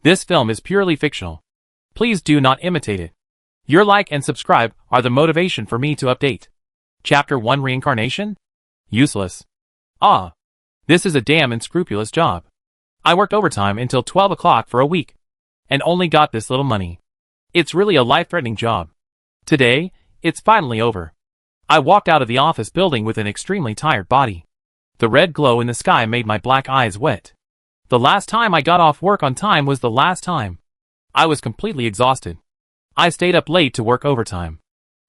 This film is purely fictional. Please do not imitate it. Your like and subscribe are the motivation for me to update. Chapter 1 Reincarnation? Useless. Ah. This is a damn unscrupulous job. I worked overtime until 12 o'clock for a week, and only got this little money. It's really a life-threatening job. Today, it's finally over. I walked out of the office building with an extremely tired body. The red glow in the sky made my black eyes wet. The last time I got off work on time was the last time. I was completely exhausted. I stayed up late to work overtime.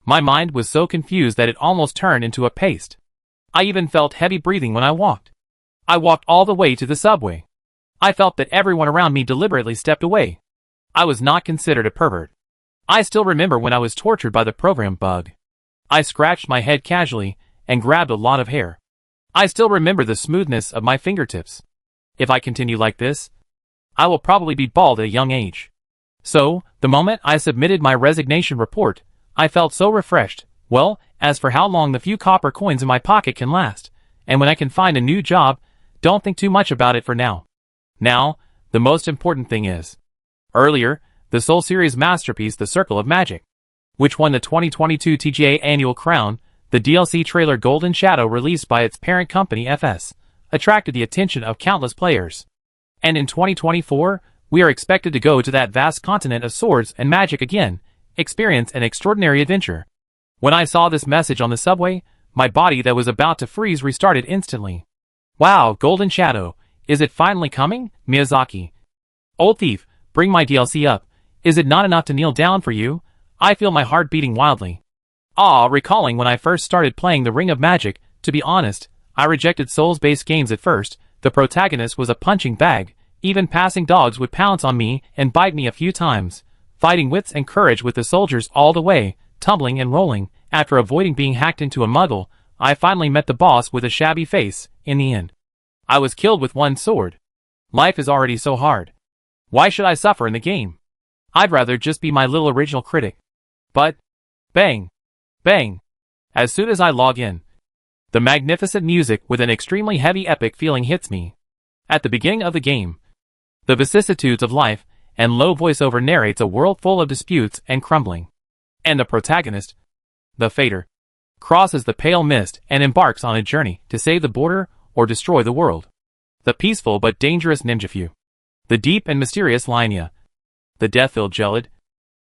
My mind was so confused that it almost turned into a paste. I even felt heavy breathing when I walked. I walked all the way to the subway. I felt that everyone around me deliberately stepped away. I was not considered a pervert. I still remember when I was tortured by the program bug. I scratched my head casually and grabbed a lot of hair. I still remember the smoothness of my fingertips. If I continue like this, I will probably be bald at a young age. So, the moment I submitted my resignation report, I felt so refreshed. Well, as for how long the few copper coins in my pocket can last, and when I can find a new job, don't think too much about it for now. Now, the most important thing is, earlier, the Soul Series masterpiece The Circle of Magic, which won the 2022 TGA Annual Crown, the DLC trailer Golden Shadow released by its parent company FS, attracted the attention of countless players. And in 2024, we are expected to go to that vast continent of swords and magic again, experience an extraordinary adventure. When I saw this message on the subway, my body that was about to freeze restarted instantly. Wow, Golden Shadow, is it finally coming, Miyazaki? Old thief, bring my DLC up. Is it not enough to kneel down for you? I feel my heart beating wildly. Recalling when I first started playing the Ring of Magic, to be honest, I rejected Souls-based games at first. The protagonist was a punching bag. Even passing dogs would pounce on me and bite me a few times. Fighting wits and courage with the soldiers all the way, tumbling and rolling. After avoiding being hacked into a muggle, I finally met the boss with a shabby face. In the end, I was killed with one sword. Life is already so hard. Why should I suffer in the game? I'd rather just be my little original critic. But, bang, bang, as soon as I log in, the magnificent music with an extremely heavy epic feeling hits me. At the beginning of the game, the vicissitudes of life and low voiceover narrates a world full of disputes and crumbling. And the protagonist, the Fader, crosses the pale mist and embarks on a journey to save the border or destroy the world. The peaceful but dangerous Ninjafu, the deep and mysterious Linia, the death-filled Gelid,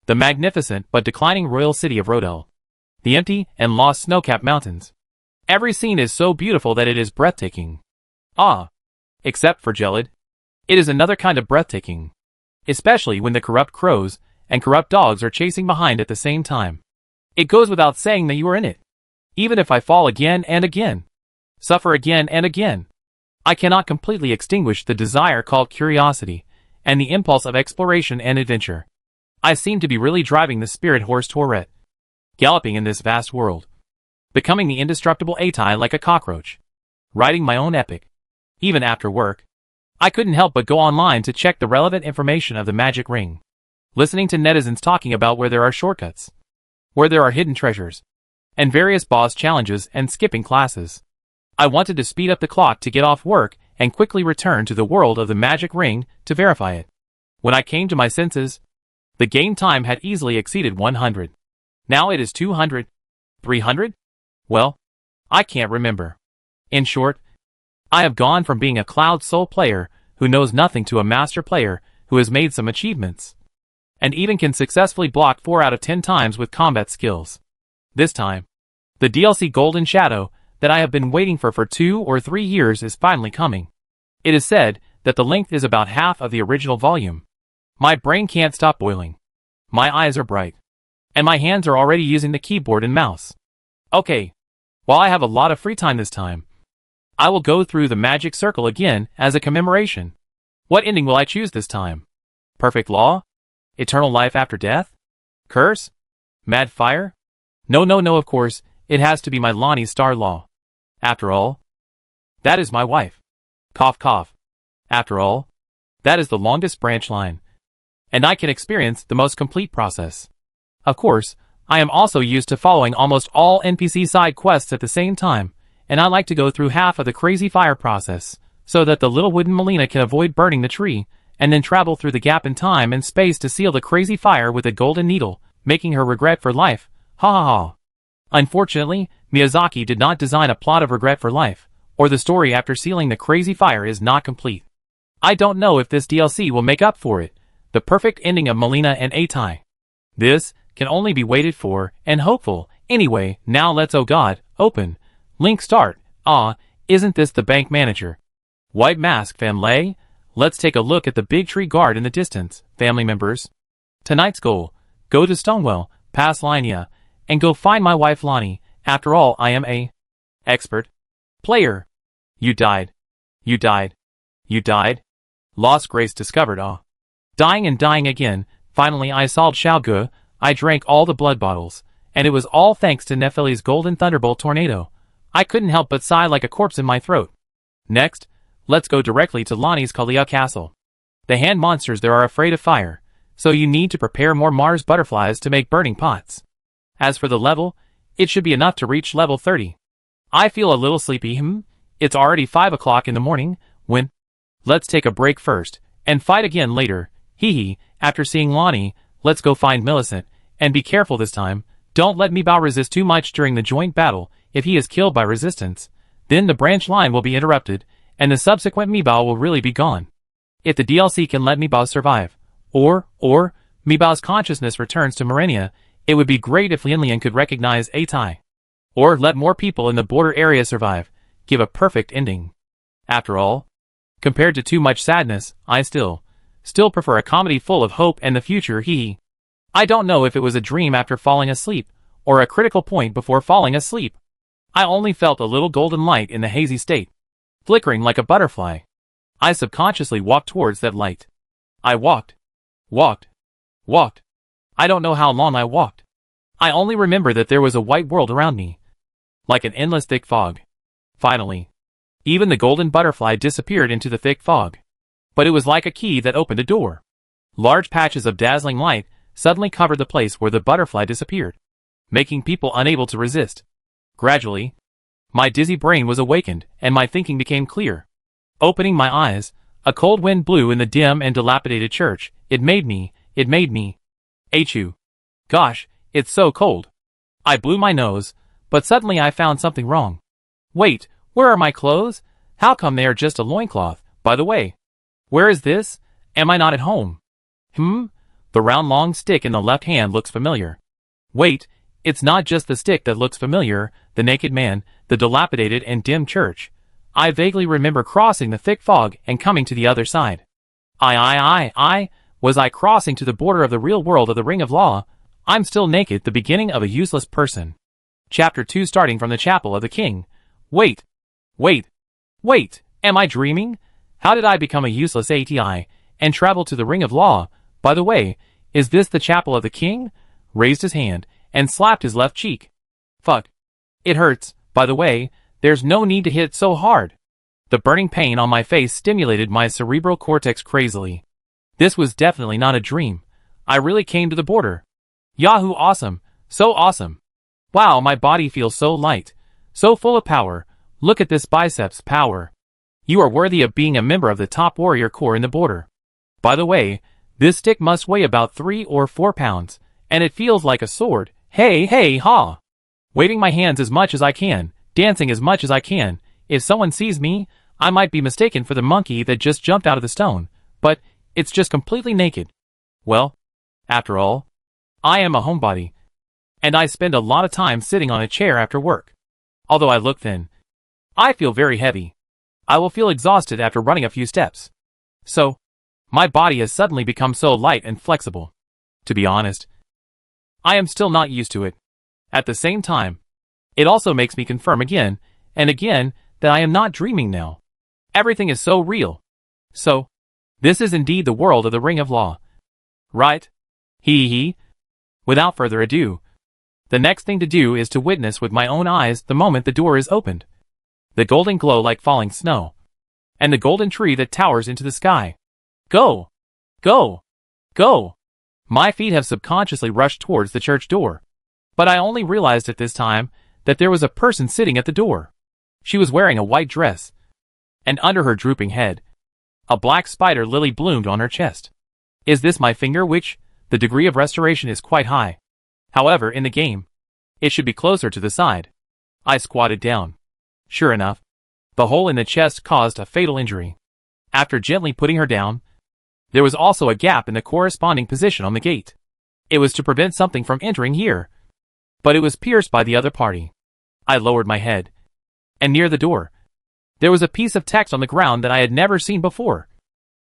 the magnificent but declining royal city of Rodel, the empty and lost snow-capped mountains. Every scene is so beautiful that it is breathtaking. Except for Gelid. It is another kind of breathtaking. Especially when the corrupt crows and corrupt dogs are chasing behind at the same time. It goes without saying that you are in it. Even if I fall again and again, suffer again and again, I cannot completely extinguish the desire called curiosity and the impulse of exploration and adventure. I seem to be really driving the spirit horse Tourette, galloping in this vast world, becoming the indestructible Atai like a cockroach, writing my own epic. Even after work, I couldn't help but go online to check the relevant information of the magic ring, listening to netizens talking about where there are shortcuts, where there are hidden treasures, and various boss challenges and skipping classes. I wanted to speed up the clock to get off work and quickly return to the world of the magic ring to verify it. When I came to my senses, the game time had easily exceeded 100. Now it is 200? 300? Well, I can't remember. In short, I have gone from being a Cloud Soul player who knows nothing to a master player who has made some achievements, and even can successfully block 4 out of 10 times with combat skills. This time, the DLC Golden Shadow that I have been waiting for 2 or 3 years is finally coming. It is said that the length is about half of the original volume. My brain can't stop boiling. My eyes are bright. And my hands are already using the keyboard and mouse. Okay, while I have a lot of free time this time, I will go through the magic circle again as a commemoration. What ending will I choose this time? Perfect law? Eternal life after death? Curse? Mad fire? No, of course, it has to be my Lonnie Star Law. After all, that is my wife. Cough cough. After all, that is the longest branch line. And I can experience the most complete process. Of course, I am also used to following almost all NPC side quests at the same time, and I like to go through half of the crazy fire process, so that the little wooden Melina can avoid burning the tree, and then travel through the gap in time and space to seal the crazy fire with a golden needle, making her regret for life. Ha ha ha. Unfortunately, Miyazaki did not design a plot of regret for life, or the story after sealing the crazy fire is not complete. I don't know if this DLC will make up for it, the perfect ending of Melina and Atai. This can only be waited for and hopeful. Anyway, now let's open. Link start. Isn't this the bank manager? White mask family? Let's take a look at the big tree guard in the distance, family members. Tonight's goal, go to Stonewell, pass Linia, and go find my wife Lonnie. After all, I am a expert player. You died. You died. You died? Lost Grace discovered. Dying and dying again. Finally I solved Xiaogu. I drank all the blood bottles, and it was all thanks to Nefeli's golden thunderbolt tornado. I couldn't help but sigh like a corpse in my throat. Next, let's go directly to Lonnie's Kalia castle. The hand monsters there are afraid of fire, so you need to prepare more Mars butterflies to make burning pots. As for the level, it should be enough to reach level 30. I feel a little sleepy. It's already 5 o'clock in the morning. Let's take a break first, and fight again later. Hee. After seeing Lonnie, let's go find Millicent, and be careful this time. Don't let Mibao resist too much during the joint battle. If he is killed by resistance, then the branch line will be interrupted, and the subsequent Mibao will really be gone. If the DLC can let Mibao survive, or Mibao's consciousness returns to Marenia, it would be great if Lian could recognize Atai. Or let more people in the border area survive, give a perfect ending. After all, compared to too much sadness, I still prefer a comedy full of hope and the future. I don't know if it was a dream after falling asleep, or a critical point before falling asleep. I only felt a little golden light in the hazy state, flickering like a butterfly. I subconsciously walked towards that light. I walked. I don't know how long I walked. I only remember that there was a white world around me, like an endless thick fog. Finally, even the golden butterfly disappeared into the thick fog. But it was like a key that opened a door. Large patches of dazzling light suddenly covered the place where the butterfly disappeared, making people unable to resist. Gradually, my dizzy brain was awakened, and my thinking became clear. Opening my eyes, a cold wind blew in the dim and dilapidated church. It made me. Achoo. Gosh, it's so cold. I blew my nose, but suddenly I found something wrong. Wait, where are my clothes? How come they are just a loincloth? By the way, where is this? Am I not at home? The round long stick in the left hand looks familiar. Wait, it's not just the stick that looks familiar, the naked man, the dilapidated and dim church. I vaguely remember crossing the thick fog and coming to the other side. Was I crossing to the border of the real world of the Ring of Law? I'm still naked, the beginning of a useless person. Chapter 2 starting from the Chapel of the King. Wait, am I dreaming? How did I become a useless ATI, and travel to the Ring of Law? By the way, is this the Chapel of the King? Raised his hand, and slapped his left cheek. Fuck. It hurts, by the way, there's no need to hit so hard. The burning pain on my face stimulated my cerebral cortex crazily. This was definitely not a dream. I really came to the border. Yahoo, awesome, so awesome. Wow, my body feels so light, so full of power. Look at this biceps power. You are worthy of being a member of the top warrior corps in the border. By the way, this stick must weigh about 3 or 4 pounds, and it feels like a sword. Hey, ha! Waving my hands as much as I can, dancing as much as I can. If someone sees me, I might be mistaken for the monkey that just jumped out of the stone, but it's just completely naked. Well, after all, I am a homebody, and I spend a lot of time sitting on a chair after work. Although I look thin, I feel very heavy. I will feel exhausted after running a few steps. So, my body has suddenly become so light and flexible. To be honest, I am still not used to it. At the same time, it also makes me confirm again and again that I am not dreaming now. Everything is so real. So, this is indeed the world of the Ring of Law. Right? Without further ado, the next thing to do is to witness with my own eyes the moment the door is opened. The golden glow like falling snow, and the golden tree that towers into the sky. Go! My feet have subconsciously rushed towards the church door. But I only realized at this time that there was a person sitting at the door. She was wearing a white dress, and under her drooping head, A black spider lily bloomed on her chest. Is this my finger which, the degree of restoration is quite high. However, in the game, it should be closer to the side. I squatted down. Sure enough, the hole in the chest caused a fatal injury. After gently putting her down, there was also a gap in the corresponding position on the gate. It was to prevent something from entering here, but it was pierced by the other party. I lowered my head, and near the door, there was a piece of text on the ground that I had never seen before.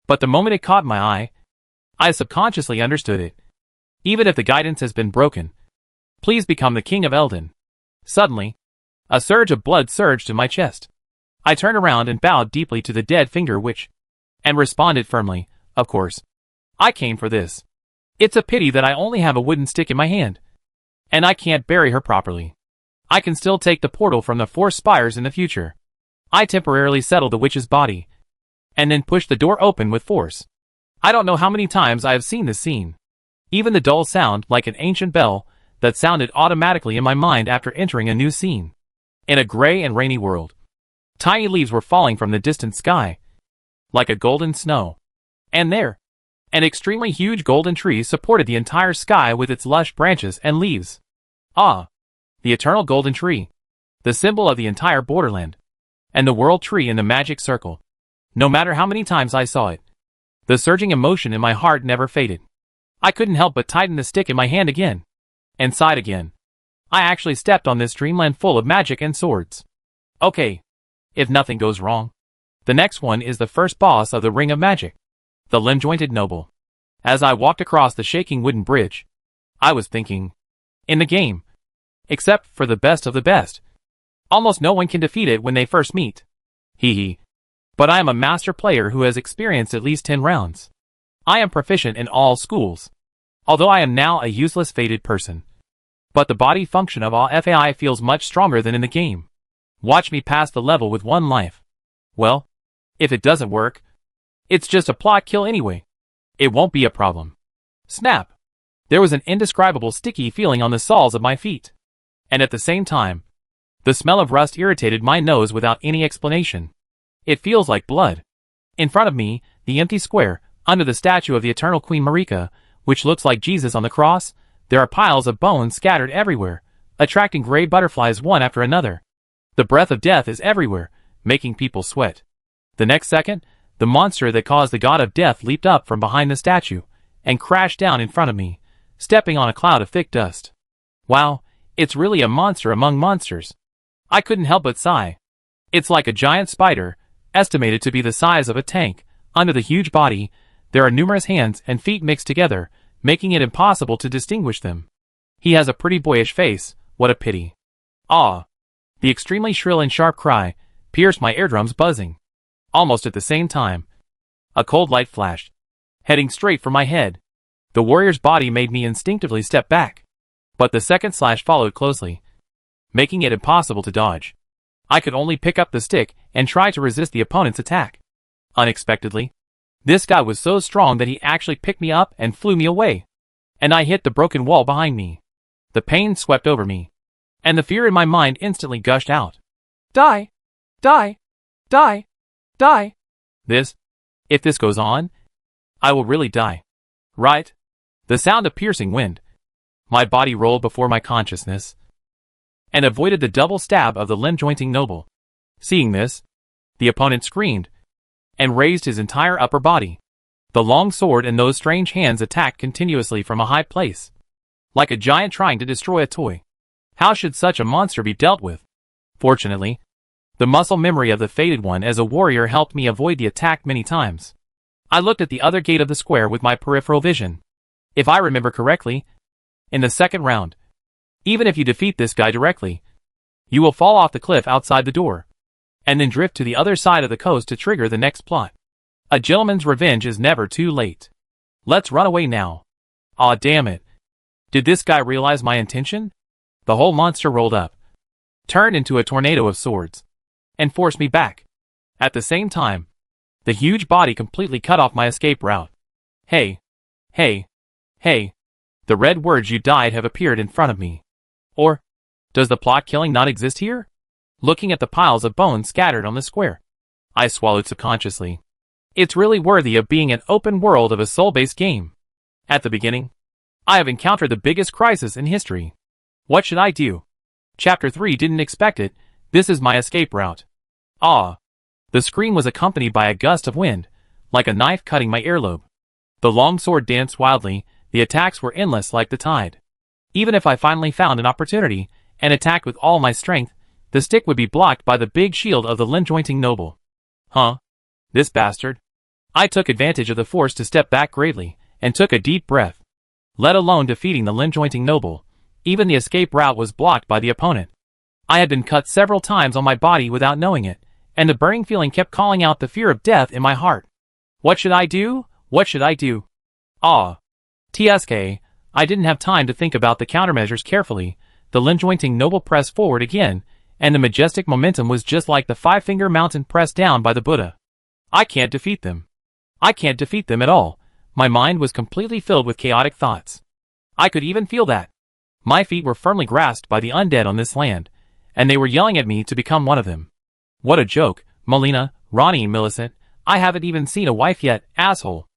But the moment it caught my eye, I subconsciously understood it. Even if the guidance has been broken, please become the King of Eldon. Suddenly, a surge of blood surged in my chest. I turned around and bowed deeply to the dead finger and responded firmly, of course. I came for this. It's a pity that I only have a wooden stick in my hand, and I can't bury her properly. I can still take the portal from the 4 spires in the future. I temporarily settled the witch's body, and then pushed the door open with force. I don't know how many times I have seen this scene. Even the dull sound, like an ancient bell, that sounded automatically in my mind after entering a new scene. In a gray and rainy world, tiny leaves were falling from the distant sky, like a golden snow. And there, an extremely huge golden tree supported the entire sky with its lush branches and leaves. Ah! The eternal golden tree, the symbol of the entire borderland, and the world tree in the magic circle. No matter how many times I saw it, the surging emotion in my heart never faded. I couldn't help but tighten the stick in my hand again, and sighed again. I actually stepped on this dreamland full of magic and swords. Okay, if nothing goes wrong, the next one is the first boss of the Ring of Magic, the limb-jointed noble. As I walked across the shaking wooden bridge, I was thinking, in the game, except for the best of the best, almost no one can defeat it when they first meet. Hee hee. But I am a master player who has experienced at least 10 rounds. I am proficient in all schools, although I am now a useless fated person. But the body function of all FAI feels much stronger than in the game. Watch me pass the level with 1 life. Well, if it doesn't work, it's just a plot kill anyway. It won't be a problem. Snap! There was an indescribable sticky feeling on the soles of my feet. And at the same time, the smell of rust irritated my nose without any explanation. It feels like blood. In front of me, the empty square, under the statue of the eternal Queen Marika, which looks like Jesus on the cross, there are piles of bones scattered everywhere, attracting gray butterflies one after another. The breath of death is everywhere, making people sweat. The next second, the monster that caused the god of death leaped up from behind the statue, and crashed down in front of me, stepping on a cloud of thick dust. Wow, it's really a monster among monsters. I couldn't help but sigh. It's like a giant spider, estimated to be the size of a tank. Under the huge body, there are numerous hands and feet mixed together, making it impossible to distinguish them. He has a pretty boyish face, what a pity. Ah! The extremely shrill and sharp cry pierced my eardrums buzzing. Almost at the same time, a cold light flashed, heading straight for my head. The warrior's body made me instinctively step back, but the second slash followed closely, making it impossible to dodge. I could only pick up the stick and try to resist the opponent's attack. Unexpectedly, this guy was so strong that he actually picked me up and flew me away, and I hit the broken wall behind me. The pain swept over me, and the fear in my mind instantly gushed out. Die! Die! Die! Die! If this goes on, I will really die. Right? The sound of piercing wind. My body rolled before my consciousness, and avoided the double stab of the limb-jointing noble. Seeing this, the opponent screamed, and raised his entire upper body. The long sword and those strange hands attacked continuously from a high place, like a giant trying to destroy a toy. How should such a monster be dealt with? Fortunately, the muscle memory of the fated one as a warrior helped me avoid the attack many times. I looked at the other gate of the square with my peripheral vision. If I remember correctly, in the second round, even if you defeat this guy directly, you will fall off the cliff outside the door, and then drift to the other side of the coast to trigger the next plot. A gentleman's revenge is never too late. Let's run away now. Aw, damn it. Did this guy realize my intention? The whole monster rolled up, turned into a tornado of swords, and forced me back. At the same time, the huge body completely cut off my escape route. Hey, hey, hey. The red words "you died" have appeared in front of me. Or, does the plot killing not exist here? Looking at the piles of bones scattered on the square, I swallowed subconsciously. It's really worthy of being an open world of a soul-based game. At the beginning, I have encountered the biggest crisis in history. What should I do? Chapter 3 didn't expect it. This is my escape route. Ah. The scream was accompanied by a gust of wind, like a knife cutting my earlobe. The long sword danced wildly, the attacks were endless like the tide. Even if I finally found an opportunity, and attacked with all my strength, the stick would be blocked by the big shield of the limb-jointing noble. Huh? This bastard? I took advantage of the force to step back gravely, and took a deep breath. Let alone defeating the limb-jointing noble, even the escape route was blocked by the opponent. I had been cut several times on my body without knowing it, and the burning feeling kept calling out the fear of death in my heart. What should I do? What should I do? Ah. TSK, I didn't have time to think about the countermeasures carefully. The limb-jointing noble pressed forward again, and the majestic momentum was just like the five-finger mountain pressed down by the Buddha. I can't defeat them. I can't defeat them at all. My mind was completely filled with chaotic thoughts. I could even feel that. My feet were firmly grasped by the undead on this land, and they were yelling at me to become one of them. What a joke, Melina, Ronnie and Millicent. I haven't even seen a wife yet, asshole.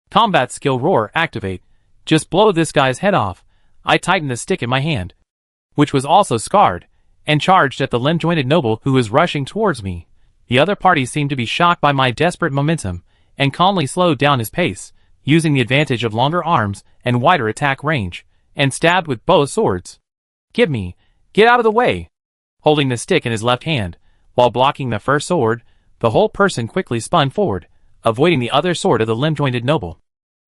Combat skill roar activate. Just blow this guy's head off. I tightened the stick in my hand, which was also scarred, and charged at the limb-jointed noble who was rushing towards me. The other party seemed to be shocked by my desperate momentum, and calmly slowed down his pace, using the advantage of longer arms and wider attack range, and stabbed with both swords. Get out of the way! Holding the stick in his left hand, while blocking the first sword, the whole person quickly spun forward, avoiding the other sword of the limb-jointed noble.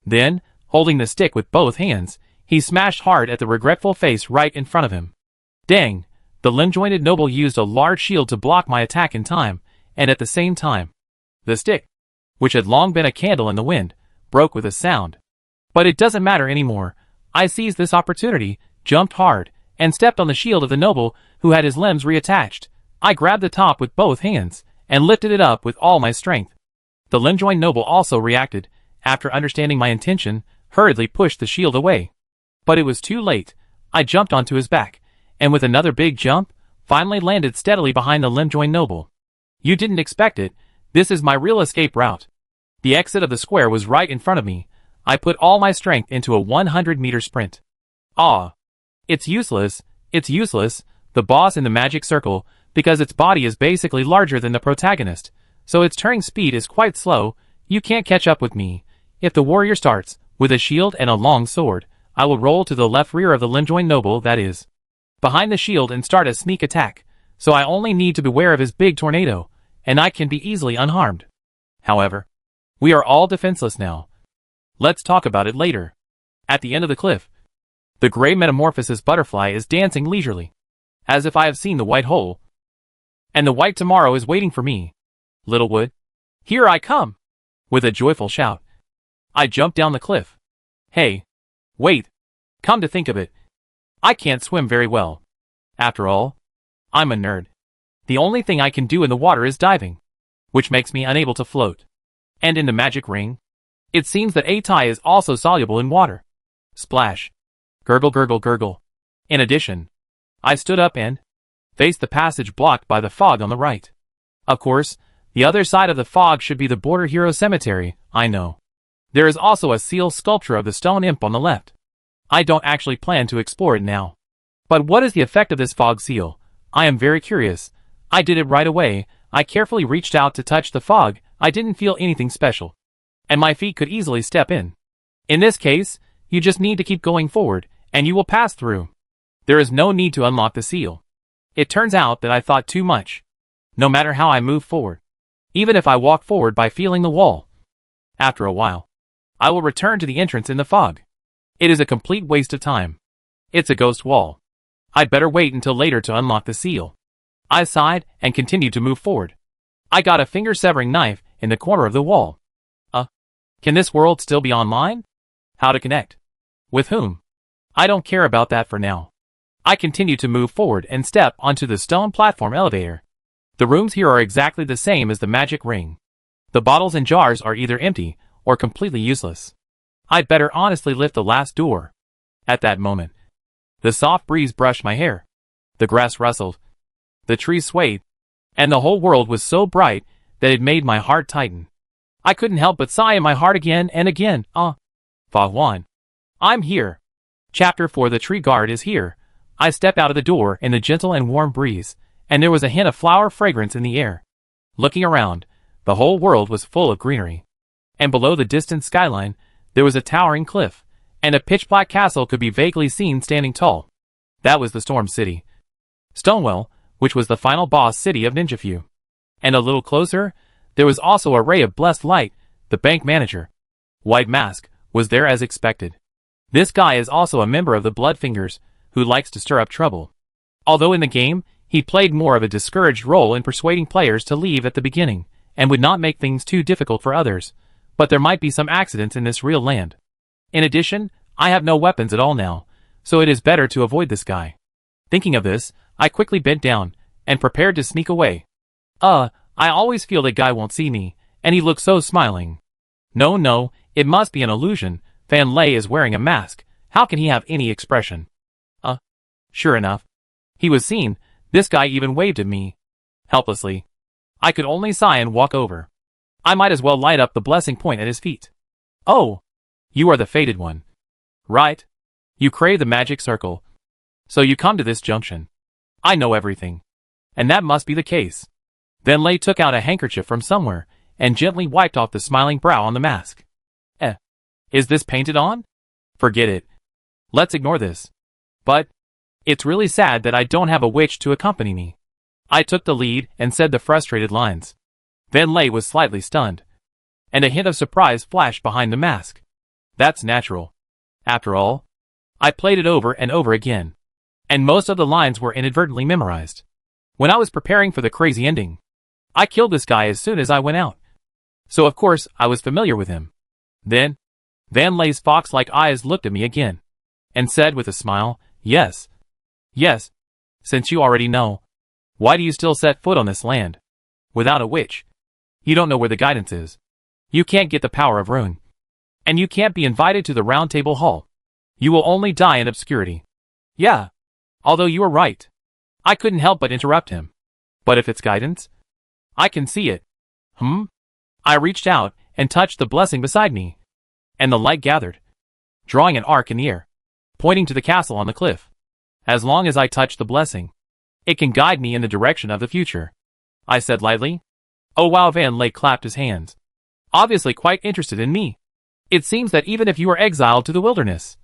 Then, holding the stick with both hands, he smashed hard at the regretful face right in front of him. Dang! The limb-jointed noble used a large shield to block my attack in time, and at the same time, the stick, which had long been a candle in the wind, broke with a sound. But it doesn't matter anymore. I seized this opportunity, jumped hard, and stepped on the shield of the noble who had his limbs reattached. I grabbed the top with both hands, and lifted it up with all my strength. The limb-joined noble also reacted, after understanding my intention, hurriedly pushed the shield away. But it was too late. I jumped onto his back, and with another big jump, finally landed steadily behind the limb-joined noble. You didn't expect it. This is my real escape route. The exit of the square was right in front of me. I put all my strength into a 100-meter sprint. Ah. It's useless, the boss in the magic circle, because its body is basically larger than the protagonist, so its turning speed is quite slow. You can't catch up with me. If the warrior starts, with a shield and a long sword, I will roll to the left rear of the limb-joined noble, that is, behind the shield, and start a sneak attack, so I only need to beware of his big tornado, and I can be easily unharmed. However, we are all defenseless now. Let's talk about it later. At the end of the cliff, the gray metamorphosis butterfly is dancing leisurely, as if I have seen the white hole, and the white tomorrow is waiting for me. Littlewood, here I come! With a joyful shout, I jump down the cliff. Hey, wait, come to think of it, I can't swim very well. After all, I'm a nerd. The only thing I can do in the water is diving, which makes me unable to float. And in the magic ring, it seems that Atai is also soluble in water. Splash. Gurgle, gurgle, gurgle. In addition, I stood up and faced the passage blocked by the fog on the right. Of course, the other side of the fog should be the Border Hero Cemetery, I know. There is also a seal sculpture of the stone imp on the left. I don't actually plan to explore it now. But what is the effect of this fog seal? I am very curious. I did it right away. I carefully reached out to touch the fog. I didn't feel anything special, and my feet could easily step in. In this case, you just need to keep going forward, and you will pass through. There is no need to unlock the seal. It turns out that I thought too much. No matter how I move forward, even if I walk forward by feeling the wall, after a while, I will return to the entrance in the fog. It is a complete waste of time. It's a ghost wall. I'd better wait until later to unlock the seal. I sighed and continued to move forward. I got a finger-severing knife in the corner of the wall. Can this world still be online? How to connect? With whom? I don't care about that for now. I continue to move forward and step onto the stone platform elevator. The rooms here are exactly the same as the magic ring. The bottles and jars are either empty or completely useless. I'd better honestly lift the last door. At that moment, the soft breeze brushed my hair. The grass rustled. The trees swayed. And the whole world was so bright that it made my heart tighten. I couldn't help but sigh in my heart again and again. Vows 1. I'm here. Chapter 4. The tree guard is here. I stepped out of the door in the gentle and warm breeze, and there was a hint of flower fragrance in the air. Looking around, the whole world was full of greenery. And below the distant skyline, there was a towering cliff, and a pitch-black castle could be vaguely seen standing tall. That was the Storm City. Stonewell, which was the final boss city of Ninjafu. And a little closer, there was also a ray of blessed light. The bank manager, White Mask, was there as expected. This guy is also a member of the Bloodfingers, who likes to stir up trouble. Although in the game, he played more of a discouraged role in persuading players to leave at the beginning, and would not make things too difficult for others. But there might be some accidents in this real land. In addition, I have no weapons at all now, so it is better to avoid this guy. Thinking of this, I quickly bent down, and prepared to sneak away. I always feel that guy won't see me, and he looks so smiling. No, it must be an illusion. Van Lay is wearing a mask. How can he have any expression? Sure enough. He was seen. This guy even waved at me. Helplessly. I could only sigh and walk over. I might as well light up the blessing point at his feet. Oh, you are the fated one. Right? You crave the magic circle. So you come to this junction. I know everything. And that must be the case. Van Lay took out a handkerchief from somewhere, and gently wiped off the smiling brow on the mask. Is this painted on? Forget it. Let's ignore this. But it's really sad that I don't have a witch to accompany me. I took the lead and said the frustrated lines. Van Lay was slightly stunned, and a hint of surprise flashed behind the mask. That's natural. After all, I played it over and over again, and most of the lines were inadvertently memorized. When I was preparing for the crazy ending, I killed this guy as soon as I went out. So of course I was familiar with him. Then, Van Lay's fox-like eyes looked at me again, and said with a smile, Yes. Since you already know, why do you still set foot on this land? Without a witch, you don't know where the guidance is. You can't get the power of Rune. And you can't be invited to the Round Table Hall. You will only die in obscurity. Yeah. Although you are right. I couldn't help but interrupt him. But if it's guidance, I can see it. I reached out and touched the blessing beside me, and the light gathered, drawing an arc in the air, pointing to the castle on the cliff. As long as I touch the blessing, it can guide me in the direction of the future, I said lightly. Oh wow, Van Lay clapped his hands, obviously quite interested in me. It seems that even if you are exiled to the wilderness,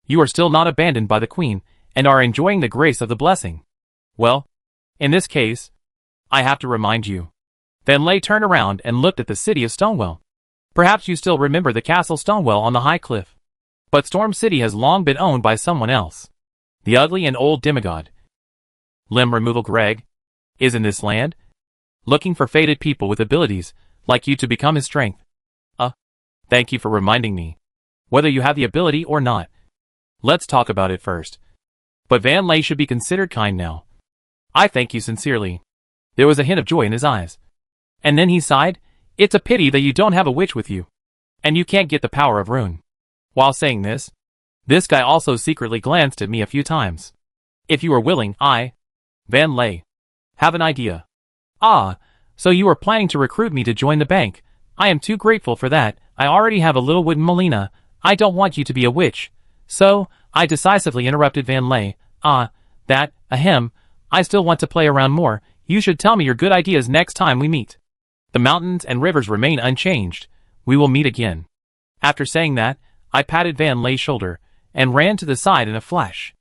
you are still not abandoned by the queen and are enjoying the grace of the blessing. Well, in this case, I have to remind you. Van Lay turned around and looked at the city of Stonewell. Perhaps you still remember the castle Stonewell on the high cliff. But Storm City has long been owned by someone else. The ugly and old demigod, Limb Removal Greg, is in this land, looking for fated people with abilities like you to become his strength. Thank you for reminding me. Whether you have the ability or not, let's talk about it first. But Van Lay should be considered kind now. I thank you sincerely. There was a hint of joy in his eyes. And then he sighed. It's a pity that you don't have a witch with you, and you can't get the power of Rune. While saying this guy also secretly glanced at me a few times. If you are willing, Van Lay, have an idea. So you are planning to recruit me to join the bank. I am too grateful for that. I already have a little wooden Molina. I don't want you to be a witch. So, I decisively interrupted Van Lay. I still want to play around more. You should tell me your good ideas next time we meet. The mountains and rivers remain unchanged. We will meet again. After saying that, I patted Van Lay's shoulder, and ran to the side in a flash.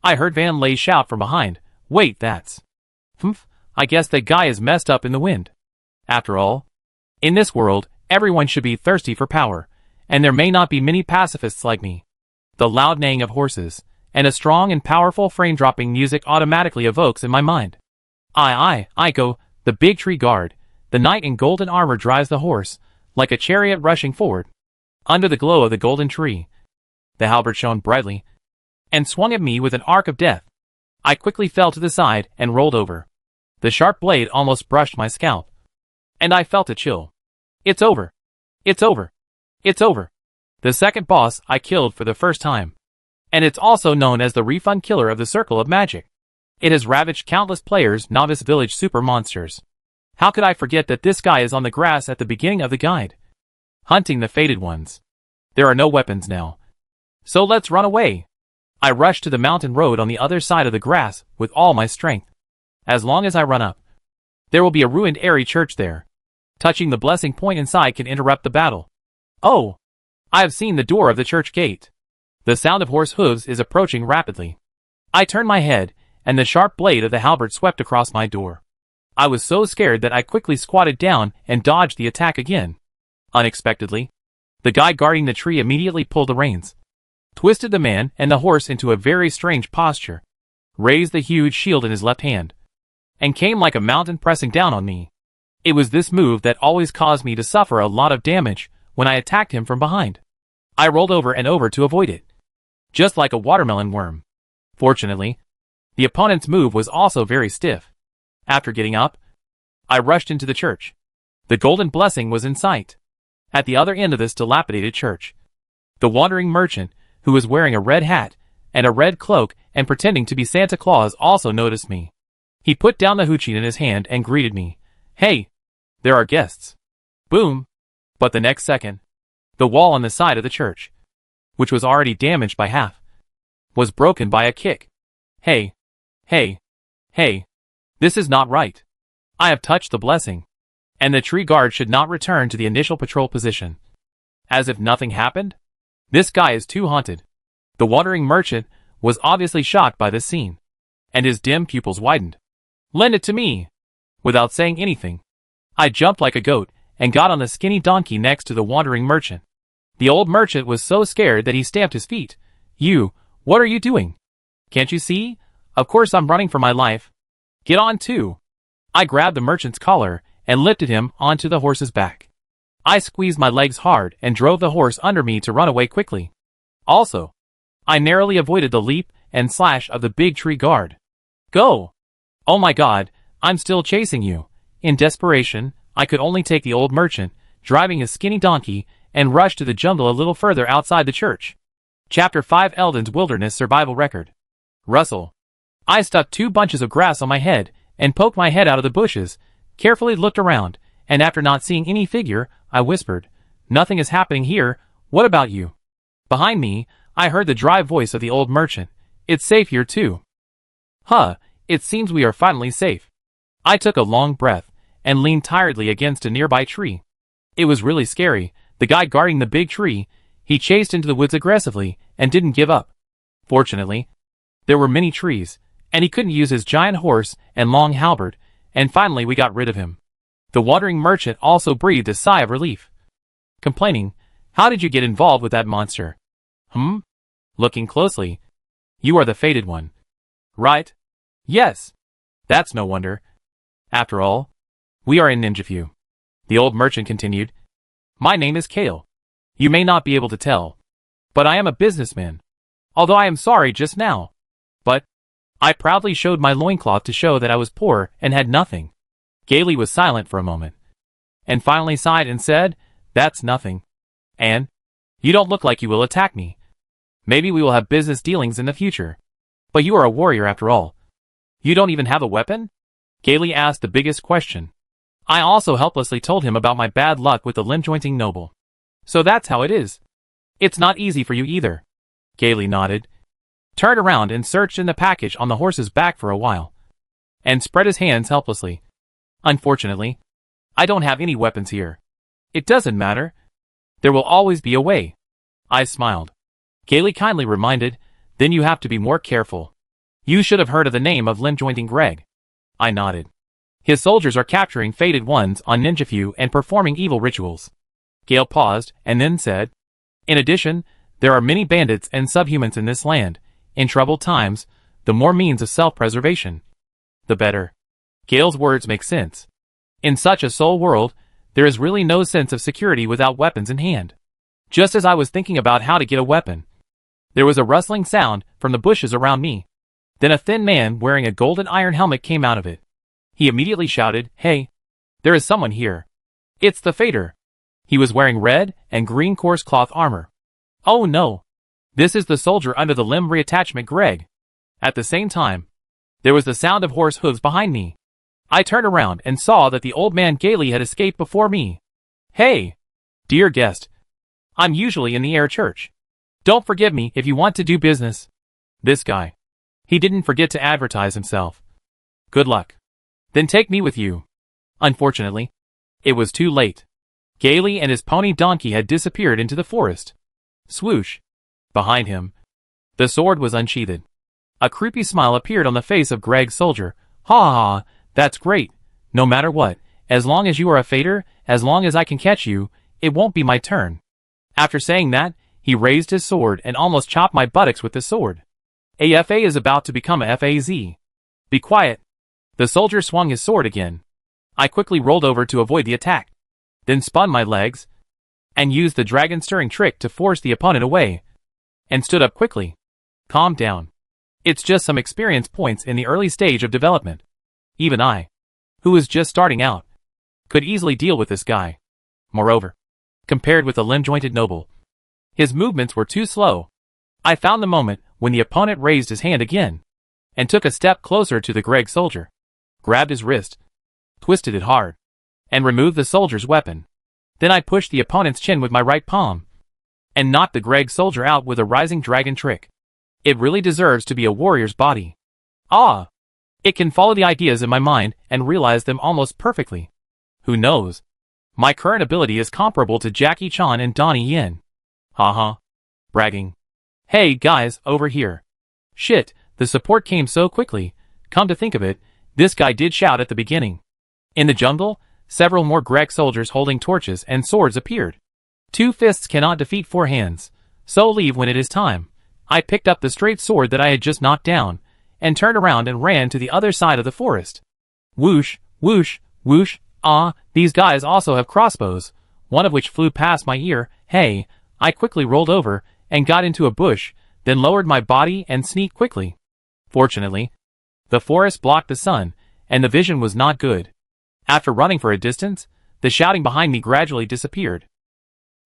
I heard Van Lay shout from behind, Wait, that's... I guess that guy is messed up in the wind. After all, in this world, everyone should be thirsty for power, and there may not be many pacifists like me. The loud neighing of horses, and a strong and powerful frame-dropping music automatically evokes in my mind. I go, the big tree guard. The knight in golden armor drives the horse, like a chariot rushing forward. Under the glow of the golden tree, the halberd shone brightly, and swung at me with an arc of death. I quickly fell to the side and rolled over. The sharp blade almost brushed my scalp, and I felt a chill. It's over. It's over. It's over. The second boss I killed for the first time. And it's also known as the refund killer of the Circle of Magic. It has ravaged countless players' novice village super monsters. How could I forget that this guy is on the grass at the beginning of the guide? hunting the fated ones. There are no weapons now. So let's run away. I rush to the mountain road on the other side of the grass with all my strength. As long as I run up, there will be a ruined airy church there. Touching the blessing point inside can interrupt the battle. Oh! I have seen the door of the church gate. The sound of horse hooves is approaching rapidly. I turn my head, and the sharp blade of the halberd swept across my door. I was so scared that I quickly squatted down and dodged the attack again. Unexpectedly, the guy guarding the tree immediately pulled the reins, twisted the man and the horse into a very strange posture, raised the huge shield in his left hand, and came like a mountain pressing down on me. It was this move that always caused me to suffer a lot of damage when I attacked him from behind. I rolled over and over to avoid it, just like a watermelon worm. Fortunately, the opponent's move was also very stiff. After getting up, I rushed into the church. The golden blessing was in sight. At the other end of this dilapidated church, the wandering merchant, who was wearing a red hat and a red cloak and pretending to be Santa Claus, also noticed me. He put down the huchin in his hand and greeted me. Hey, there are guests. Boom. But the next second, the wall on the side of the church, which was already damaged by half, was broken by a kick. Hey, hey, hey, this is not right. I have touched the blessing, and the tree guard should not return to the initial patrol position. As if nothing happened? This guy is too haunted. The wandering merchant was obviously shocked by this scene, and his dim pupils widened. Lend it to me. Without saying anything, I jumped like a goat and got on the skinny donkey next to the wandering merchant. The old merchant was so scared that he stamped his feet. What are you doing? Can't you see? Of course I'm running for my life. Get on too. I grabbed the merchant's collar and lifted him onto the horse's back. I squeezed my legs hard and drove the horse under me to run away quickly. Also, I narrowly avoided the leap and slash of the big tree guard. Go! Oh my god, I'm still chasing you. In desperation, I could only take the old merchant, driving his skinny donkey, and rush to the jungle a little further outside the church. Chapter 5 Eldon's Wilderness Survival Record. Rustle. I stuck 2 bunches of grass on my head and poked my head out of the bushes, carefully looked around, and after not seeing any figure, I whispered, Nothing is happening here, what about you? Behind me, I heard the dry voice of the old merchant. It's safe here too. Huh, it seems we are finally safe. I took a long breath and leaned tiredly against a nearby tree. It was really scary. The guy guarding the big tree, he chased into the woods aggressively and didn't give up. Fortunately, there were many trees, and he couldn't use his giant horse and long halberd, and finally we got rid of him. The wandering merchant also breathed a sigh of relief, complaining, How did you get involved with that monster? Looking closely, you are the fated one. Right? Yes. That's no wonder. After all, we are in Ninjaview. The old merchant continued. My name is Kale. You may not be able to tell, but I am a businessman. Although I am sorry just now. But I proudly showed my loincloth to show that I was poor and had nothing. Gailey was silent for a moment, and finally sighed and said, That's nothing. And you don't look like you will attack me. Maybe we will have business dealings in the future. But you are a warrior after all. You don't even have a weapon? Gailey asked the biggest question. I also helplessly told him about my bad luck with the limb-jointing noble. So that's how it is. It's not easy for you either. Gailey nodded, turned around and searched in the package on the horse's back for a while, and spread his hands helplessly. Unfortunately, I don't have any weapons here. It doesn't matter. There will always be a way. I smiled. Gailey kindly reminded, Then you have to be more careful. You should have heard of the name of limb-jointing Greg. I nodded. His soldiers are capturing fated ones on Ninjaview and performing evil rituals. Gale paused and then said, In addition, there are many bandits and subhumans in this land. In troubled times, the more means of self-preservation, the better. Gale's words make sense. In such a soul world, there is really no sense of security without weapons in hand. Just as I was thinking about how to get a weapon, there was a rustling sound from the bushes around me. Then a thin man wearing a golden iron helmet came out of it. He immediately shouted, Hey, there is someone here. It's the Fader. He was wearing red and green coarse cloth armor. Oh no. This is the soldier under the limb reattachment Greg. At the same time, there was the sound of horse hooves behind me. I turned around and saw that the old man Gailey had escaped before me. Hey! Dear guest, I'm usually in the air church. Don't forgive me if you want to do business. This guy. He didn't forget to advertise himself. Good luck. Then take me with you. Unfortunately, it was too late. Gailey and his pony donkey had disappeared into the forest. Swoosh. Behind him, the sword was unsheathed. A creepy smile appeared on the face of Greg's soldier. Ha ha ha, that's great. No matter what, as long as you are a fader, as long as I can catch you, it won't be my turn. After saying that, he raised his sword and almost chopped my buttocks with the sword. A FA is about to become a FAZ. Be quiet. The soldier swung his sword again. I quickly rolled over to avoid the attack, then spun my legs, and used the dragon stirring trick to force the opponent away, and stood up quickly. Calm down. It's just some experience points in the early stage of development. Even I, who was just starting out, could easily deal with this guy. Moreover, compared with the limb-jointed noble, his movements were too slow. I found the moment when the opponent raised his hand again, and took a step closer to the Greg soldier, grabbed his wrist, twisted it hard, and removed the soldier's weapon. Then I pushed the opponent's chin with my right palm, and knocked the Greg soldier out with a rising dragon trick. It really deserves to be a warrior's body. Ah! It can follow the ideas in my mind and realize them almost perfectly. Who knows? My current ability is comparable to Jackie Chan and Donnie Yen. Haha. Bragging. Hey guys, over here. Shit, the support came so quickly. Come to think of it, this guy did shout at the beginning. In the jungle, several more Greg soldiers holding torches and swords appeared. 2 fists cannot defeat 4 hands, so leave when it is time. I picked up the straight sword that I had just knocked down, and turned around and ran to the other side of the forest. Whoosh, whoosh, whoosh, ah, these guys also have crossbows, one of which flew past my ear. Hey, I quickly rolled over, and got into a bush, then lowered my body and sneaked quickly. Fortunately, the forest blocked the sun, and the vision was not good. After running for a distance, the shouting behind me gradually disappeared.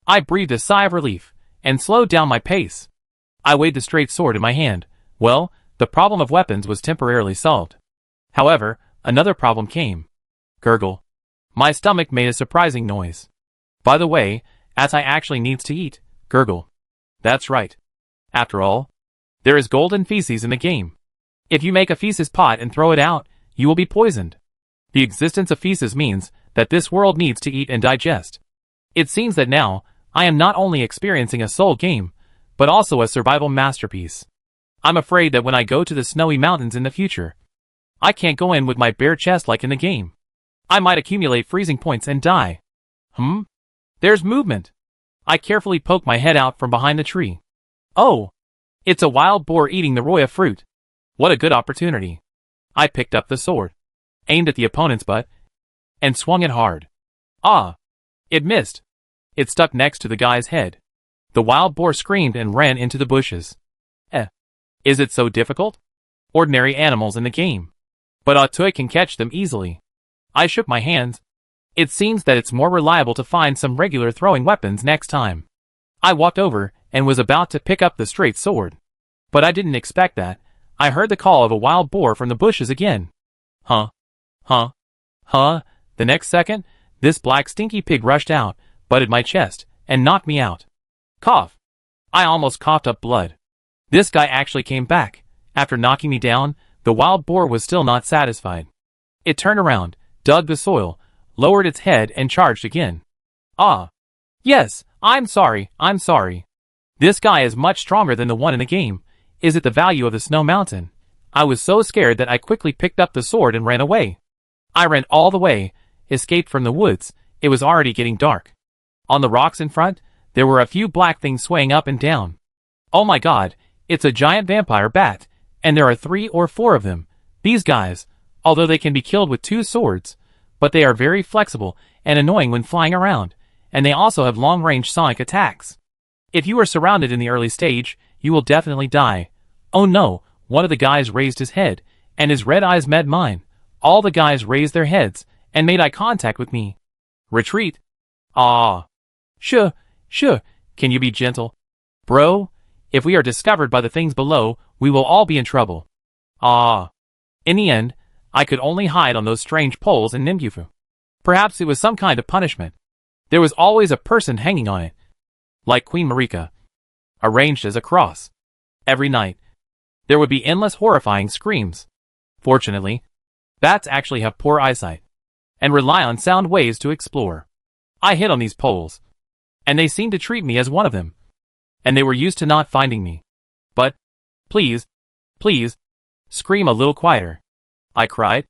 I breathed a sigh of relief, and slowed down my pace. I weighed the straight sword in my hand. Well, the problem of weapons was temporarily solved. However, another problem came. Gurgle. My stomach made a surprising noise. By the way, as I actually needs to eat, gurgle. That's right. After all, there is golden feces in the game. If you make a feces pot and throw it out, you will be poisoned. The existence of feces means that this world needs to eat and digest. It seems that now, I am not only experiencing a soul game, but also a survival masterpiece. I'm afraid that when I go to the snowy mountains in the future, I can't go in with my bare chest like in the game. I might accumulate freezing points and die. There's movement. I carefully poke my head out from behind the tree. Oh! It's a wild boar eating the roya fruit. What a good opportunity. I picked up the sword, aimed at the opponent's butt, and swung it hard. Ah! It missed. It stuck next to the guy's head. The wild boar screamed and ran into the bushes. Is it so difficult? Ordinary animals in the game. But Autoy can catch them easily. I shook my hands. It seems that it's more reliable to find some regular throwing weapons next time. I walked over and was about to pick up the straight sword. But I didn't expect that. I heard the call of a wild boar from the bushes again. The next second, this black stinky pig rushed out, butted my chest, and knocked me out. Cough. I almost coughed up blood. This guy actually came back. After knocking me down, the wild boar was still not satisfied. It turned around, dug the soil, lowered its head and charged again. Ah. Yes, I'm sorry. This guy is much stronger than the one in the game. Is it the value of the snow mountain? I was so scared that I quickly picked up the sword and ran away. I ran all the way, escaped from the woods. It was already getting dark. On the rocks in front, there were a few black things swaying up and down. Oh my god, it's a giant vampire bat, and there are 3 or 4 of them. These guys, although they can be killed with 2 swords, but they are very flexible and annoying when flying around, and they also have long-range sonic attacks. If you are surrounded in the early stage, you will definitely die. Oh no, one of the guys raised his head, and his red eyes met mine. All the guys raised their heads, and made eye contact with me. Retreat. Ah. Shuh, can you be gentle? Bro, if we are discovered by the things below, we will all be in trouble. Ah. In the end, I could only hide on those strange poles in Nimbufu. Perhaps it was some kind of punishment. There was always a person hanging on it, like Queen Marika, arranged as a cross. Every night, there would be endless horrifying screams. Fortunately, bats actually have poor eyesight, and rely on sound waves to explore. I hit on these poles, and they seemed to treat me as one of them, and they were used to not finding me. But, please, please, scream a little quieter, I cried,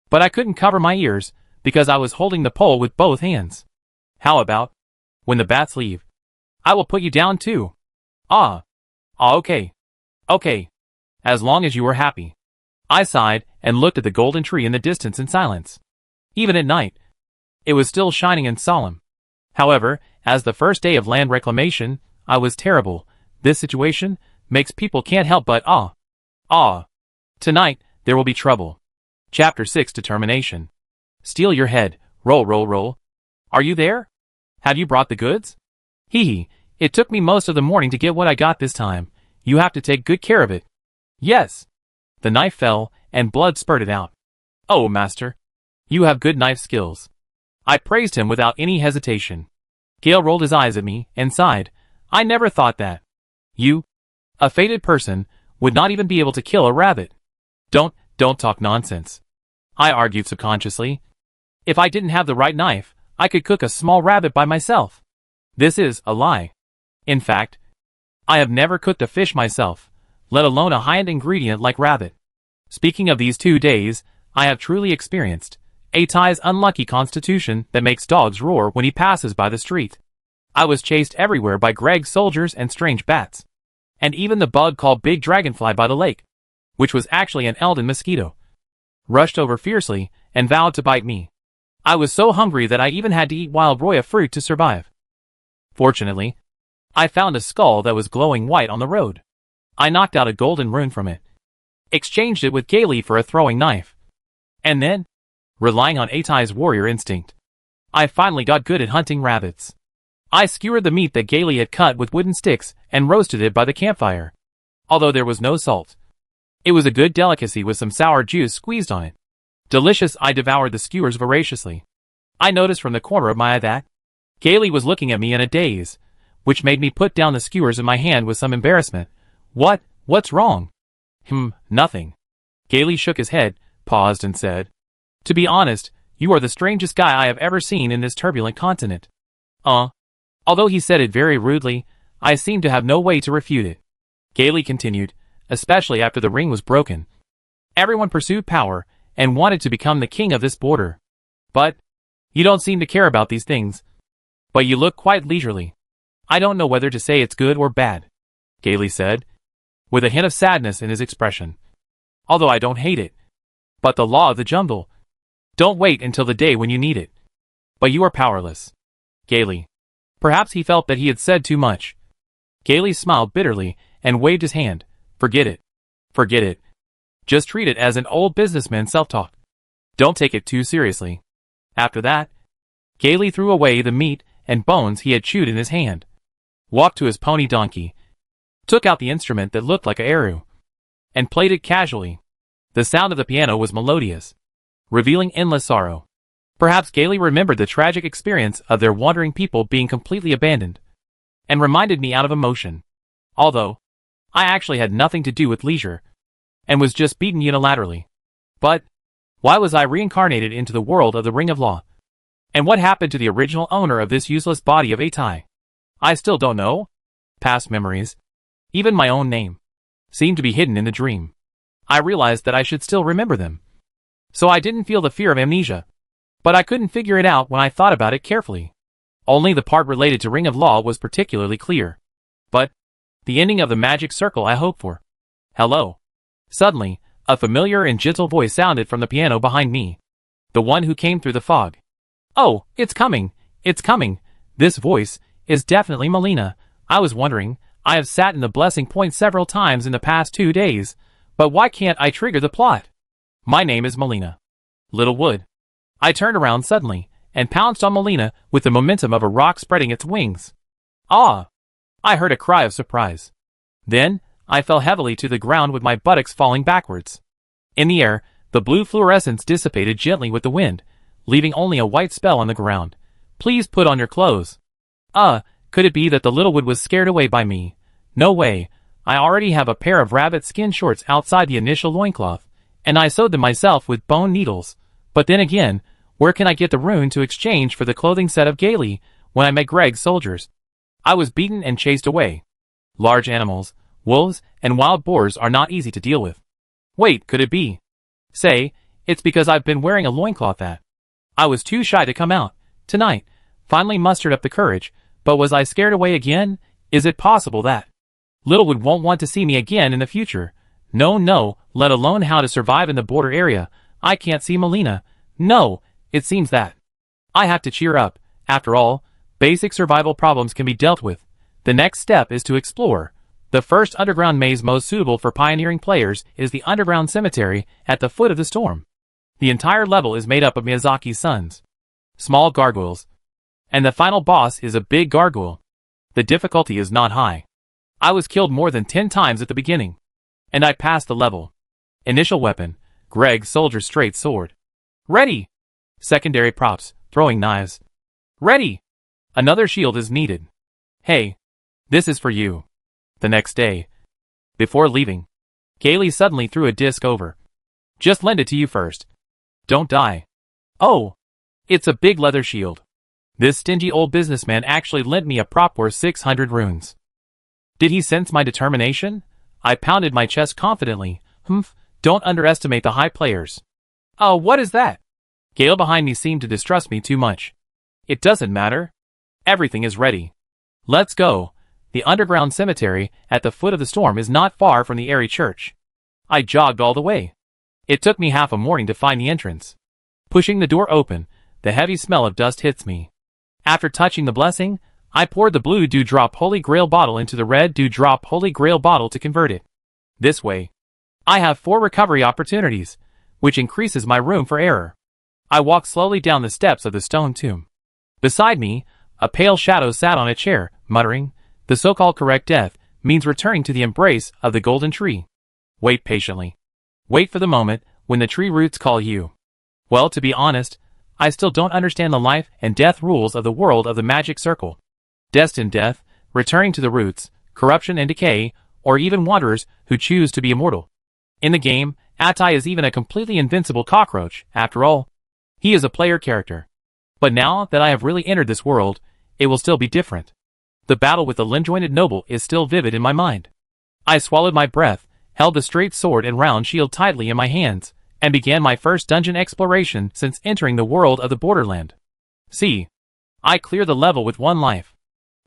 but I couldn't cover my ears, because I was holding the pole with both hands. How about, when the bats leave, I will put you down too. Okay. Okay. As long as you are happy. I sighed and looked at the golden tree in the distance in silence. Even at night, it was still shining and solemn. However, as the first day of land reclamation, I was terrible. This situation makes people can't help but Tonight, there will be trouble. Chapter 6 Determination. Steal your head, roll roll roll. Are you there? Have you brought the goods? Hee, it took me most of the morning to get what I got this time. You have to take good care of it. Yes. The knife fell, and blood spurted out. Oh, master. You have good knife skills. I praised him without any hesitation. Gale rolled his eyes at me, and sighed. I never thought that. You, a fated person, would not even be able to kill a rabbit. Don't talk nonsense. I argued subconsciously. If I didn't have the right knife, I could cook a small rabbit by myself. This is a lie. In fact, I have never cooked a fish myself, let alone a high-end ingredient like rabbit. Speaking of these 2 days, I have truly experienced Atai's unlucky constitution that makes dogs roar when he passes by the street. I was chased everywhere by Greg's soldiers and strange bats, and even the bug called Big Dragonfly by the lake, which was actually an Elden mosquito, rushed over fiercely and vowed to bite me. I was so hungry that I even had to eat wild roya fruit to survive. Fortunately, I found a skull that was glowing white on the road. I knocked out a golden rune from it, exchanged it with Gailey for a throwing knife, and then, relying on Atai's warrior instinct, I finally got good at hunting rabbits. I skewered the meat that Gailey had cut with wooden sticks and roasted it by the campfire. Although there was no salt, it was a good delicacy with some sour juice squeezed on it. Delicious. I devoured the skewers voraciously. I noticed from the corner of my eye that Gailey was looking at me in a daze, which made me put down the skewers in my hand with some embarrassment. What's wrong? Nothing. Gailey shook his head, paused and said, To be honest, you are the strangest guy I have ever seen in this turbulent continent. Although he said it very rudely, I seemed to have no way to refute it. Gailey continued, especially after the ring was broken. Everyone pursued power and wanted to become the king of this border. But you don't seem to care about these things. But you look quite leisurely. I don't know whether to say it's good or bad, Gailey said, with a hint of sadness in his expression. Although I don't hate it. But the law of the jungle. Don't wait until the day when you need it. But you are powerless. Gailey. Perhaps he felt that he had said too much. Gailey smiled bitterly and waved his hand. Forget it. Forget it. Just treat it as an old businessman self-talk. Don't take it too seriously. After that, Gailey threw away the meat and bones he had chewed in his hand, walked to his pony donkey, took out the instrument that looked like a eru, and played it casually. The sound of the piano was melodious, revealing endless sorrow. Perhaps Gailey remembered the tragic experience of their wandering people being completely abandoned, and reminded me out of emotion. Although, I actually had nothing to do with leisure, and was just beaten unilaterally. But, why was I reincarnated into the world of the Ring of Law? And what happened to the original owner of this useless body of Atai? I still don't know. Past memories, even my own name, seemed to be hidden in the dream. I realized that I should still remember them. So I didn't feel the fear of amnesia. But I couldn't figure it out when I thought about it carefully. Only the part related to Ring of Law was particularly clear. But the ending of the magic circle I hoped for. Hello. Suddenly, a familiar and gentle voice sounded from the piano behind me. The one who came through the fog. Oh, it's coming. It's coming. This voice is definitely Melina. I was wondering, I have sat in the blessing point several times in the past 2 days, but why can't I trigger the plot? My name is Melina Littlewood. I turned around suddenly, and pounced on Melina with the momentum of a rock spreading its wings. Ah! I heard a cry of surprise. Then, I fell heavily to the ground with my buttocks falling backwards. In the air, the blue fluorescence dissipated gently with the wind, leaving only a white spell on the ground, Please put on your clothes. Could it be that the little wood was scared away by me? No way. I already have a pair of rabbit skin shorts outside the initial loincloth, and I sewed them myself with bone needles. But then again, where can I get the rune to exchange for the clothing set of Gailey when I met Greg's soldiers? I was beaten and chased away. Large animals, wolves, and wild boars are not easy to deal with. Wait, could it be? Say, it's because I've been wearing a loincloth that I was too shy to come out. Tonight, finally mustered up the courage, but was I scared away again? Is it possible that Littlewood won't want to see me again in the future? No, let alone how to survive in the border area. I can't see Melina. No, it seems that I have to cheer up. After all, basic survival problems can be dealt with. The next step is to explore. The first underground maze most suitable for pioneering players is the underground cemetery at the foot of the storm. The entire level is made up of Miyazaki's sons, small gargoyles, and the final boss is a big gargoyle. The difficulty is not high. I was killed more than 10 times at the beginning, and I passed the level. Initial weapon, Greg's soldier straight sword. Ready! Secondary props, throwing knives. Ready! Another shield is needed. Hey, this is for you. The next day, before leaving, Gailey suddenly threw a disc over. Just lend it to you first. Don't die. Oh, it's a big leather shield. This stingy old businessman actually lent me a prop worth 600 runes. Did he sense my determination? I pounded my chest confidently. Don't underestimate the high players. Oh, what is that? Gale behind me seemed to distrust me too much. It doesn't matter. Everything is ready. Let's go. The underground cemetery at the foot of the storm is not far from the airy church. I jogged all the way. It took me half a morning to find the entrance. Pushing the door open, the heavy smell of dust hits me. After touching the blessing, I poured the blue dewdrop Holy Grail bottle into the red dewdrop Holy Grail bottle to convert it. This way, I have 4 recovery opportunities, which increases my room for error. I walked slowly down the steps of the stone tomb. Beside me, a pale shadow sat on a chair, muttering, "The so-called correct death means returning to the embrace of the golden tree. Wait patiently. Wait for the moment when the tree roots call you." Well, to be honest, I still don't understand the life and death rules of the world of the magic circle. Destined death, returning to the roots, corruption and decay, or even wanderers who choose to be immortal. In the game, Atai is even a completely invincible cockroach, after all. He is a player character. But now that I have really entered this world, it will still be different. The battle with the limb-jointed noble is still vivid in my mind. I swallowed my breath, held the straight sword and round shield tightly in my hands, and began my first dungeon exploration since entering the world of the borderland. See, I clear the level with 1 life.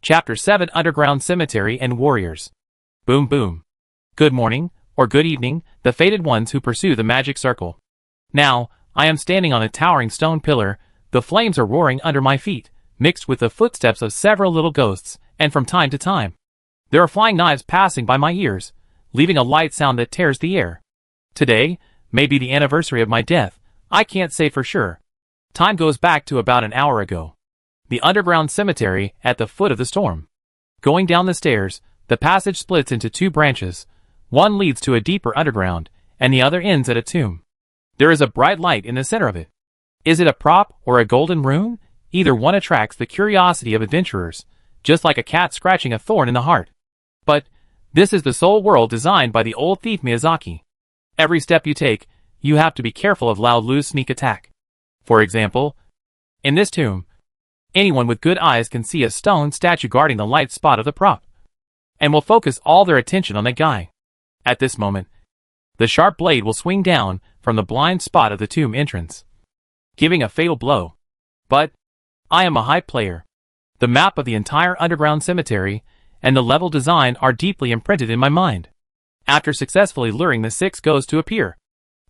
Chapter 7: Underground Cemetery and Warriors. Boom boom. Good morning, or good evening, the fated ones who pursue the magic circle. Now, I am standing on a towering stone pillar, the flames are roaring under my feet, mixed with the footsteps of several little ghosts, and from time to time, there are flying knives passing by my ears, leaving a light sound that tears the air. Today, may be the anniversary of my death, I can't say for sure. Time goes back to about an hour ago. The underground cemetery at the foot of the storm. Going down the stairs, the passage splits into 2 branches. One leads to a deeper underground, and the other ends at a tomb. There is a bright light in the center of it. Is it a prop or a golden rune? Either one attracts the curiosity of adventurers, just like a cat scratching a thorn in the heart. But this is the soul world designed by the old thief Miyazaki. Every step you take, you have to be careful of loud loose sneak attack. For example, in this tomb, anyone with good eyes can see a stone statue guarding the light spot of the prop, and will focus all their attention on that guy. At this moment, the sharp blade will swing down from the blind spot of the tomb entrance, giving a fatal blow. But I am a high player. The map of the entire underground cemetery and the level design are deeply imprinted in my mind. After successfully luring the 6 ghosts to appear,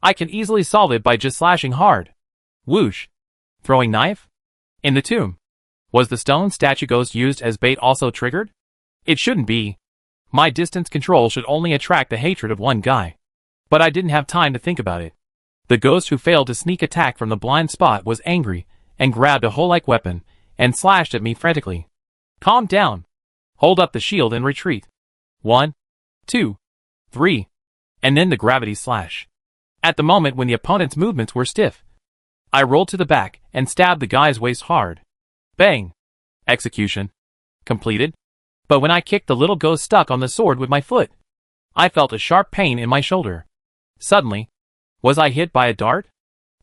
I can easily solve it by just slashing hard. Whoosh. Throwing knife? In the tomb. Was the stone statue ghost used as bait also triggered? It shouldn't be. My distance control should only attract the hatred of one guy. But I didn't have time to think about it. The ghost who failed to sneak attack from the blind spot was angry, and grabbed a hoe-like weapon, and slashed at me frantically. Calm down. Hold up the shield and retreat. 1, 2, 3, and then the gravity slash. At the moment when the opponent's movements were stiff, I rolled to the back and stabbed the guy's waist hard. Bang! Execution. Completed. But when I kicked, the little ghost stuck on the sword with my foot. I felt a sharp pain in my shoulder. Suddenly, was I hit by a dart?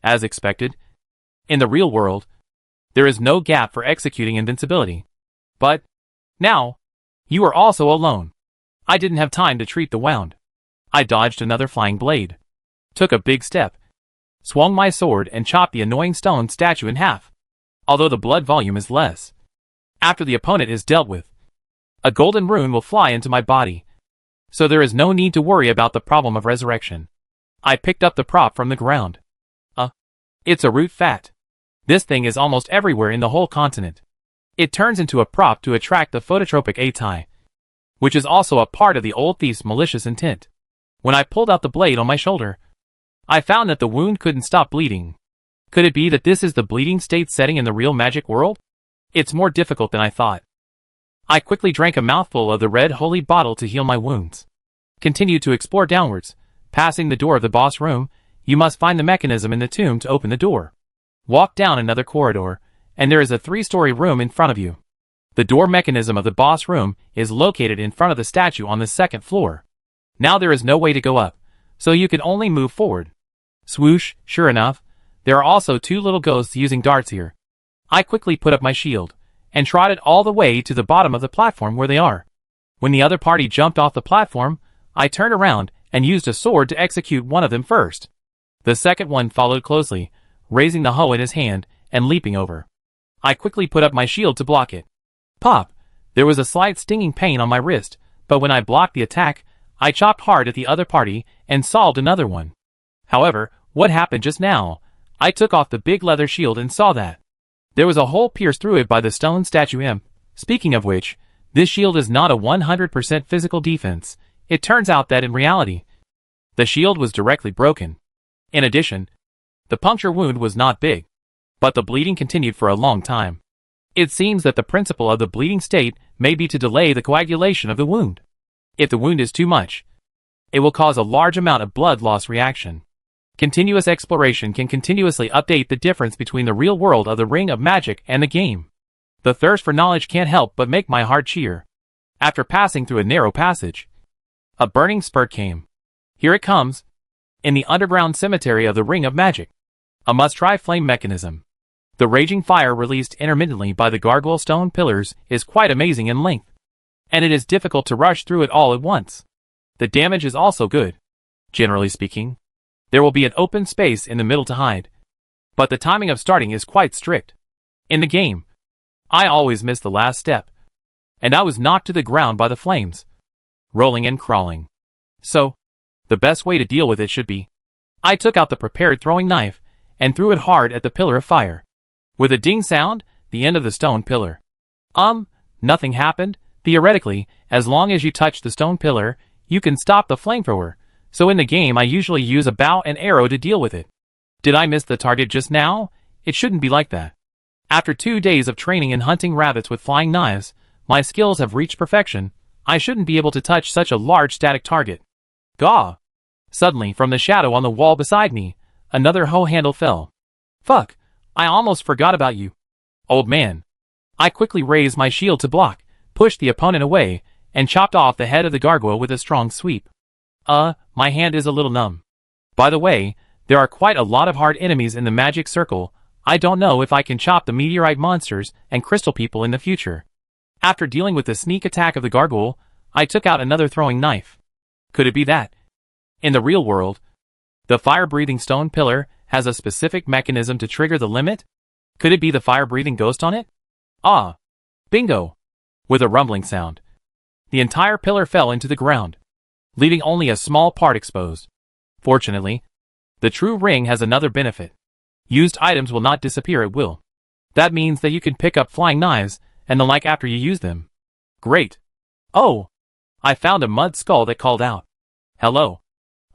As expected. In the real world, there is no gap for executing invincibility. But, now, you are also alone. I didn't have time to treat the wound. I dodged another flying blade. Took a big step. Swung my sword and chopped the annoying stone statue in half. Although the blood volume is less. After the opponent is dealt with, a golden rune will fly into my body. So there is no need to worry about the problem of resurrection. I picked up the prop from the ground. It's a root fat. This thing is almost everywhere in the whole continent. It turns into a prop to attract the phototropic Atai, which is also a part of the old thief's malicious intent. When I pulled out the blade on my shoulder, I found that the wound couldn't stop bleeding. Could it be that this is the bleeding state setting in the real magic world? It's more difficult than I thought. I quickly drank a mouthful of the red holy bottle to heal my wounds. Continued to explore downwards. Passing the door of the boss room, you must find the mechanism in the tomb to open the door. Walk down another corridor, and there is a 3-story room in front of you. The door mechanism of the boss room is located in front of the statue on the 2nd floor. Now there is no way to go up, so you can only move forward. Swoosh, sure enough, there are also 2 little ghosts using darts here. I quickly put up my shield, and trotted all the way to the bottom of the platform where they are. When the other party jumped off the platform, I turned around and used a sword to execute one of them first. The second one followed closely, raising the hoe in his hand and leaping over. I quickly put up my shield to block it. Pop! There was a slight stinging pain on my wrist, but when I blocked the attack, I chopped hard at the other party and solved another one. However, what happened just now? I took off the big leather shield and saw that there was a hole pierced through it by the stone statue imp. Speaking of which, this shield is not a 100% physical defense. It turns out that in reality, the shield was directly broken. In addition, the puncture wound was not big, but the bleeding continued for a long time. It seems that the principle of the bleeding state may be to delay the coagulation of the wound. If the wound is too much, it will cause a large amount of blood loss reaction. Continuous exploration can continuously update the difference between the real world of the Ring of Magic and the game. The thirst for knowledge can't help but make my heart cheer. After passing through a narrow passage, a burning spurt came. Here it comes. In the underground cemetery of the Ring of Magic. A must-try flame mechanism. The raging fire released intermittently by the gargoyle stone pillars is quite amazing in length. And it is difficult to rush through it all at once. The damage is also good. Generally speaking, there will be an open space in the middle to hide. But the timing of starting is quite strict. In the game, I always miss the last step. And I was knocked to the ground by the flames, rolling and crawling. So, the best way to deal with it should be, I took out the prepared throwing knife and threw it hard at the pillar of fire. With a ding sound, the end of the stone pillar. Nothing happened. Theoretically, as long as you touch the stone pillar, you can stop the flamethrower. So in the game I usually use a bow and arrow to deal with it. Did I miss the target just now? It shouldn't be like that. After 2 days of training and hunting rabbits with flying knives, my skills have reached perfection. I shouldn't be able to touch such a large static target. Gaw! Suddenly, from the shadow on the wall beside me, another hoe handle fell. Fuck! I almost forgot about you. Old man. I quickly raised my shield to block, pushed the opponent away, and chopped off the head of the gargoyle with a strong sweep. My hand is a little numb. By the way, there are quite a lot of hard enemies in the magic circle. I don't know if I can chop the meteorite monsters and crystal people in the future. After dealing with the sneak attack of the gargoyle, I took out another throwing knife. Could it be that, in the real world, the fire-breathing stone pillar has a specific mechanism to trigger the limit? Could it be the fire-breathing ghost on it? Bingo! With a rumbling sound, the entire pillar fell into the ground, leaving only a small part exposed. Fortunately, the true ring has another benefit. Used items will not disappear at will. That means that you can pick up flying knives and the like after you use them. Great. Oh! I found a mud skull that called out. Hello.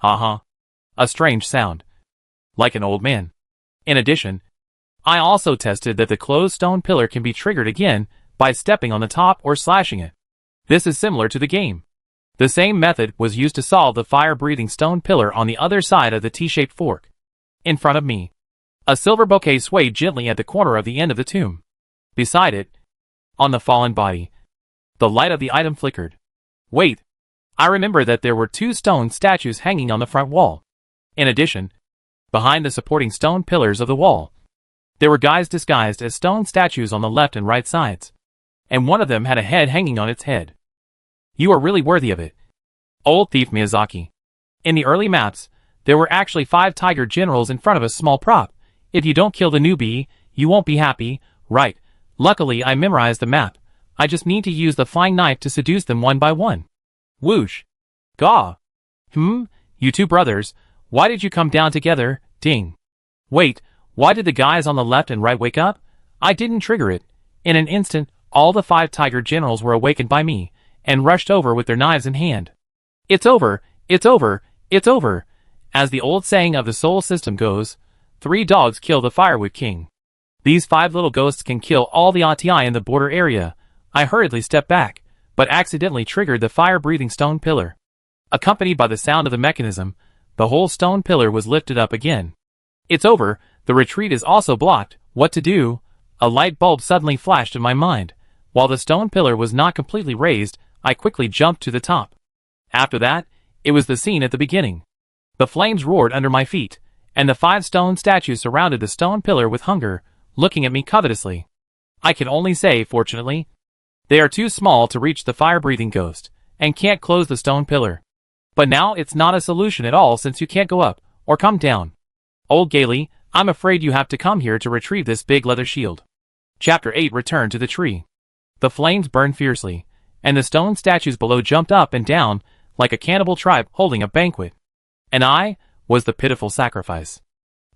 A strange sound. Like an old man. In addition, I also tested that the closed stone pillar can be triggered again by stepping on the top or slashing it. This is similar to the game. The same method was used to solve the fire-breathing stone pillar on the other side of the T-shaped fork. In front of me, a silver bouquet swayed gently at the corner of the end of the tomb. Beside it, on the fallen body, the light of the item flickered. Wait, I remember that there were 2 stone statues hanging on the front wall. In addition, behind the supporting stone pillars of the wall, there were guys disguised as stone statues on the left and right sides, and one of them had a head hanging on its head. You are really worthy of it, old thief Miyazaki. In the early maps, there were actually 5 tiger generals in front of a small prop. If you don't kill the newbie, you won't be happy, right? Luckily I memorized the map. I just need to use the flying knife to seduce them one by one. Whoosh. Gaw. You 2 brothers, why did you come down together? Ding. Wait, why did the guys on the left and right wake up? I didn't trigger it. In an instant, all the 5 tiger generals were awakened by me, and rushed over with their knives in hand. It's over, it's over, it's over. As the old saying of the soul system goes, 3 dogs kill the firewood king. These 5 little ghosts can kill all the ATI in the border area. I hurriedly stepped back, but accidentally triggered the fire-breathing stone pillar. Accompanied by the sound of the mechanism, the whole stone pillar was lifted up again. It's over, the retreat is also blocked. What to do? A light bulb suddenly flashed in my mind. While the stone pillar was not completely raised, I quickly jumped to the top. After that, it was the scene at the beginning. The flames roared under my feet, and the 5 stone statues surrounded the stone pillar with hunger, looking at me covetously. I can only say, fortunately, they are too small to reach the fire-breathing ghost, and can't close the stone pillar. But now it's not a solution at all since you can't go up, or come down. Old Gaily, I'm afraid you have to come here to retrieve this big leather shield. Chapter 8 Return to the tree. The flames burned fiercely, and the stone statues below jumped up and down, like a cannibal tribe holding a banquet. And I was the pitiful sacrifice.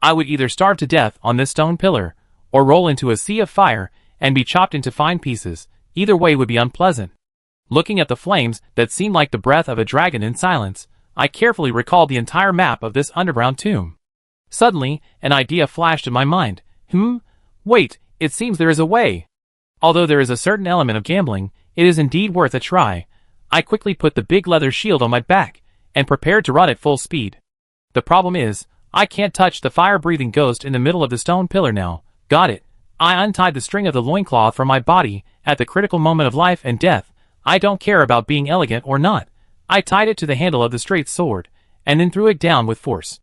I would either starve to death on this stone pillar, or roll into a sea of fire and be chopped into fine pieces. Either way would be unpleasant. Looking at the flames that seemed like the breath of a dragon in silence, I carefully recalled the entire map of this underground tomb. Suddenly, an idea flashed in my mind. Wait, it seems there is a way. Although there is a certain element of gambling, it is indeed worth a try. I quickly put the big leather shield on my back, and prepared to run at full speed. The problem is, I can't touch the fire-breathing ghost in the middle of the stone pillar now. Got it. I untied the string of the loincloth from my body at the critical moment of life and death. I don't care about being elegant or not. I tied it to the handle of the straight sword, and then threw it down with force.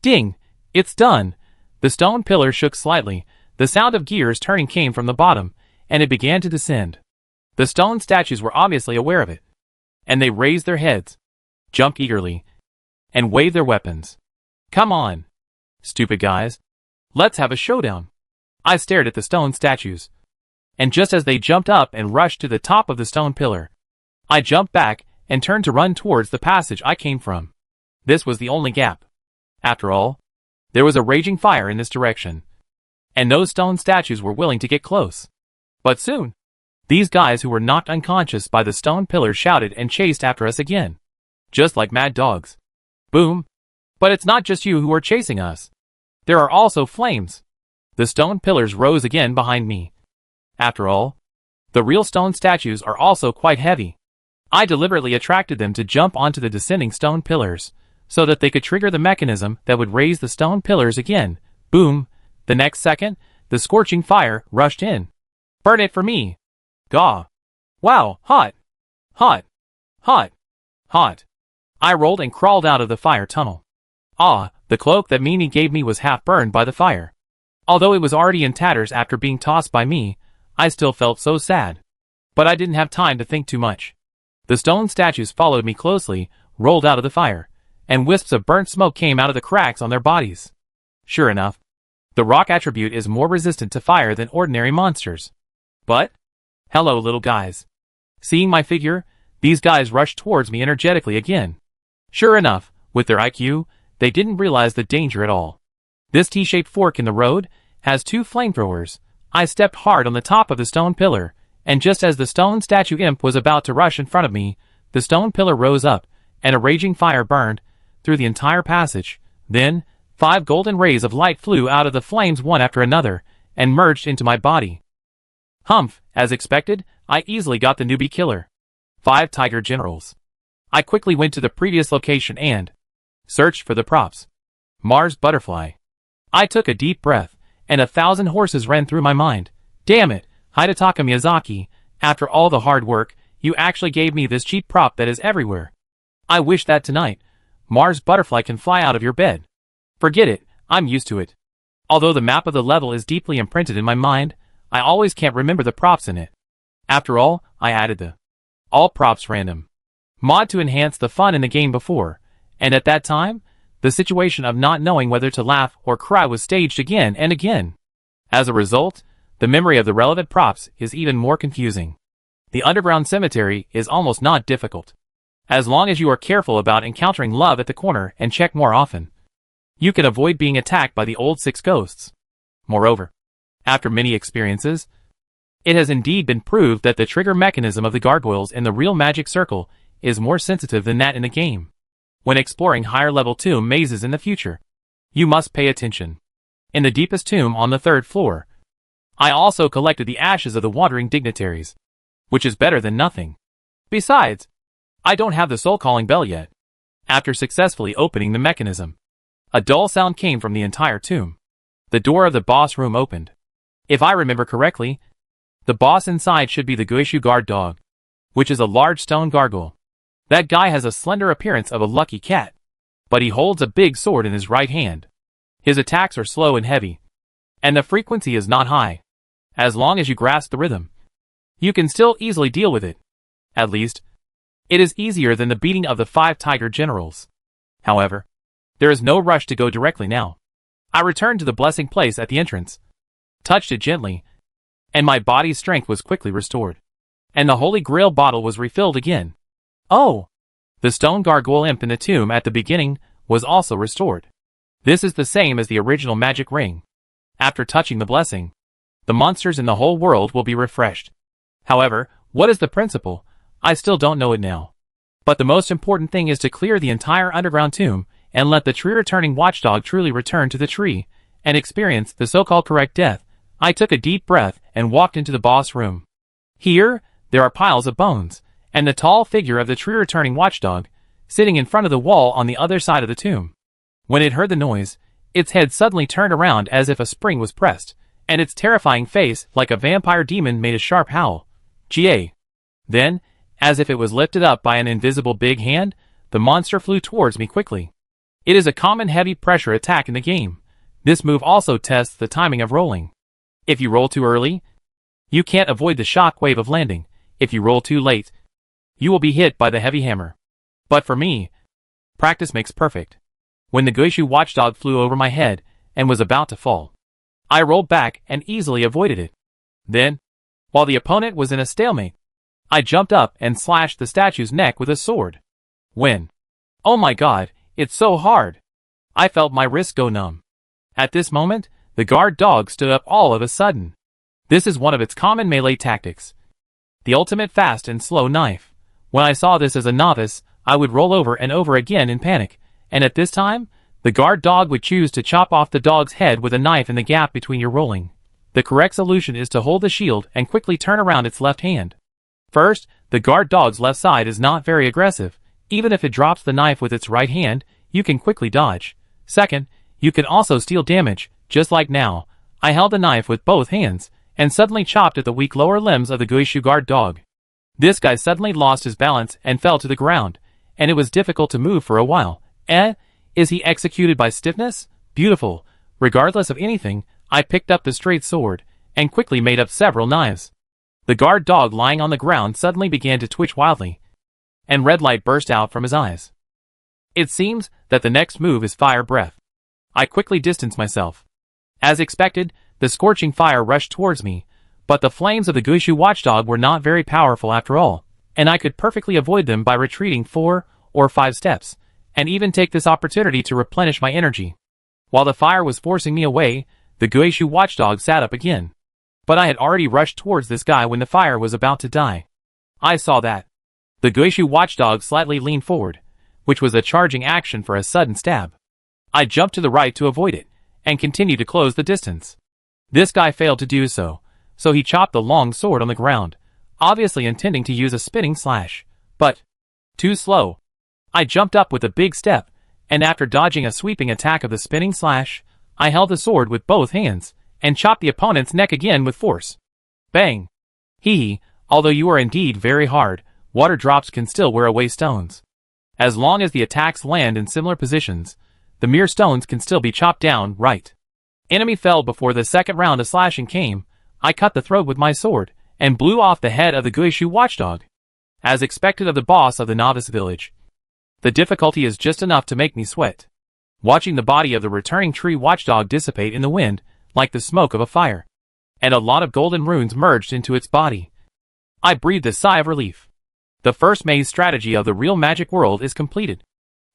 Ding! It's done! The stone pillar shook slightly. The sound of gears turning came from the bottom, and it began to descend. The stone statues were obviously aware of it, and they raised their heads, jumped eagerly, and waved their weapons. Come on, stupid guys. Let's have a showdown. I stared at the stone statues, and just as they jumped up and rushed to the top of the stone pillar, I jumped back and turned to run towards the passage I came from. This was the only gap. After all, there was a raging fire in this direction, and those stone statues were willing to get close. But soon, these guys who were knocked unconscious by the stone pillar shouted and chased after us again, just like mad dogs. Boom! But it's not just you who are chasing us. There are also flames. The stone pillars rose again behind me. After all, the real stone statues are also quite heavy. I deliberately attracted them to jump onto the descending stone pillars, so that they could trigger the mechanism that would raise the stone pillars again. Boom! The next second, the scorching fire rushed in. Burn it for me! Gaw! Wow, hot! Hot! Hot! Hot! I rolled and crawled out of the fire tunnel. Ah, the cloak that Mimi gave me was half burned by the fire. Although it was already in tatters after being tossed by me, I still felt so sad. But I didn't have time to think too much. The stone statues followed me closely, rolled out of the fire, and wisps of burnt smoke came out of the cracks on their bodies. Sure enough, the rock attribute is more resistant to fire than ordinary monsters. But, hello little guys. Seeing my figure, these guys rushed towards me energetically again. Sure enough, with their IQ, they didn't realize the danger at all. This T-shaped fork in the road has 2 flamethrowers. I stepped hard on the top of the stone pillar, and just as the stone statue imp was about to rush in front of me, the stone pillar rose up, and a raging fire burned through the entire passage. Then, 5 golden rays of light flew out of the flames one after another, and merged into my body. Humph, as expected, I easily got the newbie killer. 5 tiger generals. I quickly went to the previous location and searched for the props. Mars butterfly. I took a deep breath, and 1,000 horses ran through my mind. Damn it, Hidetaka Miyazaki, after all the hard work, you actually gave me this cheap prop that is everywhere. I wish that tonight, Mars Butterfly can fly out of your bed. Forget it, I'm used to it. Although the map of the level is deeply imprinted in my mind, I always can't remember the props in it. After all, I added the all props random mod to enhance the fun in the game before, and at that time, the situation of not knowing whether to laugh or cry was staged again and again. As a result, the memory of the relevant props is even more confusing. The underground cemetery is almost not difficult. As long as you are careful about encountering love at the corner and check more often, you can avoid being attacked by the old 6 ghosts. Moreover, after many experiences, it has indeed been proved that the trigger mechanism of the gargoyles in the real magic circle is more sensitive than that in the game. When exploring higher level tomb mazes in the future, you must pay attention. In the deepest tomb on the 3rd floor, I also collected the ashes of the wandering dignitaries, which is better than nothing. Besides, I don't have the soul calling bell yet. After successfully opening the mechanism, a dull sound came from the entire tomb. The door of the boss room opened. If I remember correctly, the boss inside should be the Guishu guard dog, which is a large stone gargoyle. That guy has a slender appearance of a lucky cat, but he holds a big sword in his right hand. His attacks are slow and heavy, and the frequency is not high. As long as you grasp the rhythm, you can still easily deal with it. At least, it is easier than the beating of the 5 tiger generals. However, there is no rush to go directly now. I returned to the blessing place at the entrance, touched it gently, and my body's strength was quickly restored. And the Holy Grail bottle was refilled again. Oh! The stone gargoyle imp in the tomb at the beginning was also restored. This is the same as the original magic ring. After touching the blessing, the monsters in the whole world will be refreshed. However, what is the principle? I still don't know it now. But the most important thing is to clear the entire underground tomb and let the tree-returning watchdog truly return to the tree and experience the so-called correct death. I took a deep breath and walked into the boss room. Here, there are piles of bones, and the tall figure of the tree-returning watchdog, sitting in front of the wall on the other side of the tomb. When it heard the noise, its head suddenly turned around as if a spring was pressed, and its terrifying face, like a vampire demon, made a sharp howl. Ga. Then, as if it was lifted up by an invisible big hand, the monster flew towards me quickly. It is a common heavy pressure attack in the game. This move also tests the timing of rolling. If you roll too early, you can't avoid the shock wave of landing. If you roll too late, you will be hit by the heavy hammer. But for me, practice makes perfect. When the Guishu watchdog flew over my head and was about to fall, I rolled back and easily avoided it. Then, while the opponent was in a stalemate, I jumped up and slashed the statue's neck with a sword. When? Oh my god, it's so hard! I felt my wrists go numb. At this moment, the guard dog stood up all of a sudden. This is one of its common melee tactics, the ultimate fast and slow knife. When I saw this as a novice, I would roll over and over again in panic, and at this time, the guard dog would choose to chop off the dog's head with a knife in the gap between your rolling. The correct solution is to hold the shield and quickly turn around its left hand. First, the guard dog's left side is not very aggressive. Even if it drops the knife with its right hand, you can quickly dodge. Second, you can also steal damage, just like now. I held the knife with both hands, and suddenly chopped at the weak lower limbs of the Guishu guard dog. This guy suddenly lost his balance and fell to the ground, and it was difficult to move for a while. Is he executed by stiffness? Beautiful. Regardless of anything, I picked up the straight sword, and quickly made up several knives. The guard dog lying on the ground suddenly began to twitch wildly, and red light burst out from his eyes. It seems that the next move is fire breath. I quickly distanced myself. As expected, the scorching fire rushed towards me, but the flames of the Guishu watchdog were not very powerful after all, and I could perfectly avoid them by retreating 4 or 5 steps, and even take this opportunity to replenish my energy. While the fire was forcing me away, the Guishu watchdog sat up again. But I had already rushed towards this guy when the fire was about to die. I saw that. The Guishu watchdog slightly leaned forward, which was a charging action for a sudden stab. I jumped to the right to avoid it, and continued to close the distance. This guy failed to do so, so he chopped the long sword on the ground, obviously intending to use a spinning slash. But, too slow. I jumped up with a big step, and after dodging a sweeping attack of the spinning slash, I held the sword with both hands, and chopped the opponent's neck again with force. Bang! Hee, although you are indeed very hard, water drops can still wear away stones. As long as the attacks land in similar positions, the mere stones can still be chopped down, right? Enemy fell before the second round of slashing came. I cut the throat with my sword, and blew off the head of the Guishu watchdog. As expected of the boss of the novice village. The difficulty is just enough to make me sweat. Watching the body of the returning tree watchdog dissipate in the wind, like the smoke of a fire. And a lot of golden runes merged into its body. I breathed a sigh of relief. The first maze strategy of the real magic world is completed.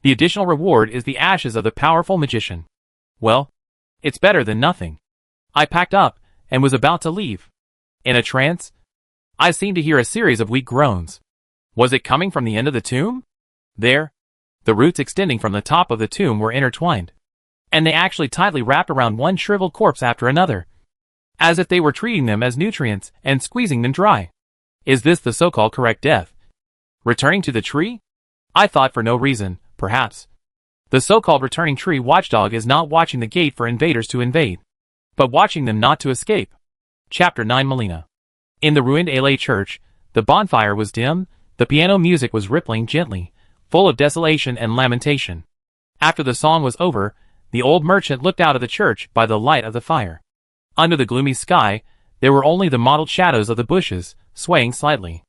The additional reward is the ashes of the powerful magician. Well, it's better than nothing. I packed up, and was about to leave. In a trance, I seemed to hear a series of weak groans. Was it coming from the end of the tomb? There, the roots extending from the top of the tomb were intertwined. And they actually tightly wrapped around one shriveled corpse after another. As if they were treating them as nutrients and squeezing them dry. Is this the so-called correct death? Returning to the tree? I thought for no reason, perhaps. The so-called returning tree watchdog is not watching the gate for invaders to invade, but watching them not to escape. Chapter 9 Melina. In the ruined LA church, the bonfire was dim, the piano music was rippling gently, full of desolation and lamentation. After the song was over, the old merchant looked out of the church by the light of the fire. Under the gloomy sky, there were only the mottled shadows of the bushes, swaying slightly.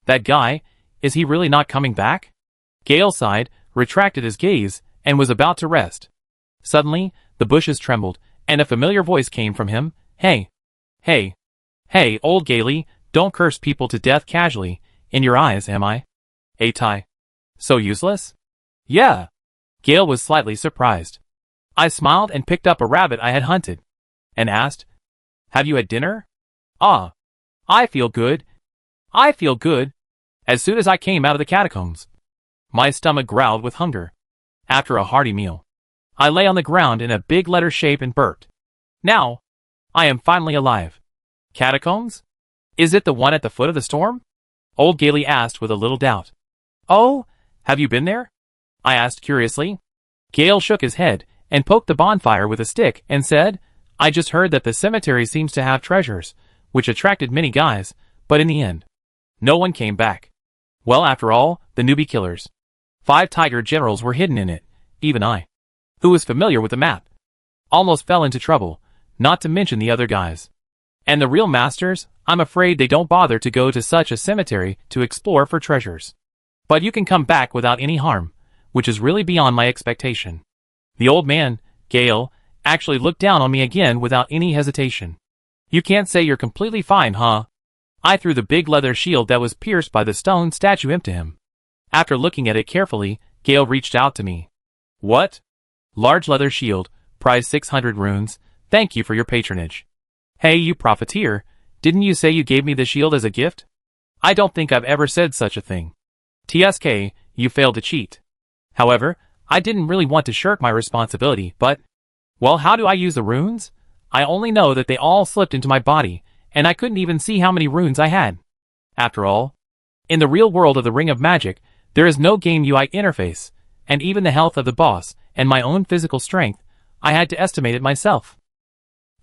That guy, is he really not coming back? Gale sighed, retracted his gaze, and was about to rest. Suddenly, the bushes trembled, and a familiar voice came from him. Hey! Hey! Hey, old Gailey, don't curse people to death casually. In your eyes, am I? Atai. So useless? Yeah. Gale was slightly surprised. I smiled and picked up a rabbit I had hunted. And asked, have you had dinner? Ah. I feel good. I feel good. As soon as I came out of the catacombs. My stomach growled with hunger. After a hearty meal, I lay on the ground in a big letter shape and burped. Now, I am finally alive. Catacombs? Is it the one at the foot of the storm? Old Gailey asked with a little doubt. Oh, have you been there? I asked curiously. Gale shook his head and poked the bonfire with a stick and said, I just heard that the cemetery seems to have treasures, which attracted many guys, but in the end, no one came back. Well, after all, the newbie killers. 5 tiger generals were hidden in it, even I, who was familiar with the map, almost fell into trouble, not to mention the other guys. And the real masters, I'm afraid they don't bother to go to such a cemetery to explore for treasures. But you can come back without any harm, which is really beyond my expectation. The old man, Gale, actually looked down on me again without any hesitation. You can't say you're completely fine, huh? I threw the big leather shield that was pierced by the stone statue imp to him. After looking at it carefully, Gale reached out to me. What? Large leather shield, price 600 runes, thank you for your patronage. Hey, you profiteer, didn't you say you gave me the shield as a gift? I don't think I've ever said such a thing. TSK, you failed to cheat. However, I didn't really want to shirk my responsibility, but... Well, how do I use the runes? I only know that they all slipped into my body, and I couldn't even see how many runes I had. After all, in the real world of the Ring of Magic, there is no game UI interface, and even the health of the boss, and my own physical strength, I had to estimate it myself.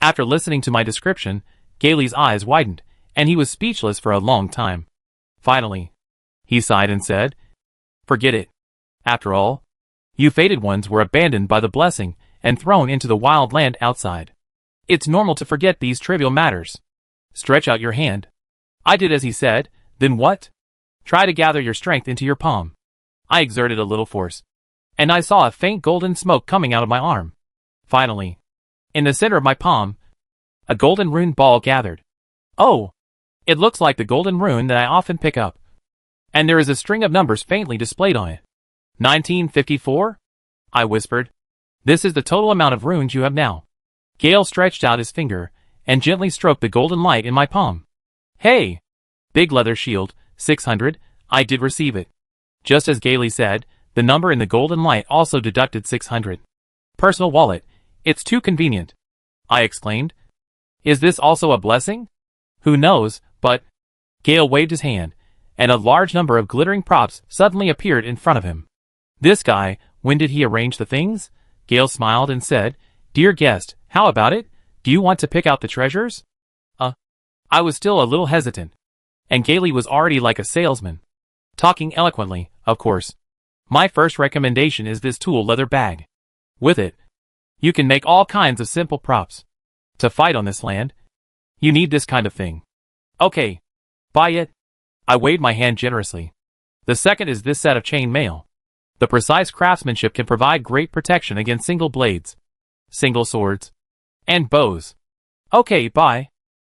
After listening to my description, Gailey's eyes widened, and he was speechless for a long time. Finally, he sighed and said, forget it. After all, you fated ones were abandoned by the blessing and thrown into the wild land outside. It's normal to forget these trivial matters. Stretch out your hand. I did as he said, then what? Try to gather your strength into your palm. I exerted a little force, and I saw a faint golden smoke coming out of my arm. Finally, in the center of my palm, a golden rune ball gathered. Oh! It looks like the golden rune that I often pick up. And there is a string of numbers faintly displayed on it. 1954? I whispered. This is the total amount of runes you have now. Gale stretched out his finger, and gently stroked the golden light in my palm. Hey! Big leather shield, 600, I did receive it. Just as Gailey said, the number in the golden light also deducted 600. Personal wallet, it's too convenient. I exclaimed. Is this also a blessing? Who knows, but... Gale waved his hand, and a large number of glittering props suddenly appeared in front of him. This guy, when did he arrange the things? Gale smiled and said, Dear guest, how about it? Do you want to pick out the treasures? I was still a little hesitant, and Gailey was already like a salesman, talking eloquently, of course. My first recommendation is this tool leather bag. With it, you can make all kinds of simple props. To fight on this land, you need this kind of thing. Okay, buy it. I waved my hand generously. The second is this set of chain mail. The precise craftsmanship can provide great protection against single blades, single swords, and bows. Okay, buy.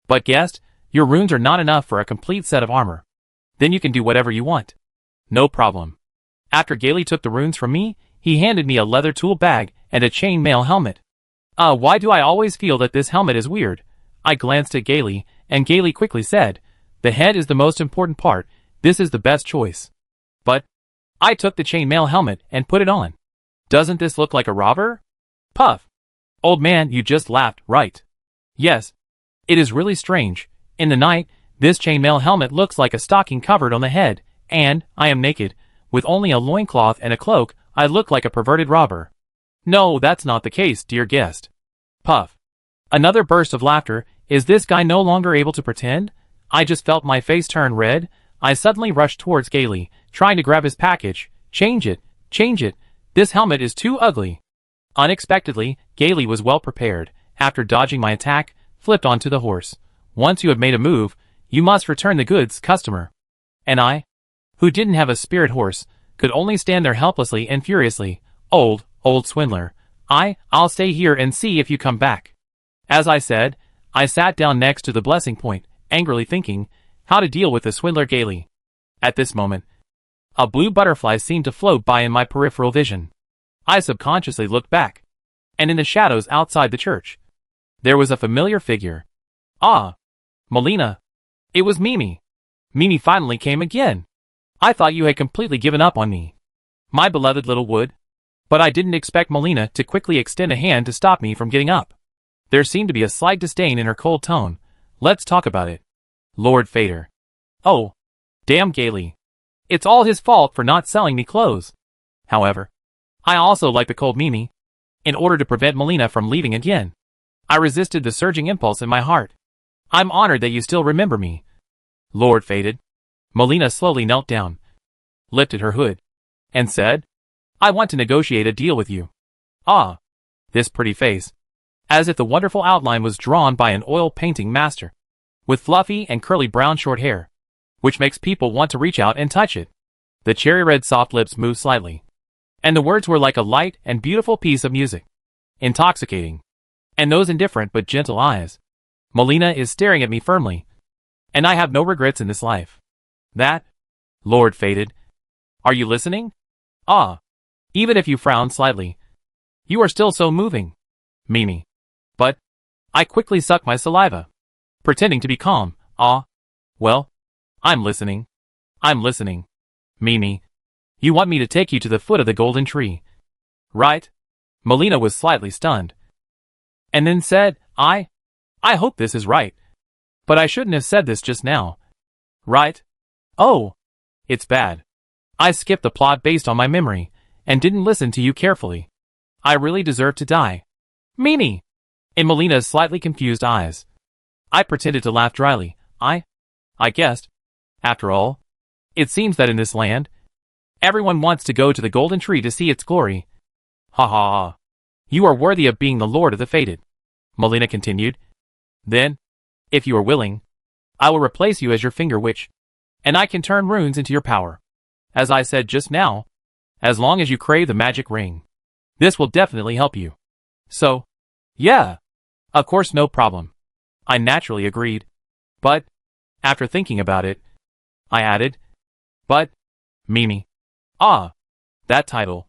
But guest, your runes are not enough for a complete set of armor. Then you can do whatever you want. No problem. After Gailey took the runes from me, he handed me a leather tool bag and a chain mail helmet. Why do I always feel that this helmet is weird? I glanced at Gailey, and Gailey quickly said, the head is the most important part, this is the best choice. But I took the chainmail helmet and put it on. Doesn't this look like a robber? Puff. Old man, you just laughed, right? Yes. It is really strange. In the night, this chainmail helmet looks like a stocking covered on the head, and I am naked. With only a loincloth and a cloak, I look like a perverted robber. No, that's not the case, dear guest. Puff. Another burst of laughter. Is this guy no longer able to pretend? I just felt my face turn red. I suddenly rushed towards Gailey, trying to grab his package. Change it. Change it. This helmet is too ugly. Unexpectedly, Gailey was well prepared. After dodging my attack, flipped onto the horse. Once you have made a move, you must return the goods, customer. And I, who didn't have a spirit horse, could only stand there helplessly and furiously. Old swindler. I'll stay here and see if you come back. As I said, I sat down next to the blessing point, angrily thinking how to deal with the swindler Gailey. At this moment, a blue butterfly seemed to float by in my peripheral vision. I subconsciously looked back, and in the shadows outside the church, there was a familiar figure. Ah, Melina. It was Mimi. Mimi finally came again. I thought you had completely given up on me, my beloved little wood. But I didn't expect Melina to quickly extend a hand to stop me from getting up. There seemed to be a slight disdain in her cold tone. Let's talk about it, Lord Fader. Oh, damn Gailey. It's all his fault for not selling me clothes. However, I also like the cold Mimi. In order to prevent Melina from leaving again, I resisted the surging impulse in my heart. I'm honored that you still remember me, Lord Fated. Melina slowly knelt down, lifted her hood, and said, I want to negotiate a deal with you. Ah, this pretty face. As if the wonderful outline was drawn by an oil painting master, with fluffy and curly brown short hair, which makes people want to reach out and touch it. The cherry red soft lips moved slightly, and the words were like a light and beautiful piece of music. Intoxicating. And those indifferent but gentle eyes. Melina is staring at me firmly, and I have no regrets in this life. That, Lord Fated. Are you listening? Ah. Even if you frown slightly, you are still so moving, Mimi. But I quickly sucked my saliva, pretending to be calm. Ah, well, I'm listening. I'm listening. Mimi, you want me to take you to the foot of the golden tree, right? Melina was slightly stunned, and then said, I hope this is right. But I shouldn't have said this just now. Right? Oh, it's bad. I skipped the plot based on my memory, and didn't listen to you carefully. I really deserve to die. Mimi! In Melina's slightly confused eyes. I pretended to laugh dryly. I guessed. After all, it seems that in this land, everyone wants to go to the golden tree to see its glory. Ha ha ha. You are worthy of being the lord of the fated, Melina continued. Then, if you are willing, I will replace you as your finger witch, and I can turn runes into your power. As I said just now, as long as you crave the magic ring, this will definitely help you. So, yeah, of course, no problem. I naturally agreed. But, after thinking about it, I added, but, Mimi. Ah, that title.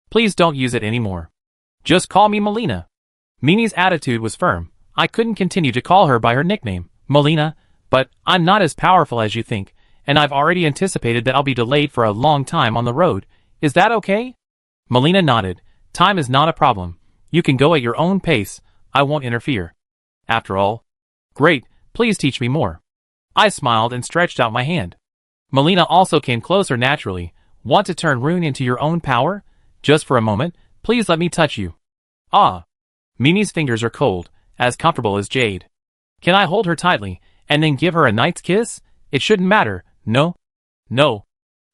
Please don't use it anymore. Just call me Melina. Mimi's attitude was firm. I couldn't continue to call her by her nickname, Melina, but I'm not as powerful as you think, and I've already anticipated that I'll be delayed for a long time on the road. Is that okay? Melina nodded. Time is not a problem. You can go at your own pace. I won't interfere. After all. Great, please teach me more. I smiled and stretched out my hand. Melina also came closer naturally. Want to turn rune into your own power? Just for a moment, please let me touch you. Ah. Mimi's fingers are cold, as comfortable as jade. Can I hold her tightly, and then give her a night's kiss? It shouldn't matter, no? No.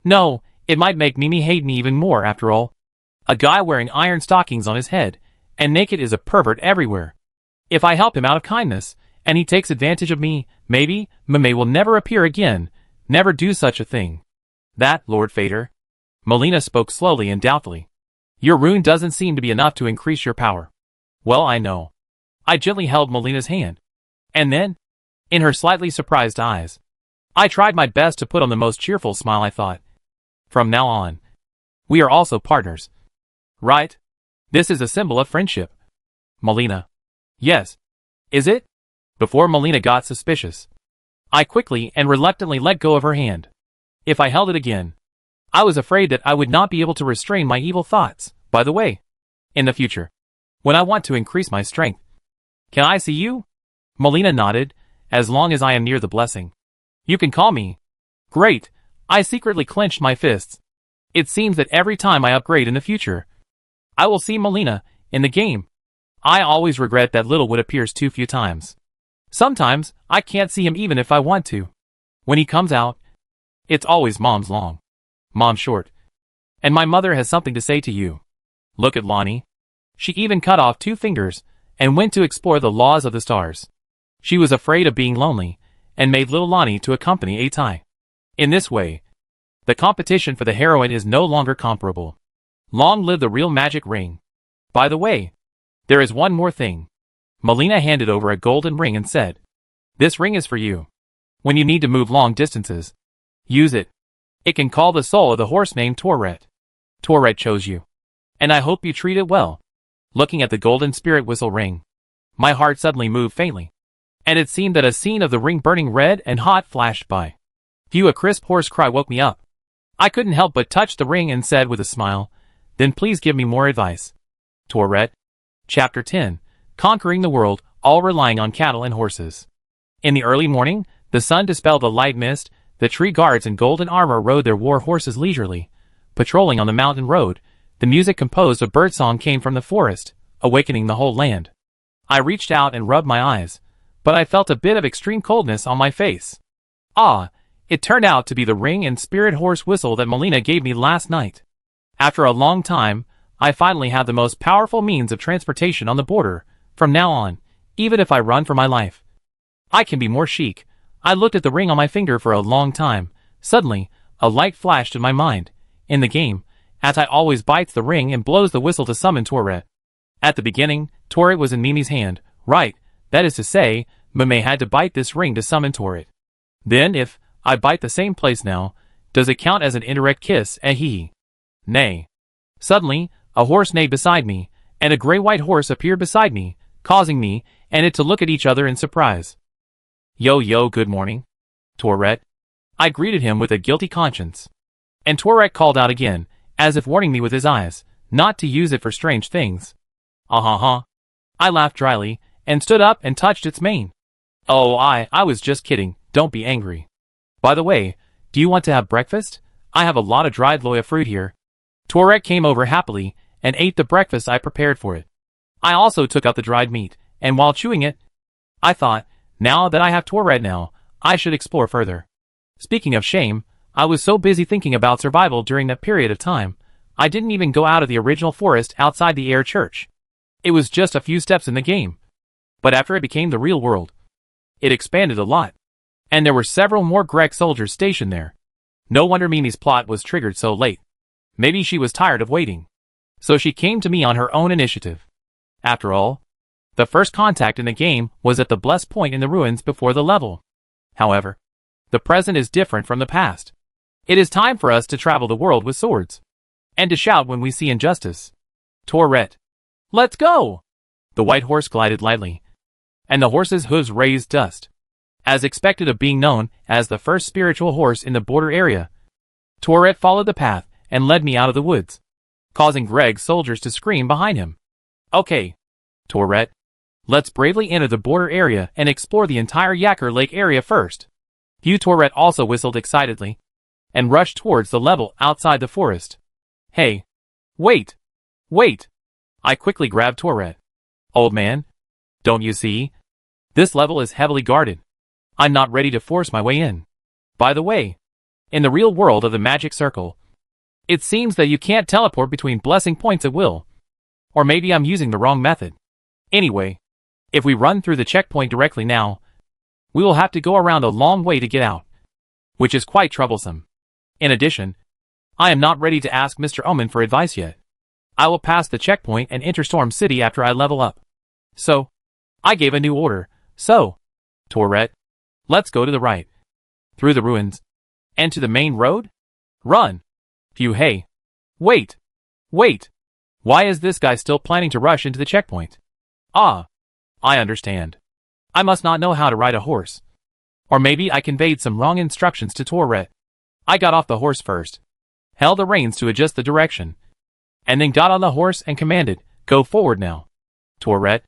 No, it might make Mimi hate me even more after all. A guy wearing iron stockings on his head, and naked is a pervert everywhere. If I help him out of kindness, and he takes advantage of me, maybe Mimi will never appear again, never do such a thing. That, Lord Fader. Melina spoke slowly and doubtfully. Your rune doesn't seem to be enough to increase your power. Well, I know. I gently held Melina's hand. And then, in her slightly surprised eyes, I tried my best to put on the most cheerful smile. I thought, from now on, we are also partners. Right? This is a symbol of friendship. Melina. Yes. Is it? Before Melina got suspicious, I quickly and reluctantly let go of her hand. If I held it again, I was afraid that I would not be able to restrain my evil thoughts. By the way, in the future, when I want to increase my strength, can I see you? Melina nodded, as long as I am near the blessing. You can call me. Great. I secretly clenched my fists. It seems that every time I upgrade in the future, I will see Melina in the game. I always regret that Littlewood appears too few times. Sometimes, I can't see him even if I want to. When he comes out, it's always Mom's long, Mom's short. And my mother has something to say to you. Look at Lonnie. She even cut off 2 fingers and went to explore the laws of the stars. She was afraid of being lonely and made little Lonnie to accompany Atai. In this way, the competition for the heroine is no longer comparable. Long live the real magic ring. By the way, there is one more thing. Melina handed over a golden ring and said, this ring is for you. When you need to move long distances, use it. It can call the soul of the horse named Tourette. Tourette chose you. And I hope you treat it well. Looking at the golden spirit whistle ring, my heart suddenly moved faintly. And it seemed that a scene of the ring burning red and hot flashed by. A crisp hoarse cry woke me up. I couldn't help but touch the ring and said with a smile, then please give me more advice. Tourette. Chapter 10. Conquering the world, all relying on cattle and horses. In the early morning, the sun dispelled the light mist. The tree guards in golden armor rode their war horses leisurely. Patrolling on the mountain road, the music composed of birdsong came from the forest, awakening the whole land. I reached out and rubbed my eyes, but I felt a bit of extreme coldness on my face. Ah, it turned out to be the ring and spirit horse whistle that Melina gave me last night. After a long time, I finally have the most powerful means of transportation on the border. From now on, even if I run for my life, I can be more chic. I looked at the ring on my finger for a long time. Suddenly, a light flashed in my mind. In the game, Atai always bites the ring and blows the whistle to summon Tourette. At the beginning, Tourette was in Mimi's hand, right? That is to say, Mimi had to bite this ring to summon Tourette. Then if I bite the same place now, does it count as an indirect kiss? Nay. Suddenly, a horse neighed beside me, and a gray-white horse appeared beside me, causing me and it to look at each other in surprise. Yo, good morning, Tourette. I greeted him with a guilty conscience. And Tourette called out again, as if warning me with his eyes, not to use it for strange things. I laughed dryly, and stood up and touched its mane. Oh, I was just kidding, don't be angry. By the way, do you want to have breakfast? I have a lot of dried loya fruit here. Tourette came over happily, and ate the breakfast I prepared for it. I also took out the dried meat, and while chewing it, I thought, now that I have Tourette now, I should explore further. Speaking of shame, I was so busy thinking about survival during that period of time, I didn't even go out of the original forest outside the air church. It was just a few steps in the game. But after it became the real world, it expanded a lot. And there were several more Grek soldiers stationed there. No wonder Mimi's plot was triggered so late. Maybe she was tired of waiting. So she came to me on her own initiative. After all, the first contact in the game was at the blessed point in the ruins before the level. However, the present is different from the past. It is time for us to travel the world with swords. And to shout when we see injustice. Tourette. Let's go! The white horse glided lightly. And the horse's hooves raised dust. As expected of being known as the first spiritual horse in the border area, Tourette followed the path and led me out of the woods, causing Greg's soldiers to scream behind him. Okay, Tourette. Let's bravely enter the border area and explore the entire Yacker Lake area first. Tourette also whistled excitedly, and rushed towards the level outside the forest. Hey! Wait! I quickly grabbed Tourette. Old man, don't you see? This level is heavily guarded. I'm not ready to force my way in. By the way, in the real world of the magic circle, it seems that you can't teleport between blessing points at will. Or maybe I'm using the wrong method. Anyway, if we run through the checkpoint directly now, we will have to go around a long way to get out, which is quite troublesome. In addition, I am not ready to ask Mr. Omen for advice yet. I will pass the checkpoint and enter Storm City after I level up. So, I gave a new order. So, Tourette, let's go to the right, through the ruins, and to the main road? Run! Phew, hey. Wait! Why is this guy still planning to rush into the checkpoint? Ah, I understand. I must not know how to ride a horse. Or maybe I conveyed some wrong instructions to Tourette. I got off the horse first, held the reins to adjust the direction, and then got on the horse and commanded, go forward now. Tourette.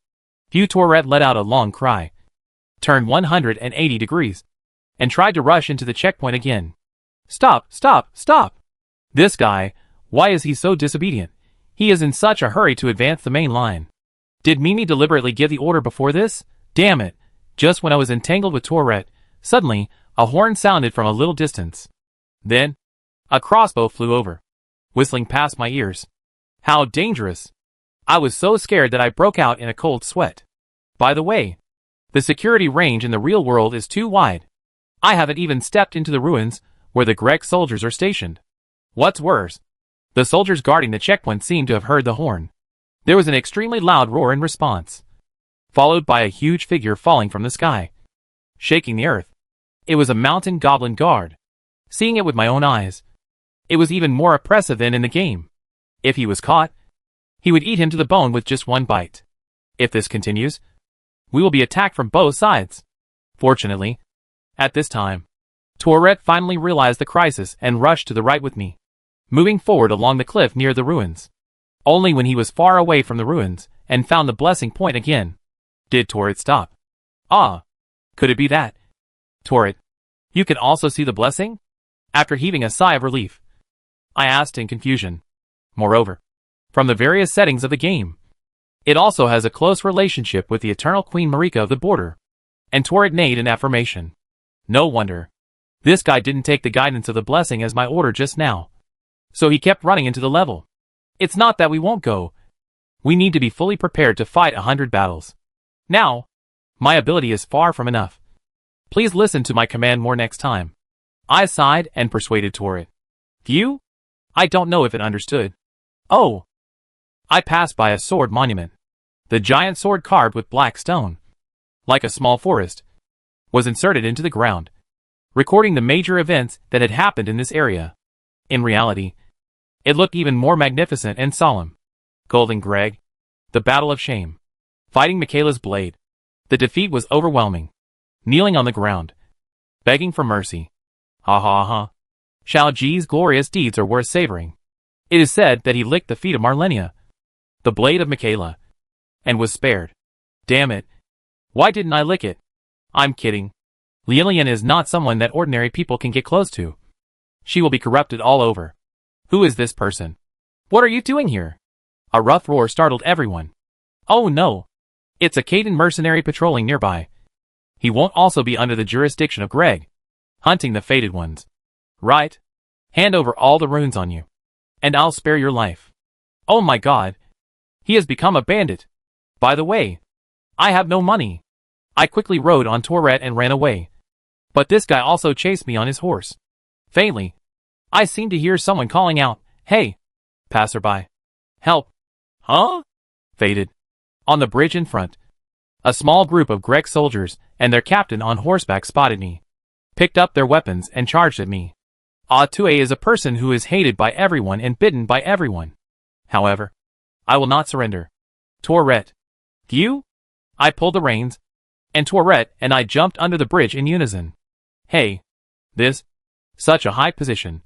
Phew, Tourette let out a long cry, turned 180 degrees, and tried to rush into the checkpoint again. Stop! This guy, why is he so disobedient? He is in such a hurry to advance the main line. Did Mimi deliberately give the order before this? Damn it! Just when I was entangled with Tourette, suddenly, a horn sounded from a little distance. Then, a crossbow flew over, whistling past my ears. How dangerous! I was so scared that I broke out in a cold sweat. By the way, the security range in the real world is too wide. I haven't even stepped into the ruins where the Greg soldiers are stationed. What's worse, the soldiers guarding the checkpoint seemed to have heard the horn. There was an extremely loud roar in response, followed by a huge figure falling from the sky, shaking the earth. It was a mountain goblin guard. Seeing it with my own eyes, it was even more oppressive than in the game. If he was caught, he would eat him to the bone with just one bite. If this continues, we will be attacked from both sides. Fortunately, at this time, Tourette finally realized the crisis and rushed to the right with me, moving forward along the cliff near the ruins. Only when he was far away from the ruins and found the blessing point again, did Tourette stop. Ah, could it be that? Tourette, you can also see the blessing? After heaving a sigh of relief, I asked in confusion. Moreover, from the various settings of the game, it also has a close relationship with the eternal Queen Marika of the Border. And Tourette neighed in affirmation. No wonder. This guy didn't take the guidance of the blessing as my order just now. So he kept running into the level. It's not that we won't go. We need to be fully prepared to fight 100 battles. Now, my ability is far from enough. Please listen to my command more next time. I sighed and persuaded Tourette. Phew? I don't know if it understood. Oh. I passed by a sword monument. The giant sword carved with black stone, like a small forest, was inserted into the ground, recording the major events that had happened in this area. In reality, it looked even more magnificent and solemn. Golden Greg, the battle of shame, fighting Michaela's blade. The defeat was overwhelming. Kneeling on the ground, begging for mercy. Ha ha ha. Shao Ji's glorious deeds are worth savoring. It is said that he licked the feet of Marlenia, the blade of Michaela, and was spared. Damn it. Why didn't I lick it? I'm kidding. Lilian is not someone that ordinary people can get close to. She will be corrupted all over. Who is this person? What are you doing here? A rough roar startled everyone. Oh no. It's a Caden mercenary patrolling nearby. He won't also be under the jurisdiction of Greg, hunting the fated ones. Right? Hand over all the runes on you, and I'll spare your life. Oh my god. He has become a bandit. By the way, I have no money. I quickly rode on Tourette and ran away. But this guy also chased me on his horse. Faintly, I seemed to hear someone calling out, "Hey, passerby. Help." Huh? Faded. On the bridge in front, a small group of Greg soldiers and their captain on horseback spotted me, picked up their weapons and charged at me. Tue is a person who is hated by everyone and bidden by everyone. However, I will not surrender. Tourette. You? I pulled the reins, and Tourette and I jumped under the bridge in unison. Hey. This. Such a high position.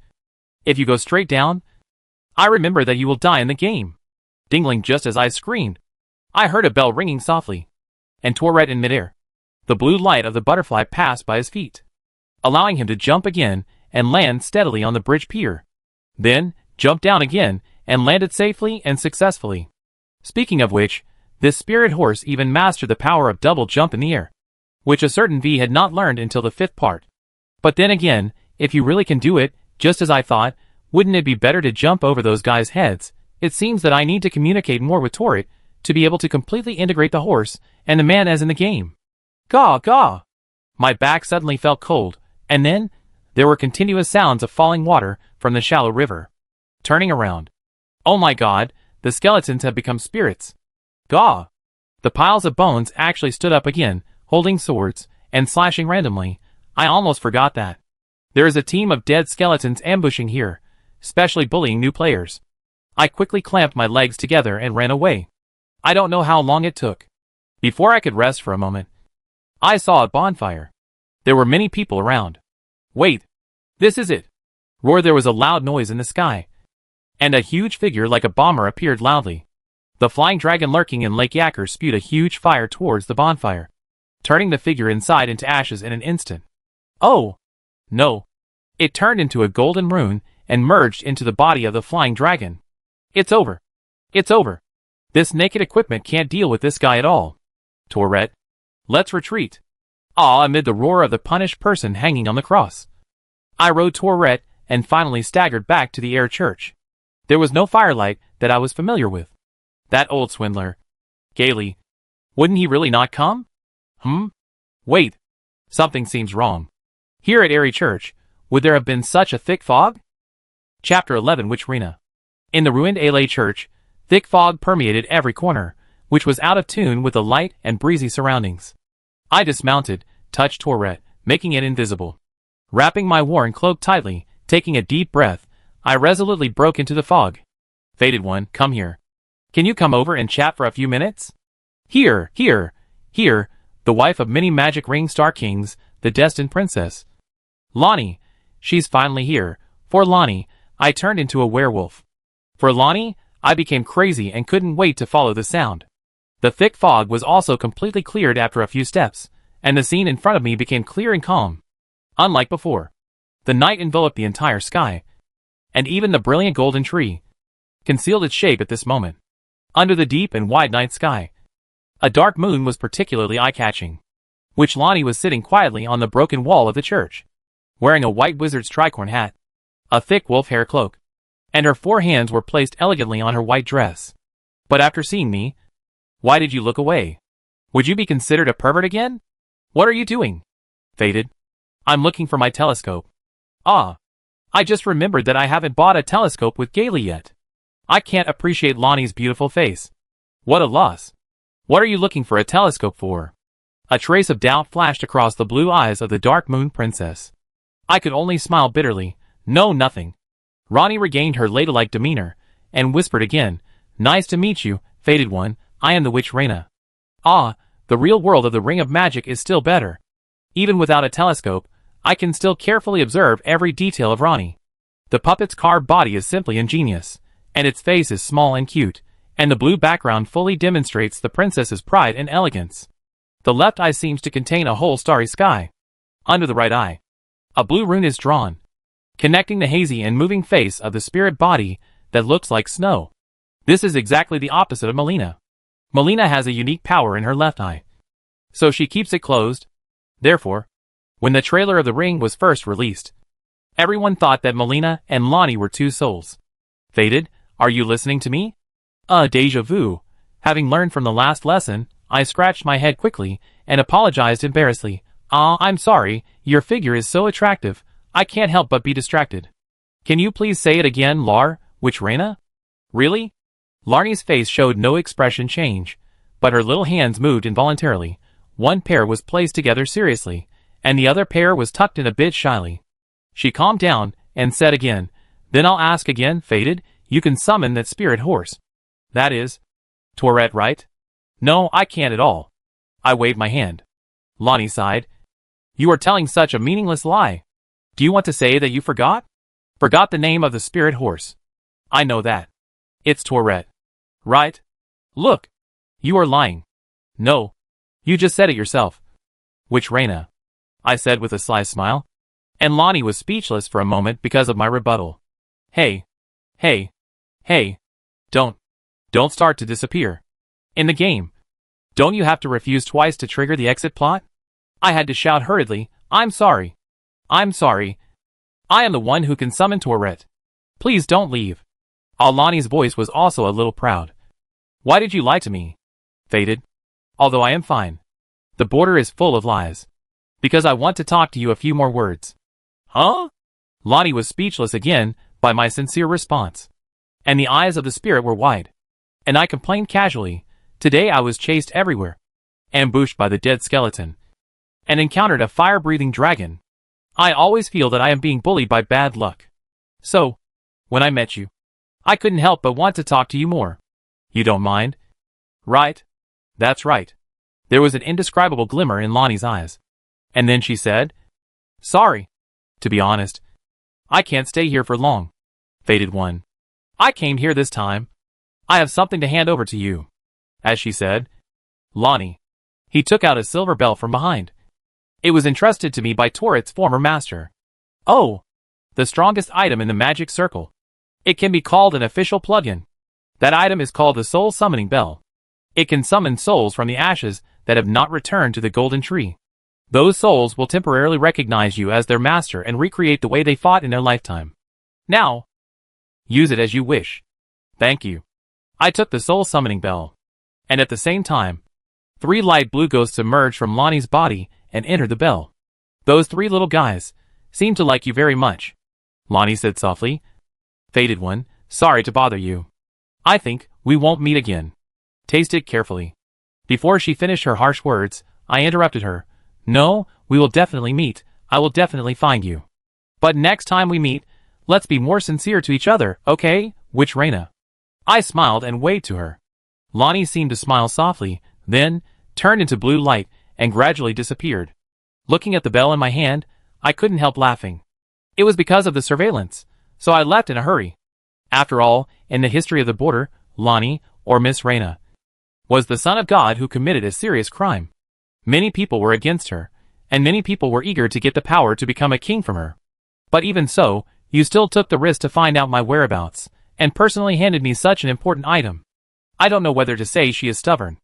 If you go straight down, I remember that you will die in the game. Dingling just as I screamed, I heard a bell ringing softly, and Tourette in midair. The blue light of the butterfly passed by his feet, allowing him to jump again and land steadily on the bridge pier. Then, jumped down again and landed safely and successfully. Speaking of which, this spirit horse even mastered the power of double jump in the air. which a certain V had not learned until the 5th part. But then again, if you really can do it, just as I thought, wouldn't it be better to jump over those guys' heads? It seems that I need to communicate more with Tourette to be able to completely integrate the horse and the man as in the game. Gaw, gaw! My back suddenly felt cold, and then there were continuous sounds of falling water from the shallow river. Turning around. Oh my god, the skeletons have become spirits. Gaw! The piles of bones actually stood up again, holding swords and slashing randomly. I almost forgot that. There is a team of dead skeletons ambushing here, especially bullying new players. I quickly clamped my legs together and ran away. I don't know how long it took. Before I could rest for a moment, I saw a bonfire. There were many people around. Wait. This is it. Roar! There was a loud noise in the sky, and a huge figure like a bomber appeared loudly. The flying dragon lurking in Lake Yacker spewed a huge fire towards the bonfire, turning the figure inside into ashes in an instant. Oh! No. It turned into a golden rune and merged into the body of the flying dragon. It's over. It's over. This naked equipment can't deal with this guy at all. Tourette, let's retreat. Ah! Amid the roar of the punished person hanging on the cross, I rode Tourette and finally staggered back to the air church. There was no firelight that I was familiar with. That old swindler. Gaily. Wouldn't he really not come? Wait. Something seems wrong. Here at Airy Church, would there have been such a thick fog? Chapter 11 Witch-rena. In the ruined Ailey Church, thick fog permeated every corner, which was out of tune with the light and breezy surroundings. I dismounted, touched Tourette, making it invisible. Wrapping my worn cloak tightly, taking a deep breath, I resolutely broke into the fog. Fated one, come here. Can you come over and chat for a few minutes? Here, the wife of many magic ring star kings, the destined princess. Lonnie, she's finally here. For Lonnie, I turned into a werewolf. For Lonnie, I became crazy and couldn't wait to follow the sound. The thick fog was also completely cleared after a few steps, and the scene in front of me became clear and calm. Unlike before, the night enveloped the entire sky, and even the brilliant golden tree concealed its shape at this moment. Under the deep and wide night sky, a dark moon was particularly eye-catching, which Lonnie was sitting quietly on the broken wall of the church, wearing a white wizard's tricorn hat, a thick wolf hair cloak, and her 4 hands were placed elegantly on her white dress. But after seeing me, why did you look away? Would you be considered a pervert again? What are you doing? Fated. I'm looking for my telescope. Ah. I just remembered that I haven't bought a telescope with Gaily yet. I can't appreciate Lonnie's beautiful face. What a loss. What are you looking for a telescope for? A trace of doubt flashed across the blue eyes of the Dark Moon Princess. I could only smile bitterly. No, nothing. Ronnie regained her ladylike demeanor, and whispered again, Nice to meet you, Fated one, I am the Witch-rena. Ah, the real world of the Ring of Magic is still better. Even without a telescope, I can still carefully observe every detail of Ronnie. The puppet's carved body is simply ingenious, and its face is small and cute, and the blue background fully demonstrates the princess's pride and elegance. The left eye seems to contain a whole starry sky. Under the right eye, a blue rune is drawn, connecting the hazy and moving face of the spirit body that looks like snow. This is exactly the opposite of Melina. Melina has a unique power in her left eye, so she keeps it closed. Therefore, when the trailer of The Ring was first released, everyone thought that Melina and Lonnie were 2 souls. Fated, are you listening to me? Deja vu. Having learned from the last lesson, I scratched my head quickly and apologized embarrassedly. I'm sorry, your figure is so attractive, I can't help but be distracted. Can you please say it again, Lar, Witch-rena? Really? Larnie's face showed no expression change, but her little hands moved involuntarily. One pair was placed together seriously, and the other pair was tucked in a bit shyly. She calmed down and said again, Then I'll ask again, Fated, you can summon that spirit horse. That is, Tourette, right? No, I can't at all. I waved my hand. Lonnie sighed. You are telling such a meaningless lie. Do you want to say that you forgot? Forgot the name of the spirit horse. I know that. It's Tourette. Right? Look. You are lying. No. You just said it yourself. Witch-rena, I said with a sly smile. And Lonnie was speechless for a moment because of my rebuttal. Hey. Don't start to disappear. In the game, don't you have to refuse twice to trigger the exit plot? I had to shout hurriedly, I'm sorry. I'm sorry. I am the one who can summon Tourette. Please don't leave. Alani's voice was also a little proud. Why did you lie to me? Faded. Although I am fine. The border is full of lies. Because I want to talk to you a few more words. Huh? Lonnie was speechless again by my sincere response. And the eyes of the spirit were wide. And I complained casually, today I was chased everywhere. Ambushed by the dead skeleton. And encountered a fire-breathing dragon. I always feel that I am being bullied by bad luck. So, when I met you, I couldn't help but want to talk to you more. You don't mind? Right? That's right. There was an indescribable glimmer in Lonnie's eyes. And then she said, sorry. To be honest, I can't stay here for long. Faded one. I came here this time. I have something to hand over to you. As she said, Lonnie. He took out a silver bell from behind. It was entrusted to me by Tourette's former master. Oh, the strongest item in the magic circle. It can be called an official plugin. That item is called the Soul Summoning Bell. It can summon souls from the ashes that have not returned to the golden tree. Those souls will temporarily recognize you as their master and recreate the way they fought in their lifetime. Now, use it as you wish. Thank you. I took the Soul Summoning Bell. And at the same time, 3 light blue ghosts emerged from Lonnie's body and entered the bell. Those 3 little guys seem to like you very much. Lonnie said softly. Faded one, sorry to bother you. I think we won't meet again. Taste it carefully. Before she finished her harsh words, I interrupted her. No, we will definitely meet. I will definitely find you. But next time we meet, let's be more sincere to each other, okay? Witch Reina. I smiled and waved to her. Lonnie seemed to smile softly, then turned into blue light and gradually disappeared. Looking at the bell in my hand, I couldn't help laughing. It was because of the surveillance, so I left in a hurry. After all, in the history of the border, Lonnie, or Miss Reina, was the son of God who committed a serious crime. Many people were against her, and many people were eager to get the power to become a king from her. But even so, you still took the risk to find out my whereabouts, and personally handed me such an important item. I don't know whether to say she is stubborn,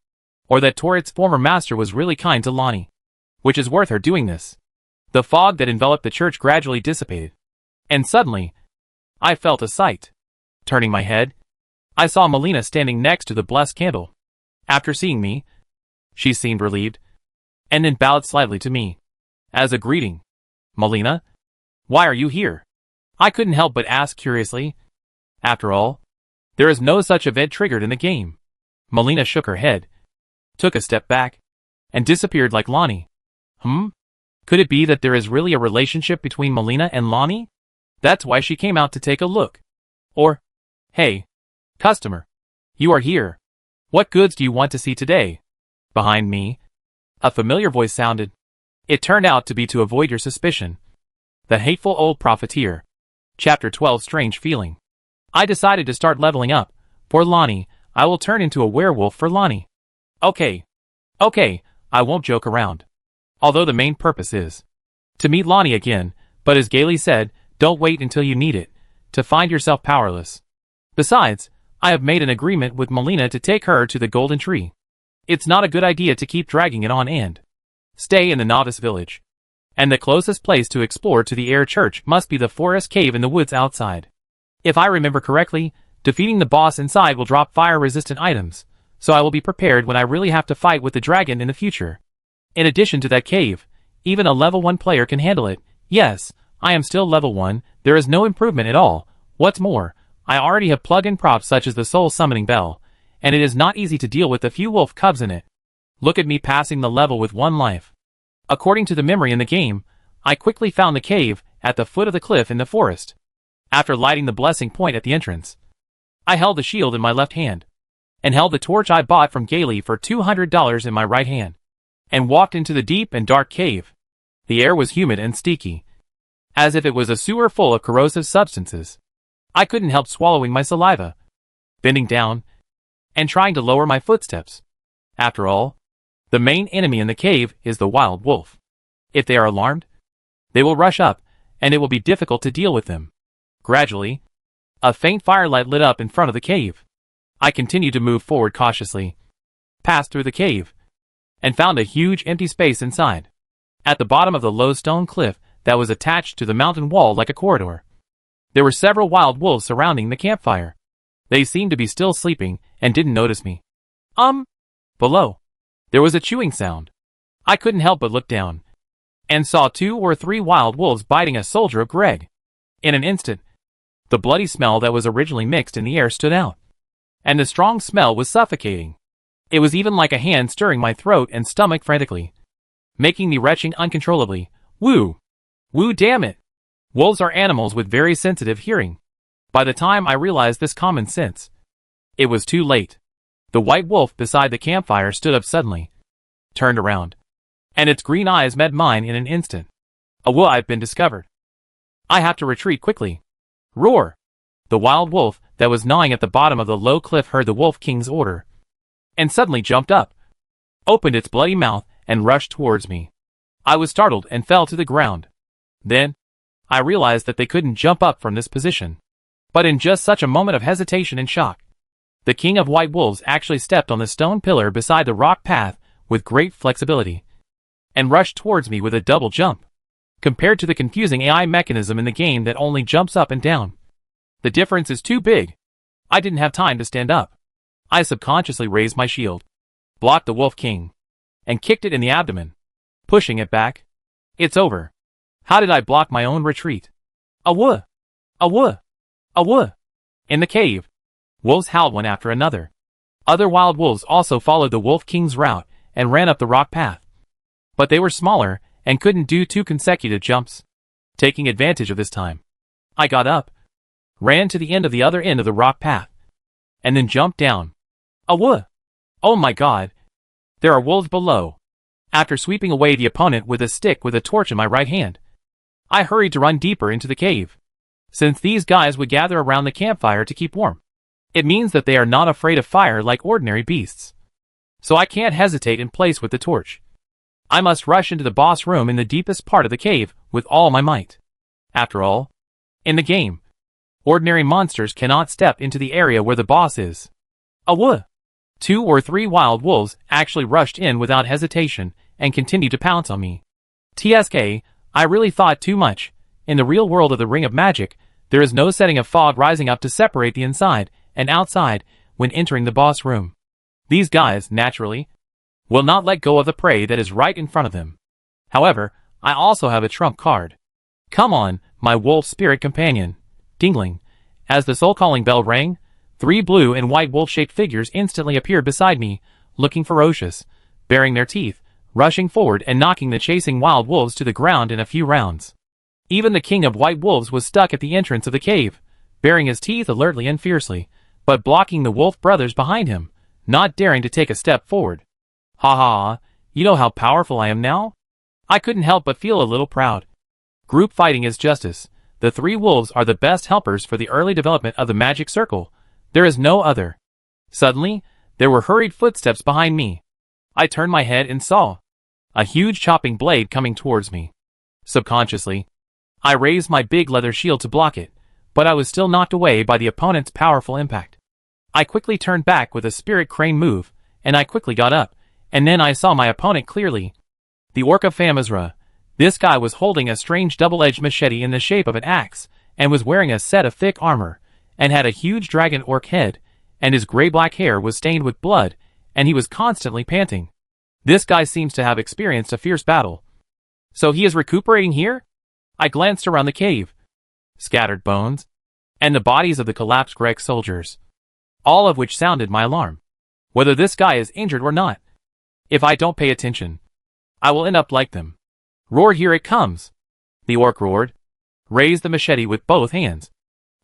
or that Tourette's former master was really kind to Lonnie, which is worth her doing this. The fog that enveloped the church gradually dissipated, and suddenly, I felt a sight. Turning my head, I saw Melina standing next to the blessed candle. After seeing me, she seemed relieved, and then bowed slightly to me. As a greeting. Melina? Why are you here? I couldn't help but ask curiously. After all, there is no such event triggered in the game. Melina shook her head, took a step back, and disappeared like Lonnie. Could it be that there is really a relationship between Melina and Lonnie? That's why she came out to take a look. Or, hey, customer, you are here. What goods do you want to see today? Behind me, a familiar voice sounded. It turned out to be to avoid your suspicion. The hateful old profiteer. Chapter 12 Strange Feeling. I decided to start leveling up. For Lonnie, I will turn into a werewolf for Lonnie. Okay, I won't joke around. Although the main purpose is to meet Lonnie again, but as Gailey said, don't wait until you need it, to find yourself powerless. Besides, I have made an agreement with Melina to take her to the Golden Tree. It's not a good idea to keep dragging it on and stay in the novice village. And the closest place to explore to the air church must be the forest cave in the woods outside. If I remember correctly, defeating the boss inside will drop fire-resistant items, so I will be prepared when I really have to fight with the dragon in the future. In addition to that cave, even a level 1 player can handle it. Yes, I am still level 1, there is no improvement at all. What's more, I already have plug-in props such as the Soul Summoning Bell, and it is not easy to deal with a few wolf cubs in it. Look at me passing the level with 1 life. According to the memory in the game, I quickly found the cave at the foot of the cliff in the forest. After lighting the blessing point at the entrance, I held the shield in my left hand, and held the torch I bought from Gailey for $200 in my right hand, and walked into the deep and dark cave. The air was humid and sticky, as if it was a sewer full of corrosive substances. I couldn't help swallowing my saliva, bending down, and trying to lower my footsteps. After all, the main enemy in the cave is the wild wolf. If they are alarmed, they will rush up, and it will be difficult to deal with them. Gradually, a faint firelight lit up in front of the cave. I continued to move forward cautiously, passed through the cave, and found a huge empty space inside. At the bottom of the low stone cliff that was attached to the mountain wall like a corridor, there were several wild wolves surrounding the campfire. They seemed to be still sleeping and didn't notice me. Below, there was a chewing sound. I couldn't help but look down and saw 2 or 3 wild wolves biting a soldier of Greg. In an instant, the bloody smell that was originally mixed in the air stood out, and the strong smell was suffocating. It was even like a hand stirring my throat and stomach frantically, making me retching uncontrollably. Woo! Woo, damn it! Wolves are animals with very sensitive hearing. By the time I realized this common sense, it was too late. The white wolf beside the campfire stood up suddenly, turned around, and its green eyes met mine in an instant. Whoa, I've been discovered. I have to retreat quickly. Roar! The wild wolf that was gnawing at the bottom of the low cliff heard the Wolf King's order, and suddenly jumped up, opened its bloody mouth, and rushed towards me. I was startled and fell to the ground. Then, I realized that they couldn't jump up from this position. But in just such a moment of hesitation and shock, the King of White Wolves actually stepped on the stone pillar beside the rock path with great flexibility, and rushed towards me with a double jump. Compared to the confusing AI mechanism in the game that only jumps up and down, the difference is too big. I didn't have time to stand up. I subconsciously raised my shield, blocked the Wolf King, and kicked it in the abdomen, pushing it back. It's over. How did I block my own retreat? Awoo! Awoo! Awoo! In the cave, wolves howled one after another. Other wild wolves also followed the Wolf King's route and ran up the rock path. But they were smaller and couldn't do 2 consecutive jumps. Taking advantage of this time, I got up, ran to the other end of the rock path, and then jumped down. Awoo! Oh my god! There are wolves below. After sweeping away the opponent with a stick with a torch in my right hand, I hurried to run deeper into the cave. Since these guys would gather around the campfire to keep warm, it means that they are not afraid of fire like ordinary beasts. So I can't hesitate in place with the torch. I must rush into the boss room in the deepest part of the cave with all my might. After all, in the game, ordinary monsters cannot step into the area where the boss is. Awoo! 2 or 3 wild wolves actually rushed in without hesitation and continued to pounce on me. TSK, I really thought too much. In the real world of the Ring of Magic, there is no setting of fog rising up to separate the inside and outside when entering the boss room. These guys, naturally, will not let go of the prey that is right in front of them. However, I also have a trump card. Come on, my wolf spirit companion. Dingling. As the soul-calling bell rang, 3 blue and white wolf-shaped figures instantly appeared beside me, looking ferocious, baring their teeth, rushing forward and knocking the chasing wild wolves to the ground in a few rounds. Even the King of White Wolves was stuck at the entrance of the cave, baring his teeth alertly and fiercely, but blocking the wolf brothers behind him, not daring to take a step forward. Ha ha, you know how powerful I am now? I couldn't help but feel a little proud. Group fighting is justice. The 3 wolves are the best helpers for the early development of the magic circle. There is no other. Suddenly, there were hurried footsteps behind me. I turned my head and saw a huge chopping blade coming towards me. Subconsciously, I raised my big leather shield to block it, but I was still knocked away by the opponent's powerful impact. I quickly turned back with a spirit crane move, and I quickly got up, and then I saw my opponent clearly. The Orc of Famazra. This guy was holding a strange double-edged machete in the shape of an axe, and was wearing a set of thick armor, and had a huge dragon orc head, and his gray-black hair was stained with blood, and he was constantly panting. This guy seems to have experienced a fierce battle. So he is recuperating here? I glanced around the cave. Scattered bones, and the bodies of the collapsed Greg soldiers, all of which sounded my alarm. Whether this guy is injured or not, if I don't pay attention, I will end up like them. Roar, here it comes! The orc roared, raised the machete with both hands,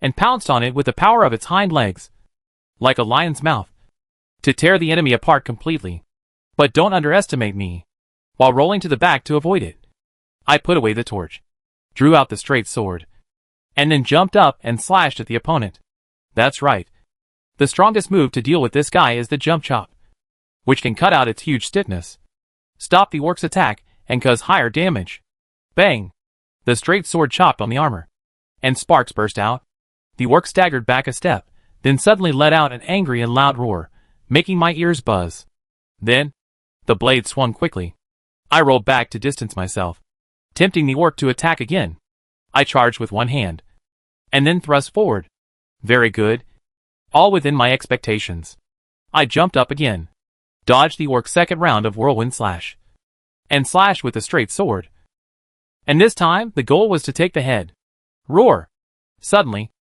and pounced on it with the power of its hind legs, like a lion's mouth, to tear the enemy apart completely. But don't underestimate me. While rolling to the back to avoid it, I put away the torch, drew out the straight sword, and then jumped up and slashed at the opponent. That's right. The strongest move to deal with this guy is the jump chop, which can cut out its huge stiffness, stop the orc's attack, and cause higher damage. Bang! The straight sword chopped on the armor, and sparks burst out. The orc staggered back a step, then suddenly let out an angry and loud roar, making my ears buzz. Then, the blade swung quickly, I rolled back to distance myself, tempting the orc to attack again. I charged with one hand, and then thrust forward. Very good. All within my expectations. I jumped up again, dodged the orc's second round of whirlwind slash, and slashed with the straight sword. And this time, the goal was to take the head. Roar! Suddenly,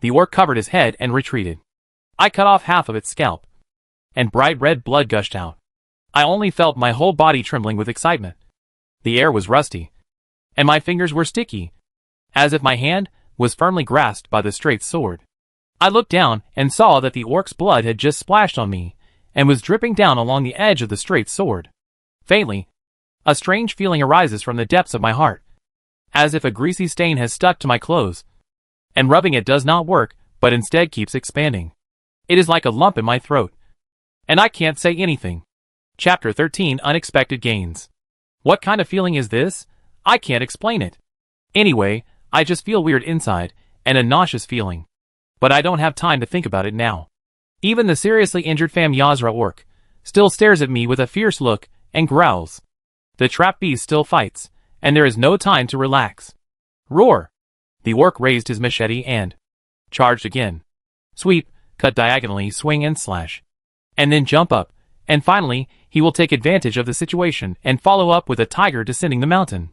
the orc covered his head and retreated. I cut off half of its scalp, and bright red blood gushed out. I only felt my whole body trembling with excitement. The air was rusty, and my fingers were sticky, as if my hand was firmly grasped by the straight sword. I looked down and saw that the orc's blood had just splashed on me, and was dripping down along the edge of the straight sword. Faintly, a strange feeling arises from the depths of my heart, as if a greasy stain has stuck to my clothes, and rubbing it does not work, but instead keeps expanding. It is like a lump in my throat, and I can't say anything. Chapter 13 Unexpected Gains. What kind of feeling is this? I can't explain it. Anyway, I just feel weird inside, and a nauseous feeling. But I don't have time to think about it now. Even the seriously injured Fam Yazra orc still stares at me with a fierce look and growls. The trapped beast still fights, and there is no time to relax. Roar! The orc raised his machete and charged again. Sweep, cut diagonally, swing and slash. And then jump up, and finally, he will take advantage of the situation and follow up with a tiger descending the mountain.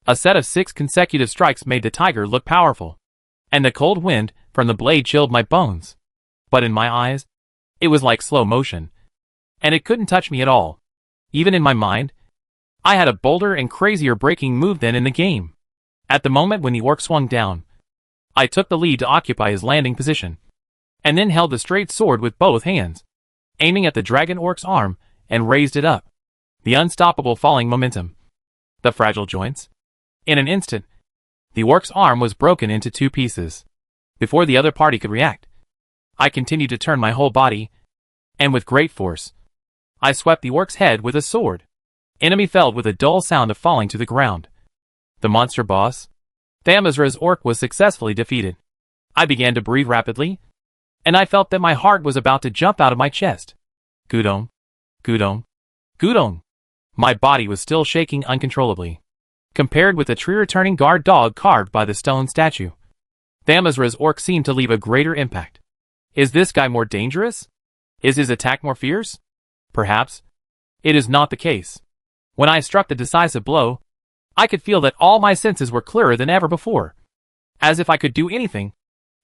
A set of 6 consecutive strikes made the tiger look powerful, and the cold wind from the blade chilled my bones. But in my eyes, it was like slow motion, and it couldn't touch me at all. Even in my mind, I had a bolder and crazier breaking move than in the game. At the moment when the orc swung down, I took the lead to occupy his landing position, and then held the straight sword with both hands, aiming at the dragon orc's arm, and raised it up. The unstoppable falling momentum. The fragile joints. In an instant, the orc's arm was broken into 2 pieces. Before the other party could react, I continued to turn my whole body, and with great force, I swept the orc's head with a sword. Enemy fell with a dull sound of falling to the ground. The monster boss, Thamazra's orc, was successfully defeated. I began to breathe rapidly, and I felt that my heart was about to jump out of my chest. Gudong, Gudong, Gudong. My body was still shaking uncontrollably, compared with the tree-returning guard dog carved by the stone statue. Thamazra's orc seemed to leave a greater impact. Is this guy more dangerous? Is his attack more fierce? Perhaps. It is not the case. When I struck the decisive blow, I could feel that all my senses were clearer than ever before, as if I could do anything,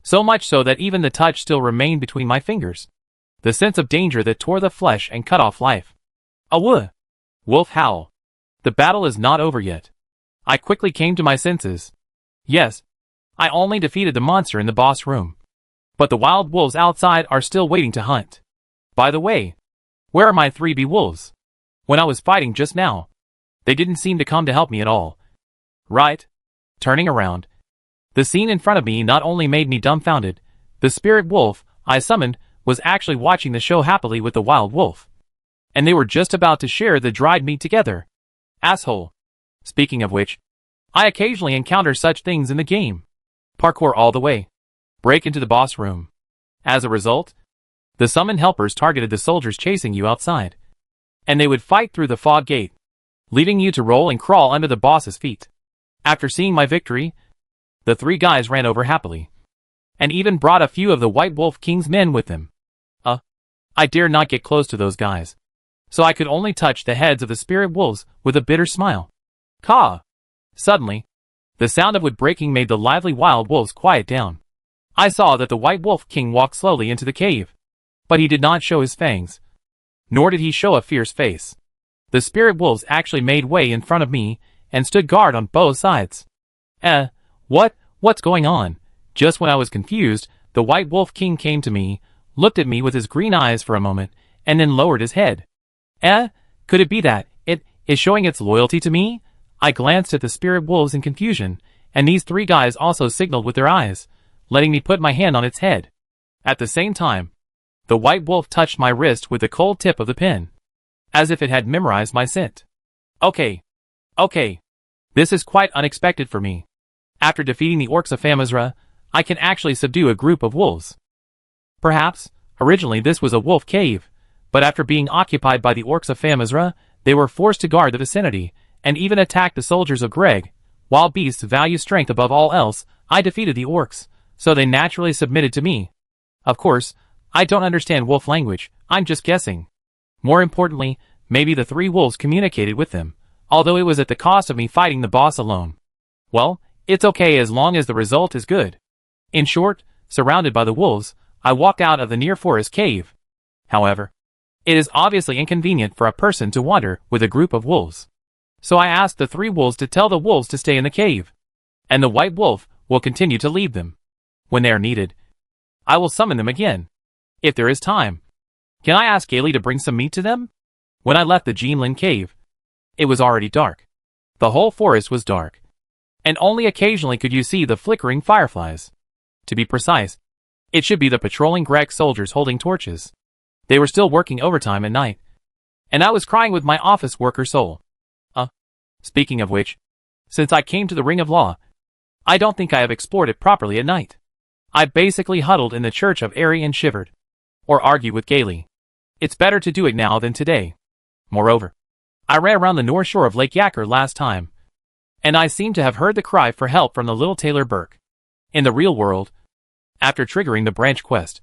so much so that even the touch still remained between my fingers. The sense of danger that tore the flesh and cut off life. Awoo! Wolf howl. The battle is not over yet. I quickly came to my senses. Yes, I only defeated the monster in the boss room, but the wild wolves outside are still waiting to hunt. By the way, where are my 3B wolves? When I was fighting just now, they didn't seem to come to help me at all. Right? Turning around, the scene in front of me not only made me dumbfounded, the spirit wolf I summoned was actually watching the show happily with the wild wolf. And they were just about to share the dried meat together. Asshole. Speaking of which, I occasionally encounter such things in the game. Parkour all the way. Break into the boss room. As a result, the summoned helpers targeted the soldiers chasing you outside, and they would fight through the fog gate, leaving you to roll and crawl under the boss's feet. After seeing my victory, the 3 guys ran over happily, and even brought a few of the White Wolf King's men with them. I dared not get close to those guys, so I could only touch the heads of the spirit wolves with a bitter smile. Caw! Suddenly, the sound of wood breaking made the lively wild wolves quiet down. I saw that the White Wolf King walked slowly into the cave, but he did not show his fangs, nor did he show a fierce face. The spirit wolves actually made way in front of me and stood guard on both sides. What's going on? Just when I was confused, the White Wolf King came to me, looked at me with his green eyes for a moment, and then lowered his head. Could it be that it is showing its loyalty to me? I glanced at the spirit wolves in confusion, and these 3 guys also signaled with their eyes, letting me put my hand on its head. At the same time, the white wolf touched my wrist with the cold tip of the pen, as if it had memorized my scent. Okay. This is quite unexpected for me. After defeating the orcs of Famazra, I can actually subdue a group of wolves. Perhaps, originally this was a wolf cave, but after being occupied by the orcs of Famazra, they were forced to guard the vicinity, and even attacked the soldiers of Greg. While beasts value strength above all else, I defeated the orcs, so they naturally submitted to me. Of course, I don't understand wolf language, I'm just guessing. More importantly, maybe the 3 wolves communicated with them, although it was at the cost of me fighting the boss alone. Well, it's okay as long as the result is good. In short, surrounded by the wolves, I walked out of the near forest cave. However, it is obviously inconvenient for a person to wander with a group of wolves. So I asked the 3 wolves to tell the wolves to stay in the cave, and the white wolf will continue to lead them. When they are needed, I will summon them again, if there is time. Can I ask Gailey to bring some meat to them? When I left the Jinlin cave, it was already dark. The whole forest was dark, and only occasionally could you see the flickering fireflies. To be precise, it should be the patrolling Greg soldiers holding torches. They were still working overtime at night, and I was crying with my office worker soul. Speaking of which, since I came to the Ring of Law, I don't think I have explored it properly at night. I basically huddled in the church of Aerie and shivered. Or argued with Gailey. It's better to do it now than today. Moreover, I ran around the north shore of Lake Yacker last time, and I seem to have heard the cry for help from the little Taylor Burke. In the real world, after triggering the branch quest,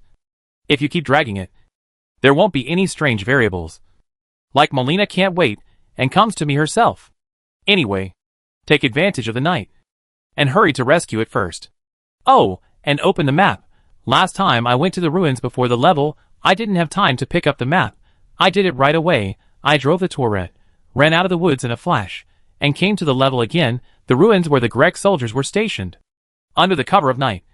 if you keep dragging it, there won't be any strange variables. Like Melina can't wait and comes to me herself. Anyway, take advantage of the night, and hurry to rescue it first. Oh, and open the map. Last time I went to the ruins before the level, I didn't have time to pick up the map. I did it right away. I drove the Tourette, ran out of the woods in a flash, and came to the level again, the ruins where the Greg soldiers were stationed. Under the cover of night,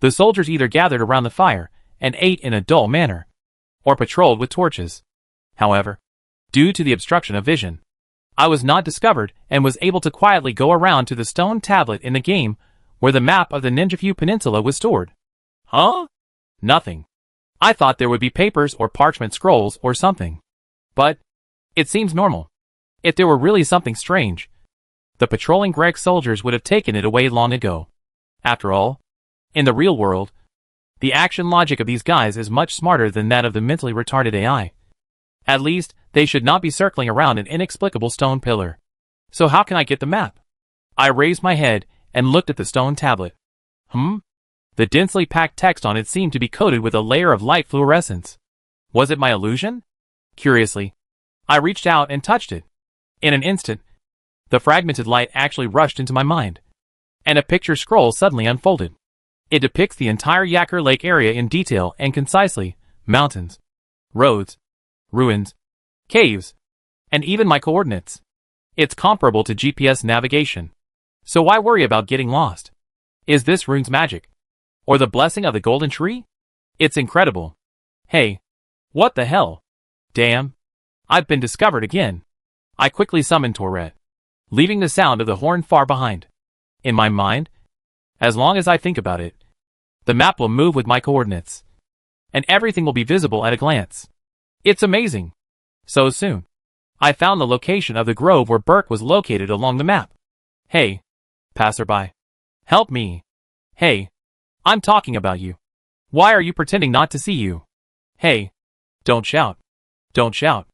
the soldiers either gathered around the fire and ate in a dull manner, or patrolled with torches. However, due to the obstruction of vision, I was not discovered and was able to quietly go around to the stone tablet in the game where the map of the Ninjafu Peninsula was stored. Huh? Nothing. I thought there would be papers or parchment scrolls or something. But it seems normal. If there were really something strange, the patrolling Greg soldiers would have taken it away long ago. After all, in the real world, the action logic of these guys is much smarter than that of the mentally retarded AI. At least, they should not be circling around an inexplicable stone pillar. So how can I get the map? I raised my head and looked at the stone tablet. The densely packed text on it seemed to be coated with a layer of light fluorescence. Was it my illusion? Curiously, I reached out and touched it. In an instant, the fragmented light actually rushed into my mind, and a picture scroll suddenly unfolded. It depicts the entire Yacker Lake area in detail and concisely: mountains, roads, ruins, caves, and even my coordinates. It's comparable to GPS navigation. So why worry about getting lost? Is this rune's magic? Or the blessing of the golden tree? It's incredible. Hey, what the hell? Damn, I've been discovered again. I quickly summoned Tourette, leaving the sound of the horn far behind. In my mind, as long as I think about it, the map will move with my coordinates, and everything will be visible at a glance. It's amazing. So soon, I found the location of the grove where Burke was located along the map. Hey, passerby, help me. Hey, I'm talking about you. Why are you pretending not to see you? Hey, don't shout. Don't shout.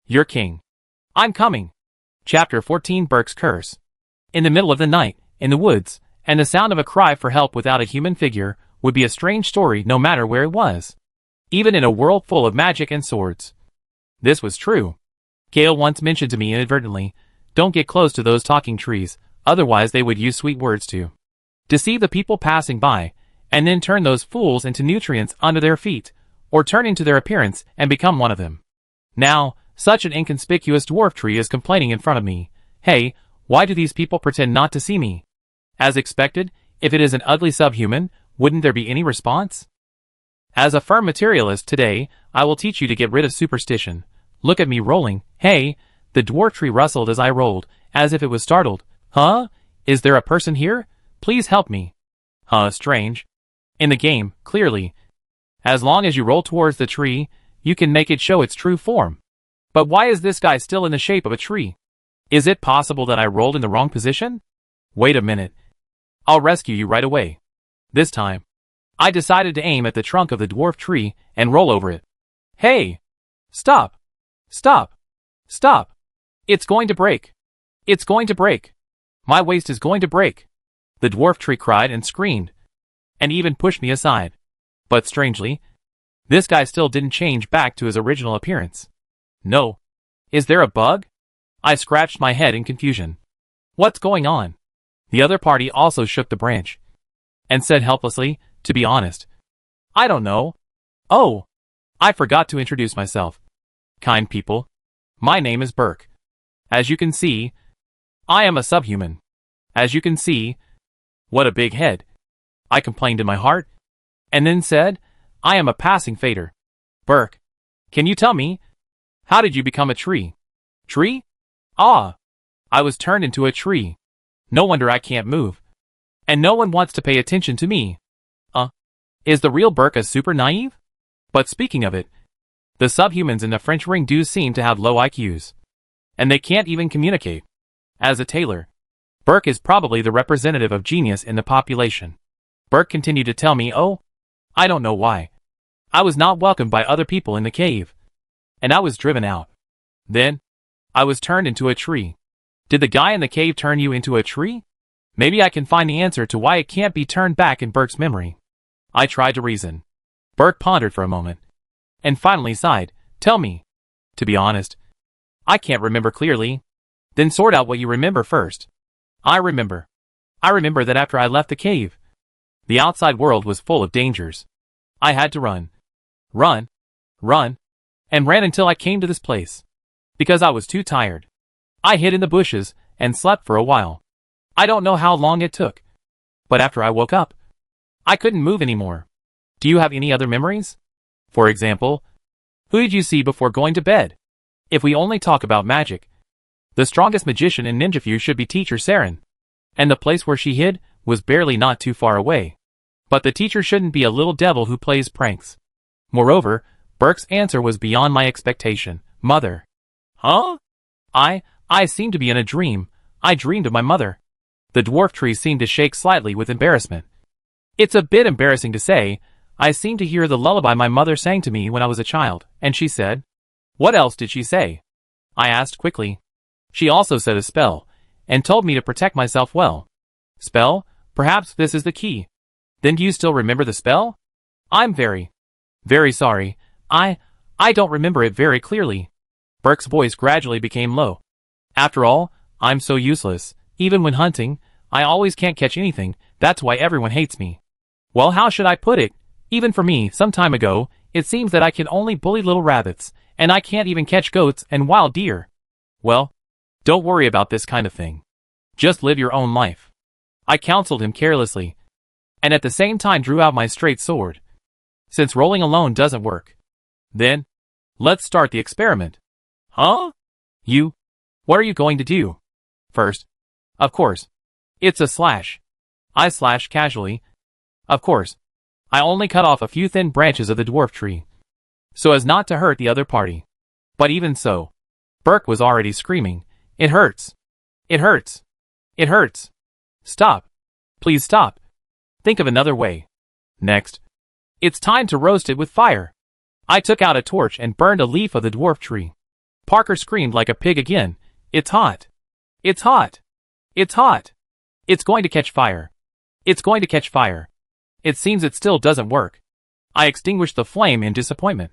You're king. I'm coming. Chapter 14 Burke's Curse. In the middle of the night, in the woods, and the sound of a cry for help without a human figure would be a strange story no matter where it was. Even in a world full of magic and swords. This was true. Gale once mentioned to me inadvertently, don't get close to those talking trees, otherwise they would use sweet words to deceive the people passing by, and then turn those fools into nutrients under their feet, or turn into their appearance and become one of them. Now, such an inconspicuous dwarf tree is complaining in front of me. Hey, why do these people pretend not to see me? As expected, if it is an ugly subhuman, wouldn't there be any response? As a firm materialist today, I will teach you to get rid of superstition. Look at me rolling. Hey, the dwarf tree rustled as I rolled, as if it was startled. Huh? Is there a person here? Please help me. Strange. In the game, clearly, as long as you roll towards the tree, you can make it show its true form. But why is this guy still in the shape of a tree? Is it possible that I rolled in the wrong position? Wait a minute. I'll rescue you right away. This time, I decided to aim at the trunk of the dwarf tree and roll over it. Hey! Stop! Stop! Stop! It's going to break! It's going to break. My waist is going to break. The dwarf tree cried and screamed, and even pushed me aside. But strangely, this guy still didn't change back to his original appearance. No. Is there a bug? I scratched my head in confusion. What's going on? The other party also shook the branch and said helplessly, to be honest, I don't know. Oh, I forgot to introduce myself. Kind people, my name is Burke. As you can see, I am a subhuman. As you can see, what a big head. I complained in my heart, and then said, I am a passing fader. Burke, can you tell me, how did you become a tree? Tree? Ah, I was turned into a tree. No wonder I can't move. And no one wants to pay attention to me. Is the real Burke a super naive? But speaking of it, the subhumans in the French ring do seem to have low IQs. And they can't even communicate. As a tailor, Burke is probably the representative of genius in the population. Burke continued to tell me, oh, I don't know why. I was not welcomed by other people in the cave. And I was driven out. Then, I was turned into a tree. Did the guy in the cave turn you into a tree? Maybe I can find the answer to why it can't be turned back in Burke's memory. I tried to reason. Burke pondered for a moment, and finally sighed. Tell me. To be honest, I can't remember clearly. Then sort out what you remember first. I remember that after I left the cave, the outside world was full of dangers. I had to run, and ran until I came to this place. Because I was too tired. I hid in the bushes and slept for a while. I don't know how long it took. But after I woke up, I couldn't move anymore. Do you have any other memories? For example, who did you see before going to bed? If we only talk about magic, the strongest magician in Ninjafu should be Teacher Saren. And the place where she hid was barely not too far away. But the teacher shouldn't be a little devil who plays pranks. Moreover, Burke's answer was beyond my expectation. Mother. Huh? I seemed to be in a dream. I dreamed of my mother. The dwarf tree seemed to shake slightly with embarrassment. It's a bit embarrassing to say, I seemed to hear the lullaby my mother sang to me when I was a child, and she said. What else did she say? I asked quickly. She also said a spell, and told me to protect myself well. Spell? Perhaps this is the key. Then do you still remember the spell? I'm very sorry. I don't remember it very clearly. Burke's voice gradually became low. After all, I'm so useless. Even when hunting, I always can't catch anything. That's why everyone hates me. Well, how should I put it? Even for me, some time ago, it seems that I can only bully little rabbits, and I can't even catch goats and wild deer. Well, don't worry about this kind of thing. Just live your own life. I counseled him carelessly, and at the same time drew out my straight sword. Since rolling alone doesn't work, then, let's start the experiment. Huh? What are you going to do? First, of course, it's a slash. I slashed casually. Of course, I only cut off a few thin branches of the dwarf tree, so as not to hurt the other party. But even so, Burke was already screaming, It hurts! It hurts! It hurts! Stop! Please stop! Think of another way. Next, it's time to roast it with fire. I took out a torch and burned a leaf of the dwarf tree. Parker screamed like a pig again. It's hot! It's hot! It's hot! It's going to catch fire! It's going to catch fire! It seems it still doesn't work. I extinguished the flame in disappointment.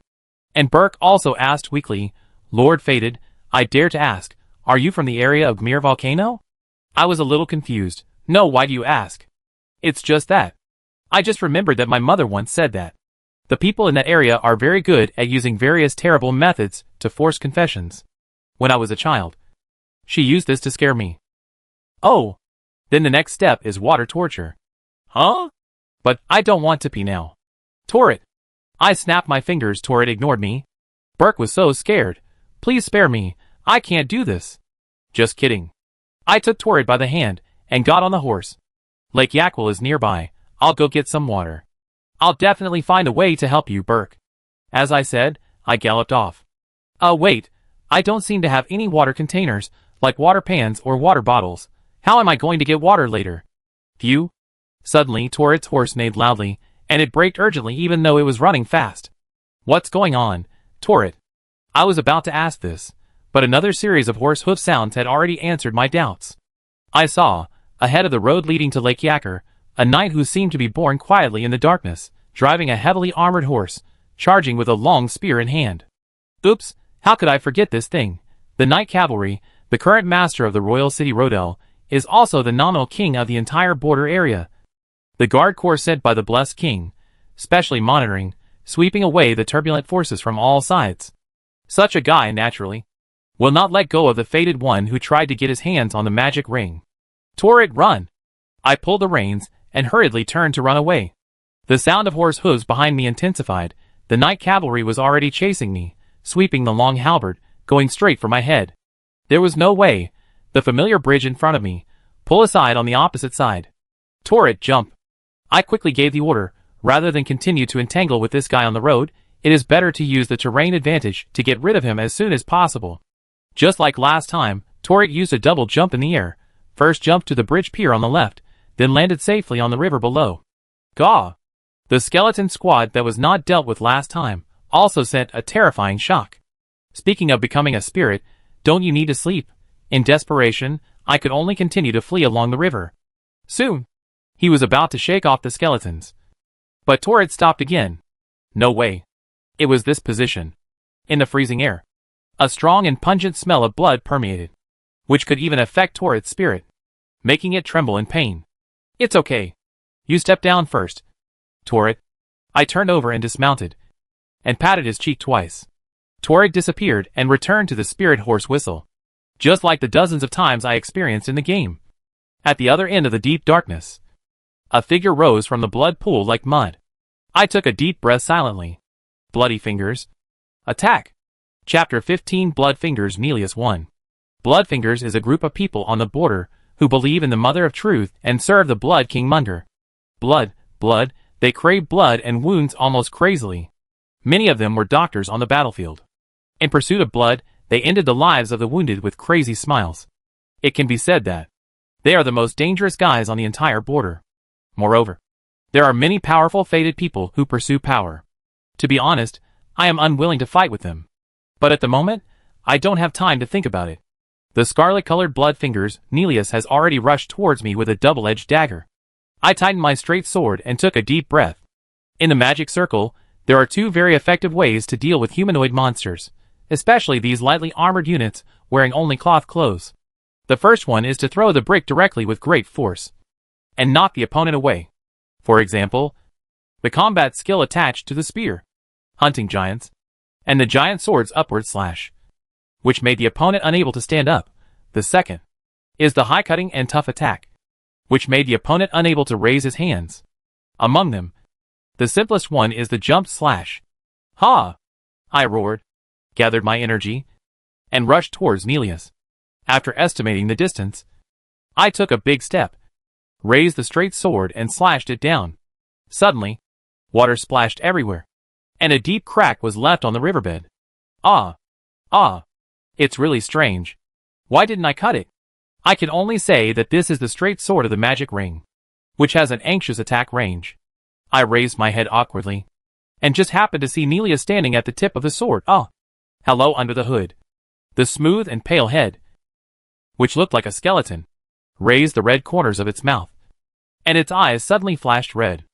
And Burke also asked weakly, Lord Fated, I dare to ask, are you from the area of Gmir Volcano? I was a little confused. No, why do you ask? It's just that. I just remembered that my mother once said that. The people in that area are very good at using various terrible methods to force confessions. When I was a child, she used this to scare me. Oh, then the next step is water torture. Huh? But I don't want to pee now. Torrit. I snapped my fingers. Torrit ignored me. Burke was so scared. Please spare me. I can't do this. Just kidding. I took Torrit by the hand and got on the horse. Lake Yakwil is nearby. I'll go get some water. I'll definitely find a way to help you, Burke. As I said, I galloped off. Wait. I don't seem to have any water containers, like water pans or water bottles. How am I going to get water later? Phew. Suddenly, Torrit's horse neighed loudly, and it braked urgently even though it was running fast. What's going on, Torrit? I was about to ask this, But another series of horse hoof sounds had already answered my doubts. I saw, ahead of the road leading to Lake Yacker, a knight who seemed to be born quietly in the darkness, driving a heavily armored horse, charging with a long spear in hand. Oops, how could I forget this thing? The Knight Cavalry, the current master of the Royal City Rodel, is also the nominal king of the entire border area. The guard corps sent by the blessed king, specially monitoring, sweeping away the turbulent forces from all sides. Such a guy, naturally, will not let go of the fated one who tried to get his hands on the magic ring. Torrid, run! I pulled the reins and hurriedly turned to run away. The sound of horse hooves behind me intensified. The Knight Cavalry was already chasing me, sweeping the long halberd, going straight for my head. There was no way. The familiar bridge in front of me. Pull aside on the opposite side. Torrid, jump! I quickly gave the order. Rather than continue to entangle with this guy on the road, it is better to use the terrain advantage to get rid of him as soon as possible. Just like last time, Torrid used a double jump in the air. First jumped to the bridge pier on the left, then landed safely on the river below. Gaw! The skeleton squad that was not dealt with last time also sent a terrifying shock. Speaking of becoming a spirit, don't you need to sleep? In desperation, I could only continue to flee along the river. Soon, he was about to shake off the skeletons. But Torrid stopped again. No way. It was this position. In the freezing air. A strong and pungent smell of blood permeated, which could even affect Torrid's spirit, making it tremble in pain. It's okay. You step down first, Torrid. I turned over and dismounted, and patted his cheek twice. Torrid disappeared and returned to the spirit horse whistle, just like the dozens of times I experienced in the game. At the other end of the deep darkness, a figure rose from the blood pool like mud. I took a deep breath silently. Bloody fingers. Attack. Chapter 15 Blood Fingers Nelius 1. Blood Fingers is a group of people on the border who believe in the Mother of Truth and serve the Blood King Munger. Blood, they crave blood and wounds almost crazily. Many of them were doctors on the battlefield. In pursuit of blood, they ended the lives of the wounded with crazy smiles. It can be said that they are the most dangerous guys on the entire border. Moreover, there are many powerful fated people who pursue power. To be honest, I am unwilling to fight with them. But at the moment, I don't have time to think about it. The scarlet-colored blood fingers, Nelius has already rushed towards me with a double-edged dagger. I tightened my straight sword and took a deep breath. In the magic circle, there are two very effective ways to deal with humanoid monsters, especially these lightly armored units wearing only cloth clothes. The first one is to throw the brick directly with great force and knock the opponent away. For example, the combat skill attached to the spear, hunting giants, and the giant sword's upward slash, which made the opponent unable to stand up. The second is the high cutting and tough attack, which made the opponent unable to raise his hands. Among them, the simplest one is the jump slash. Ha! I roared, gathered my energy, and rushed towards Nelius. After estimating the distance, I took a big step, raised the straight sword and slashed it down. Suddenly, water splashed everywhere, and a deep crack was left on the riverbed. It's really strange. Why didn't I cut it? I can only say that this is the straight sword of the magic ring, which has an anxious attack range. I raised my head awkwardly, and just happened to see Nelius standing at the tip of the sword. Hello under the hood. The smooth and pale head, which looked like a skeleton, raised the red corners of its mouth, and its eyes suddenly flashed red.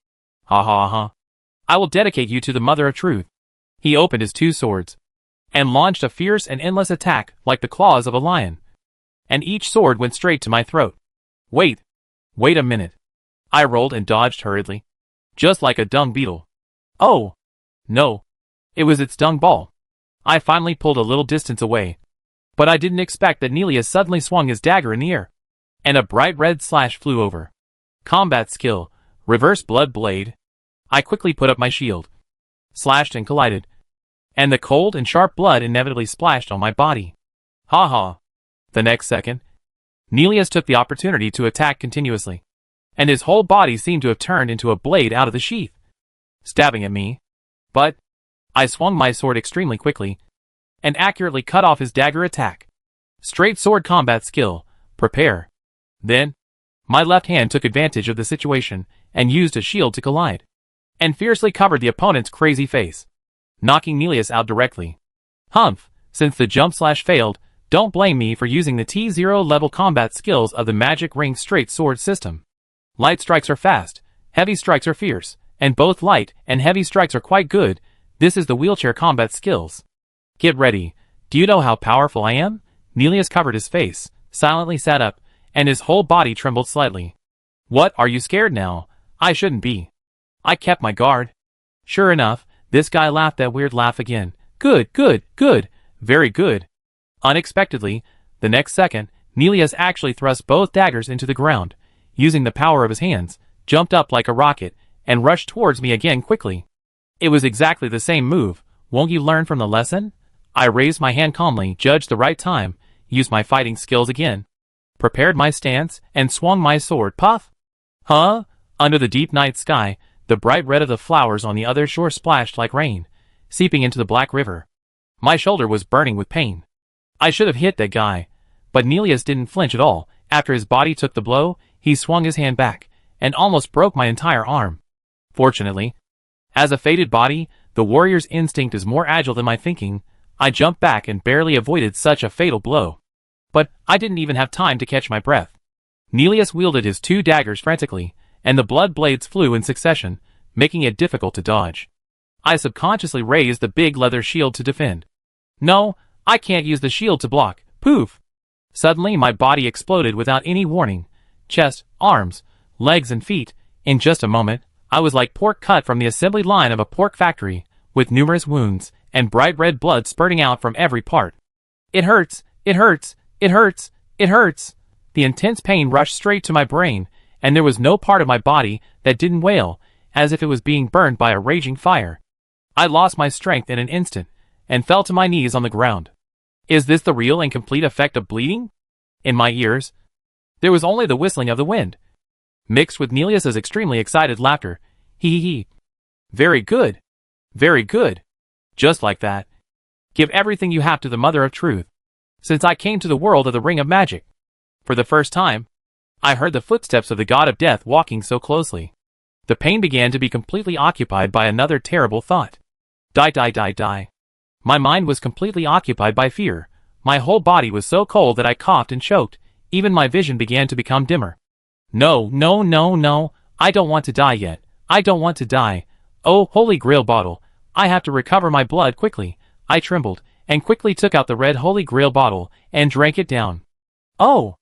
Ha. I will dedicate you to the Mother of Truth. He opened his two swords, and launched a fierce and endless attack like the claws of a lion, and each sword went straight to my throat. Wait a minute. I rolled and dodged hurriedly, just like a dung beetle. Oh, no. It was its dung ball. I finally pulled a little distance away, but I didn't expect that Nelius suddenly swung his dagger in the air, and a bright red slash flew over. Combat skill, reverse blood blade. I quickly put up my shield, slashed and collided, and the cold and sharp blood inevitably splashed on my body. Ha. The next second, Nelius took the opportunity to attack continuously, and his whole body seemed to have turned into a blade out of the sheath, stabbing at me. But I swung my sword extremely quickly, and accurately cut off his dagger attack. Straight sword combat skill, prepare. Then, my left hand took advantage of the situation, and used a shield to collide, and fiercely covered the opponent's crazy face, knocking Nelius out directly. Humph, since the jump slash failed, Don't blame me for using the T0 level combat skills of the magic ring straight sword system. Light strikes are fast, heavy strikes are fierce, and both light and heavy strikes are quite good. This is the wheelchair combat skills. Get ready. Do you know how powerful I am? Nelius covered his face, silently sat up, and his whole body trembled slightly. What, are you scared now? I shouldn't be. I kept my guard. Sure enough, this guy laughed that weird laugh again. Good, good, good, very good. Unexpectedly, the next second, Nelius actually thrust both daggers into the ground, using the power of his hands, jumped up like a rocket, and rushed towards me again quickly. It was exactly the same move. Won't you learn from the lesson? I raised my hand calmly, judged the right time, used my fighting skills again, prepared my stance, and swung my sword. Puff! Huh? Under the deep night sky, the bright red of the flowers on the other shore splashed like rain, seeping into the black river. My shoulder was burning with pain. I should have hit that guy, but Nelius didn't flinch at all. After his body took the blow, he swung his hand back, and almost broke my entire arm. Fortunately, as a fated body, the warrior's instinct is more agile than my thinking. I jumped back and barely avoided such a fatal blow. But I didn't even have time to catch my breath. Nelius wielded his two daggers frantically, and the blood blades flew in succession, making it difficult to dodge. I subconsciously raised the big leather shield to defend. No, I can't use the shield to block. Poof! Suddenly my body exploded without any warning. Chest, arms, legs and feet. In just a moment, I was like pork cut from the assembly line of a pork factory, with numerous wounds, and bright red blood spurting out from every part. It hurts, it hurts, it hurts, it hurts. The intense pain rushed straight to my brain, and there was no part of my body that didn't wail, as if it was being burned by a raging fire. I lost my strength in an instant, and fell to my knees on the ground. Is this the real and complete effect of bleeding? In my ears, there was only the whistling of the wind, mixed with Nelius's extremely excited laughter. Hee. Very good. Very good. Just like that. Give everything you have to the Mother of Truth. Since I came to the world of the Ring of Magic, for the first time, I heard the footsteps of the God of Death walking so closely. The pain began to be completely occupied by another terrible thought. Die. My mind was completely occupied by fear. My whole body was so cold that I coughed and choked. Even my vision began to become dimmer. No. I don't want to die yet. I don't want to die. Oh, Holy Grail bottle. I have to recover my blood quickly. I trembled, and quickly took out the red Holy Grail bottle, and drank it down. Oh!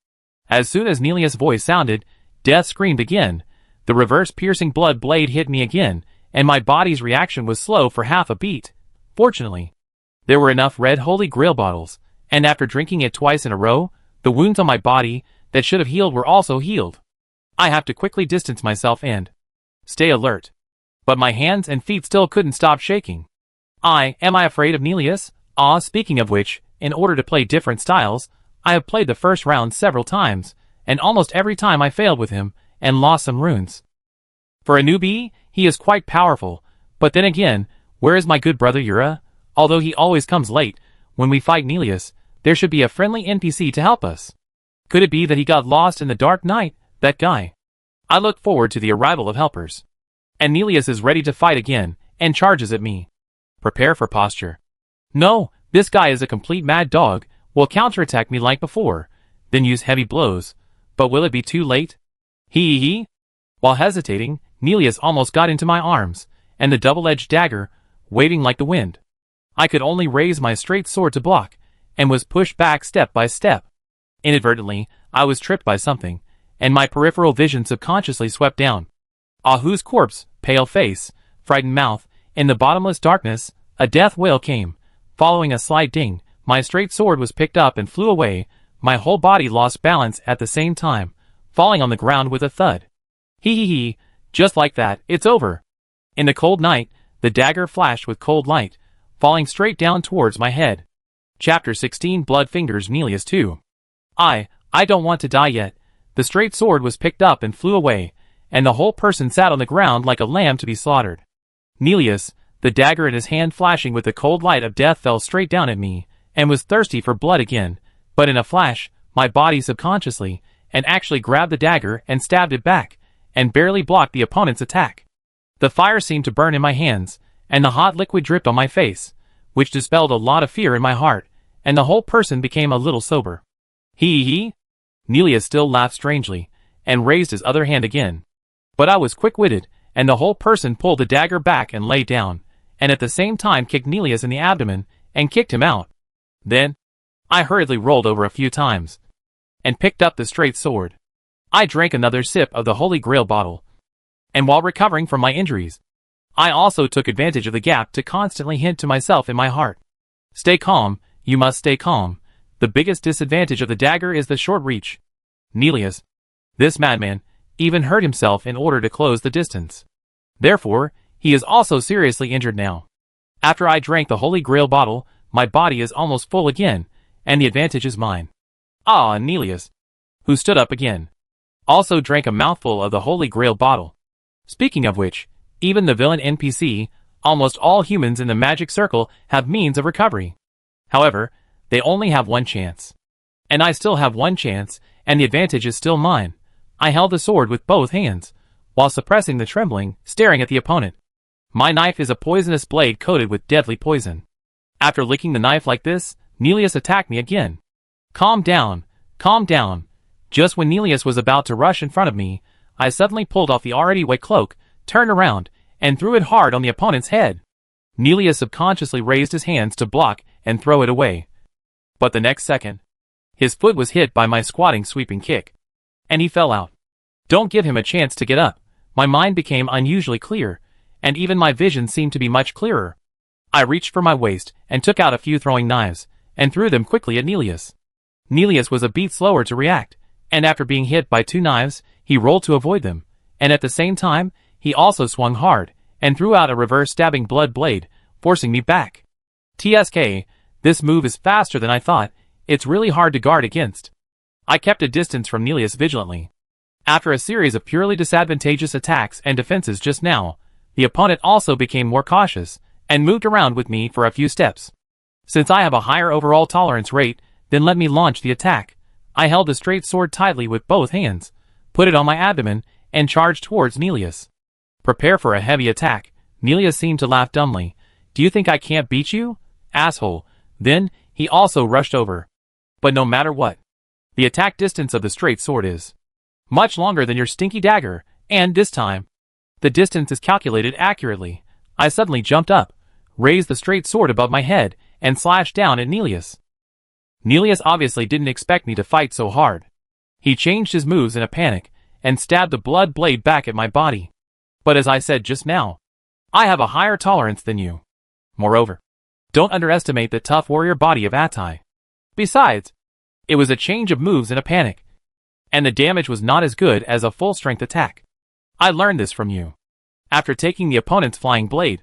As soon as Nelius' voice sounded, Death screamed again. The reverse-piercing blood blade hit me again, and my body's reaction was slow for half a beat. Fortunately, there were enough red Holy Grail bottles, and after drinking it twice in a row, the wounds on my body that should have healed were also healed. I have to quickly distance myself and stay alert. But my hands and feet still couldn't stop shaking. Am I afraid of Nelius? Speaking of which, in order to play different styles, I have played the first round several times, and almost every time I failed with him, and lost some runes. For a newbie, he is quite powerful, but then again, where is my good brother Yura? Although he always comes late, when we fight Nelius, there should be a friendly NPC to help us. Could it be that he got lost in the dark night, that guy? I look forward to the arrival of helpers. And Nelius is ready to fight again, and charges at me. Prepare for posture. No, this guy is a complete mad dog, will counterattack me like before, then use heavy blows. But will it be too late? Hee. While hesitating, Nelius almost got into my arms, and the double-edged dagger, waving like the wind. I could only raise my straight sword to block, and was pushed back step by step. Inadvertently, I was tripped by something, and my peripheral vision subconsciously swept down. Ahu's corpse, pale face, frightened mouth. In the bottomless darkness, a death wail came. Following a slight ding, my straight sword was picked up and flew away. My whole body lost balance at the same time, falling on the ground with a thud. Hee. Just like that, it's over. In the cold night, the dagger flashed with cold light, falling straight down towards my head. Chapter 16 Blood Fingers Nelius 2. I don't want to die yet. The straight sword was picked up and flew away, and the whole person sat on the ground like a lamb to be slaughtered. Nelius, the dagger in his hand flashing with the cold light of death, fell straight down at me, and was thirsty for blood again, but in a flash, my body subconsciously, and actually grabbed the dagger and stabbed it back, and barely blocked the opponent's attack. The fire seemed to burn in my hands, and the hot liquid dripped on my face, which dispelled a lot of fear in my heart, and the whole person became a little sober. He. Nelius still laughed strangely, and raised his other hand again. But I was quick-witted, and the whole person pulled the dagger back and lay down, and at the same time kicked Nelius in the abdomen, and kicked him out. Then, I hurriedly rolled over a few times, and picked up the straight sword. I drank another sip of the Holy Grail bottle, and while recovering from my injuries, I also took advantage of the gap to constantly hint to myself in my heart. Stay calm, you must stay calm. The biggest disadvantage of the dagger is the short reach. Nelius, this madman, even hurt himself in order to close the distance. Therefore, he is also seriously injured now. After I drank the Holy Grail bottle, my body is almost full again, and the advantage is mine. Ah, Nelius, who stood up again, also drank a mouthful of the Holy Grail bottle. Speaking of which, even the villain NPC, almost all humans in the magic circle have means of recovery. However, they only have one chance. And I still have one chance, and the advantage is still mine. I held the sword with both hands, while suppressing the trembling, staring at the opponent. My knife is a poisonous blade coated with deadly poison. After licking the knife like this, Nelius attacked me again. Calm down, calm down. Just when Nelius was about to rush in front of me, I suddenly pulled off the already wet cloak, turned around, and threw it hard on the opponent's head. Nelius subconsciously raised his hands to block and throw it away. But the next second, his foot was hit by my squatting sweeping kick, and he fell out. Don't give him a chance to get up. My mind became unusually clear, and even my vision seemed to be much clearer. I reached for my waist and took out a few throwing knives, and threw them quickly at Nelius. Nelius was a beat slower to react, and after being hit by 2 knives, he rolled to avoid them, and at the same time, he also swung hard, and threw out a reverse stabbing blood blade, forcing me back. TSK, this move is faster than I thought. It's really hard to guard against. I kept a distance from Nelius vigilantly. After a series of purely disadvantageous attacks and defenses just now, the opponent also became more cautious, and moved around with me for a few steps. Since I have a higher overall tolerance rate, then let me launch the attack. I held the straight sword tightly with both hands, put it on my abdomen, and charged towards Nelius. Prepare for a heavy attack. Nelius seemed to laugh dumbly. Do you think I can't beat you? Asshole. Then, he also rushed over. But no matter what, the attack distance of the straight sword is much longer than your stinky dagger, and this time, the distance is calculated accurately. I suddenly jumped up, raised the straight sword above my head, and slashed down at Nelius. Nelius obviously didn't expect me to fight so hard. He changed his moves in a panic, and stabbed the blood blade back at my body. But as I said just now, I have a higher tolerance than you. Moreover, don't underestimate the tough warrior body of Atai. Besides, it was a change of moves in a panic, and the damage was not as good as a full-strength attack. I learned this from you. After taking the opponent's flying blade,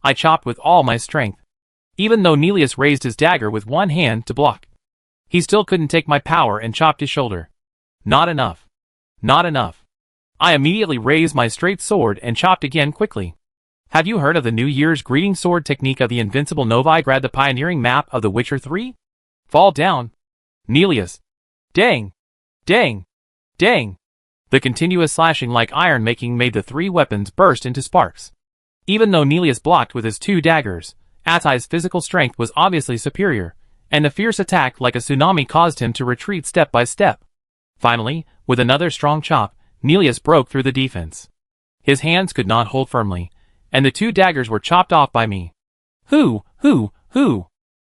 I chopped with all my strength. Even though Nelius raised his dagger with one hand to block, he still couldn't take my power and chopped his shoulder. Not enough. Not enough. I immediately raised my straight sword and chopped again quickly. Have you heard of the New Year's greeting sword technique of the Invincible Novigrad, the pioneering map of The Witcher 3? Fall down. Nelius. Dang. Dang. Dang. The continuous slashing like iron making made the 3 weapons burst into sparks. Even though Nelius blocked with his 2 daggers, Atai's physical strength was obviously superior, and the fierce attack like a tsunami caused him to retreat step by step. Finally, with another strong chop, Nelius broke through the defense. His hands could not hold firmly, and the 2 daggers were chopped off by me. Hoo!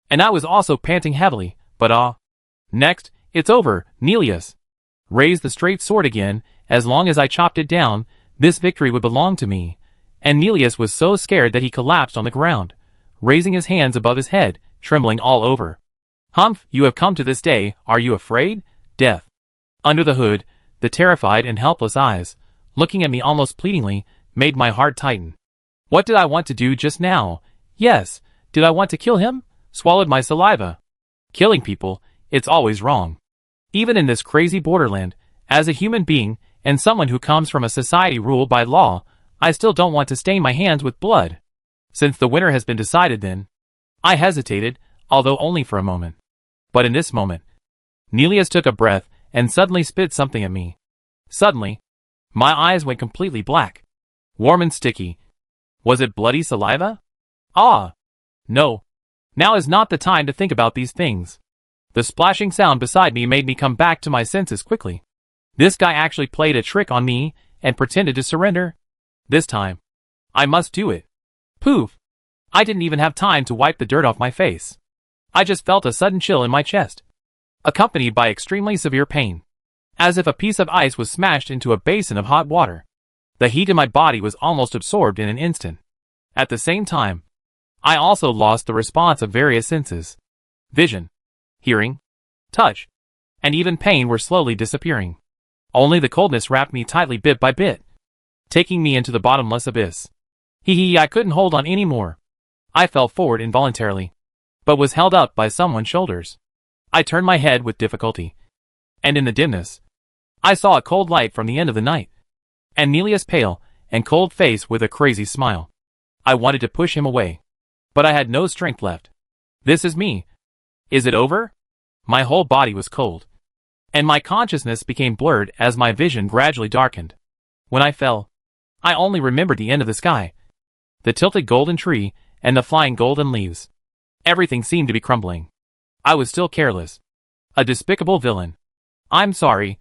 And I was also panting heavily, but next, it's over, Nelius. Raise the straight sword again. As long as I chopped it down, this victory would belong to me. And Nelius was so scared that he collapsed on the ground, raising his hands above his head, trembling all over. Humph, you have come to this day, are you afraid? Death. Under the hood, the terrified and helpless eyes, looking at me almost pleadingly, made my heart tighten. What did I want to do just now? Yes, did I want to kill him? Swallowed my saliva. Killing people, it's always wrong. Even in this crazy borderland, as a human being, and someone who comes from a society ruled by law, I still don't want to stain my hands with blood. Since the winner has been decided then, I hesitated, although only for a moment. But in this moment, Nelius took a breath and suddenly spit something at me. Suddenly, my eyes went completely black. Warm and sticky. Was it bloody saliva? Ah! No. Now is not the time to think about these things. The splashing sound beside me made me come back to my senses quickly. This guy actually played a trick on me and pretended to surrender. This time, I must do it. Poof! I didn't even have time to wipe the dirt off my face. I just felt a sudden chill in my chest, accompanied by extremely severe pain, as if a piece of ice was smashed into a basin of hot water. The heat in my body was almost absorbed in an instant. At the same time, I also lost the response of various senses. Vision, hearing, touch, and even pain were slowly disappearing. Only the coldness wrapped me tightly bit by bit, taking me into the bottomless abyss. I couldn't hold on anymore. I fell forward involuntarily, but was held up by someone's shoulders. I turned my head with difficulty, and in the dimness, I saw a cold light from the end of the night, and Nelia's pale and cold face with a crazy smile. I wanted to push him away, but I had no strength left. This is me. Is it over? My whole body was cold, and my consciousness became blurred as my vision gradually darkened. When I fell, I only remembered the end of the sky, the tilted golden tree, and the flying golden leaves. Everything seemed to be crumbling. I was still careless. A despicable villain. I'm sorry,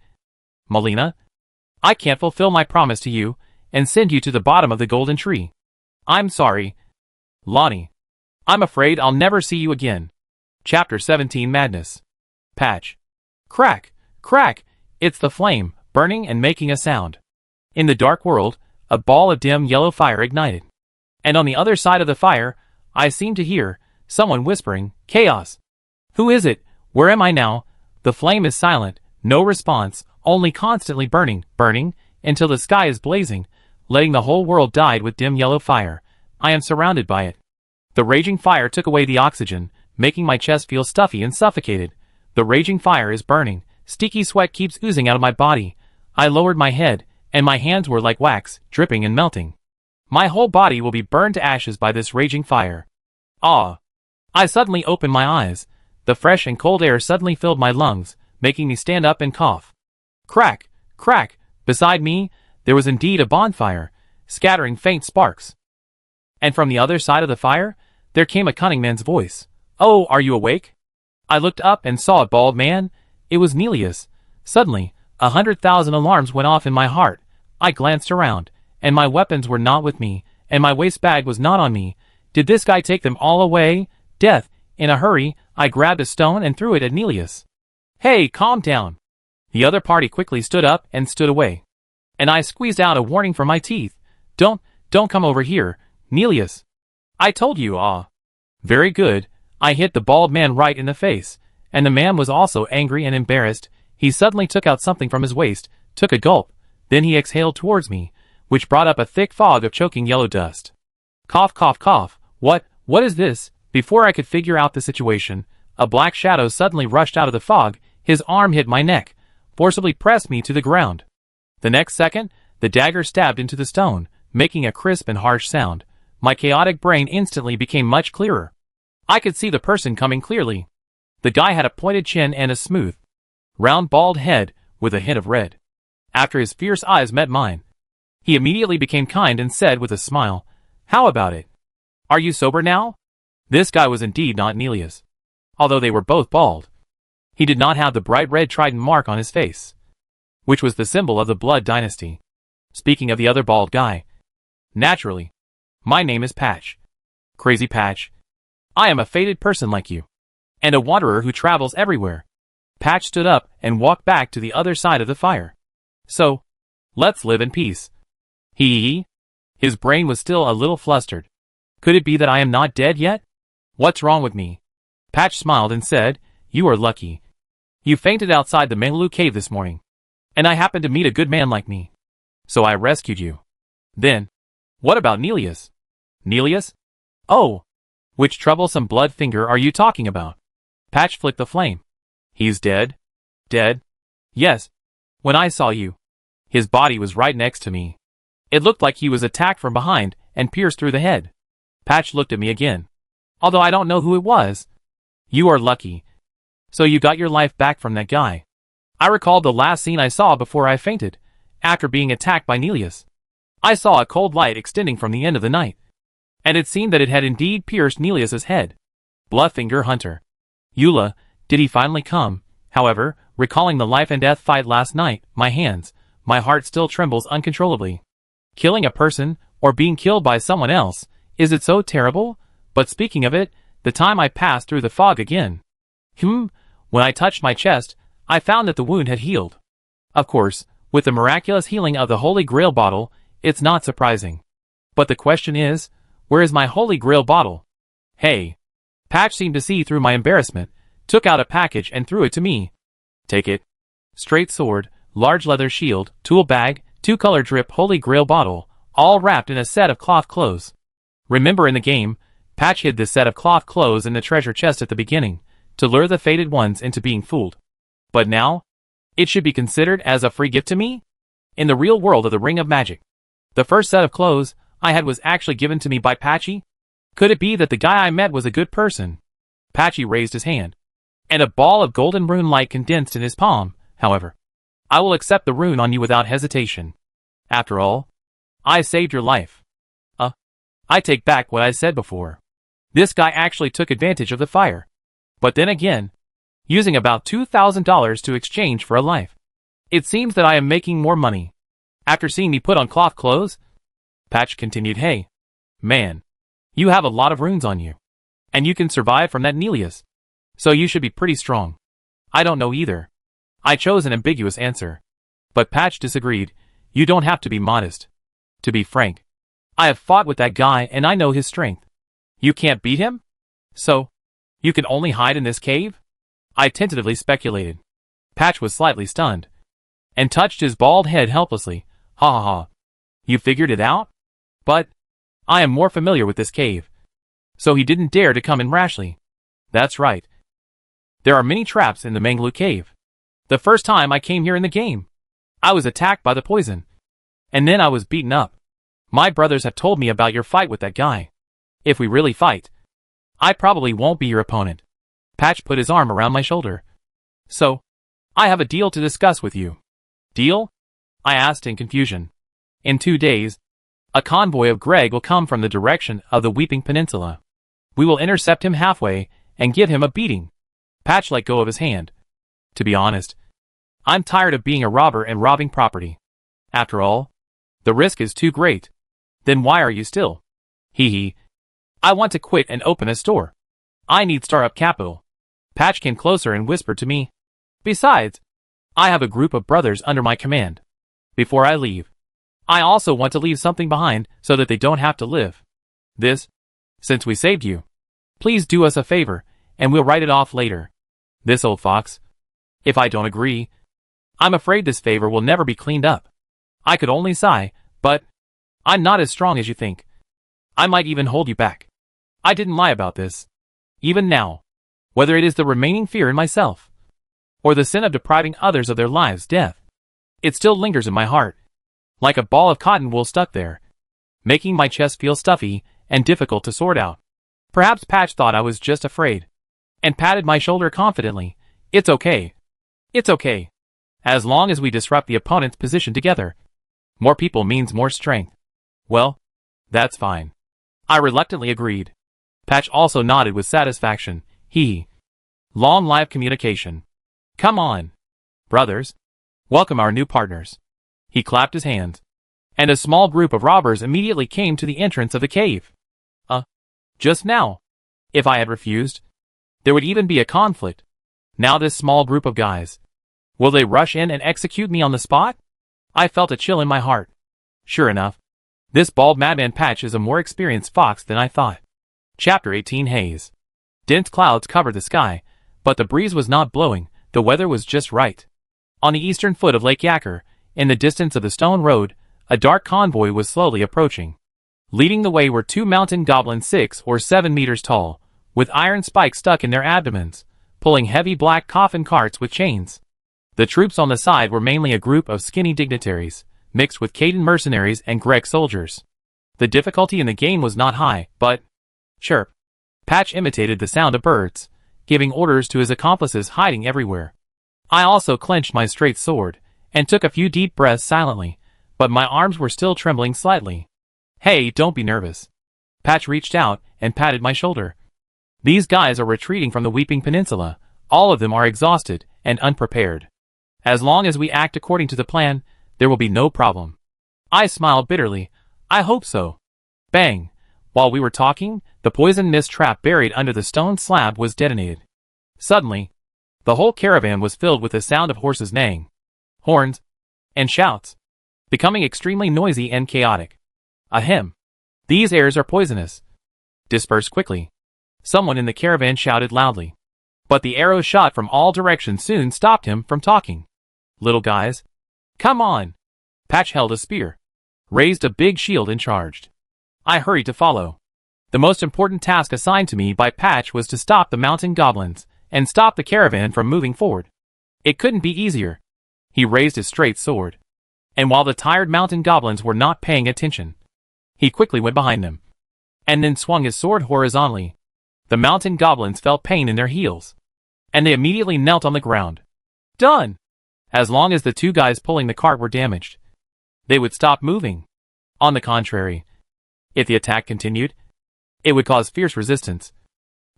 Melina. I can't fulfill my promise to you and send you to the bottom of the golden tree. I'm sorry, Lonnie. I'm afraid I'll never see you again. Chapter 17 Madness. Patch. Crack, crack, it's the flame, burning and making a sound. In the dark world, a ball of dim yellow fire ignited. And on the other side of the fire, I seemed to hear someone whispering, "Chaos. Who is it? Where am I now?" The flame is silent, no response, only constantly burning, burning, until the sky is blazing, letting the whole world dyed with dim yellow fire. I am surrounded by it. The raging fire took away the oxygen, making my chest feel stuffy and suffocated. The raging fire is burning, sticky sweat keeps oozing out of my body. I lowered my head, and my hands were like wax, dripping and melting. My whole body will be burned to ashes by this raging fire. Ah! I suddenly opened my eyes. The fresh and cold air suddenly filled my lungs, making me stand up and cough. Crack, crack, beside me, there was indeed a bonfire, scattering faint sparks. And from the other side of the fire, there came a cunning man's voice. "Oh, are you awake?" I looked up and saw a bald man. It was Nelius. Suddenly, 100,000 alarms went off in my heart. I glanced around, and my weapons were not with me, and my waist bag was not on me. Did this guy take them all away? Death! In a hurry, I grabbed a stone and threw it at Nelius. "Hey, calm down." The other party quickly stood up and stood away. And I squeezed out a warning from my teeth. Don't come over here, Nelius. I told you, ah. Very good. I hit the bald man right in the face, and the man was also angry and embarrassed. He suddenly took out something from his waist, took a gulp, then he exhaled towards me, which brought up a thick fog of choking yellow dust. Cough, cough, cough. What is this? Before I could figure out the situation, a black shadow suddenly rushed out of the fog. His arm hit my neck, forcibly pressed me to the ground. The next second, the dagger stabbed into the stone, making a crisp and harsh sound. My chaotic brain instantly became much clearer. I could see the person coming clearly. The guy had a pointed chin and a smooth, round bald head with a hint of red. After his fierce eyes met mine, he immediately became kind and said with a smile, "How about it? Are you sober now?" This guy was indeed not Nelius, although they were both bald. He did not have the bright red trident mark on his face, which was the symbol of the Blood Dynasty. Speaking of the other bald guy, naturally, my name is Patch. Crazy Patch. I am a fated person like you, and a wanderer who travels everywhere. Patch stood up and walked back to the other side of the fire. So, let's live in peace. His brain was still a little flustered. Could it be that I am not dead yet? What's wrong with me? Patch smiled and said, "You are lucky. You fainted outside the Melu cave this morning, and I happened to meet a good man like me. So I rescued you. Then, what about Nelius?" Nelius? Oh, which troublesome blood finger are you talking about? Patch flicked the flame. He's dead? Dead? Yes. When I saw you, his body was right next to me. It looked like he was attacked from behind and pierced through the head. Patch looked at me again. Although I don't know who it was. You are lucky. So you got your life back from that guy. I recalled the last scene I saw before I fainted, after being attacked by Nelius. I saw a cold light extending from the end of the night, and it seemed that it had indeed pierced Nelius's head. Blufffinger Hunter. Eula, did he finally come? However, recalling the life and death fight last night, my heart still trembles uncontrollably. Killing a person, or being killed by someone else, is it so terrible? But speaking of it, the time I passed through the fog again. When I touched my chest, I found that the wound had healed. Of course, with the miraculous healing of the Holy Grail bottle, it's not surprising. But the question is, where is my Holy Grail bottle? Hey. Patch seemed to see through my embarrassment, took out a package and threw it to me. Take it. Straight sword, large leather shield, tool bag, 2-color drip Holy Grail bottle, all wrapped in a set of cloth clothes. Remember in the game, Patch hid this set of cloth clothes in the treasure chest at the beginning, to lure the fated ones into being fooled. But now, it should be considered as a free gift to me? In the real world of the Ring of Magic, the first set of clothes I had was actually given to me by Patchy? Could it be that the guy I met was a good person? Patchy raised his hand, and a ball of golden rune light condensed in his palm. However, I will accept the rune on you without hesitation. After all, I saved your life. I take back what I said before. This guy actually took advantage of the fire. But then again, using about $2,000 to exchange for a life. It seems that I am making more money. After seeing me put on cloth clothes, Patch continued, hey, man, you have a lot of runes on you. And you can survive from that Nelius. So you should be pretty strong. I don't know either. I chose an ambiguous answer. But Patch disagreed. You don't have to be modest. To be frank, I have fought with that guy and I know his strength. You can't beat him? So, you can only hide in this cave? I tentatively speculated. Patch was slightly stunned, and touched his bald head helplessly. Ha ha ha. You figured it out? But, I am more familiar with this cave. So he didn't dare to come in rashly. That's right. There are many traps in the Manglu cave. The first time I came here in the game, I was attacked by the poison. And then I was beaten up. My brothers have told me about your fight with that guy. If we really fight, I probably won't be your opponent. Patch put his arm around my shoulder. So, I have a deal to discuss with you. Deal? I asked in confusion. In 2 days, a convoy of Greg will come from the direction of the Weeping Peninsula. We will intercept him halfway and give him a beating. Patch let go of his hand. To be honest, I'm tired of being a robber and robbing property. After all, the risk is too great. Then why are you still? Hee hee. I want to quit and open a store. I need startup capital. Patch came closer and whispered to me. Besides, I have a group of brothers under my command. Before I leave, I also want to leave something behind so that they don't have to live. Since we saved you, please do us a favor, and we'll write it off later. This old fox. If I don't agree, I'm afraid this favor will never be cleaned up. I could only sigh, but I'm not as strong as you think. I might even hold you back. I didn't lie about this. Even now, whether it is the remaining fear in myself, or the sin of depriving others of their lives' death, it still lingers in my heart, like a ball of cotton wool stuck there, making my chest feel stuffy and difficult to sort out. Perhaps Patch thought I was just afraid, and patted my shoulder confidently. It's okay. It's okay. As long as we disrupt the opponent's position together. More people means more strength. Well, that's fine. I reluctantly agreed. Patch also nodded with satisfaction. Long live communication. Come on, brothers. Welcome our new partners. He clapped his hands, and a small group of robbers immediately came to the entrance of the cave. Just now, if I had refused, there would even be a conflict. Now this small group of guys, will they rush in and execute me on the spot? I felt a chill in my heart. Sure enough, this bald madman Patch is a more experienced fox than I thought. Chapter 18 Haze. Dense clouds covered the sky, but the breeze was not blowing, the weather was just right. On the eastern foot of Lake Yacker, in the distance of the stone road, a dark convoy was slowly approaching. Leading the way were 2 mountain goblins 6 or 7 meters tall, with iron spikes stuck in their abdomens, pulling heavy black coffin carts with chains. The troops on the side were mainly a group of skinny dignitaries, mixed with Caden mercenaries and Greg soldiers. The difficulty in the game was not high, but chirp. Patch imitated the sound of birds, giving orders to his accomplices hiding everywhere. I also clenched my straight sword, and took a few deep breaths silently, but my arms were still trembling slightly. Hey, don't be nervous. Patch reached out and patted my shoulder. These guys are retreating from the Weeping Peninsula. All of them are exhausted and unprepared. As long as we act according to the plan, there will be no problem. I smiled bitterly. I hope so. Bang! While we were talking, the poison mist trap buried under the stone slab was detonated. Suddenly, the whole caravan was filled with the sound of horses neighing, horns, and shouts, becoming extremely noisy and chaotic. Ahem! These airs are poisonous. Disperse quickly. Someone in the caravan shouted loudly. But the arrows shot from all directions soon stopped him from talking. Little guys, come on! Patch held a spear, raised a big shield and charged. I hurried to follow. The most important task assigned to me by Patch was to stop the mountain goblins and stop the caravan from moving forward. It couldn't be easier. He raised his straight sword, and while the tired mountain goblins were not paying attention, he quickly went behind them, and then swung his sword horizontally. The mountain goblins felt pain in their heels, and they immediately knelt on the ground. Done! As long as the two guys pulling the cart were damaged, they would stop moving. On the contrary, if the attack continued, it would cause fierce resistance,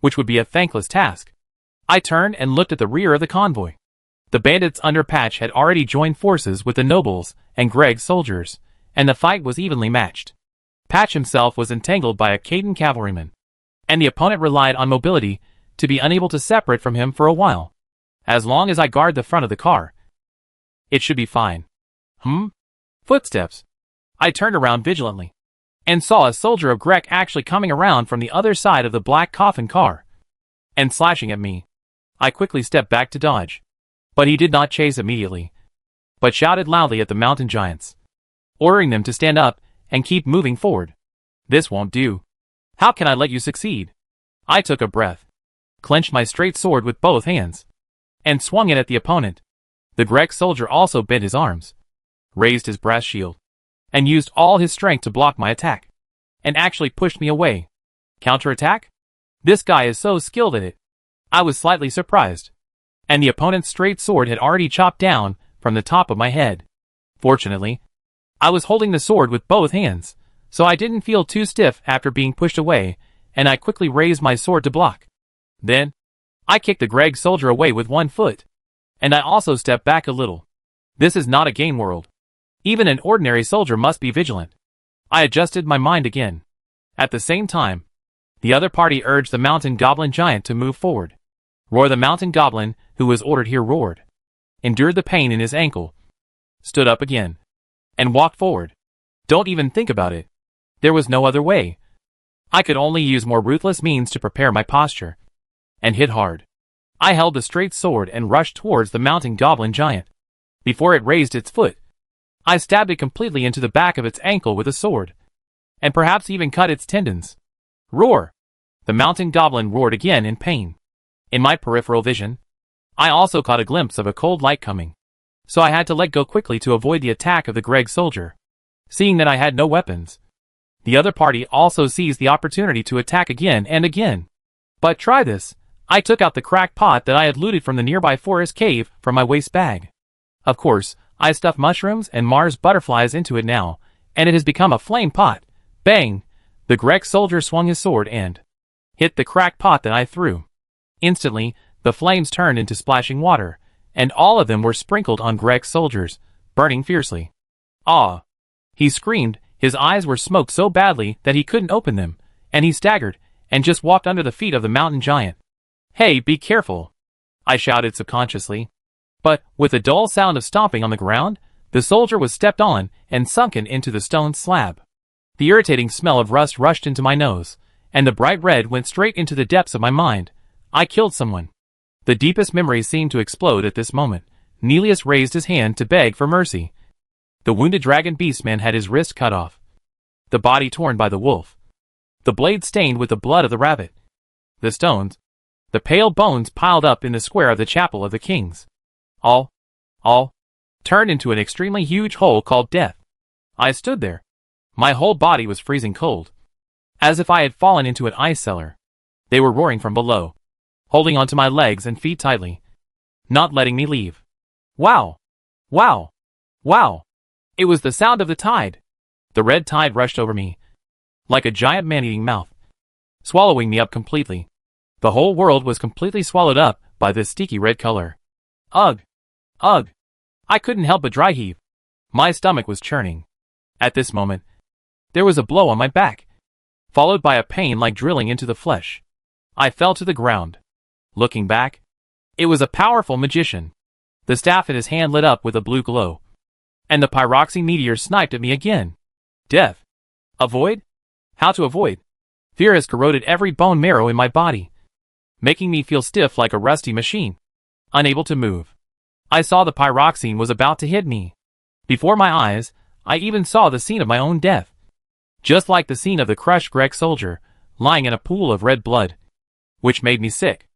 which would be a thankless task. I turned and looked at the rear of the convoy. The bandits under Patch had already joined forces with the nobles and Greg's soldiers, and the fight was evenly matched. Patch himself was entangled by a Caden cavalryman, and the opponent relied on mobility to be unable to separate from him for a while. As long as I guard the front of the car, it should be fine. Footsteps. I turned around vigilantly, and saw a soldier of Greg actually coming around from the other side of the black coffin car, and slashing at me. I quickly stepped back to dodge, but he did not chase immediately, but shouted loudly at the mountain giants, ordering them to stand up and keep moving forward. This won't do. How can I let you succeed? I took a breath, clenched my straight sword with both hands, and swung it at the opponent. The Greg soldier also bent his arms, raised his brass shield, and used all his strength to block my attack, and actually pushed me away. Counterattack? This guy is so skilled at it. I was slightly surprised, and the opponent's straight sword had already chopped down from the top of my head. Fortunately, I was holding the sword with both hands, so I didn't feel too stiff after being pushed away, and I quickly raised my sword to block. Then, I kicked the Greg soldier away with one foot, and I also stepped back a little. This is not a game world. Even an ordinary soldier must be vigilant. I adjusted my mind again. At the same time, the other party urged the mountain goblin giant to move forward. Roar the mountain goblin, who was ordered here, roared, endured the pain in his ankle, stood up again, and walked forward. Don't even think about it. There was no other way. I could only use more ruthless means to prepare my posture, and hit hard. I held the straight sword and rushed towards the mountain goblin giant. Before it raised its foot, I stabbed it completely into the back of its ankle with a sword, and perhaps even cut its tendons. Roar! The mountain goblin roared again in pain. In my peripheral vision, I also caught a glimpse of a cold light coming, so I had to let go quickly to avoid the attack of the Greg soldier. Seeing that I had no weapons, the other party also seized the opportunity to attack again and again. But try this. I took out the cracked pot that I had looted from the nearby forest cave from my waist bag. Of course, I stuffed mushrooms and Mars butterflies into it now, and it has become a flame pot. Bang! The Greg soldier swung his sword and hit the cracked pot that I threw. Instantly, the flames turned into splashing water, and all of them were sprinkled on Greg's soldiers, burning fiercely. Ah! He screamed. His eyes were smoked so badly that he couldn't open them, and he staggered, and just walked under the feet of the mountain giant. Hey, be careful! I shouted subconsciously. But, with a dull sound of stomping on the ground, the soldier was stepped on and sunken into the stone slab. The irritating smell of rust rushed into my nose, and the bright red went straight into the depths of my mind. I killed someone. The deepest memories seemed to explode at this moment. Nelius raised his hand to beg for mercy. The wounded dragon beastman had his wrist cut off, the body torn by the wolf, the blade stained with the blood of the rabbit, the stones, the pale bones piled up in the square of the chapel of the kings. All turned into an extremely huge hole called death. I stood there. My whole body was freezing cold, as if I had fallen into an ice cellar. They were roaring from below, holding onto my legs and feet tightly, not letting me leave. Wow! Wow! Wow! It was the sound of the tide. The red tide rushed over me, like a giant man-eating mouth, swallowing me up completely. The whole world was completely swallowed up by this sticky red color. Ugh! Ugh! I couldn't help but dry heave. My stomach was churning. At this moment, there was a blow on my back, followed by a pain like drilling into the flesh. I fell to the ground. Looking back, it was a powerful magician. The staff in his hand lit up with a blue glow, and the pyroxene meteor sniped at me again. Death. Avoid? How to avoid? Fear has corroded every bone marrow in my body, making me feel stiff like a rusty machine, unable to move. I saw the pyroxene was about to hit me. Before my eyes, I even saw the scene of my own death, just like the scene of the crushed Grek soldier, lying in a pool of red blood, which made me sick.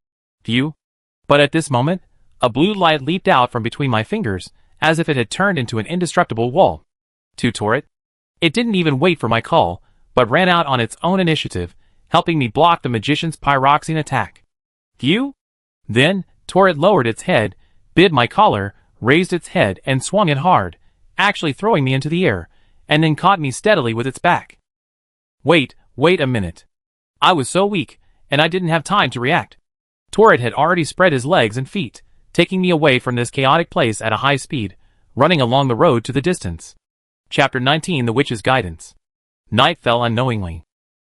Phew. But at this moment, a blue light leaped out from between my fingers, as if it had turned into an indestructible wall. To Torret. It didn't even wait for my call, but ran out on its own initiative, helping me block the magician's pyroxene attack. Phew. Then, Torret lowered its head, bit my collar, raised its head and swung it hard, actually throwing me into the air, and then caught me steadily with its back. Wait a minute. I was so weak, and I didn't have time to react. Torret had already spread his legs and feet, taking me away from this chaotic place at a high speed, running along the road to the distance. Chapter 19: The Witch's Guidance. Night fell unknowingly.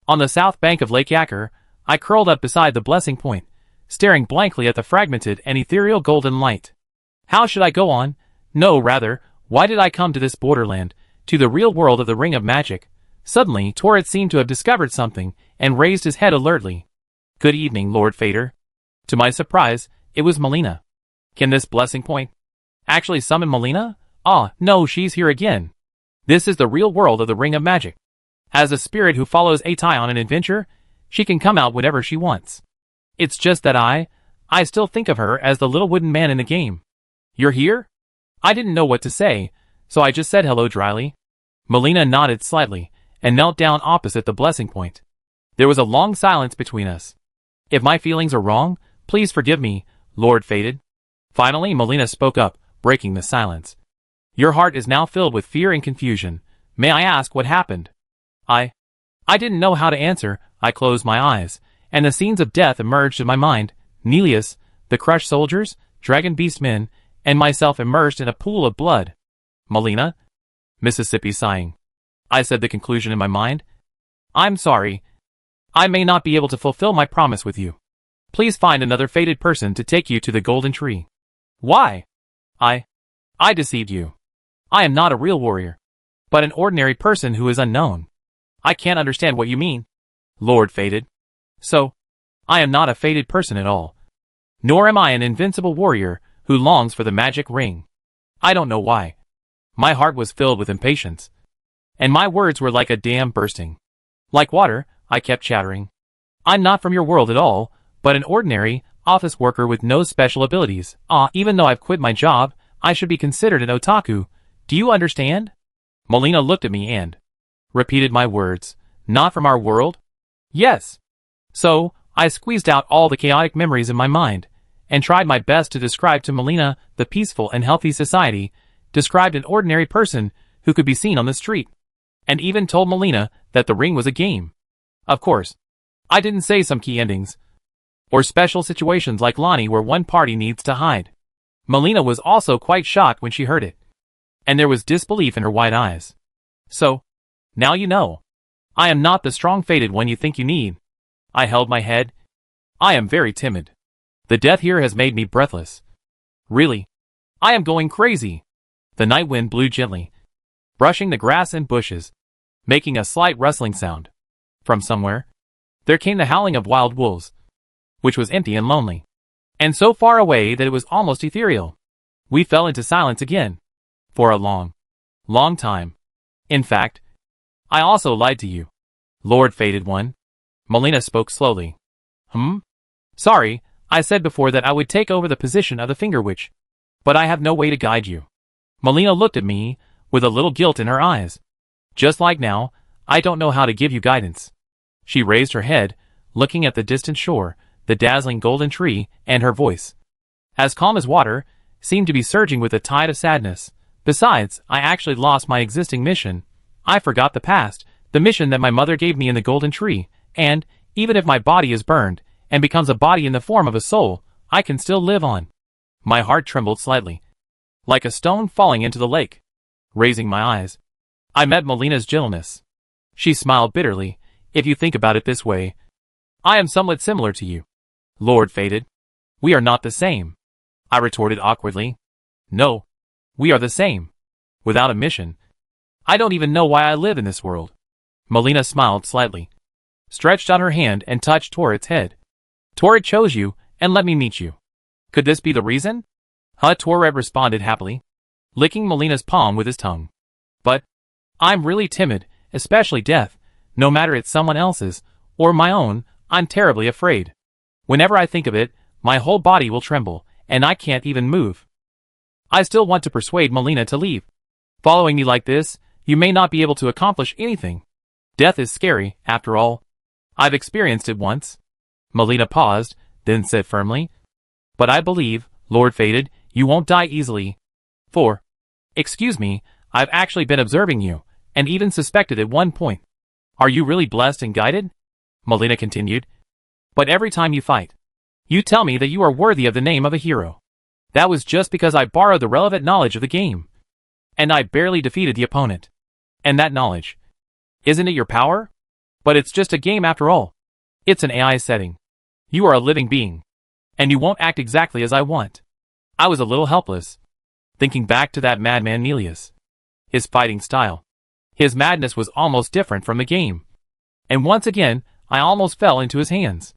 On the south bank of Lake Yacker, I curled up beside the blessing point, staring blankly at the fragmented and ethereal golden light. How should I go on? No, rather, why did I come to this borderland, to the real world of the Ring of Magic? Suddenly, Torret seemed to have discovered something, and raised his head alertly. Good evening, Lord Fader. To my surprise, it was Melina. Can this blessing point actually summon Melina? Ah, no, she's here again. This is the real world of the Ring of Magic. As a spirit who follows Atai on an adventure, she can come out whenever she wants. It's just that I still think of her as the little wooden man in the game. You're here? I didn't know what to say, so I just said hello dryly. Melina nodded slightly, and knelt down opposite the blessing point. There was a long silence between us. If my feelings are wrong, please forgive me, Lord Fated. Finally, Melina spoke up, breaking the silence. Your heart is now filled with fear and confusion. May I ask what happened? I didn't know how to answer. I closed my eyes, and the scenes of death emerged in my mind. Nelius, the crushed soldiers, dragon beast men, and myself immersed in a pool of blood. Melina? Mississippi sighing. I said the conclusion in my mind. I'm sorry. I may not be able to fulfill my promise with you. Please find another fated person to take you to the golden tree. Why? I deceived you. I am not a real warrior, but an ordinary person who is unknown. I can't understand what you mean, Lord Fated. So, I am not a fated person at all. Nor am I an invincible warrior who longs for the magic ring. I don't know why. My heart was filled with impatience, and my words were like a dam bursting. Like water, I kept chattering. I'm not from your world at all, but an ordinary office worker with no special abilities. Even though I've quit my job, I should be considered an otaku. Do you understand? Melina looked at me and repeated my words. Not from our world? Yes. So, I squeezed out all the chaotic memories in my mind, and tried my best to describe to Melina the peaceful and healthy society, described an ordinary person who could be seen on the street, and even told Melina that the ring was a game. Of course, I didn't say some key endings, or special situations like Lonnie where one party needs to hide. Melina was also quite shocked when she heard it, and there was disbelief in her wide eyes. So, now you know. I am not the strong fated one you think you need. I held my head. I am very timid. The death here has made me breathless. Really, I am going crazy. The night wind blew gently, brushing the grass and bushes, making a slight rustling sound. From somewhere, there came the howling of wild wolves, which was empty and lonely, and so far away that it was almost ethereal. We fell into silence again, for a long, long time. In fact, I also lied to you, Lord Fated One. Melina spoke slowly. Sorry, I said before that I would take over the position of the Finger Witch, but I have no way to guide you. Melina looked at me, with a little guilt in her eyes. Just like now, I don't know how to give you guidance. She raised her head, looking at the distant shore, the dazzling golden tree, and her voice, as calm as water, seemed to be surging with a tide of sadness. Besides, I actually lost my existing mission. I forgot the past, the mission that my mother gave me in the golden tree, and, even if my body is burned, and becomes a body in the form of a soul, I can still live on. My heart trembled slightly, like a stone falling into the lake. Raising my eyes, I met Melina's gentleness. She smiled bitterly. If you think about it this way, I am somewhat similar to you, Lord Fated. We are not the same, I retorted awkwardly. No, we are the same. Without a mission, I don't even know why I live in this world. Melina smiled slightly, stretched out her hand and touched Torret's head. Torret chose you and let me meet you. Could this be the reason? Huh, Torret responded happily, licking Melina's palm with his tongue. But I'm really timid, especially death. No matter it's someone else's or my own, I'm terribly afraid. Whenever I think of it, my whole body will tremble, and I can't even move. I still want to persuade Melina to leave. Following me like this, you may not be able to accomplish anything. Death is scary, after all. I've experienced it once. Melina paused, then said firmly, but I believe, Lord Fated, you won't die easily. Excuse me, I've actually been observing you, and even suspected at one point. Are you really blessed and guided? Melina continued. But every time you fight, you tell me that you are worthy of the name of a hero. That was just because I borrowed the relevant knowledge of the game. And I barely defeated the opponent. And that knowledge, isn't it your power? But it's just a game after all. It's an AI setting. You are a living being. And you won't act exactly as I want. I was a little helpless, thinking back to that madman Nelius. His fighting style. His madness was almost different from the game. And once again, I almost fell into his hands.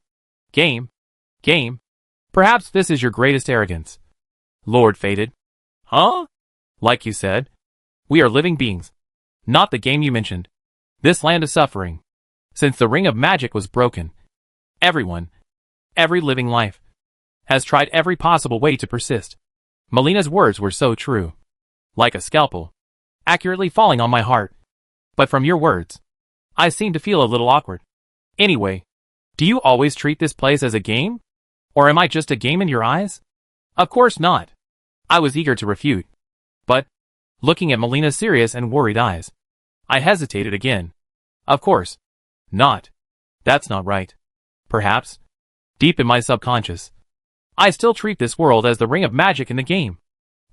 Game. Perhaps this is your greatest arrogance, Lord Fated. Huh? Like you said, we are living beings. Not the game you mentioned. This land of suffering. Since the ring of magic was broken, everyone, every living life, has tried every possible way to persist. Melina's words were so true. Like a scalpel, accurately falling on my heart. But from your words, I seem to feel a little awkward. Anyway, do you always treat this place as a game? Or am I just a game in your eyes? Of course not. I was eager to refute. But, looking at Melina's serious and worried eyes, I hesitated again. Of course not. That's not right. Perhaps, deep in my subconscious, I still treat this world as the ring of magic in the game,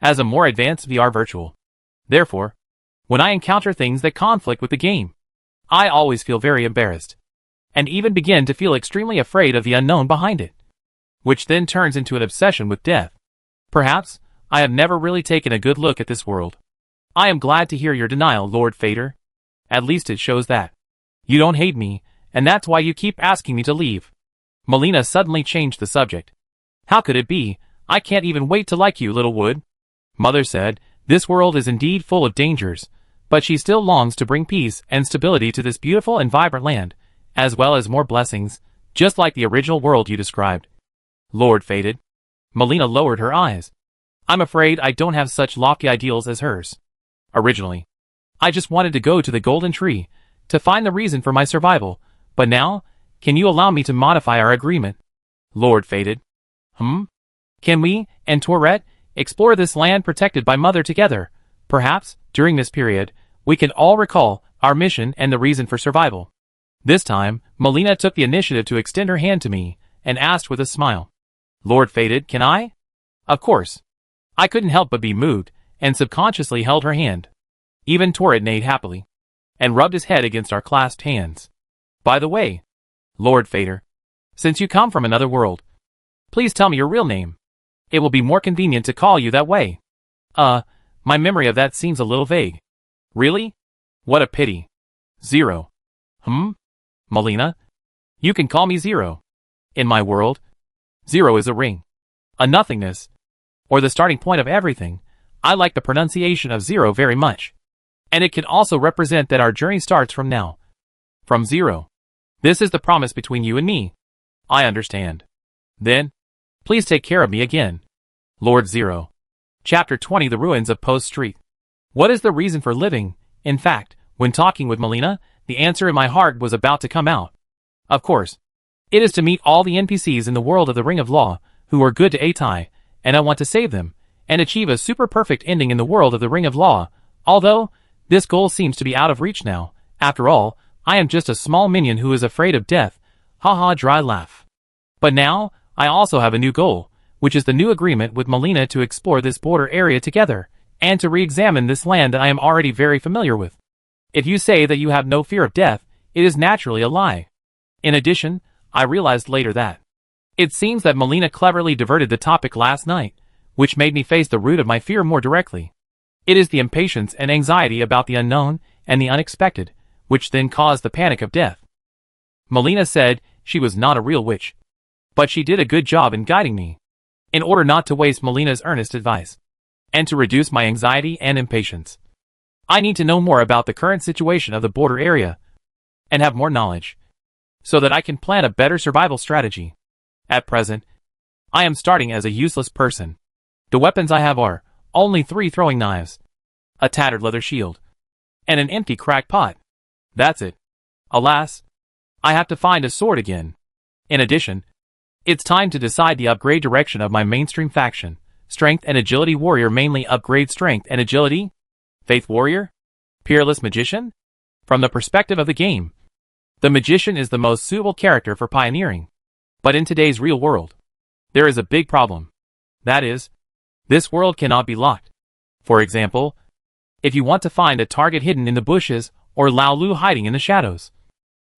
as a more advanced VR virtual. Therefore, when I encounter things that conflict with the game, I always feel very embarrassed, and even begin to feel extremely afraid of the unknown behind it, which then turns into an obsession with death. Perhaps, I have never really taken a good look at this world. I am glad to hear your denial, Lord Fader. At least it shows that you don't hate me, and that's why you keep asking me to leave. Melina suddenly changed the subject. How could it be? I can't even wait to like you, little wood. Mother said, this world is indeed full of dangers, but she still longs to bring peace and stability to this beautiful and vibrant land, as well as more blessings, just like the original world you described. Lord Fated. Melina lowered her eyes. I'm afraid I don't have such lofty ideals as hers. Originally, I just wanted to go to the golden tree, to find the reason for my survival, but now, can you allow me to modify our agreement? Lord Fated. Can we, and Torret, explore this land protected by Mother together? Perhaps, during this period, we can all recall our mission and the reason for survival. This time, Melina took the initiative to extend her hand to me, and asked with a smile. Lord Fated, can I? Of course. I couldn't help but be moved, and subconsciously held her hand. Even Torret neighed happily, and rubbed his head against our clasped hands. By the way, Lord Fader, since you come from another world, please tell me your real name. It will be more convenient to call you that way. My memory of that seems a little vague. Really? What a pity. Zero. Melina? You can call me Zero. In my world, Zero is a ring, a nothingness, or the starting point of everything. I like the pronunciation of Zero very much. And it can also represent that our journey starts from now. From Zero. This is the promise between you and me. I understand. Then, please take care of me again. Lord Zero. Chapter 20 The Ruins of Post Street. What is the reason for living? In fact, when talking with Melina, the answer in my heart was about to come out. Of course. It is to meet all the NPCs in the world of the Ring of Law, who are good to Atai, and I want to save them, and achieve a super perfect ending in the world of the Ring of Law, although, this goal seems to be out of reach now. After all, I am just a small minion who is afraid of death. Haha, dry laugh. But now, I also have a new goal, which is the new agreement with Melina to explore this border area together, and to re-examine this land that I am already very familiar with. If you say that you have no fear of death, it is naturally a lie. In addition, I realized later that it seems that Melina cleverly diverted the topic last night, which made me face the root of my fear more directly. It is the impatience and anxiety about the unknown and the unexpected, which then caused the panic of death. Melina said she was not a real witch, but she did a good job in guiding me. In order not to waste Melina's earnest advice, and to reduce my anxiety and impatience, I need to know more about the current situation of the border area, and have more knowledge, so that I can plan a better survival strategy. At present, I am starting as a useless person. The weapons I have are only 3 throwing knives, a tattered leather shield, and an empty crack pot. That's it. Alas, I have to find a sword again. In addition, it's time to decide the upgrade direction of my mainstream faction. Strength and Agility Warrior mainly upgrade Strength and Agility. Faith Warrior? Peerless Magician? From the perspective of the game, the Magician is the most suitable character for pioneering. But in today's real world, there is a big problem. That is, this world cannot be locked. For example, if you want to find a target hidden in the bushes or Lao Lu hiding in the shadows,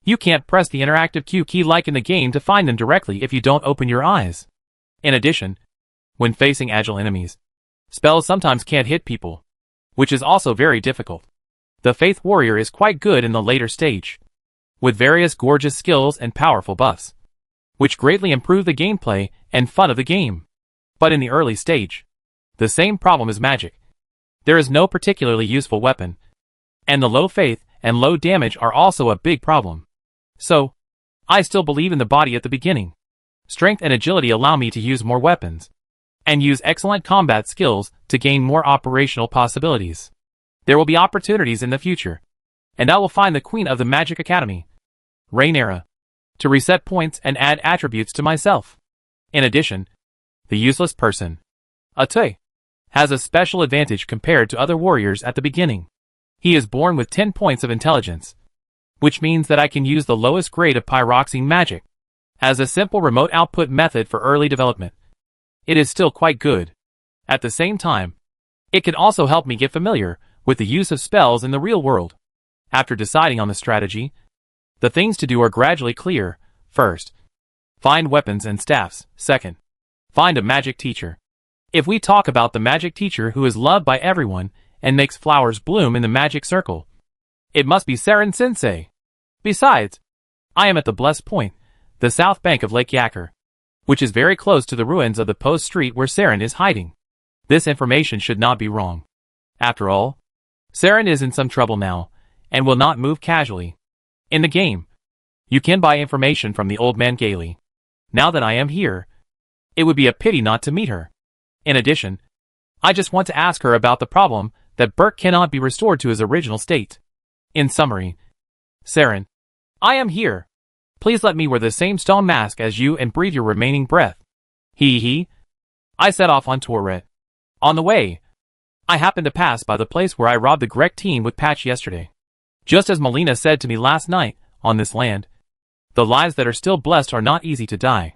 you can't press the interactive Q key like in the game to find them directly if you don't open your eyes. In addition, when facing agile enemies, spells sometimes can't hit people, which is also very difficult. The Faith Warrior is quite good in the later stage, with various gorgeous skills and powerful buffs, which greatly improve the gameplay and fun of the game. But in the early stage, the same problem is magic. There is no particularly useful weapon, and the low faith and low damage are also a big problem. So, I still believe in the body at the beginning. Strength and agility allow me to use more weapons, and use excellent combat skills to gain more operational possibilities. There will be opportunities in the future, and I will find the Queen of the Magic Academy, Reincarnation, to reset points and add attributes to myself. In addition, the useless person, Ate, has a special advantage compared to other warriors at the beginning. He is born with 10 points of intelligence, which means that I can use the lowest grade of pyroxene magic as a simple remote output method for early development. It is still quite good. At the same time, it can also help me get familiar with the use of spells in the real world. After deciding on the strategy, the things to do are gradually clear. First, find weapons and staffs. Second, find a magic teacher. If we talk about the magic teacher who is loved by everyone and makes flowers bloom in the magic circle, it must be Saren Sensei. Besides, I am at the Blessed Point, the south bank of Lake Yaker, which is very close to the ruins of the post street where Saren is hiding. This information should not be wrong. After all, Saren is in some trouble now, and will not move casually. In the game, you can buy information from the old man gaily. Now that I am here, it would be a pity not to meet her. In addition, I just want to ask her about the problem that Burke cannot be restored to his original state. In summary, Saren, I am here. Please let me wear the same stone mask as you and breathe your remaining breath. Hee. I set off on Tourette. On the way, I happened to pass by the place where I robbed the Grek teen with Patch yesterday. Just as Melina said to me last night, on this land, the lives that are still blessed are not easy to die.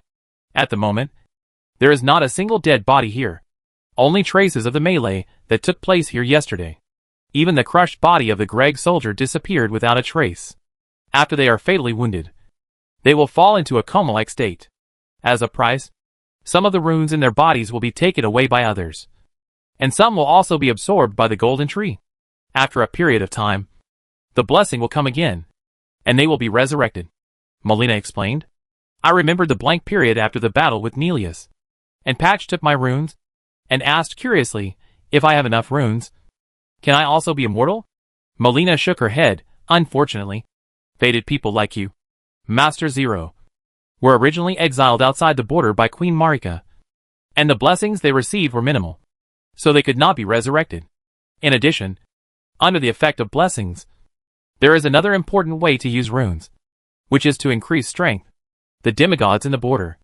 At the moment, there is not a single dead body here. Only traces of the melee that took place here yesterday. Even the crushed body of the Greg soldier disappeared without a trace. After they are fatally wounded, they will fall into a coma-like state. As a price, some of the runes in their bodies will be taken away by others, and some will also be absorbed by the golden tree. After a period of time, the blessing will come again, and they will be resurrected. Melina explained. I remembered the blank period after the battle with Nelius, and Patch took my runes, and asked curiously if I have enough runes. Can I also be immortal? Melina shook her head. Unfortunately, fated people like you, Master Zero, were originally exiled outside the border by Queen Marika, and the blessings they received were minimal, so they could not be resurrected. In addition, under the effect of blessings, there is another important way to use runes, which is to increase strength. The demigods in the border,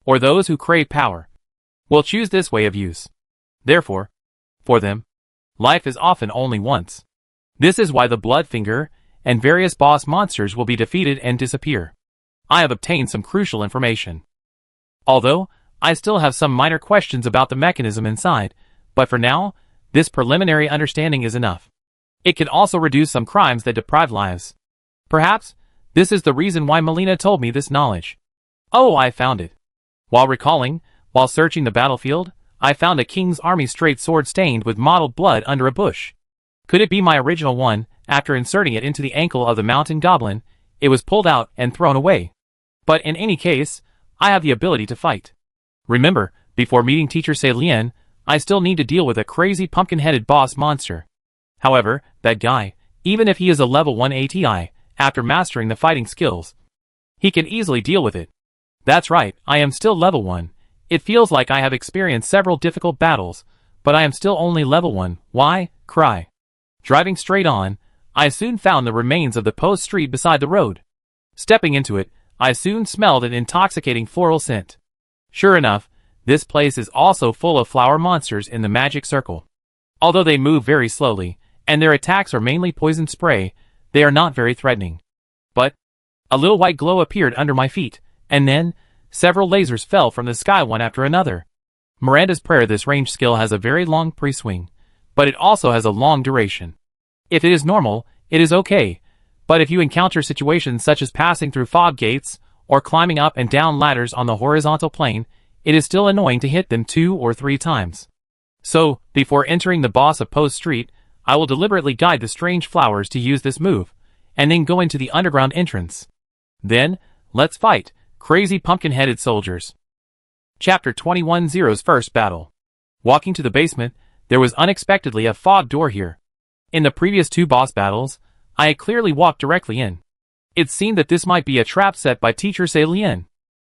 or those who crave power, will choose this way of use. Therefore, for them, life is often only once. This is why the Bloodfinger and various boss monsters will be defeated and disappear. I have obtained some crucial information. Although, I still have some minor questions about the mechanism inside, but for now, this preliminary understanding is enough. It can also reduce some crimes that deprive lives. Perhaps, this is the reason why Melina told me this knowledge. Oh, I found it. While searching the battlefield, I found a king's army straight sword stained with mottled blood under a bush. Could it be my original one? After inserting it into the ankle of the mountain goblin, it was pulled out and thrown away. But in any case, I have the ability to fight. Remember, before meeting Teacher Celine, I still need to deal with a crazy pumpkin-headed boss monster. However, that guy, even if he is a level 1 ATI, after mastering the fighting skills, he can easily deal with it. That's right, I am still level 1. It feels like I have experienced several difficult battles, but I am still only level 1. Why? Cry. Driving straight on, I soon found the remains of the post street beside the road. Stepping into it, I soon smelled an intoxicating floral scent. Sure enough, this place is also full of flower monsters in the magic circle. Although they move very slowly, and their attacks are mainly poison spray, they are not very threatening. But a little white glow appeared under my feet, and then several lasers fell from the sky one after another. Miranda's prayer. This range skill has a very long pre-swing, but it also has a long duration. If it is normal, it is okay, but if you encounter situations such as passing through fog gates, or climbing up and down ladders on the horizontal plane, it is still annoying to hit them 2 or 3 times. So, before entering the boss of Post Street, I will deliberately guide the strange flowers to use this move, and then go into the underground entrance. Then, let's fight, crazy pumpkin-headed soldiers. Chapter 21. Zero's first battle. Walking to the basement, there was unexpectedly a fog door here. In the previous 2 boss battles, I had clearly walked directly in. It seemed that this might be a trap set by Teacher Celine.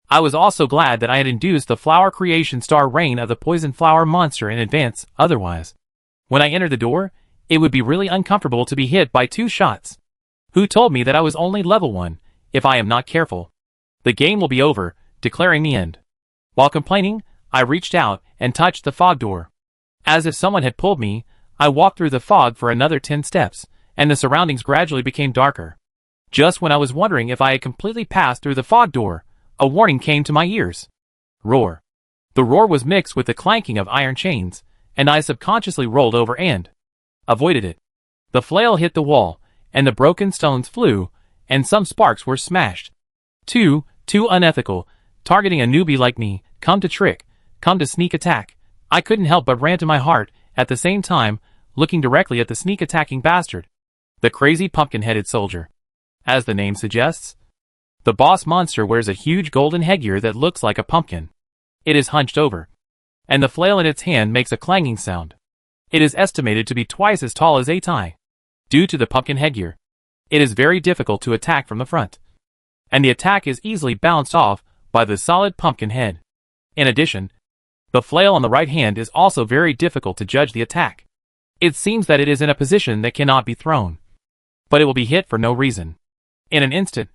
I was also glad that I had induced the flower creation star reign of the poison flower monster in advance, otherwise, when I entered the door, it would be really uncomfortable to be hit by 2 shots. Who told me that I was only level 1? If I am not careful, the game will be over, declaring the end. While complaining, I reached out and touched the fog door. As if someone had pulled me, I walked through the fog for another 10 steps, and the surroundings gradually became darker. Just when I was wondering if I had completely passed through the fog door, a warning came to my ears. Roar. The roar was mixed with the clanking of iron chains, and I subconsciously rolled over and avoided it. The flail hit the wall, and the broken stones flew, and some sparks were smashed. Too unethical, targeting a newbie like me, come to trick, come to sneak attack. I couldn't help but ran to my heart, at the same time, looking directly at the sneak attacking bastard. The crazy pumpkin-headed soldier. As the name suggests, the boss monster wears a huge golden headgear that looks like a pumpkin. It is hunched over, and the flail in its hand makes a clanging sound. It is estimated to be twice as tall as Atai. Due to the pumpkin headgear, it is very difficult to attack from the front, and the attack is easily bounced off by the solid pumpkin head. In addition, the flail on the right hand is also very difficult to judge the attack. It seems that it is in a position that cannot be thrown, but it will be hit for no reason. In an instant,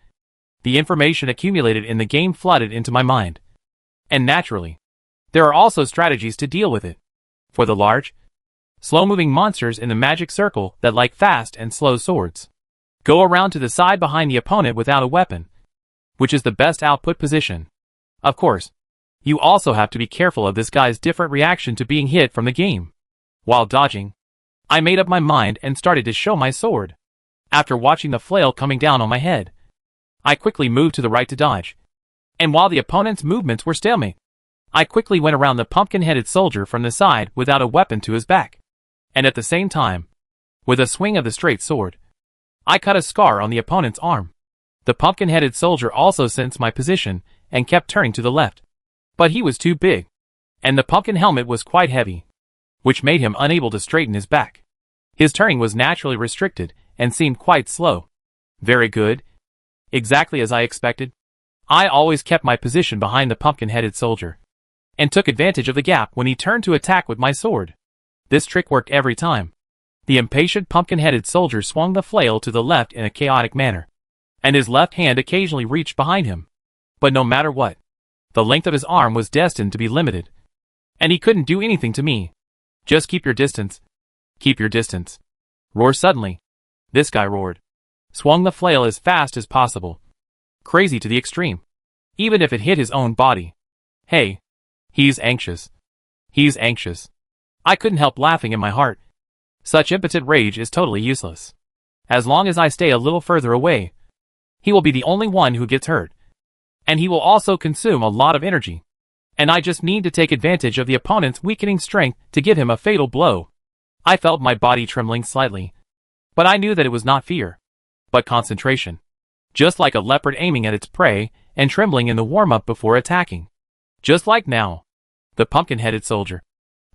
the information accumulated in the game flooded into my mind. And naturally, there are also strategies to deal with it. For the large, slow-moving monsters in the magic circle that like fast and slow swords, go around to the side behind the opponent without a weapon, which is the best output position. Of course, you also have to be careful of this guy's different reaction to being hit from the game. While dodging, I made up my mind and started to show my sword. After watching the flail coming down on my head, I quickly moved to the right to dodge. And while the opponent's movements were stalemate, I quickly went around the pumpkin-headed soldier from the side without a weapon to his back. And at the same time, with a swing of the straight sword, I cut a scar on the opponent's arm. The pumpkin-headed soldier also sensed my position and kept turning to the left. But he was too big, and the pumpkin helmet was quite heavy, which made him unable to straighten his back. His turning was naturally restricted and seemed quite slow. Very good. Exactly as I expected. I always kept my position behind the pumpkin-headed soldier, and took advantage of the gap when he turned to attack with my sword. This trick worked every time. The impatient pumpkin-headed soldier swung the flail to the left in a chaotic manner, and his left hand occasionally reached behind him. But no matter what, the length of his arm was destined to be limited, and he couldn't do anything to me. Just keep your distance. Keep your distance. Roar suddenly. This guy roared. Swung the flail as fast as possible. Crazy to the extreme. Even if it hit his own body, Hey. He's anxious. He's anxious. I couldn't help laughing in my heart. Such impotent rage is totally useless. As long as I stay a little further away, he will be the only one who gets hurt. And he will also consume a lot of energy. And I just need to take advantage of the opponent's weakening strength to give him a fatal blow. I felt my body trembling slightly. But I knew that it was not fear, but concentration. Just like a leopard aiming at its prey and trembling in the warm-up before attacking. Just like now. The pumpkin-headed soldier,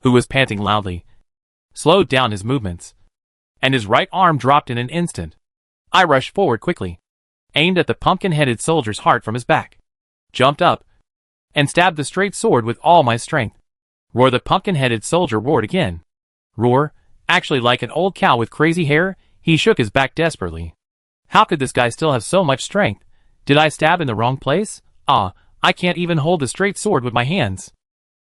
who was panting loudly, slowed down his movements, and his right arm dropped in an instant. I rushed forward quickly, aimed at the pumpkin-headed soldier's heart from his back, jumped up, and stabbed the straight sword with all my strength. Roar! The pumpkin-headed soldier roared again. Roar, actually like an old cow with crazy hair, he shook his back desperately. How could this guy still have so much strength? Did I stab in the wrong place? I can't even hold the straight sword with my hands.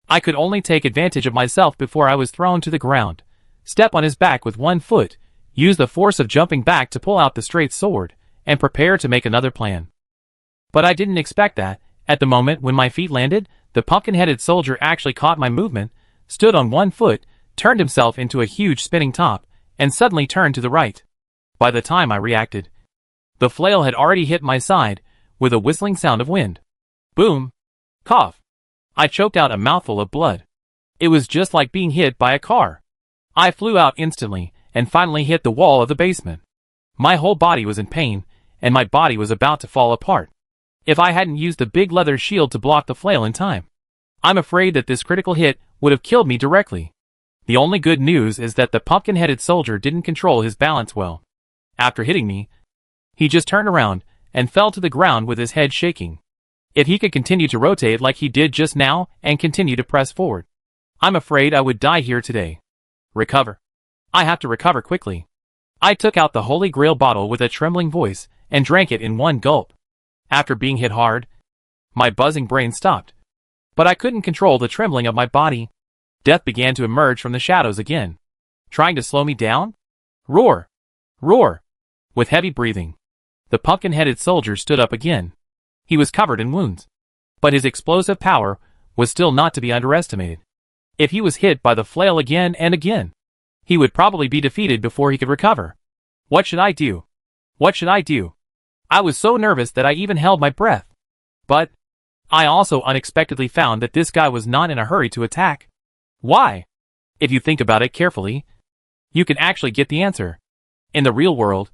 I could only take advantage of myself before I was thrown to the ground, step on his back with one foot, use the force of jumping back to pull out the straight sword, and prepare to make another plan. But I didn't expect that. At the moment when my feet landed, the pumpkin-headed soldier actually caught my movement, stood on one foot, turned himself into a huge spinning top, and suddenly turned to the right. By the time I reacted, the flail had already hit my side, with a whistling sound of wind. Boom! Cough! I choked out a mouthful of blood. It was just like being hit by a car. I flew out instantly, and finally hit the wall of the basement. My whole body was in pain, and my body was about to fall apart. If I hadn't used the big leather shield to block the flail in time, I'm afraid that this critical hit would have killed me directly. The only good news is that the pumpkin-headed soldier didn't control his balance well. After hitting me, he just turned around and fell to the ground with his head shaking. If he could continue to rotate like he did just now and continue to press forward, I'm afraid I would die here today. Recover. I have to recover quickly. I took out the Holy Grail bottle with a trembling voice and drank it in one gulp. After being hit hard, my buzzing brain stopped. But I couldn't control the trembling of my body. Death began to emerge from the shadows again, trying to slow me down. Roar! Roar! With heavy breathing, the pumpkin-headed soldier stood up again. He was covered in wounds, but his explosive power was still not to be underestimated. If he was hit by the flail again and again, he would probably be defeated before he could recover. What should I do? What should I do? I was so nervous that I even held my breath. But I also unexpectedly found that this guy was not in a hurry to attack. Why? If you think about it carefully, you can actually get the answer. In the real world,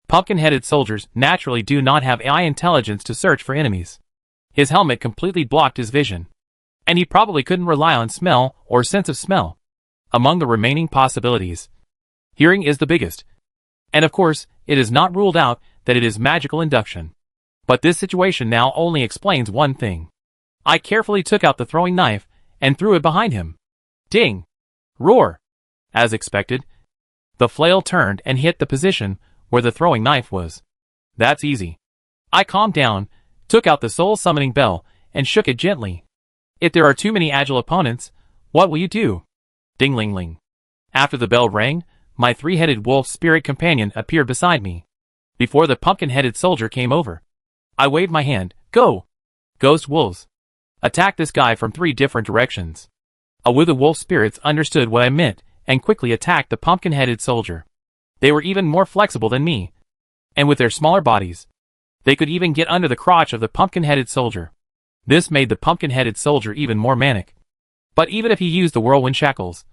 pumpkin-headed soldiers naturally do not have AI intelligence to search for enemies. His helmet completely blocked his vision, and he probably couldn't rely on smell or sense of smell. Among the remaining possibilities, hearing is the biggest. And of course, it is not ruled out that it is magical induction. But this situation now only explains one thing. I carefully took out the throwing knife and threw it behind him. Ding! Roar! As expected, the flail turned and hit the position where the throwing knife was. That's easy. I calmed down, took out the soul summoning bell, and shook it gently. If there are too many agile opponents, what will you do? Ding-ling-ling. After the bell rang, my three-headed wolf spirit companion appeared beside me. Before the pumpkin-headed soldier came over, I waved my hand. Go! Ghost wolves. Attack this guy from 3 different directions. With the wolf spirits understood what I meant and quickly attacked the pumpkin-headed soldier. They were even more flexible than me, and with their smaller bodies, they could even get under the crotch of the pumpkin-headed soldier. This made the pumpkin-headed soldier even more manic. But even if he used the whirlwind shackles,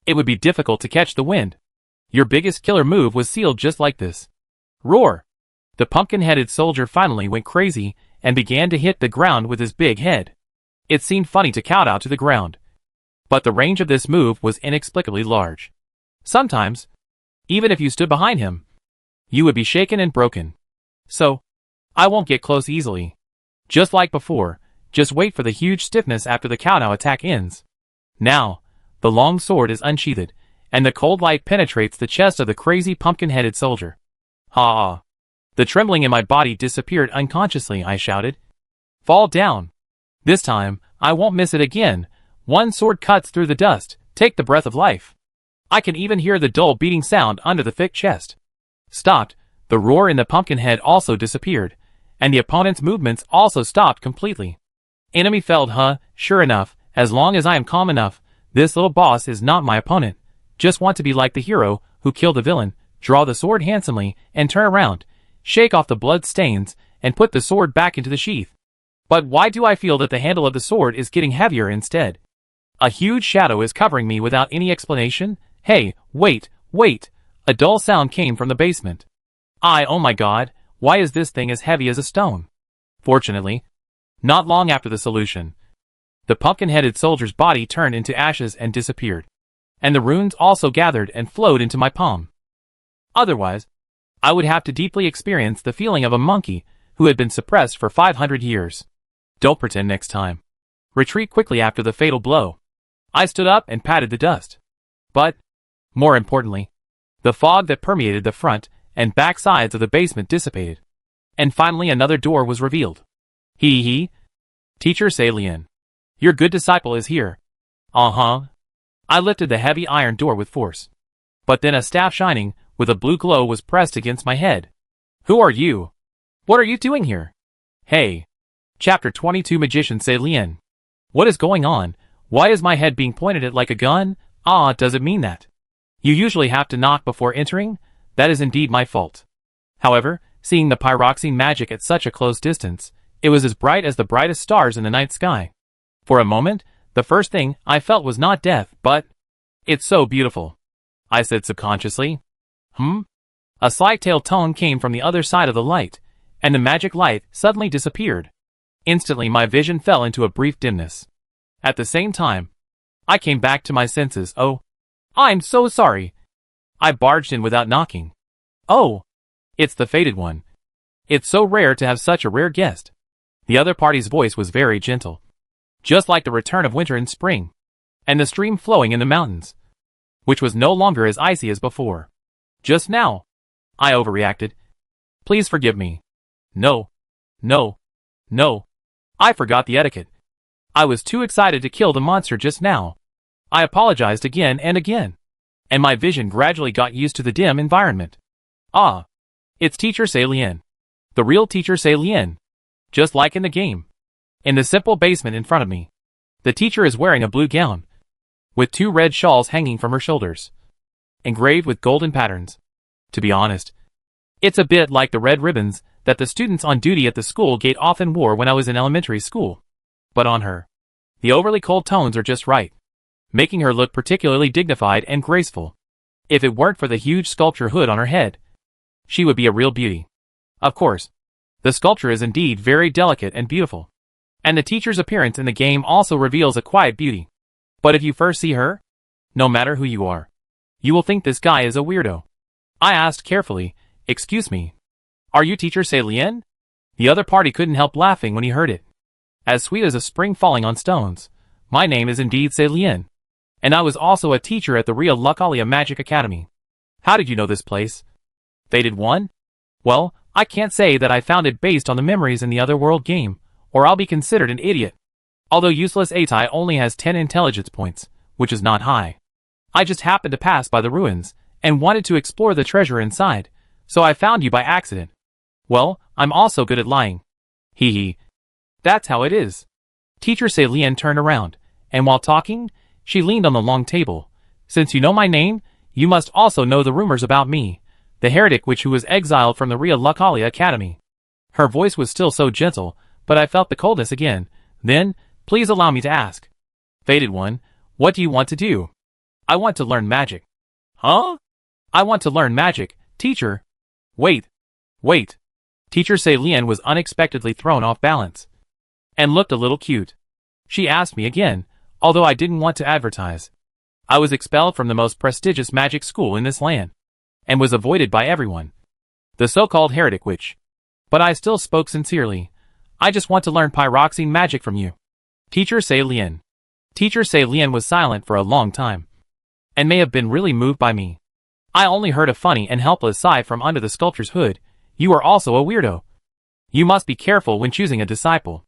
it would be difficult to catch the wind. Your biggest killer move was sealed just like this. Roar! The pumpkin-headed soldier finally went crazy and began to hit the ground with his big head. It seemed funny to kowtow to the ground, but the range of this move was inexplicably large. Sometimes, even if you stood behind him, you would be shaken and broken. So, I won't get close easily. Just like before, just wait for the huge stiffness after the kowtow attack ends. Now, the long sword is unsheathed, and the cold light penetrates the chest of the crazy pumpkin-headed soldier. Ha! The trembling in my body disappeared unconsciously. I shouted. Fall down. This time, I won't miss it again. One sword cuts through the dust. Take the breath of life. I can even hear the dull beating sound under the thick chest. Stopped. The roar in the pumpkin head also disappeared, and the opponent's movements also stopped completely. Enemy felled, huh? Sure enough, as long as I am calm enough, this little boss is not my opponent. Just want to be like the hero who killed the villain, draw the sword handsomely, and turn around, shake off the blood stains, and put the sword back into the sheath. But why do I feel that the handle of the sword is getting heavier instead? A huge shadow is covering me without any explanation. Hey, wait. A dull sound came from the basement. Oh my god, why is this thing as heavy as a stone? Fortunately, not long after the solution, the pumpkin-headed soldier's body turned into ashes and disappeared, and the runes also gathered and flowed into my palm. Otherwise, I would have to deeply experience the feeling of a monkey who had been suppressed for 500 years. Don't pretend next time. Retreat quickly after the fatal blow. I stood up and patted the dust. But, more importantly, the fog that permeated the front and back sides of the basement dissipated. And finally another door was revealed. Hee. Teacher Salien. Your good disciple is here. Uh-huh. I lifted the heavy iron door with force. But then a staff shining with a blue glow was pressed against my head. Who are you? What are you doing here? Hey. Chapter 22 Magician Salien. What is going on? Why is my head being pointed at like a gun? Does it mean that? You usually have to knock before entering? That is indeed my fault. However, seeing the pyroxene magic at such a close distance, it was as bright as the brightest stars in the night sky. For a moment, the first thing I felt was not death, but... It's so beautiful, I said subconsciously. A slight tail tone came from the other side of the light, and the magic light suddenly disappeared. Instantly my vision fell into a brief dimness. At the same time, I came back to my senses. Oh, I'm so sorry. I barged in without knocking. Oh, it's the fated one. It's so rare to have such a rare guest. The other party's voice was very gentle, just like the return of winter and spring, and the stream flowing in the mountains, which was no longer as icy as before. Just now, I overreacted. Please forgive me. No. I forgot the etiquette. I was too excited to kill the monster just now. I apologized again and again, and my vision gradually got used to the dim environment. It's Teacher Salien. The real Teacher Salien. Just like in the game. In the simple basement in front of me, the teacher is wearing a blue gown, with 2 red shawls hanging from her shoulders, engraved with golden patterns. To be honest, it's a bit like the red ribbons that the students on duty at the school gate often wore when I was in elementary school. But on her, the overly cold tones are just right, making her look particularly dignified and graceful. If it weren't for the huge sculpture hood on her head, she would be a real beauty. Of course, the sculpture is indeed very delicate and beautiful, and the teacher's appearance in the game also reveals a quiet beauty. But if you first see her, no matter who you are, you will think this guy is a weirdo. I asked carefully, excuse me, are you Teacher Salien? The other party couldn't help laughing when he heard it. As sweet as a spring falling on stones, my name is indeed Salien, and I was also a teacher at the Real Lucalia Magic Academy. How did you know this place? Fated one? Well, I can't say that I found it based on the memories in the Otherworld game, or I'll be considered an idiot. Although useless Atai only has 10 intelligence points, which is not high. I just happened to pass by the ruins, and wanted to explore the treasure inside, so I found you by accident. Well, I'm also good at lying. Hee. That's how it is. Teacher Salien turned around, and while talking, she leaned on the long table. Since you know my name, you must also know the rumors about me, the heretic witch who was exiled from the Real Lucalia Academy. Her voice was still so gentle, but I felt the coldness again. Then, please allow me to ask. Fated one, what do you want to do? I want to learn magic. Huh? I want to learn magic, teacher. Wait. Teacher Salien was unexpectedly thrown off balance, and looked a little cute. She asked me again, although I didn't want to advertise. I was expelled from the most prestigious magic school in this land, and was avoided by everyone, the so-called heretic witch. But I still spoke sincerely. I just want to learn pyroxene magic from you, Teacher Salien. Teacher Salien was silent for a long time, and may have been really moved by me. I only heard a funny and helpless sigh from under the sculpture's hood. You are also a weirdo. You must be careful when choosing a disciple.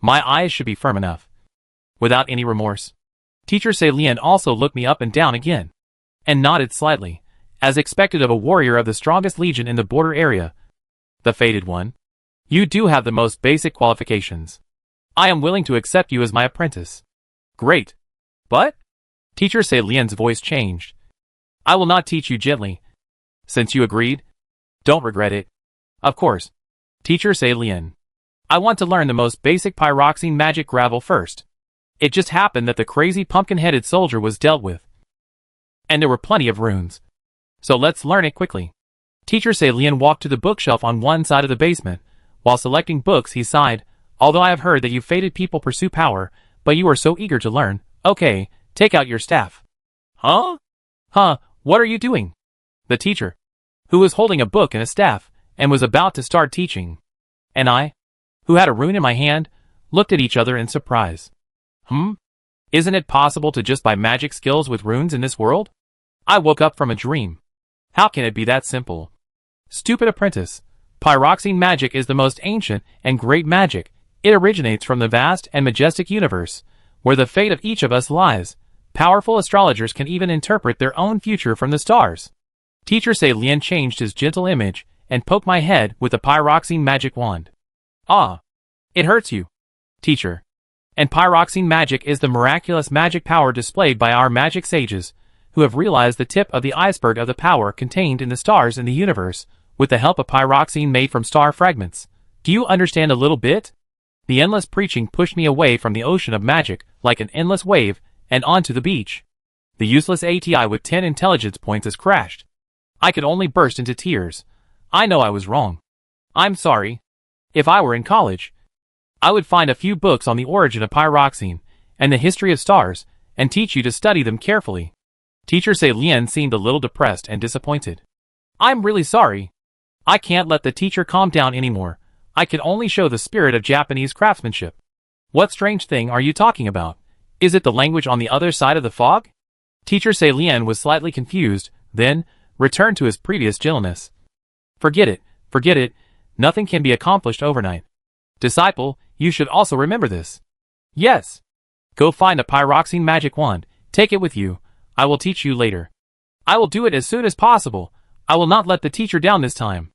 My eyes should be firm enough. Without any remorse, Teacher Salien also looked me up and down again, and nodded slightly, as expected of a warrior of the strongest legion in the border area. The fated one. You do have the most basic qualifications. I am willing to accept you as my apprentice. Great. But? Teacher Sei Lian's voice changed. I will not teach you gently. Since you agreed, don't regret it. Of course. Teacher Sei Lian. I want to learn the most basic pyroxene magic gravel first. It just happened that the crazy pumpkin-headed soldier was dealt with. And there were plenty of runes. So let's learn it quickly. Teacher Sei Lian walked to the bookshelf on one side of the basement. While selecting books, he sighed. Although I have heard that you fated people pursue power, but you are so eager to learn. Okay, take out your staff. Huh? What are you doing? The teacher, who was holding a book and a staff, and was about to start teaching, and I, who had a rune in my hand, looked at each other in surprise. Isn't it possible to just buy magic skills with runes in this world? I woke up from a dream. How can it be that simple? Stupid apprentice. Pyroxene magic is the most ancient and great magic. It originates from the vast and majestic universe, where the fate of each of us lies. Powerful astrologers can even interpret their own future from the stars. Teacher Sei Lian changed his gentle image and poked my head with the pyroxene magic wand. Ah, it hurts you, teacher. And pyroxene magic is the miraculous magic power displayed by our magic sages, who have realized the tip of the iceberg of the power contained in the stars in the universe, with the help of pyroxene made from star fragments. Do you understand a little bit? The endless preaching pushed me away from the ocean of magic, like an endless wave, and onto the beach. The useless ATI with 10 intelligence points has crashed. I could only burst into tears. I know I was wrong. I'm sorry. If I were in college, I would find a few books on the origin of pyroxene and the history of stars, and teach you to study them carefully. Teacher Sei Lian seemed a little depressed and disappointed. I'm really sorry. I can't let the teacher calm down anymore. I can only show the spirit of Japanese craftsmanship. What strange thing are you talking about? Is it the language on the other side of the fog? Teacher Sei Lian was slightly confused, then returned to his previous gentleness. Forget it. Nothing can be accomplished overnight. Disciple, you should also remember this. Yes. Go find a pyroxene magic wand. Take it with you. I will teach you later. I will do it as soon as possible. I will not let the teacher down this time.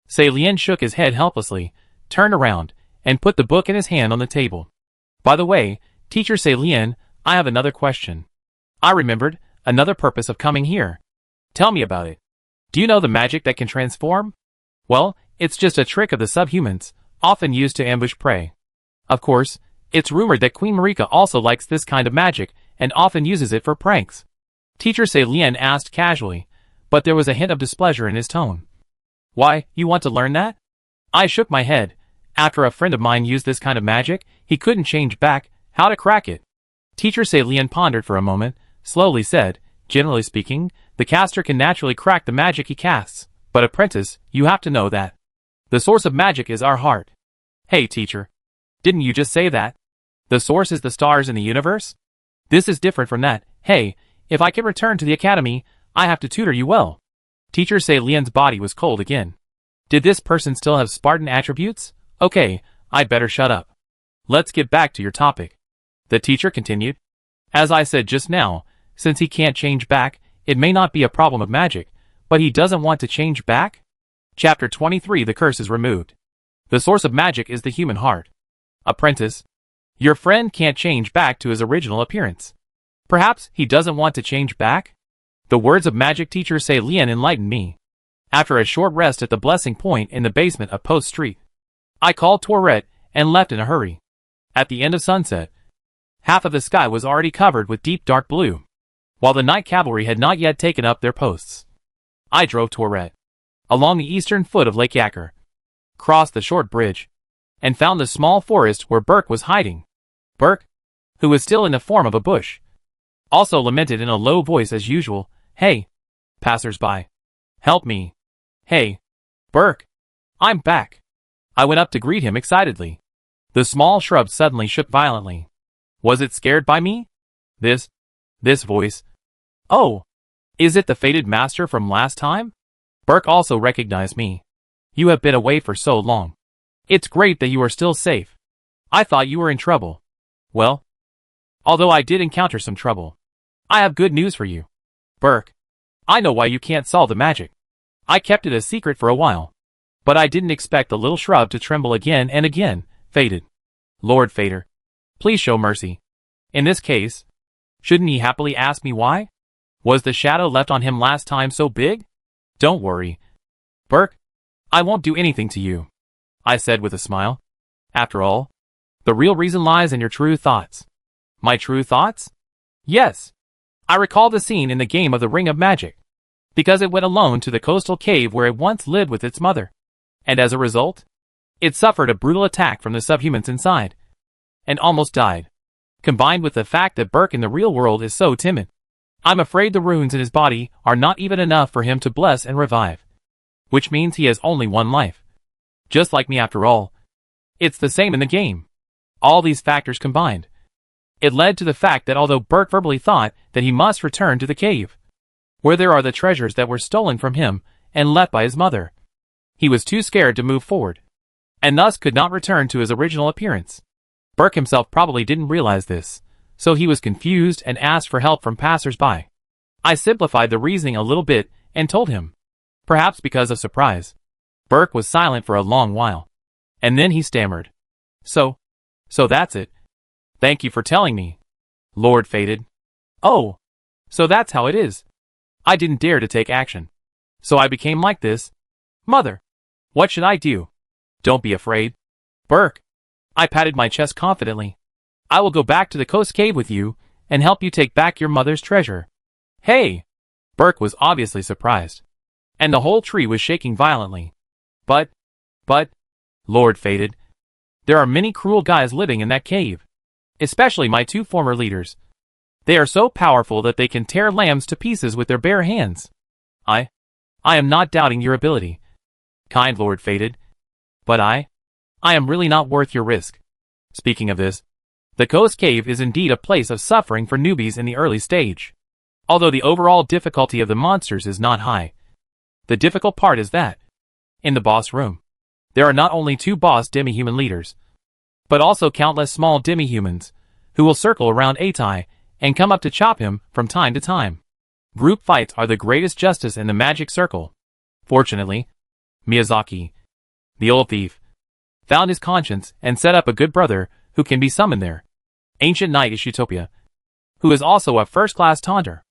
Sei Lian shook his head helplessly, turned around, and put the book in his hand on the table. By the way, Teacher Sei Lian, I have another question. I remembered another purpose of coming here. Tell me about it. Do you know the magic that can transform? Well, it's just a trick of the subhumans, often used to ambush prey. Of course, it's rumored that Queen Marika also likes this kind of magic and often uses it for pranks. Teacher Sei Lian asked casually, but there was a hint of displeasure in his tone. Why, you want to learn that? I shook my head. After a friend of mine used this kind of magic, he couldn't change back. How to crack it? Teacher Sei Lian pondered for a moment, slowly said, generally speaking, the caster can naturally crack the magic he casts. But apprentice, you have to know that the source of magic is our heart. Hey teacher, didn't you just say that? The source is the stars in the universe? This is different from that. Hey, if I can return to the academy, I have to tutor you well. Teacher Sei Lian's body was cold again. Did this person still have Spartan attributes? Okay, I'd better shut up. Let's get back to your topic. The teacher continued. As I said just now, since he can't change back, it may not be a problem of magic, but he doesn't want to change back? Chapter 23 The Curse is Removed. The source of magic is the human heart. Apprentice, your friend can't change back to his original appearance. Perhaps he doesn't want to change back? The words of magic teacher Sei Lian enlightened me. After a short rest at the blessing point in the basement of Post Street, I called Tourette and left in a hurry. At the end of sunset, half of the sky was already covered with deep dark blue, while the night cavalry had not yet taken up their posts. I drove Tourette along the eastern foot of Lake Yacker, crossed the short bridge, and found the small forest where Burke was hiding. Burke, who was still in the form of a bush, also lamented in a low voice as usual, "Hey, passers-by, help me. Hey, Burke, I'm back." I went up to greet him excitedly. The small shrub suddenly shook violently. Was it scared by me? This voice. Oh, is it the fated master from last time? Burke also recognized me. You have been away for so long. It's great that you are still safe. I thought you were in trouble. Well, although I did encounter some trouble, I have good news for you. Burke, I know why you can't solve the magic. I kept it a secret for a while, but I didn't expect the little shrub to tremble again and again. Fated. Lord Fader, please show mercy. In this case, shouldn't he happily ask me why? Was the shadow left on him last time so big? Don't worry, Burke. I won't do anything to you, I said with a smile. After all, the real reason lies in your true thoughts. My true thoughts? Yes. I recall the scene in the game of the Ring of Magic, because it went alone to the coastal cave where it once lived with its mother. And as a result, it suffered a brutal attack from the subhumans inside, and almost died. Combined with the fact that Burke in the real world is so timid, I'm afraid the runes in his body are not even enough for him to bless and revive. Which means he has only one life. Just like me after all. It's the same in the game. All these factors combined, it led to the fact that although Burke verbally thought that he must return to the cave, where there are the treasures that were stolen from him and left by his mother, he was too scared to move forward, and thus could not return to his original appearance. Burke himself probably didn't realize this, so he was confused and asked for help from passers-by. I simplified the reasoning a little bit and told him. Perhaps because of surprise, Burke was silent for a long while, and then he stammered. So that's it. Thank you for telling me, Lord Fated. Oh, so that's how it is. I didn't dare to take action, so I became like this. Mother, what should I do? Don't be afraid, Burke. I patted my chest confidently. I will go back to the coast cave with you and help you take back your mother's treasure. Hey! Burke was obviously surprised, and the whole tree was shaking violently. But, Lord Fated, there are many cruel guys living in that cave. Especially my two former leaders. They are so powerful that they can tear lambs to pieces with their bare hands. I am not doubting your ability, kind Lord Fated, but I am really not worth your risk. Speaking of this, the Coast Cave is indeed a place of suffering for newbies in the early stage. Although the overall difficulty of the monsters is not high, the difficult part is that, in the boss room, there are not only two boss demi-human leaders, but also countless small demi-humans, who will circle around Atai and come up to chop him from time to time. Group fights are the greatest justice in the magic circle. Fortunately, Miyazaki, the old thief, found his conscience and set up a good brother who can be summoned there. Ancient Knight Ishutopia, who is also a first-class taunter.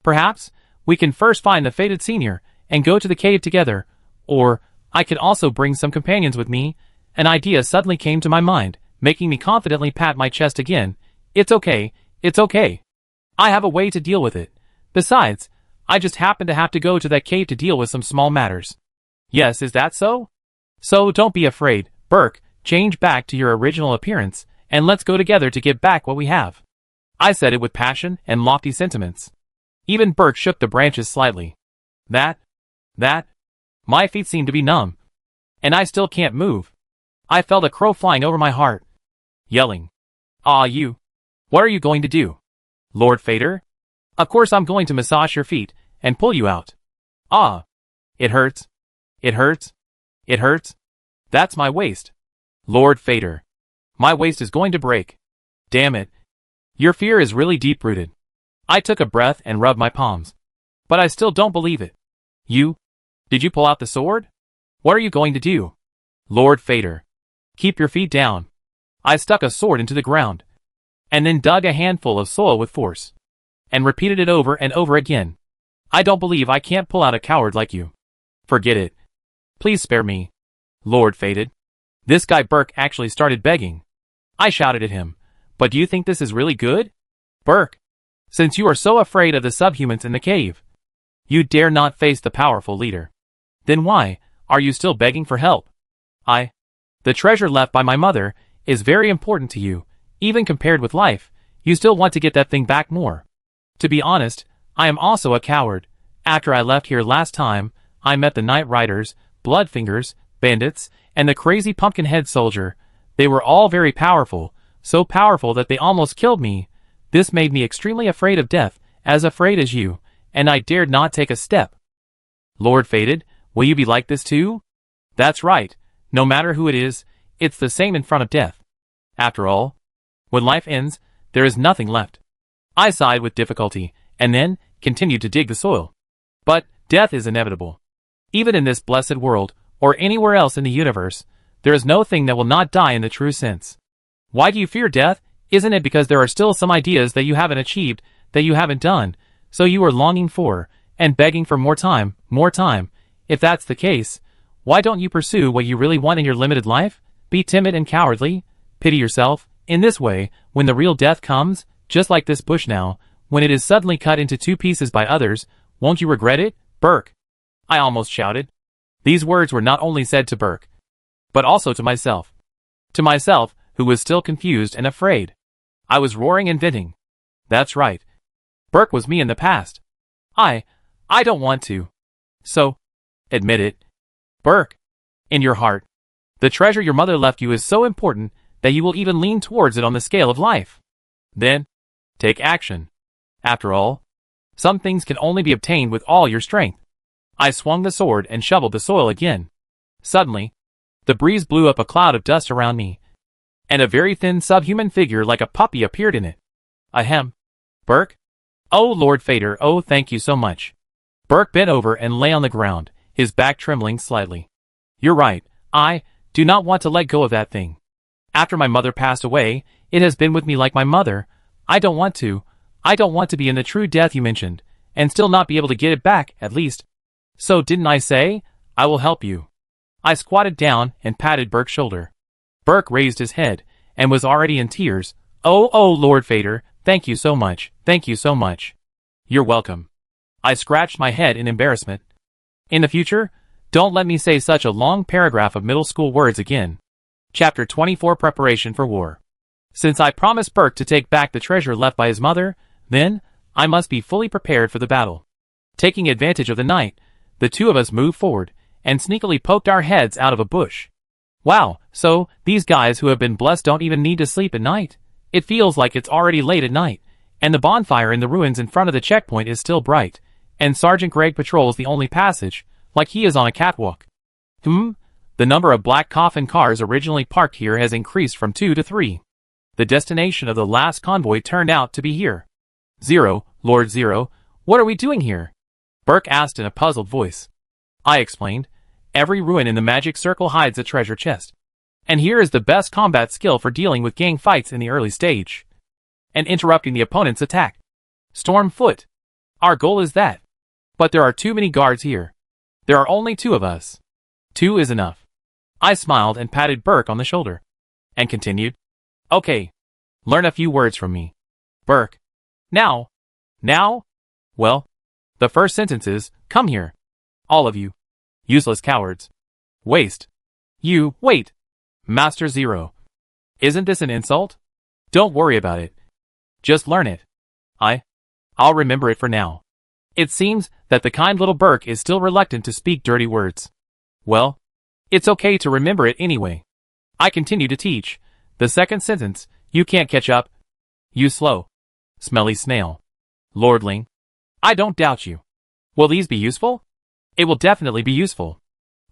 Perhaps we can first find the fated senior and go to the cave together, or I could also bring some companions with me. An idea suddenly came to my mind, making me confidently pat my chest again. It's okay. I have a way to deal with it. Besides, I just happen to have to go to that cave to deal with some small matters. Yes, is that so? So don't be afraid, Burke, change back to your original appearance, and let's go together to get back what we have. I said it with passion and lofty sentiments. Even Burke shook the branches slightly. That, my feet seem to be numb, and I still can't move. I felt a crow flying over my heart, yelling, "Ah, you! What are you going to do, Lord Fader?" "Of course I'm going to massage your feet and pull you out." "Ah, it hurts. It hurts. It hurts. That's my waist, Lord Fader. My waist is going to break. Damn it. Your fear is really deep-rooted." I took a breath and rubbed my palms. But I still don't believe it. Did you pull out the sword? What are you going to do, Lord Fader? Keep your feet down. I stuck a sword into the ground, and then dug a handful of soil with force, and repeated it over and over again. I don't believe I can't pull out a coward like you. Forget it. Please spare me, Lord Fated. This guy Burke actually started begging. I shouted at him, "But do you think this is really good? Burke, since you are so afraid of the subhumans in the cave, you dare not face the powerful leader. Then why are you still begging for help? The treasure left by my mother is very important to you. Even compared with life, you still want to get that thing back more. To be honest, I am also a coward. After I left here last time, I met the Night Riders, Bloodfingers, bandits, and the crazy pumpkin-head soldier. They were all very powerful, so powerful that they almost killed me. This made me extremely afraid of death, as afraid as you, and I dared not take a step. Lord Fated, will you be like this too? That's right. No matter who it is, it's the same in front of death. After all, when life ends, there is nothing left. I sighed with difficulty, and then continued to dig the soil. But death is inevitable. Even in this blessed world, or anywhere else in the universe, there is no thing that will not die in the true sense. Why do you fear death? Isn't it because there are still some ideas that you haven't achieved, that you haven't done, so you are longing for, and begging for more time, more time? If that's the case, why don't you pursue what you really want in your limited life? Be timid and cowardly? Pity yourself? In this way, when the real death comes, just like this bush now, when it is suddenly cut into two pieces by others, won't you regret it? Burke! I almost shouted. These words were not only said to Burke, but also to myself. To myself, who was still confused and afraid. I was roaring and venting. That's right. Burke was me in the past. I don't want to. So, admit it. Burke, in your heart, the treasure your mother left you is so important that you will even lean towards it on the scale of life. Then, take action. After all, some things can only be obtained with all your strength. I swung the sword and shoveled the soil again. Suddenly, the breeze blew up a cloud of dust around me, and a very thin subhuman figure like a puppy appeared in it. Ahem. Burke? Oh, Lord Fader, oh, thank you so much. Burke bent over and lay on the ground, his back trembling slightly. You're right, I do not want to let go of that thing. After my mother passed away, it has been with me like my mother. I don't want to be in the true death you mentioned, and still not be able to get it back, at least. So didn't I say, I will help you? I squatted down and patted Burke's shoulder. Burke raised his head, and was already in tears. Oh, Lord Fader, thank you so much, thank you so much. You're welcome. I scratched my head in embarrassment. In the future, don't let me say such a long paragraph of middle school words again. Chapter 24 Preparation for War. Since I promised Burke to take back the treasure left by his mother, then, I must be fully prepared for the battle. Taking advantage of the night, the two of us moved forward, and sneakily poked our heads out of a bush. Wow, so, these guys who have been blessed don't even need to sleep at night? It feels like it's already late at night, and the bonfire in the ruins in front of the checkpoint is still bright, and Sergeant Gregg patrols the only passage, like he is on a catwalk. The number of black coffin cars originally parked here has increased from 2 to 3. The destination of the last convoy turned out to be here. Zero, Lord Zero, what are we doing here? Burke asked in a puzzled voice. I explained. Every ruin in the magic circle hides a treasure chest. And here is the best combat skill for dealing with gang fights in the early stage, and interrupting the opponent's attack. Storm foot. Our goal is that. But there are too many guards here. There are only 2 of us. 2 is enough. I smiled and patted Burke on the shoulder, and continued. Okay. Learn a few words from me. Burke. Now? Well, the first sentence is, come here. All of you. Useless cowards. Waste. You, wait. Master Zero. Isn't this an insult? Don't worry about it. Just learn it. I'll remember it for now. It seems that the kind little Burke is still reluctant to speak dirty words. Well, it's okay to remember it anyway. I continue to teach. The second sentence, you can't catch up. You slow, smelly snail. Lordling. I don't doubt you. Will these be useful? It will definitely be useful.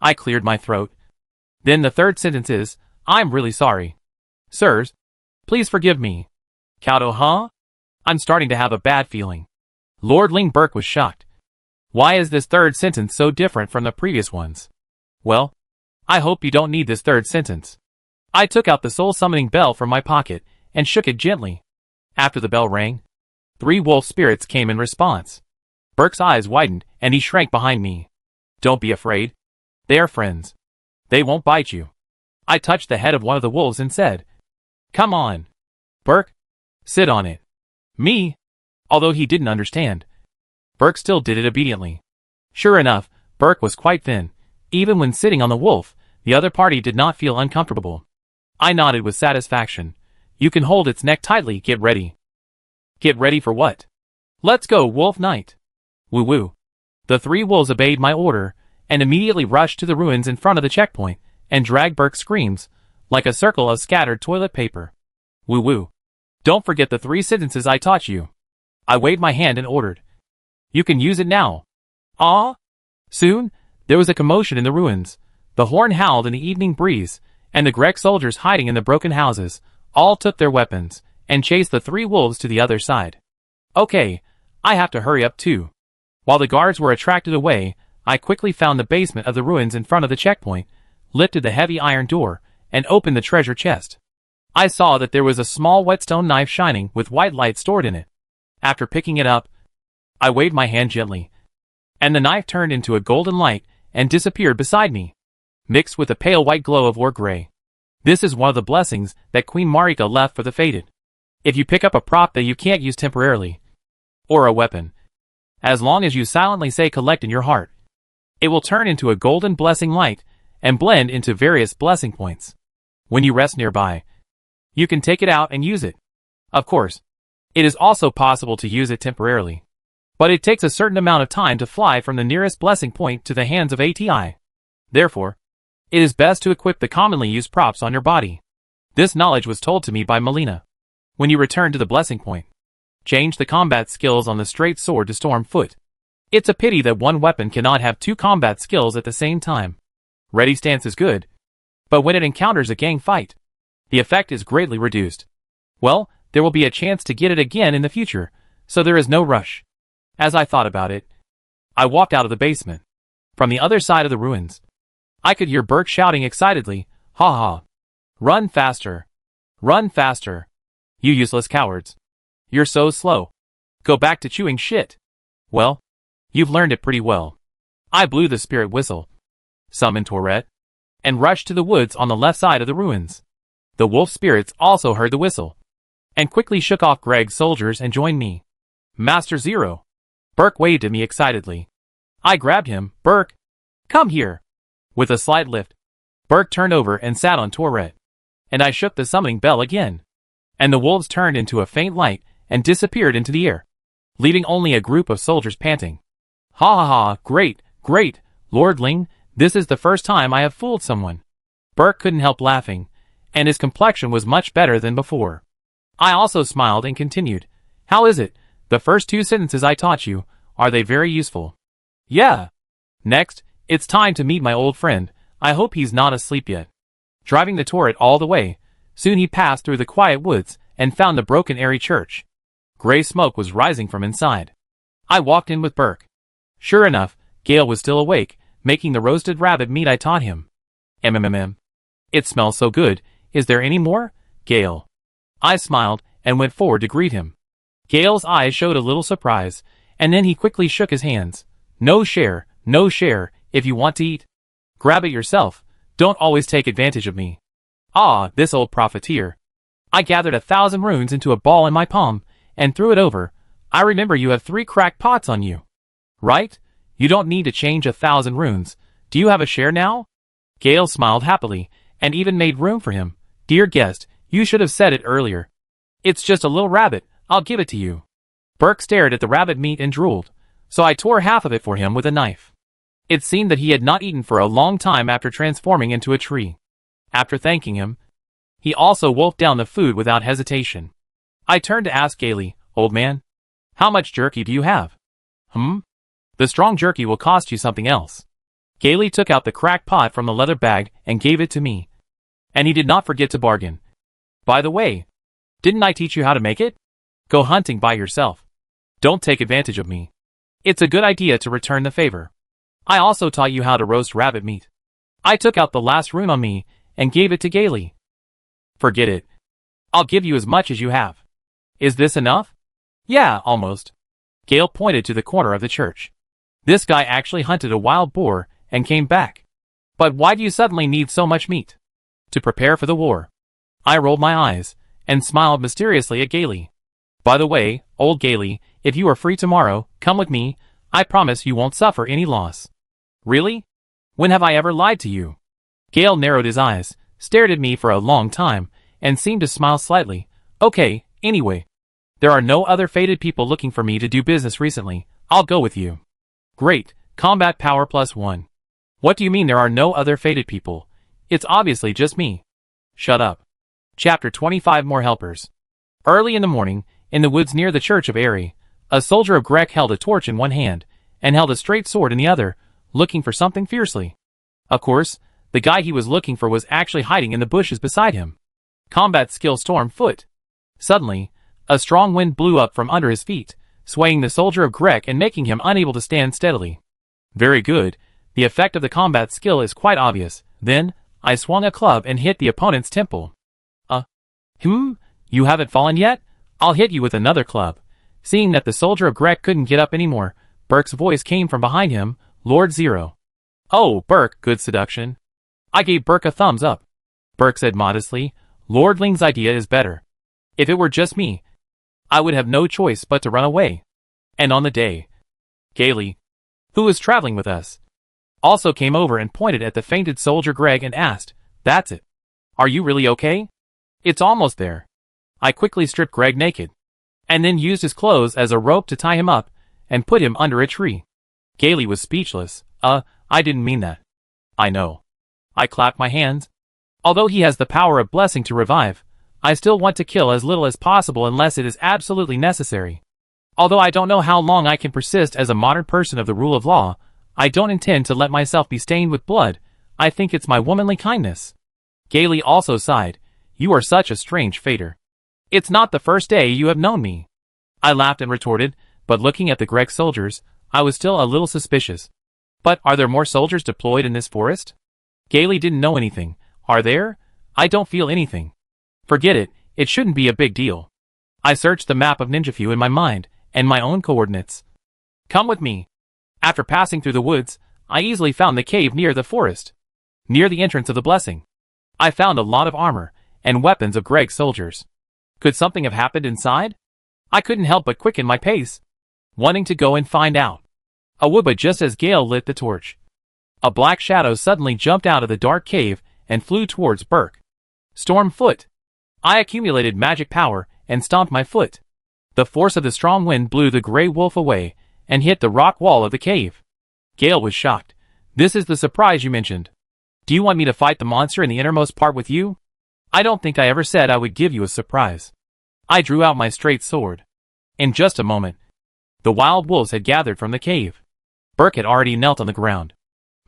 I cleared my throat. Then the third sentence is, I'm really sorry. Sirs, please forgive me. Cowdo, huh? I'm starting to have a bad feeling. Lordling Burke was shocked. Why is this third sentence so different from the previous ones? Well, I hope you don't need this third sentence. I took out the soul-summoning bell from my pocket and shook it gently. After the bell rang, 3 wolf spirits came in response. Burke's eyes widened and he shrank behind me. Don't be afraid. They are friends. They won't bite you. I touched the head of one of the wolves and said, Come on. Burke, sit on it. Me? Although he didn't understand. Burke still did it obediently. Sure enough, Burke was quite thin. Even when sitting on the wolf, the other party did not feel uncomfortable. I nodded with satisfaction. You can hold its neck tightly, get ready. Get ready for what? Let's go, Wolf Knight. Woo-woo. The 3 wolves obeyed my order, and immediately rushed to the ruins in front of the checkpoint, and dragged Burke's screams, like a circle of scattered toilet paper. Woo-woo. Don't forget the 3 sentences I taught you. I waved my hand and ordered. You can use it now. Ah! Soon, there was a commotion in the ruins. The horn howled in the evening breeze, and the Grek soldiers hiding in the broken houses all took their weapons and chased the 3 wolves to the other side. Okay, I have to hurry up too. While the guards were attracted away, I quickly found the basement of the ruins in front of the checkpoint, lifted the heavy iron door, and opened the treasure chest. I saw that there was a small whetstone knife shining with white light stored in it. After picking it up, I waved my hand gently, and the knife turned into a golden light and disappeared beside me, mixed with a pale white glow of war gray. This is one of the blessings that Queen Marika left for the fated. If you pick up a prop that you can't use temporarily, or a weapon, as long as you silently say collect in your heart, it will turn into a golden blessing light and blend into various blessing points. When you rest nearby, you can take it out and use it. Of course, it is also possible to use it temporarily, but it takes a certain amount of time to fly from the nearest blessing point to the hands of ATI. Therefore, it is best to equip the commonly used props on your body. This knowledge was told to me by Melina. When you return to the blessing point, change the combat skills on the straight sword to storm foot. It's a pity that one weapon cannot have two combat skills at the same time. Ready stance is good, but when it encounters a gang fight, the effect is greatly reduced. Well, there will be a chance to get it again in the future, so there is no rush. As I thought about it, I walked out of the basement. From the other side of the ruins, I could hear Burke shouting excitedly, "Ha ha! Run faster! Run faster! You useless cowards! You're so slow! Go back to chewing shit! Well, you've learned it pretty well." I blew the spirit whistle, summoned Tourette, and rushed to the woods on the left side of the ruins. The wolf spirits also heard the whistle, and quickly shook off Greg's soldiers and joined me. "Master Zero!" Burke waved at me excitedly. I grabbed him. "Burke, come here!" With a slight lift, Burke turned over and sat on Tourette, and I shook the summoning bell again, and the wolves turned into a faint light and disappeared into the air, leaving only a group of soldiers panting. "Ha ha ha, great, great, Lord Ling, this is the first time I have fooled someone." Burke couldn't help laughing, and his complexion was much better than before. I also smiled and continued, "How is it? The first two sentences I taught you, are they very useful?" "Yeah. Next, it's time to meet my old friend. I hope he's not asleep yet." Driving the turret all the way, soon he passed through the quiet woods and found the broken airy church. Gray smoke was rising from inside. I walked in with Burke. Sure enough, Gale was still awake, making the roasted rabbit meat I taught him. "MMM. It smells so good. Is there any more, Gale?" I smiled and went forward to greet him. Gale's eyes showed a little surprise, and then he quickly shook his hands. No share, if you want to eat. Grab it yourself, don't always take advantage of me." Ah, this old profiteer. I gathered 1,000 runes into a ball in my palm, and threw it over. "I remember you have 3 cracked pots on you. Right? You don't need to change 1,000 runes. Do you have a share now?" Gale smiled happily, and even made room for him. "Dear guest, you should have said it earlier. It's just a little rabbit, I'll give it to you." Burke stared at the rabbit meat and drooled, so I tore half of it for him with a knife. It seemed that he had not eaten for a long time after transforming into a tree. After thanking him, he also wolfed down the food without hesitation. I turned to ask gaily, "Old man, how much jerky do you have?" The strong jerky will cost you something else." Gaily took out the cracked pot from the leather bag and gave it to me. And he did not forget to bargain. "By the way, didn't I teach you how to make it? Go hunting by yourself. Don't take advantage of me. It's a good idea to return the favor. I also taught you how to roast rabbit meat." I took out the last rune on me and gave it to Gaily. "Forget it. I'll give you as much as you have." "Is this enough?" "Yeah, almost." Gale pointed to the corner of the church. "This guy actually hunted a wild boar and came back. But why do you suddenly need so much meat?" "To prepare for the war." I rolled my eyes and smiled mysteriously at Gaily. "By the way, old Gaily, if you are free tomorrow, come with me. I promise you won't suffer any loss." "Really? When have I ever lied to you?" Gale narrowed his eyes, stared at me for a long time, and seemed to smile slightly. "Okay, anyway. There are no other fated people looking for me to do business recently. I'll go with you." "Great, combat power +1. What do you mean there are no other fated people? It's obviously just me." "Shut up." Chapter 25 More Helpers. Early in the morning, in the woods near the church of Aerie, a soldier of Grek held a torch in one hand, and held a straight sword in the other, looking for something fiercely. Of course, the guy he was looking for was actually hiding in the bushes beside him. Combat skill storm foot. Suddenly, a strong wind blew up from under his feet, swaying the soldier of Grek and making him unable to stand steadily. Very good, the effect of the combat skill is quite obvious. Then, I swung a club and hit the opponent's temple. You haven't fallen yet? I'll hit you with another club. Seeing that the soldier of Greg couldn't get up anymore, Burke's voice came from behind him, Lord Zero. Oh, Burke, good seduction. I gave Burke a thumbs up. Burke said modestly, Lord Ling's idea is better. If it were just me, I would have no choice but to run away. And on the day, Gailey, who was traveling with us, also came over and pointed at the fainted soldier Greg and asked, That's it. Are you really okay? It's almost there. I quickly stripped Greg naked, and then used his clothes as a rope to tie him up and put him under a tree. Gailey was speechless. I didn't mean that. I know. I clapped my hands. Although he has the power of blessing to revive, I still want to kill as little as possible unless it is absolutely necessary. Although I don't know how long I can persist as a modern person of the rule of law, I don't intend to let myself be stained with blood. I think it's my womanly kindness. Gailey also sighed. You are such a strange fater. It's not the first day you have known me. I laughed and retorted, but looking at the Greg soldiers, I was still a little suspicious. But are there more soldiers deployed in this forest? Gailey didn't know anything. Are there? I don't feel anything. Forget it, it shouldn't be a big deal. I searched the map of Ninjafu in my mind, and my own coordinates. Come with me. After passing through the woods, I easily found the cave near the forest. Near the entrance of the blessing. I found a lot of armor, and weapons of Greg's soldiers. Could something have happened inside? I couldn't help but quicken my pace, wanting to go and find out. But just as Gale lit the torch, a black shadow suddenly jumped out of the dark cave and flew towards Burke. Storm foot. I accumulated magic power and stomped my foot. The force of the strong wind blew the gray wolf away and hit the rock wall of the cave. Gale was shocked. This is the surprise you mentioned. Do you want me to fight the monster in the innermost part with you? I don't think I ever said I would give you a surprise. I drew out my straight sword. In just a moment, the wild wolves had gathered from the cave. Burke had already knelt on the ground,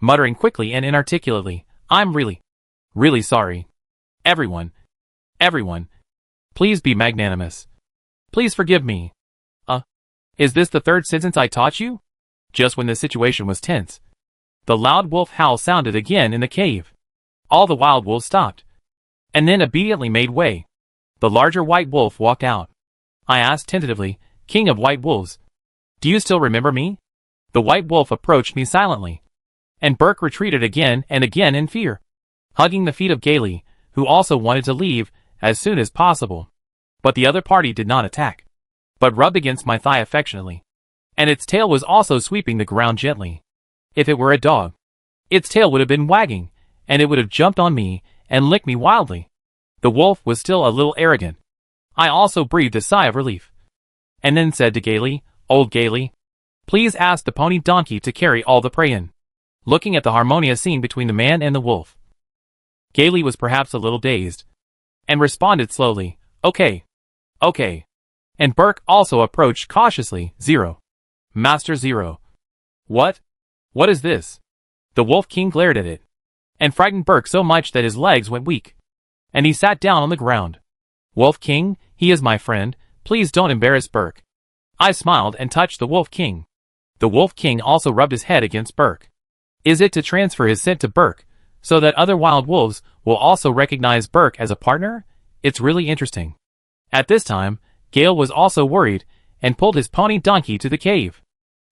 muttering quickly and inarticulately, I'm really sorry. Everyone, please be magnanimous. Please forgive me. Is this the third sentence I taught you? Just when the situation was tense, the loud wolf howl sounded again in the cave. All the wild wolves stopped, and then obediently made way. The larger white wolf walked out. I asked tentatively, King of White Wolves, do you still remember me? The white wolf approached me silently, and Burke retreated again and again in fear, hugging the feet of Gailey, who also wanted to leave as soon as possible. But the other party did not attack, but rubbed against my thigh affectionately, and its tail was also sweeping the ground gently. If it were a dog, its tail would have been wagging, and it would have jumped on me and licked me wildly. The wolf was still a little arrogant. I also breathed a sigh of relief, and then said to Gailey, Old Gailey, please ask the pony donkey to carry all the prey in. Looking at the harmonious scene between the man and the wolf, Gailey was perhaps a little dazed, and responded slowly, Okay. And Burke also approached cautiously, Zero. Master Zero. What is this? The Wolf King glared at it, and frightened Burke so much that his legs went weak, and he sat down on the ground. Wolf King, he is my friend, please don't embarrass Burke. I smiled and touched the Wolf King. The Wolf King also rubbed his head against Burke. Is it to transfer his scent to Burke, so that other wild wolves will also recognize Burke as a partner? It's really interesting. At this time, Gale was also worried, and pulled his pony donkey to the cave.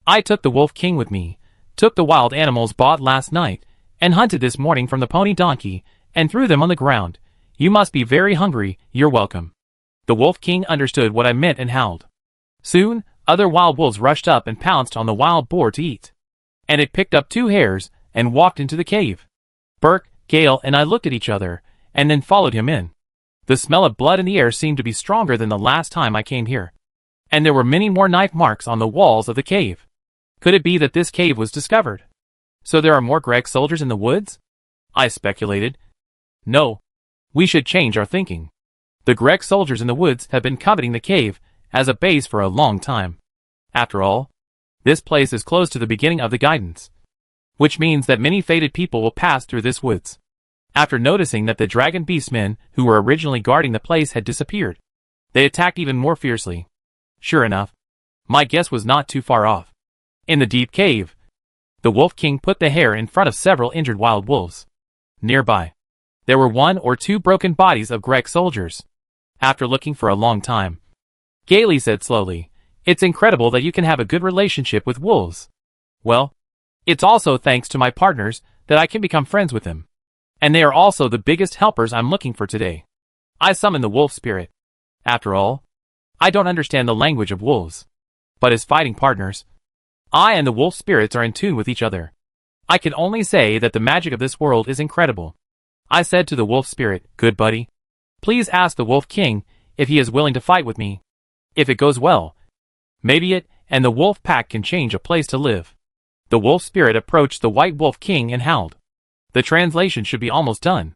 I took the Wolf King with me, took the wild animals bought last night, and hunted this morning from the pony donkey, and threw them on the ground. You must be very hungry, you're welcome. The Wolf King understood what I meant and howled. Soon, other wild wolves rushed up and pounced on the wild boar to eat. And it picked up 2 hares, and walked into the cave. Burke, Gale, and I looked at each other, and then followed him in. The smell of blood in the air seemed to be stronger than the last time I came here. And there were many more knife marks on the walls of the cave. Could it be that this cave was discovered? So there are more Greg soldiers in the woods? I speculated. No. We should change our thinking. The Greg soldiers in the woods have been coveting the cave as a base for a long time. After all, this place is close to the beginning of the guidance, which means that many fated people will pass through this woods. After noticing that the dragon beastmen who were originally guarding the place had disappeared, they attacked even more fiercely. Sure enough, my guess was not too far off. In the deep cave, the Wolf King put the hare in front of several injured wild wolves. Nearby, there were 1 or 2 broken bodies of Greg soldiers. After looking for a long time, Gailey said slowly, "It's incredible that you can have a good relationship with wolves. Well, it's also thanks to my partners that I can become friends with them. And they are also the biggest helpers I'm looking for today." I summoned the wolf spirit. After all, I don't understand the language of wolves. But as fighting partners, I and the wolf spirits are in tune with each other. I can only say that the magic of this world is incredible. I said to the wolf spirit, "Good buddy, please ask the wolf king if he is willing to fight with me. If it goes well, maybe it and the wolf pack can change a place to live." The wolf spirit approached the white wolf king and howled. The translation should be almost done.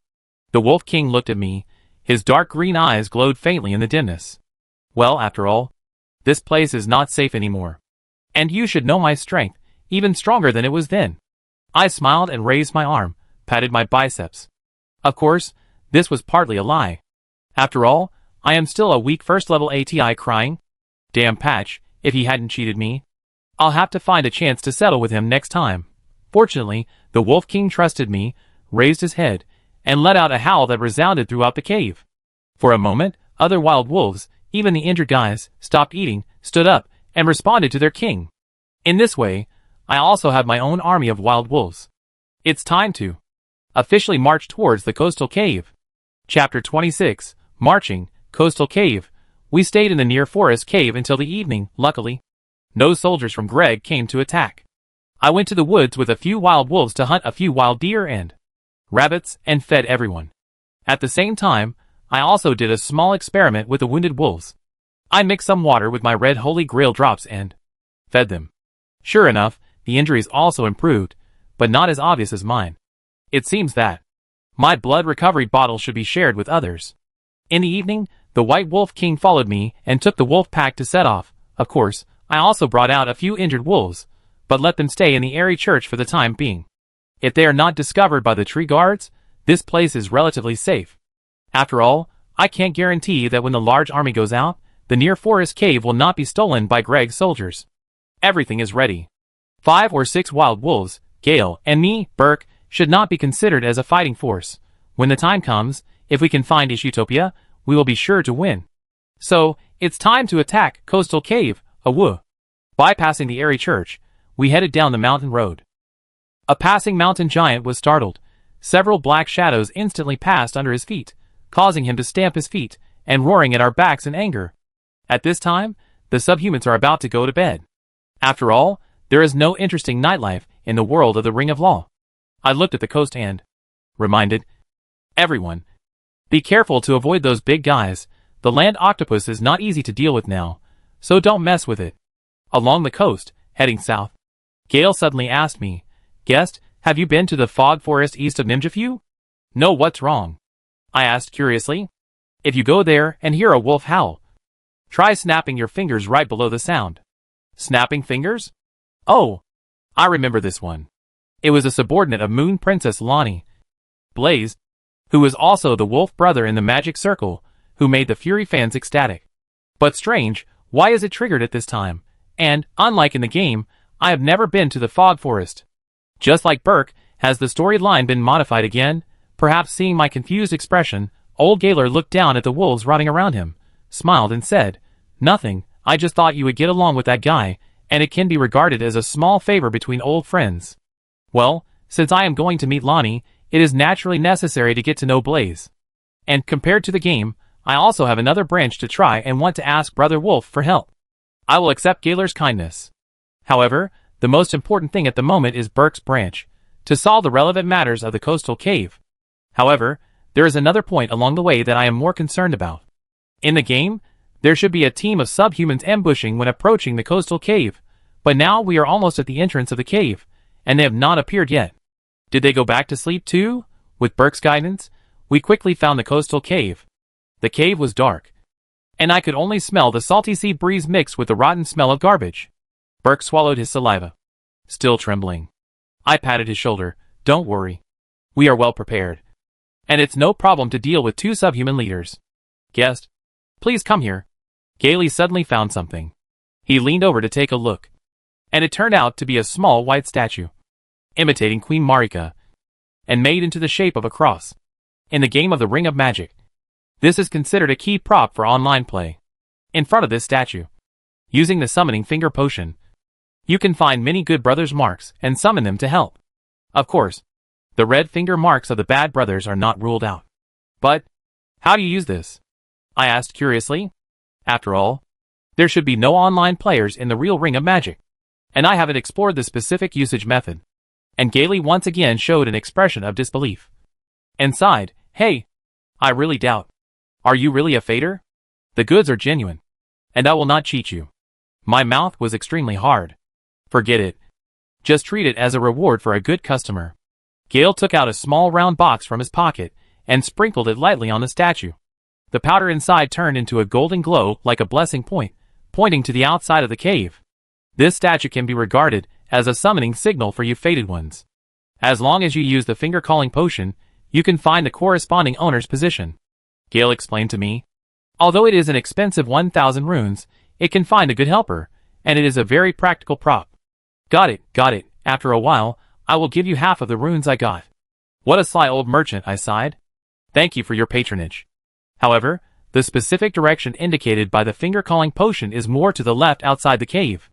The wolf king looked at me. His dark green eyes glowed faintly in the dimness. "Well, after all, this place is not safe anymore. And you should know my strength, even stronger than it was then." I smiled and raised my arm, patted my biceps. Of course, this was partly a lie. After all, I am still a weak first-level ATI crying. Damn Patch, if he hadn't cheated me. I'll have to find a chance to settle with him next time. Fortunately, the Wolf King trusted me, raised his head, and let out a howl that resounded throughout the cave. For a moment, other wild wolves, even the injured guys, stopped eating, stood up, and responded to their king. In this way, I also have my own army of wild wolves. It's time to officially march towards the coastal cave. Chapter 26, Marching, Coastal Cave. We stayed in the near forest cave until the evening. Luckily, no soldiers from Greg came to attack. I went to the woods with a few wild wolves to hunt a few wild deer and rabbits and fed everyone. At the same time, I also did a small experiment with the wounded wolves. I mixed some water with my red holy grail drops and fed them. Sure enough, the injuries also improved, but not as obvious as mine. It seems that my blood recovery bottle should be shared with others. In the evening, the White Wolf King followed me and took the wolf pack to set off. Of course, I also brought out a few injured wolves, but let them stay in the airy church for the time being. If they are not discovered by the tree guards, this place is relatively safe. After all, I can't guarantee that when the large army goes out, the near forest cave will not be stolen by Greg's soldiers. Everything is ready. 5 or 6 wild wolves, Gale, and me, Burke, should not be considered as a fighting force. When the time comes, if we can find Ishutopia, we will be sure to win. So, it's time to attack Coastal Cave, awoo. Bypassing the airy church, we headed down the mountain road. A passing mountain giant was startled. Several black shadows instantly passed under his feet, causing him to stamp his feet, and roaring at our backs in anger. At this time, the subhumans are about to go to bed. After all, there is no interesting nightlife in the world of the Ring of Law. I looked at the coast and reminded everyone, be careful to avoid those big guys. The land octopus is not easy to deal with now, so don't mess with it. Along the coast, heading south, Gale suddenly asked me, "Guest, have you been to the fog forest east of Nimjafu?" "No, what's wrong?" I asked curiously. "If you go there and hear a wolf howl, try snapping your fingers right below the sound." Snapping fingers? Oh, I remember this one. It was a subordinate of Moon Princess Lonnie, Blaze, who was also the wolf brother in the magic circle, who made the Fury fans ecstatic. But strange, why is it triggered at this time? And, unlike in the game, I have never been to the fog forest. Just like Burke, has the storyline been modified again? Perhaps seeing my confused expression, old Gaylor looked down at the wolves rotting around him, smiled and said, "Nothing, I just thought you would get along with that guy, and it can be regarded as a small favor between old friends. Well, since I am going to meet Lonnie, it is naturally necessary to get to know Blaze. And compared to the game, I also have another branch to try and want to ask Brother Wolf for help. I will accept Gaylor's kindness. However, the most important thing at the moment is Burke's branch, to solve the relevant matters of the coastal cave. However, there is another point along the way that I am more concerned about. In the game, there should be a team of subhumans ambushing when approaching the coastal cave, but now we are almost at the entrance of the cave, and they have not appeared yet. Did they go back to sleep too? With Burke's guidance, we quickly found the coastal cave. The cave was dark, and I could only smell the salty sea breeze mixed with the rotten smell of garbage. Burke swallowed his saliva, still trembling. I patted his shoulder. "Don't worry. We are well prepared. And it's no problem to deal with 2 subhuman leaders. Guest, please come here." Gailey suddenly found something. He leaned over to take a look, and it turned out to be a small white statue, imitating Queen Marika, and made into the shape of a cross. In the game of the Ring of Magic, This is considered a key prop for online play. In front of this statue, using the summoning finger potion, you can find many good brothers' marks and summon them to help. Of course, the red finger marks of the bad brothers are not ruled out. But, how do you use this? I asked curiously. After all, there should be no online players in the real Ring of Magic, and I haven't explored the specific usage method. And Gailey once again showed an expression of disbelief. And sighed, hey, I really doubt. Are you really a fader? The goods are genuine, and I will not cheat you. My mouth was extremely hard. Forget it. Just treat it as a reward for a good customer. Gale took out a small round box from his pocket and sprinkled it lightly on the statue. The powder inside turned into a golden glow like a blessing point, pointing to the outside of the cave. This statue can be regarded as a summoning signal for you fated ones. As long as you use the finger calling potion, you can find the corresponding owner's position. Gale explained to me. Although it is an expensive 1,000 runes, it can find a good helper, and it is a very practical prop. Got it. After a while, I will give you half of the runes I got. What a sly old merchant, I sighed. Thank you for your patronage. However, the specific direction indicated by the finger-calling potion is more to the left outside the cave.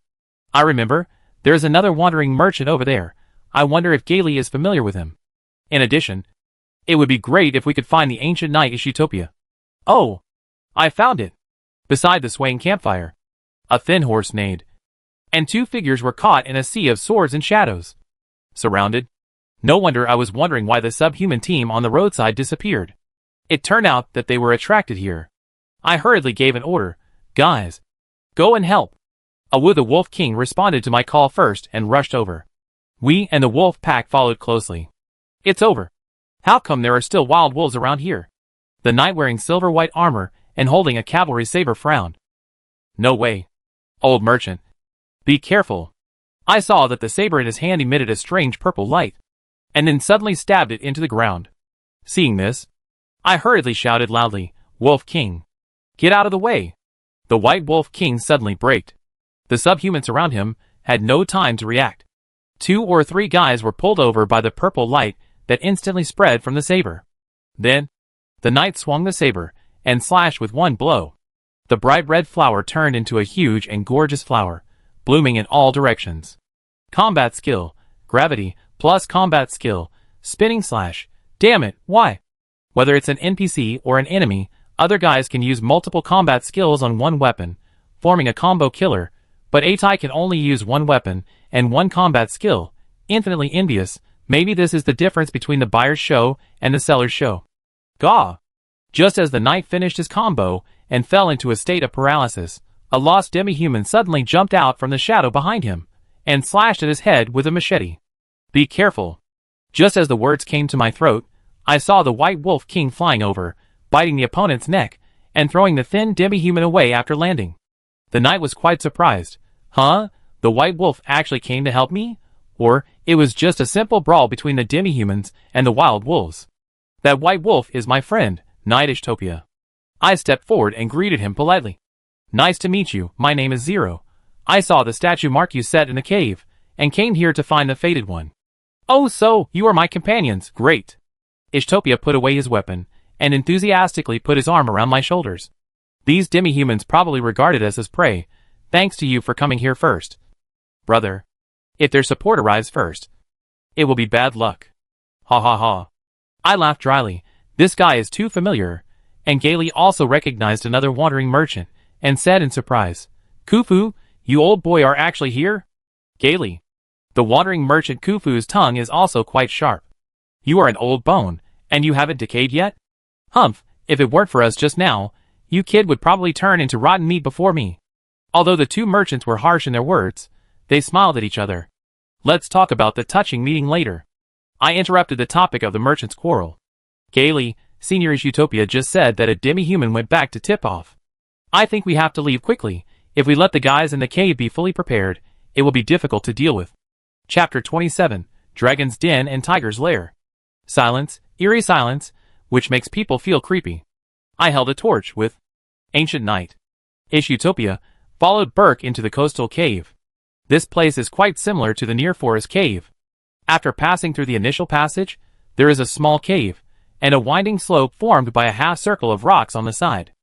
I remember, there's another wandering merchant over there. I wonder if Gailey is familiar with him. In addition, it would be great if we could find the ancient knight Ishutopia. Oh, I found it. Beside the swaying campfire, a thin horse neighed, and two figures were caught in a sea of swords and shadows. Surrounded. No wonder I was wondering why the subhuman team on the roadside disappeared. It turned out that they were attracted here. I hurriedly gave an order. Guys, go and help. Awu the Wolf King responded to my call first and rushed over. We and the wolf pack followed closely. It's over. How come there are still wild wolves around here? The knight wearing silver-white armor and holding a cavalry saber frowned. No way. Old merchant. Be careful. I saw that the saber in his hand emitted a strange purple light, and then suddenly stabbed it into the ground. Seeing this, I hurriedly shouted loudly, Wolf King, get out of the way. The White Wolf King suddenly braked. The subhumans around him had no time to react. 2 or 3 guys were pulled over by the purple light that instantly spread from the saber. Then, the knight swung the saber and slashed with one blow. The bright red flower turned into a huge and gorgeous flower, blooming in all directions. Combat skill, gravity, plus combat skill, spinning slash. Damn it, why? Whether it's an NPC or an enemy, other guys can use multiple combat skills on one weapon, forming a combo killer, but Atai can only use one weapon and one combat skill. Infinitely envious. Maybe this is the difference between the buyer's show and the seller's show. Gah! Just as the knight finished his combo and fell into a state of paralysis, a lost demi-human suddenly jumped out from the shadow behind him and slashed at his head with a machete. Be careful. Just as the words came to my throat, I saw the White Wolf King flying over, biting the opponent's neck, and throwing the thin demi-human away after landing. The knight was quite surprised. Huh? The White Wolf actually came to help me? Or, it was just a simple brawl between the demi-humans and the wild wolves. That White Wolf is my friend, Knight Ishtopia. I stepped forward and greeted him politely. Nice to meet you, my name is Zero. I saw the statue mark you set in the cave, and came here to find the fated one. Oh, so, you are my companions, great. Ishtopia put away his weapon, and enthusiastically put his arm around my shoulders. These demi-humans probably regarded us as prey, thanks to you for coming here first. Brother. If their support arrives first, it will be bad luck. Ha ha ha. I laughed dryly. This guy is too familiar, and Gailey also recognized another wandering merchant, and said in surprise, Khufu, you old boy are actually here? Gailey. The wandering merchant Khufu's tongue is also quite sharp. You are an old bone, and you haven't decayed yet? Humph, if it weren't for us just now, you kid would probably turn into rotten meat before me. Although the two merchants were harsh in their words, they smiled at each other. Let's talk about the touching meeting later. I interrupted the topic of the merchants' quarrel. Gailey, Senior Ishutopia just said that a demi-human went back to tip-off. I think we have to leave quickly. If we let the guys in the cave be fully prepared, it will be difficult to deal with. Chapter 27, Dragon's Den and Tiger's Lair. Silence, eerie silence, which makes people feel creepy. I held a torch with Ancient Knight. Ishutopia followed Burke into the coastal cave. This place is quite similar to the near forest cave. After passing through the initial passage, there is a small cave, and a winding slope formed by a half-circle of rocks on the side.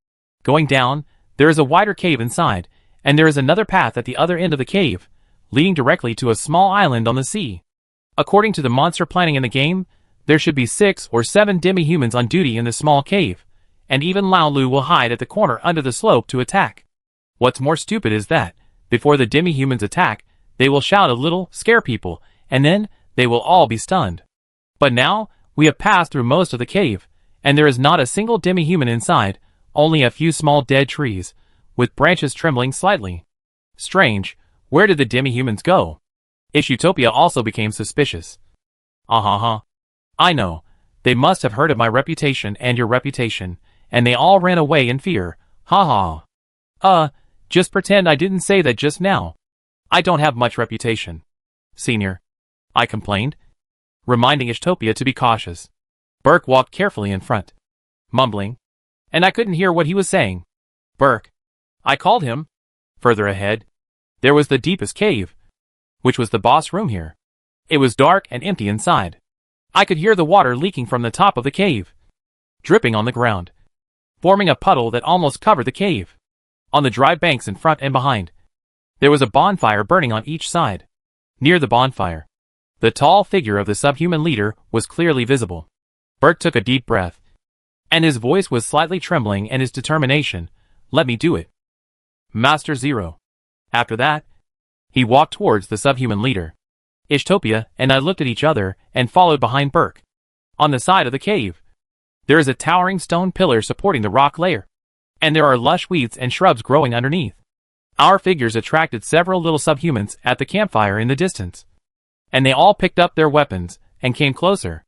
Going down, there is a wider cave inside, and there is another path at the other end of the cave, leading directly to a small island on the sea. According to the monster planning in the game, there should be 6 or 7 demi-humans on duty in the small cave, and even Lao Lu will hide at the corner under the slope to attack. What's more stupid is that, before the demi-humans attack, they will shout a little, scare people, and then they will all be stunned. But now, we have passed through most of the cave, and there is not a single demi-human inside, only a few small dead trees, with branches trembling slightly. Strange, where did the demi-humans go? Utopia also became suspicious. I know, they must have heard of my reputation and your reputation, and they all ran away in fear, just pretend I didn't say that just now. I don't have much reputation, Senior, I complained, reminding Utopia to be cautious. Burke walked carefully in front, mumbling, and I couldn't hear what he was saying. Burke, I called him. Further ahead, there was the deepest cave, which was the boss room here. It was dark and empty inside. I could hear the water leaking from the top of the cave, dripping on the ground, forming a puddle that almost covered the cave. On the dry banks in front and behind, there was a bonfire burning on each side. Near the bonfire, the tall figure of the subhuman leader was clearly visible. Burke took a deep breath, and his voice was slightly trembling, and his determination, let me do it. Master Zero. After that, he walked towards the subhuman leader. Utopia and I looked at each other and followed behind Burke. On the side of the cave, there is a towering stone pillar supporting the rock layer, and there are lush weeds and shrubs growing underneath. Our figures attracted several little subhumans at the campfire in the distance, and they all picked up their weapons and came closer.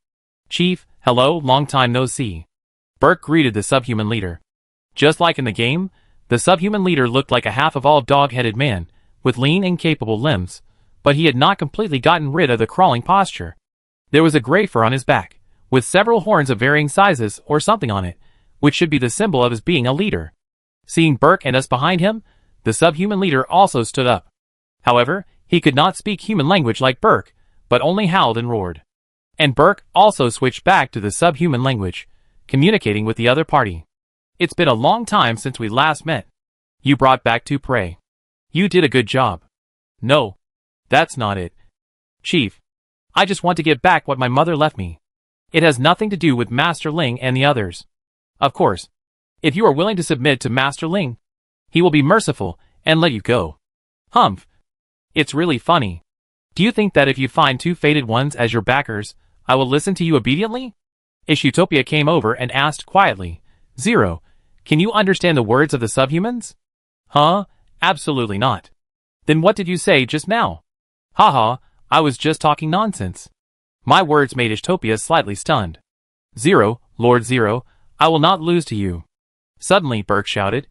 Chief, hello, long time no see. Burke greeted the subhuman leader. Just like in the game, the subhuman leader looked like a half-evolved dog-headed man, with lean and capable limbs, but he had not completely gotten rid of the crawling posture. There was a gray fur on his back, with several horns of varying sizes or something on it, which should be the symbol of his being a leader. Seeing Burke and us behind him, the subhuman leader also stood up. However, he could not speak human language like Burke, but only howled and roared. And Burke also switched back to the subhuman language, communicating with the other party. It's been a long time since we last met. You brought back 2 prey. You did a good job. No, that's not it. Chief, I just want to get back what my mother left me. It has nothing to do with Master Ling and the others. Of course, if you are willing to submit to Master Ling, he will be merciful and let you go. Humph. It's really funny. Do you think that if you find 2 fated ones as your backers, I will listen to you obediently? Utopia came over and asked quietly, Zero, can you understand the words of the subhumans? Huh? Absolutely not. Then what did you say just now? Haha, I was just talking nonsense. My words made Utopia slightly stunned. Zero, Lord Zero, I will not lose to you. Suddenly Burke shouted.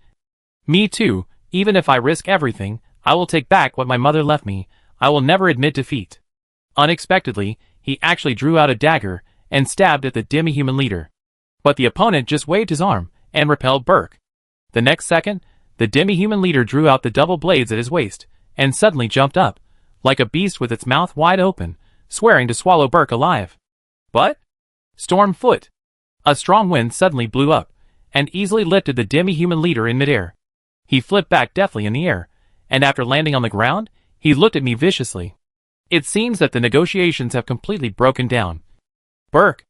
Me too, even if I risk everything, I will take back what my mother left me. I will never admit defeat. Unexpectedly, he actually drew out a dagger and stabbed at the demi-human leader. But the opponent just waved his arm and repelled Burke. The next second, the demi-human leader drew out the double blades at his waist and suddenly jumped up, like a beast with its mouth wide open, swearing to swallow Burke alive. But? Storm foot. A strong wind suddenly blew up and easily lifted the demi-human leader in midair. He flipped back deftly in the air, and after landing on the ground, he looked at me viciously. It seems that the negotiations have completely broken down. Burke.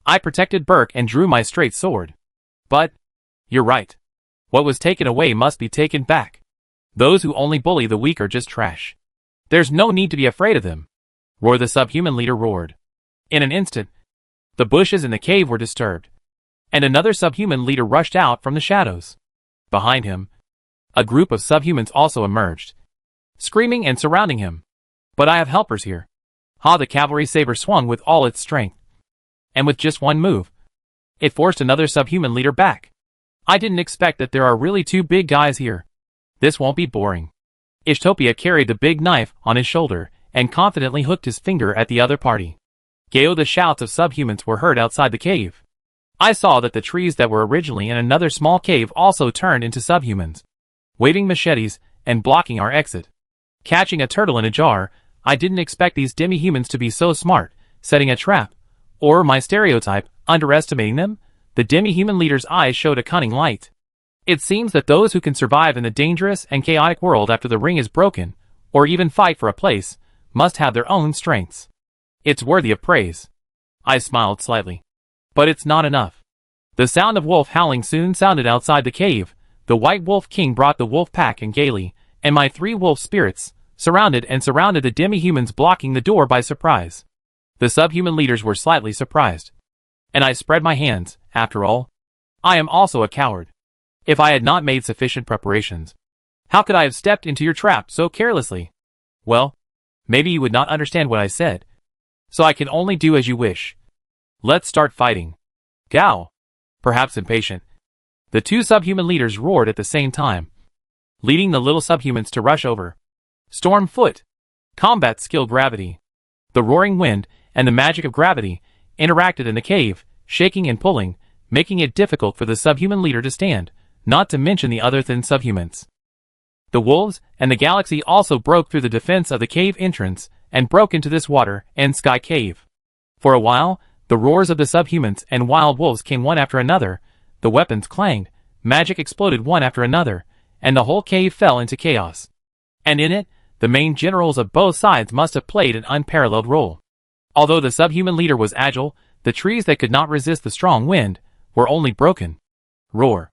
I protected Burke and drew my straight sword. But, you're right. What was taken away must be taken back. Those who only bully the weak are just trash. There's no need to be afraid of them. Roar the subhuman leader roared. In an instant, the bushes in the cave were disturbed, and another subhuman leader rushed out from the shadows. Behind him, a group of subhumans also emerged, screaming and surrounding him. But I have helpers here. Ha! The cavalry saber swung with all its strength, and with just one move, it forced another subhuman leader back. I didn't expect that there are really 2 big guys here. This won't be boring. Utopia carried the big knife on his shoulder and confidently hooked his finger at the other party. Gale, the shouts of subhumans were heard outside the cave. I saw that the trees that were originally in another small cave also turned into subhumans, waving machetes and blocking our exit. Catching a turtle in a jar, I didn't expect these demi-humans to be so smart, setting a trap, or my stereotype, Underestimating them, the demi-human leader's eyes showed a cunning light. It seems that those who can survive in the dangerous and chaotic world after the ring is broken, or even fight for a place, must have their own strengths. It's worthy of praise. I smiled slightly. But it's not enough. The sound of wolf howling soon sounded outside the cave. The White Wolf King brought the wolf pack and Gaily, and my 3 wolf spirits, surrounded the demi-humans, blocking the door by surprise. The subhuman leaders were slightly surprised. And I spread my hands. After all, I am also a coward. If I had not made sufficient preparations, how could I have stepped into your trap so carelessly? Well, maybe you would not understand what I said. So I can only do as you wish. Let's start fighting. Gao. Perhaps impatient, the 2 subhuman leaders roared at the same time, leading the little subhumans to rush over. Storm foot. Combat skill gravity. The roaring wind and the magic of gravity interacted in the cave, shaking and pulling, making it difficult for the subhuman leader to stand, not to mention the other thin subhumans. The wolves and the galaxy also broke through the defense of the cave entrance and broke into this water and sky cave. For a while, the roars of the subhumans and wild wolves came one after another, the weapons clanged, magic exploded one after another, and the whole cave fell into chaos. And in it, the main generals of both sides must have played an unparalleled role. Although the subhuman leader was agile, the trees that could not resist the strong wind were only broken. Roar.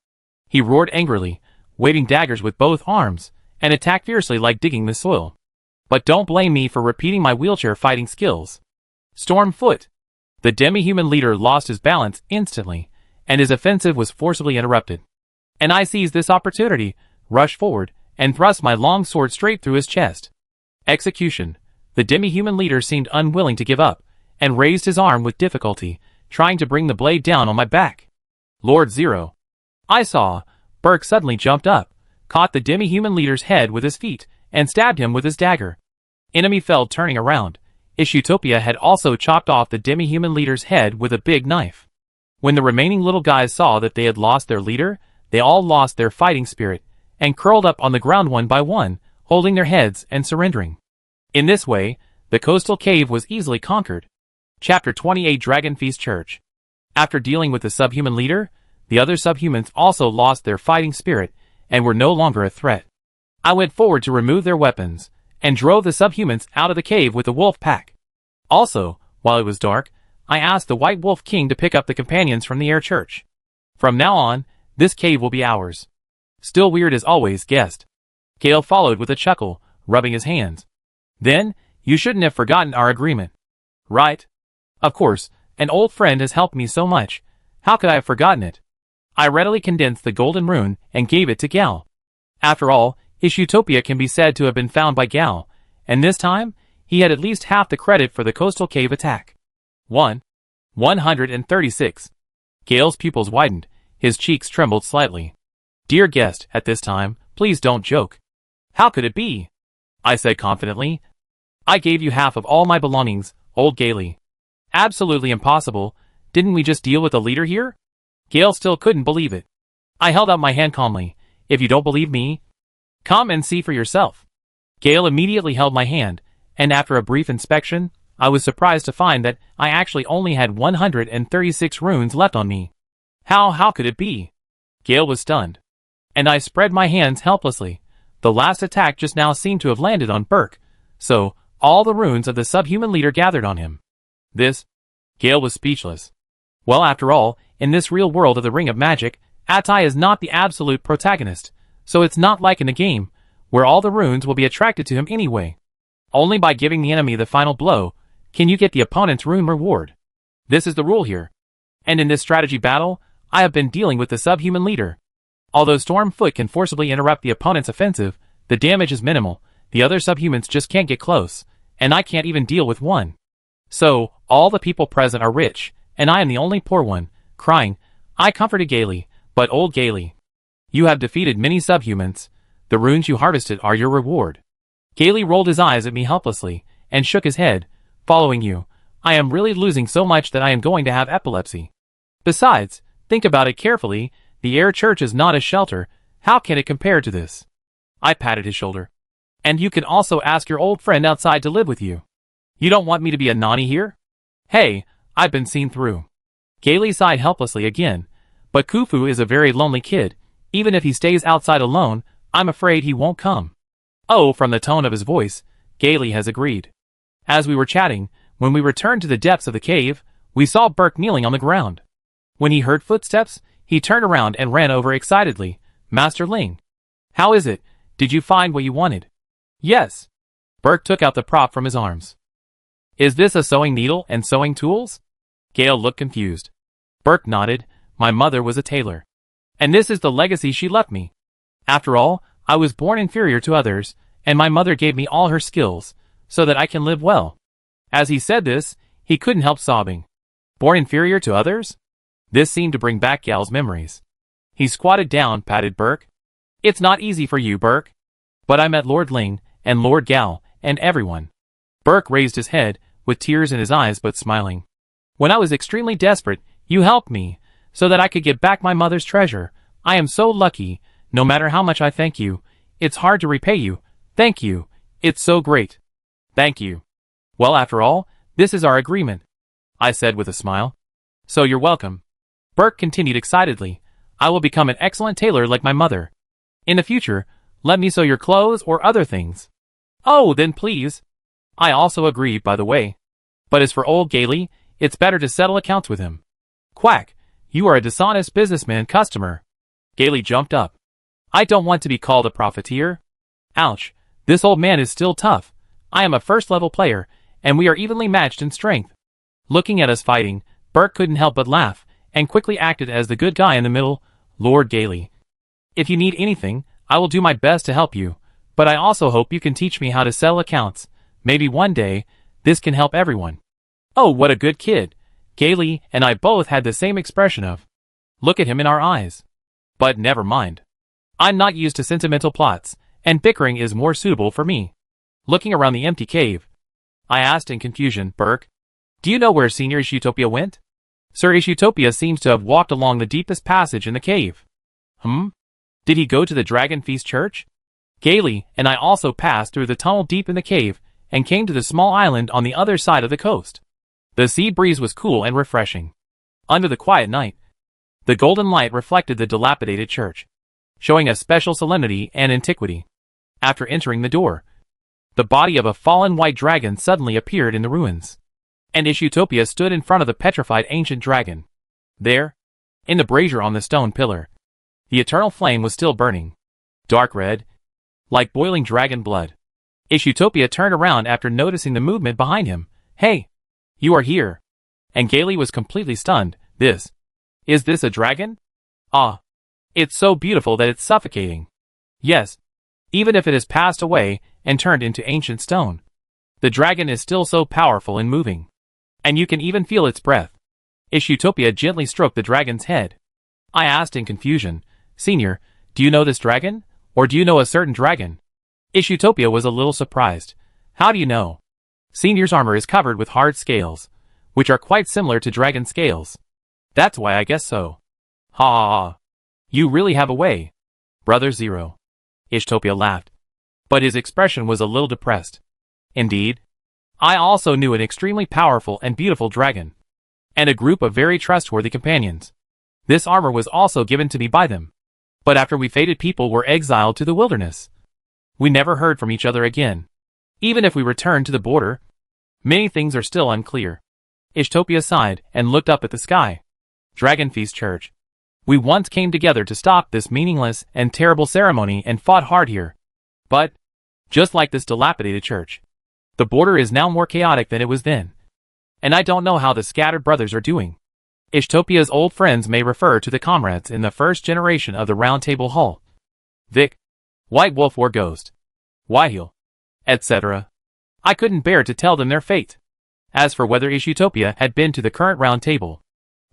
He roared angrily, waving daggers with both arms, and attacked fiercely like digging the soil. But don't blame me for repeating my wheelchair fighting skills. Storm foot. The demi-human leader lost his balance instantly, and his offensive was forcibly interrupted. And I seized this opportunity, rushed forward, and thrust my long sword straight through his chest. Execution. The demi-human leader seemed unwilling to give up, and raised his arm with difficulty, trying to bring the blade down on my back. Lord Zero. I saw. Burke suddenly jumped up, caught the demi-human leader's head with his feet, and stabbed him with his dagger. Enemy fell, turning around. Ishutopia had also chopped off the demi-human leader's head with a big knife. When the remaining little guys saw that they had lost their leader, they all lost their fighting spirit, and curled up on the ground one by one, holding their heads and surrendering. In this way, the coastal cave was easily conquered. Chapter 28 Dragon Feast Church. After dealing with the subhuman leader, the other subhumans also lost their fighting spirit, and were no longer a threat. I went forward to remove their weapons, and drove the subhumans out of the cave with the wolf pack. Also, while it was dark, I asked the White Wolf King to pick up the companions from the air church. From now on, this cave will be ours. Still weird as always, guest. Gale followed with a chuckle, rubbing his hands. Then, you shouldn't have forgotten our agreement. Right? Of course, an old friend has helped me so much. How could I have forgotten it? I readily condensed the golden rune and gave it to Gal. After all, Ishutopia can be said to have been found by Gal, and this time, he had at least half the credit for the coastal cave attack. 136. Gale's pupils widened, his cheeks trembled slightly. Dear guest, at this time, please don't joke. How could it be? I said confidently. I gave you half of all my belongings, old Gaily. Absolutely impossible. Didn't we just deal with the leader here? Gale still couldn't believe it. I held out my hand calmly. If you don't believe me, come and see for yourself. Gale immediately held my hand, and after a brief inspection, I was surprised to find that I actually only had 136 runes left on me. How could it be? Gale was stunned. And I spread my hands helplessly. The last attack just now seemed to have landed on Burke, so all the runes of the subhuman leader gathered on him. Gale was speechless. Well, after all, in this real world of the Ring of Magic, Atai is not the absolute protagonist, so it's not like in the game, where all the runes will be attracted to him anyway. Only by giving the enemy the final blow can you get the opponent's rune reward. This is the rule here. And in this strategy battle, I have been dealing with the subhuman leader. Although Stormfoot can forcibly interrupt the opponent's offensive, the damage is minimal, the other subhumans just can't get close, and I can't even deal with one. So, all the people present are rich, and I am the only poor one, crying. I comforted Gaily, but old Gaily, you have defeated many subhumans. The runes you harvested are your reward. Gaily rolled his eyes at me helplessly, and shook his head. Following you, I am really losing so much that I am going to have epilepsy. Besides, think about it carefully, the air church is not a shelter, how can it compare to this? I patted his shoulder. And you can also ask your old friend outside to live with you. You don't want me to be a nanny here? Hey, I've been seen through. Gaily sighed helplessly again. But Khufu is a very lonely kid. Even if he stays outside alone, I'm afraid he won't come. Oh, from the tone of his voice, Gaily has agreed. As we were chatting, when we returned to the depths of the cave, we saw Burke kneeling on the ground. When he heard footsteps, he turned around and ran over excitedly. Master Ling. How is it? Did you find what you wanted? Yes. Burke took out the prop from his arms. Is this a sewing needle and sewing tools? Gale looked confused. Burke nodded. My mother was a tailor. And this is the legacy she left me. After all, I was born inferior to others, and my mother gave me all her skills, so that I can live well. As he said this, he couldn't help sobbing. Born inferior to others? This seemed to bring back Gal's memories. He squatted down, patted Burke. It's not easy for you, Burke. But I met Lord Ling, and Lord Gal, and everyone. Burke raised his head, with tears in his eyes but smiling. When I was extremely desperate, you helped me, so that I could get back my mother's treasure. I am so lucky. No matter how much I thank you, it's hard to repay you. Thank you. It's so great. Thank you. Well, after all, this is our agreement, I said with a smile. So you're welcome. Burke continued excitedly. I will become an excellent tailor like my mother. In the future, let me sew your clothes or other things. Oh, then please. I also agreed, by the way. But as for old Gaily, it's better to settle accounts with him. Quack, you are a dishonest businessman customer. Gaily jumped up. I don't want to be called a profiteer. Ouch, this old man is still tough. I am a first-level player, and we are evenly matched in strength. Looking at us fighting, Burke couldn't help but laugh, and quickly acted as the good guy in the middle. Lord Gaily. If you need anything, I will do my best to help you, but I also hope you can teach me how to settle accounts. Maybe one day, this can help everyone. Oh, what a good kid. Gaily and I both had the same expression of, look at him in our eyes. But never mind. I'm not used to sentimental plots, and bickering is more suitable for me. Looking around the empty cave, I asked in confusion, Burke, do you know where Senior Ishutopia went? Sir Ishutopia seems to have walked along the deepest passage in the cave. Did he go to the Dragon Feast Church? Gaily and I also passed through the tunnel deep in the cave, and came to the small island on the other side of the coast. The sea breeze was cool and refreshing. Under the quiet night, the golden light reflected the dilapidated church, showing a special solemnity and antiquity. After entering the door, the body of a fallen white dragon suddenly appeared in the ruins, and Ishutopia stood in front of the petrified ancient dragon. There, in the brazier on the stone pillar, the eternal flame was still burning, dark red, like boiling dragon blood. Ishutopia turned around after noticing the movement behind him. Hey, you are here. And Gaily was completely stunned. Is this a dragon? Ah, it's so beautiful that it's suffocating. Yes, even if it has passed away and turned into ancient stone, the dragon is still so powerful and moving. And you can even feel its breath. Ishutopia gently stroked the dragon's head. I asked in confusion, Senior, do you know this dragon? Or do you know a certain dragon? Ishutopia was a little surprised. How do you know? Senior's armor is covered with hard scales, which are quite similar to dragon scales. That's why I guess so. Ha ha ha. You really have a way, Brother Zero. Ishutopia laughed. But his expression was a little depressed. Indeed, I also knew an extremely powerful and beautiful dragon, and a group of very trustworthy companions. This armor was also given to me by them. But after we fated people were exiled to the wilderness, we never heard from each other again. Even if we returned to the border, many things are still unclear. Ishutopia sighed and looked up at the sky. Dragon Feast Church. We once came together to stop this meaningless and terrible ceremony and fought hard here. But, just like this dilapidated church, the border is now more chaotic than it was then. And I don't know how the scattered brothers are doing. Ishutopia's old friends may refer to the comrades in the first generation of the Round Table Hall. Vic, White Wolf or Ghost, Whiteheel, etc. I couldn't bear to tell them their fate. As for whether Ishutopia had been to the current Round Table,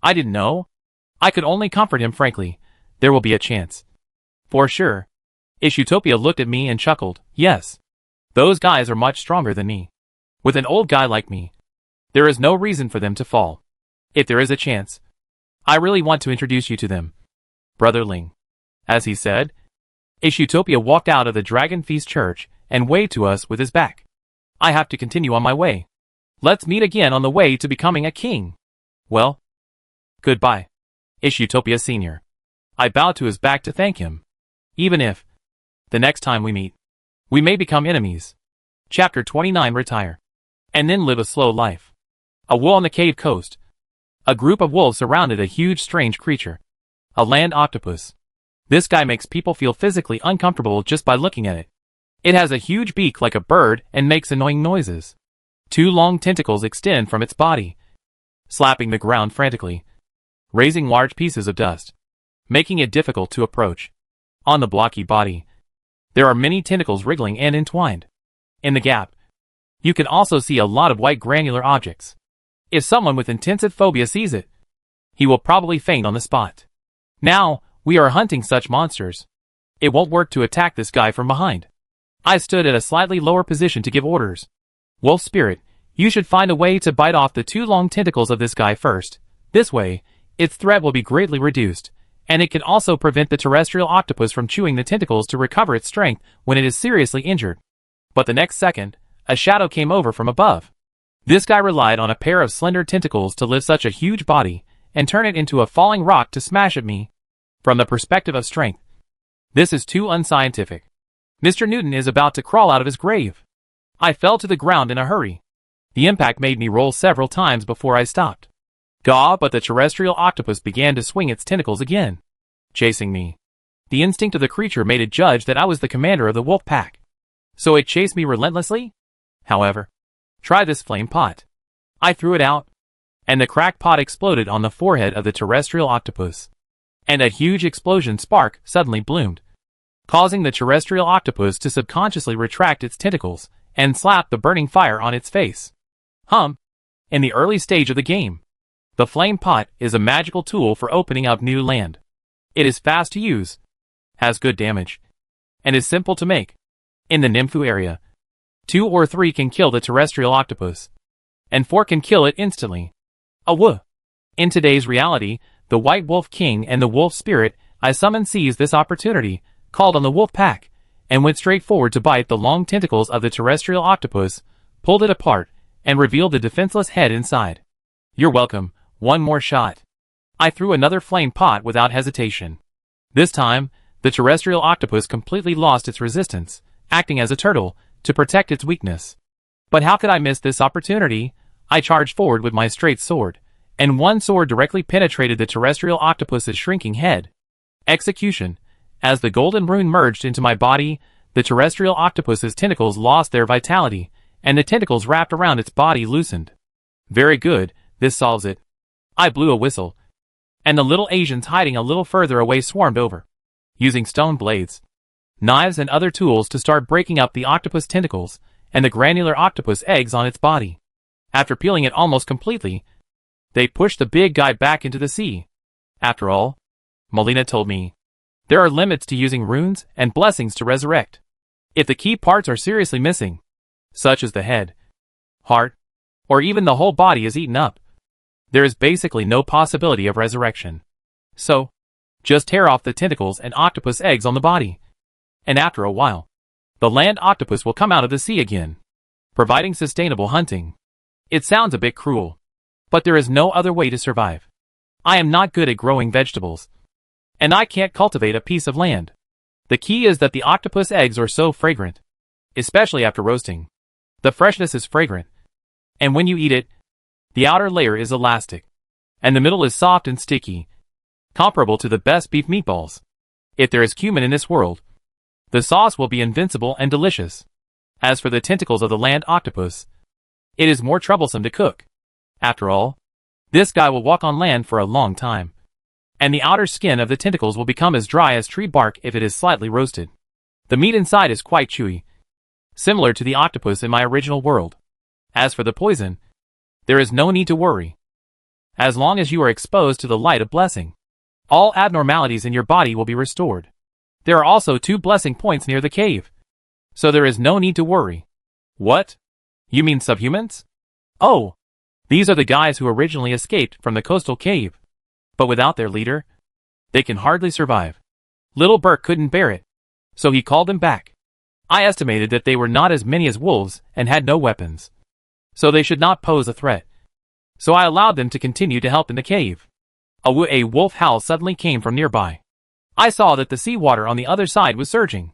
I didn't know. I could only comfort him frankly. There will be a chance. For sure. Ishutopia looked at me and chuckled. Yes. Those guys are much stronger than me. With an old guy like me, there is no reason for them to fall. If there is a chance, I really want to introduce you to them. Brother Ling. As he said, Ishutopia walked out of the Dragon Feast Church and waved to us with his back. I have to continue on my way. Let's meet again on the way to becoming a king. Well, Goodbye. Ish Utopia Sr. I bowed to his back to thank him. Even if, the next time we meet, we may become enemies. Chapter 29 Retire. And then live a slow life. A wolf on the cave coast. A group of wolves surrounded a huge strange creature. A land octopus. This guy makes people feel physically uncomfortable just by looking at it. It has a huge beak like a bird and makes annoying noises. 2 long tentacles extend from its body, slapping the ground frantically, raising large pieces of dust, making it difficult to approach. On the blocky body, there are many tentacles wriggling and entwined. In the gap, you can also see a lot of white granular objects. If someone with intensive phobia sees it, he will probably faint on the spot. Now, we are hunting such monsters. It won't work to attack this guy from behind. I stood at a slightly lower position to give orders. Wolf Spirit, you should find a way to bite off the 2 long tentacles of this guy first. This way, its threat will be greatly reduced, and it can also prevent the terrestrial octopus from chewing the tentacles to recover its strength when it is seriously injured. But the next second, a shadow came over from above. This guy relied on a pair of slender tentacles to lift such a huge body and turn it into a falling rock to smash at me. From the perspective of strength, this is too unscientific. Mr. Newton is about to crawl out of his grave. I fell to the ground in a hurry. The impact made me roll several times before I stopped. Gaw, but the terrestrial octopus began to swing its tentacles again, chasing me. The instinct of the creature made it judge that I was the commander of the wolf pack, so it chased me relentlessly. However, try this flame pot. I threw it out, and the cracked pot exploded on the forehead of the terrestrial octopus, and a huge explosion spark suddenly bloomed, causing the terrestrial octopus to subconsciously retract its tentacles and slap the burning fire on its face. In the early stage of the game, the flame pot is a magical tool for opening up new land. It is fast to use, has good damage, and is simple to make. In the Nymphu area, 2 or 3 can kill the terrestrial octopus, and 4 can kill it instantly. In today's reality, the White Wolf King and the Wolf Spirit I summoned seized this opportunity, called on the wolf pack, and went straight forward to bite the long tentacles of the terrestrial octopus, pulled it apart, and revealed the defenseless head inside. You're welcome, one more shot. I threw another flame pot without hesitation. This time, the terrestrial octopus completely lost its resistance, acting as a turtle, to protect its weakness. But how could I miss this opportunity? I charged forward with my straight sword, and one sword directly penetrated the terrestrial octopus's shrinking head. Execution. As the golden rune merged into my body, the terrestrial octopus's tentacles lost their vitality, and the tentacles wrapped around its body loosened. Very good, this solves it. I blew a whistle, and the little Asians hiding a little further away swarmed over, using stone blades, knives and other tools to start breaking up the octopus tentacles and the granular octopus eggs on its body. After peeling it almost completely, they pushed the big guy back into the sea. After all, Molina told me, there are limits to using runes and blessings to resurrect. If the key parts are seriously missing, such as the head, heart, or even the whole body is eaten up, there is basically no possibility of resurrection. So, just tear off the tentacles and octopus eggs on the body, and after a while, the land octopus will come out of the sea again, providing sustainable hunting. It sounds a bit cruel, but there is no other way to survive. I am not good at growing vegetables, and I can't cultivate a piece of land. The key is that the octopus eggs are so fragrant, especially after roasting. The freshness is fragrant, and when you eat it, the outer layer is elastic, and the middle is soft and sticky, comparable to the best beef meatballs. If there is cumin in this world, the sauce will be invincible and delicious. As for the tentacles of the land octopus, it is more troublesome to cook. After all, this guy will walk on land for a long time, and the outer skin of the tentacles will become as dry as tree bark if it is slightly roasted. The meat inside is quite chewy, similar to the octopus in my original world. As for the poison, there is no need to worry. As long as you are exposed to the light of blessing, all abnormalities in your body will be restored. There are also 2 blessing points near the cave, so there is no need to worry. What? You mean subhumans? Oh, these are the guys who originally escaped from the coastal cave. But without their leader, they can hardly survive. Little Burke couldn't bear it, so he called them back. I estimated that they were not as many as wolves and had no weapons, so they should not pose a threat. So I allowed them to continue to help in the cave. A wolf howl suddenly came from nearby. I saw that the seawater on the other side was surging,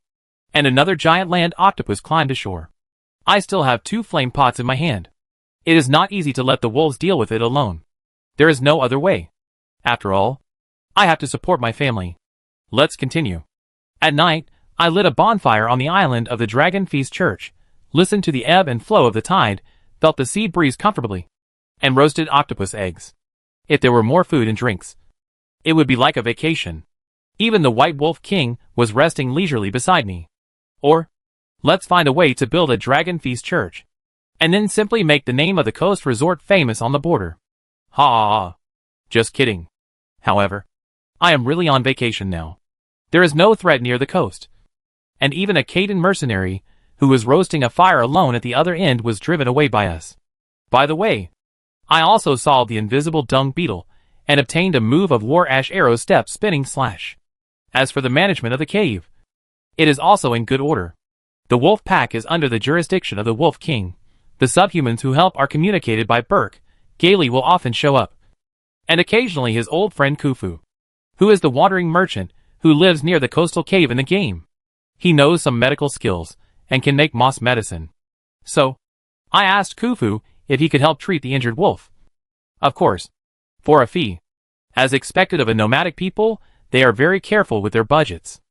and another giant land octopus climbed ashore. I still have 2 flame pots in my hand. It is not easy to let the wolves deal with it alone. There is no other way. After all, I have to support my family. Let's continue. At night, I lit a bonfire on the island of the Dragon Feast Church, listened to the ebb and flow of the tide, felt the sea breeze comfortably, and roasted octopus eggs. If there were more food and drinks, it would be like a vacation. Even the White Wolf King was resting leisurely beside me. Or, let's find a way to build a Dragon Feast Church, and then simply make the name of the coast resort famous on the border. Ha ha ha. Just kidding. However, I am really on vacation now. There is no threat near the coast. And even a Caden mercenary, who was roasting a fire alone at the other end, was driven away by us. By the way, I also solved the invisible dung beetle, and obtained a move of war ash arrow step spinning slash. As for the management of the cave, it is also in good order. The wolf pack is under the jurisdiction of the Wolf King. The subhumans who help are communicated by Burke. Gailey will often show up. And occasionally his old friend Khufu, who is the wandering merchant, who lives near the coastal cave in the game. He knows some medical skills, and can make moss medicine. So, I asked Khufu if he could help treat the injured wolf. Of course, for a fee. As expected of a nomadic people, they are very careful with their budgets.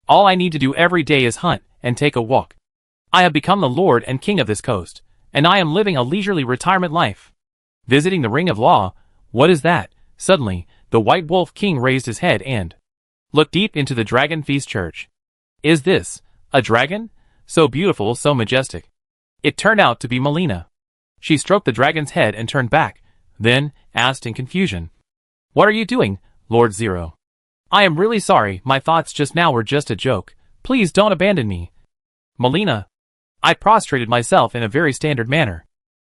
All I need to do every day is hunt and take a walk. I have become the lord and king of this coast, and I am living a leisurely retirement life. Visiting the Ring of Law, what is that? Suddenly, the White Wolf King raised his head and looked deep into the Dragon Feast Church. Is this a dragon? So beautiful, so majestic. It turned out to be Melina. She stroked the dragon's head and turned back, then asked in confusion, "What are you doing, Lord Zero?" "I am really sorry, my thoughts just now were just a joke. Please don't abandon me." "Melina." I prostrated myself in a very standard manner.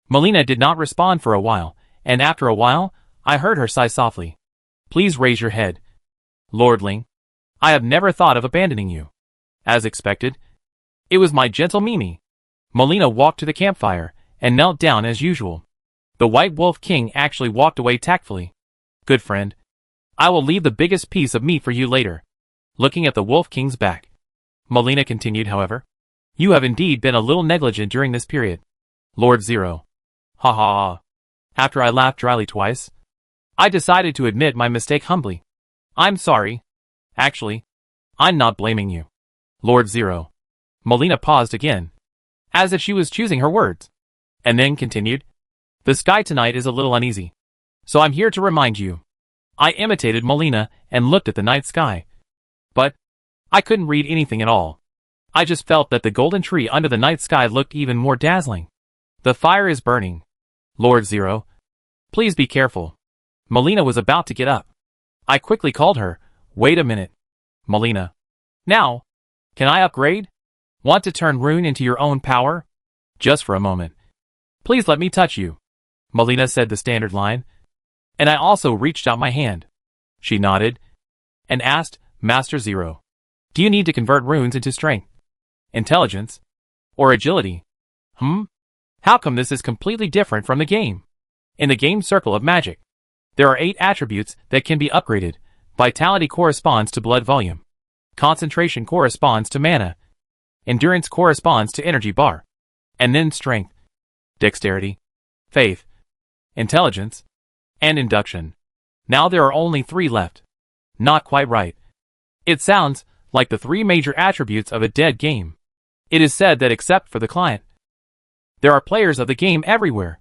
Melina did not respond for a while, and after a while, I heard her sigh softly. "Please raise your head, Lordling. I have never thought of abandoning you." As expected, it was my gentle Mimi. Melina walked to the campfire, and knelt down as usual. The White Wolf King actually walked away tactfully. "Good friend. I will leave the biggest piece of meat for you later." Looking at the Wolf King's back, Melina continued, "However, you have indeed been a little negligent during this period, Lord Zero." Ha ha ha. After I laughed dryly twice, I decided to admit my mistake humbly. "I'm sorry. Actually, I'm not blaming you, Lord Zero." Melina paused again, as if she was choosing her words, and then continued, "The sky tonight is a little uneasy, so I'm here to remind you." I imitated Melina and looked at the night sky, but I couldn't read anything at all. I just felt that the golden tree under the night sky looked even more dazzling. "The fire is burning, Lord Zero. Please be careful." Melina was about to get up. I quickly called her. "Wait a minute, Melina. Now, can I upgrade? Want to turn rune into your own power? Just for a moment. Please let me touch you." Melina said the standard line, and I also reached out my hand. She nodded, and asked, "Master Zero, do you need to convert runes into strength, intelligence, or agility?" How come this is completely different from the game? In the game Circle of Magic, there are 8 attributes that can be upgraded. Vitality corresponds to blood volume. Concentration corresponds to mana. Endurance corresponds to energy bar. And then strength, dexterity, faith, intelligence, and induction. Now there are only 3 left. Not quite right. It sounds like the 3 major attributes of a dead game. It is said that except for the client, there are players of the game everywhere.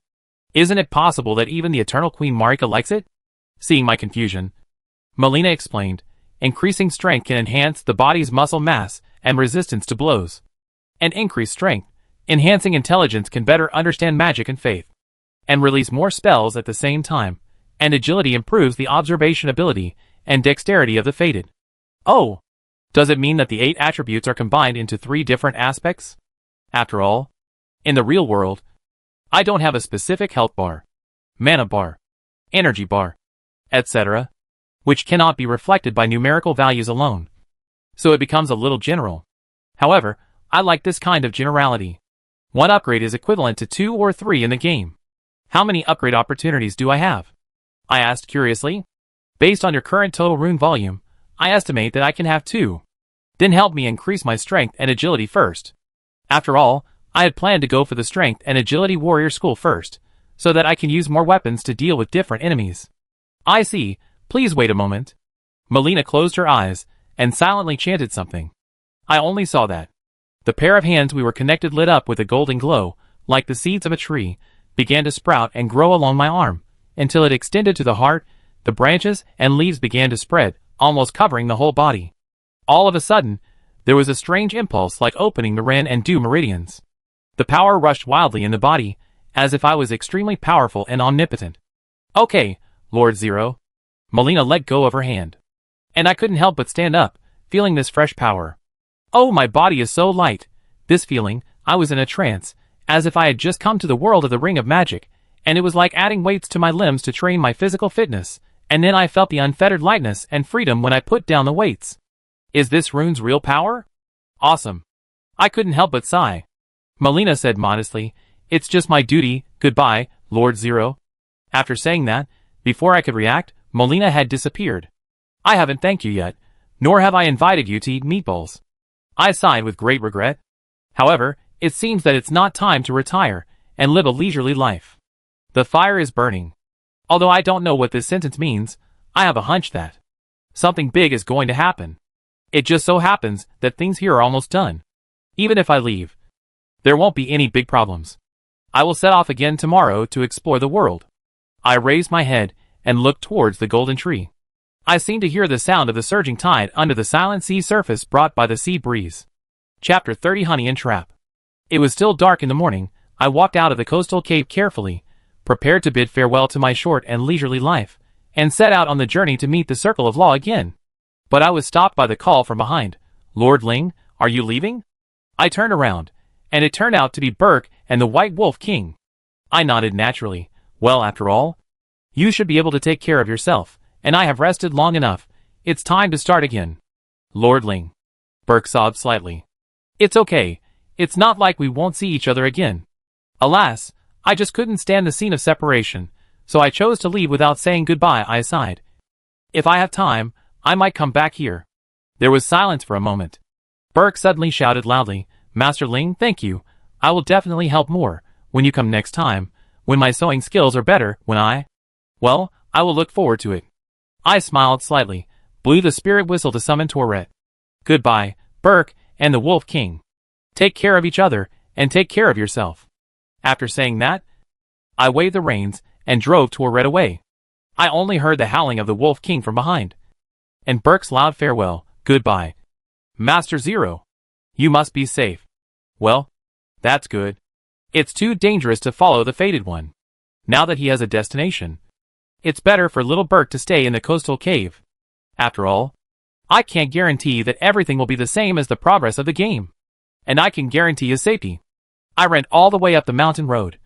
Isn't it possible that even the Eternal Queen Marika likes it? Seeing my confusion, Melina explained, increasing strength can enhance the body's muscle mass and resistance to blows. And increased strength, enhancing intelligence, can better understand magic and faith, and release more spells at the same time, and agility improves the observation ability and dexterity of the fated. Oh, does it mean that the 8 attributes are combined into 3 different aspects? After all, in the real world, I don't have a specific health bar, mana bar, energy bar, etc., which cannot be reflected by numerical values alone. So it becomes a little general. However, I like this kind of generality. 1 upgrade is equivalent to 2 or 3 in the game. How many upgrade opportunities do I have? I asked curiously. Based on your current total rune volume, I estimate that I can have 2. Then help me increase my strength and agility first. After all, I had planned to go for the strength and agility warrior school first, so that I can use more weapons to deal with different enemies. I see, please wait a moment. Melina closed her eyes and silently chanted something. I only saw that the pair of hands we were connected lit up with a golden glow, like the seeds of a tree, began to sprout and grow along my arm, until it extended to the heart. The branches and leaves began to spread, almost covering the whole body. All of a sudden, there was a strange impulse like opening the Ren and Du meridians. The power rushed wildly in the body, as if I was extremely powerful and omnipotent. Okay, Lord Zero. Melina let go of her hand. And I couldn't help but stand up, feeling this fresh power. Oh, my body is so light. This feeling, I was in a trance, as if I had just come to the world of the Ring of Magic, and it was like adding weights to my limbs to train my physical fitness, and then I felt the unfettered lightness and freedom when I put down the weights. Is this rune's real power? Awesome. I couldn't help but sigh. Melina said modestly, it's just my duty, goodbye, Lord Zero. After saying that, before I could react, Melina had disappeared. I haven't thanked you yet, nor have I invited you to eat meatballs. I sighed with great regret. However, it seems that it's not time to retire and live a leisurely life. The fire is burning. Although I don't know what this sentence means, I have a hunch that something big is going to happen. It just so happens that things here are almost done. Even if I leave, there won't be any big problems. I will set off again tomorrow to explore the world. I raised my head and looked towards the golden tree. I seemed to hear the sound of the surging tide under the silent sea surface brought by the sea breeze. Chapter 30 Honey and Trap. It was still dark in the morning. I walked out of the coastal cave carefully, prepared to bid farewell to my short and leisurely life, and set out on the journey to meet the Circle of Law again. But I was stopped by the call from behind. Lord Ling, are you leaving? I turned around, and it turned out to be Burke and the White Wolf King. I nodded naturally. Well, after all, you should be able to take care of yourself, and I have rested long enough. It's time to start again. Lord Ling. Burke sobbed slightly. It's okay. It's not like we won't see each other again. Alas, I just couldn't stand the scene of separation, so I chose to leave without saying goodbye. I sighed. If I have time, I might come back here. There was silence for a moment. Burke suddenly shouted loudly, Master Ling, thank you. I will definitely help more when you come next time, when my sewing skills are better, well, I will look forward to it. I smiled slightly, blew the spirit whistle to summon Tourette. Goodbye, Burke and the Wolf King. Take care of each other, and take care of yourself. After saying that, I waved the reins and drove Tourette away. I only heard the howling of the Wolf King from behind, and Burke's loud farewell. Goodbye, Master Zero. You must be safe. Well, that's good. It's too dangerous to follow the fated one. Now that he has a destination, it's better for little Burke to stay in the coastal cave. After all, I can't guarantee that everything will be the same as the progress of the game. And I can guarantee his safety. I ran all the way up the mountain road,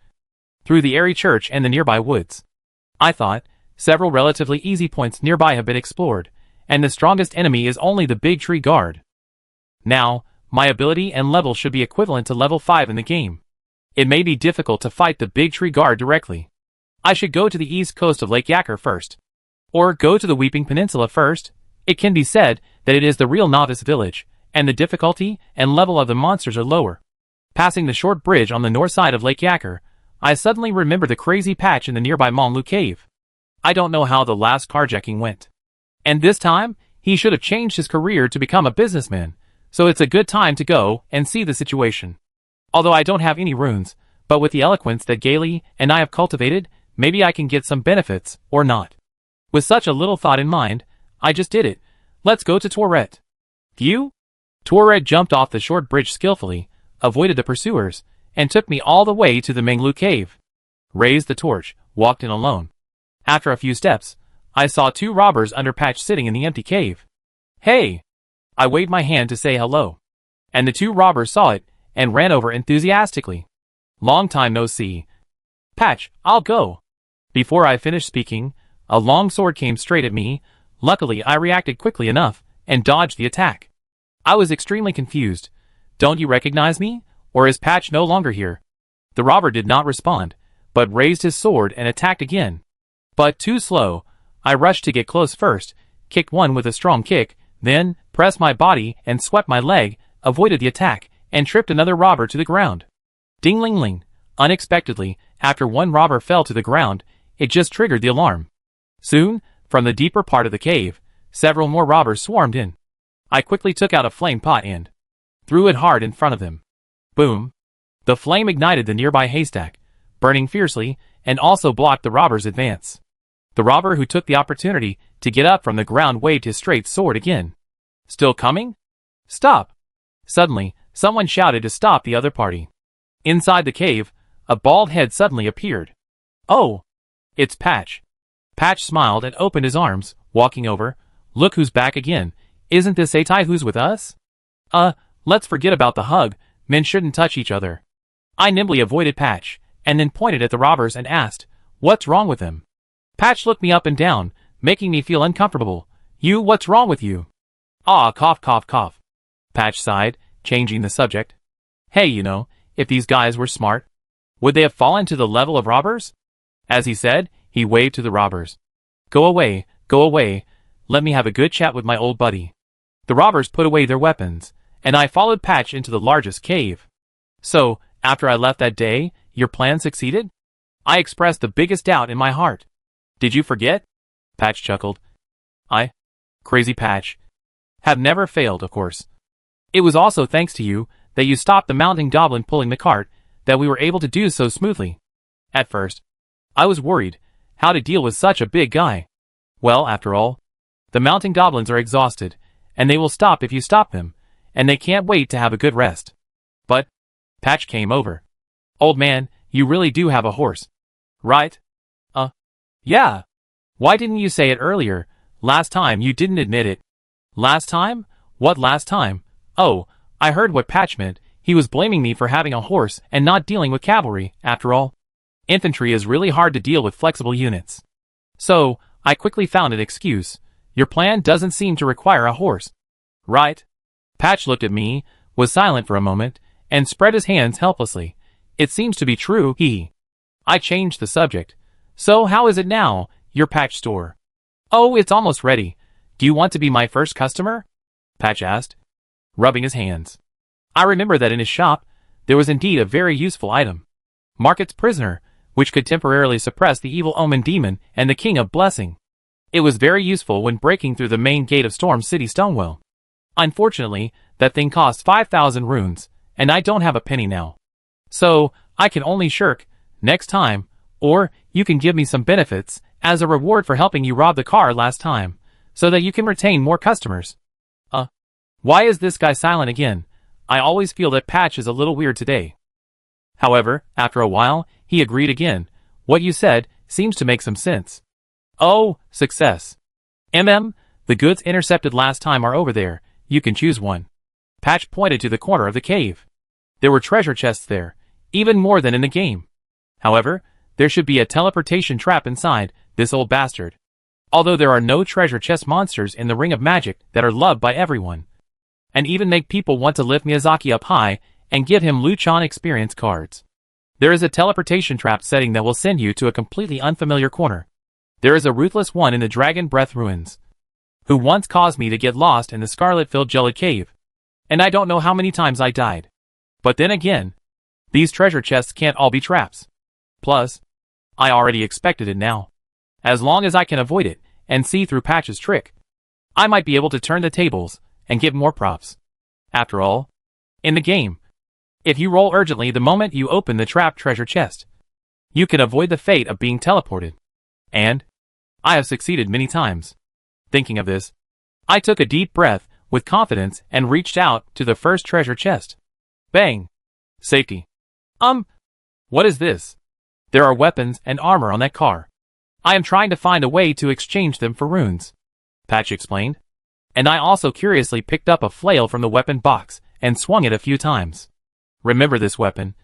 through the airy church and the nearby woods. I thought, several relatively easy points nearby have been explored, and the strongest enemy is only the big tree guard. Now, my ability and level should be equivalent to level 5 in the game. It may be difficult to fight the big tree guard directly. I should go to the east coast of Lake Yacker first. Or go to the Weeping Peninsula first. It can be said that it is the real novice village, and the difficulty and level of the monsters are lower. Passing the short bridge on the north side of Lake Yacker, I suddenly remembered the crazy patch in the nearby Montlu cave. I don't know how the last carjacking went. And this time, he should have changed his career to become a businessman, so it's a good time to go and see the situation. Although I don't have any runes, but with the eloquence that Gailey and I have cultivated, maybe I can get some benefits, or not. With such a little thought in mind, I just did it. Let's go to Tourette. Phew! Tourette jumped off the short bridge skillfully, avoided the pursuers, and took me all the way to the Menglu cave. Raised the torch, walked in alone. After a few steps, I saw 2 robbers under Patch sitting in the empty cave. Hey! I waved my hand to say hello. And the 2 robbers saw it, and ran over enthusiastically. Long time no see. Patch, I'll go. Before I finished speaking, a long sword came straight at me. Luckily I reacted quickly enough, and dodged the attack. I was extremely confused. Don't you recognize me? Or is Patch no longer here? The robber did not respond, but raised his sword and attacked again. But too slow. I rushed to get close first, kicked one with a strong kick, then pressed my body and swept my leg, avoided the attack, and tripped another robber to the ground. Ding-ling-ling. Unexpectedly, after one robber fell to the ground, it just triggered the alarm. Soon, from the deeper part of the cave, several more robbers swarmed in. I quickly took out a flame pot and threw it hard in front of them. Boom. The flame ignited the nearby haystack, burning fiercely, and also blocked the robber's advance. The robber who took the opportunity to get up from the ground waved his straight sword again. Still coming? Stop! Suddenly, someone shouted to stop the other party. Inside the cave, a bald head suddenly appeared. Oh! It's Patch. Patch smiled and opened his arms, walking over. Look who's back again. Isn't this Atai who's with us? Let's forget about the hug. Men shouldn't touch each other. I nimbly avoided Patch, and then pointed at the robbers and asked, what's wrong with them? Patch looked me up and down, making me feel uncomfortable. What's wrong with you? Cough, cough, cough. Patch sighed, changing the subject. Hey, if these guys were smart, would they have fallen to the level of robbers? As he said, he waved to the robbers. Go away, let me have a good chat with my old buddy. The robbers put away their weapons, and I followed Patch into the largest cave. So, after I left that day, your plan succeeded? I expressed the biggest doubt in my heart. Did you forget? Patch chuckled. Crazy Patch, have never failed, of course. It was also thanks to you that you stopped the mounting goblin pulling the cart, that we were able to do so smoothly. At first, I was worried how to deal with such a big guy. Well, after all, the mounting goblins are exhausted, and they will stop if you stop them, and they can't wait to have a good rest. But Patch came over. Old man, you really do have a horse, right? Yeah. Why didn't you say it earlier? Last time you didn't admit it. Last time? What last time? Oh, I heard what Patch meant. He was blaming me for having a horse and not dealing with cavalry, after all. Infantry is really hard to deal with flexible units. So, I quickly found an excuse. Your plan doesn't seem to require a horse. Right? Patch looked at me, was silent for a moment, and spread his hands helplessly. It seems to be true, I changed the subject. So how is it now, your Patch store? Oh, it's almost ready. Do you want to be my first customer? Patch asked, rubbing his hands. I remember that in his shop, there was indeed a very useful item. Market's prisoner, which could temporarily suppress the evil omen demon and the king of blessing. It was very useful when breaking through the main gate of Storm City Stonewell. Unfortunately, that thing cost 5,000 runes, and I don't have a penny now. So, I can only shirk, next time, or you can give me some benefits as a reward for helping you rob the car last time, so that you can retain more customers. Why is this guy silent again? I always feel that Patch is a little weird today. However, after a while, he agreed again. What you said seems to make some sense. Oh, success. The goods intercepted last time are over there. You can choose one. Patch pointed to the corner of the cave. There were treasure chests there, even more than in the game. However, there should be a teleportation trap inside this old bastard. Although there are no treasure chest monsters in the Ring of Magic that are loved by everyone, and even make people want to lift Miyazaki up high and give him Luchan experience cards. There is a teleportation trap setting that will send you to a completely unfamiliar corner. There is a ruthless one in the Dragon Breath Ruins, who once caused me to get lost in the scarlet-filled Gelid Cave, and I don't know how many times I died. But then again, these treasure chests can't all be traps. Plus, I already expected it now. As long as I can avoid it and see through Patch's trick, I might be able to turn the tables and get more props. After all, in the game, if you roll urgently the moment you open the trapped treasure chest, you can avoid the fate of being teleported. And I have succeeded many times. Thinking of this, I took a deep breath with confidence and reached out to the first treasure chest. Bang! Safety. What is this? There are weapons and armor on that car. I am trying to find a way to exchange them for runes, Patch explained. And I also curiously picked up a flail from the weapon box and swung it a few times. Remember this weapon?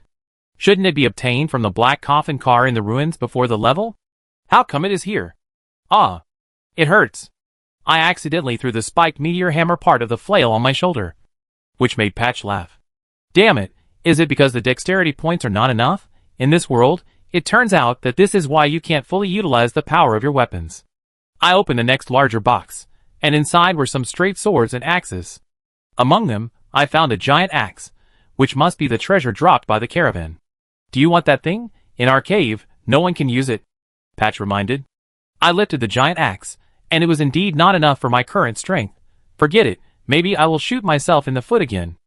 Shouldn't it be obtained from the black coffin car in the ruins before the level? How come it is here? It hurts. I accidentally threw the spiked meteor hammer part of the flail on my shoulder, which made Patch laugh. Damn it, is it because the dexterity points are not enough? In this world, it turns out that this is why you can't fully utilize the power of your weapons. I opened the next larger box, and inside were some straight swords and axes. Among them, I found a giant axe, which must be the treasure dropped by the caravan. Do you want that thing? In our cave, no one can use it, Patch reminded. I lifted the giant axe, and it was indeed not enough for my current strength. Forget it, maybe I will shoot myself in the foot again.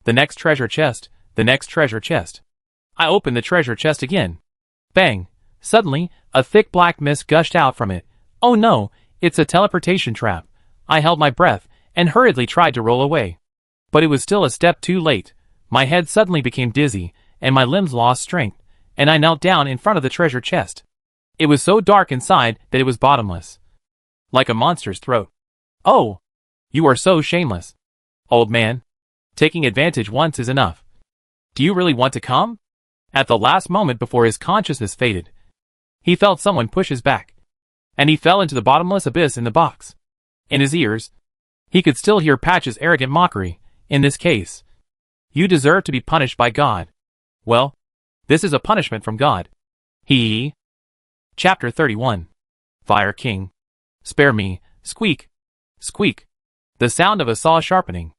The next treasure chest, the next treasure chest. I opened the treasure chest again. Bang! Suddenly, a thick black mist gushed out from it. Oh no, it's a teleportation trap. I held my breath, and hurriedly tried to roll away. But it was still a step too late. My head suddenly became dizzy, and my limbs lost strength, and I knelt down in front of the treasure chest. It was so dark inside that it was bottomless, like a monster's throat. Oh! You are so shameless. Old man. Taking advantage once is enough. Do you really want to come? At the last moment before his consciousness faded, he felt someone push his back, and he fell into the bottomless abyss in the box. In his ears, he could still hear Patch's arrogant mockery. In this case, you deserve to be punished by God. Well, this is a punishment from God. Hee. Chapter 31. Fire King. Spare me, squeak. Squeak. The sound of a saw sharpening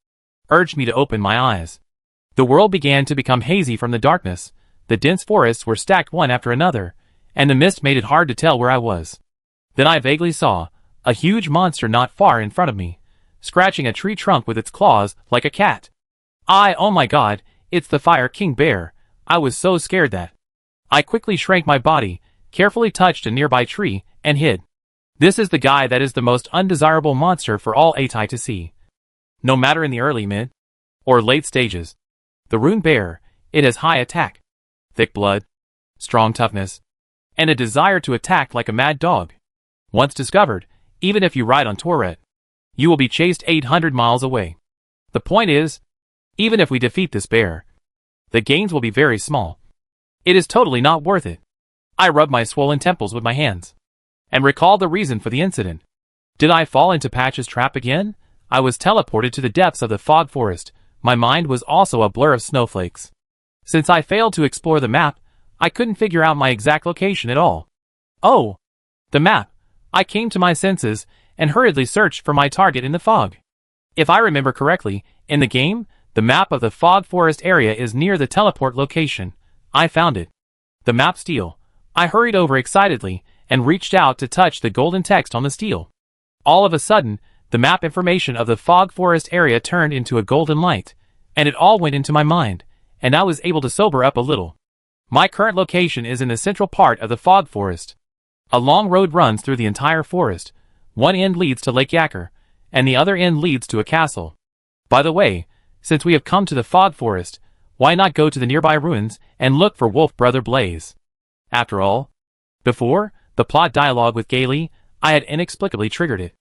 urged me to open my eyes. The world began to become hazy from the darkness. The dense forests were stacked one after another, and the mist made it hard to tell where I was. Then I vaguely saw a huge monster not far in front of me, scratching a tree trunk with its claws like a cat. Oh my God, it's the Fire King bear. I was so scared that I quickly shrank my body, carefully touched a nearby tree, and hid. This is the guy that is the most undesirable monster for all Atai to see. No matter in the early, mid, or late stages. The rune bear, it has high attack, thick blood, strong toughness, and a desire to attack like a mad dog. Once discovered, even if you ride on Tourette, you will be chased 800 miles away. The point is, even if we defeat this bear, the gains will be very small. It is totally not worth it. I rubbed my swollen temples with my hands, and recalled the reason for the incident. Did I fall into Patch's trap again? I was teleported to the depths of the fog forest. My mind was also a blur of snowflakes. Since I failed to explore the map, I couldn't figure out my exact location at all. Oh! The map! I came to my senses, and hurriedly searched for my target in the fog. If I remember correctly, in the game, the map of the fog forest area is near the teleport location. I found it. The map steel. I hurried over excitedly, and reached out to touch the golden text on the steel. All of a sudden, the map information of the fog forest area turned into a golden light, and it all went into my mind, and I was able to sober up a little. My current location is in the central part of the fog forest. A long road runs through the entire forest. One end leads to Lake Yacker, and the other end leads to a castle. By the way, since we have come to the fog forest, why not go to the nearby ruins and look for Wolf Brother Blaze? After all, before the plot dialogue with Gailey, I had inexplicably triggered it.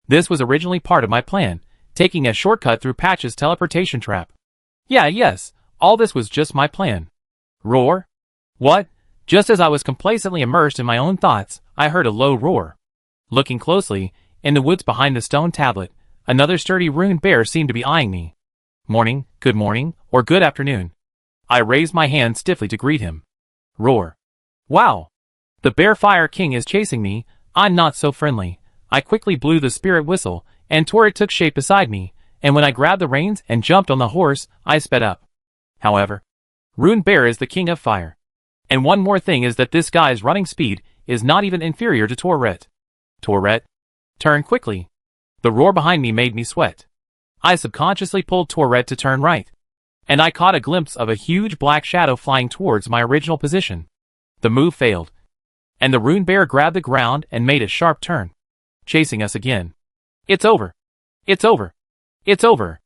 This was originally part of my plan, taking a shortcut through Patch's teleportation trap. Yes, all this was just my plan. Roar? What? Just as I was complacently immersed in my own thoughts, I heard a low roar. Looking closely, in the woods behind the stone tablet, another sturdy rune bear seemed to be eyeing me. Morning, or good afternoon. I raised my hand stiffly to greet him. Roar. Wow! The bear Fire King is chasing me. I'm not so friendly. I quickly blew the spirit whistle, and Tourette took shape beside me, and when I grabbed the reins and jumped on the horse, I sped up. However, Rune Bear is the king of fire. And one more thing is that this guy's running speed is not even inferior to Tourette. Tourette, turn quickly. The roar behind me made me sweat. I subconsciously pulled Tourette to turn right, and I caught a glimpse of a huge black shadow flying towards my original position. The move failed, and the Rune Bear grabbed the ground and made a sharp turn, chasing us again. It's over. It's over. It's over.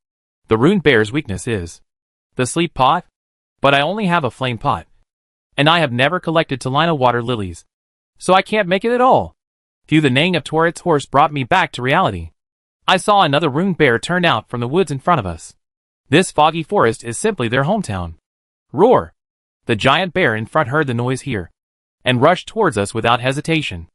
The Rune Bear's weakness is the sleep pot, but I only have a flame pot, and I have never collected Talina water lilies, so I can't make it at all. Phew, the neighing of Tourette's horse brought me back to reality. I saw another Rune Bear turn out from the woods in front of us. This foggy forest is simply their hometown. Roar! The giant bear in front heard the noise here, and rushed towards us without hesitation.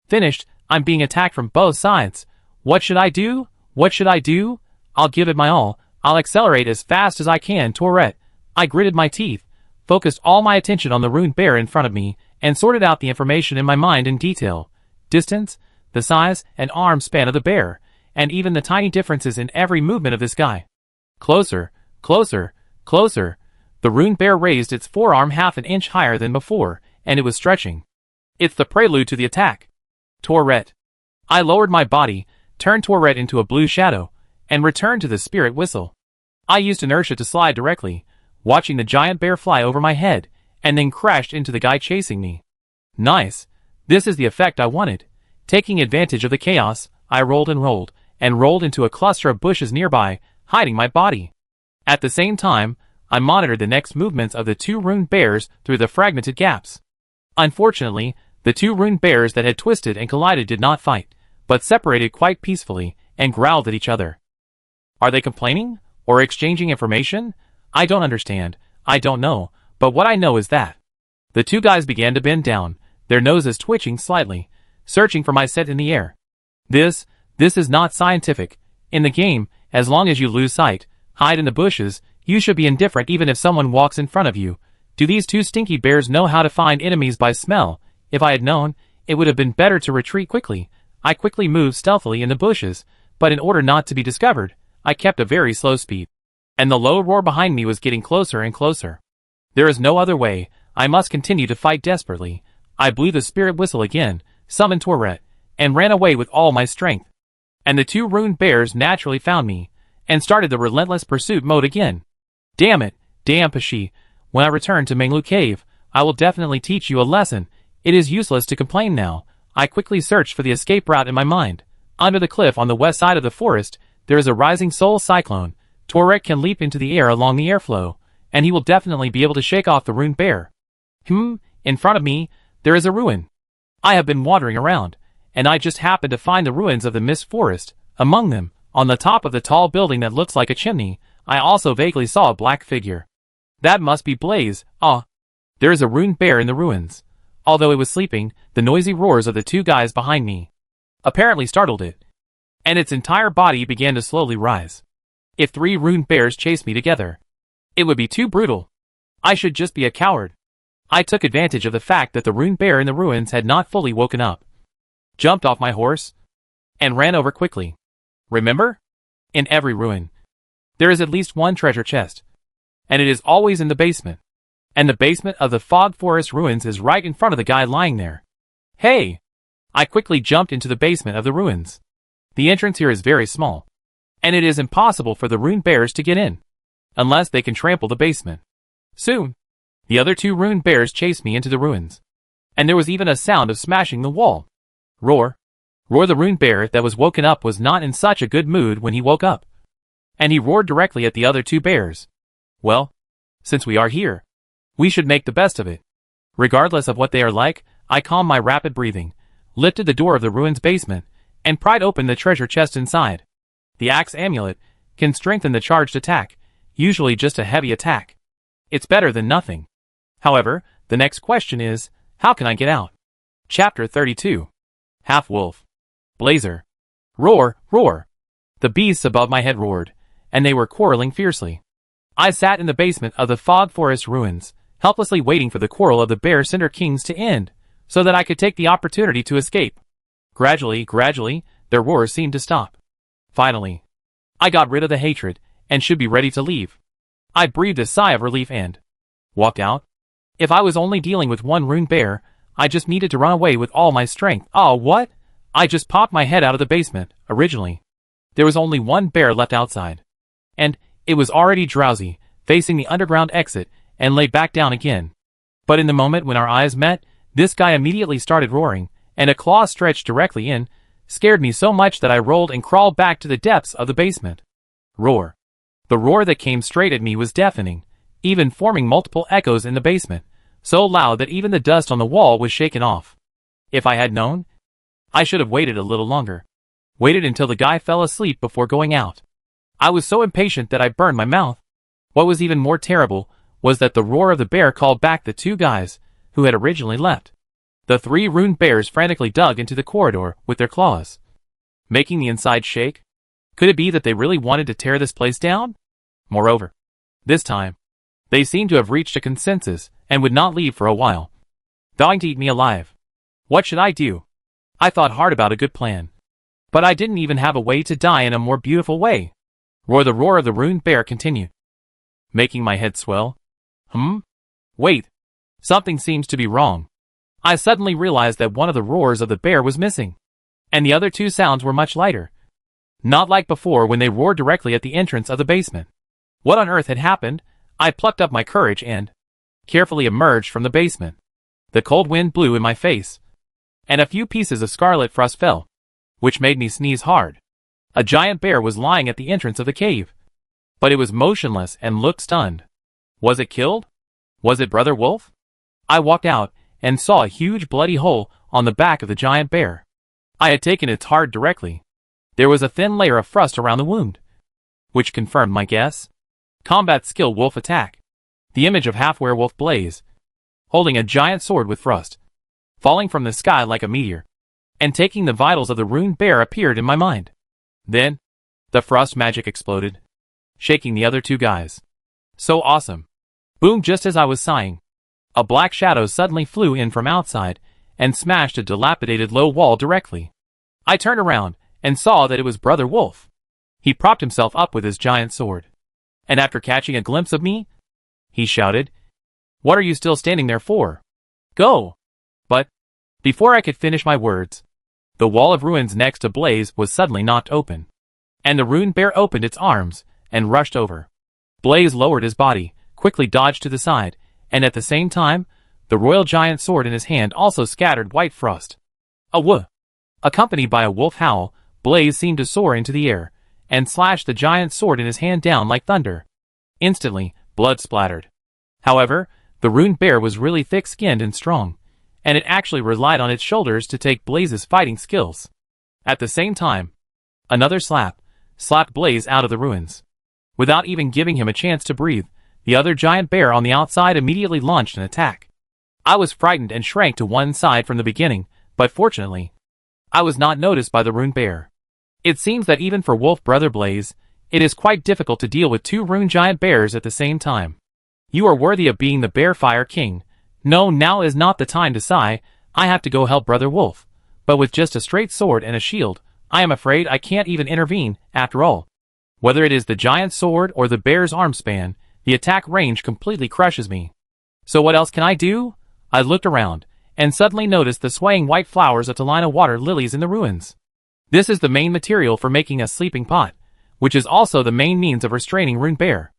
Finished, I'm being attacked from both sides. What should I do? What should I do? I'll give it my all. I'll accelerate as fast as I can, Tourette. I gritted my teeth, focused all my attention on the Rune Bear in front of me, and sorted out the information in my mind in detail. Distance, the size and arm span of the bear, and even the tiny differences in every movement of this guy. Closer, closer, closer. The ruined bear raised its forearm half an inch higher than before, and it was stretching. It's the prelude to the attack. Tourette. I lowered my body, turned Tourette into a blue shadow, and returned to the spirit whistle. I used inertia to slide directly, watching the giant bear fly over my head, and then crashed into the guy chasing me. Nice. This is the effect I wanted. Taking advantage of the chaos, I rolled and rolled into a cluster of bushes nearby, hiding my body. At the same time, I monitored the next movements of the two ruined bears through the fragmented gaps. Unfortunately, the two ruined bears that had twisted and collided did not fight, but separated quite peacefully and growled at each other. Are they complaining? Or exchanging information? I don't understand. I don't know, but what I know is that the two guys began to bend down, their noses twitching slightly, searching for my scent in the air. This is not scientific. In the game, as long as you lose sight, hide in the bushes, you should be indifferent even if someone walks in front of you. Do these two stinky bears know how to find enemies by smell? If I had known, it would have been better to retreat quickly. I quickly moved stealthily in the bushes, but in order not to be discovered, I kept a very slow speed. And the low roar behind me was getting closer and closer. There is no other way. I must continue to fight desperately. I blew the spirit whistle again, summoned Tourette, and ran away with all my strength. And the two ruined bears naturally found me, and started the relentless pursuit mode again. Damn it, damn Pashi. When I return to Menglu Cave, I will definitely teach you a lesson. It is useless to complain now. I quickly searched for the escape route in my mind. Under the cliff on the west side of the forest, there is a rising soul cyclone. Tourette can leap into the air along the airflow, and he will definitely be able to shake off the ruined bear. In front of me, there is a ruin. I have been wandering around, and I just happened to find the ruins of the mist forest. Among them, on the top of the tall building that looks like a chimney, I also vaguely saw a black figure. That must be Blaze. There is a ruined bear in the ruins. Although it was sleeping, the noisy roars of the two guys behind me apparently startled it, and its entire body began to slowly rise. If 3 ruined bears chased me together, it would be too brutal. I should just be a coward. I took advantage of the fact that the ruined bear in the ruins had not fully woken up, jumped off my horse, and ran over quickly. Remember? In every ruin, there is at least one treasure chest, and it is always in the basement. And the basement of the Fog Forest ruins is right in front of the guy lying there. Hey! I quickly jumped into the basement of the ruins. The entrance here is very small, and it is impossible for the ruined bears to get in, unless they can trample the basement. Soon, the other 2 ruined bears chased me into the ruins, and there was even a sound of smashing the wall. Roar! Roar! The ruined bear that was woken up was not in such a good mood when he woke up, and he roared directly at the other 2 bears. Well, since we are here, we should make the best of it. Regardless of what they are like, I calmed my rapid breathing, lifted the door of the ruins basement, and pried open the treasure chest inside. The axe amulet can strengthen the charged attack, usually just a heavy attack. It's better than nothing. However, the next question is, how can I get out? Chapter 32. Half-Wolf. Blazer. Roar, roar. The beasts above my head roared, and they were quarreling fiercely. I sat in the basement of the Fog Forest ruins, helplessly waiting for the quarrel of the Bear Cinder Kings to end, so that I could take the opportunity to escape. Gradually, their roars seemed to stop. Finally, I got rid of the hatred, and should be ready to leave. I breathed a sigh of relief and walked out. If I was only dealing with one ruined bear, I just needed to run away with all my strength. Oh, what? I just popped my head out of the basement. Originally, there was only one bear left outside, and it was already drowsy, facing the underground exit, and lay back down again. But in the moment when our eyes met, this guy immediately started roaring, and a claw stretched directly in, scared me so much that I rolled and crawled back to the depths of the basement. Roar. The roar that came straight at me was deafening, even forming multiple echoes in the basement, so loud that even the dust on the wall was shaken off. If I had known, I should have waited a little longer. Waited until the guy fell asleep before going out. I was so impatient that I burned my mouth. What was even more terrible was that the roar of the bear called back the 2 guys who had originally left. The 3 ruined bears frantically dug into the corridor with their claws, making the inside shake. Could it be that they really wanted to tear this place down? Moreover, this time, they seemed to have reached a consensus and would not leave for a while, vowing to eat me alive. What should I do? I thought hard about a good plan. But I didn't even have a way to die in a more beautiful way. The roar of the ruined bear continued, making my head swell. Wait. Something seems to be wrong. I suddenly realized that one of the roars of the bear was missing. And the other two sounds were much lighter. Not like before when they roared directly at the entrance of the basement. What on earth had happened? I plucked up my courage and carefully emerged from the basement. The cold wind blew in my face, and a few pieces of scarlet frost fell, which made me sneeze hard. A giant bear was lying at the entrance of the cave, but it was motionless and looked stunned. Was it killed? Was it Brother Wolf? I walked out and saw a huge bloody hole on the back of the giant bear. I had taken its heart directly. There was a thin layer of frost around the wound, which confirmed my guess. Combat skill wolf attack. The image of half-werewolf Blaze, holding a giant sword with frost, falling from the sky like a meteor, and taking the vitals of the ruined bear appeared in my mind. Then, the frost magic exploded, shaking the other two guys. So awesome. Boom! Just as I was sighing, a black shadow suddenly flew in from outside and smashed a dilapidated low wall directly. I turned around and saw that it was Brother Wolf. He propped himself up with his giant sword, and after catching a glimpse of me, he shouted, "What are you still standing there for? Go!" But, before I could finish my words, the wall of ruins next to Blaze was suddenly knocked open, and the ruined bear opened its arms and rushed over. Blaze lowered his body, quickly dodged to the side, and at the same time, the royal giant sword in his hand also scattered white frost. A whoop! Accompanied by a wolf howl, Blaze seemed to soar into the air, and slashed the giant sword in his hand down like thunder. Instantly, blood splattered. However, the ruined bear was really thick-skinned and strong, and it actually relied on its shoulders to take Blaze's fighting skills. At the same time, another slap slapped Blaze out of the ruins. Without even giving him a chance to breathe, the other giant bear on the outside immediately launched an attack. I was frightened and shrank to one side from the beginning, but fortunately, I was not noticed by the ruined bear. It seems that even for Wolf Brother Blaze, it is quite difficult to deal with two ruined giant bears at the same time. You are worthy of being the Bear Fire King. No, now is not the time to sigh. I have to go help Brother Wolf. But with just a straight sword and a shield, I am afraid I can't even intervene, after all. Whether it is the giant sword or the bear's arm span, the attack range completely crushes me. So what else can I do? I looked around, and suddenly noticed the swaying white flowers of Talina water lilies in the ruins. This is the main material for making a sleeping pot, which is also the main means of restraining ruined bear.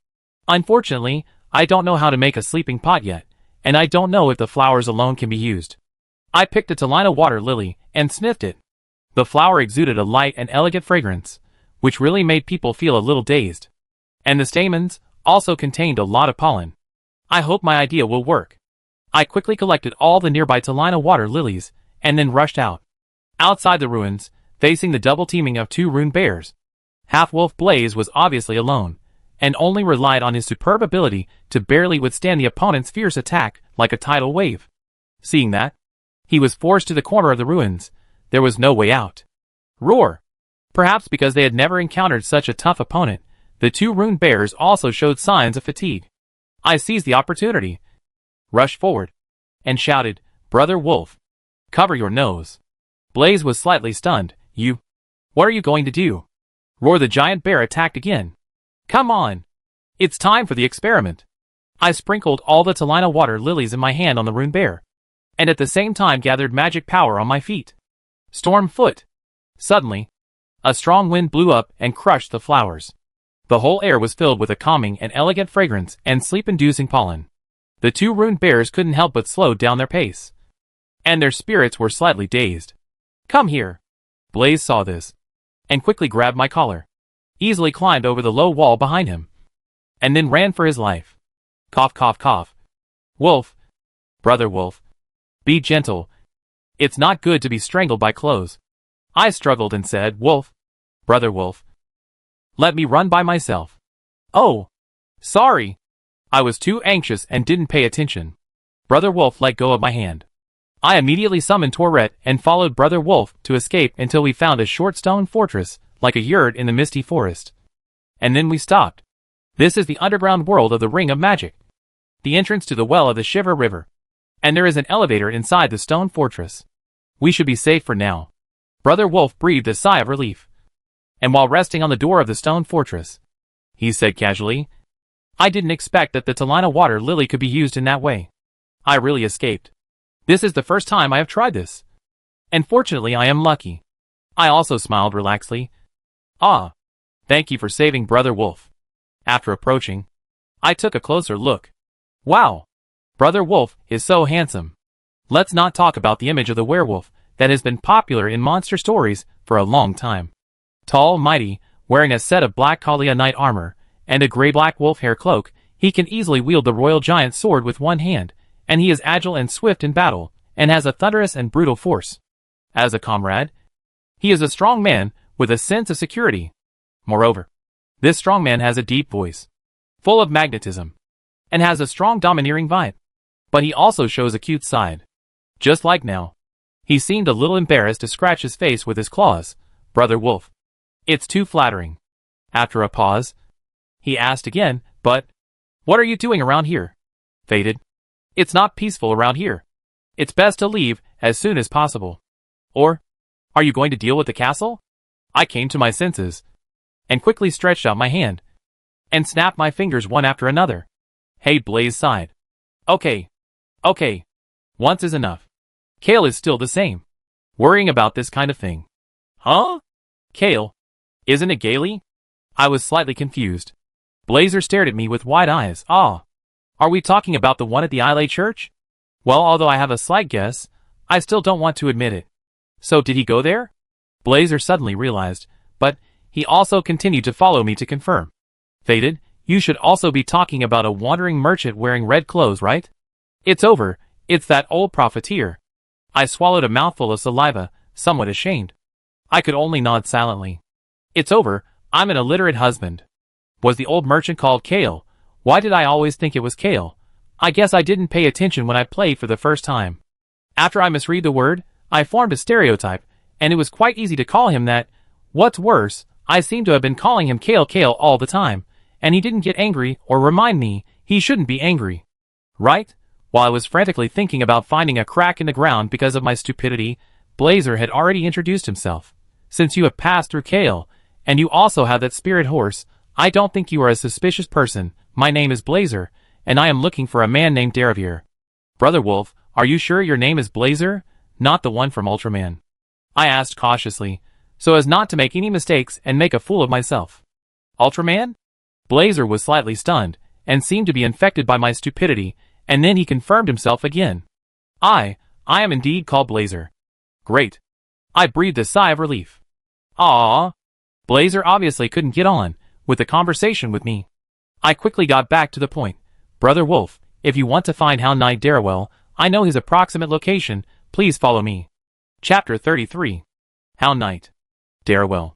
Unfortunately, I don't know how to make a sleeping pot yet, and I don't know if the flowers alone can be used. I picked a Talina water lily and sniffed it. The flower exuded a light and elegant fragrance, which really made people feel a little dazed. And the stamens also contained a lot of pollen. I hope my idea will work. I quickly collected all the nearby Talina water lilies, and then rushed out. Outside the ruins, facing the double teaming of two ruined bears, Half-Wolf Blaze was obviously alone, and only relied on his superb ability to barely withstand the opponent's fierce attack like a tidal wave. Seeing that, he was forced to the corner of the ruins. There was no way out. Roar! Perhaps because they had never encountered such a tough opponent, the two ruined bears also showed signs of fatigue. I seized the opportunity, rushed forward, and shouted, "Brother Wolf, cover your nose." Blaze was slightly stunned. What are you going to do? Roar! The giant bear attacked again. Come on! It's time for the experiment. I sprinkled all the Talina water lilies in my hand on the ruined bear, and at the same time gathered magic power on my feet. Storm foot! Suddenly, a strong wind blew up and crushed the flowers. The whole air was filled with a calming and elegant fragrance and sleep-inducing pollen. The two ruined bears couldn't help but slow down their pace, and their spirits were slightly dazed. Come here! Blaze saw this, and quickly grabbed my collar, easily climbed over the low wall behind him, and then ran for his life. Cough, cough, cough. Wolf, Brother Wolf, be gentle. It's not good to be strangled by clothes. I struggled and said, Wolf, Brother Wolf, let me run by myself. Oh, sorry. I was too anxious and didn't pay attention. Brother Wolf let go of my hand. I immediately summoned Tourette and followed Brother Wolf to escape until we found a short stone fortress, like a yurt in the misty forest. And then we stopped. This is the underground world of the Ring of Magic, the entrance to the well of the Shiver River, and there is an elevator inside the stone fortress. We should be safe for now. Brother Wolf breathed a sigh of relief. And while resting on the door of the stone fortress, he said casually, I didn't expect that the Talina water lily could be used in that way. I really escaped. This is the first time I have tried this. And fortunately I am lucky. I also smiled relaxedly. Ah, thank you for saving Brother Wolf. After approaching, I took a closer look. Wow, Brother Wolf is so handsome. Let's not talk about the image of the werewolf that has been popular in monster stories for a long time. Tall, mighty, wearing a set of black Kalia knight armor and a gray-black wolf hair cloak, he can easily wield the royal giant sword with one hand, and he is agile and swift in battle, and has a thunderous and brutal force. As a comrade, he is a strong man with a sense of security. Moreover, this strong man has a deep voice, full of magnetism, and has a strong domineering vibe. But he also shows a cute side. Just like now. He seemed a little embarrassed to scratch his face with his claws. Brother Wolf. It's too flattering. After a pause, he asked again, but, what are you doing around here? Faded. It's not peaceful around here. It's best to leave as soon as possible. Or, are you going to deal with the castle? I came to my senses, and quickly stretched out my hand, and snapped my fingers one after another. Hey, Blaze sighed. Okay. Once is enough. Kale is still the same. Worrying about this kind of thing. Huh? Kale? Isn't it Gailey? I was slightly confused. Blazer stared at me with wide eyes. Ah. Are we talking about the one at the Islay Church? Well, although I have a slight guess, I still don't want to admit it. So did he go there? Blazer suddenly realized, but he also continued to follow me to confirm. Faded, you should also be talking about a wandering merchant wearing red clothes, right? It's over. It's that old profiteer. I swallowed a mouthful of saliva, somewhat ashamed. I could only nod silently. It's over. I'm an illiterate husband. Was the old merchant called Kale? Why did I always think it was Kale? I guess I didn't pay attention when I played for the first time. After I misread the word, I formed a stereotype, and it was quite easy to call him that. What's worse, I seem to have been calling him Kale all the time, and he didn't get angry or remind me he shouldn't be angry. Right? While I was frantically thinking about finding a crack in the ground because of my stupidity, Blazer had already introduced himself. Since you have passed through Kale, and you also have that spirit horse, I don't think you are a suspicious person. My name is Blazer, and I am looking for a man named Daravier. Brother Wolf, are you sure your name is Blazer? Not the one from Ultraman? I asked cautiously, so as not to make any mistakes and make a fool of myself. Ultraman? Blazer was slightly stunned, and seemed to be infected by my stupidity, and then he confirmed himself again. I am indeed called Blazer. Great. I breathed a sigh of relief. Ah, Blazer obviously couldn't get on with the conversation with me. I quickly got back to the point. Brother Wolf, if you want to find Hound Knight Darrowell, I know his approximate location, please follow me. Chapter 33. Hound Knight Darrowell.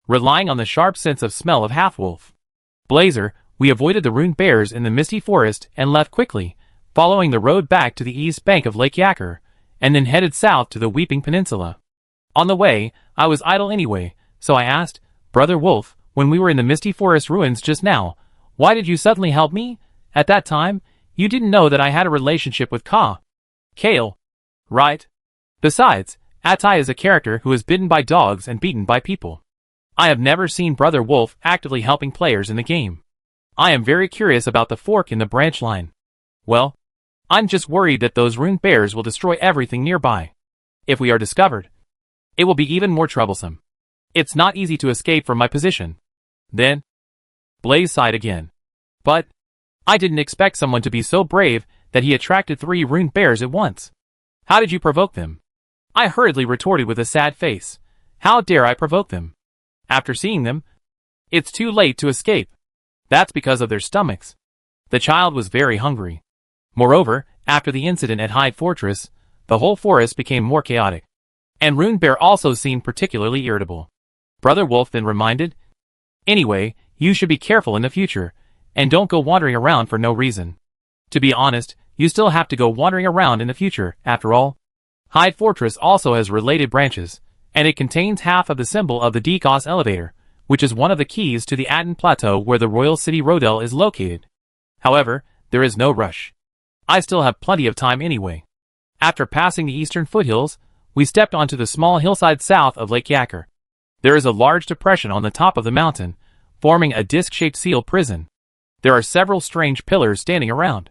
Relying on the sharp sense of smell of half-wolf. Blazer, we avoided the ruined bears in the misty forest and left quickly, following the road back to the east bank of Lake Yacker, and then headed south to the Weeping Peninsula. On the way, I was idle anyway, so I asked, Brother Wolf, when we were in the misty forest ruins just now, why did you suddenly help me? At that time, you didn't know that I had a relationship with Kale. Right? Besides, Atai is a character who is bitten by dogs and beaten by people. I have never seen Brother Wolf actively helping players in the game. I am very curious about the fork in the branch line. Well, I'm just worried that those ruined bears will destroy everything nearby. If we are discovered, it will be even more troublesome. It's not easy to escape from my position. Then, Blaze sighed again. But, I didn't expect someone to be so brave that he attracted 3 ruined bears at once. How did you provoke them? I hurriedly retorted with a sad face. How dare I provoke them? After seeing them, it's too late to escape. That's because of their stomachs. The child was very hungry. Moreover, after the incident at Hyde Fortress, the whole forest became more chaotic. And Ruined Bear also seemed particularly irritable. Brother Wolf then reminded, Anyway, you should be careful in the future, and don't go wandering around for no reason. To be honest, you still have to go wandering around in the future, after all. Hyde Fortress also has related branches, and it contains half of the symbol of the Decos elevator, which is one of the keys to the Aten Plateau where the Royal City Rodel is located. However, there is no rush. I still have plenty of time anyway. After passing the eastern foothills, we stepped onto the small hillside south of Lake Yacker. There is a large depression on the top of the mountain, forming a disc-shaped seal prison. There are several strange pillars standing around.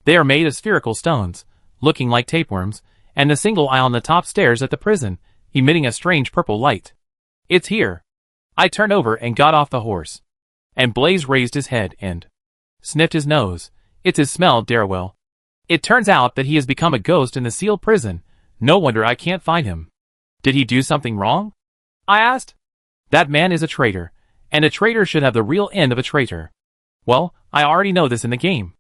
They are made of spherical stones, looking like tapeworms, and a single eye on the top stares at the prison, emitting a strange purple light. It's here. I turned over and got off the horse. And Blaze raised his head and sniffed his nose. It's his smell, Darrell. It turns out that he has become a ghost in the sealed prison. No wonder I can't find him. Did he do something wrong? I asked. That man is a traitor, and a traitor should have the real end of a traitor. Well, I already know this in the game.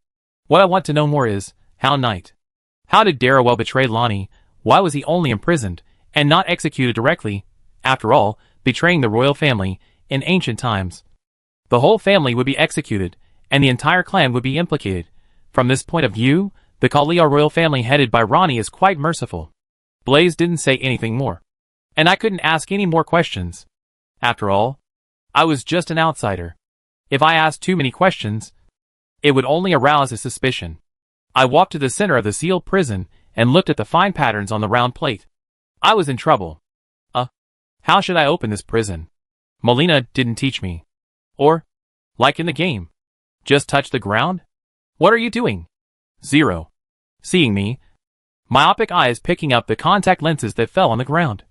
What I want to know more is, how did Darrell betray Lonnie? Why was he only imprisoned, and not executed directly? After all, betraying the royal family, in ancient times, the whole family would be executed, and the entire clan would be implicated. From this point of view, the Kalia royal family headed by Ronnie is quite merciful. Blaze didn't say anything more, and I couldn't ask any more questions. After all, I was just an outsider. If I asked too many questions, it would only arouse his suspicion. I walked to the center of the sealed prison and looked at the fine patterns on the round plate. I was in trouble. How should I open this prison? Melina didn't teach me. Or, like in the game, just touch the ground? What are you doing? 0. Seeing me, myopic eyes picking up the contact lenses that fell on the ground.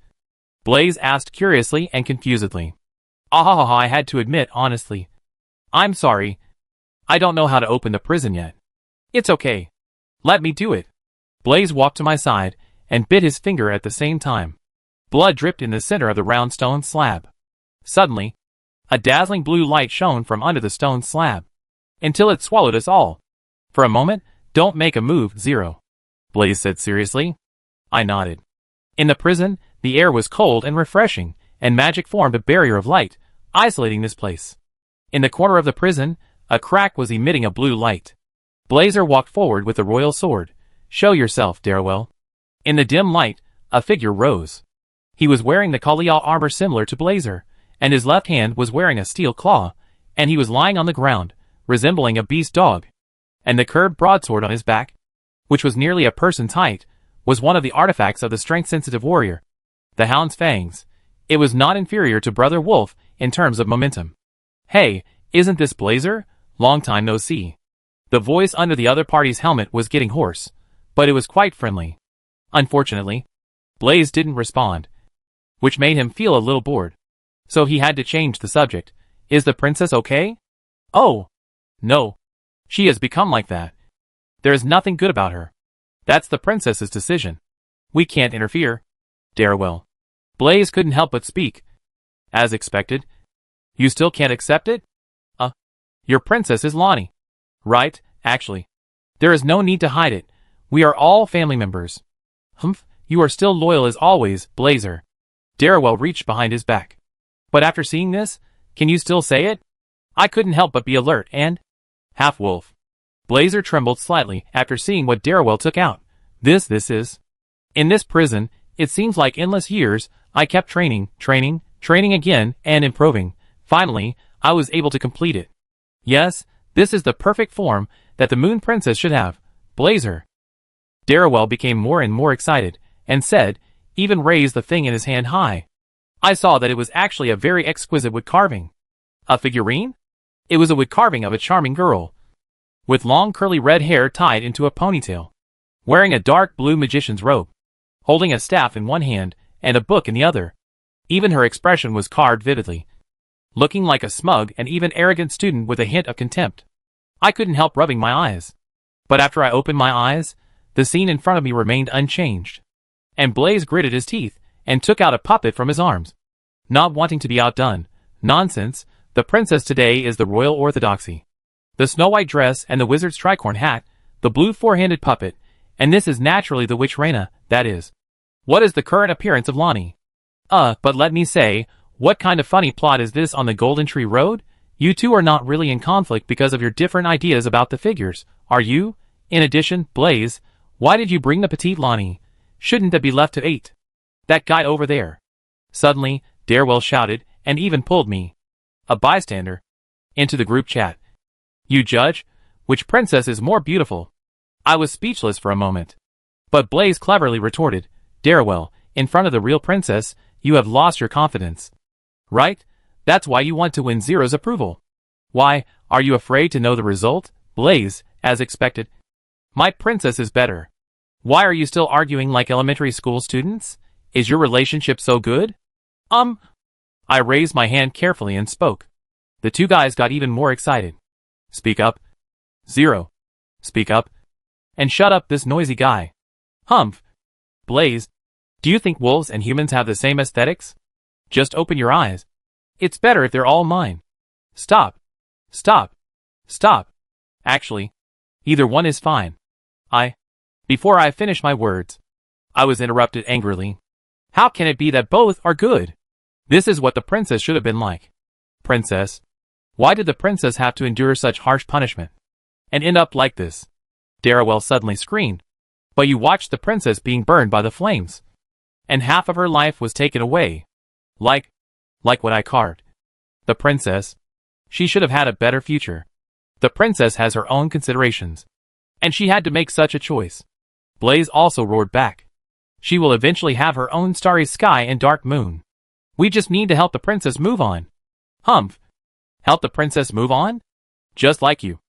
Blaze asked curiously and confusedly. I had to admit honestly. I'm sorry. I don't know how to open the prison yet. It's okay. Let me do it. Blaze walked to my side and bit his finger at the same time. Blood dripped in the center of the round stone slab. Suddenly, a dazzling blue light shone from under the stone slab, until it swallowed us all. For a moment, don't make a move, 0. Blaze said seriously. I nodded. In the prison, the air was cold and refreshing, and magic formed a barrier of light, isolating this place. In the corner of the prison, a crack was emitting a blue light. Blazer walked forward with the royal sword. Show yourself, Darrell. In the dim light, a figure rose. He was wearing the Kalia armor similar to Blazer, and his left hand was wearing a steel claw, and he was lying on the ground, resembling a beast dog. And the curved broadsword on his back, which was nearly a person's height, was one of the artifacts of the strength-sensitive warrior. The hound's fangs. It was not inferior to Brother Wolf in terms of momentum. Hey, isn't this Blazer? Long time no see. The voice under the other party's helmet was getting hoarse, but it was quite friendly. Unfortunately, Blaze didn't respond, which made him feel a little bored. So he had to change the subject. Is the princess okay? Oh, no. She has become like that. There is nothing good about her. That's the princess's decision. We can't interfere. Darrell. Blaze couldn't help but speak. As expected. You still can't accept it? Your princess is Lonnie. Right, actually. There is no need to hide it. We are all family members. Humph, you are still loyal as always, Blazer. Darrell reached behind his back. But after seeing this, can you still say it? I couldn't help but be alert and half-wolf. Blazer trembled slightly after seeing what Darrell took out. This is. In this prison, it seems like endless years. I kept training again, and improving. Finally, I was able to complete it. Yes, this is the perfect form that the Moon Princess should have. Blazer. Darrell became more and more excited, and said, even raised the thing in his hand high. I saw that it was actually a very exquisite wood carving. A figurine? It was a wood carving of a charming girl, with long curly red hair tied into a ponytail, wearing a dark blue magician's robe, holding a staff in one hand and a book in the other. Even her expression was carved vividly, looking like a smug and even arrogant student with a hint of contempt. I couldn't help rubbing my eyes. But after I opened my eyes, the scene in front of me remained unchanged. And Blaze gritted his teeth and took out a puppet from his arms. Not wanting to be outdone. Nonsense, the princess today is the royal orthodoxy. The snow-white dress and the wizard's tricorn hat, the blue four-handed puppet, and this is naturally the witch Reina, that is. What is the current appearance of Lonnie? But let me say, what kind of funny plot is this on the Golden Tree Road? You two are not really in conflict because of your different ideas about the figures, are you? In addition, Blaze, why did you bring the petite Lonnie? Shouldn't that be left to 8? That guy over there. Suddenly, Darrell shouted, and even pulled me, a bystander, into the group chat. You judge, which princess is more beautiful? I was speechless for a moment. But Blaze cleverly retorted, Darrell, In front of the real princess, you have lost your confidence. Right? That's why you want to win Zero's approval. Why, are you afraid to know the result? Blaze, as expected. My princess is better. Why are you still arguing like elementary school students? Is your relationship so good? I raised my hand carefully and spoke. The two guys got even more excited. Speak up. Zero. Speak up. And shut up this noisy guy. Humph. Blaze, do you think wolves and humans have the same aesthetics? Just open your eyes. It's better if they're all mine. Stop. Stop. Stop. Actually, either one is fine. Before I finish my words, I was interrupted angrily. How can it be that both are good? This is what the princess should have been like. Princess? Why did the princess have to endure such harsh punishment? And end up like this? Darrowell suddenly screamed. But you watched the princess being burned by the flames. And half of her life was taken away. Like what I carved. The princess? She should have had a better future. The princess has her own considerations. And she had to make such a choice. Blaze also roared back. She will eventually have her own starry sky and dark moon. We just need to help the princess move on. Humph. Help the princess move on? Just like you.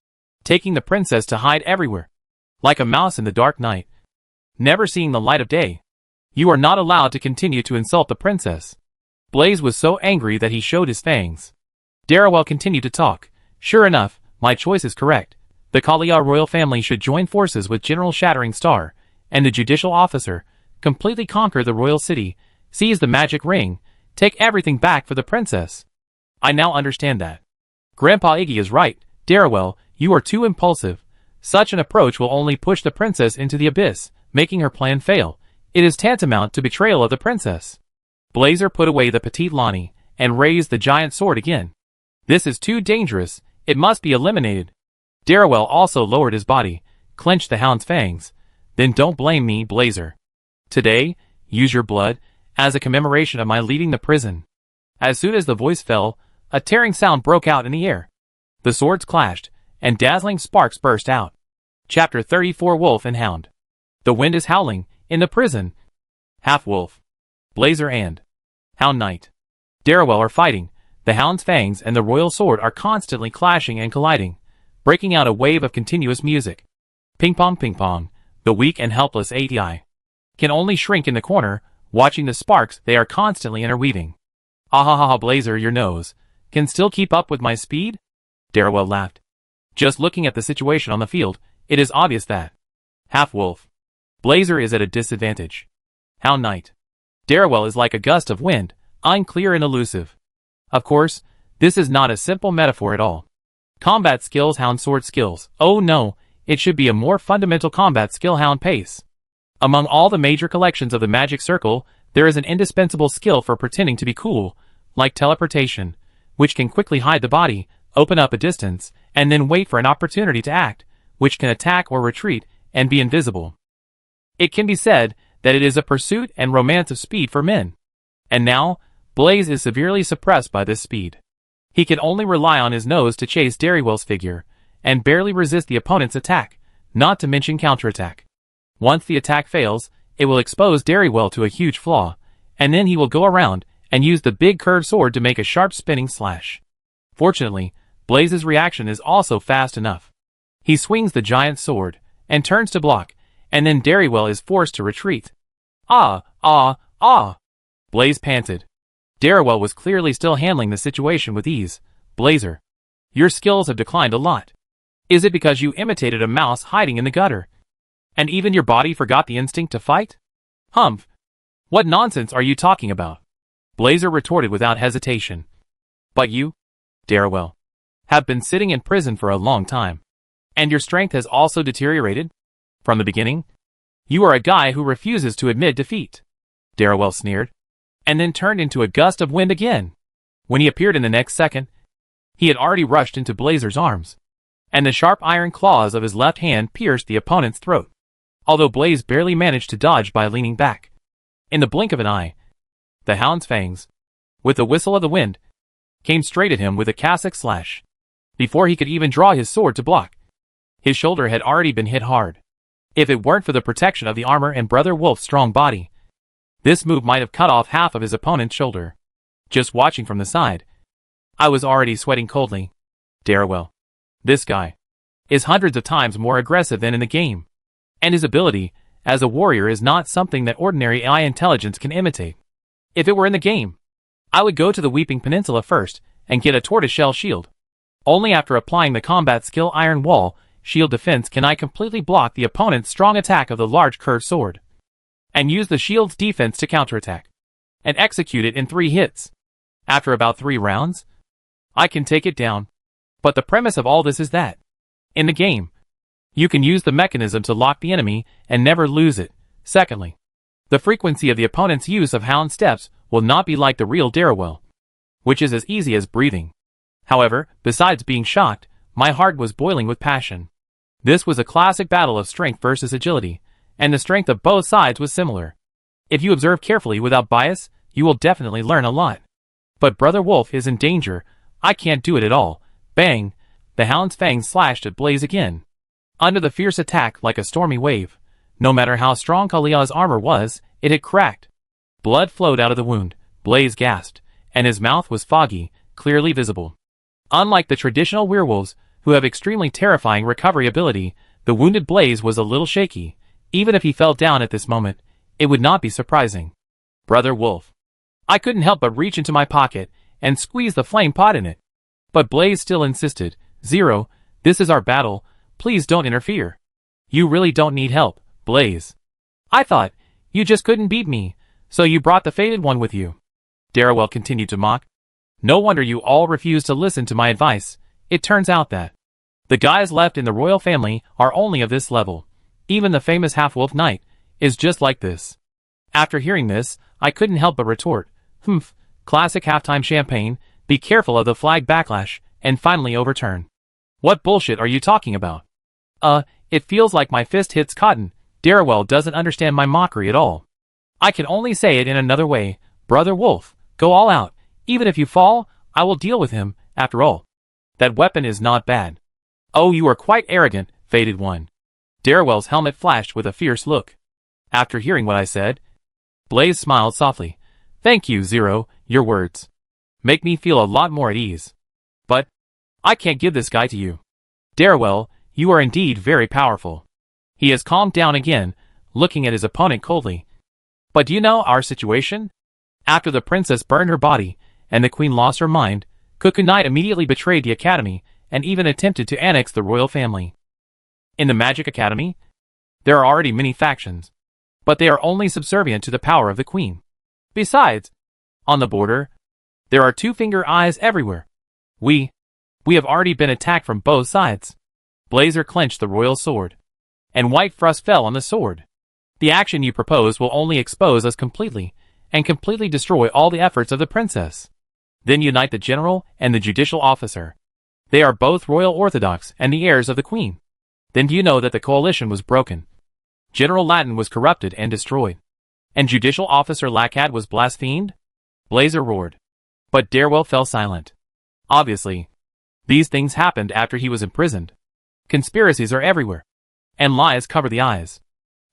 Taking the princess to hide everywhere. Like a mouse in the dark night. Never seeing the light of day. You are not allowed to continue to insult the princess. Blaze was so angry that he showed his fangs. Darrowell continued to talk. Sure enough, my choice is correct. The Kalia royal family should join forces with General Shattering Star and the judicial officer, completely conquer the royal city, seize the magic ring, take everything back for the princess. I now understand that. Grandpa Iggy is right, Darrowell, you are too impulsive. Such an approach will only push the princess into the abyss, making her plan fail. It is tantamount to betrayal of the princess. Blazer put away the petite Lonnie, and raised the giant sword again. This is too dangerous, it must be eliminated. Darrowell also lowered his body, clenched the hound's fangs. Then don't blame me, Blazer. Today, use your blood, as a commemoration of my leaving the prison. As soon as the voice fell, a tearing sound broke out in the air. The swords clashed, and dazzling sparks burst out. Chapter 34 Wolf and Hound. The wind is howling, in the prison. Half-wolf. Blazer and Hound Knight. Darrowell are fighting. The hound's fangs and the royal sword are constantly clashing and colliding, breaking out a wave of continuous music. Ping-pong, ping-pong. The weak and helpless ATI can only shrink in the corner, watching the sparks they are constantly interweaving. Ah, Blazer, your nose can still keep up with my speed? Darrowell laughed. Just looking at the situation on the field, it is obvious that Half-wolf. Blazer is at a disadvantage. Hound Knight. Darrowell is like a gust of wind, unclear and elusive. Of course, this is not a simple metaphor at all. Combat skills, hound sword skills. Oh no, it should be a more fundamental combat skill, hound pace. Among all the major collections of the magic circle, there is an indispensable skill for pretending to be cool, like teleportation, which can quickly hide the body, open up a distance, and then wait for an opportunity to act, which can attack or retreat, and be invisible. It can be said that it is a pursuit and romance of speed for men. And now, Blaze is severely suppressed by this speed. He can only rely on his nose to chase Darrowell's figure, and barely resist the opponent's attack, not to mention counterattack. Once the attack fails, it will expose Darrowell to a huge flaw, and then he will go around and use the big curved sword to make a sharp spinning slash. Fortunately, Blaze's reaction is also fast enough. He swings the giant sword, and turns to block, and then Darrowell is forced to retreat. Ah! Blaze panted. Darrowell was clearly still handling the situation with ease. Blazer, your skills have declined a lot. Is it because you imitated a mouse hiding in the gutter? And even your body forgot the instinct to fight? Humph! What nonsense are you talking about? Blazer retorted without hesitation. But you, Darrowell, have been sitting in prison for a long time. And your strength has also deteriorated? From the beginning? You are a guy who refuses to admit defeat. Darrowell sneered, and then turned into a gust of wind again. When he appeared in the next second, he had already rushed into Blazer's arms, and the sharp iron claws of his left hand pierced the opponent's throat, although Blaze barely managed to dodge by leaning back. In the blink of an eye, the hound's fangs, with the whistle of the wind, came straight at him with a cassock slash. Before he could even draw his sword to block, his shoulder had already been hit hard. If it weren't for the protection of the armor and Brother Wolf's strong body, This move might have cut off half of his opponent's shoulder. Just watching from the side, I was already sweating coldly. Stonewell. This guy is hundreds of times more aggressive than in the game. And his ability as a warrior is not something that ordinary AI intelligence can imitate. If it were in the game, I would go to the Weeping Peninsula first and get a tortoiseshell shield. Only after applying the combat skill Iron Wall shield defense can I completely block the opponent's strong attack of the large curved sword, and use the shield's defense to counterattack, and execute it in 3 hits. After about 3 rounds, I can take it down. But the premise of all this is that, in the game, you can use the mechanism to lock the enemy and never lose it. Secondly, the frequency of the opponent's use of Hound Steps will not be like the real Stonewell, which is as easy as breathing. However, besides being shocked, my heart was boiling with passion. This was a classic battle of strength versus agility, and the strength of both sides was similar. If you observe carefully without bias, you will definitely learn a lot. But Brother Wolf is in danger. I can't do it at all. Bang! The Hound's fangs slashed at Blaze again. Under the fierce attack like a stormy wave, no matter how strong Kalia's armor was, it had cracked. Blood flowed out of the wound. Blaze gasped, and his mouth was foggy, clearly visible. Unlike the traditional werewolves, who have extremely terrifying recovery ability, the wounded Blaze was a little shaky. Even if he fell down at this moment, it would not be surprising. Brother Wolf. I couldn't help but reach into my pocket and squeeze the flame pot in it. But Blaze still insisted, "Zero, this is our battle, please don't interfere. You really don't need help, Blaze. I thought, you just couldn't beat me, so you brought the Fated One with you." Stonewell continued to mock. "No wonder you all refused to listen to my advice. It turns out that the guys left in the royal family are only of this level. Even the famous half-wolf knight is just like this." After hearing this, I couldn't help but retort, "Humph, classic halftime champagne, be careful of the flag backlash, and finally overturn. What bullshit are you talking about?" It feels like my fist hits cotton. Stonewell doesn't understand my mockery at all. I can only say it in another way. Brother Wolf, go all out. Even if you fall, I will deal with him, after all. That weapon is not bad. Oh, you are quite arrogant, Fated One. Stonewell's helmet flashed with a fierce look. After hearing what I said, Blaze smiled softly. "Thank you, Zero, your words make me feel a lot more at ease. But I can't give this guy to you. Stonewell, you are indeed very powerful." He has calmed down again, looking at his opponent coldly. "But do you know our situation? After the princess burned her body, and the queen lost her mind, Cuckoo Knight immediately betrayed the academy, and even attempted to annex the royal family. In the Magic Academy, there are already many factions, but they are only subservient to the power of the queen. Besides, on the border, there are 2-finger eyes everywhere. We have already been attacked from both sides." Blazer clenched the royal sword, and white frost fell on the sword. "The action you propose will only expose us completely, and completely destroy all the efforts of the princess. Then unite the general and the judicial officer. They are both royal orthodox and the heirs of the queen. Then do you know that the coalition was broken? General Latin was corrupted and destroyed, and judicial officer Lacad was blasphemed?" Blazer roared. But Stonewell fell silent. Obviously, these things happened after he was imprisoned. Conspiracies are everywhere, and lies cover the eyes.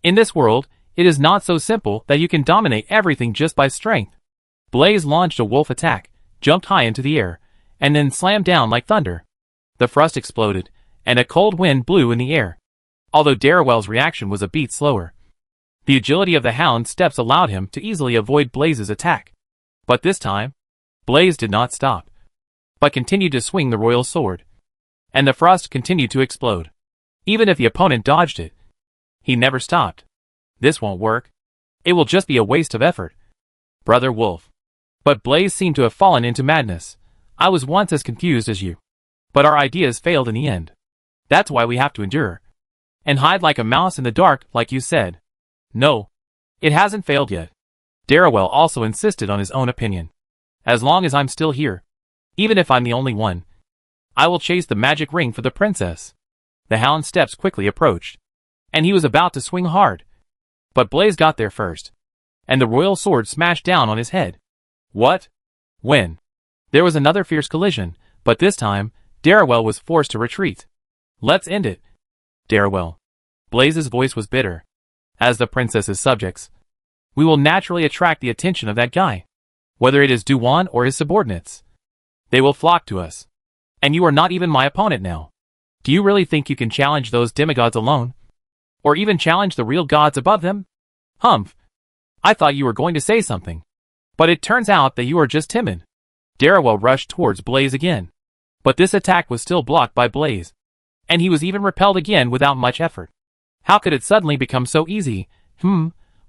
In this world, it is not so simple that you can dominate everything just by strength. Blaze launched a wolf attack, jumped high into the air, and then slammed down like thunder. The frost exploded, and a cold wind blew in the air. Although Stonewell's reaction was a beat slower, the agility of the Hound steps allowed him to easily avoid Blaze's attack. But this time, Blaze did not stop, but continued to swing the royal sword, and the frost continued to explode. Even if the opponent dodged it, he never stopped. "This won't work. It will just be a waste of effort, Brother Wolf." But Blaze seemed to have fallen into madness. "I was once as confused as you. But our ideas failed in the end. That's why we have to endure. And hide like a mouse in the dark, like you said." "No, it hasn't failed yet." Stonewell also insisted on his own opinion. "As long as I'm still here, even if I'm the only one, I will chase the magic ring for the princess." The Hound's steps quickly approached, and he was about to swing hard. But Blaze got there first, and the royal sword smashed down on his head. "What? When?" There was another fierce collision, but this time, Stonewell was forced to retreat. "Let's end it, Stonewell." Blaze's voice was bitter. "As the princess's subjects, we will naturally attract the attention of that guy. Whether it is Duan or his subordinates. They will flock to us. And you are not even my opponent now. Do you really think you can challenge those demigods alone? Or even challenge the real gods above them? Humph. I thought you were going to say something. But it turns out that you are just timid. Darrowell rushed towards Blaze again. But this attack was still blocked by Blaze. And he was even repelled again without much effort. How could it suddenly become so easy?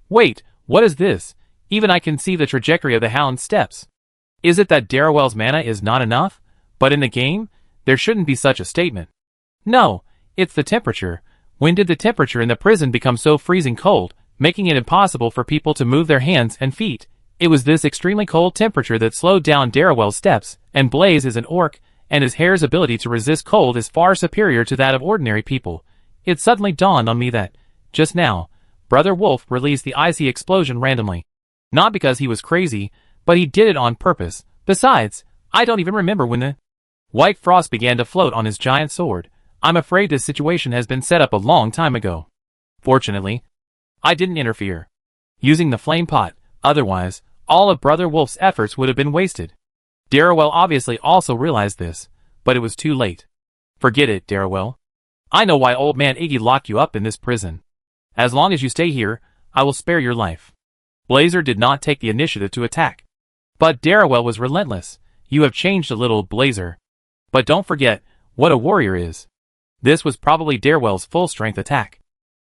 Wait, what is this? Even I can see the trajectory of the hound's steps. Is it that Darrowell's mana is not enough? But in the game, there shouldn't be such a statement. No, it's the temperature. When did the temperature in the prison become so freezing cold, making it impossible for people to move their hands and feet? It was this extremely cold temperature that slowed down Darrowell's steps, and Blaze is an orc, and his hair's ability to resist cold is far superior to that of ordinary people. It suddenly dawned on me that, just now, Brother Wolf released the icy explosion randomly. Not because he was crazy, but he did it on purpose. Besides, I don't even remember when the white frost began to float on his giant sword. I'm afraid this situation has been set up a long time ago. Fortunately, I didn't interfere using the flame pot, otherwise, all of Brother Wolf's efforts would have been wasted. Darrowell obviously also realized this, but it was too late. Forget it, Darrowell. I know why Old Man Iggy locked you up in this prison. As long as you stay here, I will spare your life. Blazer did not take the initiative to attack. But Darrowell was relentless. You have changed a little, Blazer. But don't forget what a warrior is. This was probably Darrowell's full-strength attack.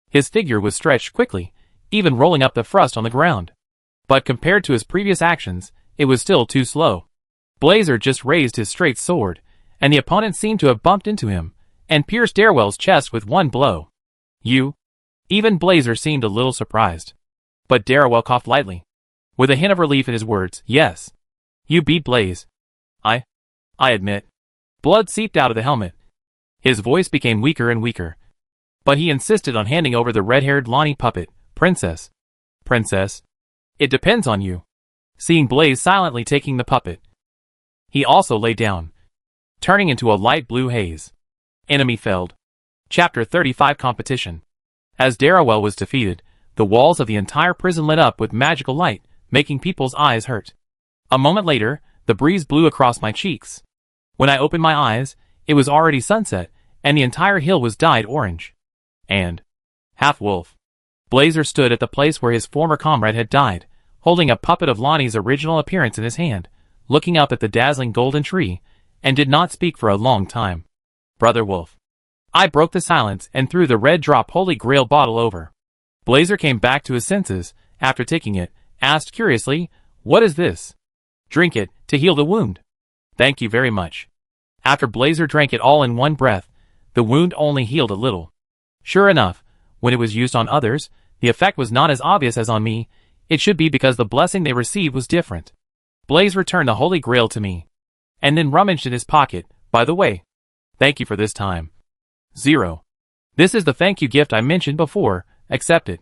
His figure was stretched quickly, even rolling up the frost on the ground. But compared to his previous actions, it was still too slow. Blazer just raised his straight sword, and the opponent seemed to have bumped into him, and pierced Darrowell's chest with one blow. Even Blazer seemed a little surprised. But Darrowell coughed lightly, with a hint of relief in his words. Yes. You beat Blaze. I admit. Blood seeped out of the helmet. His voice became weaker and weaker. But he insisted on handing over the red-haired Lonnie puppet. Princess. It depends on you. Seeing Blaze silently taking the puppet, he also lay down, turning into a light blue haze. Enemy felled. Chapter 35 Competition. As Darrowell was defeated, the walls of the entire prison lit up with magical light, making people's eyes hurt. A moment later, the breeze blew across my cheeks. When I opened my eyes, it was already sunset, and the entire hill was dyed orange. And half-wolf. Blazer stood at the place where his former comrade had died, holding a puppet of Lonnie's original appearance in his hand, looking up at the dazzling golden tree, and did not speak for a long time. Brother Wolf. I broke the silence and threw the red drop Holy Grail bottle over. Blazer came back to his senses, after taking it, asked curiously, "What is this?" "Drink it, to heal the wound." "Thank you very much." After Blazer drank it all in one breath, the wound only healed a little. Sure enough, when it was used on others, the effect was not as obvious as on me. It should be because the blessing they received was different. Blaze returned the Holy Grail to me, and then rummaged in his pocket. "By the way, thank you for this time. 0. This is the thank you gift I mentioned before. Accept it."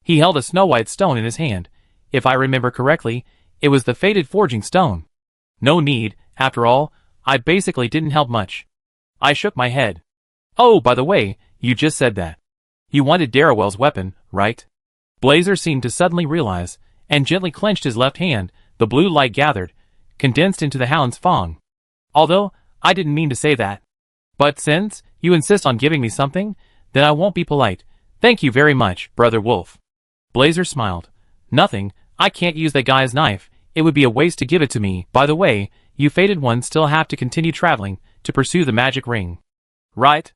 He held a snow-white stone in his hand. If I remember correctly, it was the fated forging stone. No need, after all, I basically didn't help much. I shook my head. "Oh, by the way, you just said that. You wanted Darrowell's weapon, right?" Blazer seemed to suddenly realize, and gently clenched his left hand. The blue light gathered, condensed into the hound's fang. "Although, I didn't mean to say that. But since you insist on giving me something, then I won't be polite. Thank you very much, Brother Wolf." Blazer smiled. "Nothing, I can't use that guy's knife. It would be a waste to give it to me. By the way, you fated ones still have to continue traveling to pursue the magic ring. Right?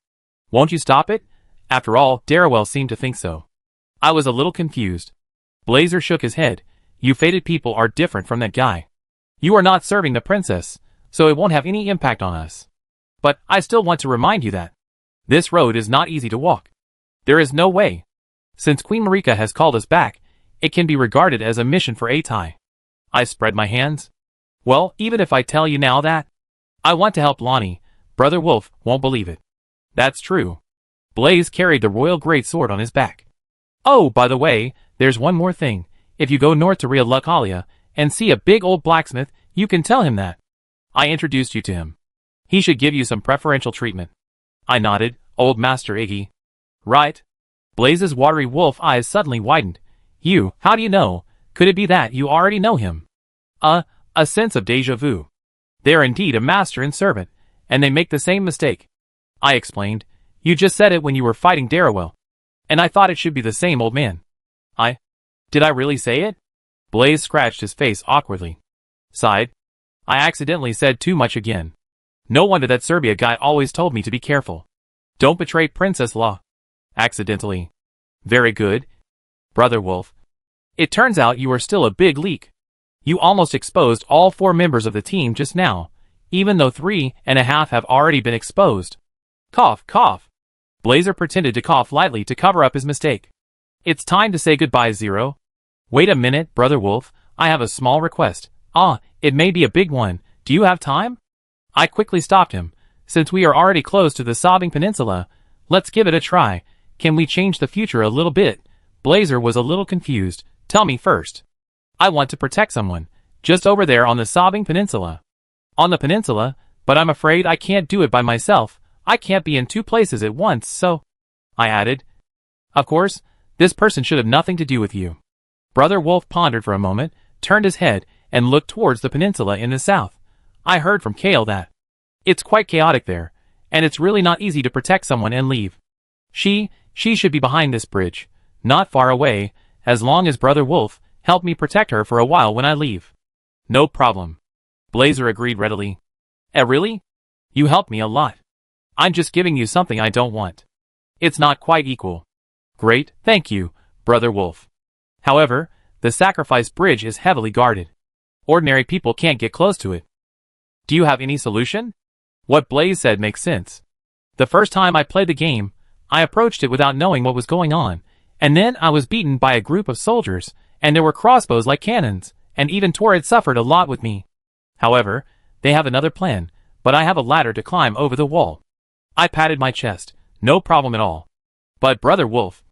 Won't you stop it?" After all, Darrowell seemed to think so. I was a little confused. Blazer shook his head. "You fated people are different from that guy. You are not serving the princess, so it won't have any impact on us. But I still want to remind you that this road is not easy to walk. There is no way. Since Queen Marika has called us back, it can be regarded as a mission for Atai." I spread my hands. "Well, even if I tell you now that I want to help Lonnie, Brother Wolf won't believe it." "That's true." Blaze carried the royal greatsword on his back. "Oh, by the way, there's one more thing. If you go north to Ria Lucalia and see a big old blacksmith, you can tell him that I introduced you to him. He should give you some preferential treatment." I nodded. "Old Master Iggy." "Right." Blaze's watery wolf eyes suddenly widened. "How do you know?" Could it be that you already know him? A sense of déjà vu. They are indeed a master and servant, and they make the same mistake. I explained. You just said it when you were fighting Darrowell. And I thought it should be the same old man. Did I really say it? Blaze scratched his face awkwardly. Sighed. I accidentally said too much again. No wonder that Serbia guy always told me to be careful. Don't betray Princess Law. Accidentally. Very good. Brother Wolf. It turns out you are still a big leak. You almost exposed all 4 members of the team just now, even though 3.5 have already been exposed. Cough, cough. Blazer pretended to cough lightly to cover up his mistake. It's time to say goodbye, Zero. Wait a minute, Brother Wolf, I have a small request. It may be a big one. Do you have time? I quickly stopped him. Since we are already close to the Sobbing Peninsula, let's give it a try. Can we change the future a little bit? Blazer was a little confused. Tell me first. I want to protect someone, just over there on the Sobbing Peninsula. On the peninsula, but I'm afraid I can't do it by myself. I can't be in 2 places at once, so... I added. Of course, this person should have nothing to do with you. Brother Wolf pondered for a moment, turned his head, and looked towards the peninsula in the south. I heard from Kale that it's quite chaotic there, and it's really not easy to protect someone and leave. She should be behind this bridge, not far away, as long as Brother Wolf help me protect her for a while when I leave. No problem. Blazer agreed readily. Really? You helped me a lot. I'm just giving you something I don't want. It's not quite equal. Great, thank you, Brother Wolf. However, the sacrifice bridge is heavily guarded. Ordinary people can't get close to it. Do you have any solution? What Blaze said makes sense. The first time I played the game, I approached it without knowing what was going on, and then I was beaten by a group of soldiers, and there were crossbows like cannons, and even Torrid suffered a lot with me. However, they have another plan, but I have a ladder to climb over the wall. I patted my chest. No problem at all. But Brother Wolf,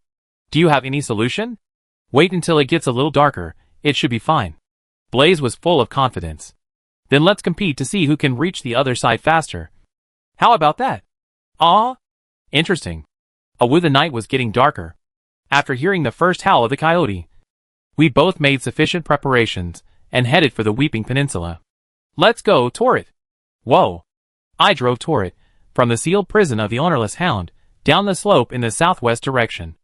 do you have any solution? Wait until it gets a little darker, it should be fine. Blaze was full of confidence. Then let's compete to see who can reach the other side faster. How about that? Interesting. The night was getting darker. After hearing the first howl of the coyote, we both made sufficient preparations and headed for the Weeping Peninsula. Let's go, Torrid. Whoa. I drove Torrid from the sealed prison of the ownerless hound down the slope in the southwest direction.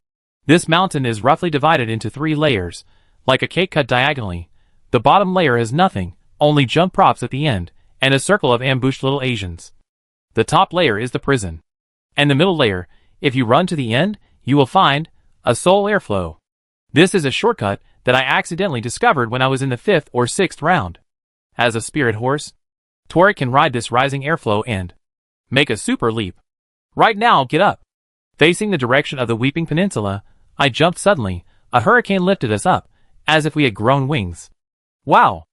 This mountain is roughly divided into 3 layers, like a cake cut diagonally. The bottom layer has nothing, only jump props at the end, and a circle of ambushed little Asians. The top layer is the prison. And the middle layer, if you run to the end, you will find a soul airflow. This is a shortcut that I accidentally discovered when I was in the 5th or 6th round. As a spirit horse, Torrid can ride this rising airflow and make a super leap. Right now, get up. Facing the direction of the Weeping Peninsula, I jumped suddenly. A hurricane lifted us up, as if we had grown wings. Wow!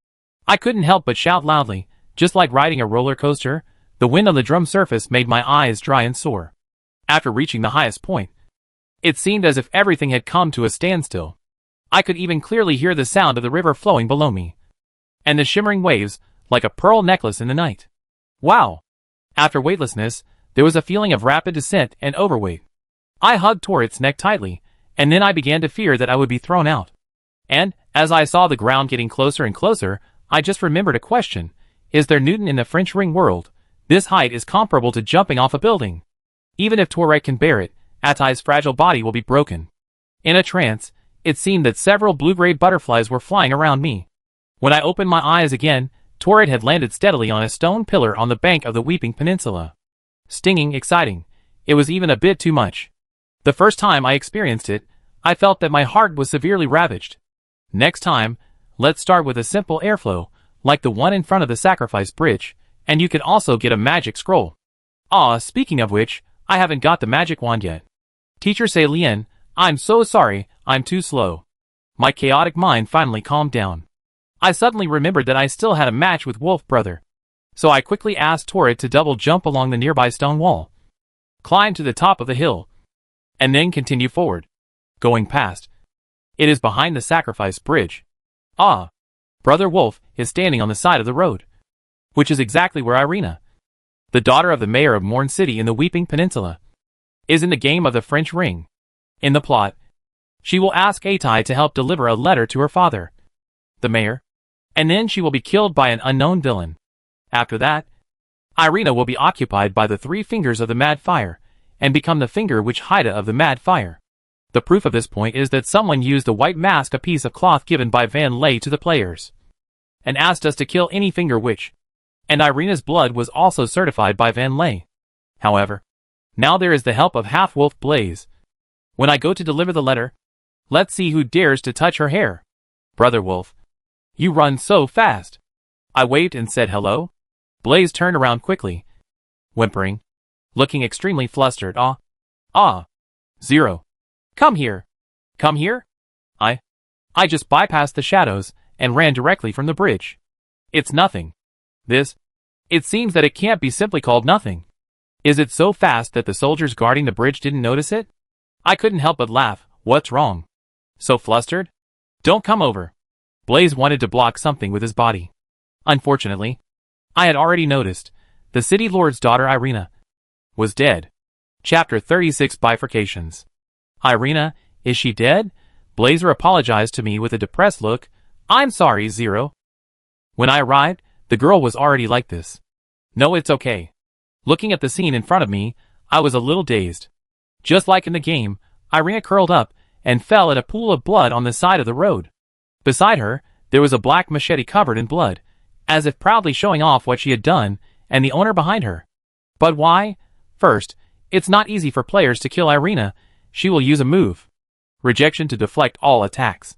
I couldn't help but shout loudly, just like riding a roller coaster. The wind on the drum surface made my eyes dry and sore. After reaching the highest point, it seemed as if everything had come to a standstill. I could even clearly hear the sound of the river flowing below me, and the shimmering waves, like a pearl necklace in the night. Wow! After weightlessness, there was a feeling of rapid descent and overweight. I hugged Torrid's neck tightly, and then I began to fear that I would be thrown out. And, as I saw the ground getting closer and closer, I just remembered a question. Is there Newton in the French ring world? This height is comparable to jumping off a building. Even if Torrid can bear it, Atai's fragile body will be broken. In a trance, it seemed that several blue-grade butterflies were flying around me. When I opened my eyes again, Torrid had landed steadily on a stone pillar on the bank of the Weeping Peninsula. Stinging, exciting. It was even a bit too much. The first time I experienced it, I felt that my heart was severely ravaged. Next time, let's start with a simple airflow, like the one in front of the sacrifice bridge, and you can also get a magic scroll. Speaking of which, I haven't got the magic wand yet. Teacher Say Lien, I'm so sorry, I'm too slow. My chaotic mind finally calmed down. I suddenly remembered that I still had a match with Wolf Brother. So I quickly asked Torrid to double jump along the nearby stone wall, climb to the top of the hill, and then continue forward. Going past. It is behind the sacrifice bridge. Brother Wolf is standing on the side of the road, which is exactly where Irina, the daughter of the mayor of Morn City in the Weeping Peninsula, is in the game of the French ring. In the plot, she will ask Atai to help deliver a letter to her father. the mayor, and then she will be killed by an unknown villain. After that, Irina will be occupied by the 3 fingers of the mad fire, and become the finger witch Haida of the mad fire. The proof of this point is that someone used a white mask, a piece of cloth given by Van Lay to the players, and asked us to kill any finger witch, and Irina's blood was also certified by Van Lay. However, now there is the help of half-wolf Blaze. When I go to deliver the letter, let's see who dares to touch her hair. Brother Wolf, you run so fast. I waved and said hello. Blaze turned around quickly, whimpering, looking extremely flustered. Zero. Come here. Come here? I just bypassed the shadows and ran directly from the bridge. It's nothing. It seems that it can't be simply called nothing. Is it so fast that the soldiers guarding the bridge didn't notice it? I couldn't help but laugh. What's wrong? So flustered? Don't come over. Blaze wanted to block something with his body. Unfortunately, I had already noticed. The city lord's daughter Irina was dead. Chapter 36 Bifurcations. Irina, is she dead? Blazer apologized to me with a depressed look. I'm sorry, Zero. When I arrived, the girl was already like this. No, it's okay. Looking at the scene in front of me, I was a little dazed. Just like in the game, Irina curled up and fell in a pool of blood on the side of the road. Beside her, there was a black machete covered in blood, as if proudly showing off what she had done, and the owner behind her. But why? First, it's not easy for players to kill Irina. She will use a move, rejection, to deflect all attacks.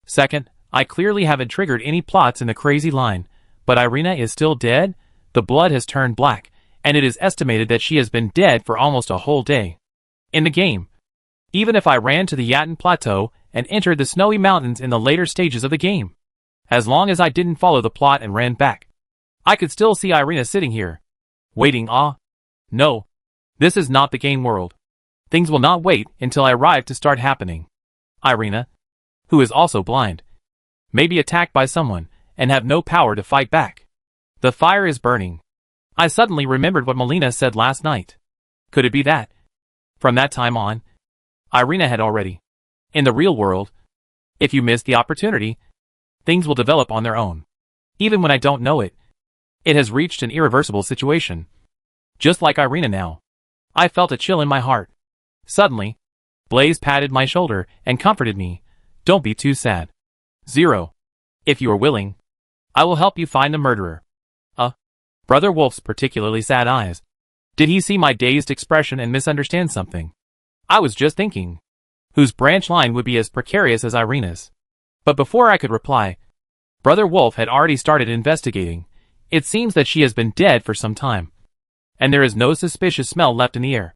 Second, I clearly haven't triggered any plots in the crazy line, but Irina is still dead. The blood has turned black, and it is estimated that she has been dead for almost a whole day. In the game, even if I ran to the Yatan Plateau and entered the snowy mountains in the later stages of the game, as long as I didn't follow the plot and ran back, I could still see Irina sitting here, waiting. No, this is not the game world. Things will not wait until I arrive to start happening. Irina, who is also blind, may be attacked by someone and have no power to fight back. The fire is burning. I suddenly remembered what Melina said last night. Could it be that, from that time on, Irina had already, in the real world, if you miss the opportunity, things will develop on their own. Even when I don't know it, it has reached an irreversible situation. Just like Irina now. I felt a chill in my heart. Suddenly, Blaze patted my shoulder and comforted me. Don't be too sad. Zero. If you are willing, I will help you find the murderer. Brother Wolf's particularly sad eyes. Did he see my dazed expression and misunderstand something? I was just thinking, whose branch line would be as precarious as Irina's? But before I could reply, Brother Wolf had already started investigating. It seems that she has been dead for some time, and there is no suspicious smell left in the air.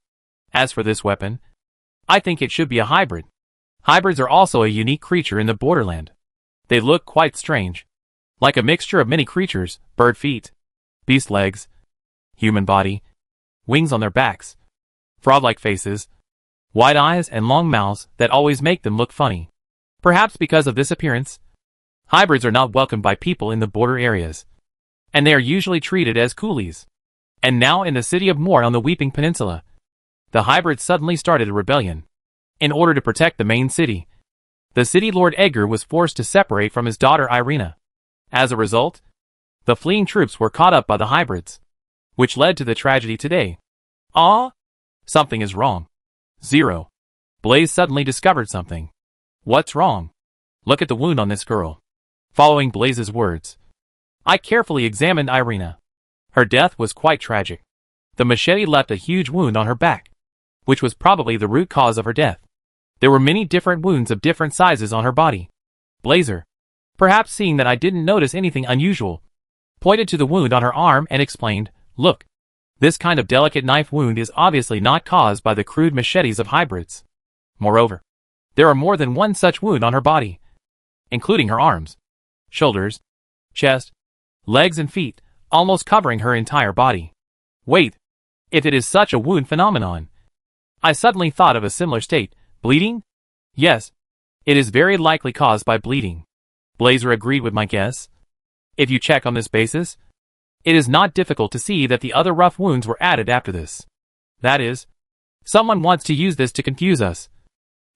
As for this weapon, I think it should be a hybrid. Hybrids are also a unique creature in the borderland. They look quite strange, like a mixture of many creatures: bird feet, beast legs, human body, wings on their backs, frog-like faces, wide eyes and long mouths that always make them look funny. Perhaps because of this appearance, hybrids are not welcomed by people in the border areas, and they are usually treated as coolies. And now in the city of Moor on the Weeping Peninsula, the hybrids suddenly started a rebellion. In order to protect the main city, the city lord Edgar was forced to separate from his daughter Irina. As a result, the fleeing troops were caught up by the hybrids, which led to the tragedy today. Something is wrong. Zero. Blaze suddenly discovered something. What's wrong? Look at the wound on this girl. Following Blaze's words, I carefully examined Irina. Her death was quite tragic. The machete left a huge wound on her back, which was probably the root cause of her death. There were many different wounds of different sizes on her body. Blazer, perhaps seeing that I didn't notice anything unusual, pointed to the wound on her arm and explained, look, this kind of delicate knife wound is obviously not caused by the crude machetes of hybrids. Moreover, there are more than one such wound on her body, including her arms, shoulders, chest, legs and feet, almost covering her entire body. Wait, if it is such a wound phenomenon, I suddenly thought of a similar state. Bleeding? Yes, it is very likely caused by bleeding. Blazer agreed with my guess. If you check on this basis, it is not difficult to see that the other rough wounds were added after this. That is, someone wants to use this to confuse us,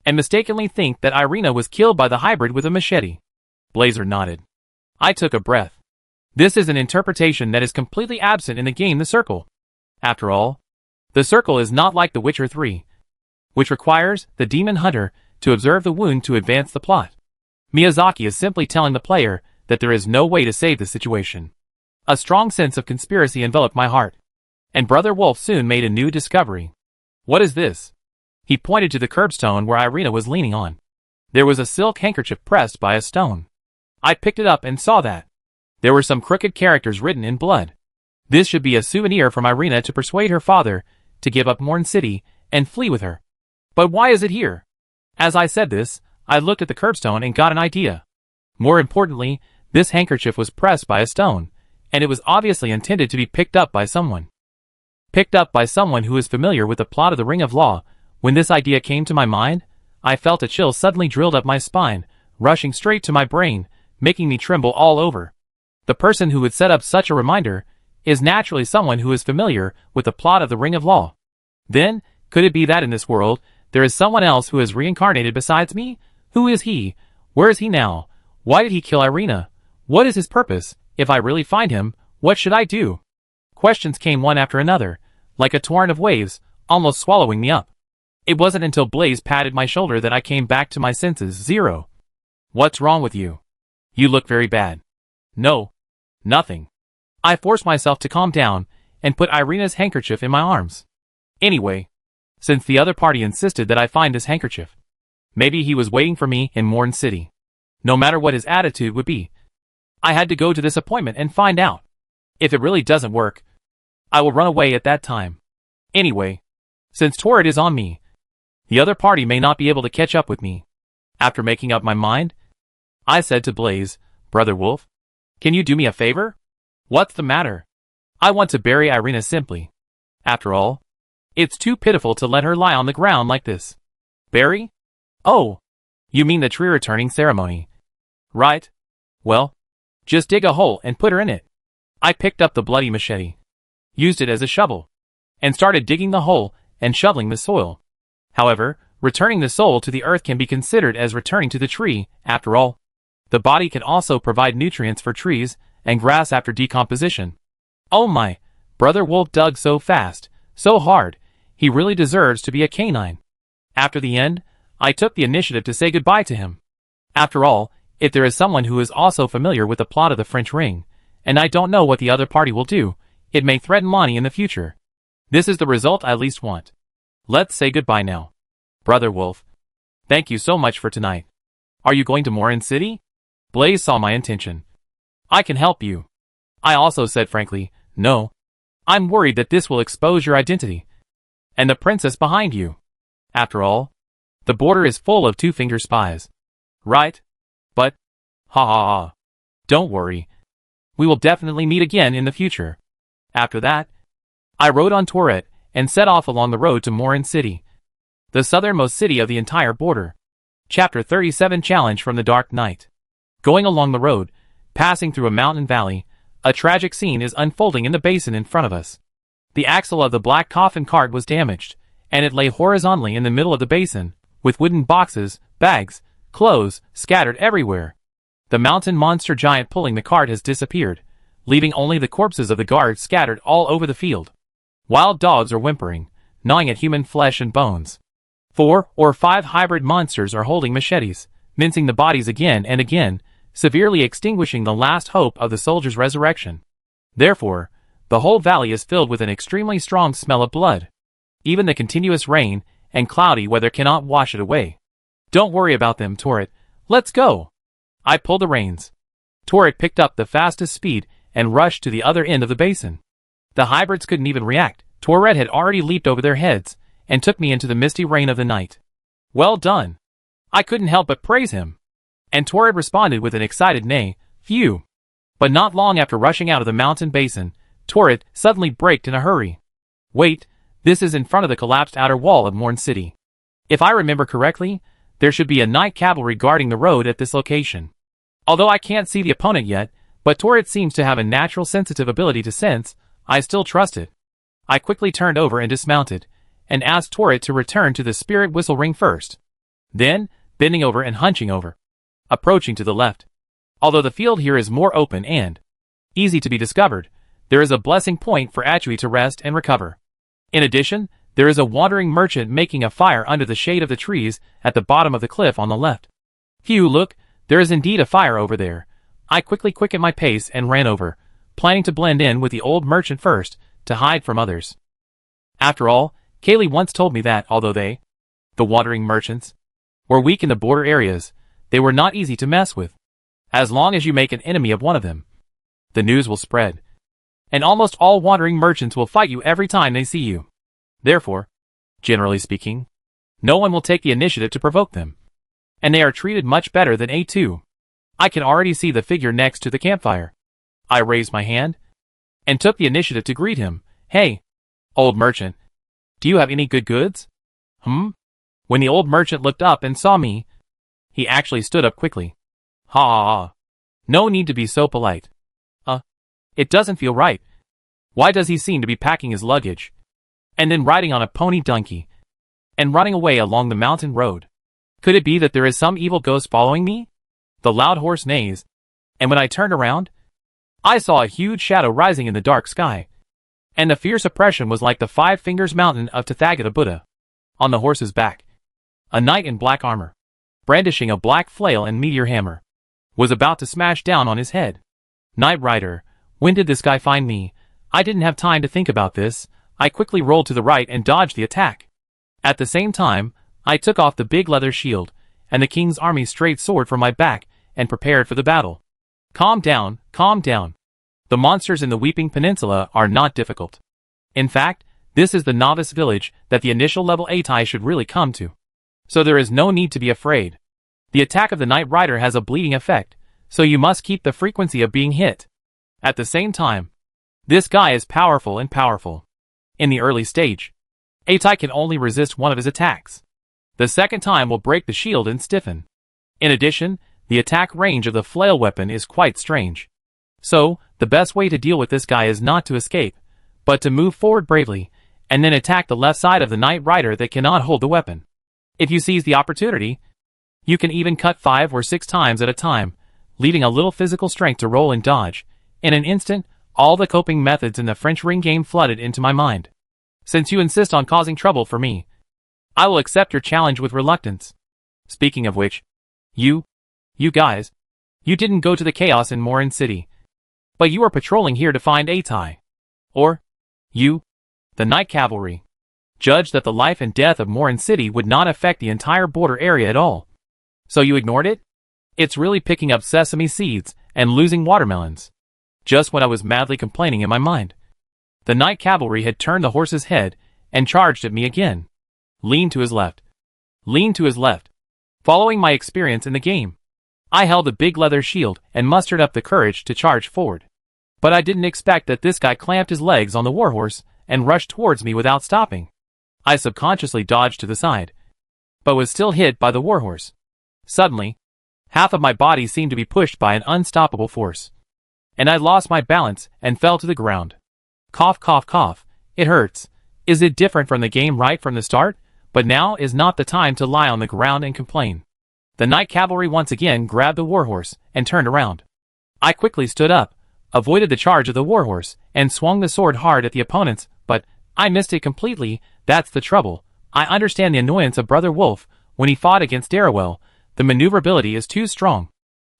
and mistakenly think that Irina was killed by the hybrid with a machete. Blazer nodded. I took a breath. This is an interpretation that is completely absent in the game The Circle. After all, The Circle is not like The Witcher 3, which requires the demon hunter to observe the wound to advance the plot. Miyazaki is simply telling the player that there is no way to save the situation. A strong sense of conspiracy enveloped my heart, and Brother Wolf soon made a new discovery. What is this? He pointed to the curbstone where Irina was leaning on. There was a silk handkerchief pressed by a stone. I picked it up and saw that there were some crooked characters written in blood. This should be a souvenir from Irina to persuade her father to give up Morn City and flee with her. But why is it here? As I said this, I looked at the curbstone and got an idea. More importantly, this handkerchief was pressed by a stone, and it was obviously intended to be picked up by someone. Picked up by someone who is familiar with the plot of the Ring of Law. When this idea came to my mind, I felt a chill suddenly drilled up my spine, rushing straight to my brain, making me tremble all over. The person who would set up such a reminder is naturally someone who is familiar with the plot of the Ring of Law. Then, could it be that in this world, there is someone else who is reincarnated besides me? Who is he? Where is he now? Why did he kill Irina? What is his purpose? If I really find him, what should I do? Questions came one after another, like a torrent of waves, almost swallowing me up. It wasn't until Blaze patted my shoulder that I came back to my senses. Zero. What's wrong with you? You look very bad. No. Nothing. I forced myself to calm down and put Irina's handkerchief in my arms. Anyway, since the other party insisted that I find this handkerchief, maybe he was waiting for me in Morn City. No matter what his attitude would be, I had to go to this appointment and find out. If it really doesn't work, I will run away at that time. Anyway, since Torrid is on me, the other party may not be able to catch up with me. After making up my mind, I said to Blaze, Brother Wolf, can you do me a favor? What's the matter? I want to bury Irina simply. After all, it's too pitiful to let her lie on the ground like this. Bury? Oh, you mean the tree returning ceremony. Right. Well, just dig a hole and put her in it. I picked up the bloody machete, used it as a shovel, and started digging the hole and shoveling the soil. However, returning the soul to the earth can be considered as returning to the tree. After all, the body can also provide nutrients for trees and grass after decomposition. Oh my, Brother Wolf dug so fast, so hard, he really deserves to be a canine. After the end, I took the initiative to say goodbye to him. After all, if there is someone who is also familiar with the plot of the French Ring, and I don't know what the other party will do, it may threaten Lonnie in the future. This is the result I least want. Let's say goodbye now. Brother Wolf, thank you so much for tonight. Are you going to Morin City? Blaze saw my intention. I can help you. I also said frankly, no. I'm worried that this will expose your identity. And the princess behind you. After all, the border is full of two-finger spies. Right? But, ha ha ha. Don't worry. We will definitely meet again in the future. After that, I rode on Tourette and set off along the road to Morin City, the southernmost city of the entire border. Chapter 37 Challenge from the Dark Night. Going along the road, passing through a mountain valley, a tragic scene is unfolding in the basin in front of us. The axle of the black coffin cart was damaged, and it lay horizontally in the middle of the basin, with wooden boxes, bags, clothes scattered everywhere. The mountain monster giant pulling the cart has disappeared, leaving only the corpses of the guards scattered all over the field. Wild dogs are whimpering, gnawing at human flesh and bones. 4 or 5 hybrid monsters are holding machetes, mincing the bodies again and again, severely extinguishing the last hope of the soldier's resurrection. Therefore, the whole valley is filled with an extremely strong smell of blood. Even the continuous rain and cloudy weather cannot wash it away. Don't worry about them, Torrid. Let's go. I pulled the reins. Torrid picked up the fastest speed and rushed to the other end of the basin. The hybrids couldn't even react. Torrid had already leaped over their heads and took me into the misty rain of the night. Well done. I couldn't help but praise him. And Torrid responded with an excited neigh. Phew. But not long after rushing out of the mountain basin, Torrid suddenly braked in a hurry. Wait, this is in front of the collapsed outer wall of Morn City. If I remember correctly, there should be a night cavalry guarding the road at this location. Although I can't see the opponent yet, but Torrid seems to have a natural sensitive ability to sense, I still trust it. I quickly turned over and dismounted, and asked Torrid to return to the spirit whistle ring first. Then, bending over and hunching over. Approaching to the left. Although the field here is more open and easy to be discovered, there is a blessing point for Achui to rest and recover. In addition, there is a wandering merchant making a fire under the shade of the trees at the bottom of the cliff on the left. Phew, look, there is indeed a fire over there. I quickly quickened my pace and ran over, planning to blend in with the old merchant first, to hide from others. After all, Kaylee once told me that although they, the wandering merchants, were weak in the border areas, they were not easy to mess with. As long as you make an enemy of one of them, the news will spread, and almost all wandering merchants will fight you every time they see you. Therefore, generally speaking, no one will take the initiative to provoke them, and they are treated much better than A2. I can already see the figure next to the campfire. I raised my hand and took the initiative to greet him. Hey, old merchant, do you have any good goods? When the old merchant looked up and saw me, he actually stood up quickly. Ha! No need to be so polite. It doesn't feel right. Why does he seem to be packing his luggage, and then riding on a pony donkey, and running away along the mountain road? Could it be that there is some evil ghost following me? The loud horse neighs, and when I turned around, I saw a huge shadow rising in the dark sky, and the fierce oppression was like the 5 Fingers Mountain of Tathagata Buddha. On the horse's back, a knight in black armor, brandishing a black flail and meteor hammer, was about to smash down on his head. Knight Rider, when did this guy find me? I didn't have time to think about this. I quickly rolled to the right and dodged the attack. At the same time, I took off the big leather shield and the king's army straight sword from my back and prepared for the battle. Calm down, calm down. The monsters in the Weeping Peninsula are not difficult. In fact, this is the novice village that the initial level Atai should really come to. So there is no need to be afraid. The attack of the Knight Rider has a bleeding effect, so you must keep the frequency of being hit. At the same time, this guy is powerful and powerful. In the early stage, Atai can only resist one of his attacks. The second time will break the shield and stiffen. In addition, the attack range of the flail weapon is quite strange. So, the best way to deal with this guy is not to escape, but to move forward bravely, and then attack the left side of the Knight Rider that cannot hold the weapon. If you seize the opportunity, you can even cut 5 or 6 times at a time, leaving a little physical strength to roll and dodge. In an instant, all the coping methods in the French ring game flooded into my mind. Since you insist on causing trouble for me, I will accept your challenge with reluctance. Speaking of which, you guys, you didn't go to the chaos in Morin City, but you are patrolling here to find Atai. Or, you, the Night Cavalry, judged that the life and death of Morin City would not affect the entire border area at all. So you ignored it? It's really picking up sesame seeds and losing watermelons. Just when I was madly complaining in my mind, the Night Cavalry had turned the horse's head and charged at me again. Lean to his left. Lean to his left. Following my experience in the game, I held a big leather shield and mustered up the courage to charge forward. But I didn't expect that this guy clamped his legs on the warhorse and rushed towards me without stopping. I subconsciously dodged to the side, but was still hit by the warhorse. Suddenly, half of my body seemed to be pushed by an unstoppable force, and I lost my balance and fell to the ground. Cough, cough, cough. It hurts. Is it different from the game right from the start? But now is not the time to lie on the ground and complain. The Night Cavalry once again grabbed the warhorse and turned around. I quickly stood up, avoided the charge of the warhorse, and swung the sword hard at the opponents, but I missed it completely. That's the trouble. I understand the annoyance of Brother Wolf when he fought against Darrowell. The maneuverability is too strong.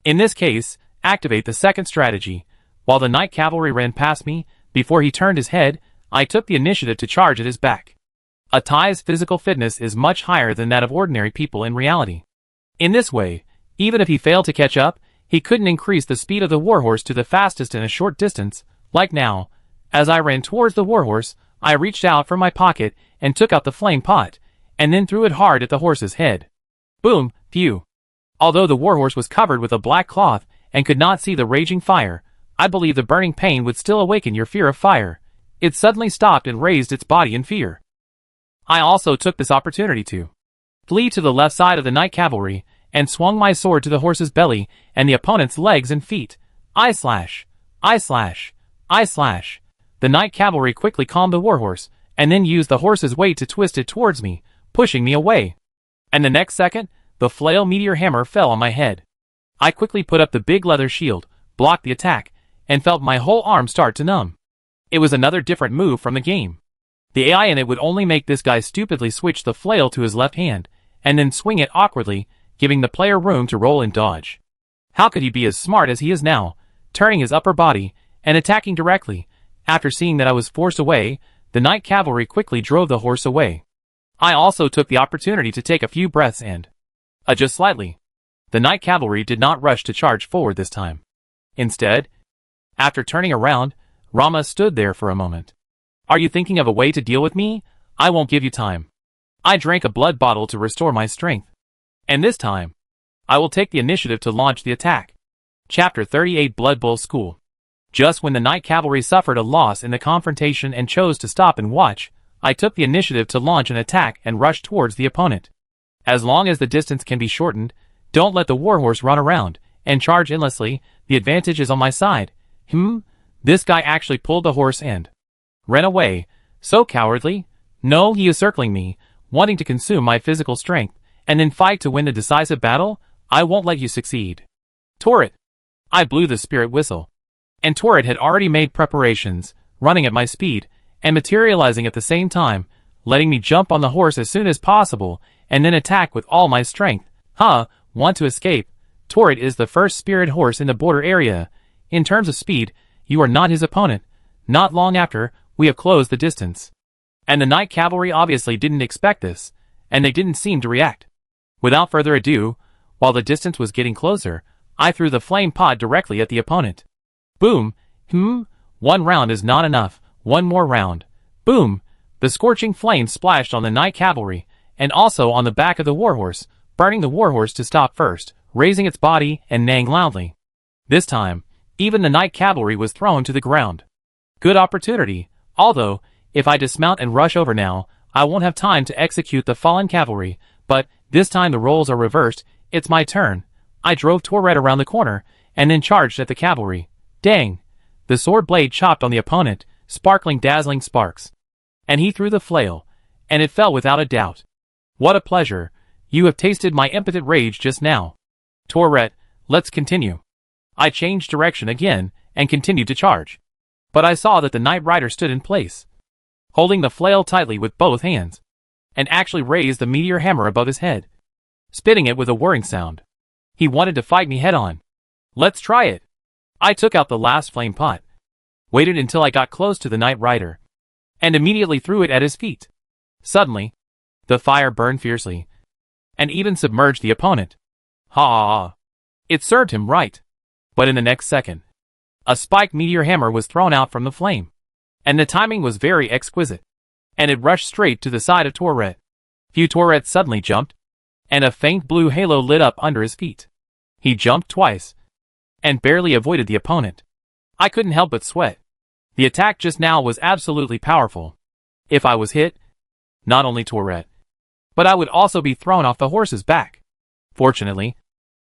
In this case, activate the second strategy. While the Night Cavalry ran past me, before he turned his head, I took the initiative to charge at his back. Atai's physical fitness is much higher than that of ordinary people in reality. In this way, even if he failed to catch up, he couldn't increase the speed of the warhorse to the fastest in a short distance, like now. As I ran towards the warhorse, I reached out from my pocket and took out the flame pot, and then threw it hard at the horse's head. Boom, phew. Although the warhorse was covered with a black cloth and could not see the raging fire, I believe the burning pain would still awaken your fear of fire. It suddenly stopped and raised its body in fear. I also took this opportunity to flee to the left side of the Night Cavalry and swung my sword to the horse's belly and the opponent's legs and feet. I slash. I slash. I slash. The Night Cavalry quickly calmed the warhorse and then used the horse's weight to twist it towards me, pushing me away. And the next second, the flail meteor hammer fell on my head. I quickly put up the big leather shield, blocked the attack, and felt my whole arm start to numb. It was another different move from the game. The AI in it would only make this guy stupidly switch the flail to his left hand, and then swing it awkwardly, giving the player room to roll and dodge. How could he be as smart as he is now, turning his upper body, and attacking directly? After seeing that I was forced away, the Knight Cavalry quickly drove the horse away. I also took the opportunity to take a few breaths and adjust slightly. The Knight Cavalry did not rush to charge forward this time. Instead, after turning around, Rama stood there for a moment. Are you thinking of a way to deal with me? I won't give you time. I drank a blood bottle to restore my strength. And this time, I will take the initiative to launch the attack. Chapter 38 Blood Bowl School. Just when the Knight Cavalry suffered a loss in the confrontation and chose to stop and watch, I took the initiative to launch an attack and rush towards the opponent. As long as the distance can be shortened, don't let the warhorse run around and charge endlessly. The advantage is on my side. This guy actually pulled the horse and ran away. So cowardly. No, he is circling me, wanting to consume my physical strength, and then fight to win the decisive battle. I won't let you succeed. Torret. I blew the spirit whistle. And Torret had already made preparations, running at my speed, and materializing at the same time, letting me jump on the horse as soon as possible, and then attack with all my strength. Want to escape? Torret is the first spirit horse in the border area. In terms of speed, you are not his opponent. Not long after, we have closed the distance. And the Knight Cavalry obviously didn't expect this, and they didn't seem to react. Without further ado, while the distance was getting closer, I threw the flame pod directly at the opponent. Boom. One round is not enough. One more round. Boom. The scorching flame splashed on the Knight Cavalry, and also on the back of the warhorse, burning the warhorse to stop first, raising its body and neighing loudly. This time, even the Knight Cavalry was thrown to the ground. Good opportunity, although, if I dismount and rush over now, I won't have time to execute the fallen cavalry, but this time the roles are reversed. It's my turn. I drove Torret around the corner, and then charged at the cavalry. Dang! The sword blade chopped on the opponent, sparkling dazzling sparks. And he threw the flail, and it fell without a doubt. What a pleasure! You have tasted my impotent rage just now. Torret, let's continue. I changed direction again, and continued to charge. But I saw that the Knight Rider stood in place, holding the flail tightly with both hands, and actually raised the meteor hammer above his head, spitting it with a whirring sound. He wanted to fight me head-on. Let's try it. I took out the last flame pot, waited until I got close to the Knight Rider, and immediately threw it at his feet. Suddenly, the fire burned fiercely, and even submerged the opponent. It served him right. But in the next second, a spiked meteor hammer was thrown out from the flame, and the timing was very exquisite, and it rushed straight to the side of Torret. Torret suddenly jumped, and a faint blue halo lit up under his feet. He jumped twice, and barely avoided the opponent. I couldn't help but sweat. The attack just now was absolutely powerful. If I was hit, not only Torret, but I would also be thrown off the horse's back. Fortunately,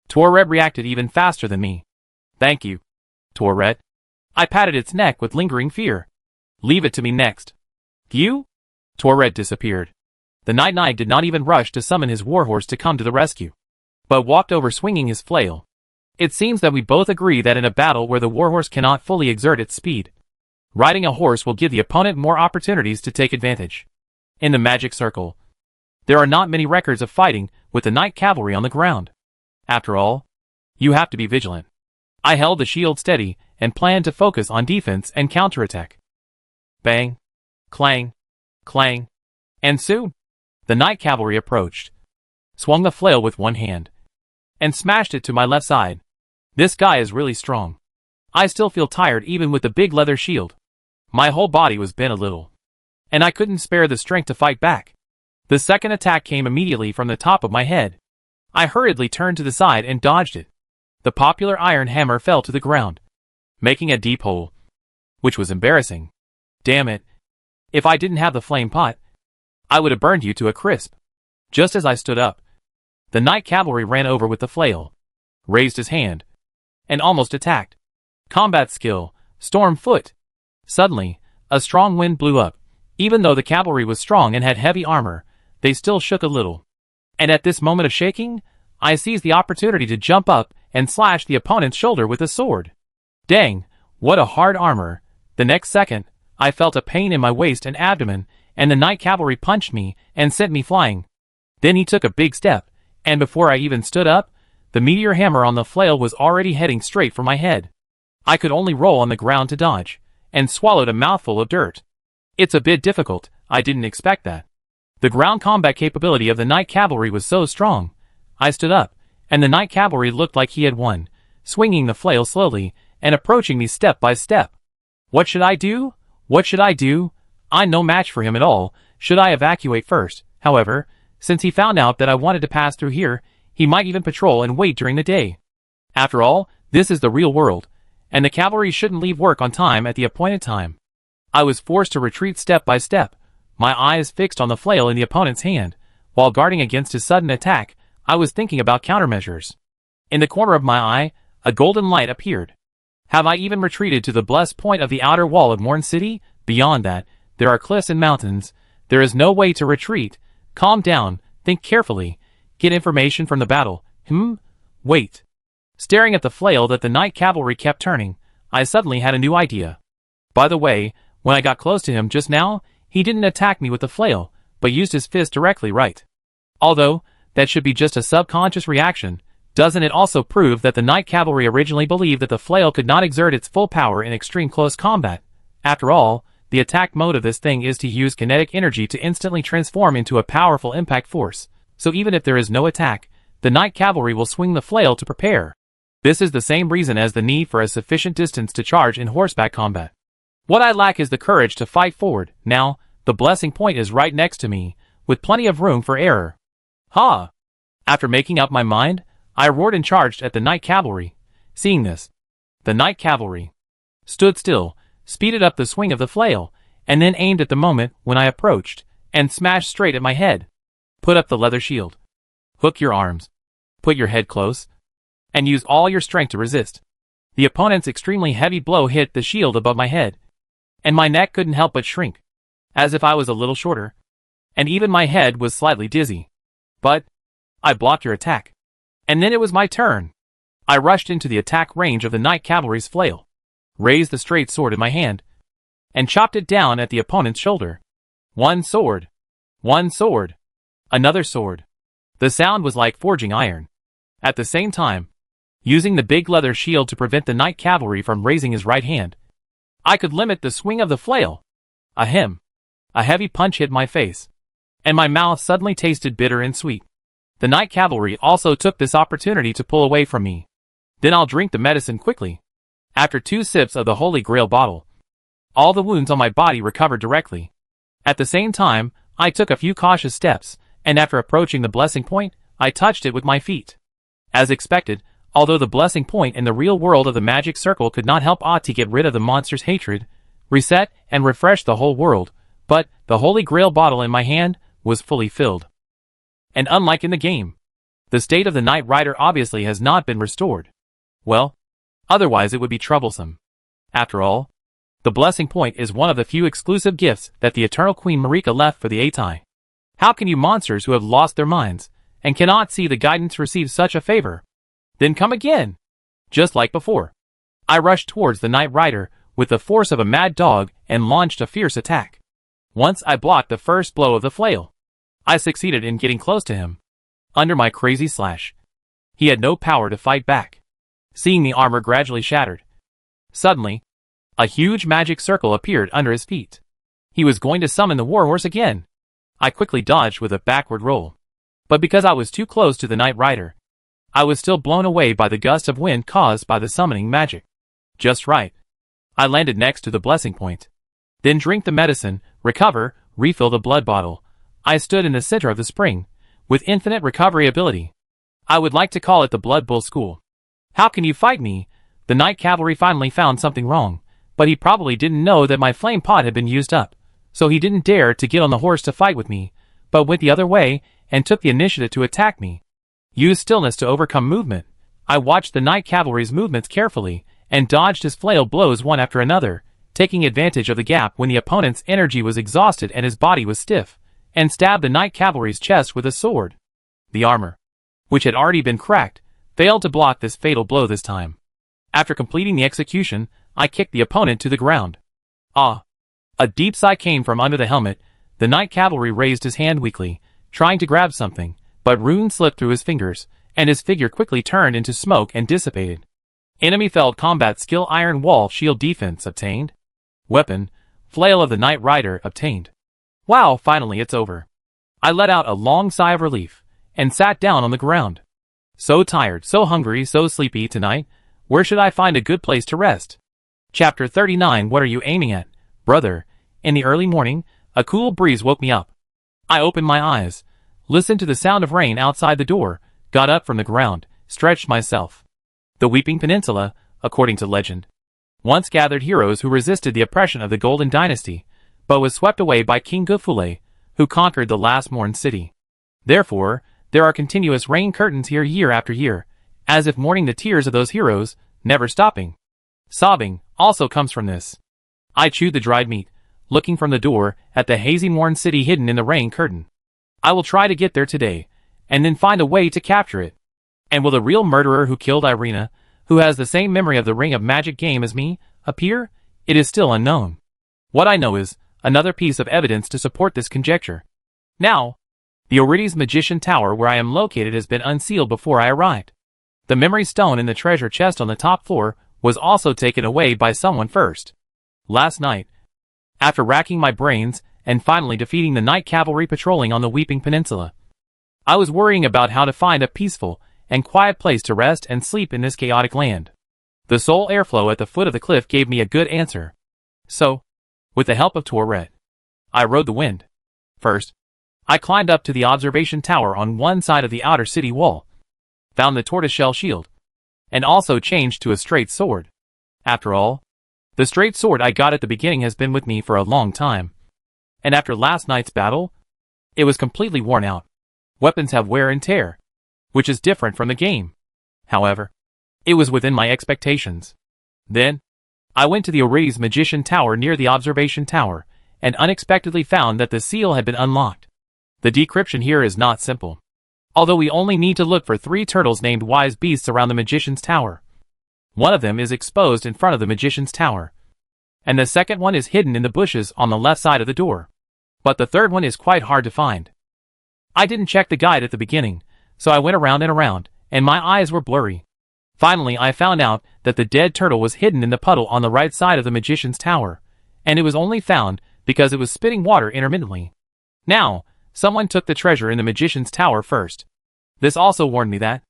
Torret reacted even faster than me. Thank you, Torret. I patted its neck with lingering fear. Leave it to me next. You? Torret disappeared. The Knight did not even rush to summon his warhorse to come to the rescue, but walked over swinging his flail. It seems that we both agree that in a battle where the warhorse cannot fully exert its speed, riding a horse will give the opponent more opportunities to take advantage. In the Magic Circle, there are not many records of fighting with the Knight Cavalry on the ground. After all, you have to be vigilant. I held the shield steady and planned to focus on defense and counterattack. Bang, clang, clang, and soon, the Knight Cavalry approached, swung the flail with one hand, and smashed it to my left side. This guy is really strong. I still feel tired even with the big leather shield. My whole body was bent a little, and I couldn't spare the strength to fight back. The second attack came immediately from the top of my head. I hurriedly turned to the side and dodged it. The popular iron hammer fell to the ground, making a deep hole, which was embarrassing. Damn it. If I didn't have the flame pot, I would have burned you to a crisp. Just as I stood up, the Knight Cavalry ran over with the flail, raised his hand, and almost attacked. Combat skill, Storm Foot. Suddenly, a strong wind blew up. Even though the cavalry was strong and had heavy armor, they still shook a little. And at this moment of shaking, I seized the opportunity to jump up and slashed the opponent's shoulder with the sword. Dang, what a hard armor. The next second, I felt a pain in my waist and abdomen, and the Knight Cavalry punched me and sent me flying. Then he took a big step, and before I even stood up, the meteor hammer on the flail was already heading straight for my head. I could only roll on the ground to dodge, and swallowed a mouthful of dirt. It's a bit difficult, I didn't expect that. The ground combat capability of the Knight Cavalry was so strong. I stood up, and the Knight Cavalry looked like he had won, swinging the flail slowly, and approaching me step by step. What should I do? What should I do? I'm no match for him at all. Should I evacuate first? However, since he found out that I wanted to pass through here, he might even patrol and wait during the day. After all, this is the real world, and the cavalry shouldn't leave work on time at the appointed time. I was forced to retreat step by step, my eyes fixed on the flail in the opponent's hand. While guarding against his sudden attack, I was thinking about countermeasures. In the corner of my eye, a golden light appeared. Have I even retreated to the blessed point of the outer wall of Morn City? Beyond that, there are cliffs and mountains. There is no way to retreat. Calm down, think carefully. Get information from the battle. Wait. Staring at the flail that the Knight Cavalry kept turning, I suddenly had a new idea. By the way, when I got close to him just now, he didn't attack me with the flail, but used his fist directly right. Although, that should be just a subconscious reaction, doesn't it also prove that the Knight Cavalry originally believed that the flail could not exert its full power in extreme close combat? After all, the attack mode of this thing is to use kinetic energy to instantly transform into a powerful impact force, so even if there is no attack, the Knight Cavalry will swing the flail to prepare. This is the same reason as the need for a sufficient distance to charge in horseback combat. What I lack is the courage to fight forward. Now, the blessing point is right next to me, with plenty of room for error. Ha! After making up my mind, I roared and charged at the Knight Cavalry. Seeing this, the Knight Cavalry stood still, speeded up the swing of the flail, and then aimed at the moment when I approached, and smashed straight at my head. Put up the leather shield. Hook your arms. Put your head close. And use all your strength to resist. The opponent's extremely heavy blow hit the shield above my head, and my neck couldn't help but shrink, as if I was a little shorter, and even my head was slightly dizzy. But I blocked your attack. And then it was my turn. I rushed into the attack range of the Knight Cavalry's flail, raised the straight sword in my hand, and chopped it down at the opponent's shoulder. One sword. One sword. Another sword. The sound was like forging iron. At the same time, using the big leather shield to prevent the Knight Cavalry from raising his right hand, I could limit the swing of the flail. Ahem. A heavy punch hit my face, and my mouth suddenly tasted bitter and sweet. The Knight Cavalry also took this opportunity to pull away from me. Then I'll drink the medicine quickly. After 2 sips of the Holy Grail bottle, all the wounds on my body recovered directly. At the same time, I took a few cautious steps, and after approaching the blessing point, I touched it with my feet. As expected, although the blessing point in the real world of the magic circle could not help Ati get rid of the monster's hatred, reset and refresh the whole world, but the Holy Grail bottle in my hand was fully filled. And unlike in the game, the state of the Knight Rider obviously has not been restored. Well, otherwise it would be troublesome. After all, the blessing point is one of the few exclusive gifts that the Eternal Queen Marika left for the Atai. How can you monsters who have lost their minds and cannot see the guidance receive such a favor? Then come again! Just like before, I rushed towards the Knight Rider with the force of a mad dog and launched a fierce attack. Once I blocked the first blow of the flail, I succeeded in getting close to him. Under my crazy slash, he had no power to fight back. Seeing the armor gradually shattered, suddenly, a huge magic circle appeared under his feet. He was going to summon the warhorse again. I quickly dodged with a backward roll. But because I was too close to the Knight Rider, I was still blown away by the gust of wind caused by the summoning magic. Just right. I landed next to the blessing point. Then drink the medicine, recover, refill the blood bottle. I stood in the center of the spring, with infinite recovery ability. I would like to call it the Blood Bull School. How can you fight me? The Knight Cavalry finally found something wrong, but he probably didn't know that my flame pot had been used up, so he didn't dare to get on the horse to fight with me, but went the other way, and took the initiative to attack me. Use stillness to overcome movement. I watched the Knight Cavalry's movements carefully, and dodged his flail blows one after another, taking advantage of the gap when the opponent's energy was exhausted and his body was stiff, and stabbed the Knight Cavalry's chest with a sword. The armor, which had already been cracked, failed to block this fatal blow this time. After completing the execution, I kicked the opponent to the ground. Ah! A deep sigh came from under the helmet. The knight cavalry raised his hand weakly, trying to grab something, but runes slipped through his fingers, and his figure quickly turned into smoke and dissipated. Enemy felled combat skill iron wall shield defense obtained. Weapon, flail of the knight rider obtained. Wow, finally it's over. I let out a long sigh of relief, and sat down on the ground. So tired, so hungry, so sleepy tonight. Where should I find a good place to rest? Chapter 39. What are you aiming at, brother? In the early morning, a cool breeze woke me up. I opened my eyes, listened to the sound of rain outside the door, got up from the ground, stretched myself. The Weeping Peninsula, according to legend, once gathered heroes who resisted the oppression of the Golden Dynasty, but was swept away by King Gufule, who conquered the last mourned city. Therefore, there are continuous rain curtains here year after year, as if mourning the tears of those heroes, never stopping. Sobbing also comes from this. I chewed the dried meat, looking from the door at the hazy mourned city hidden in the rain curtain. I will try to get there today, and then find a way to capture it. And will the real murderer who killed Irina, who has the same memory of the Ring of Magic game as me, appear? It is still unknown. What I know is another piece of evidence to support this conjecture. Now, the Orides Magician Tower where I am located has been unsealed before I arrived. The memory stone in the treasure chest on the top floor was also taken away by someone first. Last night, after racking my brains and finally defeating the night cavalry patrolling on the Weeping Peninsula, I was worrying about how to find a peaceful and quiet place to rest and sleep in this chaotic land. The soul airflow at the foot of the cliff gave me a good answer. So, with the help of Tourette, I rode the wind. First, I climbed up to the observation tower on one side of the outer city wall, found the tortoiseshell shield, and also changed to a straight sword. After all, the straight sword I got at the beginning has been with me for a long time, and after last night's battle, it was completely worn out. Weapons have wear and tear, which is different from the game. However, it was within my expectations. Then, I went to the Orides Magician Tower near the observation tower, and unexpectedly found that the seal had been unlocked. The decryption here is not simple, although we only need to look for 3 turtles named wise beasts around the Magician's Tower. One of them is exposed in front of the Magician's Tower, and the second one is hidden in the bushes on the left side of the door. But the third one is quite hard to find. I didn't check the guide at the beginning, so I went around and around, and my eyes were blurry. Finally, I found out that the dead turtle was hidden in the puddle on the right side of the Magician's Tower, and it was only found because it was spitting water intermittently. Now, someone took the treasure in the Magician's Tower first. This also warned me that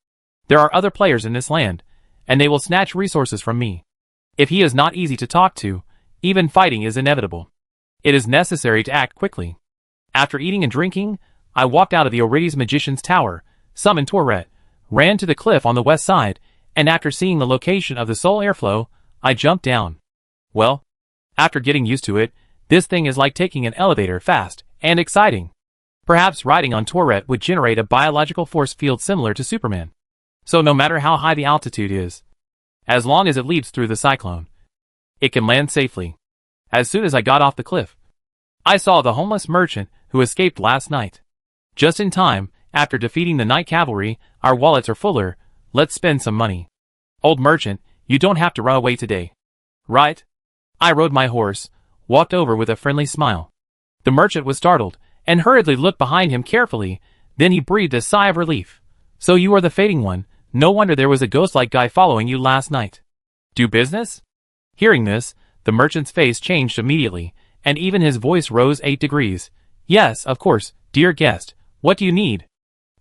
there are other players in this land, and they will snatch resources from me. If he is not easy to talk to, even fighting is inevitable. It is necessary to act quickly. After eating and drinking, I walked out of the Orides Magician's Tower, summoned Tourette, ran to the cliff on the west side, and after seeing the location of the soul airflow, I jumped down. Well, after getting used to it, this thing is like taking an elevator, fast and exciting. Perhaps riding on Tourette would generate a biological force field similar to Superman. So no matter how high the altitude is, as long as it leaps through the cyclone, it can land safely. As soon as I got off the cliff, I saw the homeless merchant who escaped last night. Just in time, after defeating the night cavalry, our wallets are fuller, let's spend some money. Old merchant, you don't have to run away today. Right? I rode my horse, walked over with a friendly smile. The merchant was startled, and hurriedly looked behind him carefully, then he breathed a sigh of relief. So you are the fading one, no wonder there was a ghost-like guy following you last night. Do business? Hearing this, the merchant's face changed immediately, and even his voice rose 8 degrees. Yes, of course, dear guest, what do you need?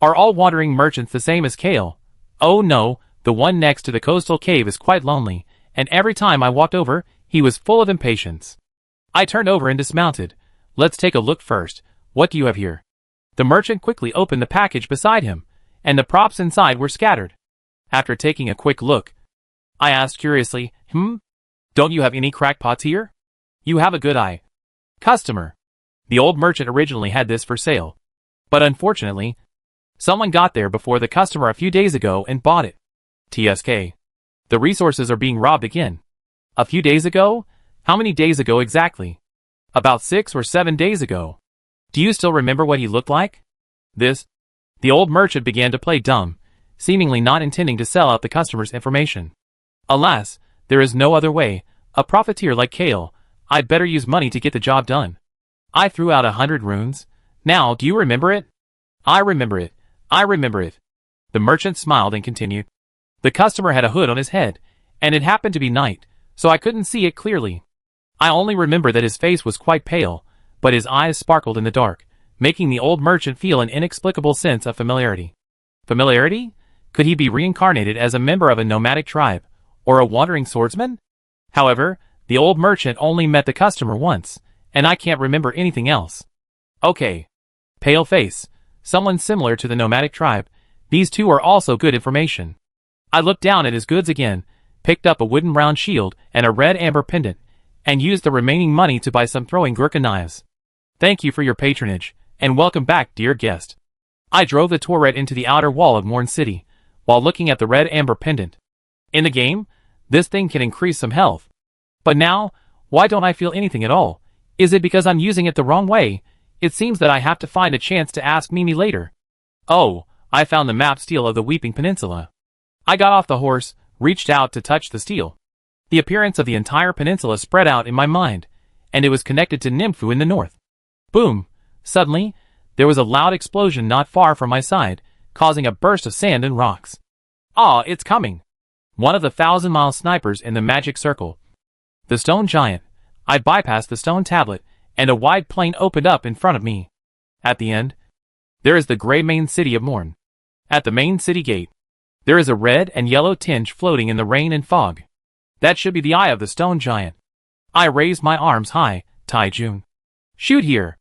Are all wandering merchants the same as Kale? Oh no, the one next to the coastal cave is quite lonely, and every time I walked over, he was full of impatience. I turned over and dismounted. Let's take a look first. What do you have here? The merchant quickly opened the package beside him, and the props inside were scattered. After taking a quick look, I asked curiously, Don't you have any crackpots here? You have a good eye. Customer. The old merchant originally had this for sale, but unfortunately, someone got there before the customer a few days ago and bought it. TSK. The resources are being robbed again. A few days ago? How many days ago exactly? About 6 or 7 days ago. Do you still remember what he looked like? The old merchant began to play dumb. seemingly not intending to sell out the customer's information. Alas, there is no other way. A profiteer like Kale, I'd better use money to get the job done. I threw out 100 runes. Now, do you remember it? I remember it. I remember it. The merchant smiled and continued. The customer had a hood on his head, and it happened to be night, so I couldn't see it clearly. I only remember that his face was quite pale, but his eyes sparkled in the dark, making the old merchant feel an inexplicable sense of familiarity. Familiarity? Could he be reincarnated as a member of a nomadic tribe, or a wandering swordsman? However, the old merchant only met the customer once, and I can't remember anything else. Okay. Pale face. Someone similar to the nomadic tribe. These two are also good information. I looked down at his goods again, picked up a wooden round shield and a red amber pendant, and used the remaining money to buy some throwing Gurkha knives. Thank you for your patronage, and welcome back, dear guest. I drove the turret into the outer wall of Morn City, while looking at the red amber pendant. In the game, this thing can increase some health. But now, why don't I feel anything at all? Is it because I'm using it the wrong way? It seems that I have to find a chance to ask Mimi later. Oh, I found the map stele of the Weeping Peninsula. I got off the horse, reached out to touch the stele. The appearance of the entire peninsula spread out in my mind, and it was connected to Nymphu in the north. Boom! Suddenly, there was a loud explosion not far from my side, causing a burst of sand and rocks. Ah, it's coming! One of the 1,000-mile snipers in the magic circle. The stone giant. I bypassed the stone tablet, and a wide plain opened up in front of me. At the end, there is the gray main city of Morn. At the main city gate, there is a red and yellow tinge floating in the rain and fog. That should be the eye of the stone giant. I raised my arms high. Tai Jun. Shoot here!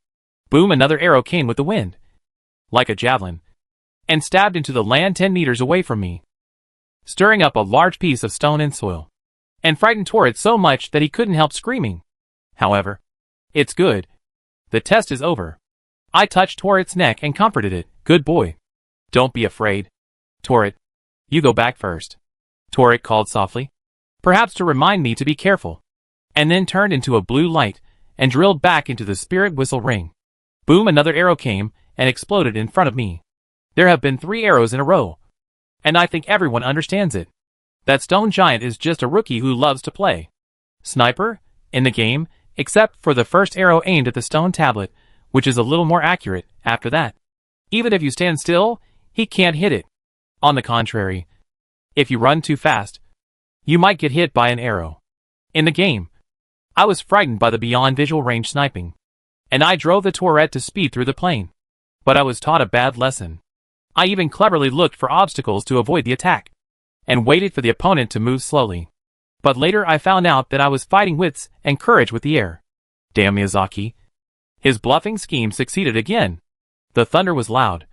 Boom! Another arrow came with the wind, like a javelin, and stabbed into the land 10 meters away from me, stirring up a large piece of stone and soil, and frightened Torrit so much that he couldn't help screaming. However, it's good. The test is over. I touched Torrit's neck and comforted it. Good boy. Don't be afraid. Torrit, you go back first. Torrit called softly, perhaps to remind me to be careful, and then turned into a blue light and drilled back into the spirit whistle ring. Boom! Another arrow came and exploded in front of me. There have been 3 arrows in a row, and I think everyone understands it. That stone giant is just a rookie who loves to play sniper in the game, except for the first arrow aimed at the stone tablet, which is a little more accurate after that. Even if you stand still, he can't hit it. On the contrary, if you run too fast, you might get hit by an arrow. In the game, I was frightened by the beyond visual range sniping, and I drove the turret to speed through the plain. But I was taught a bad lesson. I even cleverly looked for obstacles to avoid the attack, and waited for the opponent to move slowly. But later I found out that I was fighting wits and courage with the air. Damn Miyazaki. His bluffing scheme succeeded again. The thunder was loud,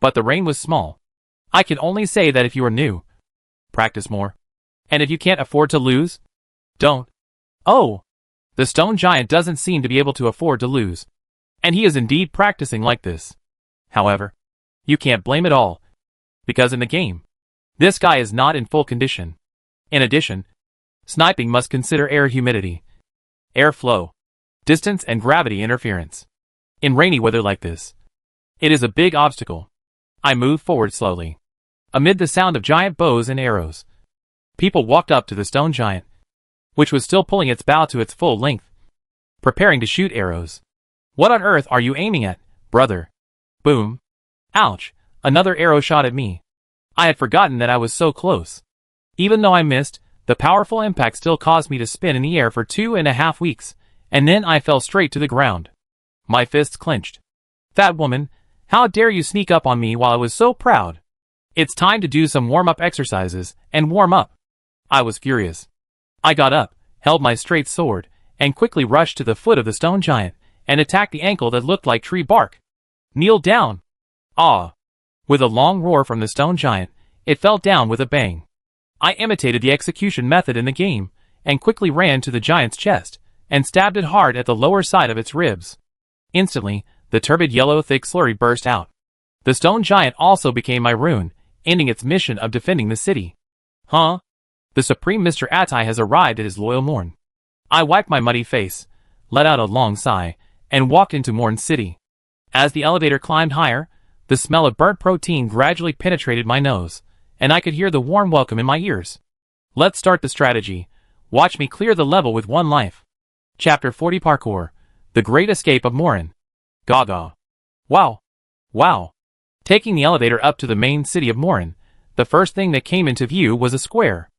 but the rain was small. I can only say that if you are new, practice more. And if you can't afford to lose, don't. Oh! The stone giant doesn't seem to be able to afford to lose. And he is indeed practicing like this. However, you can't blame it all, because in the game, this guy is not in full condition. In addition, sniping must consider air humidity, air flow, distance and gravity interference. In rainy weather like this, it is a big obstacle. I moved forward slowly, amid the sound of giant bows and arrows. People walked up to the stone giant, which was still pulling its bow to its full length, preparing to shoot arrows. What on earth are you aiming at, brother? Boom. Ouch, another arrow shot at me. I had forgotten that I was so close. Even though I missed, the powerful impact still caused me to spin in the air for 2.5 weeks, and then I fell straight to the ground. My fists clenched. Fat woman, how dare you sneak up on me while I was so proud? It's time to do some warm-up exercises, and warm up. I was furious. I got up, held my straight sword, and quickly rushed to the foot of the stone giant, and attacked the ankle that looked like tree bark. Kneel down. Ah! With a long roar from the stone giant, it fell down with a bang. I imitated the execution method in the game, and quickly ran to the giant's chest, and stabbed it hard at the lower side of its ribs. Instantly, the turbid yellow thick slurry burst out. The stone giant also became my rune, ending its mission of defending the city. Huh? The Supreme Mr. Attai has arrived at his loyal Morn. I wiped my muddy face, let out a long sigh, and walked into Morn City. As the elevator climbed higher, the smell of burnt protein gradually penetrated my nose, and I could hear the warm welcome in my ears. Let's start the strategy. Watch me clear the level with one life. Chapter 40 Parkour. The Great Escape of Morin. Gaga. Wow. Wow. Taking the elevator up to the main city of Morin, the first thing that came into view was a square.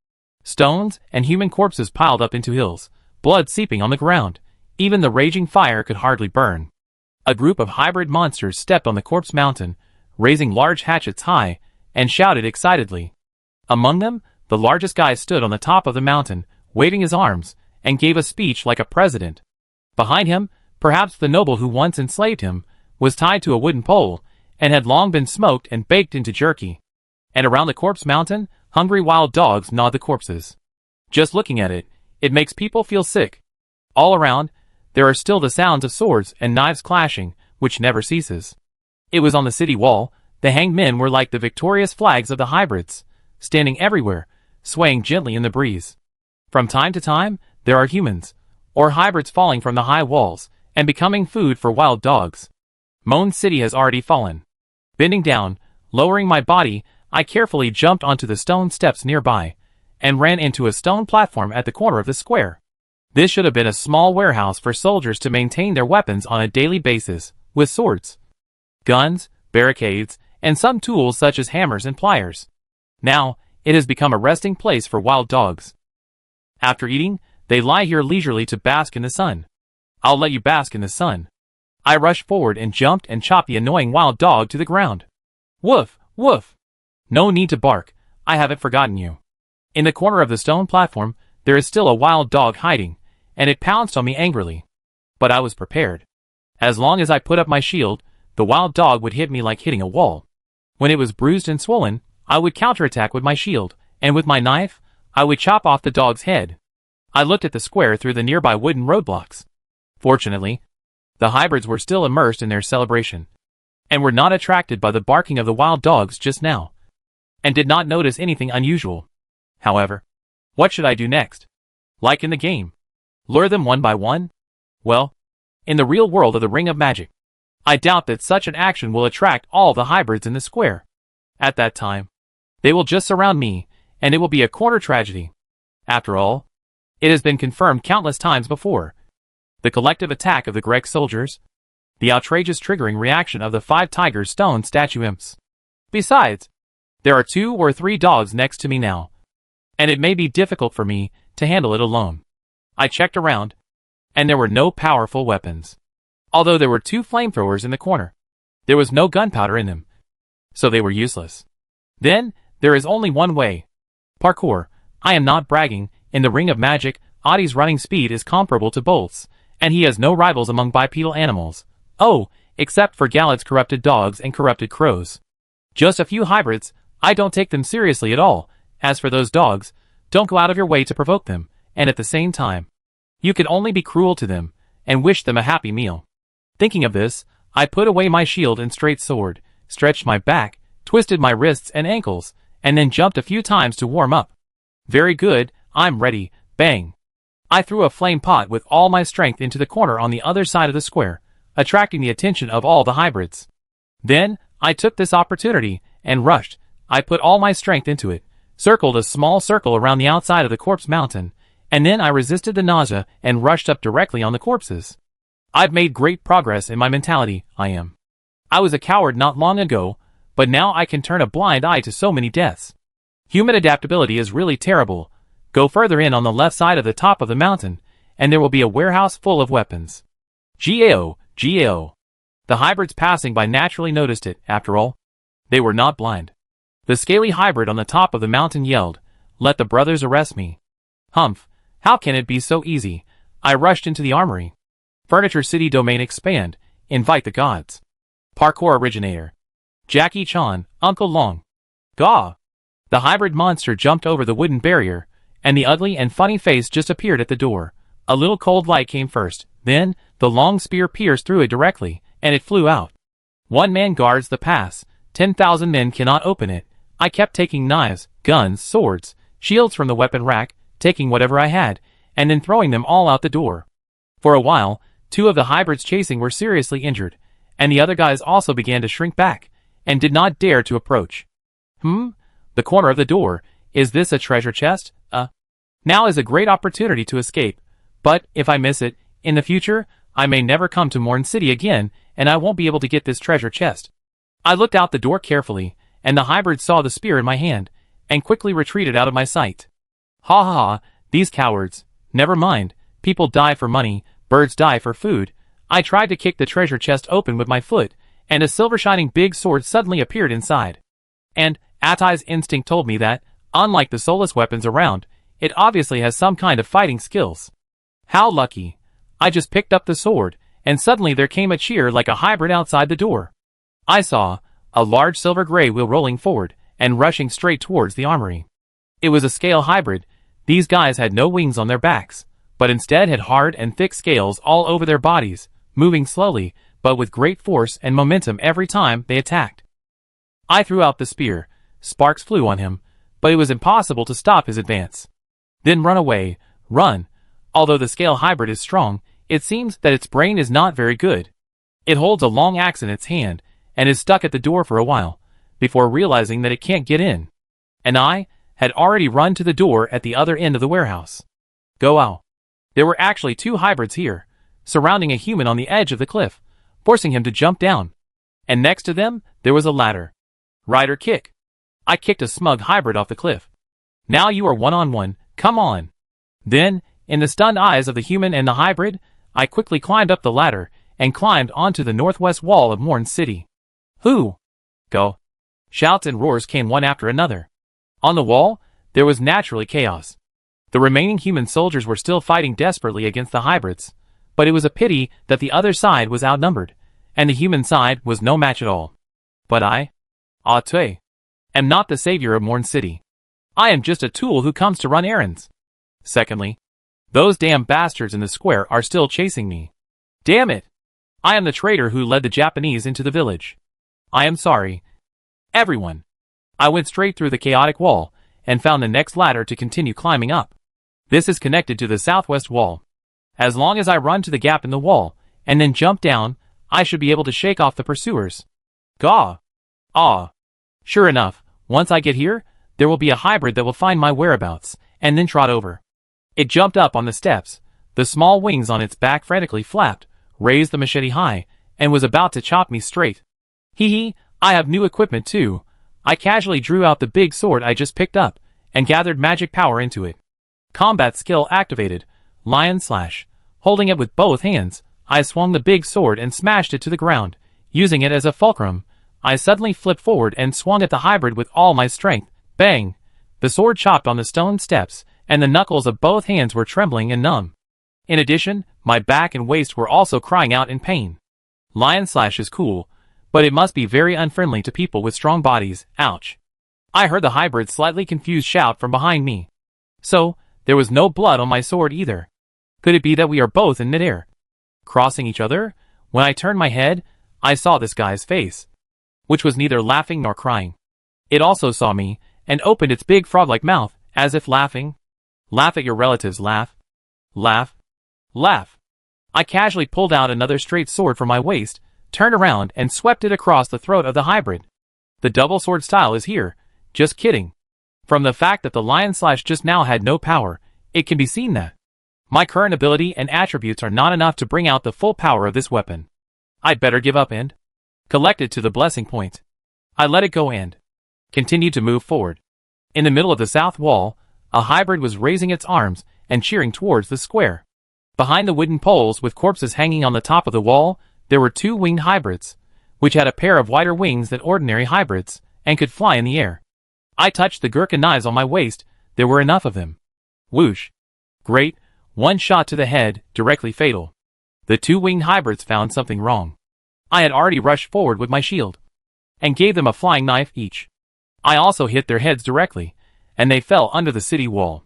Stones and human corpses piled up into hills, blood seeping on the ground. Even the raging fire could hardly burn. A group of hybrid monsters stepped on the corpse mountain, raising large hatchets high, and shouted excitedly. Among them, the largest guy stood on the top of the mountain, waving his arms, and gave a speech like a president. Behind him, perhaps the noble who once enslaved him, was tied to a wooden pole, and had long been smoked and baked into jerky. And around the corpse mountain, hungry wild dogs gnawed the corpses. Just looking at it, it makes people feel sick. All around, there are still the sounds of swords and knives clashing, which never ceases. It was on the city wall. The hanged men were like the victorious flags of the hybrids, standing everywhere, swaying gently in the breeze. From time to time, there are humans, or hybrids falling from the high walls, and becoming food for wild dogs. Moan City has already fallen. Bending down, lowering my body, I carefully jumped onto the stone steps nearby, and ran into a stone platform at the corner of the square. This should have been a small warehouse for soldiers to maintain their weapons on a daily basis, with swords, guns, barricades, and some tools such as hammers and pliers. Now, it has become a resting place for wild dogs. After eating, they lie here leisurely to bask in the sun. I'll let you bask in the sun. I rushed forward and jumped and chopped the annoying wild dog to the ground. Woof, woof. No need to bark, I haven't forgotten you. In the corner of the stone platform, there is still a wild dog hiding, and it pounced on me angrily. But I was prepared. As long as I put up my shield, the wild dog would hit me like hitting a wall. When it was bruised and swollen, I would counterattack with my shield, and with my knife, I would chop off the dog's head. I looked at the square through the nearby wooden roadblocks. Fortunately, the hybrids were still immersed in their celebration, and were not attracted by the barking of the wild dogs just now, and did not notice anything unusual. However, what should I do next? Like in the game, lure them one by one? Well, in the real world of the Ring of Magic, I doubt that such an action will attract all the hybrids in the square. At that time, they will just surround me, and it will be a quarter tragedy. After all, it has been confirmed countless times before. The collective attack of the Greg soldiers, the outrageous triggering reaction of the 5 Tiger Stone statue imps. Besides, there are 2 or 3 dogs next to me now, and it may be difficult for me to handle it alone. I checked around, and there were no powerful weapons. Although there were 2 flamethrowers in the corner, there was no gunpowder in them, so they were useless. Then, there is only one way. Parkour. I am not bragging. In the Ring of Magic, Adi's running speed is comparable to Bolt's, and he has no rivals among bipedal animals. Oh, except for Galad's corrupted dogs and corrupted crows. Just a few hybrids, I don't take them seriously at all. As for those dogs, don't go out of your way to provoke them, and at the same time, you can only be cruel to them, and wish them a happy meal. Thinking of this, I put away my shield and straight sword, stretched my back, twisted my wrists and ankles, and then jumped a few times to warm up. Very good, I'm ready. Bang! I threw a flame pot with all my strength into the corner on the other side of the square, attracting the attention of all the hybrids. Then, I took this opportunity, and rushed. I put all my strength into it, circled a small circle around the outside of the corpse mountain, and then I resisted the nausea and rushed up directly on the corpses. I've made great progress in my mentality, I am. I was a coward not long ago, but now I can turn a blind eye to so many deaths. Human adaptability is really terrible. Go further in on the left side of the top of the mountain, and there will be a warehouse full of weapons. GAO, GAO. The hybrids passing by naturally noticed it, after all. They were not blind. The scaly hybrid on the top of the mountain yelled, "Let the brothers arrest me." Humph, how can it be so easy? I rushed into the armory. Furniture City domain expand, invite the gods. Parkour originator. Jackie Chan, Uncle Long. Gaw. The hybrid monster jumped over the wooden barrier, and the ugly and funny face just appeared at the door. A little cold light came first, then, the long spear pierced through it directly, and it flew out. 1 man guards the pass, 10,000 men cannot open it. I kept taking knives, guns, swords, shields from the weapon rack, taking whatever I had, and then throwing them all out the door. For a while, 2 of the hybrids chasing were seriously injured, and the other guys also began to shrink back, and did not dare to approach. The corner of the door. Is this a treasure chest? Now is a great opportunity to escape. But, if I miss it, in the future, I may never come to Morn City again, and I won't be able to get this treasure chest. I looked out the door carefully, and the hybrid saw the spear in my hand, and quickly retreated out of my sight. Ha ha ha, these cowards. Never mind, people die for money, birds die for food. I tried to kick the treasure chest open with my foot, and a silver-shining big sword suddenly appeared inside. And, Attai's instinct told me that, unlike the soulless weapons around, it obviously has some kind of fighting skills. How lucky. I just picked up the sword, and suddenly there came a cheer like a hybrid outside the door. I saw a large silver gray wheel rolling forward, and rushing straight towards the armory. It was a scale hybrid. These guys had no wings on their backs, but instead had hard and thick scales all over their bodies, moving slowly, but with great force and momentum every time they attacked. I threw out the spear. Sparks flew on him, but it was impossible to stop his advance. Then run away, run. Although the scale hybrid is strong, it seems that its brain is not very good. It holds a long axe in its hand, and is stuck at the door for a while, before realizing that it can't get in. And I had already run to the door at the other end of the warehouse. Go out. There were actually two hybrids here, surrounding a human on the edge of the cliff, forcing him to jump down. And next to them, there was a ladder. Rider kick. I kicked a smug hybrid off the cliff. Now you are one-on-one, come on. Then, in the stunned eyes of the human and the hybrid, I quickly climbed up the ladder, and climbed onto the northwest wall of Morn City. Who? Go. Shouts and roars came one after another. On the wall, there was naturally chaos. The remaining human soldiers were still fighting desperately against the hybrids, but it was a pity that the other side was outnumbered, and the human side was no match at all. But I, Atai, am not the savior of Morn City. I am just a tool who comes to run errands. Secondly, those damn bastards in the square are still chasing me. Damn it! I am the traitor who led the Japanese into the village. I am sorry. Everyone. I went straight through the chaotic wall, and found the next ladder to continue climbing up. This is connected to the southwest wall. As long as I run to the gap in the wall, and then jump down, I should be able to shake off the pursuers. Gaw! Ah! Sure enough, once I get here, there will be a hybrid that will find my whereabouts, and then trot over. It jumped up on the steps, the small wings on its back frantically flapped, raised the machete high, and was about to chop me straight. Hee hee, I have new equipment too. I casually drew out the big sword I just picked up, and gathered magic power into it. Combat skill activated, Lion Slash. Holding it with both hands, I swung the big sword and smashed it to the ground. Using it as a fulcrum, I suddenly flipped forward and swung at the hybrid with all my strength. Bang! The sword chopped on the stone steps, and the knuckles of both hands were trembling and numb. In addition, my back and waist were also crying out in pain. Lion Slash is cool, but it must be very unfriendly to people with strong bodies. Ouch. I heard the hybrid's slightly confused shout from behind me. So, there was no blood on my sword either. Could it be that we are both in midair, crossing each other? When I turned my head, I saw this guy's face, which was neither laughing nor crying. It also saw me, and opened its big frog-like mouth, as if laughing. Laugh at your relatives, laugh. Laugh. Laugh. I casually pulled out another straight sword from my waist, turned around and swept it across the throat of the hybrid. The double sword style is here. Just kidding. From the fact that the Lion Slash just now had no power, it can be seen that my current ability and attributes are not enough to bring out the full power of this weapon. I'd better give up and collected to the blessing point. I let it go and continued to move forward. In the middle of the south wall, a hybrid was raising its arms and cheering towards the square. Behind the wooden poles with corpses hanging on the top of the wall, there were two winged hybrids, which had a pair of wider wings than ordinary hybrids, and could fly in the air. I touched the Gurkha knives on my waist. There were enough of them. Whoosh. Great. One shot to the head, directly fatal. The two winged hybrids found something wrong. I had already rushed forward with my shield, and gave them a flying knife each. I also hit their heads directly, and they fell under the city wall.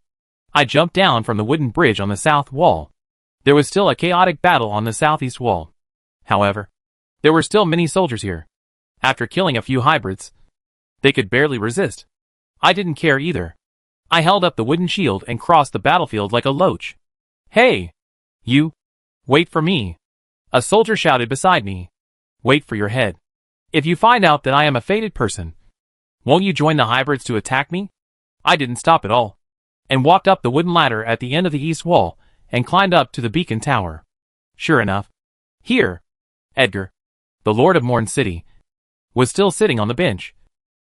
I jumped down from the wooden bridge on the south wall. There was still a chaotic battle on the southeast wall. However, there were still many soldiers here. After killing a few hybrids, they could barely resist. I didn't care either. I held up the wooden shield and crossed the battlefield like a loach. Hey! You! Wait for me! A soldier shouted beside me. Wait for your head. If you find out that I am a fated person, Won't you join the hybrids to attack me? I didn't stop at all, and walked up the wooden ladder at the end of the east wall, and climbed up to the beacon tower. Sure enough, here, Edgar, the Lord of Morn City, was still sitting on the bench,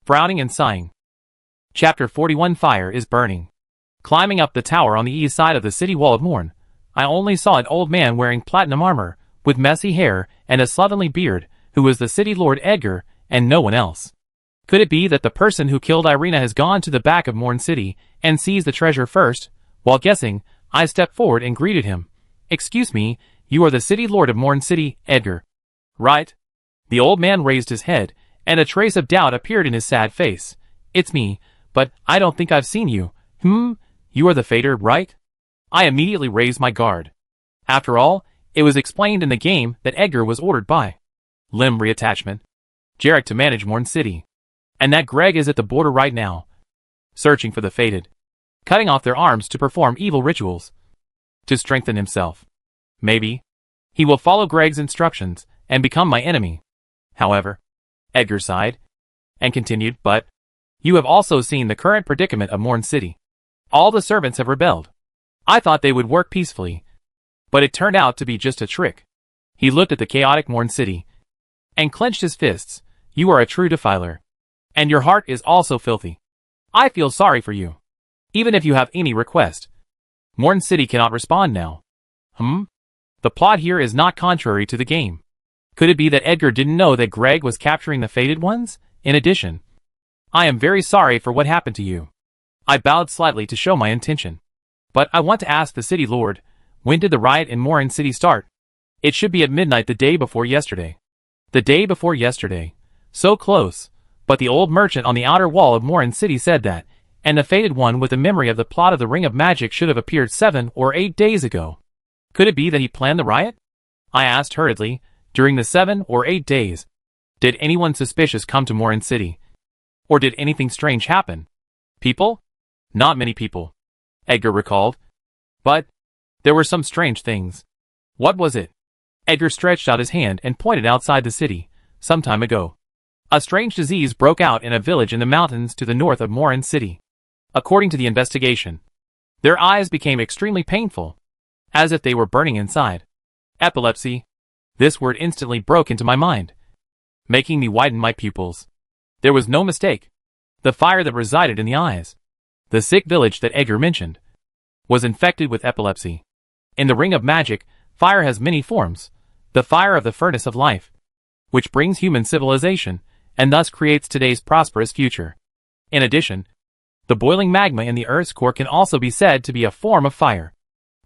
frowning and sighing. Chapter 41 Fire is burning. Climbing up the tower on the east side of the city wall of Morn, I only saw an old man wearing platinum armor, with messy hair and a slovenly beard, who was the city lord Edgar, and no one else. Could it be that the person who killed Irina has gone to the back of Morn City and seized the treasure first? While guessing, I stepped forward and greeted him. Excuse me, you are the city lord of Morn City, Edgar. Right? The old man raised his head, and a trace of doubt appeared in his sad face. It's me, but I don't think I've seen you. You are the Fader, right? I immediately raised my guard. After all, it was explained in the game that Edgar was ordered by Limb Reattachment Jarek to manage Morn City, and that Greg is at the border right now, searching for the fated, cutting off their arms to perform evil rituals, to strengthen himself. Maybe he will follow Greg's instructions and become my enemy. However, Edgar sighed and continued, but you have also seen the current predicament of Morn City. All the servants have rebelled. I thought they would work peacefully, but it turned out to be just a trick. He looked at the chaotic Morn City and clenched his fists. You are a true defiler, and your heart is also filthy. I feel sorry for you. Even if you have any request, Morn City cannot respond now. The plot here is not contrary to the game. Could it be that Edgar didn't know that Greg was capturing the fated ones? In addition, I am very sorry for what happened to you. I bowed slightly to show my intention. But I want to ask the city lord, when did the riot in Morn City start? It should be at midnight the day before yesterday. The day before yesterday. So close. But the old merchant on the outer wall of Morn City said that, and the fated one with the memory of the plot of the Ring of Magic should have appeared 7 or 8 days ago. Could it be that he planned the riot? I asked hurriedly. During the 7 or 8 days, did anyone suspicious come to Morn City? Or did anything strange happen? People? Not many people, Edgar recalled. But there were some strange things. What was it? Edgar stretched out his hand and pointed outside the city. Some time ago, a strange disease broke out in a village in the mountains to the north of Morn City. According to the investigation, their eyes became extremely painful, as if they were burning inside. Epilepsy. This word instantly broke into my mind, making me widen my pupils. There was no mistake. The fire that resided in the eyes, the sick village that Edgar mentioned, was infected with epilepsy. In the Ring of Magic, fire has many forms. The fire of the furnace of life, which brings human civilization, and thus creates today's prosperous future. In addition, the boiling magma in the Earth's core can also be said to be a form of fire.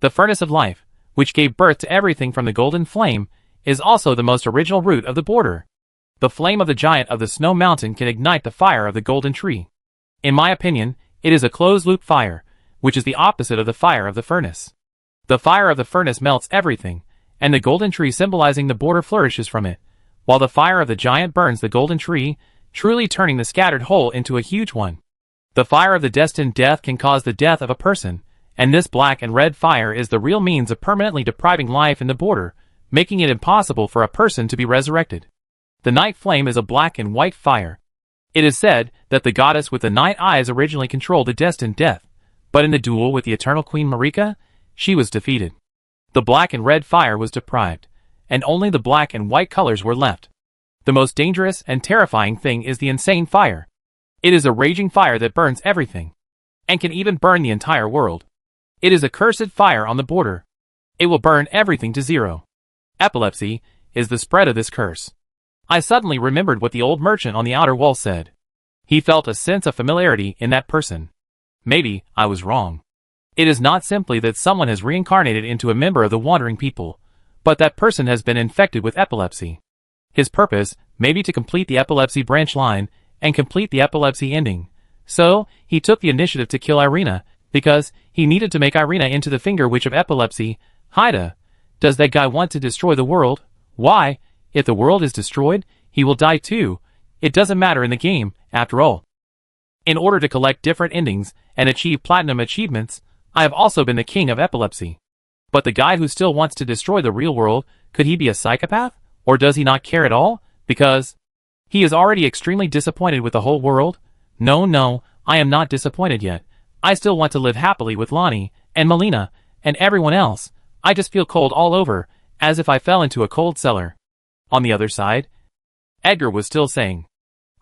The furnace of life, which gave birth to everything from the golden flame, is also the most original root of the border. The flame of the giant of the snow mountain can ignite the fire of the golden tree. In my opinion, it is a closed-loop fire, which is the opposite of the fire of the furnace. The fire of the furnace melts everything, and the golden tree symbolizing the border flourishes from it, while the fire of the giant burns the golden tree, truly turning the scattered whole into a huge one. The fire of the destined death can cause the death of a person, and this black and red fire is the real means of permanently depriving life in the border, making it impossible for a person to be resurrected. The night flame is a black and white fire. It is said that the goddess with the night eyes originally controlled the destined death, but in the duel with the eternal Queen Marika, she was defeated. The black and red fire was deprived, and only the black and white colors were left. The most dangerous and terrifying thing is the insane fire. It is a raging fire that burns everything, and can even burn the entire world. It is a cursed fire on the border. It will burn everything to zero. Epilepsy is the spread of this curse. I suddenly remembered what the old merchant on the outer wall said. He felt a sense of familiarity in that person. Maybe I was wrong. It is not simply that someone has reincarnated into a member of the wandering people, but that person has been infected with epilepsy. His purpose may be to complete the epilepsy branch line and complete the epilepsy ending. So, he took the initiative to kill Irina, because he needed to make Irina into the finger witch of epilepsy. Haida, does that guy want to destroy the world? Why? If the world is destroyed, he will die too. It doesn't matter in the game, after all. In order to collect different endings and achieve platinum achievements, I have also been the king of epilepsy. But the guy who still wants to destroy the real world, could he be a psychopath? Or does he not care at all? Because he is already extremely disappointed with the whole world. No, I am not disappointed yet. I still want to live happily with Lonnie, and Melina, and everyone else. I just feel cold all over, as if I fell into a cold cellar. On the other side, Edgar was still saying,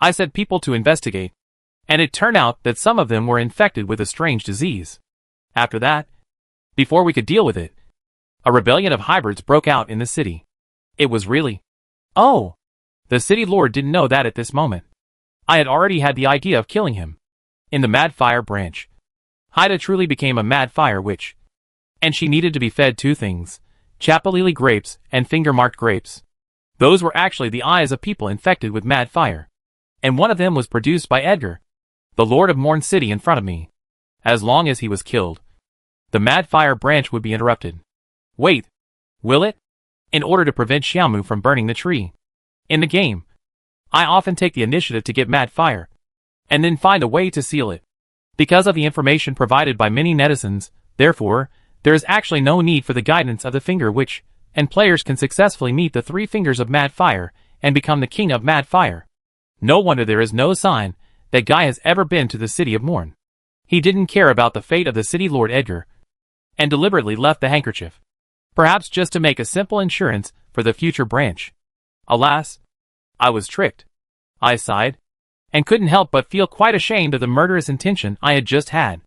I sent people to investigate, and it turned out that some of them were infected with a strange disease. After that, before we could deal with it, a rebellion of hybrids broke out in the city. It was really... Oh! The city lord didn't know that at this moment. I had already had the idea of killing him. In the Mad Fire branch, Haida truly became a Mad Fire witch. And she needed to be fed two things, Chapalili grapes and finger-marked grapes. Those were actually the eyes of people infected with Mad Fire. And one of them was produced by Edgar, the Lord of Morn City, in front of me. As long as he was killed, the Mad Fire branch would be interrupted. Wait, will it? In order to prevent Xiaomu from burning the tree. In the game, I often take the initiative to get Mad Fire, and then find a way to seal it. Because of the information provided by many netizens, therefore, there is actually no need for the guidance of the Finger Witch, and players can successfully meet the 3 fingers of Mad Fire, and become the King of Mad Fire. No wonder there is no sign that Guy has ever been to the city of Morn. He didn't care about the fate of the city lord Edgar, and deliberately left the handkerchief. Perhaps just to make a simple insurance for the future branch. Alas, I was tricked. I sighed, and couldn't help but feel quite ashamed of the murderous intention I had just had.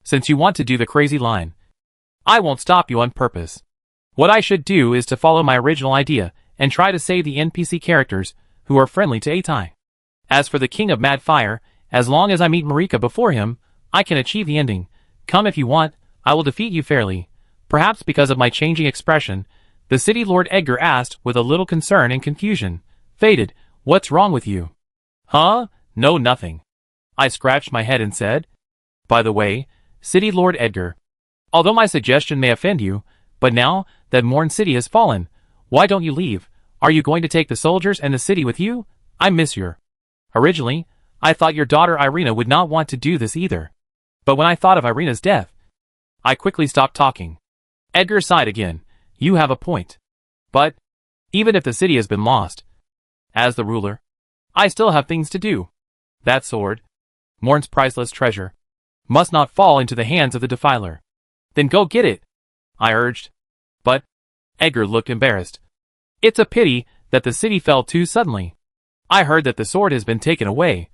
Since you want to do the crazy line, I won't stop you on purpose. What I should do is to follow my original idea and try to save the NPC characters who are friendly to Atai. As for the King of Mad Fire, as long as I meet Marika before him, I can achieve the ending. Come if you want, I will defeat you fairly. Perhaps because of my changing expression, the city lord Edgar asked with a little concern and confusion. Faded, what's wrong with you? Huh? No, nothing. I scratched my head and said. By the way, city lord Edgar, although my suggestion may offend you, but now that Morn City has fallen, why don't you leave? Are you going to take the soldiers and the city with you? I miss your... Originally, I thought your daughter Irina would not want to do this either. But when I thought of Irina's death, I quickly stopped talking. Edgar sighed again. You have a point. But, even if the city has been lost, as the ruler, I still have things to do. That sword, Morn's priceless treasure, must not fall into the hands of the defiler. Then go get it, I urged. But, Edgar looked embarrassed. It's a pity that the city fell too suddenly. I heard that the sword has been taken away,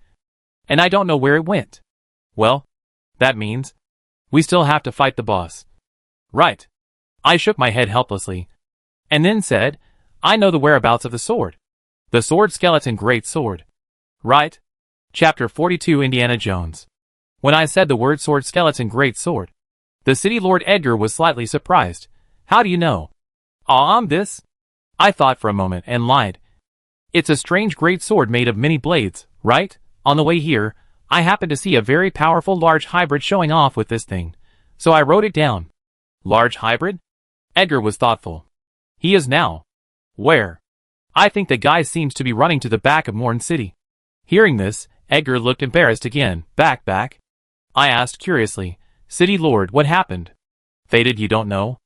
and I don't know where it went. Well, that means we still have to fight the boss. Right. I shook my head helplessly, and then said, I know the whereabouts of the sword. The sword skeleton great sword. Right. Chapter 42 Indiana Jones. When I said the word sword skeleton great sword, the city lord Edgar was slightly surprised. How do you know? This? I thought for a moment and lied. It's a strange great sword made of many blades, right? On the way here, I happened to see a very powerful large hybrid showing off with this thing, so I wrote it down. Large hybrid? Edgar was thoughtful. He is now. Where? I think the guy seems to be running to the back of Morn City. Hearing this, Edgar looked embarrassed again. Back? I asked curiously. City Lord, what happened? Faded, you don't know?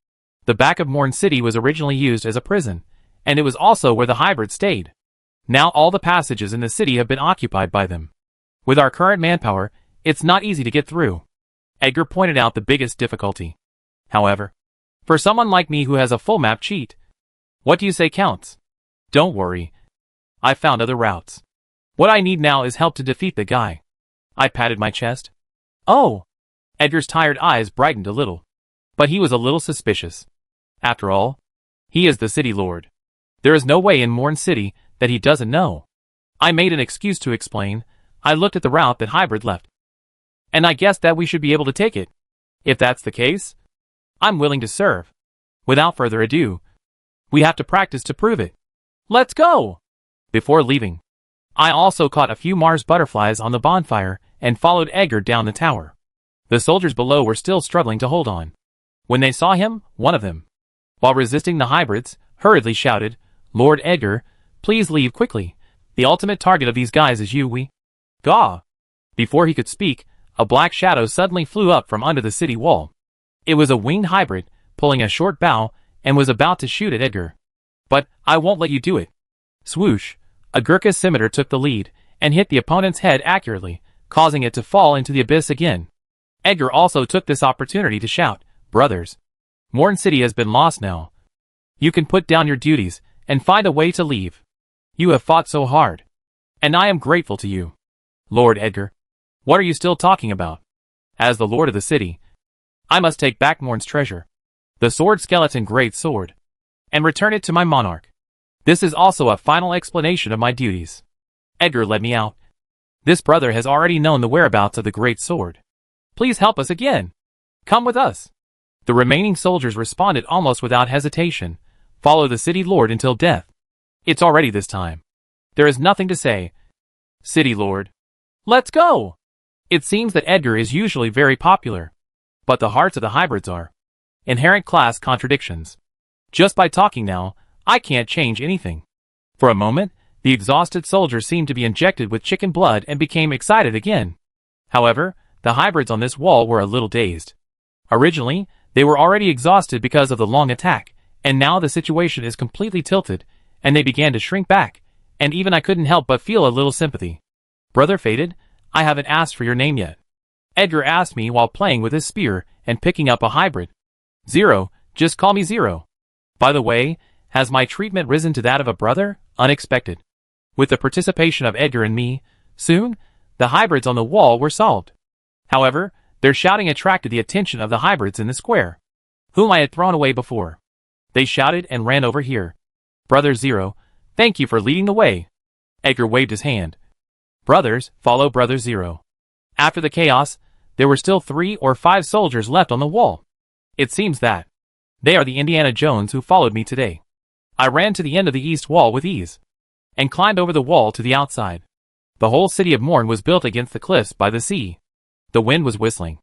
The back of Morn City was originally used as a prison, and it was also where the hybrid stayed. Now all the passages in the city have been occupied by them. With our current manpower, it's not easy to get through. Edgar pointed out the biggest difficulty. However, for someone like me who has a full map cheat, what do you say counts? Don't worry. I found other routes. What I need now is help to defeat the guy. I patted my chest. Oh! Edgar's tired eyes brightened a little. But he was a little suspicious. After all, he is the city lord. There is no way in Morn City that he doesn't know. I made an excuse to explain. I looked at the route that Hybrid left, and I guessed that we should be able to take it. If that's the case, I'm willing to serve. Without further ado, we have to practice to prove it. Let's go! Before leaving, I also caught a few Mars butterflies on the bonfire and followed Edgar down the tower. The soldiers below were still struggling to hold on. When they saw him, one of them, while resisting the hybrids, hurriedly shouted, Lord Edgar, please leave quickly. The ultimate target of these guys is you, Gaw! Before he could speak, a black shadow suddenly flew up from under the city wall. It was a winged hybrid, pulling a short bow, and was about to shoot at Edgar. But, I won't let you do it. Swoosh! A Gurkha scimitar took the lead, and hit the opponent's head accurately. causing it to fall into the abyss again. Edgar also took this opportunity to shout, "Brothers, Morn City has been lost now. You can put down your duties and find a way to leave. You have fought so hard, and I am grateful to you." "Lord Edgar, what are you still talking about? As the lord of the city, I must take back Morn's treasure, the sword skeleton great sword, and return it to my monarch. This is also a final explanation of my duties." Edgar led me out. "This brother has already known the whereabouts of the great sword. Please help us again. Come with us." The remaining soldiers responded almost without hesitation. "Follow the city lord until death. It's already this time. There is nothing to say. City lord, let's go." It seems that Edgar is usually very popular, but the hearts of the hybrids are inherent class contradictions. Just by talking now, I can't change anything. For a moment, the exhausted soldiers seemed to be injected with chicken blood and became excited again. However, the hybrids on this wall were a little dazed. Originally, they were already exhausted because of the long attack, and now the situation is completely tilted, and they began to shrink back, and even I couldn't help but feel a little sympathy. "Brother Fated, I haven't asked for your name yet." Edgar asked me while playing with his spear and picking up a hybrid. "Zero, just call me Zero. By the way, has my treatment risen to that of a brother? Unexpected." With the participation of Edgar and me, soon, the hybrids on the wall were solved. However, their shouting attracted the attention of the hybrids in the square, whom I had thrown away before. They shouted and ran over here. "Brother Zero, thank you for leading the way." Edgar waved his hand. "Brothers, follow Brother Zero." After the chaos, there were still 3 or 5 soldiers left on the wall. It seems that they are the Indiana Jones who followed me today. I ran to the end of the east wall with ease, and climbed over the wall to the outside. The whole city of Morn was built against the cliffs by the sea. The wind was whistling,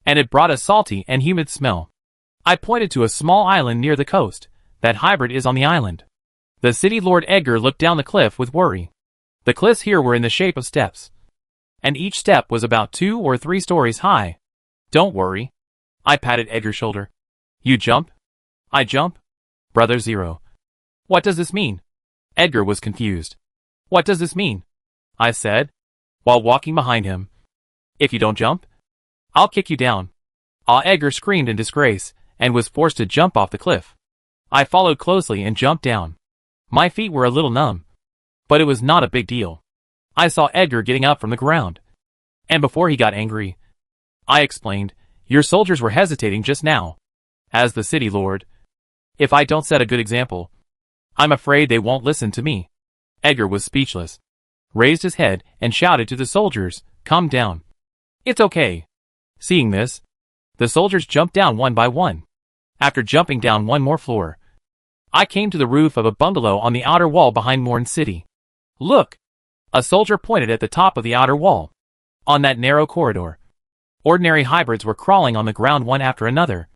and it brought a salty and humid smell. I pointed to a small island near the coast. "That hybrid is on the island." The city lord Edgar looked down the cliff with worry. The cliffs here were in the shape of steps, and each step was about 2 or 3 stories high. "Don't worry." I patted Edgar's shoulder. "You jump? I jump?" "Brother Zero, what does this mean?" Edgar was confused. "What does this mean?" I said, while walking behind him. "If you don't jump, I'll kick you down." Edgar screamed in disgrace, and was forced to jump off the cliff. I followed closely and jumped down. My feet were a little numb, but it was not a big deal. I saw Edgar getting up from the ground, and before he got angry, I explained, "Your soldiers were hesitating just now. As the city lord, if I don't set a good example, I'm afraid they won't listen to me." Edgar was speechless, raised his head, and shouted to the soldiers, "Calm down. It's okay." Seeing this, the soldiers jumped down one by one. After jumping down one more floor, I came to the roof of a bungalow on the outer wall behind Morn City. "Look!" A soldier pointed at the top of the outer wall. On that narrow corridor, ordinary hybrids were crawling on the ground one after another,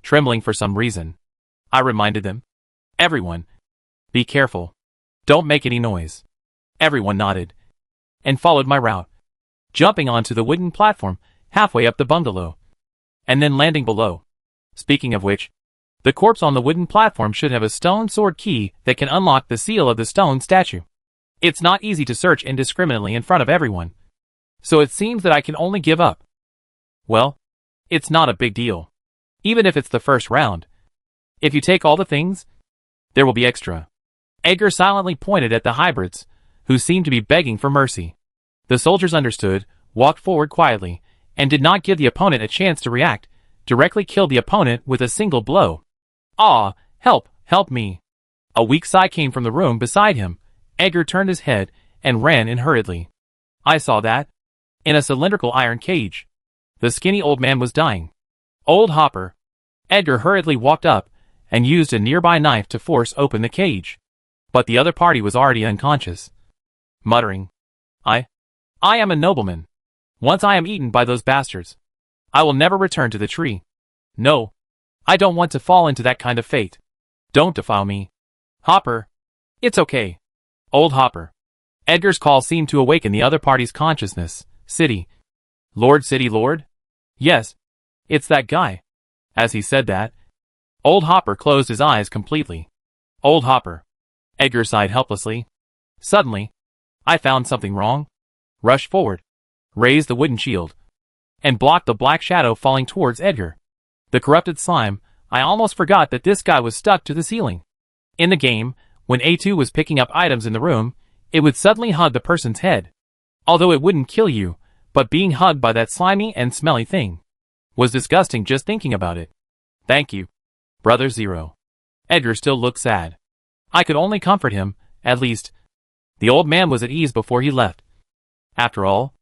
trembling for some reason. I reminded them, "Everyone, be careful. Don't make any noise." Everyone nodded, and followed my route, jumping onto the wooden platform halfway up the bungalow, and then landing below. Speaking of which, the corpse on the wooden platform should have a stone sword key that can unlock the seal of the stone statue. It's not easy to search indiscriminately in front of everyone, so it seems that I can only give up. Well, it's not a big deal, even if it's the first round. If you take all the things, there will be extra. Edgar silently pointed at the hybrids, who seemed to be begging for mercy. The soldiers understood, walked forward quietly, and did not give the opponent a chance to react, directly killed the opponent with a single blow. Help, help me." A weak sigh came from the room beside him. Edgar turned his head and ran in hurriedly. I saw that, in a cylindrical iron cage, the skinny old man was dying. "Old Hopper." Edgar hurriedly walked up and used a nearby knife to force open the cage. But the other party was already unconscious, muttering, I am a nobleman. Once I am eaten by those bastards, I will never return to the tree. No, I don't want to fall into that kind of fate. Don't defile me. Hopper. It's okay. Old Hopper." Edgar's call seemed to awaken the other party's consciousness. City Lord? Yes, it's that guy." As he said that, Old Hopper closed his eyes completely. "Old Hopper." Edgar sighed helplessly. Suddenly, I found something wrong. Rushed forward, raised the wooden shield, and blocked the black shadow falling towards Edgar. The corrupted slime, I almost forgot that this guy was stuck to the ceiling. In the game, when A2 was picking up items in the room, it would suddenly hug the person's head. Although it wouldn't kill you, but being hugged by that slimy and smelly thing was disgusting just thinking about it. Thank you, Brother Zero. Edgar still looked sad. I could only comfort him, at least. The old man was at ease before he left. After all,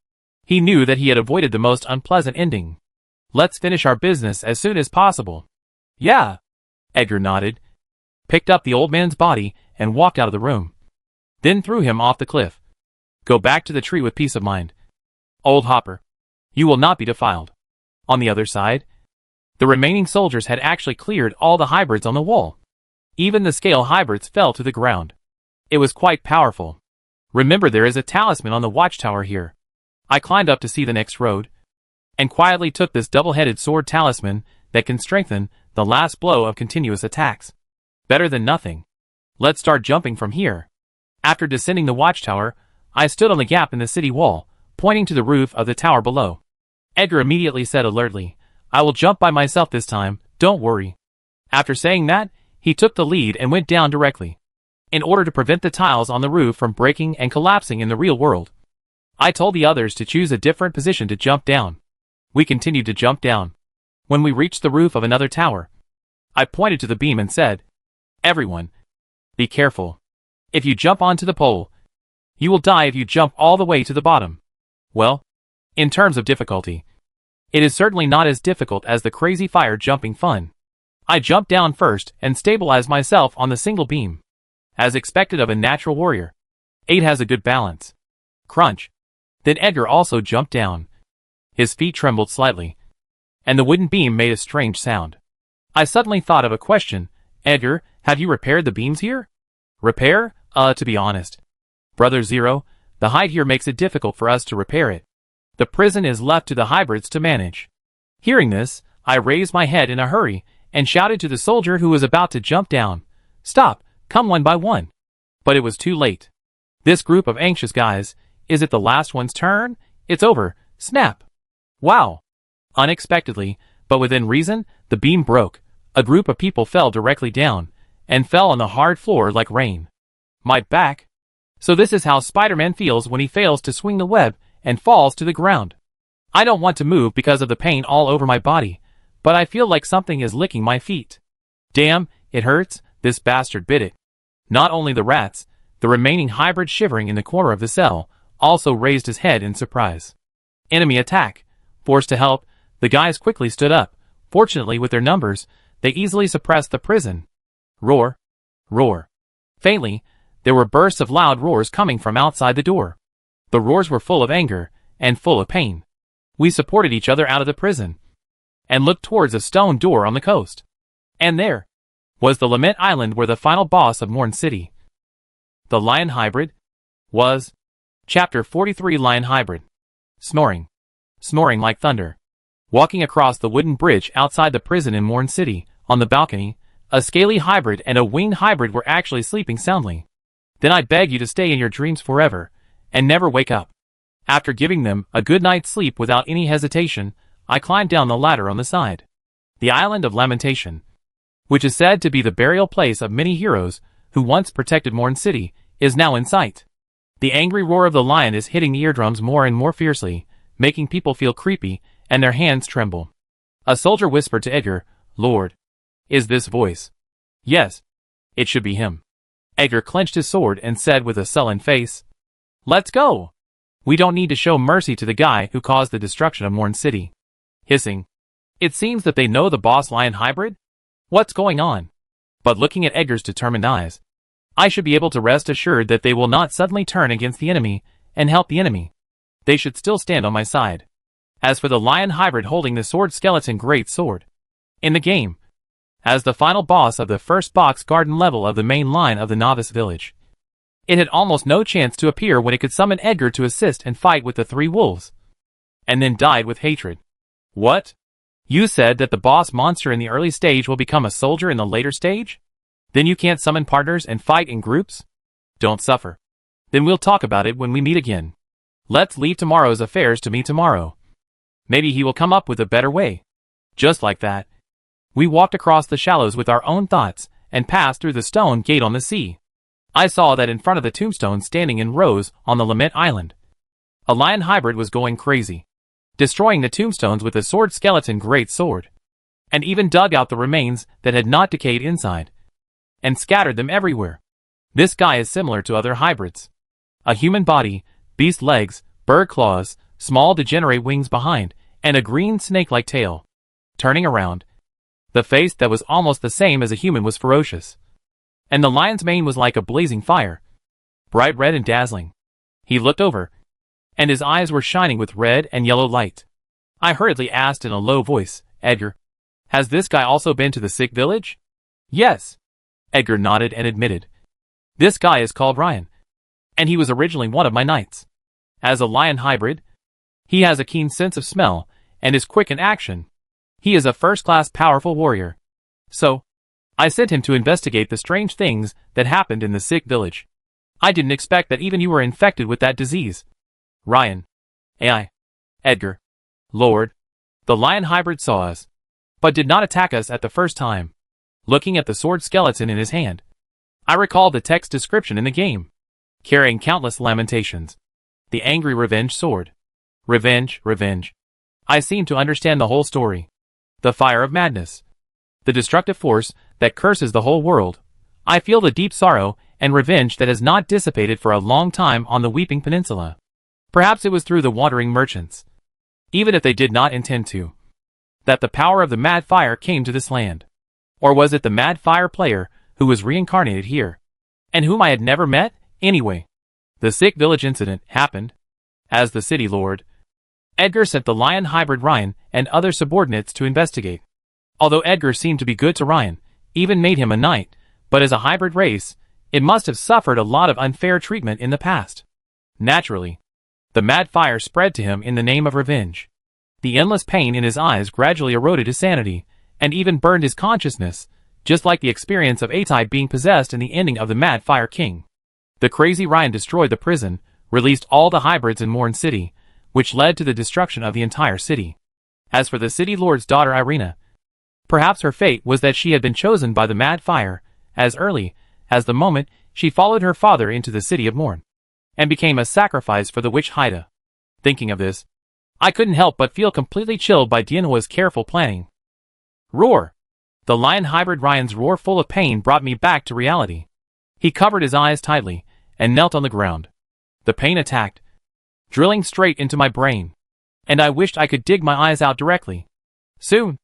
he knew that he had avoided the most unpleasant ending. Let's finish our business as soon as possible. Yeah. Edgar nodded, picked up the old man's body, and walked out of the room. Then threw him off the cliff. Go back to the tree with peace of mind, old Hopper. You will not be defiled. On the other side, the remaining soldiers had actually cleared all the hybrids on the wall. Even the scale hybrids fell to the ground. It was quite powerful. Remember, there is a talisman on the watchtower here. I climbed up to see the next road, and quietly took this double-headed sword talisman that can strengthen the last blow of continuous attacks. Better than nothing. Let's start jumping from here. After descending the watchtower, I stood on the gap in the city wall, pointing to the roof of the tower below. Edgar immediately said alertly, I will jump by myself this time, don't worry. After saying that, he took the lead and went down directly, in order to prevent the tiles on the roof from breaking and collapsing in the real world. I told the others to choose a different position to jump down. We continued to jump down. When we reached the roof of another tower, I pointed to the beam and said, Everyone, be careful. If you jump onto the pole, you will die if you jump all the way to the bottom. Well, in terms of difficulty, it is certainly not as difficult as the crazy fire jumping fun. I jumped down first and stabilized myself on the single beam. As expected of a natural warrior, 8 has a good balance. Crunch. Then Edgar also jumped down. His feet trembled slightly, and the wooden beam made a strange sound. I suddenly thought of a question. Edgar, have you repaired the beams here? Repair? To be honest, Brother Zero, the height here makes it difficult for us to repair it. The prison is left to the hybrids to manage. Hearing this, I raised my head in a hurry and shouted to the soldier who was about to jump down, Stop, come one by one. But it was too late. This group of anxious guys, is it the last one's turn? It's over, snap. Wow. Unexpectedly, but within reason, the beam broke. A group of people fell directly down, and fell on the hard floor like rain. My back. So this is how Spider-Man feels when he fails to swing the web and falls to the ground. I don't want to move because of the pain all over my body, but I feel like something is licking my feet. Damn, it hurts, this bastard bit it. Not only the rats, the remaining hybrid shivering in the corner of the cell, also raised his head in surprise. Enemy attack. Forced to help, the guys quickly stood up. Fortunately, with their numbers, they easily suppressed the prison. Roar. Roar. Faintly, there were bursts of loud roars coming from outside the door. The roars were full of anger, and full of pain. We supported each other out of the prison, and looked towards a stone door on the coast. And there was the Lament Island where the final boss of Morn City, the Lion Hybrid, was. Chapter 43 Lion Hybrid. Snoring. Snoring like thunder. Walking across the wooden bridge outside the prison in Morn City, on the balcony, a scaly hybrid and a winged hybrid were actually sleeping soundly. Then I beg you to stay in your dreams forever, and never wake up. After giving them a good night's sleep without any hesitation, I climbed down the ladder on the side. The Island of Lamentation, which is said to be the burial place of many heroes who once protected Morn City, is now in sight. The angry roar of the lion is hitting the eardrums more and more fiercely, making people feel creepy, and their hands tremble. A soldier whispered to Edgar, Lord, is this voice? Yes, it should be him. Edgar clenched his sword and said with a sullen face, Let's go! We don't need to show mercy to the guy who caused the destruction of Morn City. Hissing. It seems that they know the boss lion hybrid? What's going on? But looking at Edgar's determined eyes, I should be able to rest assured that they will not suddenly turn against the enemy and help the enemy. They should still stand on my side. As for the lion hybrid holding the sword skeleton great sword in the game, as the final boss of the first box garden level of the main line of the novice village, it had almost no chance to appear when it could summon Edgar to assist and fight with the 3 wolves. And then died with hatred. What? You said that the boss monster in the early stage will become a soldier in the later stage? Then you can't summon partners and fight in groups? Don't suffer. Then we'll talk about it when we meet again. Let's leave tomorrow's affairs to me tomorrow. Maybe he will come up with a better way. Just like that, we walked across the shallows with our own thoughts and passed through the stone gate on the sea. I saw that in front of the tombstone standing in rows on the Lament Island. A lion hybrid was going crazy, destroying the tombstones with a sword skeleton great sword, and even dug out the remains that had not decayed inside, and scattered them everywhere. This guy is similar to other hybrids. A human body, beast legs, bird claws, small degenerate wings behind, and a green snake-like tail. Turning around, the face that was almost the same as a human was ferocious, and the lion's mane was like a blazing fire, bright red and dazzling. He looked over, and his eyes were shining with red and yellow light. I hurriedly asked in a low voice, Edgar, has this guy also been to the sick village? Yes. Edgar nodded and admitted. This guy is called Ryan, and he was originally one of my knights. As a lion hybrid, he has a keen sense of smell and is quick in action. He is a first-class powerful warrior. So, I sent him to investigate the strange things that happened in the sick village. I didn't expect that even you were infected with that disease. Ryan. AI. Edgar. Lord. The lion hybrid saw us, but did not attack us at the first time. Looking at the sword skeleton in his hand, I recalled the text description in the game, carrying countless lamentations. The angry revenge sword. Revenge, revenge. I seemed to understand the whole story. The fire of madness. The destructive force that curses the whole world. I feel the deep sorrow and revenge that has not dissipated for a long time on the Weeping Peninsula. Perhaps it was through the wandering merchants, even if they did not intend to, that the power of the mad fire came to this land. Or was it the mad fire player who was reincarnated here, and whom I had never met? Anyway, the sick village incident happened. As the city lord, Edgar sent the lion hybrid Ryan and other subordinates to investigate. Although Edgar seemed to be good to Ryan, even made him a knight, but as a hybrid race, it must have suffered a lot of unfair treatment in the past. Naturally, the mad fire spread to him in the name of revenge. The endless pain in his eyes gradually eroded his sanity, and even burned his consciousness, just like the experience of A-type being possessed in the ending of the Mad Fire King. The crazy Ryan destroyed the prison, released all the hybrids in Morn City, which led to the destruction of the entire city. As for the city lord's daughter Irina, perhaps her fate was that she had been chosen by the Mad Fire, as early as the moment she followed her father into the city of Morn, and became a sacrifice for the witch Haida. Thinking of this, I couldn't help but feel completely chilled by Dienhua's careful planning. Roar! The lion hybrid Ryan's roar full of pain brought me back to reality. He covered his eyes tightly, and knelt on the ground. The pain attacked, drilling straight into my brain, and I wished I could dig my eyes out directly. Soon,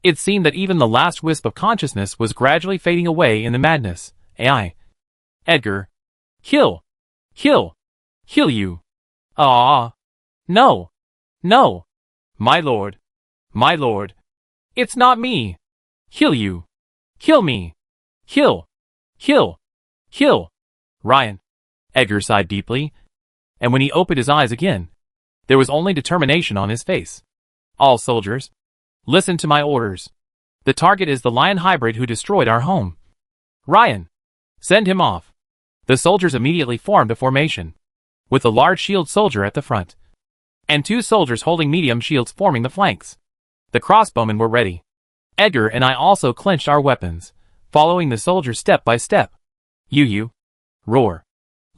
it seemed that even the last wisp of consciousness was gradually fading away in the madness. AI. Edgar. Kill! Kill! Kill you! Ah! No! No! My lord! My lord! It's not me! Kill you! Kill me! Kill! Kill! Kill! Ryan. Edgar sighed deeply, and when he opened his eyes again, there was only determination on his face. All soldiers, listen to my orders. The target is the lion hybrid who destroyed our home. Ryan, send him off. The soldiers immediately formed a formation, with a large shield soldier at the front, and 2 soldiers holding medium shields forming the flanks. The crossbowmen were ready. Edgar and I also clenched our weapons, following the soldiers step by step. You. Roar.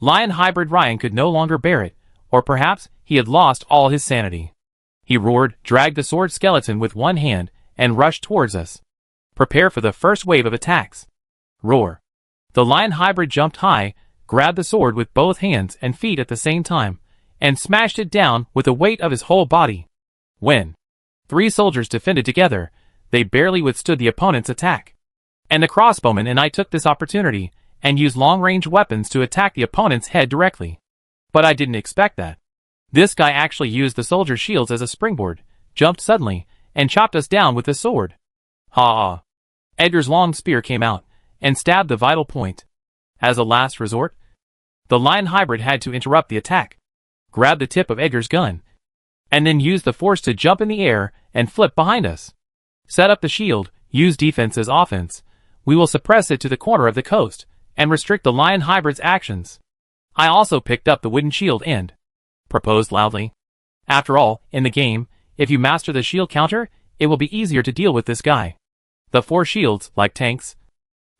Lion hybrid Ryan could no longer bear it, or perhaps he had lost all his sanity. He roared, dragged the sword skeleton with one hand, and rushed towards us. Prepare for the first wave of attacks. Roar. The lion hybrid jumped high, grabbed the sword with both hands and feet at the same time, and smashed it down with the weight of his whole body. When 3 soldiers defended together, they barely withstood the opponent's attack. And the crossbowman and I took this opportunity, and used long-range weapons to attack the opponent's head directly. But I didn't expect that. This guy actually used the soldiers' shields as a springboard, jumped suddenly, and chopped us down with his sword. Ha! Edgar's long spear came out, and stabbed the vital point. As a last resort, the lion hybrid had to interrupt the attack, grab the tip of Edgar's gun, and then use the force to jump in the air and flip behind us. Set up the shield, use defense as offense. We will suppress it to the corner of the coast, and restrict the lion hybrid's actions. I also picked up the wooden shield and proposed loudly. After all, in the game, if you master the shield counter, it will be easier to deal with this guy. The 4 shields, like tanks,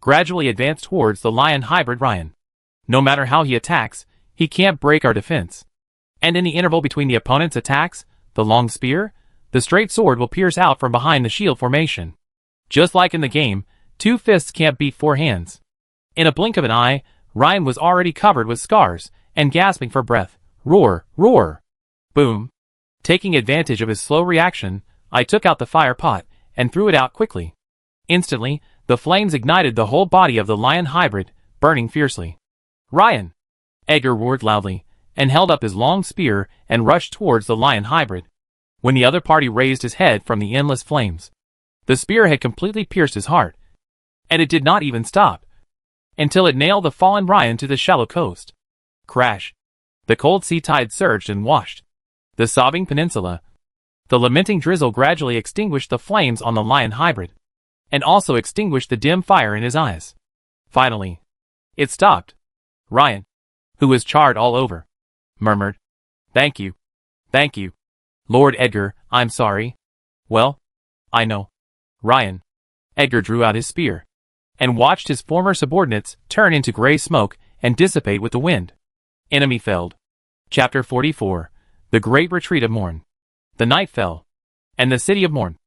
gradually advance towards the lion hybrid Ryan. No matter how he attacks, he can't break our defense. And in the interval between the opponent's attacks, the long spear, the straight sword will pierce out from behind the shield formation. Just like in the game, 2 fists can't beat 4 hands. In a blink of an eye, Ryan was already covered with scars and gasping for breath. Roar, roar. Boom. Taking advantage of his slow reaction, I took out the fire pot and threw it out quickly. Instantly, the flames ignited the whole body of the lion hybrid, burning fiercely. Ryan! Edgar roared loudly, and held up his long spear and rushed towards the lion hybrid. When the other party raised his head from the endless flames, the spear had completely pierced his heart. And it did not even stop, until it nailed the fallen Ryan to the shallow coast. Crash! The cold sea tide surged and washed the sobbing peninsula. The lamenting drizzle gradually extinguished the flames on the lion hybrid, and also extinguished the dim fire in his eyes. Finally, it stopped. Ryan, who was charred all over, murmured, "Thank you. Thank you. Lord Edgar, I'm sorry." "Well, I know." Ryan. Edgar drew out his spear, and watched his former subordinates turn into gray smoke and dissipate with the wind. Enemy felled. Chapter 44. The Great Retreat of Morn. The night fell, and the city of Morn,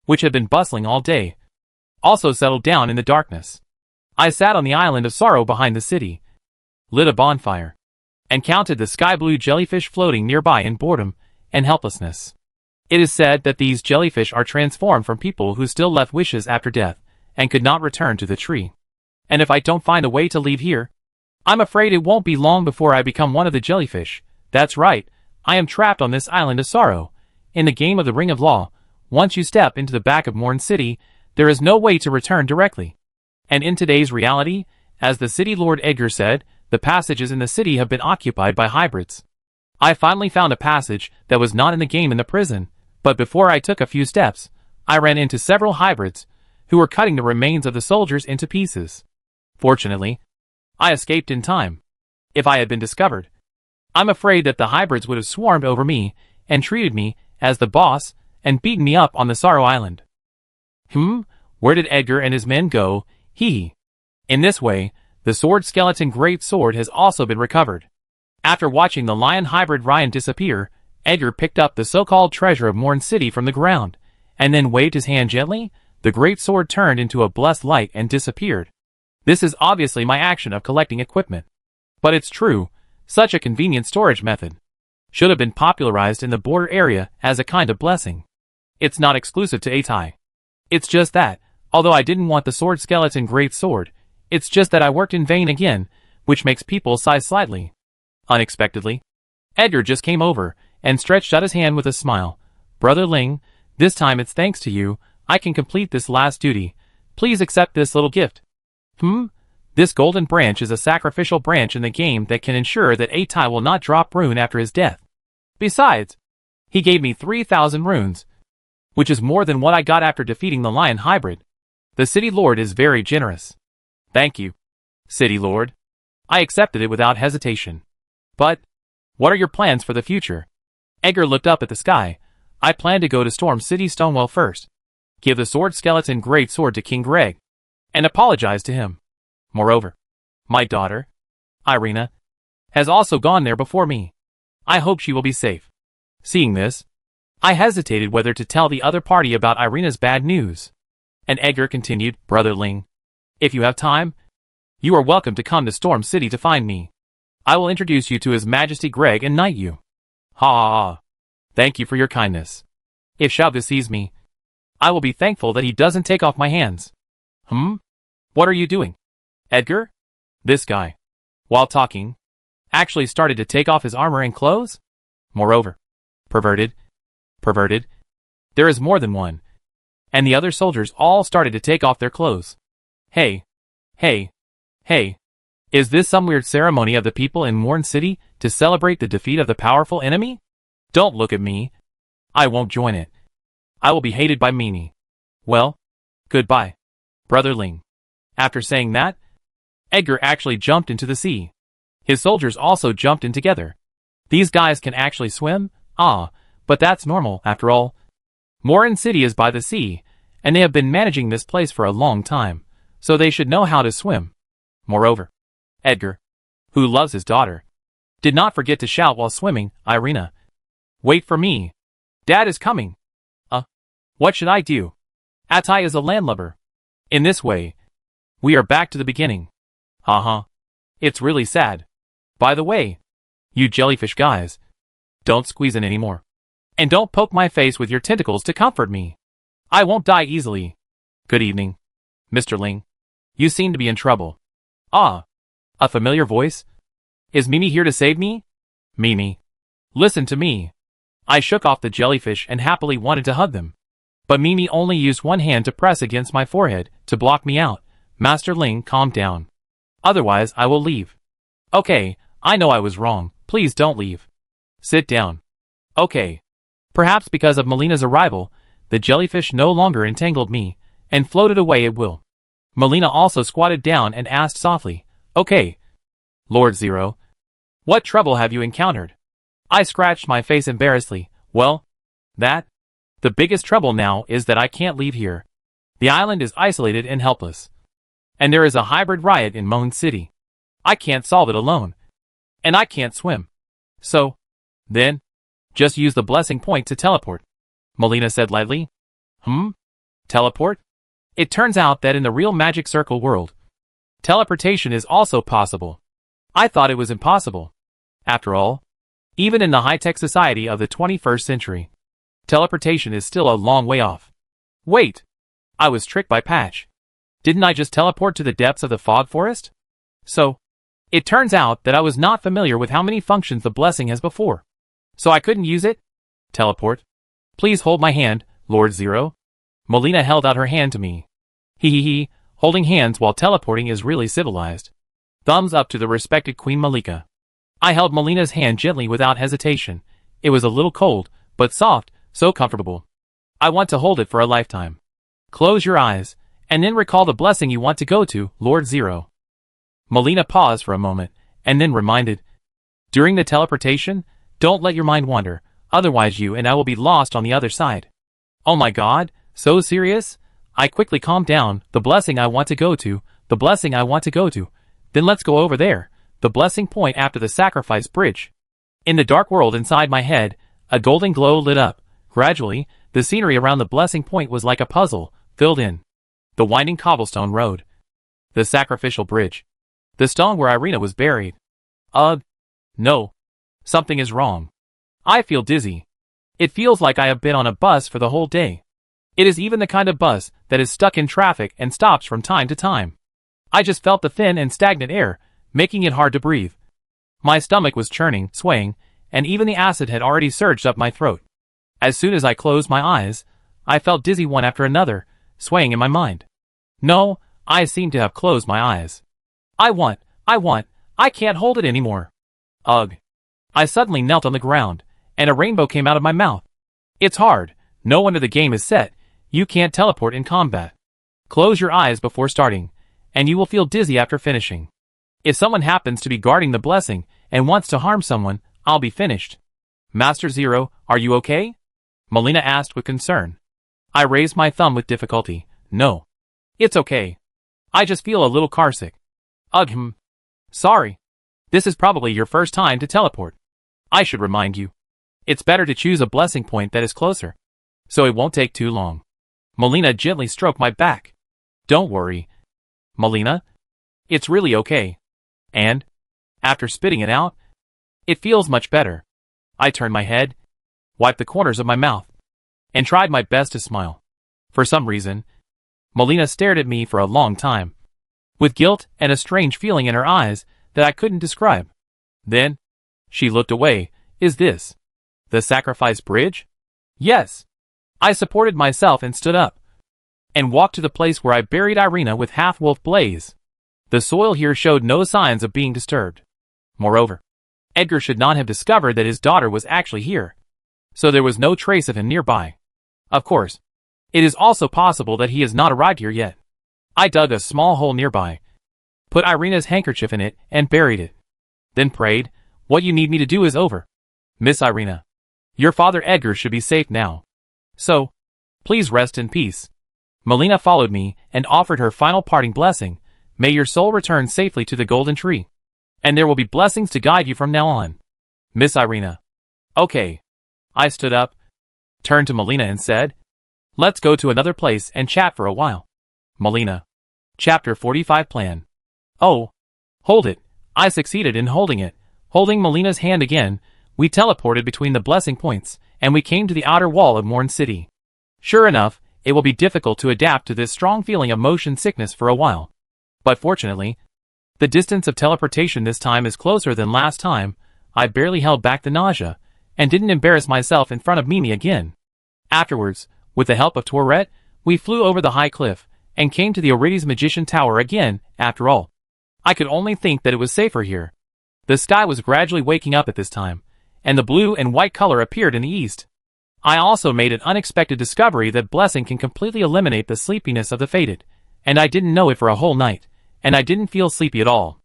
which had been bustling all day, also settled down in the darkness. I sat on the island of sorrow behind the city, lit a bonfire, and counted the sky-blue jellyfish floating nearby in boredom and helplessness. It is said that these jellyfish are transformed from people who still left wishes after death and could not return to the tree. And if I don't find a way to leave here, I'm afraid it won't be long before I become one of the jellyfish. That's right, I am trapped on this island of sorrow. In the game of the Ring of Law, once you step into the back of Morn City, there is no way to return directly. And in today's reality, as the city Lord Edgar said, the passages in the city have been occupied by hybrids. I finally found a passage that was not in the game in the prison, but before I took a few steps, I ran into several hybrids, who were cutting the remains of the soldiers into pieces. Fortunately, I escaped in time. If I had been discovered, I'm afraid that the hybrids would have swarmed over me and treated me as the boss and beaten me up on the Sorrow Island. Where did Edgar and his men go? In this way, the sword skeleton great sword has also been recovered. After watching the lion hybrid Ryan disappear, Edgar picked up the so-called treasure of Morn City from the ground, and then waved his hand gently. The great sword turned into a blessed light and disappeared. This is obviously my action of collecting equipment. But it's true, such a convenient storage method should have been popularized in the border area as a kind of blessing. It's not exclusive to Atai. It's just that, although I didn't want the sword skeleton great sword, it's just that I worked in vain again, which makes people sigh slightly. Unexpectedly, Edgar just came over and stretched out his hand with a smile. "Brother Ling, this time it's thanks to you, I can complete this last duty. Please accept this little gift." This golden branch is a sacrificial branch in the game that can ensure that Atai will not drop rune after his death. Besides, he gave me 3,000 runes, which is more than what I got after defeating the lion hybrid. The city lord is very generous. "Thank you, city lord." I accepted it without hesitation. "But, what are your plans for the future?" Edgar looked up at the sky. "I plan to go to Storm City Stonewell first, give the sword skeleton great sword to King Greg, and apologize to him. Moreover, my daughter, Irina, has also gone there before me. I hope she will be safe." Seeing this, I hesitated whether to tell the other party about Irina's bad news. And Edgar continued, "Brother Ling, if you have time, you are welcome to come to Storm City to find me. I will introduce you to His Majesty Greg and knight you." "Ha! Thank you for your kindness. If Shavga sees me, I will be thankful that he doesn't take off my hands." What are you doing, Edgar?" This guy, while talking, actually started to take off his armor and clothes? Moreover, perverted. There is more than one. And the other soldiers all started to take off their clothes. Hey. Is this some weird ceremony of the people in Morn City to celebrate the defeat of the powerful enemy? Don't look at me. I won't join it. I will be hated by Mimi. Well, goodbye, Brother Ling. After saying that, Edgar actually jumped into the sea. His soldiers also jumped in together. These guys can actually swim? Ah, but that's normal, after all. Morin City is by the sea, and they have been managing this place for a long time, so they should know how to swim. Moreover, Edgar, who loves his daughter, did not forget to shout while swimming, Irina. Wait for me. Dad is coming. What should I do? Atai is a landlubber. In this way, we are back to the beginning. It's really sad. By the way, you jellyfish guys, don't squeeze in anymore. And don't poke my face with your tentacles to comfort me. I won't die easily. Good evening, Mr. Ling. You seem to be in trouble. A familiar voice? Is Mimi here to save me? Mimi, listen to me. I shook off the jellyfish and happily wanted to hug them. But Mimi only used one hand to press against my forehead to block me out. Master Ling, calm down. Otherwise, I will leave. Okay, I know I was wrong. Please don't leave. Sit down. Okay. Perhaps because of Melina's arrival, the jellyfish no longer entangled me, and floated away at will. Melina also squatted down and asked softly, Okay, Lord Zero, what trouble have you encountered? I scratched my face embarrassedly. Well, the biggest trouble now is that I can't leave here. The island is isolated and helpless. And there is a hybrid riot in Moon City. I can't solve it alone. And I can't swim. So, then, just use the blessing point to teleport. Melina said lightly. Teleport? It turns out that in the real magic circle world, teleportation is also possible. I thought it was impossible. After all, even in the high-tech society of the 21st century, teleportation is still a long way off. Wait! I was tricked by Patch. Didn't I just teleport to the depths of the fog forest? So, it turns out that I was not familiar with how many functions the blessing has before. So I couldn't use it? Teleport? Please hold my hand, Lord Zero. Melina held out her hand to me. Holding hands while teleporting is really civilized. Thumbs up to the respected Queen Malika. I held Melina's hand gently without hesitation. It was a little cold, but soft, so comfortable. I want to hold it for a lifetime. Close your eyes, and then recall the blessing you want to go to, Lord Zero. Melina paused for a moment, and then reminded, During the teleportation, don't let your mind wander, otherwise you and I will be lost on the other side. Oh my god, so serious? I quickly calmed down. The blessing I want to go to, the blessing I want to go to. Then let's go over there, the blessing point after the sacrifice bridge. In the dark world inside my head, a golden glow lit up. Gradually, the scenery around the blessing point was like a puzzle, filled in. The winding cobblestone road. The sacrificial bridge. The stone where Irina was buried. No. Something is wrong. I feel dizzy. It feels like I have been on a bus for the whole day. It is even the kind of bus that is stuck in traffic and stops from time to time. I just felt the thin and stagnant air, making it hard to breathe. My stomach was churning, swaying, and even the acid had already surged up my throat. As soon as I closed my eyes, I felt dizzy one after another, swaying in my mind. No, I seem to have closed my eyes. I can't hold it anymore. Ugh. I suddenly knelt on the ground, and a rainbow came out of my mouth. It's hard. No wonder the game is set. You can't teleport in combat. Close your eyes before starting, and you will feel dizzy after finishing. If someone happens to be guarding the blessing and wants to harm someone, I'll be finished. Master Zero, are you okay? Melina asked with concern. I raised my thumb with difficulty. No. It's okay. I just feel a little carsick. Ugh. Sorry. This is probably your first time to teleport. I should remind you. It's better to choose a blessing point that is closer, so it won't take too long. Melina gently stroked my back. Don't worry, Melina. It's really okay. And, after spitting it out, it feels much better. I turned my head, wiped the corners of my mouth, and tried my best to smile. For some reason, Melina stared at me for a long time, with guilt and a strange feeling in her eyes that I couldn't describe. Then, she looked away. Is this the sacrifice bridge? Yes. I supported myself and stood up, and walked to the place where I buried Irina with half-wolf Blaze. The soil here showed no signs of being disturbed. Moreover, Edgar should not have discovered that his daughter was actually here, so there was no trace of him nearby. Of course, it is also possible that he has not arrived here yet. I dug a small hole nearby, put Irina's handkerchief in it, and buried it. Then prayed, what you need me to do is over. Miss Irina. Your father Edgar should be safe now. So, please rest in peace. Melina followed me and offered her final parting blessing. May your soul return safely to the golden tree. And there will be blessings to guide you from now on. Miss Irina. Okay. I stood up, turned to Melina and said, let's go to another place and chat for a while. Melina. Chapter 45 Plan. Oh. Hold it. I succeeded in holding it. Holding Melina's hand again, we teleported between the blessing points, and we came to the outer wall of Morn City. Sure enough, it will be difficult to adapt to this strong feeling of motion sickness for a while. But fortunately, the distance of teleportation this time is closer than last time. I barely held back the nausea, and didn't embarrass myself in front of Mimi again. Afterwards, with the help of Tourette, we flew over the high cliff, and came to the Aurides Magician Tower again. After all, I could only think that it was safer here. The sky was gradually waking up at this time, and the blue and white color appeared in the east. I also made an unexpected discovery that blessing can completely eliminate the sleepiness of the fated, and I didn't know it for a whole night, and I didn't feel sleepy at all.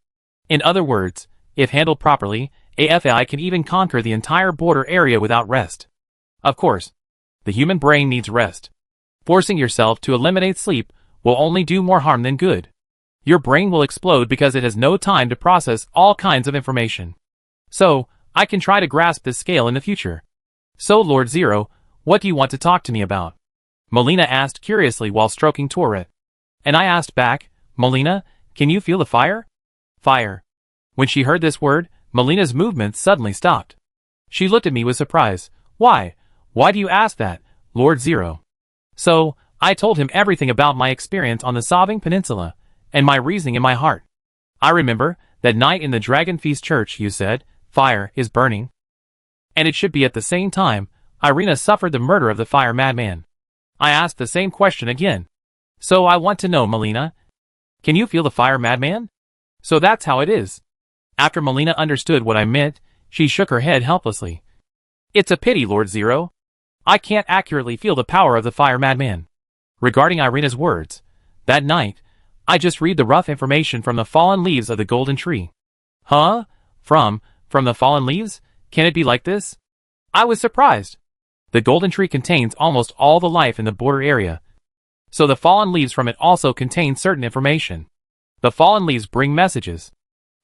In other words, if handled properly, AFI can even conquer the entire border area without rest. Of course, the human brain needs rest. Forcing yourself to eliminate sleep will only do more harm than good. Your brain will explode because it has no time to process all kinds of information. So, I can try to grasp this scale in the future. So Lord Zero, what do you want to talk to me about? Melina asked curiously while stroking Tourette. And I asked back, Melina, can you feel the fire? Fire. When she heard this word, Melina's movements suddenly stopped. She looked at me with surprise. Why? Why do you ask that, Lord Zero? So, I told him everything about my experience on the Sobbing Peninsula, and my reasoning in my heart. I remember, that night in the Dragon Feast Church you said, fire is burning. And it should be at the same time, Irina suffered the murder of the fire madman. I asked the same question again. So I want to know, Melina, can you feel the fire madman? So that's how it is. After Melina understood what I meant, she shook her head helplessly. It's a pity, Lord Zero. I can't accurately feel the power of the fire madman. Regarding Irina's words, that night, I just read the rough information from the fallen leaves of the golden tree. Huh? From the fallen leaves? Can it be like this? I was surprised. The golden tree contains almost all the life in the border area. So the fallen leaves from it also contain certain information. The fallen leaves bring messages.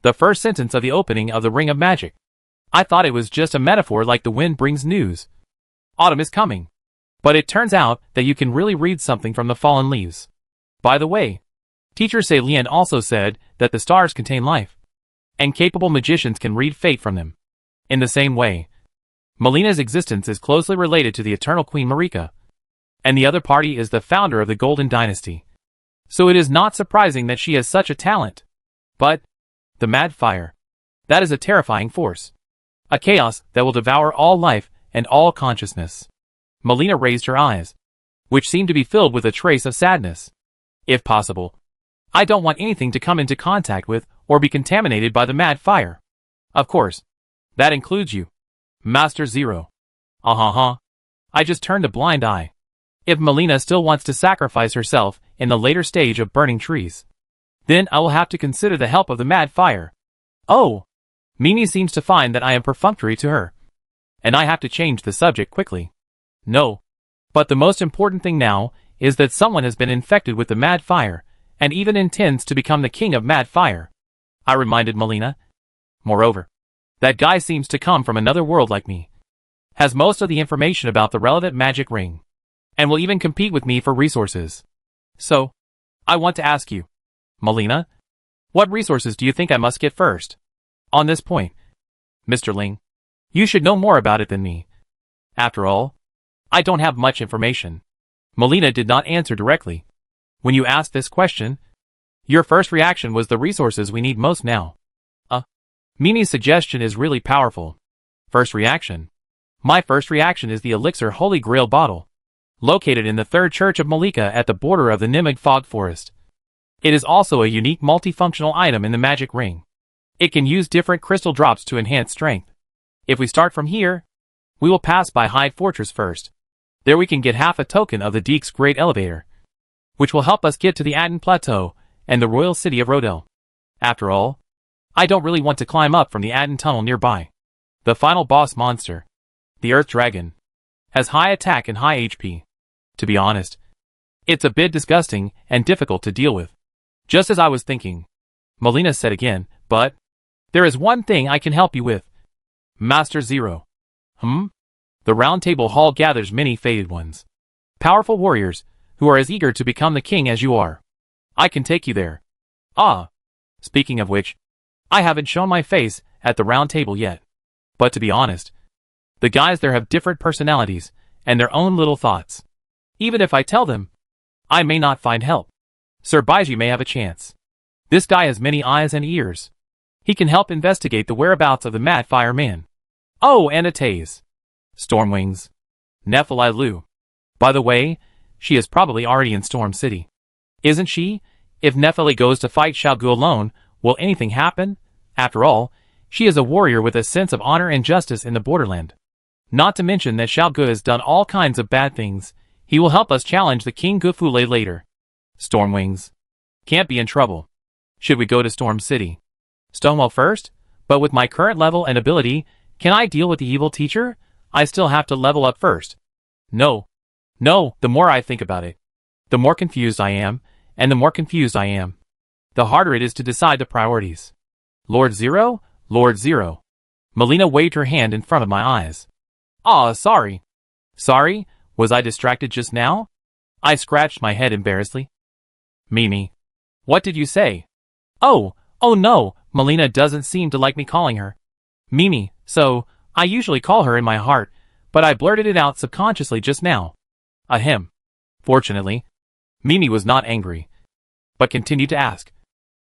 The first sentence of the opening of the Ring of Magic. I thought it was just a metaphor like the wind brings news. Autumn is coming. But it turns out that you can really read something from the fallen leaves. By the way, Teacher Céline also said that the stars contain life, and capable magicians can read fate from them. In the same way, Melina's existence is closely related to the eternal Queen Marika, and the other party is the founder of the Golden Dynasty. So it is not surprising that she has such a talent. But, the mad fire. That is a terrifying force. A chaos that will devour all life and all consciousness. Melina raised her eyes, which seemed to be filled with a trace of sadness. If possible, I don't want anything to come into contact with or be contaminated by the mad fire. Of course, that includes you, Master Zero. I just turned a blind eye. If Melina still wants to sacrifice herself in the later stage of burning trees, then I will have to consider the help of the mad fire. Oh, Mimi seems to find that I am perfunctory to her, and I have to change the subject quickly. No, but the most important thing now is that someone has been infected with the mad fire, and even intends to become the king of mad fire. I reminded Melina. Moreover, that guy seems to come from another world like me, has most of the information about the relevant magic ring, and will even compete with me for resources. So, I want to ask you, Melina, what resources do you think I must get first? On this point, Mr. Ling, you should know more about it than me. After all, I don't have much information. Melina did not answer directly. When you asked this question, your first reaction was the resources we need most now. Mimi's suggestion is really powerful. First reaction. My first reaction is the Elixir Holy Grail bottle, located in the third church of Malika at the border of the Nimeg Fog Forest. It is also a unique multifunctional item in the magic ring. It can use different crystal drops to enhance strength. If we start from here, we will pass by Hyde Fortress first. There we can get half a token of the Deek's Great Elevator, which will help us get to the Aten Plateau and the royal city of Rodel. After all, I don't really want to climb up from the Aten Tunnel nearby. The final boss monster, the Earth Dragon, has high attack and high HP. To be honest, it's a bit disgusting and difficult to deal with. Just as I was thinking, Melina said again, but there is one thing I can help you with. Master Zero. The Round Table Hall gathers many fated ones. Powerful warriors, who are as eager to become the king as you are. I can take you there. Ah. Speaking of which, I haven't shown my face at the Round Table yet. But to be honest, the guys there have different personalities and their own little thoughts. Even if I tell them, I may not find help. Sir Baiji may have a chance. This guy has many eyes and ears. He can help investigate the whereabouts of the Mad Fire Man. Oh, and Ataze. Stormwings. Nephilim Lu. By the way, she is probably already in Storm City. Isn't she? If Nephilim goes to fight Xiao Gu alone, will anything happen? After all, she is a warrior with a sense of honor and justice in the borderland. Not to mention that Xiao Gu has done all kinds of bad things. He will help us challenge the King Gufule later. Stormwings. Can't be in trouble. Should we go to Storm City? Stonewell first? But with my current level and ability, can I deal with the evil teacher? I still have to level up first. No. The more I think about it, the more confused I am, and the more confused I am, the harder it is to decide the priorities. Lord Zero? Lord Zero. Melina waved her hand in front of my eyes. Ah, sorry. Sorry? Was I distracted just now? I scratched my head embarrassedly. Mimi. What did you say? Oh no, Melina doesn't seem to like me calling her Mimi, so I usually call her in my heart, but I blurted it out subconsciously just now. Ahem. Fortunately, Mimi was not angry, but continued to ask.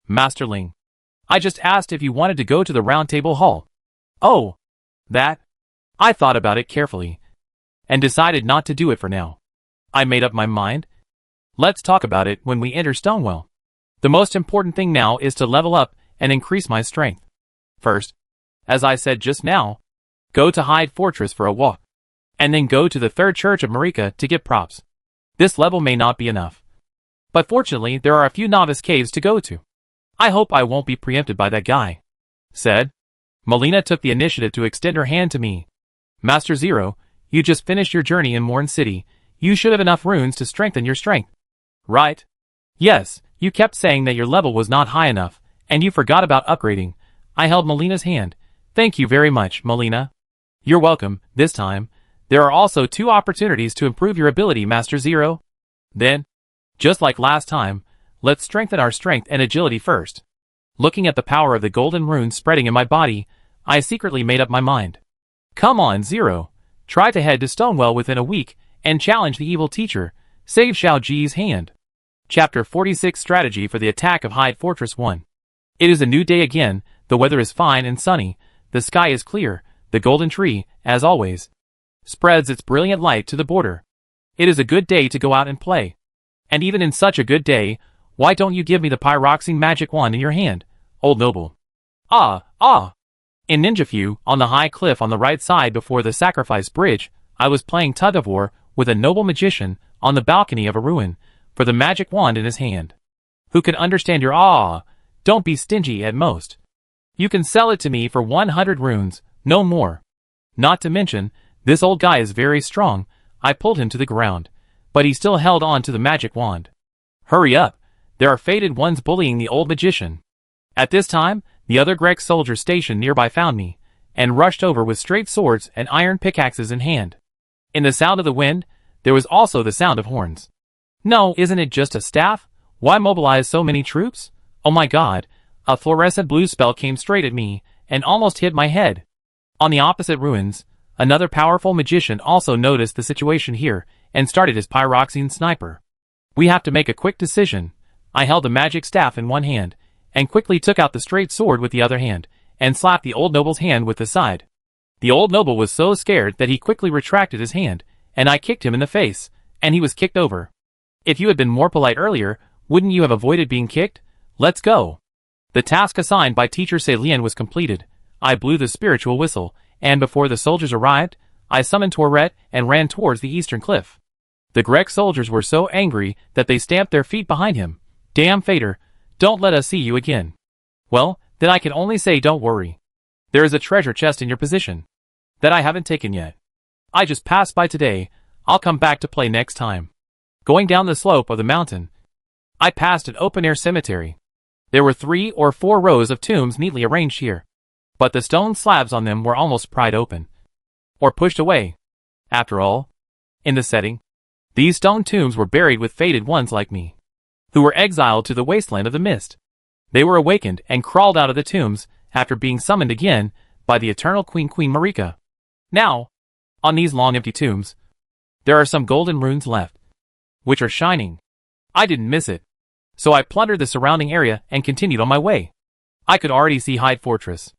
Master Ling, I just asked if you wanted to go to the Round Table Hall. Oh, that? I thought about it carefully, and decided not to do it for now. I made up my mind. Let's talk about it when we enter Stonewell. The most important thing now is to level up and increase my strength. First, as I said just now, go to Hyde Fortress for a walk, and then go to the Third Church of Marika to get props. This level may not be enough, but fortunately there are a few novice caves to go to. I hope I won't be preempted by that guy, said. Melina took the initiative to extend her hand to me. Master Zero, you just finished your journey in Morn City. You should have enough runes to strengthen your strength. Right? Yes, you kept saying that your level was not high enough, and you forgot about upgrading. I held Melina's hand. Thank you very much, Melina. You're welcome. This time, there are also 2 opportunities to improve your ability, Master Zero. Then, just like last time, let's strengthen our strength and agility first. Looking at the power of the golden runes spreading in my body, I secretly made up my mind. Come on, Zero. Try to head to Stonewell within a week and challenge the evil teacher. Save Xiao Ji's hand. Chapter 46 Strategy for the Attack of Hyde Fortress 1. It is a new day again, the weather is fine and sunny, the sky is clear, the golden tree, as always, spreads its brilliant light to the border. It is a good day to go out and play. And even in such a good day, why don't you give me the pyroxene magic wand in your hand, old noble? Ah! In Ninjafyu, on the high cliff on the right side before the sacrifice bridge, I was playing tug-of-war with a noble magician on the balcony of a ruin, for the magic wand in his hand. Who can understand your awe? Don't be stingy at most. You can sell it to me for 100 runes, no more. Not to mention, this old guy is very strong. I pulled him to the ground, but he still held on to the magic wand. Hurry up, there are fated ones bullying the old magician. At this time, the other Grek soldiers stationed nearby found me, and rushed over with straight swords and iron pickaxes in hand. In the sound of the wind, there was also the sound of horns. No, isn't it just a staff? Why mobilize so many troops? Oh my god, a fluorescent blue spell came straight at me, and almost hit my head. On the opposite ruins, another powerful magician also noticed the situation here, and started his pyroxene sniper. We have to make a quick decision. I held the magic staff in one hand, and quickly took out the straight sword with the other hand, and slapped the old noble's hand with the side. The old noble was so scared that he quickly retracted his hand, and I kicked him in the face, and he was kicked over. If you had been more polite earlier, wouldn't you have avoided being kicked? Let's go. The task assigned by Teacher Celian was completed. I blew the spiritual whistle, and before the soldiers arrived, I summoned Tourette and ran towards the eastern cliff. The Grek soldiers were so angry that they stamped their feet behind him. Damn Fader, don't let us see you again. Well, then I can only say don't worry. There is a treasure chest in your position that I haven't taken yet. I just passed by today. I'll come back to play next time. Going down the slope of the mountain, I passed an open-air cemetery. There were 3 or 4 rows of tombs neatly arranged here, but the stone slabs on them were almost pried open or pushed away. After all, in the setting, these stone tombs were buried with fated ones like me, who were exiled to the wasteland of the mist. They were awakened and crawled out of the tombs after being summoned again by the eternal Queen Marika. Now, on these long empty tombs, there are some golden runes left, which are shining. I didn't miss it, so I plundered the surrounding area and continued on my way. I could already see Hyde Fortress.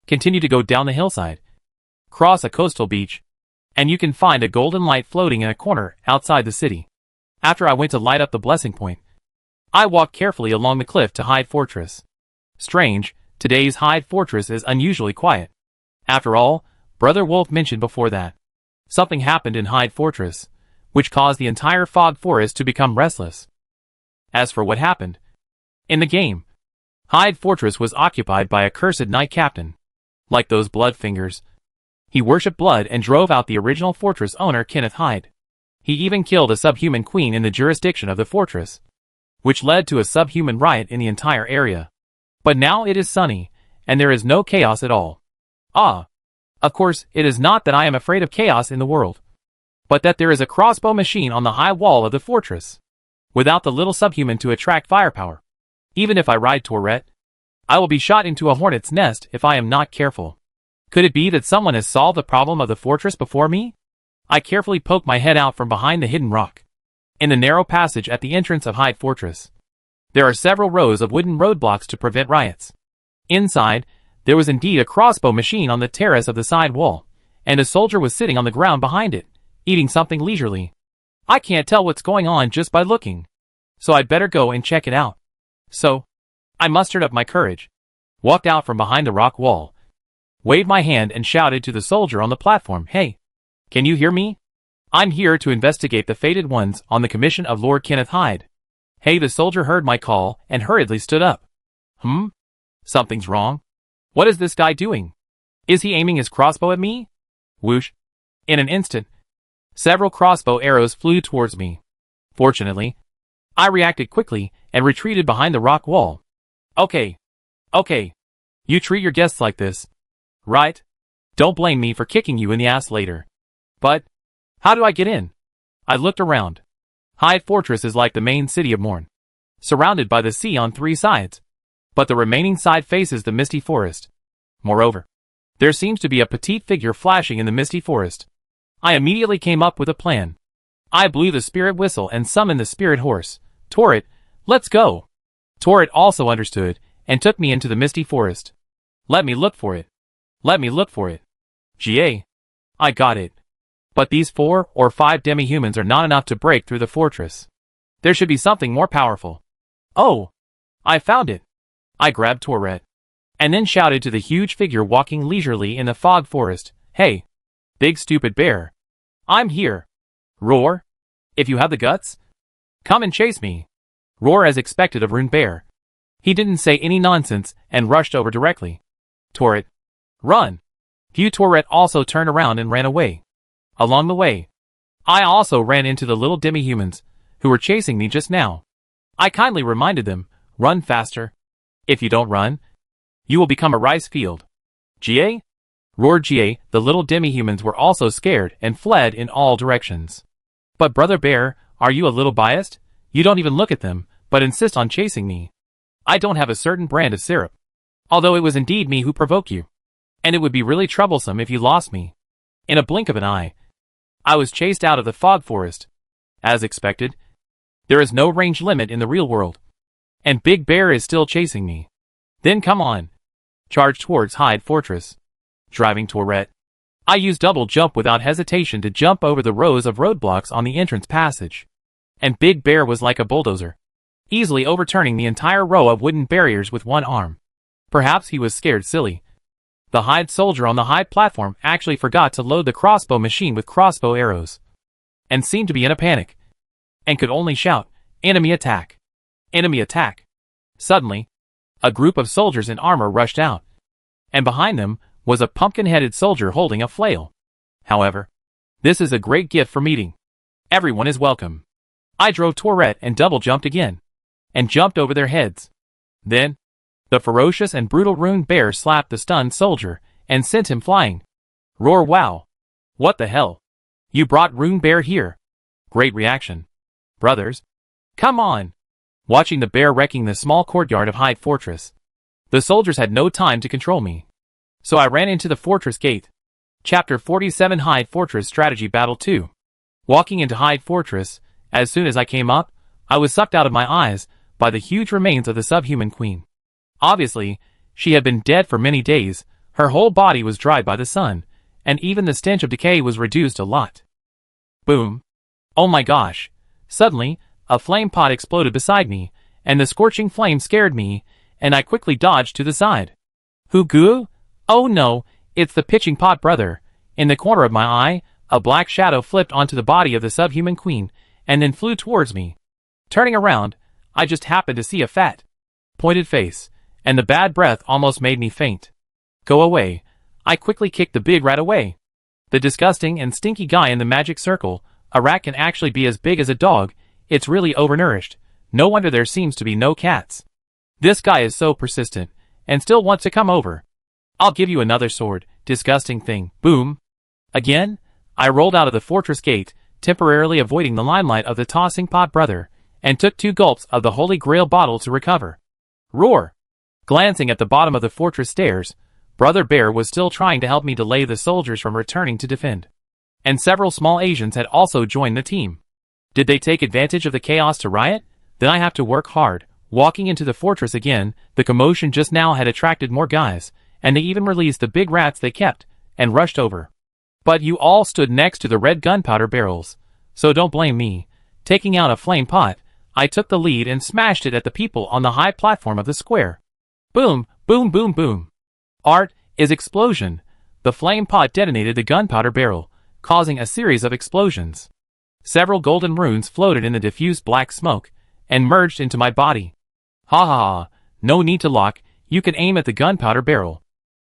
Continue to go down the hillside, cross a coastal beach, and you can find a golden light floating in a corner outside the city. After I went to light up the blessing point, I walked carefully along the cliff to Hyde Fortress. Strange, today's Hyde Fortress is unusually quiet. After all, Brother Wolf mentioned before that something happened in Hyde Fortress, which caused the entire fog forest to become restless. As for what happened in the game, Hyde Fortress was occupied by a cursed knight captain. Like those blood fingers, he worshipped blood and drove out the original fortress owner Kenneth Hyde. He even killed a subhuman queen in the jurisdiction of the fortress, which led to a subhuman riot in the entire area. But now it is sunny, and there is no chaos at all. Of course, it is not that I am afraid of chaos in the world, but that there is a crossbow machine on the high wall of the fortress, without the little subhuman to attract firepower. Even if I ride Tourette, I will be shot into a hornet's nest if I am not careful. Could it be that someone has solved the problem of the fortress before me? I carefully poked my head out from behind the hidden rock. In the narrow passage at the entrance of Hyde Fortress, there are several rows of wooden roadblocks to prevent riots. Inside, there was indeed a crossbow machine on the terrace of the side wall, and a soldier was sitting on the ground behind it, eating something leisurely. I can't tell what's going on just by looking, so I'd better go and check it out. So, I mustered up my courage, walked out from behind the rock wall, waved my hand and shouted to the soldier on the platform, "Hey, can you hear me? I'm here to investigate the fated ones on the commission of Lord Kenneth Hyde." Hey, the soldier heard my call and hurriedly stood up. Something's wrong. What is this guy doing? Is he aiming his crossbow at me? Whoosh. In an instant, several crossbow arrows flew towards me. Fortunately, I reacted quickly and retreated behind the rock wall. Okay. You treat your guests like this, right? Don't blame me for kicking you in the ass later. But, how do I get in? I looked around. Hyde Fortress is like the main city of Morn, surrounded by the sea on 3 sides, but the remaining side faces the misty forest. Moreover, there seems to be a petite figure flashing in the misty forest. I immediately came up with a plan. I blew the spirit whistle and summoned the spirit horse. Tourette, let's go. Tourette also understood and took me into the misty forest. Let me look for it. GA. I got it. But these 4 or 5 demi-humans are not enough to break through the fortress. There should be something more powerful. Oh, I found it. I grabbed Tourette, and then shouted to the huge figure walking leisurely in the fog forest, "Hey, big stupid bear. I'm here. Roar. If you have the guts, come and chase me." Roar as expected of Rune Bear. He didn't say any nonsense and rushed over directly. Tourette, run. Hugh Tourette also turned around and ran away. Along the way, I also ran into the little demi-humans who were chasing me just now. I kindly reminded them, run faster. If you don't run, you will become a rice field. GA? Roared GA. The little demi-humans were also scared and fled in all directions. But Brother Bear, are you a little biased? You don't even look at them, but insist on chasing me. I don't have a certain brand of syrup, although it was indeed me who provoked you, and it would be really troublesome if you lost me. In a blink of an eye, I was chased out of the fog forest. As expected, there is no range limit in the real world, and Big Bear is still chasing me. Then come on. Charge towards Hyde Fortress. Driving Tourette, I used double jump without hesitation to jump over the rows of roadblocks on the entrance passage. And Big Bear was like a bulldozer, easily overturning the entire row of wooden barriers with one arm. Perhaps he was scared silly. The Hyde soldier on the Hyde platform actually forgot to load the crossbow machine with crossbow arrows, and seemed to be in a panic, and could only shout, "Enemy attack! Enemy attack!" Suddenly, a group of soldiers in armor rushed out, and behind them was a pumpkin-headed soldier holding a flail. However, this is a great gift for meeting. Everyone is welcome. I drove Tourette and double jumped again, and jumped over their heads. Then, the ferocious and brutal Rune Bear slapped the stunned soldier and sent him flying. Roar wow. What the hell? You brought Rune Bear here? Great reaction. Brothers, come on. Watching the bear wrecking the small courtyard of Hyde Fortress. The soldiers had no time to control me. So I ran into the fortress gate. Chapter 47 Hyde Fortress Strategy Battle 2. Walking into Hyde Fortress, as soon as I came up, I was sucked out of my eyes by the huge remains of the subhuman queen. Obviously, she had been dead for many days, her whole body was dried by the sun, and even the stench of decay was reduced a lot. Boom. Oh my gosh. Suddenly, a flame pot exploded beside me, and the scorching flame scared me, and I quickly dodged to the side. Hoo-goo? Oh no, it's the pitching pot brother. In the corner of my eye, a black shadow flipped onto the body of the subhuman queen, and then flew towards me. Turning around, I just happened to see a fat, pointed face, and the bad breath almost made me faint. Go away. I quickly kicked the big rat away. The disgusting and stinky guy in the magic circle, a rat can actually be as big as a dog, it's really overnourished, no wonder there seems to be no cats. This guy is so persistent, and still wants to come over. I'll give you another sword, disgusting thing, boom. Again, I rolled out of the fortress gate, temporarily avoiding the limelight of the tossing pot brother, and took 2 gulps of the Holy Grail bottle to recover. Roar! Glancing at the bottom of the fortress stairs, Brother Bear was still trying to help me delay the soldiers from returning to defend. And several small Asians had also joined the team. Did they take advantage of the chaos to riot? Then I have to work hard. Walking into the fortress again, the commotion just now had attracted more guys, and they even released the big rats they kept, and rushed over. But you all stood next to the red gunpowder barrels, so don't blame me. Taking out a flame pot, I took the lead and smashed it at the people on the high platform of the square. Boom, boom, boom, boom. Art is explosion. The flame pot detonated the gunpowder barrel, causing a series of explosions. Several golden runes floated in the diffused black smoke, and merged into my body. Ha ha ha, no need to lock, you can aim at the gunpowder barrel.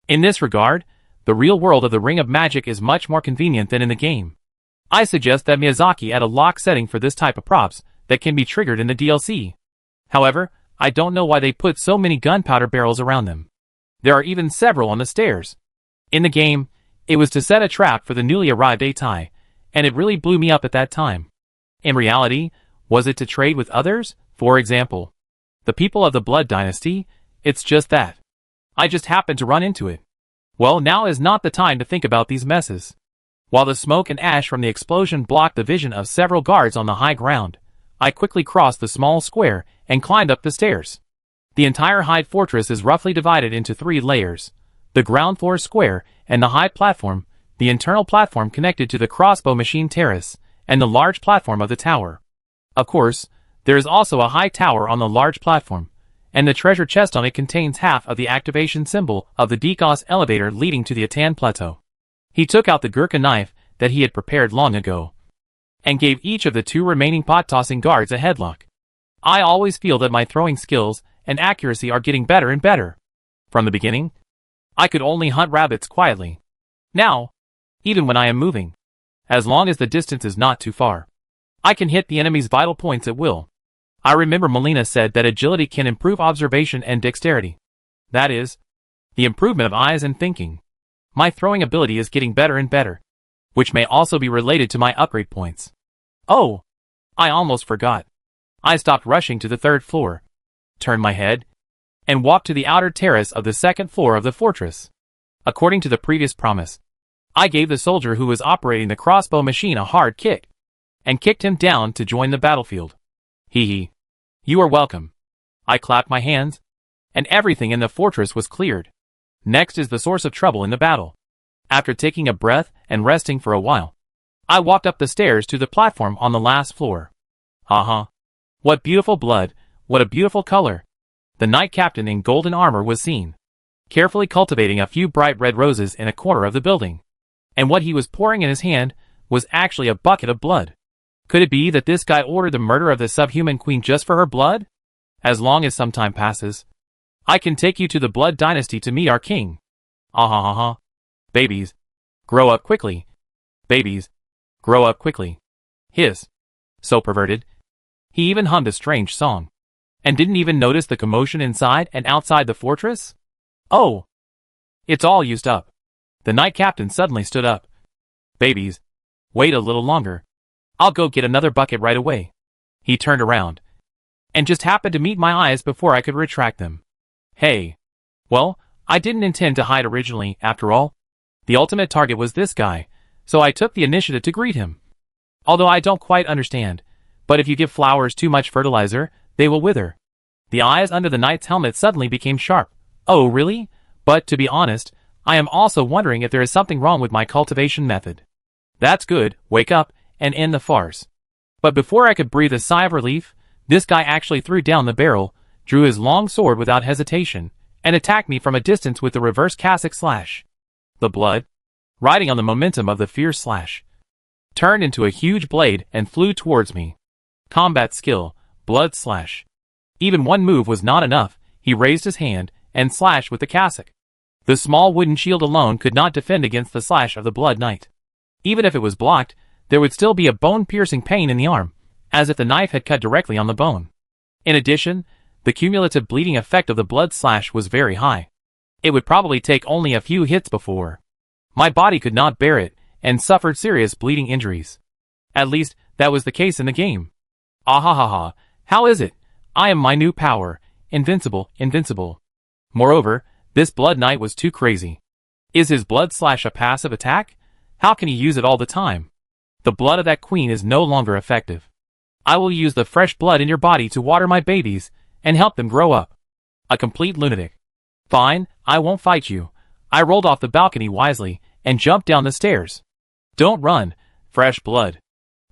In this regard, the real world of the Ring of Magic is much more convenient than in the game. I suggest that Miyazaki add a lock setting for this type of props that can be triggered in the DLC. However, I don't know why they put so many gunpowder barrels around them. There are even several on the stairs. In the game, it was to set a trap for the newly arrived Atai, and it really blew me up at that time. In reality, was it to trade with others? For example, the people of the Blood Dynasty? It's just that. I just happened to run into it. Well, now is not the time to think about these messes. While the smoke and ash from the explosion blocked the vision of several guards on the high ground, I quickly crossed the small square and climbed up the stairs. The entire Hyde Fortress is roughly divided into 3 layers. The ground floor square and the high platform, the internal platform connected to the crossbow machine terrace, and the large platform of the tower. Of course, there is also a high tower on the large platform, and the treasure chest on it contains half of the activation symbol of the Dekos elevator leading to the Atan Plateau. He took out the Gurkha knife that he had prepared long ago, and gave each of the 2 remaining pot-tossing guards a headlock. I always feel that my throwing skills and accuracy are getting better and better. From the beginning, I could only hunt rabbits quietly. Now, even when I am moving, as long as the distance is not too far, I can hit the enemy's vital points at will. I remember Melina said that agility can improve observation and dexterity. That is, the improvement of eyes and thinking. My throwing ability is getting better and better, which may also be related to my upgrade points. Oh, I almost forgot. I stopped rushing to the 3rd floor, turned my head, and walked to the outer terrace of the 2nd floor of the fortress. According to the previous promise, I gave the soldier who was operating the crossbow machine a hard kick, and kicked him down to join the battlefield. Hee hee. You are welcome. I clapped my hands, and everything in the fortress was cleared. Next is the source of trouble in the battle. After taking a breath and resting for a while, I walked up the stairs to the platform on the last floor. Haha. What beautiful blood, what a beautiful color. The knight captain in golden armor was seen, carefully cultivating a few bright red roses in a corner of the building. And what he was pouring in his hand was actually a bucket of blood. Could it be that this guy ordered the murder of the subhuman queen just for her blood? As long as some time passes, I can take you to the Blood Dynasty to meet our king. Ah ha ha ha. Babies, grow up quickly. Babies, grow up quickly. Hiss. So perverted. He even hummed a strange song. And didn't even notice the commotion inside and outside the fortress? Oh! It's all used up. The knight captain suddenly stood up. Babies, wait a little longer. I'll go get another bucket right away. He turned around. And just happened to meet my eyes before I could retract them. Hey. Well, I didn't intend to hide originally, after all. The ultimate target was this guy, so I took the initiative to greet him. Although I don't quite understand, but if you give flowers too much fertilizer, they will wither. The eyes under the knight's helmet suddenly became sharp. Oh, really? But, to be honest, I am also wondering if there is something wrong with my cultivation method. That's good, wake up, and end the farce. But before I could breathe a sigh of relief, this guy actually threw down the barrel, drew his long sword without hesitation, and attacked me from a distance with the reverse cassock slash. The blood, riding on the momentum of the fierce slash, turned into a huge blade and flew towards me. Combat skill, blood slash. Even one move was not enough. He raised his hand and slashed with the cassock. The small wooden shield alone could not defend against the slash of the blood knight. Even if it was blocked, there would still be a bone-piercing pain in the arm, as if the knife had cut directly on the bone. In addition, the cumulative bleeding effect of the blood slash was very high. It would probably take only a few hits before my body could not bear it, and suffered serious bleeding injuries. At least, that was the case in the game. Ahahaha, how is it? I am my new power, invincible, invincible. Moreover, this blood knight was too crazy. Is his blood slash a passive attack? How can he use it all the time? The blood of that queen is no longer effective. I will use the fresh blood in your body to water my babies, and help them grow up. A complete lunatic. Fine, I won't fight you. I rolled off the balcony wisely, and jumped down the stairs. Don't run, fresh blood.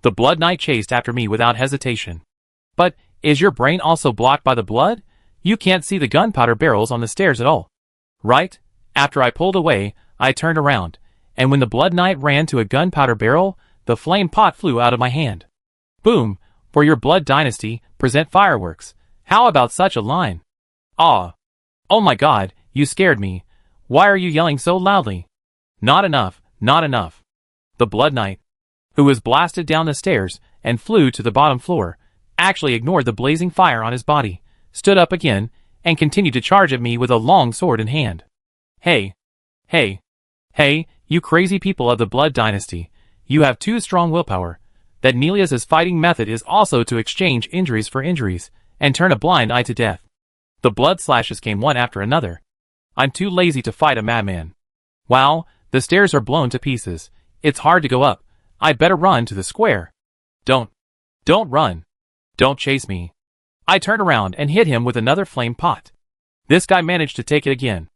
The blood knight chased after me without hesitation. But, is your brain also blocked by the blood? You can't see the gunpowder barrels on the stairs at all. Right? After I pulled away, I turned around, and when the blood knight ran to a gunpowder barrel, the flame pot flew out of my hand. Boom, for your blood dynasty, present fireworks. How about such a line? Ah. Oh my god, you scared me. Why are you yelling so loudly? Not enough, not enough. The blood knight, who was blasted down the stairs and flew to the bottom floor, actually ignored the blazing fire on his body, stood up again, and continued to charge at me with a long sword in hand. Hey. Hey. Hey, you crazy people of the blood dynasty. You have too strong willpower. That Nelius's fighting method is also to exchange injuries for injuries, and turn a blind eye to death. The blood slashes came one after another. I'm too lazy to fight a madman. Wow, the stairs are blown to pieces. It's hard to go up. I'd better run to the square. Don't run. Don't chase me. I turned around and hit him with another flame pot. This guy managed to take it again.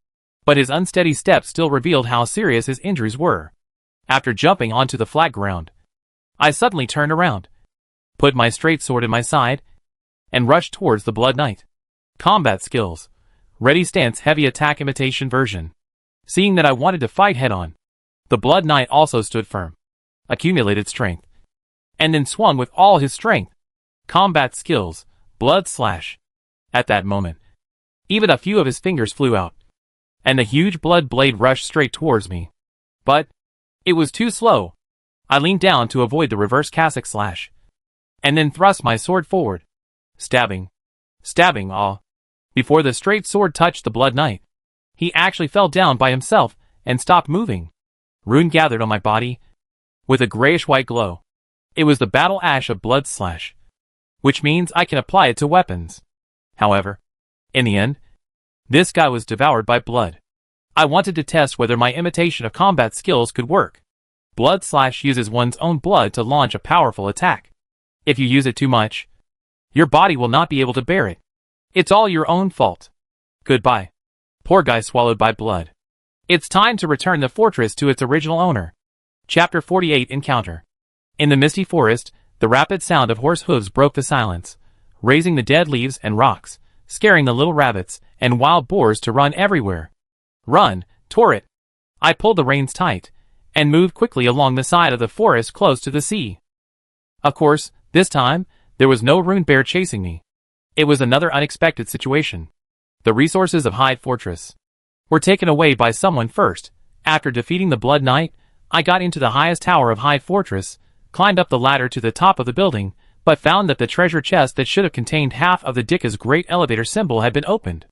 But his unsteady steps still revealed how serious his injuries were. After jumping onto the flat ground, I suddenly turned around, put my straight sword in my side, and rushed towards the blood knight. Combat skills. Ready stance heavy attack imitation version. Seeing that I wanted to fight head-on, the blood knight also stood firm, accumulated strength, and then swung with all his strength. Combat skills. Blood slash. At that moment, even a few of his fingers flew out, and the huge blood blade rushed straight towards me. But it was too slow. I leaned down to avoid the reverse cassock slash, and then thrust my sword forward. Stabbing. Stabbing, before the straight sword touched the blood knight, he actually fell down by himself and stopped moving. Rune gathered on my body with a grayish-white glow. It was the battle ash of blood slash, which means I can apply it to weapons. However, in the end, this guy was devoured by blood. I wanted to test whether my imitation of combat skills could work. Blood slash uses one's own blood to launch a powerful attack. If you use it too much, your body will not be able to bear it. It's all your own fault. Goodbye. Poor guy swallowed by blood. It's time to return the fortress to its original owner. Chapter 48 Encounter. In the misty forest, the rapid sound of horse hooves broke the silence, raising the dead leaves and rocks, scaring the little rabbits and wild boars to run everywhere. Run, Torret! I pulled the reins tight, and moved quickly along the side of the forest close to the sea. Of course, this time, there was no rune bear chasing me. It was another unexpected situation. The resources of Hyde Fortress were taken away by someone first, After defeating the Blood Knight, I got into the highest tower of Hyde Fortress, climbed up the ladder to the top of the building, but found that the treasure chest that should have contained half of the Dika's great elevator symbol had been opened.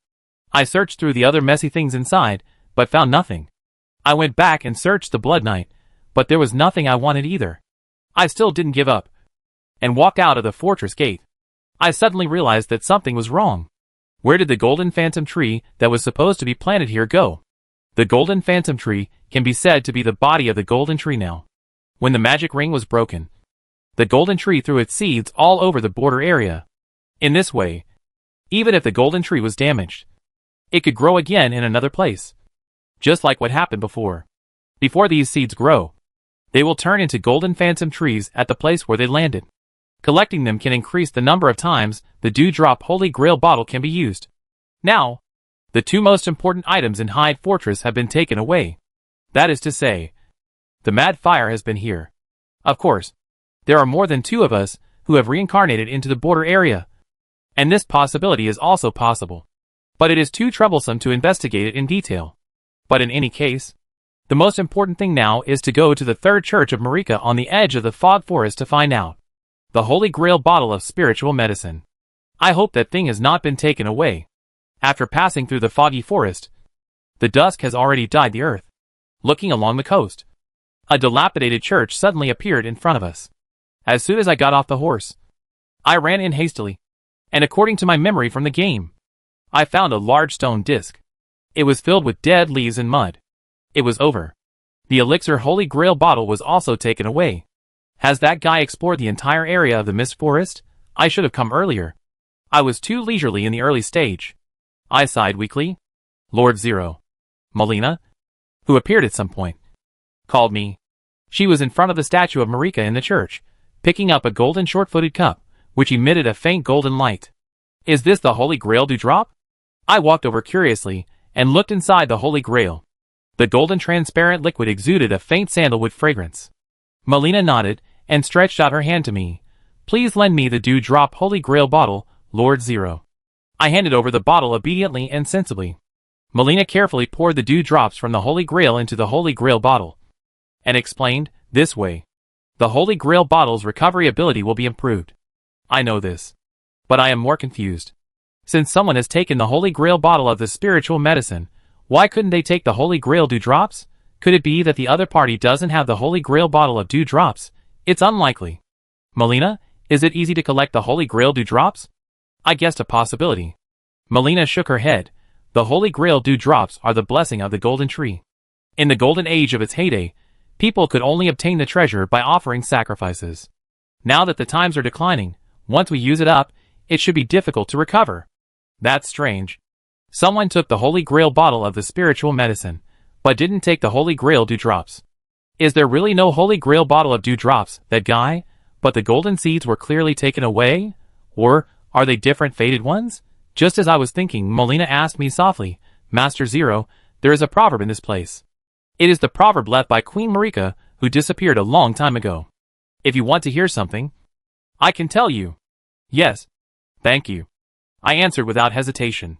I searched through the other messy things inside, but found nothing. I went back and searched the Blood Knight, but there was nothing I wanted either. I still didn't give up, and walked out of the fortress gate. I suddenly realized that something was wrong. Where did the golden phantom tree that was supposed to be planted here go? The golden phantom tree can be said to be the body of the golden tree now. When the magic ring was broken, the golden tree threw its seeds all over the border area. In this way, even if the golden tree was damaged, it could grow again in another place. Just like what happened before. Before these seeds grow, they will turn into golden phantom trees at the place where they landed. Collecting them can increase the number of times the Dewdrop Holy Grail bottle can be used. Now, the two most important items in Hyde Fortress have been taken away. That is to say, the Mad Fire has been here. Of course, there are more than two of us who have reincarnated into the border area, and this possibility is also possible. But it is too troublesome to investigate it in detail. But in any case, the most important thing now is to go to the third church of Marika on the edge of the fog forest to find out the Holy Grail bottle of spiritual medicine. I hope that thing has not been taken away. After passing through the foggy forest, the dusk has already dyed the earth. Looking along the coast, a dilapidated church suddenly appeared in front of us. As soon as I got off the horse, I ran in hastily, and according to my memory from the game, I found a large stone disc. It was filled with dead leaves and mud. It was over. The elixir Holy Grail bottle was also taken away. Has that guy explored the entire area of the Mist Forest? I should have come earlier. I was too leisurely in the early stage. I sighed weakly. Lord Zero, Melina, who appeared at some point, called me. She was in front of the statue of Marika in the church, picking up a golden short-footed cup, which emitted a faint golden light. Is this the Holy Grail Dewdrop? I walked over curiously, and looked inside the Holy Grail. The golden transparent liquid exuded a faint sandalwood fragrance. Melina nodded, and stretched out her hand to me. Please lend me the Dewdrop Holy Grail bottle, Lord Zero. I handed over the bottle obediently and sensibly. Melina carefully poured the dewdrops from the Holy Grail into the Holy Grail bottle, and explained, this way, the Holy Grail bottle's recovery ability will be improved. I know this, but I am more confused. Since someone has taken the Holy Grail bottle of the spiritual medicine, why couldn't they take the Holy Grail dewdrops? Could it be that the other party doesn't have the Holy Grail bottle of dewdrops? It's unlikely. Melina, is it easy to collect the Holy Grail dewdrops? I guessed a possibility. Melina shook her head. The Holy Grail dewdrops are the blessing of the golden tree. In the golden age of its heyday, people could only obtain the treasure by offering sacrifices. Now that the times are declining, once we use it up, it should be difficult to recover. That's strange. Someone took the Holy Grail bottle of the spiritual medicine, but didn't take the Holy Grail dewdrops. Is there really no Holy Grail bottle of dewdrops, that guy? But the golden seeds were clearly taken away? Or are they different faded ones? Just as I was thinking, Melina asked me softly, Master Zero, there is a proverb in this place. It is the proverb left by Queen Marika, who disappeared a long time ago. If you want to hear something, I can tell you. Yes. Thank you. I answered without hesitation.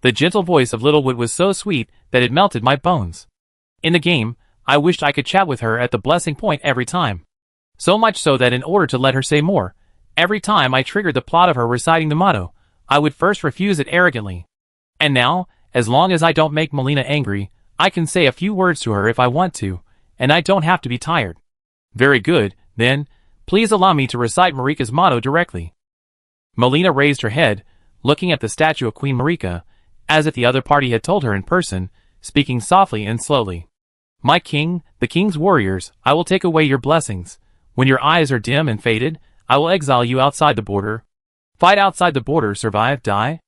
The gentle voice of Littlewood was so sweet that it melted my bones. In the game, I wished I could chat with her at the blessing point every time. So much so that in order to let her say more, every time I triggered the plot of her reciting the motto, I would first refuse it arrogantly. And now, as long as I don't make Melina angry, I can say a few words to her if I want to, and I don't have to be tired. Very good, then, please allow me to recite Marika's motto directly. Melina raised her head, looking at the statue of Queen Marika, as if the other party had told her in person, speaking softly and slowly. My king, the king's warriors, I will take away your blessings. When your eyes are dim and faded, I will exile you outside the border. Fight outside the border, survive, die.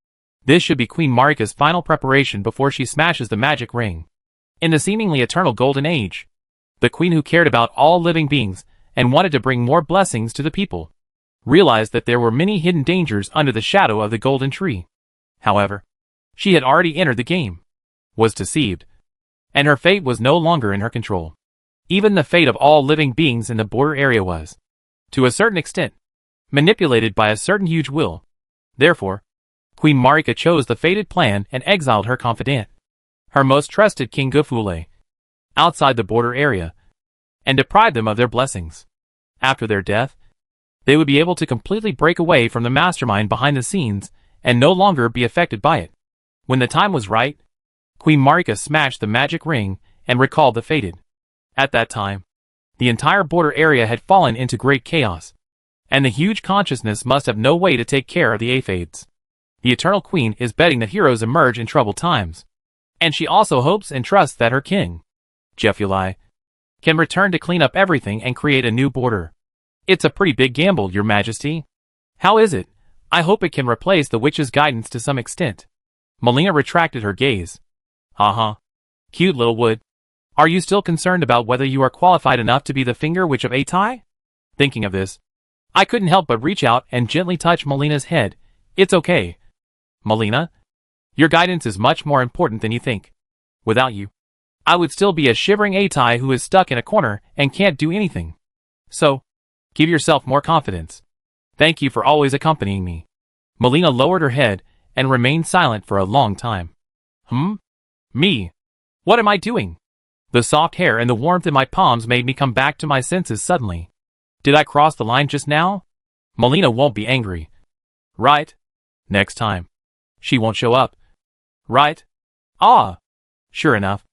This should be Queen Marika's final preparation before she smashes the magic ring. In the seemingly eternal golden age, the queen who cared about all living beings and wanted to bring more blessings to the people, realized that there were many hidden dangers under the shadow of the golden tree. However, she had already entered the game, was deceived, and her fate was no longer in her control. Even the fate of all living beings in the border area was, to a certain extent, manipulated by a certain huge will. Therefore, Queen Marika chose the fated plan and exiled her confidant, her most trusted King Gufule. outside the border area, and deprive them of their blessings. After their death, they would be able to completely break away from the mastermind behind the scenes and no longer be affected by it. When the time was right, Queen Marika smashed the magic ring and recalled the fated. At that time, the entire border area had fallen into great chaos, and the huge consciousness must have no way to take care of the Aphades. The Eternal Queen is betting that heroes emerge in troubled times, and she also hopes and trusts that her king, Jefuli, can return to clean up everything and create a new border. It's a pretty big gamble, Your Majesty. How is it? I hope it can replace the witch's guidance to some extent. Melina retracted her gaze. Haha. Cute little wood. Are you still concerned about whether you are qualified enough to be the finger witch of Atai? Thinking of this, I couldn't help but reach out and gently touch Melina's head. It's okay. Melina, your guidance is much more important than you think. Without you, I would still be a shivering Atai who is stuck in a corner and can't do anything. So, give yourself more confidence. Thank you for always accompanying me. Melina lowered her head and remained silent for a long time. Me? What am I doing? The soft hair and the warmth in my palms made me come back to my senses suddenly. Did I cross the line just now? Melina won't be angry. Right? Next time. She won't show up. Right? Ah! Sure enough,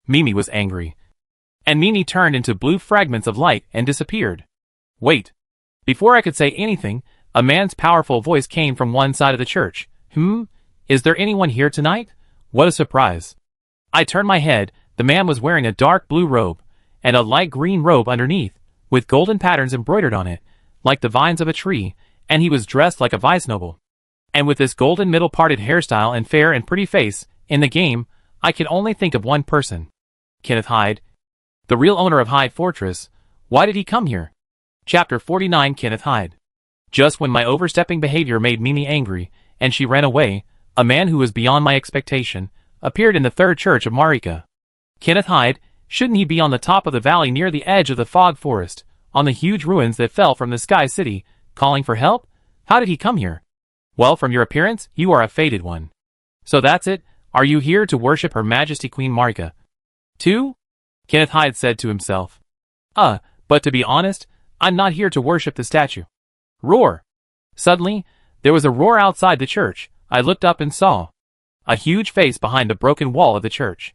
Mimi was angry. And Mimi turned into blue fragments of light and disappeared. Wait. Before I could say anything, a man's powerful voice came from one side of the church. Is there anyone here tonight? What a surprise. I turned my head. The man was wearing a dark blue robe, and a light green robe underneath, with golden patterns embroidered on it, like the vines of a tree, and he was dressed like a vice noble. And with this golden middle-parted hairstyle and fair and pretty face, in the game, I can only think of one person. Kenneth Hyde. The real owner of Hyde Fortress. Why did he come here? Chapter 49 Kenneth Hyde. Just when my overstepping behavior made Mimi angry, and she ran away, a man who was beyond my expectation appeared in the third church of Marika. Kenneth Hyde, shouldn't he be on the top of the valley near the edge of the fog forest, on the huge ruins that fell from the Sky City, calling for help? How did he come here? Well, from your appearance, you are a fated one. So that's it, are you here to worship Her Majesty Queen Marika? Too? Kenneth Hyde said to himself. But to be honest, I'm not here to worship the statue. Roar! Suddenly, there was a roar outside the church. I looked up and saw a huge face behind the broken wall of the church.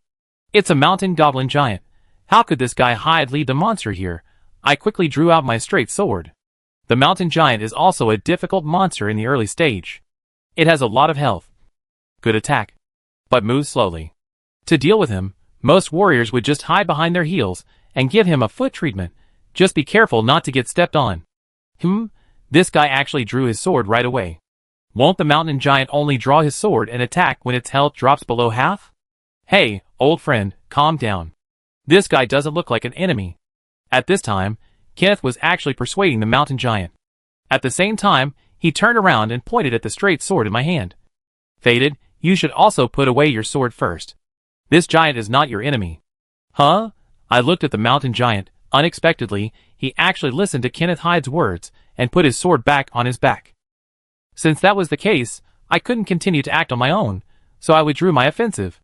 It's a mountain goblin giant. How could this guy Hyde lead the monster here? I quickly drew out my straight sword. The mountain giant is also a difficult monster in the early stage. It has a lot of health, good attack, but moves slowly. To deal with him, most warriors would just hide behind their heels and give him a foot treatment. Just be careful not to get stepped on. This guy actually drew his sword right away. Won't the mountain giant only draw his sword and attack when its health drops below half? Hey, old friend, calm down. This guy doesn't look like an enemy. At this time, Kenneth was actually persuading the mountain giant. At the same time, he turned around and pointed at the straight sword in my hand. Fated, you should also put away your sword first. This giant is not your enemy. Huh? I looked at the mountain giant. Unexpectedly, he actually listened to Kenneth Hyde's words and put his sword back on his back. Since that was the case, I couldn't continue to act on my own, so I withdrew my offensive.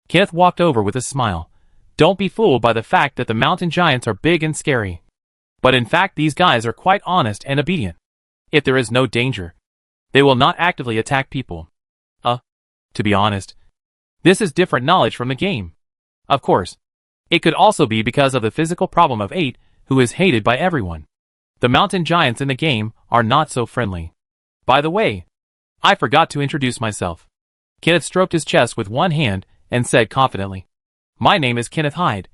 Kenneth walked over with a smile. Don't be fooled by the fact that the mountain giants are big and scary. But in fact these guys are quite honest and obedient. If there is no danger, they will not actively attack people. To be honest, this is different knowledge from the game. Of course, it could also be because of the physical problem of 8, who is hated by everyone. The mountain giants in the game are not so friendly. By the way, I forgot to introduce myself. Kenneth stroked his chest with one hand and said confidently, My name is Kenneth Hyde,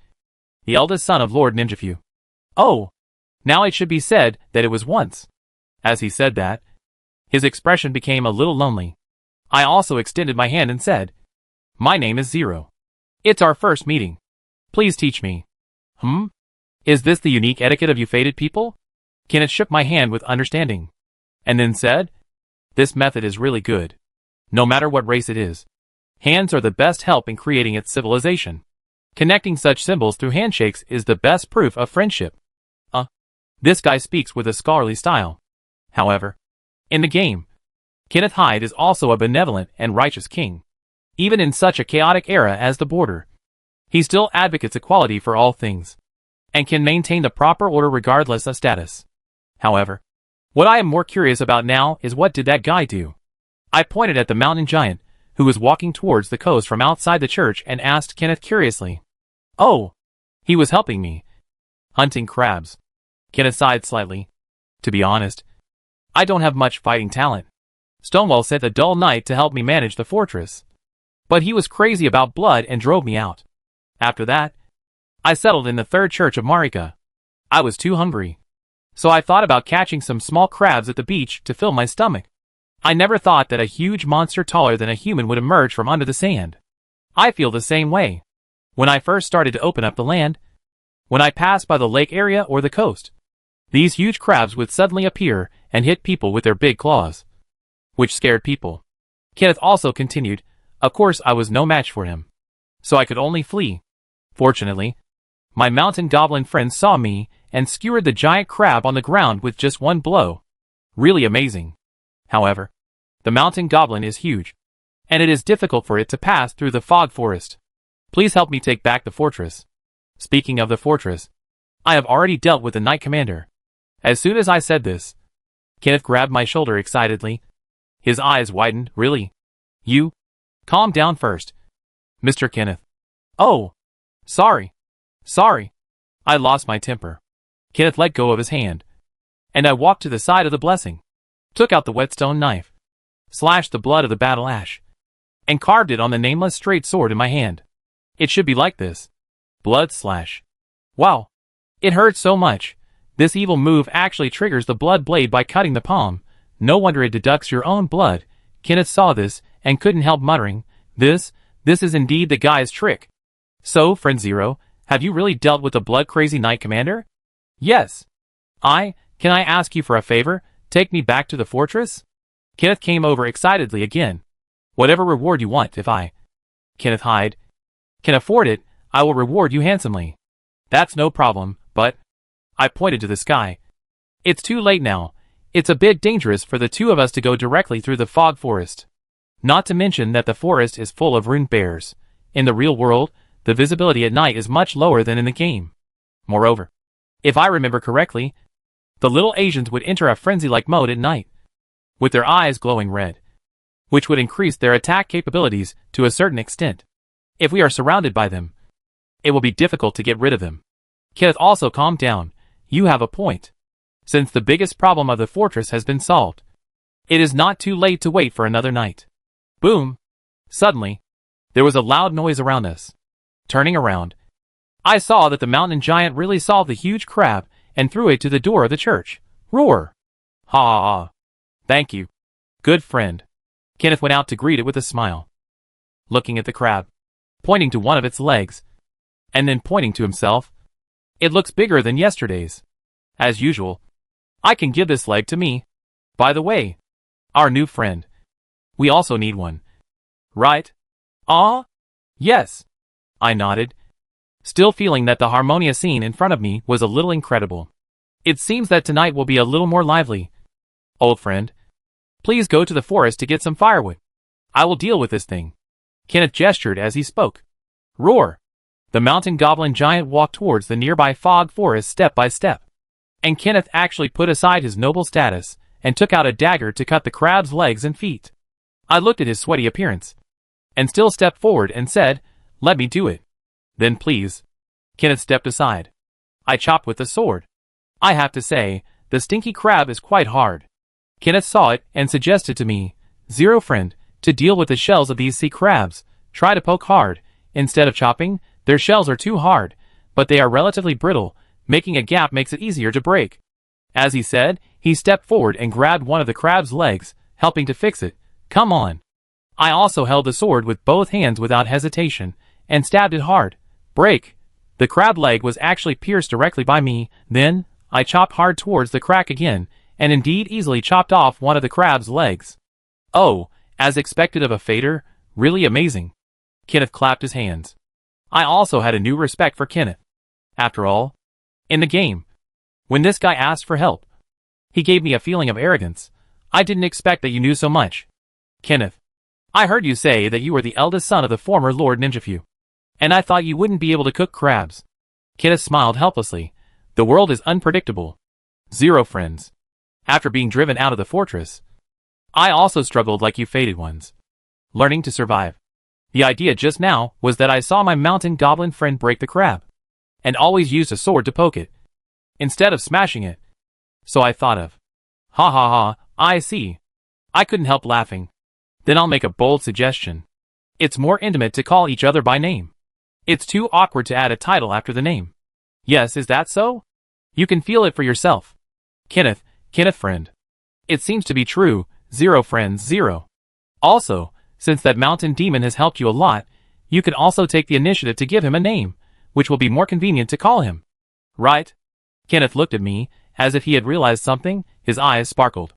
the eldest son of Lord Ninjafu. Oh, now it should be said that it was once. As he said that, his expression became a little lonely. I also extended my hand and said, My name is Zero. It's our first meeting. Please teach me. Is this the unique etiquette of you fated people? Kenneth shook my hand with understanding, and then said, This method is really good. No matter what race it is, hands are the best help in creating its civilization. Connecting such symbols through handshakes is the best proof of friendship. This guy speaks with a scholarly style. However, in the game, Kenneth Hyde is also a benevolent and righteous king. Even in such a chaotic era as the border, He still advocates equality for all things, and can maintain the proper order regardless of status. However, what I am more curious about now is what did that guy do? I pointed at the mountain giant, who was walking towards the coast from outside the church, and asked Kenneth curiously. Oh, he was helping me. Hunting crabs. Kenneth sighed slightly. To be honest, I don't have much fighting talent. Stonewell sent a dull knight to help me manage the fortress, but he was crazy about blood and drove me out. After that, I settled in the third church of Marika. I was too hungry, so I thought about catching some small crabs at the beach to fill my stomach. I never thought that a huge monster taller than a human would emerge from under the sand. I feel the same way. When I first started to open up the land, when I passed by the lake area or the coast, these huge crabs would suddenly appear and hit people with their big claws, which scared people. Kenneth also continued, of course I was no match for him, so I could only flee. Fortunately, my mountain goblin friends saw me and skewered the giant crab on the ground with just one blow. Really amazing. However, the mountain goblin is huge, and it is difficult for it to pass through the fog forest. Please help me take back the fortress. Speaking of the fortress, I have already dealt with the knight commander. As soon as I said this, Kenneth grabbed my shoulder excitedly. His eyes widened. Really? You? Calm down first, Mr. Kenneth. Oh, sorry. I lost my temper. Kenneth let go of his hand, and I walked to the side of the blessing, took out the whetstone knife, slashed the blood of the battle ash, and carved it on the nameless straight sword in my hand. It should be like this. Blood slash. Wow. It hurts so much. This evil move actually triggers the blood blade by cutting the palm. No wonder it deducts your own blood. Kenneth saw this and couldn't help muttering, This is indeed the guy's trick. So, friend Zero, have you really dealt with the blood-crazy knight commander? Yes. Can I ask you for a favor? Take me back to the fortress? Kenneth came over excitedly again. Whatever reward you want, if I, Kenneth Hyde, can afford it, I will reward you handsomely. That's no problem, but, I pointed to the sky. It's too late now. It's a bit dangerous for the two of us to go directly through the fog forest. Not to mention that the forest is full of ruined bears. In the real world, the visibility at night is much lower than in the game. Moreover, if I remember correctly, the little Asians would enter a frenzy-like mode at night, with their eyes glowing red, which would increase their attack capabilities to a certain extent. If we are surrounded by them, it will be difficult to get rid of them. Kenneth also calmed down. You have a point. Since the biggest problem of the fortress has been solved, it is not too late to wait for another night. Boom! Suddenly, there was a loud noise around us. Turning around, I saw that the mountain giant really saw the huge crab and threw it to the door of the church. Roar! Ha ha ha! Thank you, good friend. Kenneth went out to greet it with a smile, looking at the crab, pointing to one of its legs, and then pointing to himself. It looks bigger than yesterday's. As usual, I can give this leg to me. By the way, our new friend, we also need one. Right? Ah? Yes. I nodded, still feeling that the harmonious scene in front of me was a little incredible. It seems that tonight will be a little more lively. Old friend, please go to the forest to get some firewood. I will deal with this thing. Kenneth gestured as he spoke. Roar! The mountain goblin giant walked towards the nearby fog forest step by step, and Kenneth actually put aside his noble status and took out a dagger to cut the crab's legs and feet. I looked at his sweaty appearance, and still stepped forward and said, Let me do it. Then please. Kenneth stepped aside. I chopped with the sword. I have to say, the stinky crab is quite hard. Kenneth saw it and suggested to me, Zero friend, to deal with the shells of these sea crabs, try to poke hard. Instead of chopping, their shells are too hard, but they are relatively brittle, making a gap makes it easier to break. As he said, he stepped forward and grabbed one of the crab's legs, helping to fix it. Come on. I also held the sword with both hands without hesitation, and stabbed it hard. Break. The crab leg was actually pierced directly by me. Then, I chopped hard towards the crack again, and indeed easily chopped off one of the crab's legs. Oh, as expected of a fader, really amazing. Kenneth clapped his hands. I also had a new respect for Kenneth. After all, in the game, when this guy asked for help, he gave me a feeling of arrogance. I didn't expect that you knew so much. Kenneth, I heard you say that you were the eldest son of the former Lord Ninjafu. And I thought you wouldn't be able to cook crabs. Kenneth smiled helplessly. The world is unpredictable. Zero friends. After being driven out of the fortress, I also struggled like you fated ones. Learning to survive. The idea just now was that I saw my mountain goblin friend break the crab, and always used a sword to poke it, instead of smashing it. So I thought of, ha ha ha, I see. I couldn't help laughing. Then I'll make a bold suggestion. It's more intimate to call each other by name. It's too awkward to add a title after the name. Yes, is that so? You can feel it for yourself. Kenneth friend. It seems to be true, zero friends, zero. Also, since that mountain demon has helped you a lot, you can also take the initiative to give him a name, which will be more convenient to call him. Right? Kenneth looked at me, as if he had realized something. His eyes sparkled.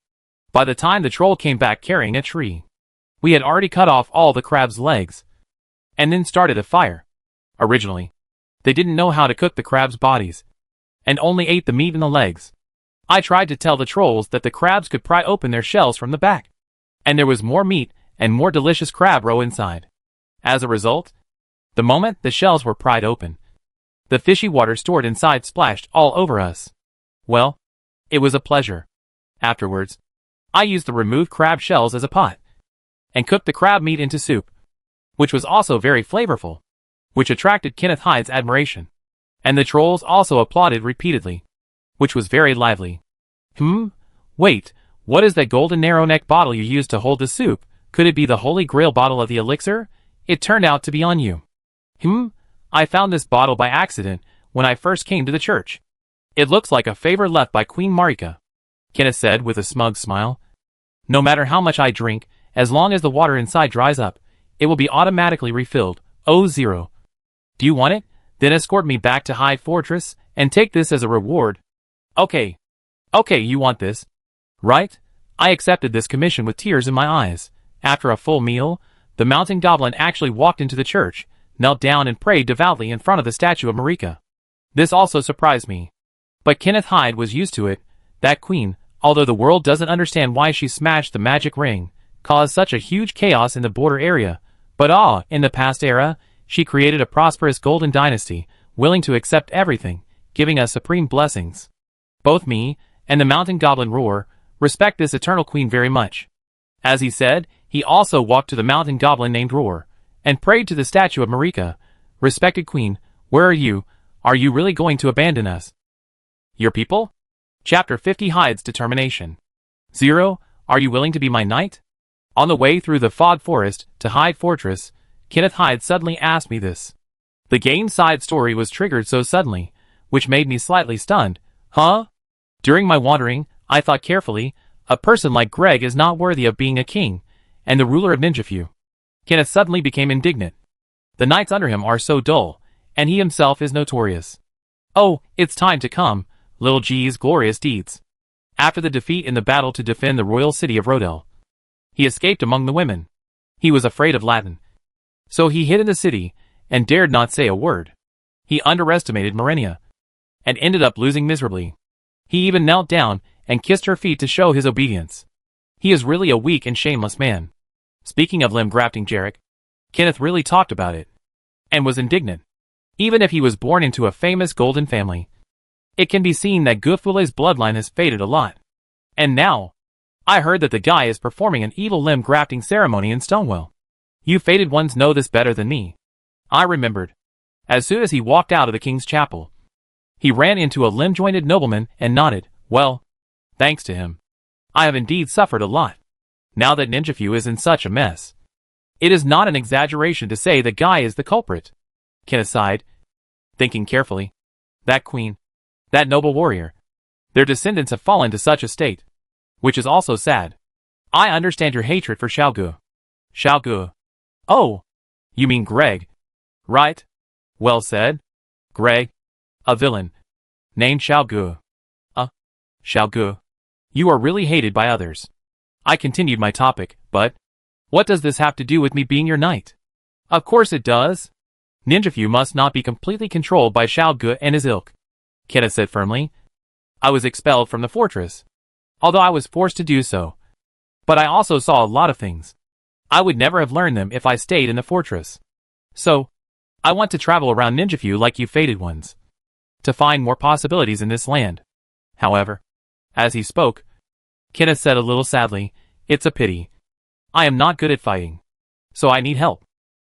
By the time the troll came back carrying a tree, we had already cut off all the crab's legs, and then started a fire. Originally, they didn't know how to cook the crab's bodies, and only ate the meat and the legs. I tried to tell the trolls that the crabs could pry open their shells from the back, and there was more meat and more delicious crab roe inside. As a result, the moment the shells were pried open, the fishy water stored inside splashed all over us. Well, it was a pleasure. Afterwards, I used the removed crab shells as a pot, and cooked the crab meat into soup, which was also very flavorful, which attracted Kenneth Hyde's admiration. And the trolls also applauded repeatedly, which was very lively. Wait, what is that golden narrow-neck bottle you used to hold the soup? Could it be the holy grail bottle of the elixir? It turned out to be on you. I found this bottle by accident when I first came to the church. It looks like a favor left by Queen Marika, Kenneth said with a smug smile. No matter how much I drink, as long as the water inside dries up, it will be automatically refilled. Oh, zero. Do you want it? Then escort me back to Hyde Fortress, and take this as a reward. Okay, you want this, right? I accepted this commission with tears in my eyes. After a full meal, the mountain goblin actually walked into the church, knelt down and prayed devoutly in front of the statue of Marika. This also surprised me. But Kenneth Hyde was used to it. That queen, although the world doesn't understand why she smashed the magic ring, caused such a huge chaos in the border area, but in the past era, she created a prosperous golden dynasty, willing to accept everything, giving us supreme blessings. Both me and the mountain goblin Roar respect this eternal queen very much. As he said, he also walked to the mountain goblin named Roar, and prayed to the statue of Marika. Respected queen, where are you? Are you really going to abandon us? Your people? Chapter 50 Hyde's determination. Zero, are you willing to be my knight? On the way through the fog forest to Hyde Fortress, Kenneth Hyde suddenly asked me this. The game side story was triggered so suddenly, which made me slightly stunned. Huh? During my wandering, I thought carefully, a person like Greg is not worthy of being a king, and the ruler of Ninjafew. Kenneth suddenly became indignant. The knights under him are so dull, and he himself is notorious. Oh, it's time to come, little G's glorious deeds. After the defeat in the battle to defend the royal city of Rodel, he escaped among the women. He was afraid of Latin, so he hid in the city, and dared not say a word. He underestimated Marenia, and ended up losing miserably. He even knelt down and kissed her feet to show his obedience. He is really a weak and shameless man. Speaking of limb grafting Jarek, Kenneth really talked about it, and was indignant. Even if he was born into a famous golden family, it can be seen that Guffule's bloodline has faded a lot. And now, I heard that the guy is performing an evil limb grafting ceremony in Stonewell. You fated ones know this better than me. I remembered. As soon as he walked out of the king's chapel, he ran into a limb-jointed nobleman and nodded. Well, thanks to him, I have indeed suffered a lot. Now that Ninjafew is in such a mess, it is not an exaggeration to say the guy is the culprit. Kenneth sighed, thinking carefully. That queen, that noble warrior, their descendants have fallen to such a state, which is also sad. I understand your hatred for Xiaogu. Xiaogu. Oh, you mean Greg, right? Well said. Greg, a villain, named Xiaogu. Xiaogu. You are really hated by others. I continued my topic, but what does this have to do with me being your knight? Of course it does. Ninjafew must not be completely controlled by Xiaogu and his ilk, Kenneth said firmly. I was expelled from the fortress, although I was forced to do so. But I also saw a lot of things. I would never have learned them if I stayed in the fortress. So, I want to travel around Ninjafu like you fated ones, to find more possibilities in this land. However, as he spoke, Kenneth said a little sadly, "It's a pity. I am not good at fighting, so I need help.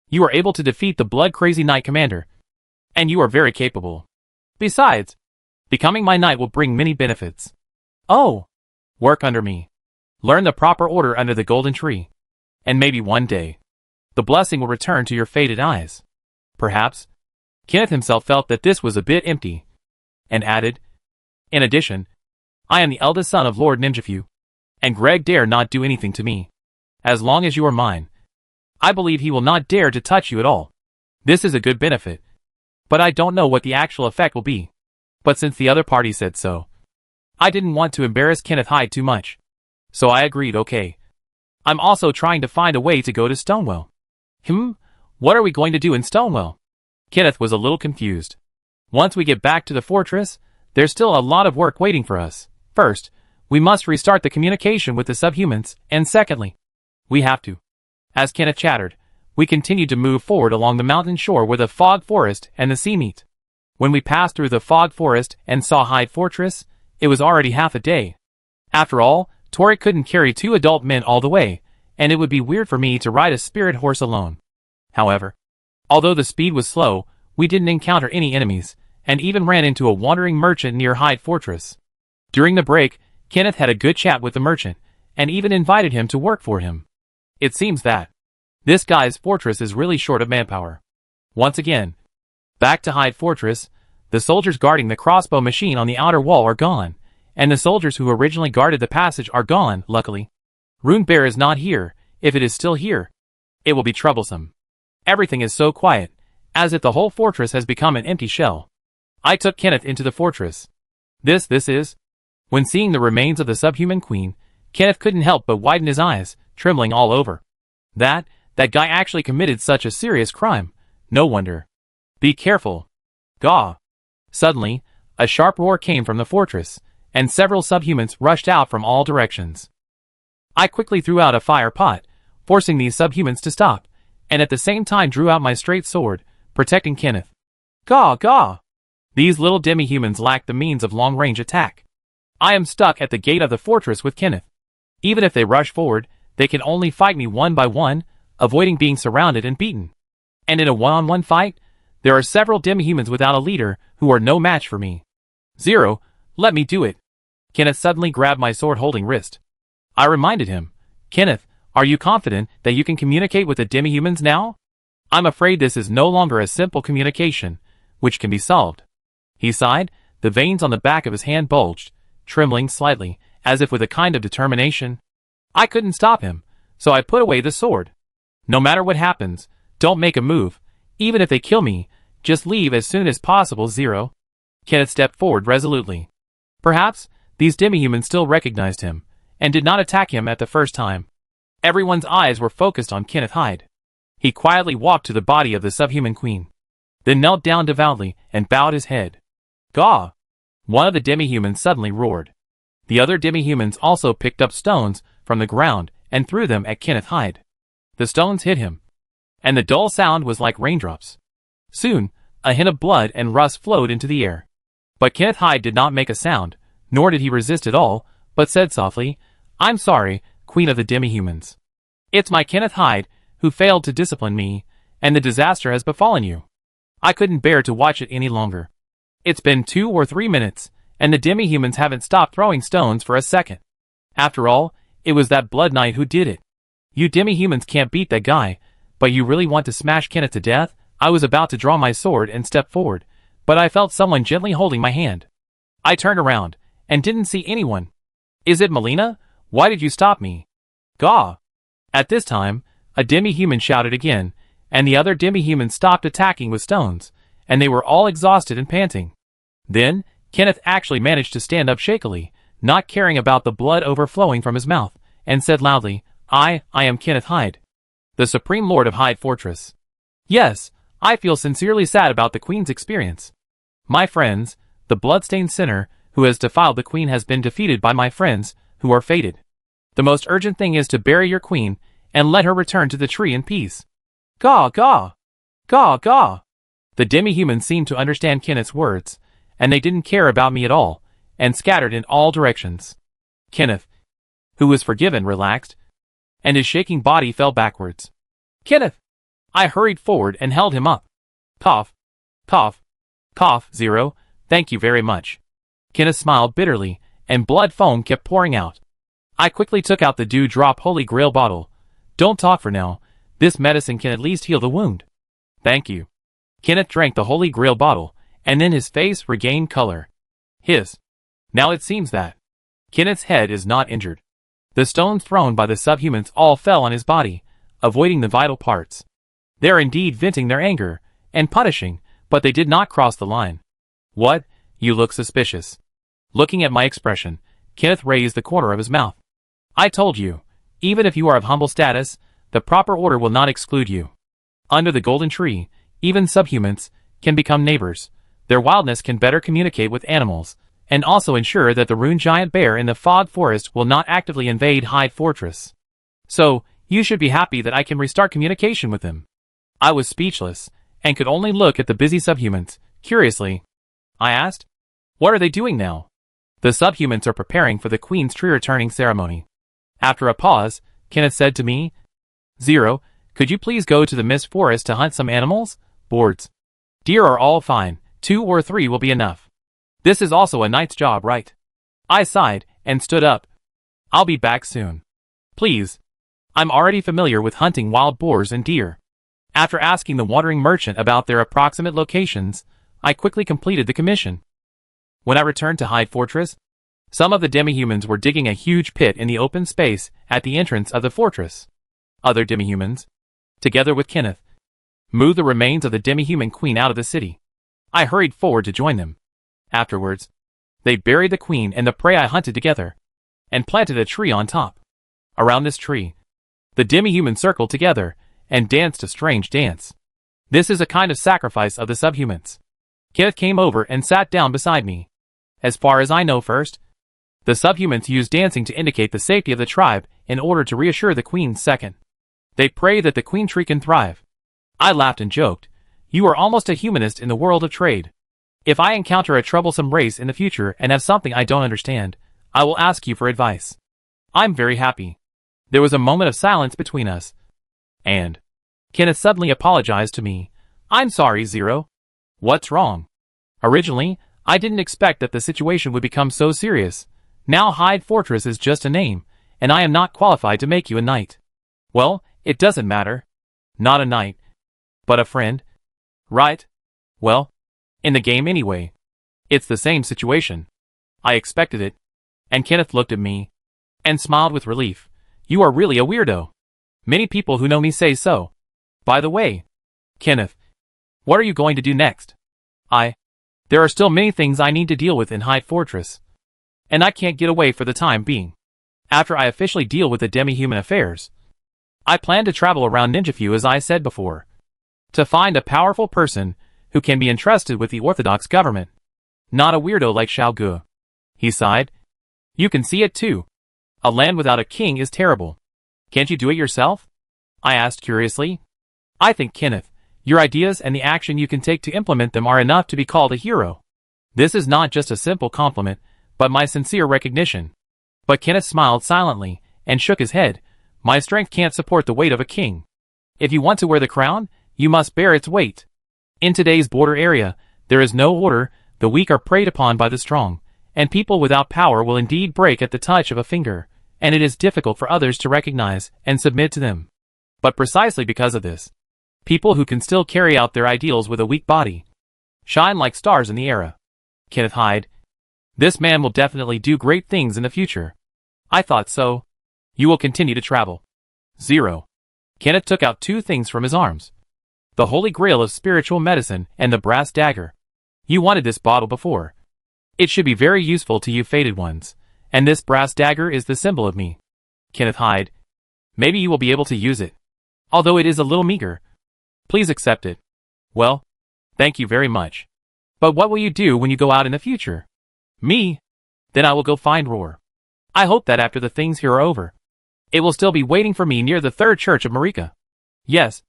You are able to defeat the blood-crazy Knight Commander, and you are very capable. Besides, becoming my knight will bring many benefits. Oh, work under me. Learn the proper order under the golden tree, and maybe one day, the blessing will return to your faded eyes." Perhaps, Kenneth himself felt that this was a bit empty, and added, "In addition, I am the eldest son of Lord Ninjafu, and Greg dare not do anything to me. As long as you are mine, I believe he will not dare to touch you at all. This is a good benefit, but I don't know what the actual effect will be. But since the other party said so, I didn't want to embarrass Kenneth Hyde too much, so I agreed. Okay. I'm also trying to find a way to go to Stonewell." What are we going to do in Stonewell? Kenneth was a little confused. Once we get back to the fortress, there's still a lot of work waiting for us. First, we must restart the communication with the subhumans, and secondly, we have to. As Kenneth chattered, we continued to move forward along the mountain shore where the fog forest and the sea meet. When we passed through the fog forest and saw Hyde Fortress, it was already half a day. After all, Tori couldn't carry 2 adult men all the way, and it would be weird for me to ride a spirit horse alone. However, although the speed was slow, we didn't encounter any enemies, and even ran into a wandering merchant near Hyde Fortress. During the break, Kenneth had a good chat with the merchant, and even invited him to work for him. It seems that this guy's fortress is really short of manpower. Once again, back to Hyde Fortress, the soldiers guarding the crossbow machine on the outer wall are gone, and the soldiers who originally guarded the passage are gone, luckily. Rune Bear is not here. If it is still here, it will be troublesome. Everything is so quiet, as if the whole fortress has become an empty shell. I took Kenneth into the fortress. This is... When seeing the remains of the subhuman queen, Kenneth couldn't help but widen his eyes, trembling all over. That guy actually committed such a serious crime. No wonder. Be careful. Gaw. Suddenly, a sharp roar came from the fortress, and several subhumans rushed out from all directions. I quickly threw out a fire pot, forcing these subhumans to stop, and at the same time drew out my straight sword, protecting Kenneth. Gaw. These little demi-humans lack the means of long-range attack. I am stuck at the gate of the fortress with Kenneth. Even if they rush forward, they can only fight me one by one, avoiding being surrounded and beaten. And in a one-on-one fight, there are several demi-humans without a leader who are no match for me. Zero, let me do it. Kenneth suddenly grabbed my sword-holding wrist. I reminded him, "Kenneth, are you confident that you can communicate with the demi-humans now? I'm afraid this is no longer a simple communication, which can be solved." He sighed, the veins on the back of his hand bulged, trembling slightly, as if with a kind of determination. I couldn't stop him, so I put away the sword. "No matter what happens, don't make a move. Even if they kill me, just leave as soon as possible, Zero." Kenneth stepped forward resolutely. Perhaps, these demi-humans still recognized him, and did not attack him at the first time. Everyone's eyes were focused on Kenneth Hyde. He quietly walked to the body of the subhuman queen, then knelt down devoutly and bowed his head. Gaw! One of the demi-humans suddenly roared. The other demi-humans also picked up stones from the ground and threw them at Kenneth Hyde. The stones hit him, and the dull sound was like raindrops. Soon, a hint of blood and rust flowed into the air. But Kenneth Hyde did not make a sound, nor did he resist at all, but said softly, "I'm sorry, Queen of the Demi-Humans. It's my Kenneth Hyde, who failed to discipline me, and the disaster has befallen you. I couldn't bear to watch it any longer. It's been 2 or 3 minutes, and the demi-humans haven't stopped throwing stones for a second. After all, it was that Blood Knight who did it. You demi-humans can't beat that guy, but you really want to smash Kenneth to death?" I was about to draw my sword and step forward, but I felt someone gently holding my hand. I turned around, and didn't see anyone. "Is it Melina? Why did you stop me?" Gaw! At this time, a demi-human shouted again, and the other demi-humans stopped attacking with stones, and they were all exhausted and panting. Then, Kenneth actually managed to stand up shakily, not caring about the blood overflowing from his mouth, and said loudly, I am Kenneth Hyde, the Supreme Lord of Hyde Fortress. Yes, I feel sincerely sad about the Queen's experience. My friends, the bloodstained sinner who has defiled the Queen has been defeated by my friends, who are fated. The most urgent thing is to bury your Queen, and let her return to the tree in peace. Gaw, gaw! Gaw, gaw! The demi-humans seemed to understand Kenneth's words, and they didn't care about me at all, and scattered in all directions. Kenneth, who was forgiven, relaxed, and his shaking body fell backwards. Kenneth! I hurried forward and held him up. Cough. Cough. Cough. 0. Thank you very much. Kenneth smiled bitterly, and blood foam kept pouring out. I quickly took out the dew-drop Holy Grail bottle. Don't talk for now. This medicine can at least heal the wound. Thank you. Kenneth drank the Holy Grail bottle, and then his face regained color. Hiss. Now it seems that Kenneth's head is not injured. The stones thrown by the subhumans all fell on his body, avoiding the vital parts. They are indeed venting their anger, and punishing, but they did not cross the line. What? You look suspicious. Looking at my expression, Kenneth raised the corner of his mouth. I told you, even if you are of humble status, the proper order will not exclude you. Under the golden tree, even subhumans can become neighbors. Their wildness can better communicate with animals, and also ensure that the rune giant bear in the fog forest will not actively invade Hyde Fortress. So, you should be happy that I can restart communication with them. I was speechless, and could only look at the busy subhumans, curiously. I asked, what are they doing now? The subhumans are preparing for the Queen's tree returning ceremony. After a pause, Kenneth said to me, 0, could you please go to the Mist Forest to hunt some animals? Boards. Deer are all fine, 2 or 3 will be enough. This is also a night's job, right? I sighed, and stood up. I'll be back soon. Please. I'm already familiar with hunting wild boars and deer. After asking the wandering merchant about their approximate locations, I quickly completed the commission. When I returned to Hyde Fortress, some of the demi-humans were digging a huge pit in the open space at the entrance of the fortress. Other demi-humans, together with Kenneth, moved the remains of the demi-human queen out of the city. I hurried forward to join them. Afterwards, they buried the queen and the prey I hunted together, and planted a tree on top. Around this tree, the demi-humans circled together and danced a strange dance. This is a kind of sacrifice of the subhumans. Kenneth came over and sat down beside me. As far as I know, first, the subhumans use dancing to indicate the safety of the tribe in order to reassure the queen. Second, they pray that the queen tree can thrive. I laughed and joked, you are almost a humanist in the world of trade. If I encounter a troublesome race in the future and have something I don't understand, I will ask you for advice. I'm very happy. There was a moment of silence between us. And Kenneth suddenly apologized to me. I'm sorry, 0. What's wrong? Originally, I didn't expect that the situation would become so serious. Now Hyde Fortress is just a name, and I am not qualified to make you a knight. Well, it doesn't matter. Not a knight, but a friend. Right? Well, in the game anyway. It's the same situation. I expected it. And Kenneth looked at me and smiled with relief. You are really a weirdo. Many people who know me say so. By the way, Kenneth, what are you going to do next? There are still many things I need to deal with in Hyde Fortress, and I can't get away for the time being. After I officially deal with the demi-human affairs, I plan to travel around Ninjafu as I said before, to find a powerful person who can be entrusted with the orthodox government. Not a weirdo like Xiao Gu. He sighed. You can see it too. A land without a king is terrible. Can't you do it yourself? I asked curiously. I think, Kenneth, your ideas and the action you can take to implement them are enough to be called a hero. This is not just a simple compliment, but my sincere recognition. But Kenneth smiled silently and shook his head. My strength can't support the weight of a king. If you want to wear the crown, you must bear its weight. In today's border area, there is no order, the weak are preyed upon by the strong, and people without power will indeed break at the touch of a finger, and it is difficult for others to recognize and submit to them. But precisely because of this, people who can still carry out their ideals with a weak body shine like stars in the era. Kenneth Hyde. This man will definitely do great things in the future. I thought so. You will continue to travel. 0. Kenneth took out 2 things from his arms. The Holy Grail of spiritual medicine and the brass dagger. You wanted this bottle before. It should be very useful to you fated ones, and this brass dagger is the symbol of me. Kenneth Hyde. Maybe you will be able to use it. Although it is a little meager. Please accept it. Well, thank you very much. But what will you do when you go out in the future? Me? Then I will go find Roar. I hope that after the things here are over, it will still be waiting for me near the 3rd Church of Marika. Yes,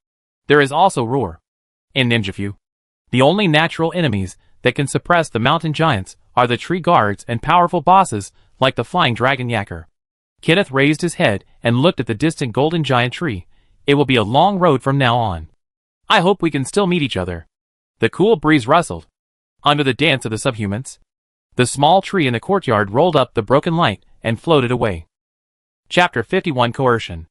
there is also Roar. In Ninjafu. The only natural enemies that can suppress the mountain giants are the tree guards and powerful bosses like the flying dragon Yacker. Kenneth raised his head and looked at the distant golden giant tree. It will be a long road from now on. I hope we can still meet each other. The cool breeze rustled. Under the dance of the subhumans, the small tree in the courtyard rolled up the broken light and floated away. Chapter 51 Coercion.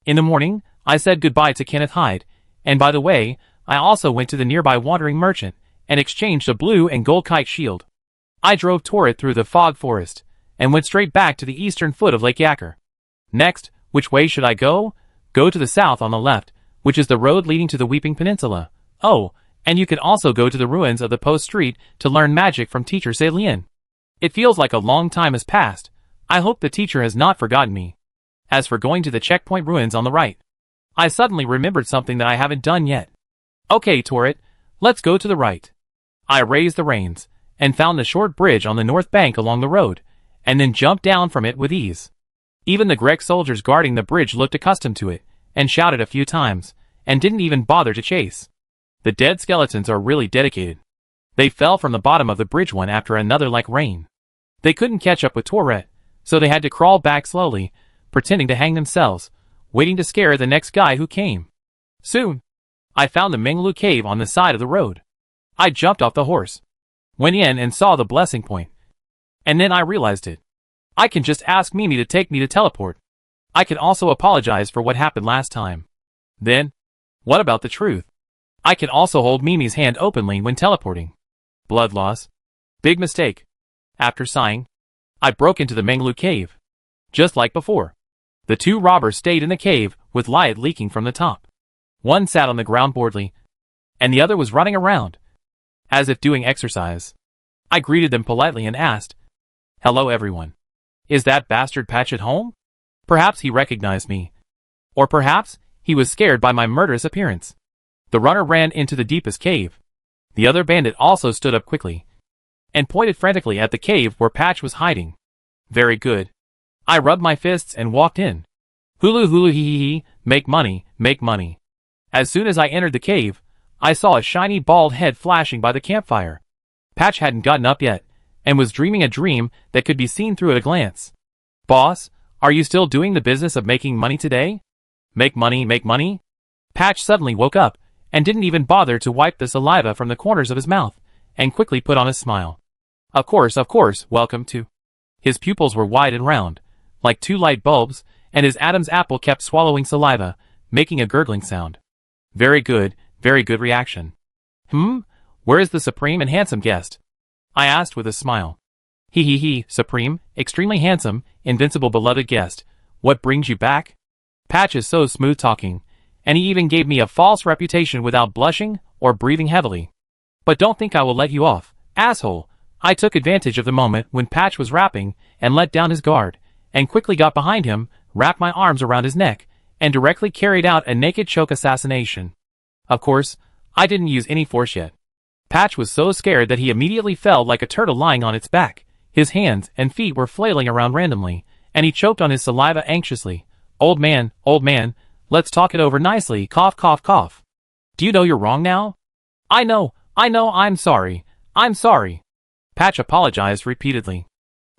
In the morning, I said goodbye to Kenneth Hyde, and by the way, I also went to the nearby wandering merchant and exchanged a blue and gold kite shield. I drove toward it through the fog forest, and went straight back to the eastern foot of Lake Yacker. Next, which way should I go? Go to the south on the left, which is the road leading to the Weeping Peninsula. Oh, and you can also go to the ruins of the Post Street to learn magic from teacher Celine. It feels like a long time has passed. I hope the teacher has not forgotten me. As for going to the checkpoint ruins on the right, I suddenly remembered something that I haven't done yet. Okay, Torrit, let's go to the right. I raised the reins, and found the short bridge on the north bank along the road, and then jumped down from it with ease. Even the Grek soldiers guarding the bridge looked accustomed to it, and shouted a few times, and didn't even bother to chase. The dead skeletons are really dedicated. They fell from the bottom of the bridge one after another like rain. They couldn't catch up with Torret, so they had to crawl back slowly, pretending to hang themselves, waiting to scare the next guy who came. Soon, I found the Minglu cave on the side of the road. I jumped off the horse, went in and saw the blessing point. And then I realized it. I can just ask Mimi to take me to teleport. I can also apologize for what happened last time. Then, what about the truth? I can also hold Mimi's hand openly when teleporting. Blood loss. Big mistake. After sighing, I broke into the Minglu cave. Just like before. The two robbers stayed in the cave with light leaking from the top. One sat on the ground boredly, and the other was running around, as if doing exercise. I greeted them politely and asked, "Hello everyone. Is that bastard Patch at home?" Perhaps he recognized me. Or perhaps he was scared by my murderous appearance. The runner ran into the deepest cave. The other bandit also stood up quickly, and pointed frantically at the cave where Patch was hiding. Very good. I rubbed my fists and walked in. Hulu hulu hee hee hee, make money, make money. As soon as I entered the cave, I saw a shiny bald head flashing by the campfire. Patch hadn't gotten up yet, and was dreaming a dream that could be seen through at a glance. Boss, are you still doing the business of making money today? Make money, make money? Patch suddenly woke up, and didn't even bother to wipe the saliva from the corners of his mouth, and quickly put on a smile. Of course, welcome to. His pupils were wide and round, like two light bulbs, and his Adam's apple kept swallowing saliva, making a gurgling sound. Very good reaction. Where is the supreme and handsome guest? I asked with a smile. He, supreme, extremely handsome, invincible beloved guest, what brings you back? Patch is so smooth talking, and he even gave me a false reputation without blushing or breathing heavily. But don't think I will let you off, asshole. I took advantage of the moment when Patch was rapping and let down his guard, and quickly got behind him, wrapped my arms around his neck, and directly carried out a naked choke assassination. Of course, I didn't use any force yet. Patch was so scared that he immediately fell like a turtle lying on its back. His hands and feet were flailing around randomly, and he choked on his saliva anxiously. Old man, let's talk it over nicely, cough cough cough. Do you know you're wrong now? I know, I'm sorry. Patch apologized repeatedly.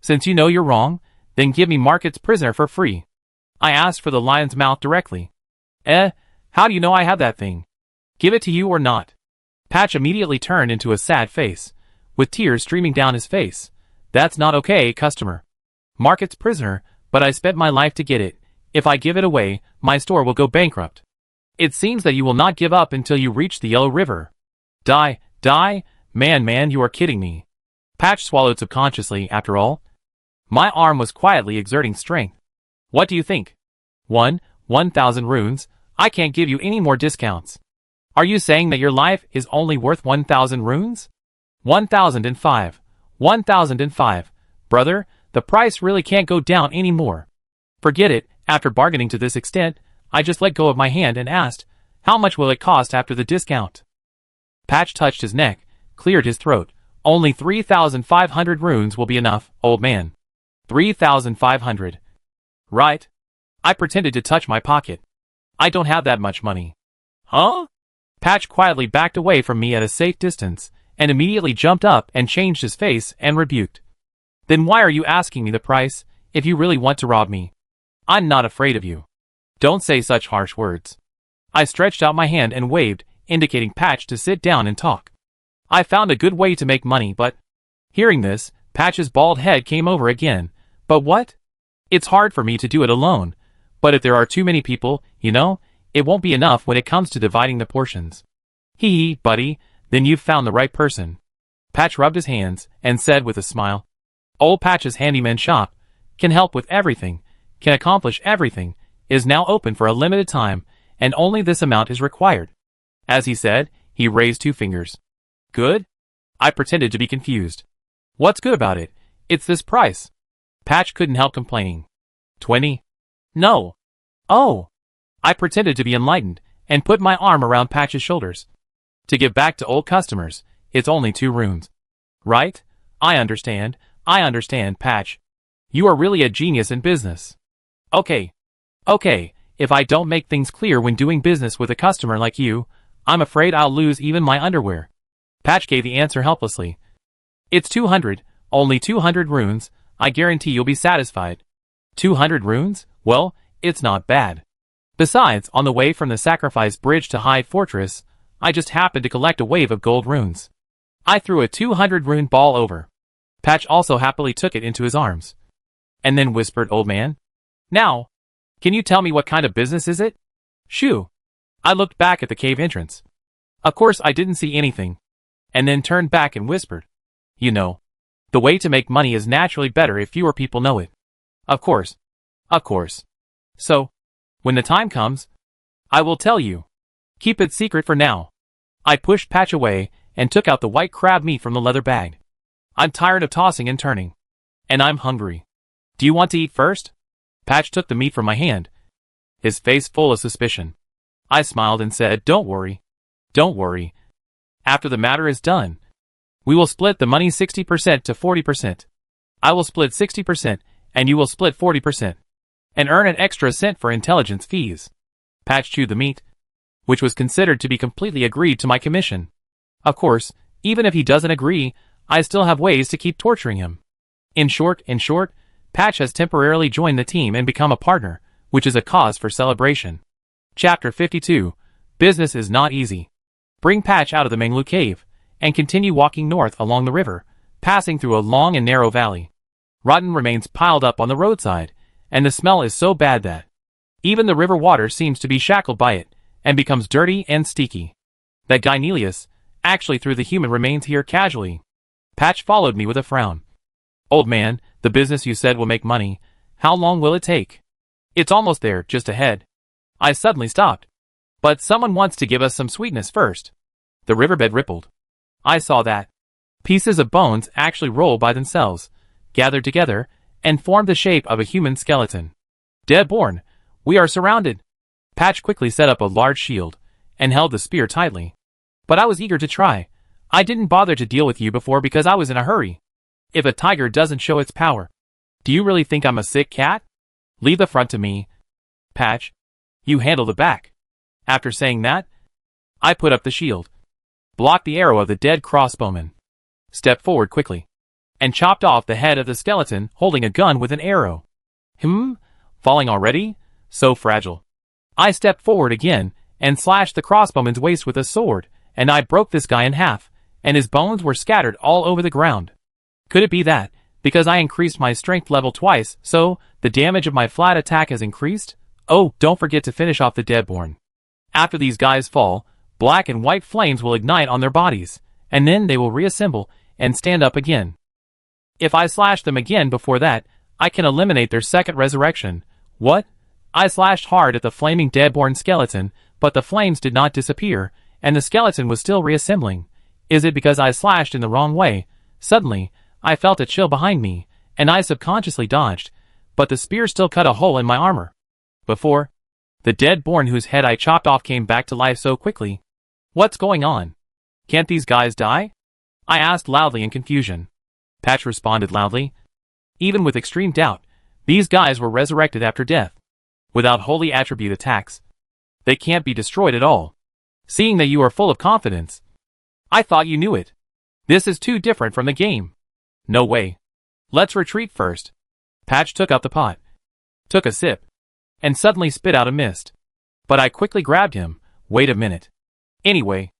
Since you know you're wrong, then give me Market's prisoner for free. I asked for the lion's mouth directly. How do you know I have that thing? Give it to you or not? Patch immediately turned into a sad face, with tears streaming down his face. That's not okay, customer. Market's prisoner, but I spent my life to get it. If I give it away, my store will go bankrupt. It seems that you will not give up until you reach the Yellow River. Die? Man, you are kidding me. Patch swallowed subconsciously, after all. My arm was quietly exerting strength. What do you think? 1,000 runes. I can't give you any more discounts. Are you saying that your life is only worth 1,000 runes? 1,005. 1,005. Brother, the price really can't go down any more. Forget it. After bargaining to this extent, I just let go of my hand and asked, how much will it cost after the discount? Patch touched his neck, cleared his throat. Only 3,500 runes will be enough, old man. 3,500. Right. I pretended to touch my pocket. I don't have that much money. Huh? Patch quietly backed away from me at a safe distance, and immediately jumped up and changed his face and rebuked. Then why are you asking me the price, if you really want to rob me? I'm not afraid of you. Don't say such harsh words. I stretched out my hand and waved, indicating Patch to sit down and talk. I found a good way to make money, but... Hearing this, Patch's bald head came over again. But what? It's hard for me to do it alone, but if there are too many people, you know, it won't be enough when it comes to dividing the portions. Hee, buddy, then you've found the right person. Patch rubbed his hands and said with a smile. Old Patch's handyman shop can help with everything, can accomplish everything, is now open for a limited time, and only this amount is required. As he said, he raised 2 fingers. Good? I pretended to be confused. What's good about it? It's this price. Patch couldn't help complaining. 20? No. Oh. I pretended to be enlightened, and put my arm around Patch's shoulders. To give back to old customers, it's only 2 rooms. Right? I understand, Patch. You are really a genius in business. Okay, if I don't make things clear when doing business with a customer like you, I'm afraid I'll lose even my underwear. Patch gave the answer helplessly. It's 200, only 200 runes, I guarantee you'll be satisfied. 200 runes? Well, it's not bad. Besides, on the way from the Sacrifice Bridge to Hyde Fortress, I just happened to collect a wave of gold runes. I threw a 200 rune ball over. Patch also happily took it into his arms. And then whispered, Old man. Now, can you tell me what kind of business is it? Shoo. I looked back at the cave entrance. Of course I didn't see anything. And then turned back and whispered. You know, the way to make money is naturally better if fewer people know it. Of course. So, when the time comes, I will tell you. Keep it secret for now. I pushed Patch away and took out the white crab meat from the leather bag. I'm tired of tossing and turning. And I'm hungry. Do you want to eat first? Patch took the meat from my hand, his face full of suspicion. I smiled and said, Don't worry. After the matter is done, we will split the money 60% to 40%. I will split 60%, and you will split 40%. And earn an extra cent for intelligence fees. Patch chewed the meat, which was considered to be completely agreed to my commission. Of course, even if he doesn't agree, I still have ways to keep torturing him. In short, Patch has temporarily joined the team and become a partner, which is a cause for celebration. Chapter 52. Business is not easy. Bring Patch out of the Menglu cave, and continue walking north along the river, passing through a long and narrow valley. Rotten remains piled up on the roadside, and the smell is so bad that even the river water seems to be shackled by it, and becomes dirty and sticky. That guy Nelius actually threw the human remains here casually. Patch followed me with a frown. Old man, the business you said will make money, how long will it take? It's almost there, just ahead. I suddenly stopped. But someone wants to give us some sweetness first. The riverbed rippled. I saw that. Pieces of bones actually rolled by themselves, gathered together, and formed the shape of a human skeleton. Deadborn, we are surrounded. Patch quickly set up a large shield, and held the spear tightly. But I was eager to try. I didn't bother to deal with you before because I was in a hurry. If a tiger doesn't show its power, do you really think I'm a sick cat? Leave the front to me. Patch, you handle the back. After saying that, I put up the shield, blocked the arrow of the dead crossbowman, stepped forward quickly, and chopped off the head of the skeleton holding a gun with an arrow. Falling already? So fragile. I stepped forward again and slashed the crossbowman's waist with a sword, and I broke this guy in half, and his bones were scattered all over the ground. Could it be that, because I increased my strength level twice, so the damage of my flat attack has increased? Oh, don't forget to finish off the Deadborn. After these guys fall, black and white flames will ignite on their bodies, and then they will reassemble and stand up again. If I slash them again before that, I can eliminate their second resurrection. What? I slashed hard at the flaming Deadborn skeleton, but the flames did not disappear, and the skeleton was still reassembling. Is it because I slashed in the wrong way? Suddenly, I felt a chill behind me, and I subconsciously dodged, but the spear still cut a hole in my armor. Before, the Deadborn whose head I chopped off came back to life so quickly. What's going on? Can't these guys die? I asked loudly in confusion. Patch responded loudly. Even with extreme doubt, these guys were resurrected after death. Without holy attribute attacks, they can't be destroyed at all. Seeing that you are full of confidence. I thought you knew it. This is too different from the game. No way. Let's retreat first. Patch took up the pot, took a sip, and suddenly spit out a mist. But I quickly grabbed him. Wait a minute. Anyway,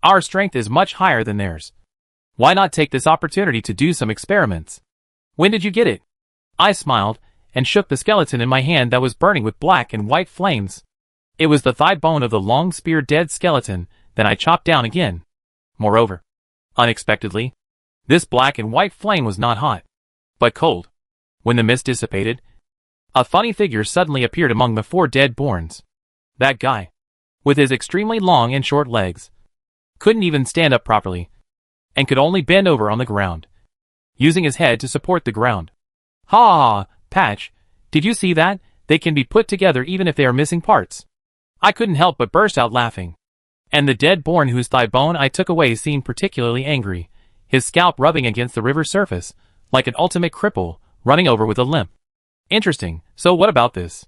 our strength is much higher than theirs. Why not take this opportunity to do some experiments? When did you get it? I smiled and shook the skeleton in my hand that was burning with black and white flames. It was the thigh bone of the long-spear dead skeleton that I chopped down again. Moreover, unexpectedly, this black and white flame was not hot, but cold. When the mist dissipated, a funny figure suddenly appeared among the 4 dead-borns. That guy, with his extremely long and short legs, couldn't even stand up properly, and could only bend over on the ground, using his head to support the ground. Ha ha, Patch, did you see that? They can be put together even if they are missing parts. I couldn't help but burst out laughing. And the dead-born whose thigh bone I took away seemed particularly angry, his scalp rubbing against the river's surface, like an ultimate cripple, running over with a limp. Interesting, so what about this?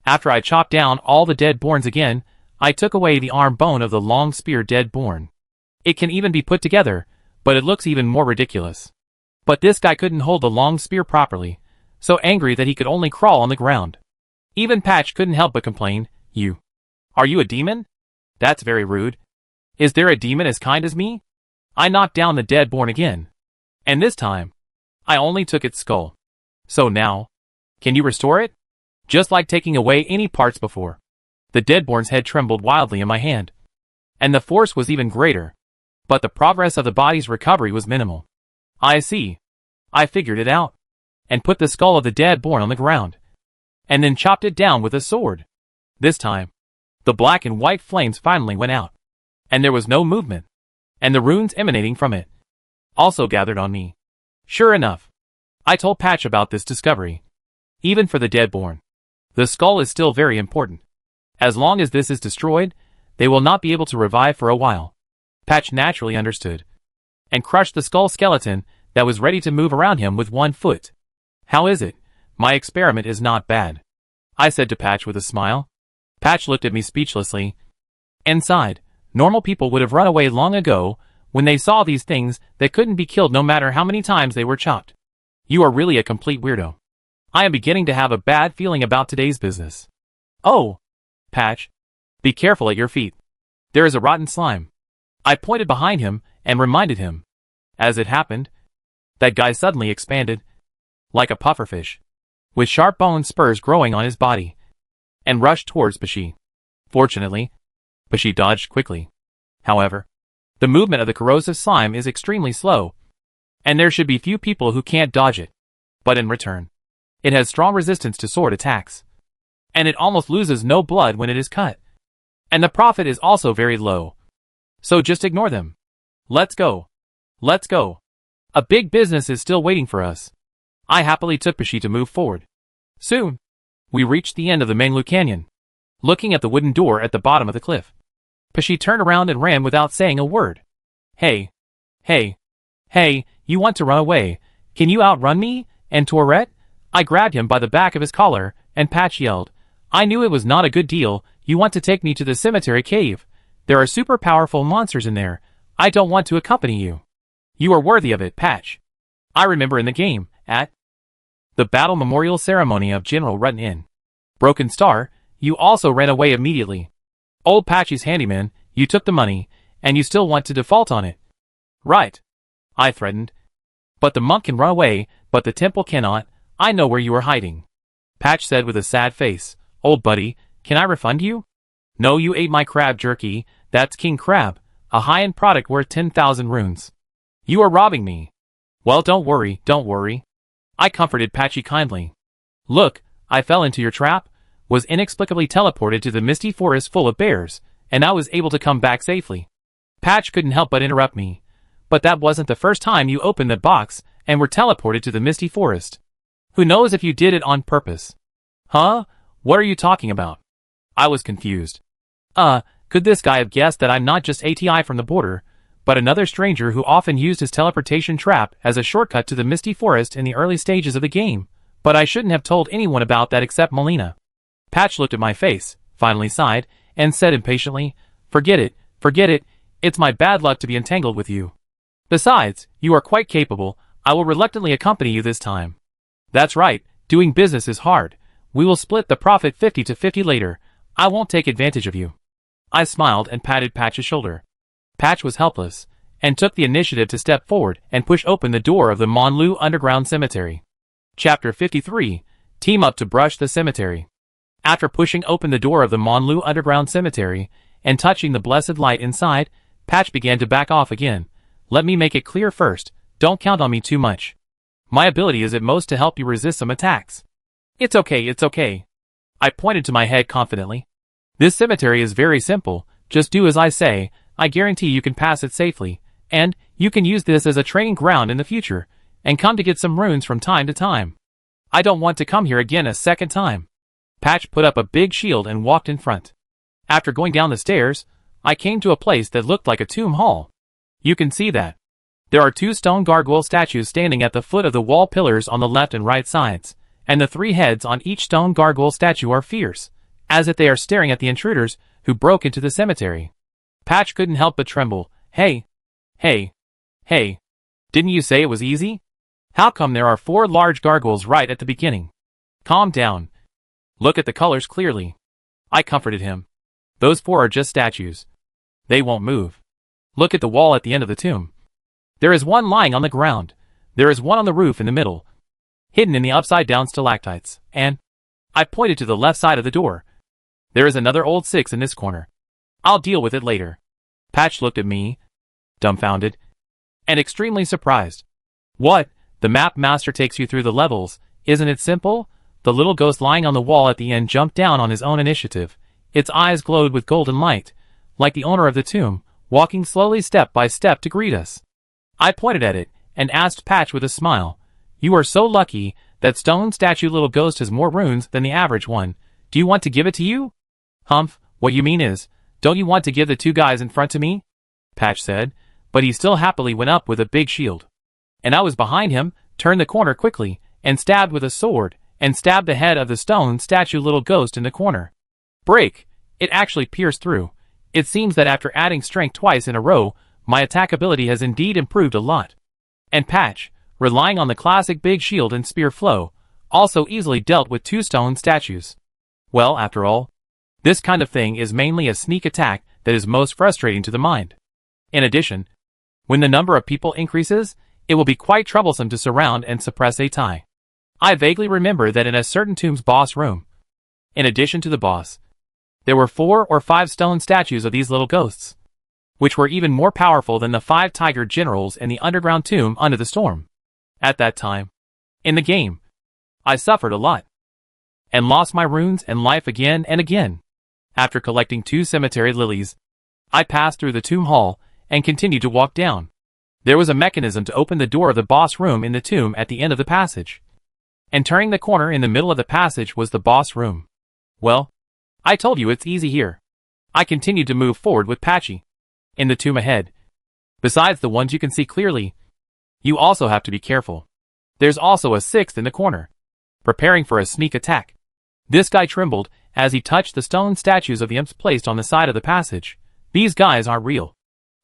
After I chopped down all the dead-borns again, I took away the arm bone of the long spear dead-born. It can even be put together, but it looks even more ridiculous. But this guy couldn't hold the long spear properly, so angry that he could only crawl on the ground. Even Patch couldn't help but complain, Are you a demon? That's very rude. Is there a demon as kind as me? I knocked down the dead-born again. And this time, I only took its skull. So now, can you restore it? Just like taking away any parts before. The dead-born's head trembled wildly in my hand. And the force was even greater. But the progress of the body's recovery was minimal. I see. I figured it out. And put the skull of the dead-born on the ground. And then chopped it down with a sword. This time, the black and white flames finally went out. And there was no movement. And the runes emanating from it also gathered on me. Sure enough, I told Patch about this discovery. Even for the dead-born, the skull is still very important. As long as this is destroyed, they will not be able to revive for a while. Patch naturally understood, and crushed the skull skeleton that was ready to move around him with 1 foot. How is it? My experiment is not bad, I said to Patch with a smile. Patch looked at me speechlessly and sighed. Normal people would have run away long ago when they saw these things that couldn't be killed no matter how many times they were chopped. You are really a complete weirdo. I am beginning to have a bad feeling about today's business. Oh, Patch, be careful at your feet. There is a rotten slime. I pointed behind him and reminded him. As it happened, that guy suddenly expanded, like a pufferfish, with sharp bone spurs growing on his body, and rushed towards Bashi. Fortunately, Bashi dodged quickly. However, the movement of the corrosive slime is extremely slow, and there should be few people who can't dodge it. But in return, it has strong resistance to sword attacks, and it almost loses no blood when it is cut. And the profit is also very low. So just ignore them. Let's go. Let's go. A big business is still waiting for us. I happily took Bashi to move forward. Soon, we reached the end of the Menglu Canyon, looking at the wooden door at the bottom of the cliff. Bashi turned around and ran without saying a word. Hey, you want to run away? Can you outrun me and Tourette? I grabbed him by the back of his collar, and Patch yelled, I knew it was not a good deal. You want to take me to the cemetery cave. There are super powerful monsters in there. I don't want to accompany you. You are worthy of it, Patch. I remember in the game, at the battle memorial ceremony of General Rutten in Broken Star, you also ran away immediately. Old Patchy's handyman, you took the money, and you still want to default on it. Right, I threatened. But the monk can run away, but the temple cannot. I know where you are hiding. Patch said with a sad face, Old buddy, can I refund you? No, you ate my crab jerky. That's king crab, a high-end product worth 10,000 runes. You are robbing me. Well, don't worry. I comforted Patchy kindly. Look, I fell into your trap, was inexplicably teleported to the misty forest full of bears, and I was able to come back safely. Patch couldn't help but interrupt me. But that wasn't the first time you opened that box and were teleported to the misty forest. Who knows if you did it on purpose? Huh? What are you talking about? I was confused. Could this guy have guessed that I'm not just ATI from the border, but another stranger who often used his teleportation trap as a shortcut to the misty forest in the early stages of the game? But I shouldn't have told anyone about that except Melina. Patch looked at my face, finally sighed, and said impatiently, Forget it, Forget it, it's my bad luck to be entangled with you. Besides, you are quite capable, I will reluctantly accompany you this time. That's right, doing business is hard. We will split the profit 50-50 later. I won't take advantage of you. I smiled and patted Patch's shoulder. Patch was helpless, and took the initiative to step forward and push open the door of the Monlu Underground Cemetery. Chapter 53, Team Up to Brush the Cemetery. After pushing open the door of the Monlu Underground Cemetery, and touching the blessed light inside, Patch began to back off again. Let me make it clear first, don't count on me too much. My ability is at most to help you resist some attacks. It's okay, it's okay. I pointed to my head confidently. This cemetery is very simple, just do as I say, I guarantee you can pass it safely, and you can use this as a training ground in the future, and come to get some runes from time to time. I don't want to come here again a second time. Patch put up a big shield and walked in front. After going down the stairs, I came to a place that looked like a tomb hall. You can see that. There are 2 stone gargoyle statues standing at the foot of the wall pillars on the left and right sides, and the 3 heads on each stone gargoyle statue are fierce, as if they are staring at the intruders who broke into the cemetery. Patch couldn't help but tremble. Hey! Hey! Hey! Didn't you say it was easy? How come there are 4 large gargoyles right at the beginning? Calm down. Look at the colors clearly. I comforted him. Those 4 are just statues. They won't move. Look at the wall at the end of the tomb. There is one lying on the ground. There is one on the roof in the middle, hidden in the upside-down stalactites, and I pointed to the left side of the door. There is another old 6 in this corner. I'll deal with it later. Patch looked at me, dumbfounded, and extremely surprised. What? The map master takes you through the levels, isn't it simple? The little ghost lying on the wall at the end jumped down on his own initiative. Its eyes glowed with golden light, like the owner of the tomb, walking slowly step by step to greet us. I pointed at it, and asked Patch with a smile, You are so lucky, that stone statue little ghost has more runes than the average one. Do you want to give it to you? Humph, what you mean is, don't you want to give the 2 guys in front to me? Patch said, but he still happily went up with a big shield. And I was behind him, turned the corner quickly, and stabbed with a sword, and stabbed the head of the stone statue little ghost in the corner. Break! It actually pierced through. It seems that after adding strength twice in a row, my attack ability has indeed improved a lot. And Patch, relying on the classic big shield and spear flow, also easily dealt with 2 stone statues. Well, after all, this kind of thing is mainly a sneak attack that is most frustrating to the mind. In addition, when the number of people increases, it will be quite troublesome to surround and suppress a tie. I vaguely remember that in a certain tomb's boss room, in addition to the boss, there were 4 or 5 stone statues of these little ghosts, which were even more powerful than the 5 tiger generals in the underground tomb under the storm. At that time, in the game, I suffered a lot, and lost my runes and life again and again. After collecting 2 cemetery lilies, I passed through the tomb hall, and continued to walk down. There was a mechanism to open the door of the boss room in the tomb at the end of the passage. And turning the corner in the middle of the passage was the boss room. Well, I told you it's easy here. I continued to move forward with Patchy. In the tomb ahead, besides the ones you can see clearly, you also have to be careful. There's also a 6th in the corner, preparing for a sneak attack. This guy trembled as he touched the stone statues of the imps placed on the side of the passage. These guys aren't real.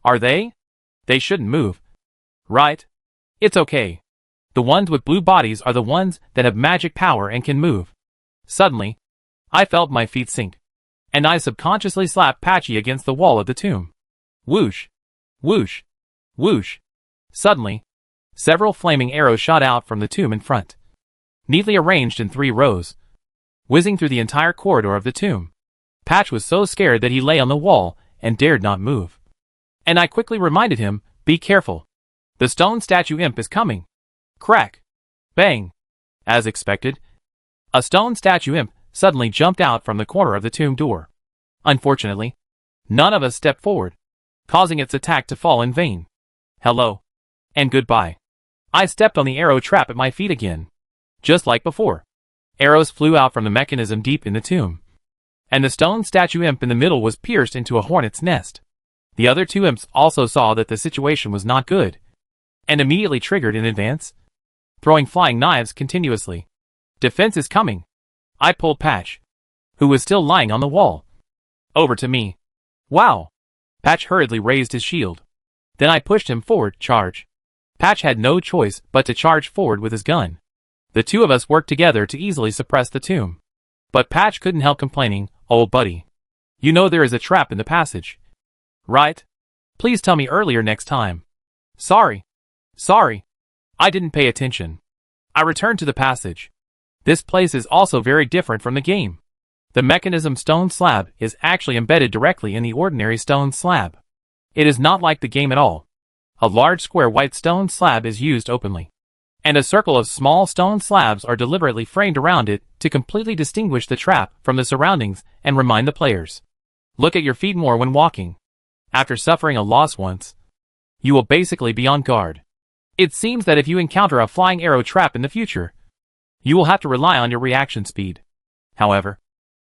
Are they? They shouldn't move. Right? It's okay. The ones with blue bodies are the ones that have magic power and can move. Suddenly, I felt my feet sink, and I subconsciously slapped Patchy against the wall of the tomb. Whoosh! Whoosh! Whoosh! Suddenly, several flaming arrows shot out from the tomb in front, neatly arranged in 3 rows, whizzing through the entire corridor of the tomb. Patch was so scared that he lay on the wall and dared not move. And I quickly reminded him, be careful. The stone statue imp is coming. Crack! Bang! As expected, a stone statue imp suddenly jumped out from the corner of the tomb door. Unfortunately, none of us stepped forward, causing its attack to fall in vain. Hello. And goodbye. I stepped on the arrow trap at my feet again. Just like before. Arrows flew out from the mechanism deep in the tomb, and the stone statue imp in the middle was pierced into a hornet's nest. The other 2 imps also saw that the situation was not good, and immediately triggered in advance, throwing flying knives continuously. Defense is coming. I pulled Patch, who was still lying on the wall, over to me. Wow! Patch hurriedly raised his shield. Then I pushed him forward, charge. Patch had no choice but to charge forward with his gun. The two of us worked together to easily suppress the tomb. But Patch couldn't help complaining, "Old buddy. You know there is a trap in the passage. Right? Please tell me earlier next time." Sorry. I didn't pay attention. I returned to the passage. This place is also very different from the game. The mechanism stone slab is actually embedded directly in the ordinary stone slab. It is not like the game at all. A large square white stone slab is used openly, and a circle of small stone slabs are deliberately framed around it to completely distinguish the trap from the surroundings and remind the players. Look at your feet more when walking. After suffering a loss once, you will basically be on guard. It seems that if you encounter a flying arrow trap in the future, you will have to rely on your reaction speed. However,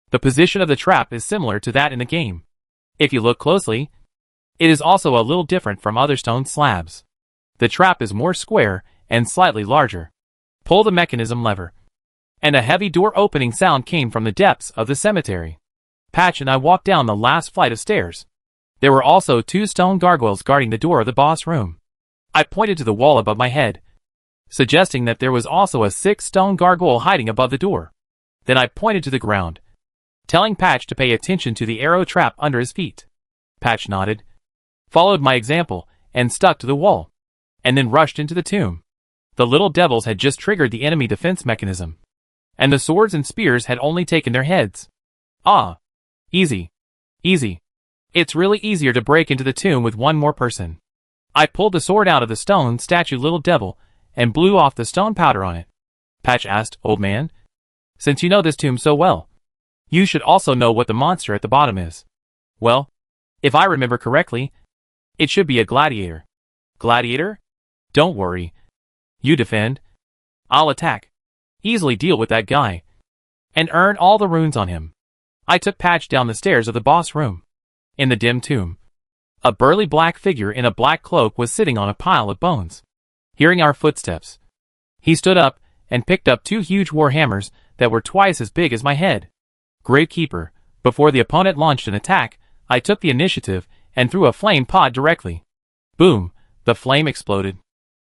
the position of the trap is similar to that in the game. If you look closely, it is also a little different from other stone slabs. The trap is more square and slightly larger. Pull the mechanism lever, and a heavy door opening sound came from the depths of the cemetery. Patch and I walked down the last flight of stairs. There were also 2 stone gargoyles guarding the door of the boss room. I pointed to the wall above my head, suggesting that there was also a 6 stone gargoyle hiding above the door. Then I pointed to the ground, telling Patch to pay attention to the arrow trap under his feet. Patch nodded, followed my example, and stuck to the wall, and then rushed into the tomb. The little devils had just triggered the enemy defense mechanism, and the swords and spears had only taken their heads. Ah. Easy. It's really easier to break into the tomb with one more person. I pulled the sword out of the stone statue little devil and blew off the stone powder on it. Patch asked, "Old man, since you know this tomb so well, you should also know what the monster at the bottom is." "Well, if I remember correctly, it should be a gladiator." "Gladiator? Don't worry. You defend. I'll attack. Easily deal with that guy, and earn all the runes on him." I took Patch down the stairs of the boss room. In the dim tomb, a burly black figure in a black cloak was sitting on a pile of bones. Hearing our footsteps, he stood up and picked up 2 huge war hammers that were twice as big as my head. Great Keeper, before the opponent launched an attack, I took the initiative and threw a flame pod directly. Boom, the flame exploded.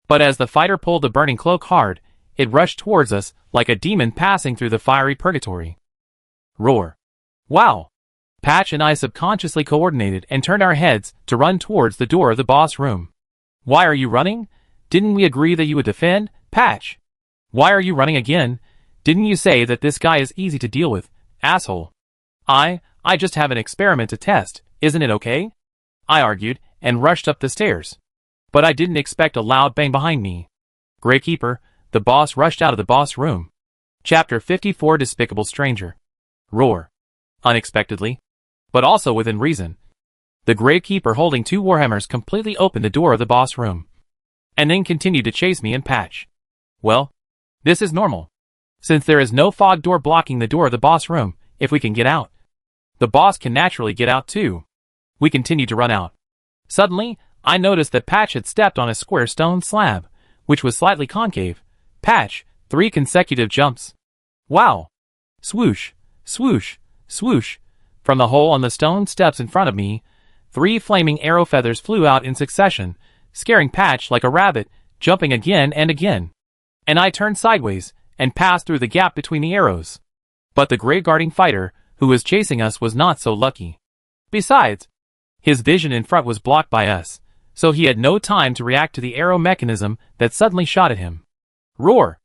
But as the fighter pulled the burning cloak hard, it rushed towards us like a demon passing through the fiery purgatory. Roar. Wow! Patch and I subconsciously coordinated and turned our heads to run towards the door of the boss room. "Why are you running? Didn't we agree that you would defend, Patch? Why are you running again? Didn't you say that this guy is easy to deal with, asshole?" I just have an experiment to test, isn't it okay?" I argued and rushed up the stairs. But I didn't expect a loud bang behind me. "Great Keeper," the boss rushed out of the boss room. Chapter 54 Despicable Stranger. Roar. Unexpectedly, but also within reason, the Great Keeper holding 2 warhammers completely opened the door of the boss room, and then continued to chase me and Patch. Well, this is normal, since there is no fog door blocking the door of the boss room. If we can get out, the boss can naturally get out too. We continued to run out. Suddenly, I noticed that Patch had stepped on a square stone slab, which was slightly concave. Patch, 3 consecutive jumps. Wow! Swoosh, swoosh, swoosh. From the hole on the stone steps in front of me, 3 flaming arrow feathers flew out in succession, scaring Patch like a rabbit, jumping again and again. And I turned sideways and passed through the gap between the arrows. But the gray guarding fighter, who was chasing us, was not so lucky. Besides, his vision in front was blocked by us, so he had no time to react to the arrow mechanism that suddenly shot at him. Roar!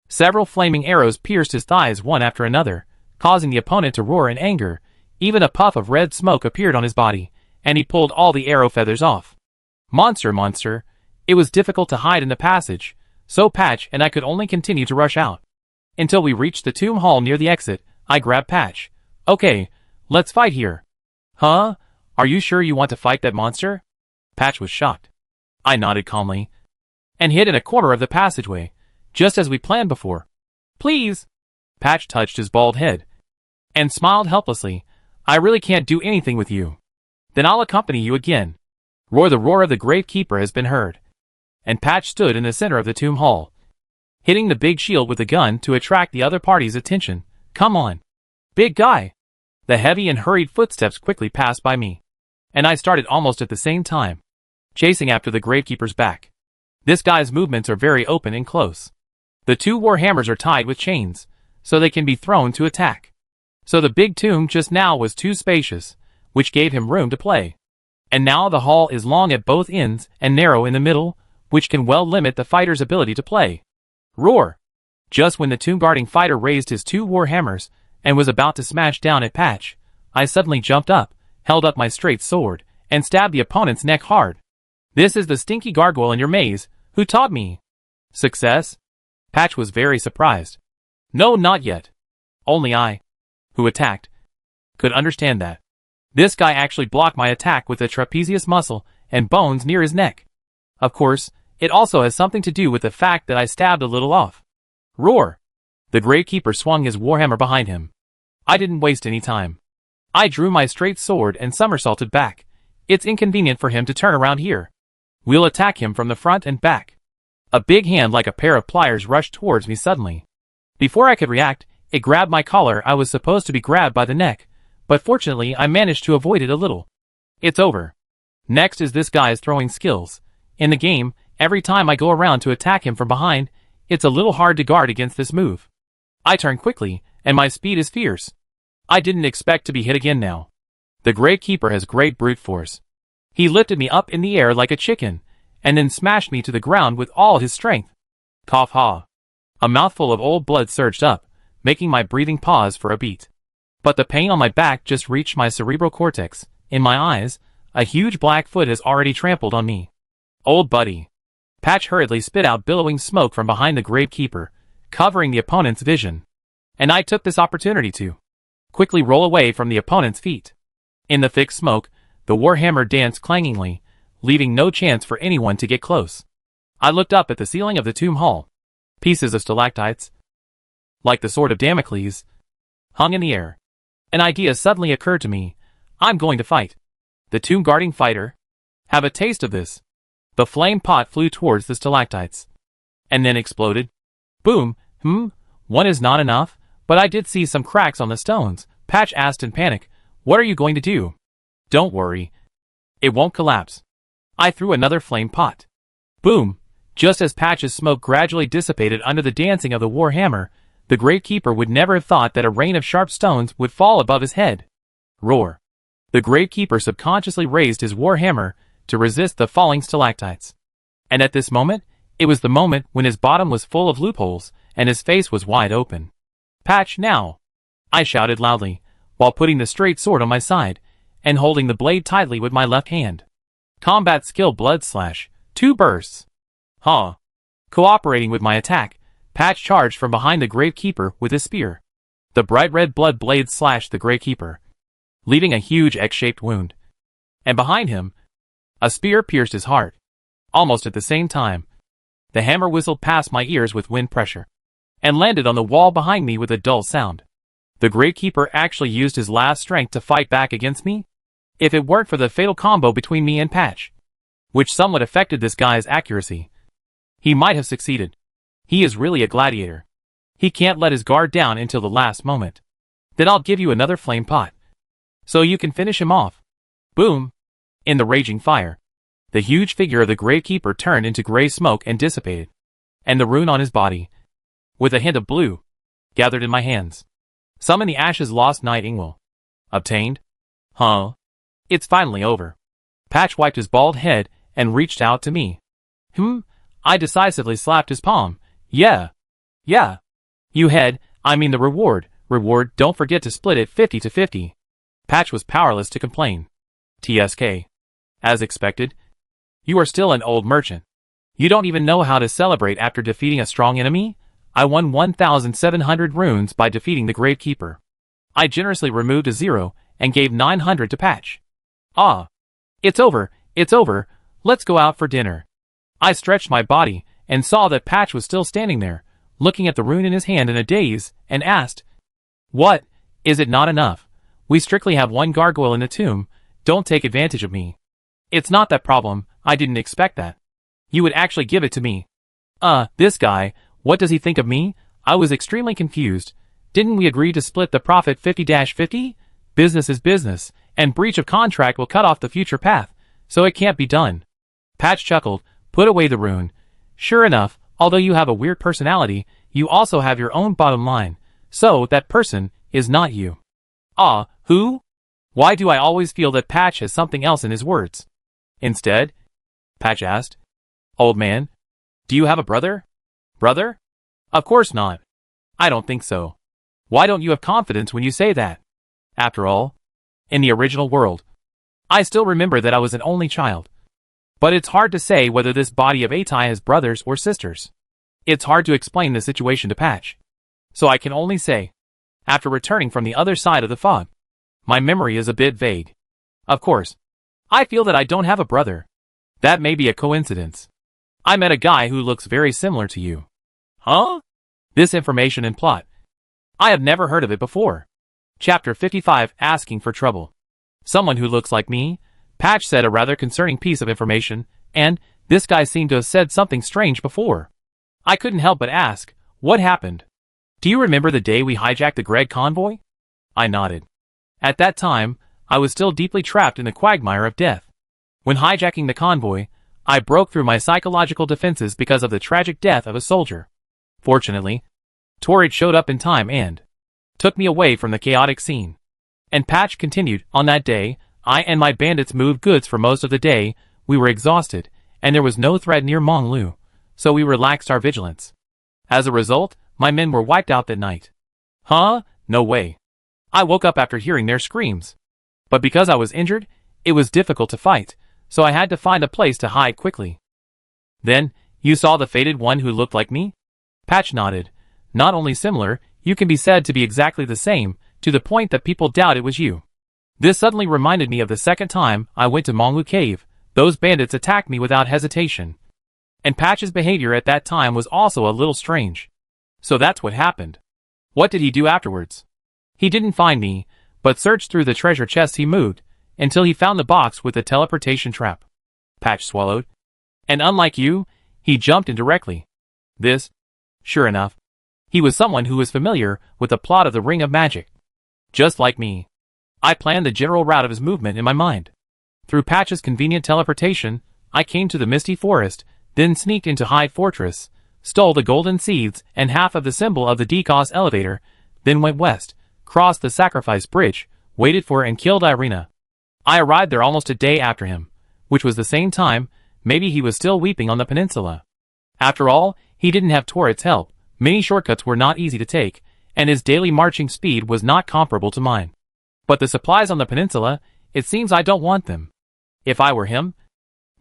Several flaming arrows pierced his thighs one after another, causing the opponent to roar in anger. Even a puff of red smoke appeared on his body, and he pulled all the arrow feathers off. Monster! It was difficult to hide in the passage, so Patch and I could only continue to rush out. Until we reached the tomb hall near the exit, I grabbed Patch. "Okay, let's fight here." "Huh? Are you sure you want to fight that monster?" Patch was shocked. I nodded calmly, and hid in a corner of the passageway, just as we planned before. "Please." Patch touched his bald head, and smiled helplessly. "I really can't do anything with you." "Then I'll accompany you again." Roar! The roar of the Great Keeper has been heard, and Patch stood in the center of the tomb hall, hitting the big shield with the gun to attract the other party's attention. "Come on, big guy." The heavy and hurried footsteps quickly passed by me, and I started almost at the same time, chasing after the Gravekeeper's back. This guy's movements are very open and close. The two warhammers are tied with chains, so they can be thrown to attack. So the big tomb just now was too spacious, which gave him room to play. And now the hall is long at both ends and narrow in the middle, which can well limit the fighter's ability to play. Roar! Just when the tomb-guarding fighter raised his two warhammers and was about to smash down at Patch, I suddenly jumped up, held up my straight sword, and stabbed the opponent's neck hard. This is the stinky gargoyle in your maze, who taught me. Success? Patch was very surprised. No, not yet. Only I, who attacked, could understand that. This guy actually blocked my attack with the trapezius muscle and bones near his neck. Of course, it also has something to do with the fact that I stabbed a little off. Roar! The Gravekeeper swung his warhammer behind him. I didn't waste any time. I drew my straight sword and somersaulted back. It's inconvenient for him to turn around here. We'll attack him from the front and back. A big hand like a pair of pliers rushed towards me suddenly. Before I could react, it grabbed my collar. I was supposed to be grabbed by the neck, but fortunately I managed to avoid it a little. It's over. Next is this guy's throwing skills. In the game, every time I go around to attack him from behind, it's a little hard to guard against this move. I turn quickly, and my speed is fierce. I didn't expect to be hit again now. The Gravekeeper has great brute force. He lifted me up in the air like a chicken, and then smashed me to the ground with all his strength. Cough ha. A mouthful of old blood surged up, making my breathing pause for a beat. But the pain on my back just reached my cerebral cortex. In my eyes, a huge black foot has already trampled on me. Old buddy. Patch hurriedly spit out billowing smoke from behind the Gravekeeper, covering the opponent's vision. And I took this opportunity to quickly roll away from the opponent's feet. In the thick smoke, the warhammer danced clangingly, leaving no chance for anyone to get close. I looked up at the ceiling of the tomb hall. Pieces of stalactites, like the sword of Damocles, hung in the air. An idea suddenly occurred to me. I'm going to fight the tomb-guarding fighter. Have a taste of this. The flame pot flew towards the stalactites, and then exploded. Boom. One is not enough, but I did see some cracks on the stones. Patch asked in panic, what are you going to do? Don't worry. It won't collapse. I threw another flame pot. Boom. Just as Patch's smoke gradually dissipated under the dancing of the warhammer, the Gravekeeper would never have thought that a rain of sharp stones would fall above his head. Roar. The Gravekeeper subconsciously raised his warhammer to resist the falling stalactites. And at this moment, it was the moment when his bottom was full of loopholes and his face was wide open. Patch now! I shouted loudly, while putting the straight sword on my side and holding the blade tightly with my left hand. Combat skill blood slash. 2 bursts. Huh. Cooperating with my attack, Patch charged from behind the Gravekeeper with his spear. The bright red blood blade slashed the Gravekeeper, leaving a huge X-shaped wound. And behind him, a spear pierced his heart. Almost at the same time, the hammer whistled past my ears with wind pressure, and landed on the wall behind me with a dull sound. The Gravekeeper actually used his last strength to fight back against me? If it weren't for the fatal combo between me and Patch, which somewhat affected this guy's accuracy, he might have succeeded. He is really a gladiator. He can't let his guard down until the last moment. Then I'll give you another flame pot, so you can finish him off. Boom! In the raging fire, the huge figure of the Gravekeeper turned into gray smoke and dissipated, and the rune on his body, with a hint of blue, gathered in my hands. Summon the ashes lost Nightingale. Obtained? Huh? It's finally over. Patch wiped his bald head and reached out to me. I decisively slapped his palm. Yeah. You the reward. Reward, don't forget to split it 50-50. Patch was powerless to complain. TSK. As expected. You are still an old merchant. You don't even know how to celebrate after defeating a strong enemy? I won 1,700 runes by defeating the Gravekeeper. I generously removed a 0 and gave 900 to Patch. Ah. It's over. Let's go out for dinner. I stretched my body and saw that Patch was still standing there, looking at the rune in his hand in a daze, and asked, What? Is it not enough? We strictly have one gargoyle in the tomb. Don't take advantage of me. It's not that problem. I didn't expect that. You would actually give it to me. This guy, what does he think of me? I was extremely confused. Didn't we agree to split the profit 50-50? Business is business, And breach of contract will cut off the future path, so it can't be done. Patch chuckled, put away the rune. Sure enough, although you have a weird personality, you also have your own bottom line, so that person is not you. Ah, who? Why do I always feel that Patch has something else in his words? Instead, Patch asked, Old man, do you have a brother? Brother? Of course not. I don't think so. Why don't you have confidence when you say that? After all, in the original world, I still remember that I was an only child. But it's hard to say whether this body of Atai has brothers or sisters. It's hard to explain the situation to Patch. So I can only say, after returning from the other side of the fog, my memory is a bit vague. Of course, I feel that I don't have a brother. That may be a coincidence. I met a guy who looks very similar to you. Huh? This information and plot. I have never heard of it before. Chapter 55, Asking for Trouble. Someone who looks like me? Patch said a rather concerning piece of information, and this guy seemed to have said something strange before. I couldn't help but ask, what happened? Do you remember the day we hijacked the Greg convoy? I nodded. At that time, I was still deeply trapped in the quagmire of death. When hijacking the convoy, I broke through my psychological defenses because of the tragic death of a soldier. Fortunately, Torrid showed up in time and took me away from the chaotic scene. And Patch continued, on that day, I and my bandits moved goods for most of the day. We were exhausted, and there was no threat near Monglu, so we relaxed our vigilance. As a result, my men were wiped out that night. Huh? No way. I woke up after hearing their screams. But because I was injured, it was difficult to fight, so I had to find a place to hide quickly. Then, you saw the fated one who looked like me? Patch nodded. Not only similar, you can be said to be exactly the same, to the point that people doubt it was you. This suddenly reminded me of the second time I went to Monglu Cave. Those bandits attacked me without hesitation. And Patch's behavior at that time was also a little strange. So that's what happened. What did he do afterwards? He didn't find me, but searched through the treasure chests he moved, until he found the box with the teleportation trap. Patch swallowed. And unlike you, he jumped in directly. Sure enough, he was someone who was familiar with the plot of the Ring of Magic. Just like me. I planned the general route of his movement in my mind. Through Patch's convenient teleportation, I came to the Misty Forest, then sneaked into Hyde Fortress, stole the golden seeds and half of the symbol of the DCOS elevator, then went west, crossed the Sacrifice Bridge, waited for and killed Irina. I arrived there almost a day after him, which was the same time, maybe he was still weeping on the peninsula. After all, he didn't have Torrid's help, many shortcuts were not easy to take, and his daily marching speed was not comparable to mine. But the supplies on the peninsula, it seems I don't want them. If I were him,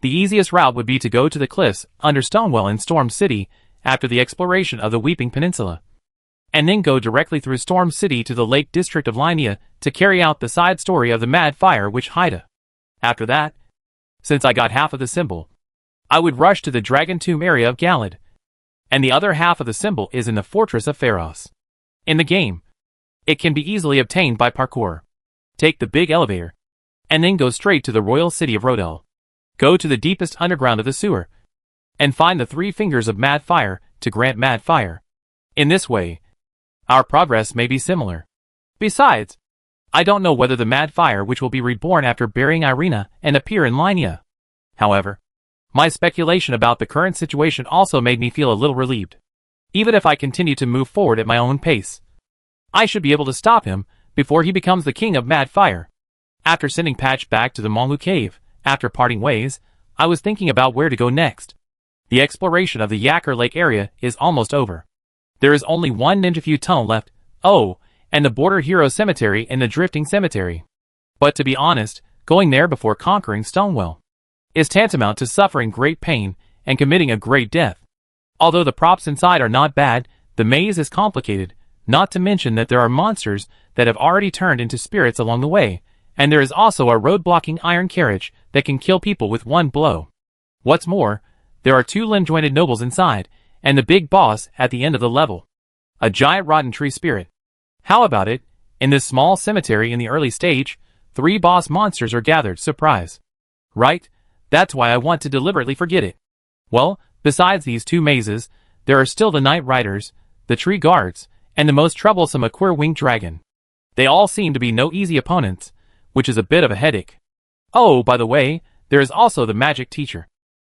the easiest route would be to go to the cliffs under Stonewell in Storm City after the exploration of the Weeping Peninsula, and then go directly through Storm City to the Lake District of Linnea to carry out the side story of the Mad Fire Witch Haida. After that, since I got half of the symbol, I would rush to the Dragon Tomb area of Galad, and the other half of the symbol is in the Fortress of Pharos. In the game, it can be easily obtained by parkour. Take the big elevator, and then go straight to the royal city of Rodel. Go to the deepest underground of the sewer, and find the 3 fingers of Mad Fire to grant Mad Fire. In this way, our progress may be similar. Besides, I don't know whether the Mad Fire which will be reborn after burying Irina and appear in Linnea. However, my speculation about the current situation also made me feel a little relieved. Even if I continue to move forward at my own pace, I should be able to stop him before he becomes the king of Mad Fire. After sending Patch back to the Monglu Cave, after parting ways, I was thinking about where to go next. The exploration of the Yakkar Lake area is almost over. There is only one Ninjafu tunnel left, and the Border Hero Cemetery and the Drifting Cemetery. But to be honest, going there before conquering Stonewell is tantamount to suffering great pain and committing a great death. Although the props inside are not bad, the maze is complicated, not to mention that there are monsters that have already turned into spirits along the way, and there is also a road-blocking iron carriage that can kill people with one blow. What's more, there are 2 limb-jointed nobles inside, and the big boss at the end of the level. A giant rotten tree spirit. How about it, in this small cemetery in the early stage, 3 boss monsters are gathered, surprise. Right, that's why I want to deliberately forget it. Well, besides these 2 mazes, there are still the Night Riders, the Tree Guards, and the most troublesome Aquir-winged dragon. They all seem to be no easy opponents, which is a bit of a headache. Oh, by the way, there is also the magic teacher.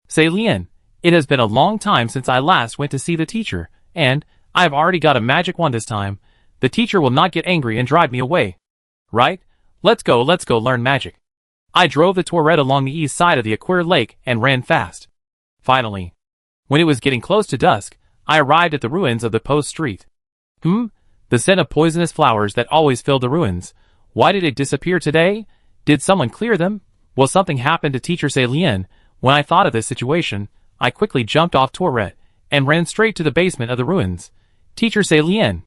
Say Lien, it has been a long time since I last went to see the teacher, and I have already got a magic wand this time. The teacher will not get angry and drive me away. Right? Let's go learn magic. I drove the Tourette along the east side of the Aquir Lake and ran fast. Finally, when it was getting close to dusk, I arrived at the ruins of the Post Street. The scent of poisonous flowers that always filled the ruins. Why did it disappear today? Did someone clear them? Will something happen to Teacher Salien? When I thought of this situation, I quickly jumped off Tourette and ran straight to the basement of the ruins. Teacher Salien.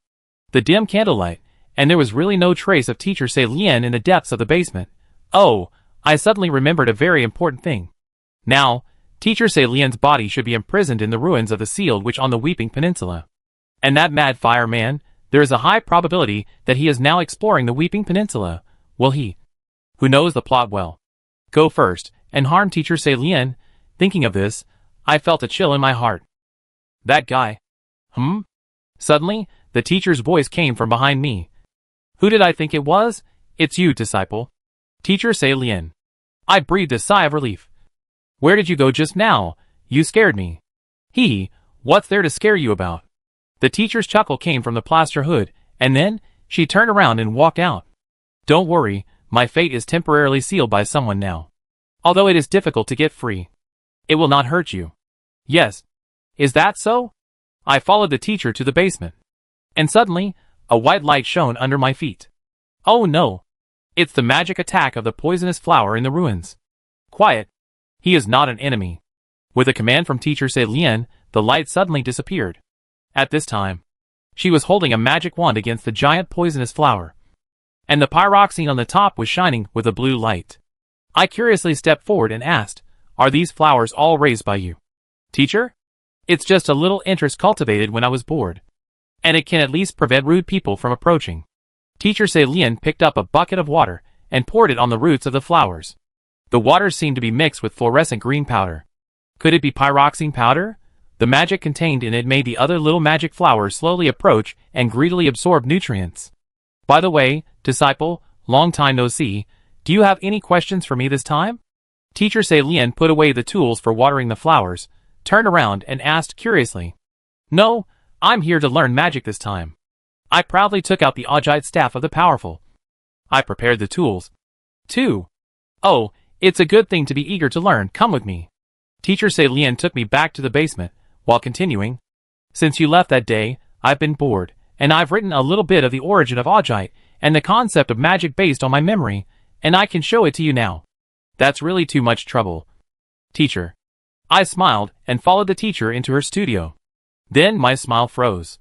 The dim candlelight, and there was really no trace of Teacher Salien in the depths of the basement. Oh, I suddenly remembered a very important thing. Now, Teacher Salien's body should be imprisoned in the ruins of the Sealed Witch on the Weeping Peninsula. And that mad fireman, there is a high probability that he is now exploring the Weeping Peninsula. Will he, who knows the plot well, go first and harm Teacher Salien? Thinking of this, I felt a chill in my heart. That guy. Suddenly, the teacher's voice came from behind me. Who did I think it was? It's you, disciple. Teacher Salien. I breathed a sigh of relief. Where did you go just now? You scared me. What's there to scare you about? The teacher's chuckle came from the plaster hood, and then she turned around and walked out. Don't worry, my fate is temporarily sealed by someone now. Although it is difficult to get free. It will not hurt you. Yes. Is that so? I followed the teacher to the basement. And suddenly, a white light shone under my feet. Oh no! It's the magic attack of the poisonous flower in the ruins. Quiet. He is not an enemy. With a command from Teacher Salien, the light suddenly disappeared. At this time, she was holding a magic wand against the giant poisonous flower. And the pyroxene on the top was shining with a blue light. I curiously stepped forward and asked, are these flowers all raised by you? Teacher? It's just a little interest cultivated when I was bored. And it can at least prevent rude people from approaching. Teacher Salien picked up a bucket of water and poured it on the roots of the flowers. The water seemed to be mixed with fluorescent green powder. Could it be pyroxene powder? The magic contained in it made the other little magic flowers slowly approach and greedily absorb nutrients. By the way, disciple, long time no see, do you have any questions for me this time? Teacher Salien put away the tools for watering the flowers, turned around and asked curiously. No, I'm here to learn magic this time. I proudly took out the Ojite staff of the powerful. I prepared the tools. too. Oh, it's a good thing to be eager to learn. Come with me. Teacher Salien took me back to the basement, while continuing. Since you left that day, I've been bored, and I've written a little bit of the origin of Ojite and the concept of magic based on my memory, and I can show it to you now. That's really too much trouble. Teacher. I smiled and followed the teacher into her studio. Then my smile froze.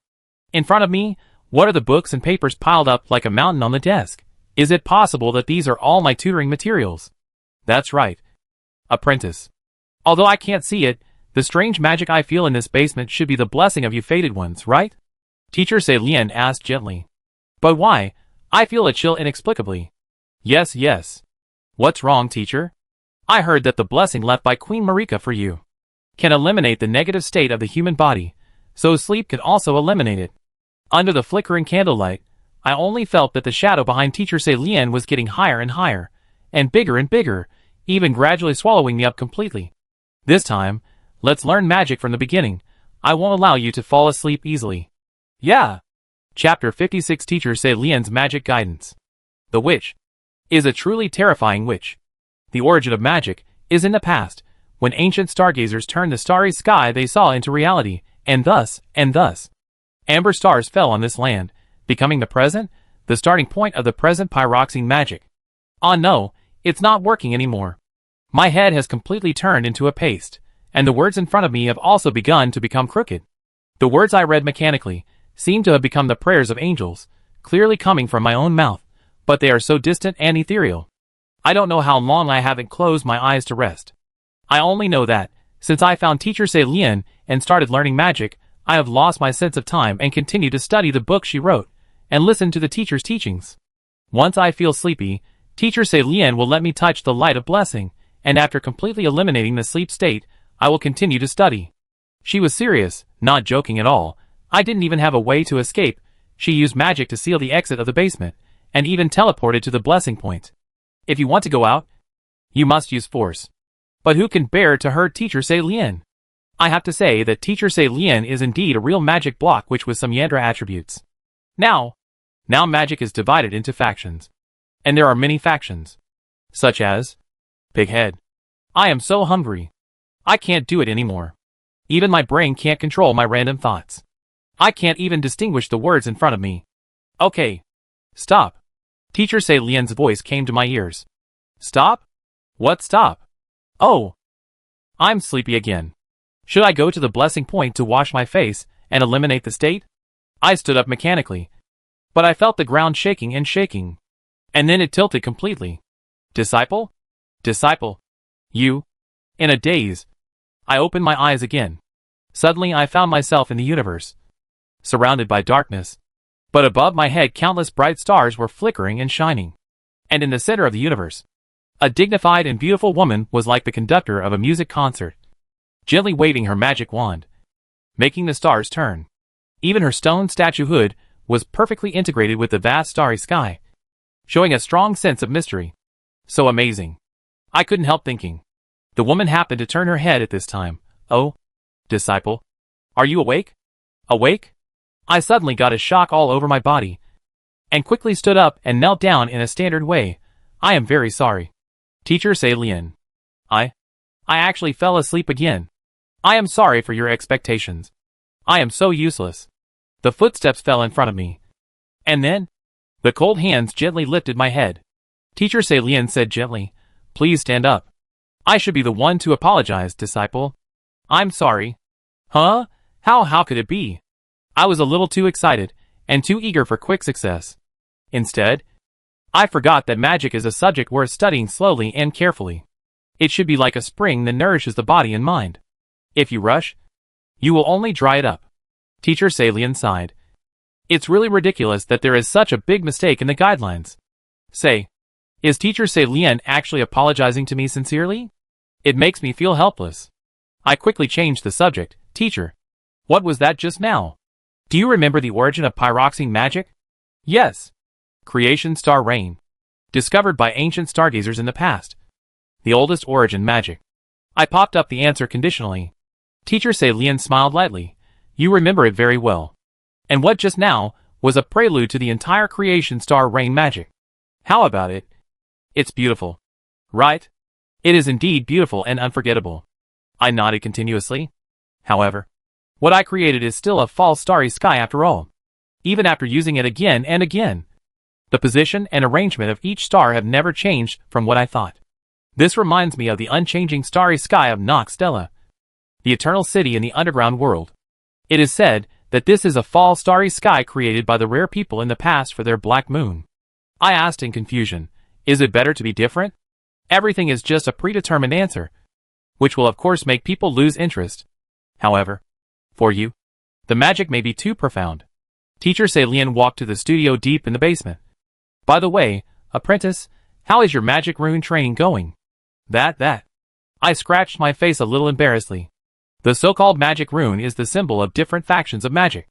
In front of me, what are the books and papers piled up like a mountain on the desk? Is it possible that these are all my tutoring materials? That's right. Apprentice. Although I can't see it, the strange magic I feel in this basement should be the blessing of you fated ones, right? Teacher Salien asked gently. But why? I feel a chill inexplicably. Yes. What's wrong, teacher? I heard that the blessing left by Queen Marika for you can eliminate the negative state of the human body, so sleep can also eliminate it. Under the flickering candlelight, I only felt that the shadow behind Teacher Salien was getting higher and higher, and bigger, even gradually swallowing me up completely. This time, let's learn magic from the beginning. I won't allow you to fall asleep easily. Yeah. Chapter 56 Teacher Salien's Magic Guidance. The Witch is a truly terrifying witch. The origin of magic is in the past, when ancient stargazers turned the starry sky they saw into reality, and thus, amber stars fell on this land, becoming the present, the starting point of the present pyroxene magic. Ah no, it's not working anymore. My head has completely turned into a paste, and the words in front of me have also begun to become crooked. The words I read mechanically seem to have become the prayers of angels, clearly coming from my own mouth, but they are so distant and ethereal. I don't know how long I haven't closed my eyes to rest. I only know that, since I found Teacher Salien and started learning magic, I have lost my sense of time and continue to study the book she wrote, and listen to the teacher's teachings. Once I feel sleepy, Teacher Salien will let me touch the light of blessing, and after completely eliminating the sleep state, I will continue to study. She was serious, not joking at all. I didn't even have a way to escape. She used magic to seal the exit of the basement, and even teleported to the blessing point. If you want to go out, you must use force. But who can bear to hurt Teacher Sei Lian? I have to say that Teacher Sei Lian is indeed a real magic block which with some Yandra attributes. Now magic is divided into factions. And there are many factions. Such as Big Head. I am so hungry. I can't do it anymore. Even my brain can't control my random thoughts. I can't even distinguish the words in front of me. Okay. Stop. Teacher Sei Lian's voice came to my ears. Stop? What stop? Oh. I'm sleepy again. Should I go to the blessing point to wash my face and eliminate the state? I stood up mechanically. But I felt the ground shaking and shaking. And then it tilted completely. Disciple? Disciple. You? In a daze. I opened my eyes again. Suddenly I found myself in the universe. Surrounded by darkness. But above my head countless bright stars were flickering and shining. And in the center of the universe, a dignified and beautiful woman was like the conductor of a music concert, gently waving her magic wand, making the stars turn. Even her stone statue hood was perfectly integrated with the vast starry sky, showing a strong sense of mystery. So amazing. I couldn't help thinking. The woman happened to turn her head at this time. Oh, disciple. Are you awake? Awake? I suddenly got a shock all over my body, and quickly stood up and knelt down in a standard way. I am very sorry. Teacher Sei Lian. I actually fell asleep again. I am sorry for your expectations. I am so useless. The footsteps fell in front of me. And then, the cold hands gently lifted my head. Teacher Sei Lian said gently, please stand up. I should be the one to apologize, disciple. I'm sorry. Huh? How could it be? I was a little too excited, and too eager for quick success. Instead, I forgot that magic is a subject worth studying slowly and carefully. It should be like a spring that nourishes the body and mind. If you rush, you will only dry it up. Teacher Sei Lian sighed. It's really ridiculous that there is such a big mistake in the guidelines. Say, is Teacher Sei Lian actually apologizing to me sincerely? It makes me feel helpless. I quickly changed the subject. Teacher, what was that just now? Do you remember the origin of pyroxene magic? Yes. Creation star rain. Discovered by ancient stargazers in the past. The oldest origin magic. I popped up the answer conditionally. Teacher Sei Lian smiled lightly. You remember it very well. And what just now was a prelude to the entire creation star rain magic. How about it? It's beautiful. Right? It is indeed beautiful and unforgettable. I nodded continuously. However, what I created is still a false starry sky after all. Even after using it again and again. The position and arrangement of each star have never changed from what I thought. This reminds me of the unchanging starry sky of Nox Stella, the eternal city in the underground world. It is said that this is a false starry sky created by the rare people in the past for their black moon. I asked in confusion, is it better to be different? Everything is just a predetermined answer, which will of course make people lose interest. However, for you, the magic may be too profound. Teacher Sei Lian walked to the studio deep in the basement. By the way, apprentice, how is your magic rune training going? That. I scratched my face a little embarrassedly. The so-called magic rune is the symbol of different factions of magic.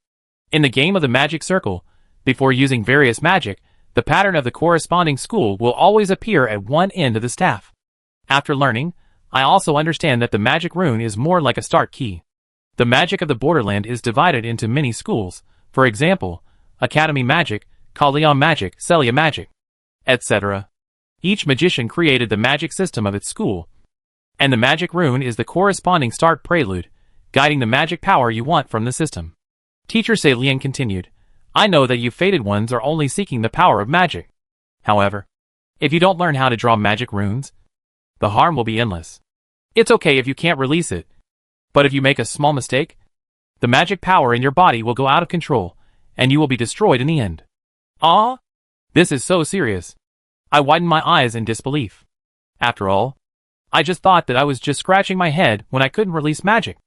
In the game of the magic circle, before using various magic, the pattern of the corresponding school will always appear at one end of the staff. After learning, I also understand that the magic rune is more like a start key. The magic of the borderland is divided into many schools, for example, Academy Magic, Kalion Magic, Celia Magic, etc. Each magician created the magic system of its school, and the magic rune is the corresponding start prelude, guiding the magic power you want from the system. Teacher Sei Lian continued, I know that you fated ones are only seeking the power of magic. However, if you don't learn how to draw magic runes, the harm will be endless. It's okay if you can't release it, but if you make a small mistake, the magic power in your body will go out of control, and you will be destroyed in the end. Ah? This is so serious. I widened my eyes in disbelief. After all, I just thought that I was just scratching my head when I couldn't release magic.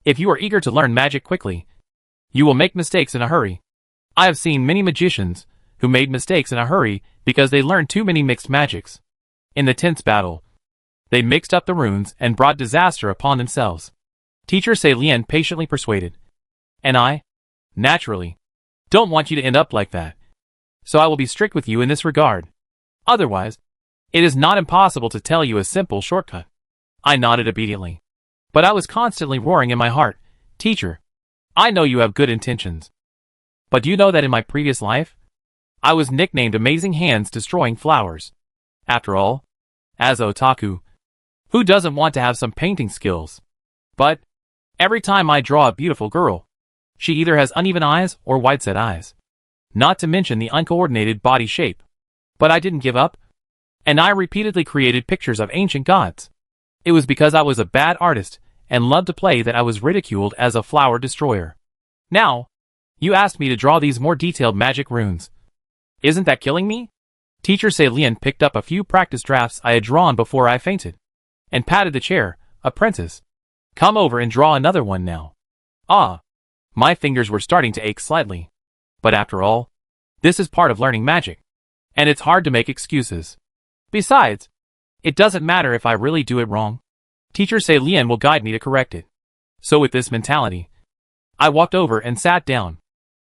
If you are eager to learn magic quickly, you will make mistakes in a hurry. I have seen many magicians who made mistakes in a hurry because they learned too many mixed magics. In the tense battle, they mixed up the runes and brought disaster upon themselves. Teacher Sei Lian patiently persuaded. And I, naturally, don't want you to end up like that. So I will be strict with you in this regard. Otherwise, It is not impossible to tell you a simple shortcut. I nodded obediently. But I was constantly roaring in my heart, Teacher, I know you have good intentions. But do you know that in my previous life, I was nicknamed Amazing Hands Destroying Flowers. After all, as otaku, who doesn't want to have some painting skills? But every time I draw a beautiful girl, she either has uneven eyes or wide-set eyes. Not to mention the uncoordinated body shape. But I didn't give up, and I repeatedly created pictures of ancient gods. It was because I was a bad artist and loved to play that I was ridiculed as a flower destroyer. Now, you asked me to draw these more detailed magic runes. Isn't that killing me? Teacher Celine picked up a few practice drafts I had drawn before I fainted, and patted the chair. Apprentice, come over and draw another one now. Ah, my fingers were starting to ache slightly. But after all, this is part of learning magic, and it's hard to make excuses. Besides, it doesn't matter if I really do it wrong. Teacher Celine will guide me to correct it. So with this mentality, I walked over and sat down.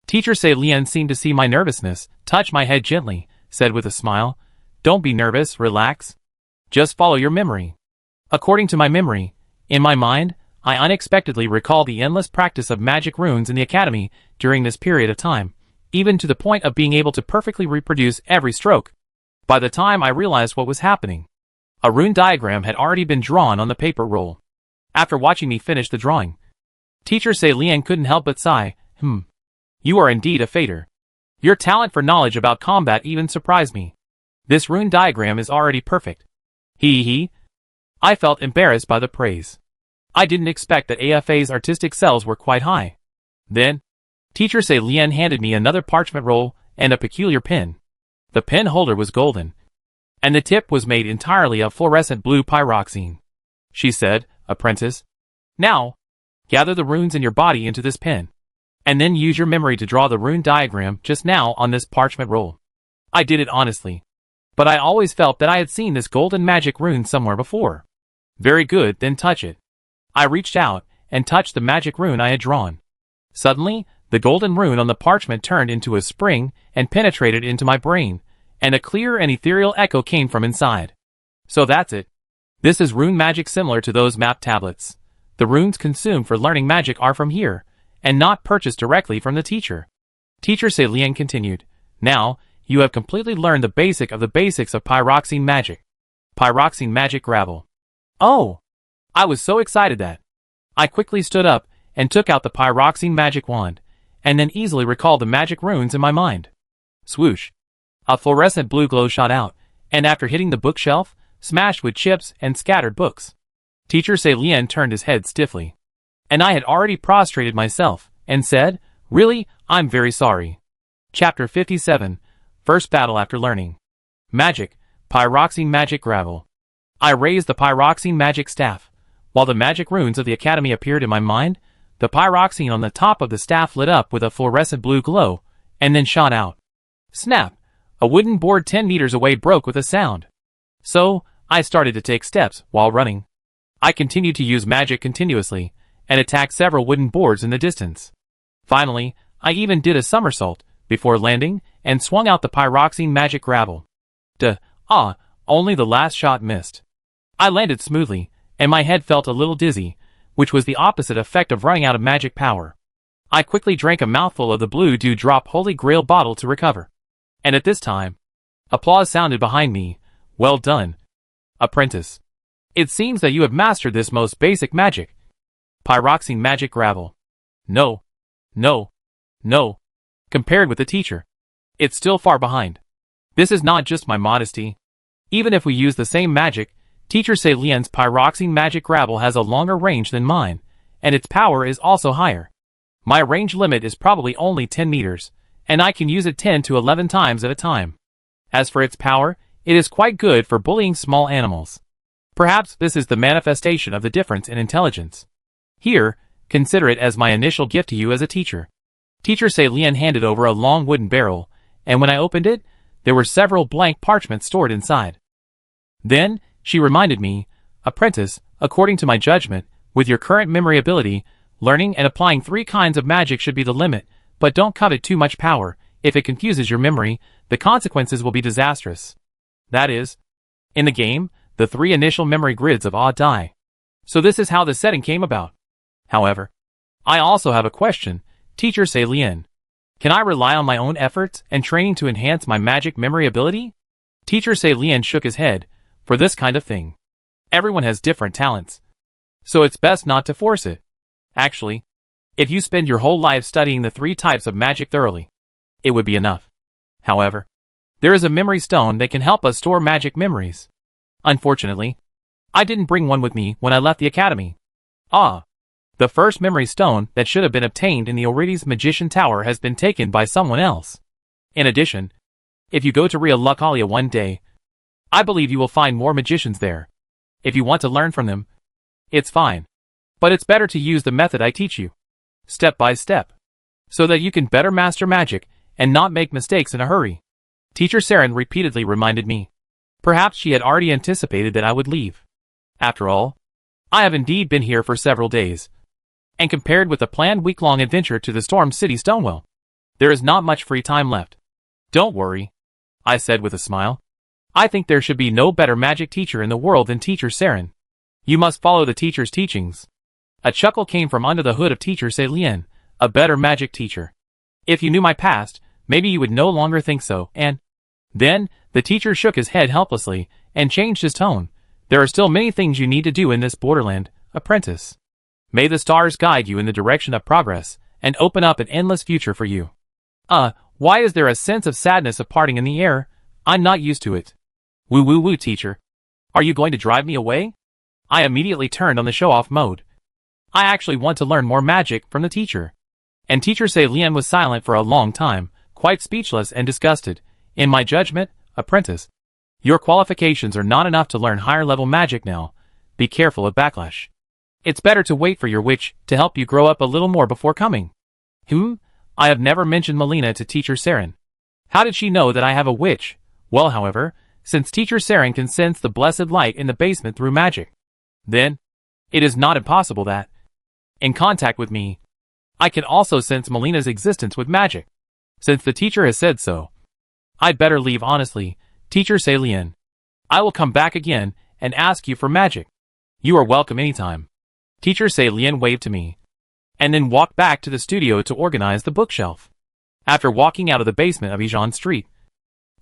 Teacher Celine seemed to see my nervousness, touched my head gently, said with a smile, Don't be nervous, relax. Just follow your memory. According to my memory, in my mind, I unexpectedly recall the endless practice of magic runes in the academy during this period of time, even to the point of being able to perfectly reproduce every stroke. By the time I realized what was happening, a rune diagram had already been drawn on the paper roll. After watching me finish the drawing, Teacher Celine couldn't help but sigh, You are indeed a fader. Your talent for knowledge about combat even surprised me. This rune diagram is already perfect. Hee. I felt embarrassed by the praise. I didn't expect that AFA's artistic cells were quite high. Then, Teacher Celine handed me another parchment roll and a peculiar pen. The pen holder was golden, and the tip was made entirely of fluorescent blue pyroxene. She said, Apprentice, now, gather the runes in your body into this pen, and then use your memory to draw the rune diagram just now on this parchment roll. I did it honestly, but I always felt that I had seen this golden magic rune somewhere before. Very good, then touch it. I reached out and touched the magic rune I had drawn. Suddenly, the golden rune on the parchment turned into a spring and penetrated into my brain, and a clear and ethereal echo came from inside. So that's it. This is rune magic similar to those map tablets. The runes consumed for learning magic are from here, and not purchased directly from the teacher. Teacher Celine continued, Now, you have completely learned the basic of the basics of pyroxene magic. Pyroxene magic gravel. Oh! I was so excited that I quickly stood up and took out the pyroxene magic wand, and then easily recalled the magic runes in my mind. Swoosh! A fluorescent blue glow shot out, and after hitting the bookshelf, smashed with chips and scattered books. Teacher Celine turned his head stiffly, and I had already prostrated myself, and said, Really, I'm very sorry. Chapter 57, First Battle After Learning. Magic, Pyroxene Magic Gravel. I raised the pyroxene magic staff. While the magic runes of the academy appeared in my mind, the pyroxene on the top of the staff lit up with a fluorescent blue glow, and then shot out. Snap! A wooden board 10 meters away broke with a sound. So, I started to take steps while running. I continued to use magic continuously, and attacked several wooden boards in the distance. Finally, I even did a somersault, before landing, and swung out the pyroxene magic gravel. Only the last shot missed. I landed smoothly, and my head felt a little dizzy, which was the opposite effect of running out of magic power. I quickly drank a mouthful of the blue dewdrop Holy Grail bottle to recover. And at this time, applause sounded behind me. Well done, apprentice. It seems that you have mastered this most basic magic. Pyroxene magic gravel. No. Compared with the teacher, it's still far behind. This is not just my modesty. Even if we use the same magic, Teacher Celine's pyroxene magic gravel has a longer range than mine, and its power is also higher. My range limit is probably only 10 meters, and I can use it 10 to 11 times at a time. As for its power, it is quite good for bullying small animals. Perhaps this is the manifestation of the difference in intelligence. Here, consider it as my initial gift to you as a teacher. Teacher Celine handed over a long wooden barrel, and when I opened it, there were several blank parchments stored inside. Then, she reminded me, Apprentice, according to my judgment, with your current memory ability, learning and applying 3 kinds of magic should be the limit, but don't covet too much power. If it confuses your memory, the consequences will be disastrous. That is, In the game, the 3 initial memory grids of odd die. So this is how the setting came about. However, I also have a question, Teacher Lien. Can I rely on my own efforts and training to enhance my magic memory ability? Teacher Lien shook his head. For this kind of thing, everyone has different talents. So it's best not to force it. Actually, if you spend your whole life studying the 3 types of magic thoroughly, it would be enough. However, there is a memory stone that can help us store magic memories. Unfortunately, I didn't bring one with me when I left the academy. The first memory stone that should have been obtained in the Orides Magician Tower has been taken by someone else. In addition, if you go to Ria Lucalia one day, I believe you will find more magicians there. If you want to learn from them, it's fine. But it's better to use the method I teach you, step by step, so that you can better master magic and not make mistakes in a hurry. Teacher Saren repeatedly reminded me. Perhaps she had already anticipated that I would leave. After all, I have indeed been here for several days, and compared with the planned week-long adventure to the Storm City Stonewell, there is not much free time left. Don't worry, I said with a smile. I think there should be no better magic teacher in the world than Teacher Saren. You must follow the teacher's teachings. A chuckle came from under the hood of Teacher Lien, a better magic teacher. If you knew my past, maybe you would no longer think so, and... Then, the teacher shook his head helplessly, and changed his tone. There are still many things you need to do in this borderland, apprentice. May the stars guide you in the direction of progress, and open up an endless future for you. Why is there a sense of sadness of parting in the air? I'm not used to it. Woo woo woo, teacher. Are you going to drive me away? I immediately turned on the show-off mode. I actually want to learn more magic from the teacher. And Teacher Lien was silent for a long time, quite speechless and disgusted. In my judgment, apprentice, your qualifications are not enough to learn higher-level magic now. Be careful of backlash. It's better to wait for your witch to help you grow up a little more before coming. I have never mentioned Melina to Teacher Saren. How did she know that I have a witch? Well, however, since Teacher Saren can sense the blessed light in the basement through magic, then it is not impossible that, in contact with me, I can also sense Melina's existence with magic. Since the teacher has said so, I'd better leave honestly, Teacher Lien. I will come back again and ask you for magic. You are welcome anytime. Teacher Lien waved to me, and then walked back to the studio to organize the bookshelf. After walking out of the basement of Ijan Street,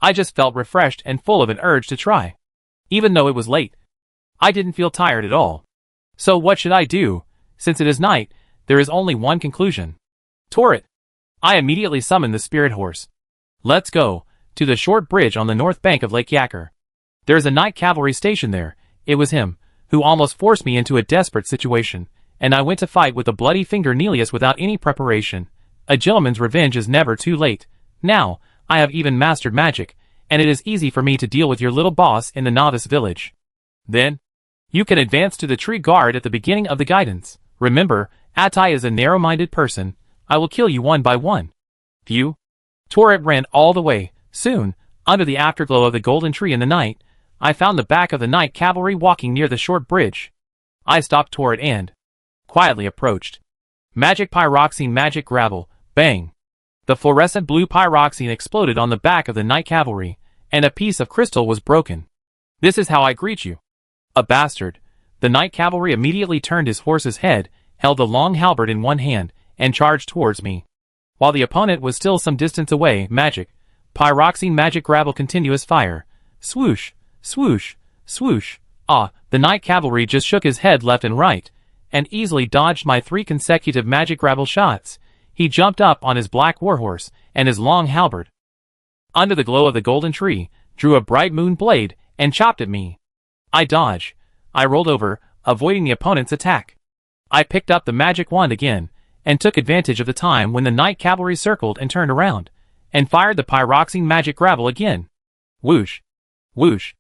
I just felt refreshed and full of an urge to try. Even though it was late, I didn't feel tired at all. So what should I do? Since it is night, there is only one conclusion. Torret. I immediately summoned the spirit horse. Let's go to the short bridge on the north bank of Lake Yacker. There is a night cavalry station there. It was him who almost forced me into a desperate situation, and I went to fight with the bloody finger Nelius without any preparation. A gentleman's revenge is never too late. Now, I have even mastered magic, and it is easy for me to deal with your little boss in the novice village. Then, you can advance to the tree guard at the beginning of the guidance. Remember, Atai is a narrow-minded person. I will kill you one by one. Phew. Torret ran all the way. Soon, under the afterglow of the golden tree in the night, I found the back of the night cavalry walking near the short bridge. I stopped Torret and quietly approached. Magic pyroxene, magic gravel, bang. The fluorescent blue pyroxene exploded on the back of the night cavalry, and a piece of crystal was broken. This is how I greet you. A bastard. The night cavalry immediately turned his horse's head, held the long halberd in one hand, and charged towards me. While the opponent was still some distance away, magic, pyroxene, magic gravel, continuous fire. Swoosh, swoosh, swoosh. The night cavalry just shook his head left and right, and easily dodged my 3 consecutive magic gravel shots. He jumped up on his black warhorse and his long halberd, under the glow of the golden tree, drew a bright moon blade, and chopped at me. I dodged. I rolled over, avoiding the opponent's attack. I picked up the magic wand again, and took advantage of the time when the night cavalry circled and turned around, and fired the pyroxene magic gravel again. Whoosh. Whoosh.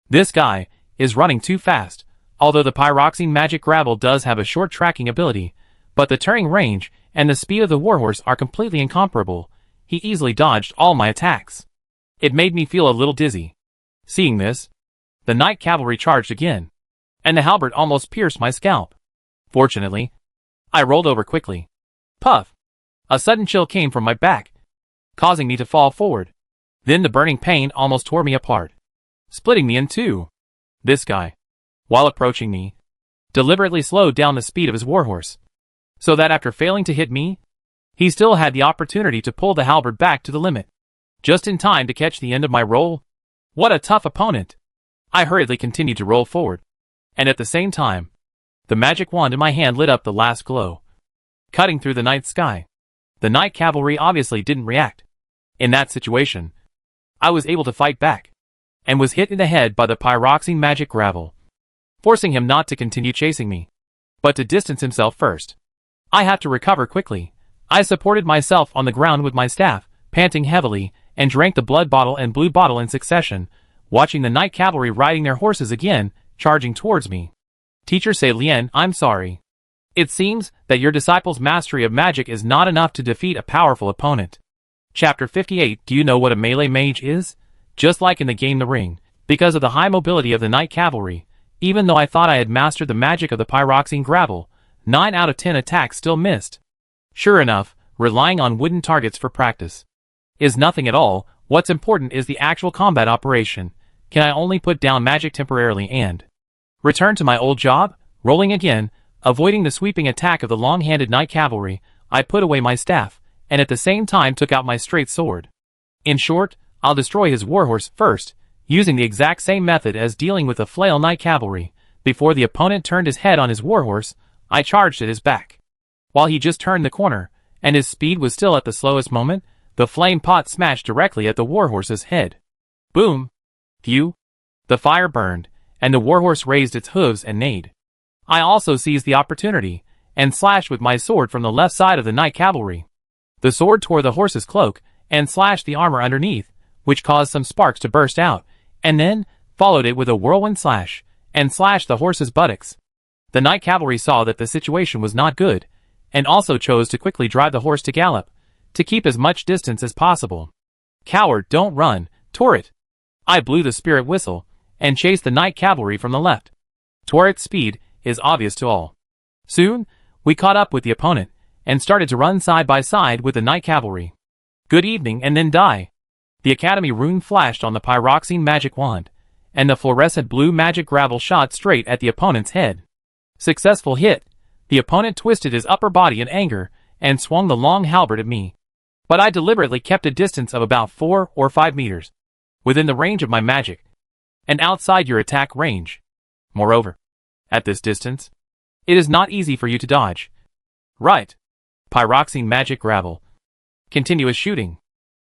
This guy is running too fast. Although the pyroxene magic gravel does have a short tracking ability, but the turning range and the speed of the warhorse are completely incomparable. He easily dodged all my attacks. It made me feel a little dizzy. Seeing this, the night cavalry charged again, and the halberd almost pierced my scalp. Fortunately, I rolled over quickly. Puff! A sudden chill came from my back, causing me to fall forward. Then the burning pain almost tore me apart. splitting me in two. This guy, while approaching me, deliberately slowed down the speed of his warhorse, so that after failing to hit me, he still had the opportunity to pull the halberd back to the limit, just in time to catch the end of my roll. What a tough opponent! I hurriedly continued to roll forward, and at the same time, the magic wand in my hand lit up the last glow, cutting through the night sky. The night cavalry obviously didn't react. In that situation, I was able to fight back, and was hit in the head by the pyroxene magic gravel, forcing him not to continue chasing me, but to distance himself first. I had to recover quickly. I supported myself on the ground with my staff, panting heavily, and drank the blood bottle and blue bottle in succession, watching the night cavalry riding their horses again, charging towards me. Teacher Sei Lian, I'm sorry. It seems that your disciple's mastery of magic is not enough to defeat a powerful opponent. Chapter 58. Do you know what a melee mage is? Just like in the game The Ring, because of the high mobility of the night cavalry, even though I thought I had mastered the magic of the pyroxene gravel, 9 out of 10 attacks still missed. Sure enough, relying on wooden targets for practice is nothing at all. What's important is the actual combat operation. Can I only put down magic temporarily and return to my old job? Rolling again, avoiding the sweeping attack of the long-handed night cavalry, I put away my staff, and at the same time took out my straight sword. In short, I'll destroy his warhorse first, using the exact same method as dealing with the flail night cavalry. Before the opponent turned his head on his warhorse, I charged at his back. While he just turned the corner, and his speed was still at the slowest moment, the flame pot smashed directly at the warhorse's head. Boom! Phew! The fire burned, and the warhorse raised its hooves and neighed. I also seized the opportunity, and slashed with my sword from the left side of the night cavalry. The sword tore the horse's cloak, and slashed the armor underneath, which caused some sparks to burst out, and then followed it with a whirlwind slash, and slashed the horse's buttocks. The night cavalry saw that the situation was not good, and also chose to quickly drive the horse to gallop, to keep as much distance as possible. Coward, don't run, Torret! I blew the spirit whistle, and chased the night cavalry from the left. Torret's speed is obvious to all. Soon, we caught up with the opponent, and started to run side by side with the night cavalry. Good evening, and then die. The Academy rune flashed on the pyroxene magic wand, and the fluorescent blue magic gravel shot straight at the opponent's head. Successful hit. The opponent twisted his upper body in anger, and swung the long halberd at me. But I deliberately kept a distance of about 4 or 5 meters, within the range of my magic, and outside your attack range. Moreover, at this distance, it is not easy for you to dodge. Right. Pyroxene magic gravel. Continuous shooting.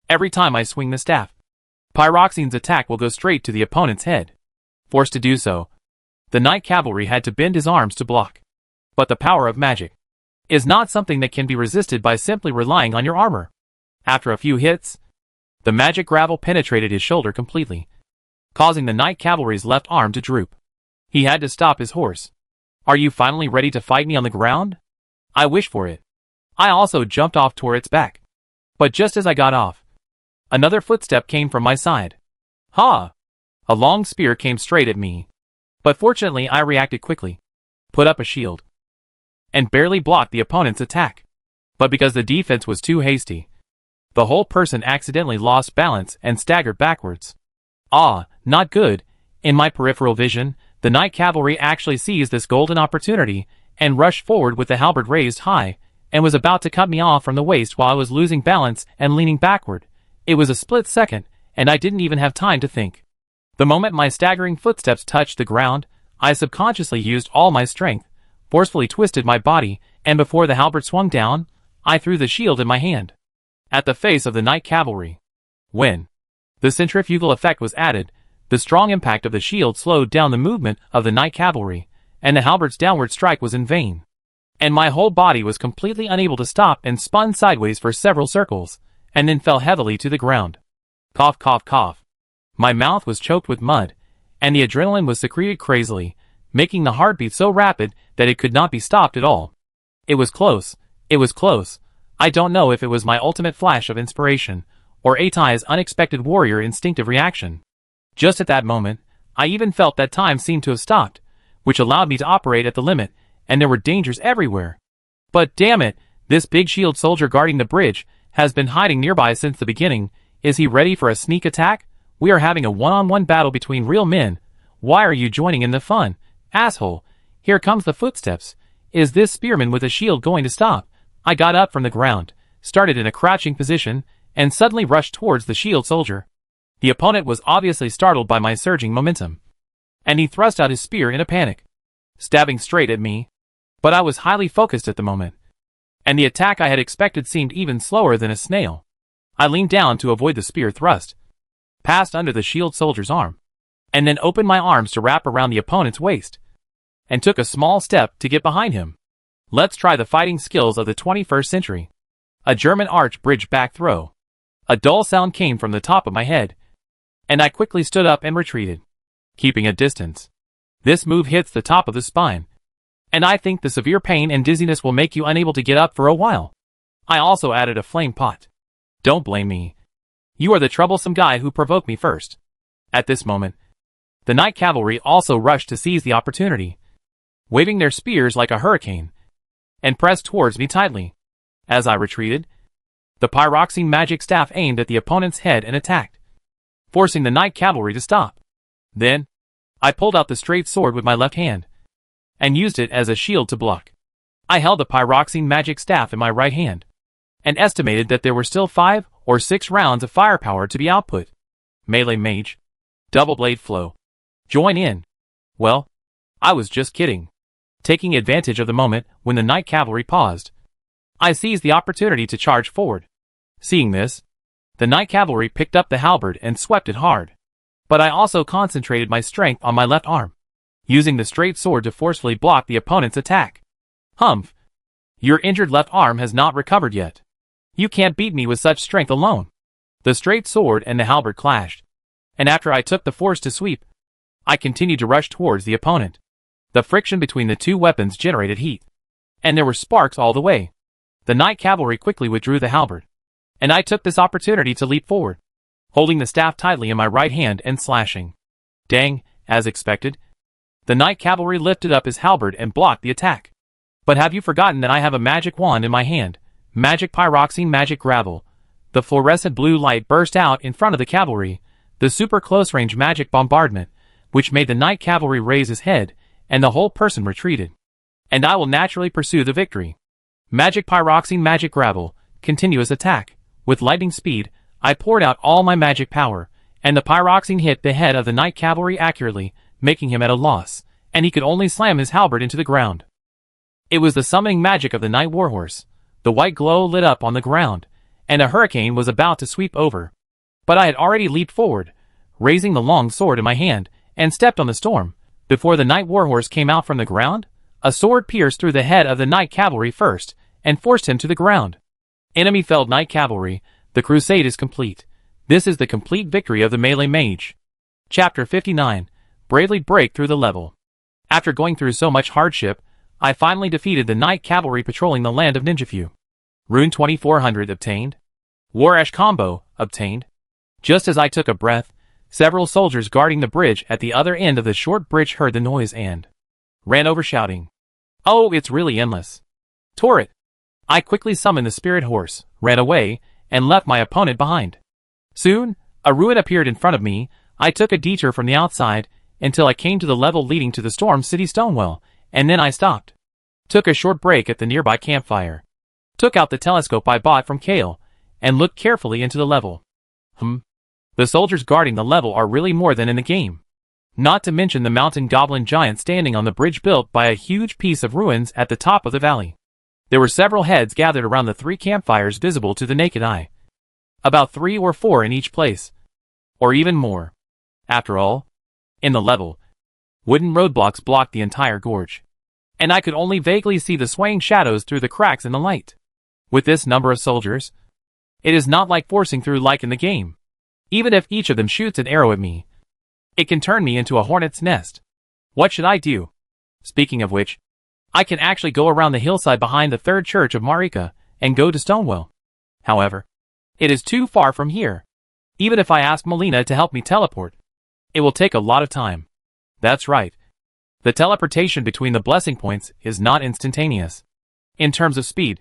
Every time I swing the staff, Pyroxene's attack will go straight to the opponent's head. Forced to do so, the night cavalry had to bend his arms to block. But the power of magic is not something that can be resisted by simply relying on your armor. After a few hits, the magic gravel penetrated his shoulder completely, causing the night cavalry's left arm to droop. He had to stop his horse. Are you finally ready to fight me on the ground? I wish for it. I also jumped off Torret's back. But just as I got off, another footstep came from my side. Ha! A long spear came straight at me. But fortunately I reacted quickly, put up a shield, and barely blocked the opponent's attack. But because the defense was too hasty, the whole person accidentally lost balance and staggered backwards. Ah, not good. In my peripheral vision, the night cavalry actually seized this golden opportunity, and rushed forward with the halberd raised high, and was about to cut me off from the waist while I was losing balance and leaning backward. It was a split second, and I didn't even have time to think. The moment my staggering footsteps touched the ground, I subconsciously used all my strength, forcefully twisted my body, and before the halberd swung down, I threw the shield in my hand at the face of the night cavalry. When the centrifugal effect was added, the strong impact of the shield slowed down the movement of the night cavalry, and the halberd's downward strike was in vain. And my whole body was completely unable to stop and spun sideways for several circles, and then fell heavily to the ground. Cough, cough, cough. My mouth was choked with mud, and the adrenaline was secreted crazily, making the heartbeat so rapid that it could not be stopped at all. It was close. It was close. I don't know if it was my ultimate flash of inspiration, or Atai's unexpected warrior instinctive reaction. Just at that moment, I even felt that time seemed to have stopped, which allowed me to operate at the limit, and there were dangers everywhere. But damn it, this big shield soldier guarding the bridge has been hiding nearby since the beginning. Is he ready for a sneak attack? We are having a one-on-one battle between real men. Why are you joining in the fun, asshole? Here comes the footsteps. Is this spearman with a shield going to stop? I got up from the ground, started in a crouching position, and suddenly rushed towards the shield soldier. The opponent was obviously startled by my surging momentum, and he thrust out his spear in a panic, stabbing straight at me. But I was highly focused at the moment, and the attack I had expected seemed even slower than a snail. I leaned down to avoid the spear thrust, passed under the shield soldier's arm, and then opened my arms to wrap around the opponent's waist, and took a small step to get behind him. Let's try the fighting skills of the 21st century. A German arch bridge back throw. A dull sound came from the top of my head, and I quickly stood up and retreated, keeping a distance. This move hits the top of the spine, and I think the severe pain and dizziness will make you unable to get up for a while. I also added a flame pot. Don't blame me. You are the troublesome guy who provoked me first. At this moment, the Knight Cavalry also rushed to seize the opportunity, waving their spears like a hurricane, and pressed towards me tightly. As I retreated, the pyroxene magic staff aimed at the opponent's head and attacked, forcing the Knight Cavalry to stop. Then, I pulled out the straight sword with my left hand, and used it as a shield to block. I held the pyroxene magic staff in my right hand, and estimated that there were still 5 or 6 rounds of firepower to be output. Melee mage. Double blade flow. Join in. Well, I was just kidding. Taking advantage of the moment when the Knight Cavalry paused, I seized the opportunity to charge forward. Seeing this, the Knight Cavalry picked up the halberd and swept it hard. But I also concentrated my strength on my left arm, using the straight sword to forcefully block the opponent's attack. Humph. Your injured left arm has not recovered yet. You can't beat me with such strength alone. The straight sword and the halberd clashed, and after I took the force to sweep, I continued to rush towards the opponent. The friction between the two weapons generated heat, and there were sparks all the way. The Knight Cavalry quickly withdrew the halberd, and I took this opportunity to leap forward, holding the staff tightly in my right hand and slashing. Dang, as expected, the Knight Cavalry lifted up his halberd and blocked the attack. But have you forgotten that I have a magic wand in my hand? Magic pyroxene, magic gravel. The fluorescent blue light burst out in front of the cavalry, the super close-range magic bombardment, which made the Knight Cavalry raise his head, and the whole person retreated. And I will naturally pursue the victory. Magic pyroxene, magic gravel, continuous attack. With lightning speed, I poured out all my magic power, and the pyroxene hit the head of the Knight Cavalry accurately, making him at a loss, and he could only slam his halberd into the ground. It was the summoning magic of the Knight Warhorse. The white glow lit up on the ground, and a hurricane was about to sweep over. But I had already leaped forward, raising the long sword in my hand, and stepped on the storm. Before the Knight Warhorse came out from the ground, a sword pierced through the head of the Knight Cavalry first, and forced him to the ground. Enemy felled Knight Cavalry. The crusade is complete. This is the complete victory of the melee mage. Chapter 59. Bravely break through the level. After going through so much hardship, I finally defeated the Knight Cavalry patrolling the land of Ninjafu. Rune 2400 obtained. War Ash combo obtained. Just as I took a breath, several soldiers guarding the bridge at the other end of the short bridge heard the noise and ran over shouting, "Oh, it's really endless. Tore it." I quickly summoned the spirit horse, ran away, and left my opponent behind. Soon, a ruin appeared in front of me. I took a detour from the outside until I came to the level leading to the storm city Stonewell, and then I stopped. Took a short break at the nearby campfire. Took out the telescope I bought from Kale, and looked carefully into the level. The soldiers guarding the level are really more than in the game. Not to mention the mountain goblin giant standing on the bridge built by a huge piece of ruins at the top of the valley. There were several heads gathered around the 3 campfires visible to the naked eye. About 3 or 4 in each place. Or even more. After all, in the level, wooden roadblocks blocked the entire gorge, and I could only vaguely see the swaying shadows through the cracks in the light. With this number of soldiers, it is not like forcing through like in the game. Even if each of them shoots an arrow at me, it can turn me into a hornet's nest. What should I do? Speaking of which, I can actually go around the hillside behind the 3rd church of Marika and go to Stonewell. However, it is too far from here. Even if I ask Melina to help me teleport, it will take a lot of time. That's right. The teleportation between the blessing points is not instantaneous. In terms of speed,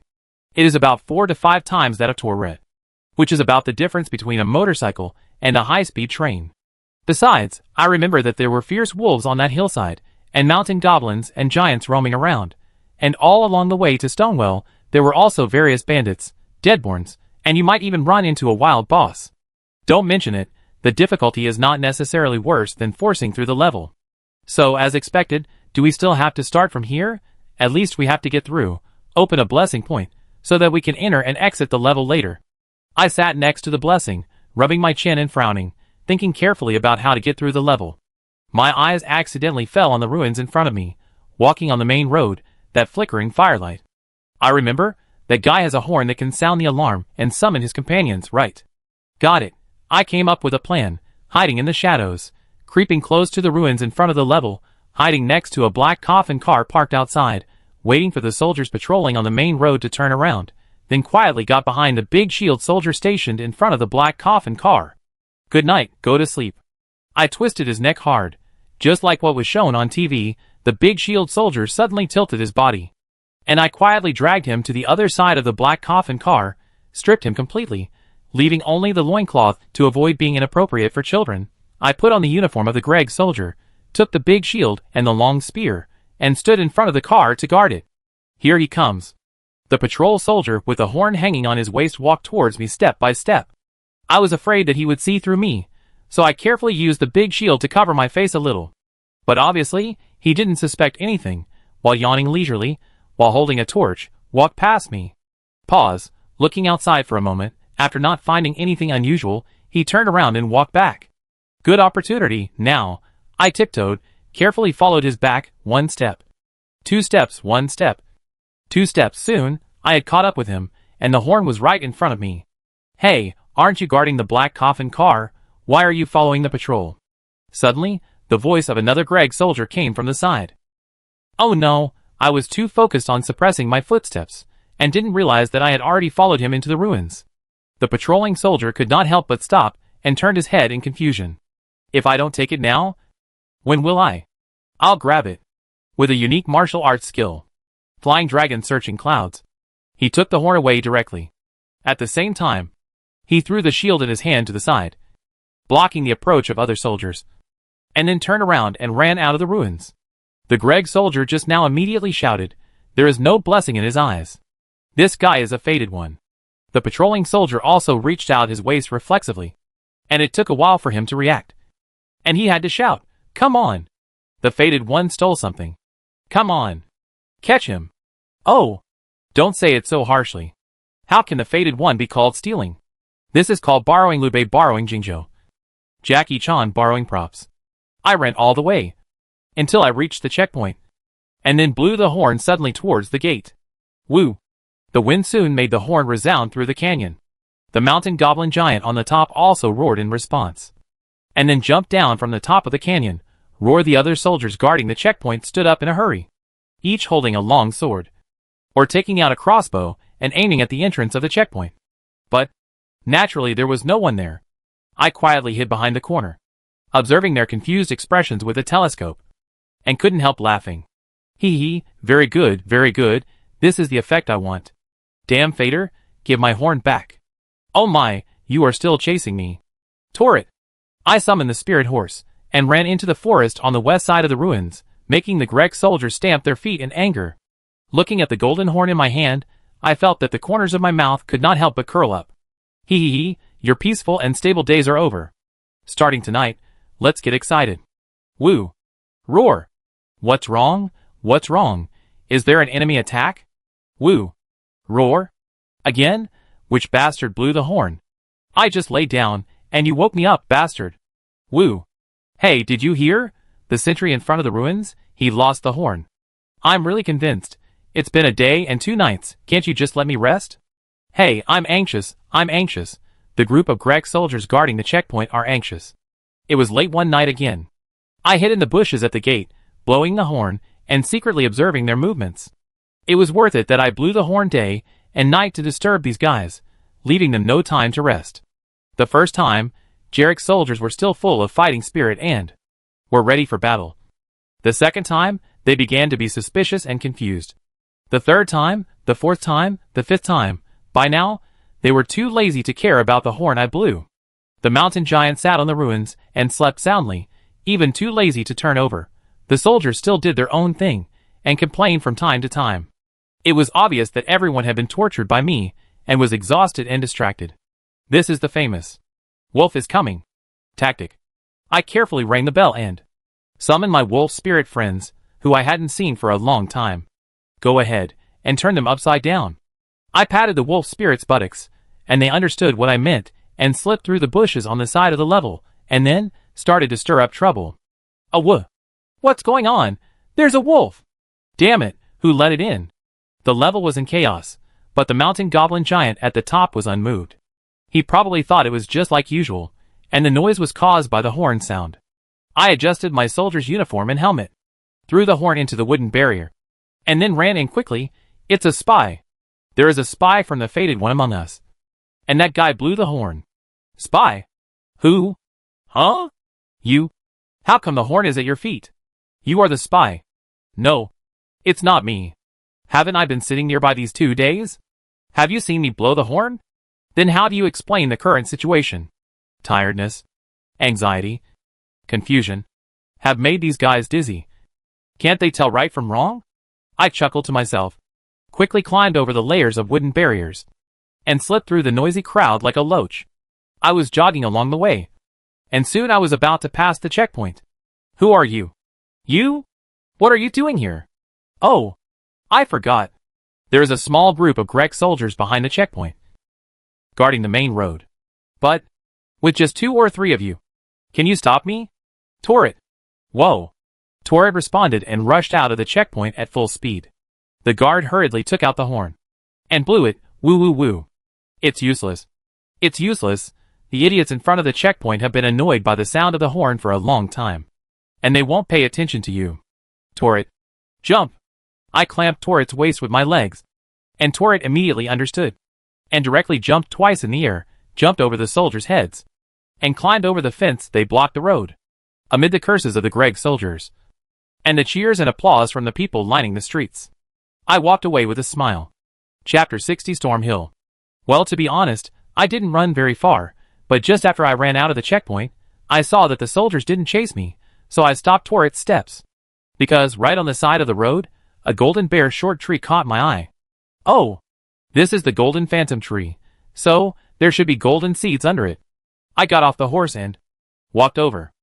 it is about 4 to 5 times that of Tourette, which is about the difference between a motorcycle and a high-speed train. Besides, I remember that there were fierce wolves on that hillside, and mountain goblins and giants roaming around, and all along the way to Stonewell, there were also various bandits, deadborns, and you might even run into a wild boss. Don't mention it, the difficulty is not necessarily worse than forcing through the level. So, as expected, do we still have to start from here? At least we have to get through, open a blessing point, so that we can enter and exit the level later. I sat next to the blessing, rubbing my chin and frowning, thinking carefully about how to get through the level. My eyes accidentally fell on the ruins in front of me, walking on the main road, that flickering firelight. I remember, that guy has a horn that can sound the alarm and summon his companions, right? Got it. I came up with a plan, hiding in the shadows, creeping close to the ruins in front of the level, hiding next to a black coffin car parked outside, waiting for the soldiers patrolling on the main road to turn around, then quietly got behind the big shield soldier stationed in front of the black coffin car. Good night, go to sleep. I twisted his neck hard. Just like what was shown on TV, the big shield soldier suddenly tilted his body. And I quietly dragged him to the other side of the black coffin car, stripped him completely, leaving only the loincloth to avoid being inappropriate for children. I put on the uniform of the Greg soldier, took the big shield and the long spear, and stood in front of the car to guard it. Here he comes. The patrol soldier with the horn hanging on his waist walked towards me step by step. I was afraid that he would see through me, so I carefully used the big shield to cover my face a little. But obviously, he didn't suspect anything, while yawning leisurely, while holding a torch, walked past me. Pause, looking outside for a moment, after not finding anything unusual, he turned around and walked back. Good opportunity, now. I tiptoed, carefully followed his back, 1 step. 2 steps, 1 step. 2 steps. Soon, I had caught up with him, and the horn was right in front of me. Hey, aren't you guarding the black coffin car? Why are you following the patrol? Suddenly, the voice of another Greg soldier came from the side. Oh no, I was too focused on suppressing my footsteps, and didn't realize that I had already followed him into the ruins. The patrolling soldier could not help but stop, and turned his head in confusion. If I don't take it now, when will I? I'll grab it. With a unique martial arts skill. Flying dragon searching clouds. He took the horn away directly. At the same time, he threw the shield in his hand to the side, blocking the approach of other soldiers, and then turned around and ran out of the ruins. The Greg soldier just now immediately shouted, there is no blessing in his eyes. This guy is a fated one. The patrolling soldier also reached out his waist reflexively, and it took a while for him to react. And he had to shout, come on. The fated one stole something. Come on. Catch him. Oh. Don't say it so harshly. How can the fated one be called stealing? This is called borrowing Liu Bei borrowing Jingzhou. Jackie Chan borrowing props. I ran all the way, until I reached the checkpoint, and then blew the horn suddenly towards the gate. Woo! The wind soon made the horn resound through the canyon. The mountain goblin giant on the top also roared in response. And then jumped down from the top of the canyon, roared. The other soldiers guarding the checkpoint stood up in a hurry, each holding a long sword, or taking out a crossbow and aiming at the entrance of the checkpoint. But, naturally there was no one there. I quietly hid behind the corner, observing their confused expressions with a telescope, and couldn't help laughing. Hee hee, very good, this is the effect I want. Damn fader, give my horn back. Oh my, you are still chasing me. Tore it. I summoned the spirit horse, and ran into the forest on the west side of the ruins, making the Greg soldiers stamp their feet in anger. Looking at the golden horn in my hand, I felt that the corners of my mouth could not help but curl up. Hee hee hee, your peaceful and stable days are over. Starting tonight, let's get excited. Woo. Roar. What's wrong? What's wrong? Is there an enemy attack? Woo. Roar. Again? Which bastard blew the horn? I just laid down, and you woke me up, bastard. Woo. Hey, did you hear? The sentry in front of the ruins? He lost the horn. I'm really convinced. It's been a day and 2 nights. Can't you just let me rest? Hey, I'm anxious. The group of Greg soldiers guarding the checkpoint are anxious. It was late one night again. I hid in the bushes at the gate, blowing the horn, and secretly observing their movements. It was worth it that I blew the horn day and night to disturb these guys, leaving them no time to rest. The first time, Jarek's soldiers were still full of fighting spirit and were ready for battle. The second time, they began to be suspicious and confused. The third time, the fourth time, the fifth time, by now, they were too lazy to care about the horn I blew. The mountain giant sat on the ruins and slept soundly, even too lazy to turn over. The soldiers still did their own thing, and complained from time to time. It was obvious that everyone had been tortured by me, and was exhausted and distracted. This is the famous "Wolf is coming" tactic. I carefully rang the bell and summoned my wolf spirit friends, who I hadn't seen for a long time. Go ahead, and turn them upside down. I patted the wolf spirit's buttocks, and they understood what I meant, and slipped through the bushes on the side of the level, and then started to stir up trouble. What's going on? There's a wolf! Damn it, who let it in? The level was in chaos, but the mountain goblin giant at the top was unmoved. He probably thought it was just like usual, and the noise was caused by the horn sound. I adjusted my soldier's uniform and helmet, threw the horn into the wooden barrier, and then ran in quickly. It's a spy. There is a spy from the Fated One among us. And that guy blew the horn. Spy? Who? Huh? You? How come the horn is at your feet? You are the spy. No. It's not me. Haven't I been sitting nearby these 2 days? Have you seen me blow the horn? Then how do you explain the current situation? Tiredness, anxiety, confusion have made these guys dizzy. Can't they tell right from wrong? I chuckled to myself, quickly climbed over the layers of wooden barriers, and slipped through the noisy crowd like a loach. I was jogging along the way, and soon I was about to pass the checkpoint. Who are you? You? What are you doing here? Oh, I forgot. There is a small group of Grek soldiers behind the checkpoint, guarding the main road. But, with just 2 or 3 of you, can you stop me? Torret. Whoa. Torret responded and rushed out of the checkpoint at full speed. The guard hurriedly took out the horn and blew it. Woo woo woo. It's useless. It's useless. The idiots in front of the checkpoint have been annoyed by the sound of the horn for a long time, and they won't pay attention to you. Torret. Jump. I clamped Torret's waist with my legs, and Torret immediately understood, and directly jumped twice in the air, jumped over the soldiers' heads, and climbed over the fence. They blocked the road, amid the curses of the Greg soldiers, and the cheers and applause from the people lining the streets. I walked away with a smile. Chapter 60 Storm Hill. Well, to be honest, I didn't run very far, but just after I ran out of the checkpoint, I saw that the soldiers didn't chase me, so I stopped Torret's steps. Because right on the side of the road, a golden bear short tree caught my eye. Oh, this is the golden phantom tree, so there should be golden seeds under it. I got off the horse and walked over.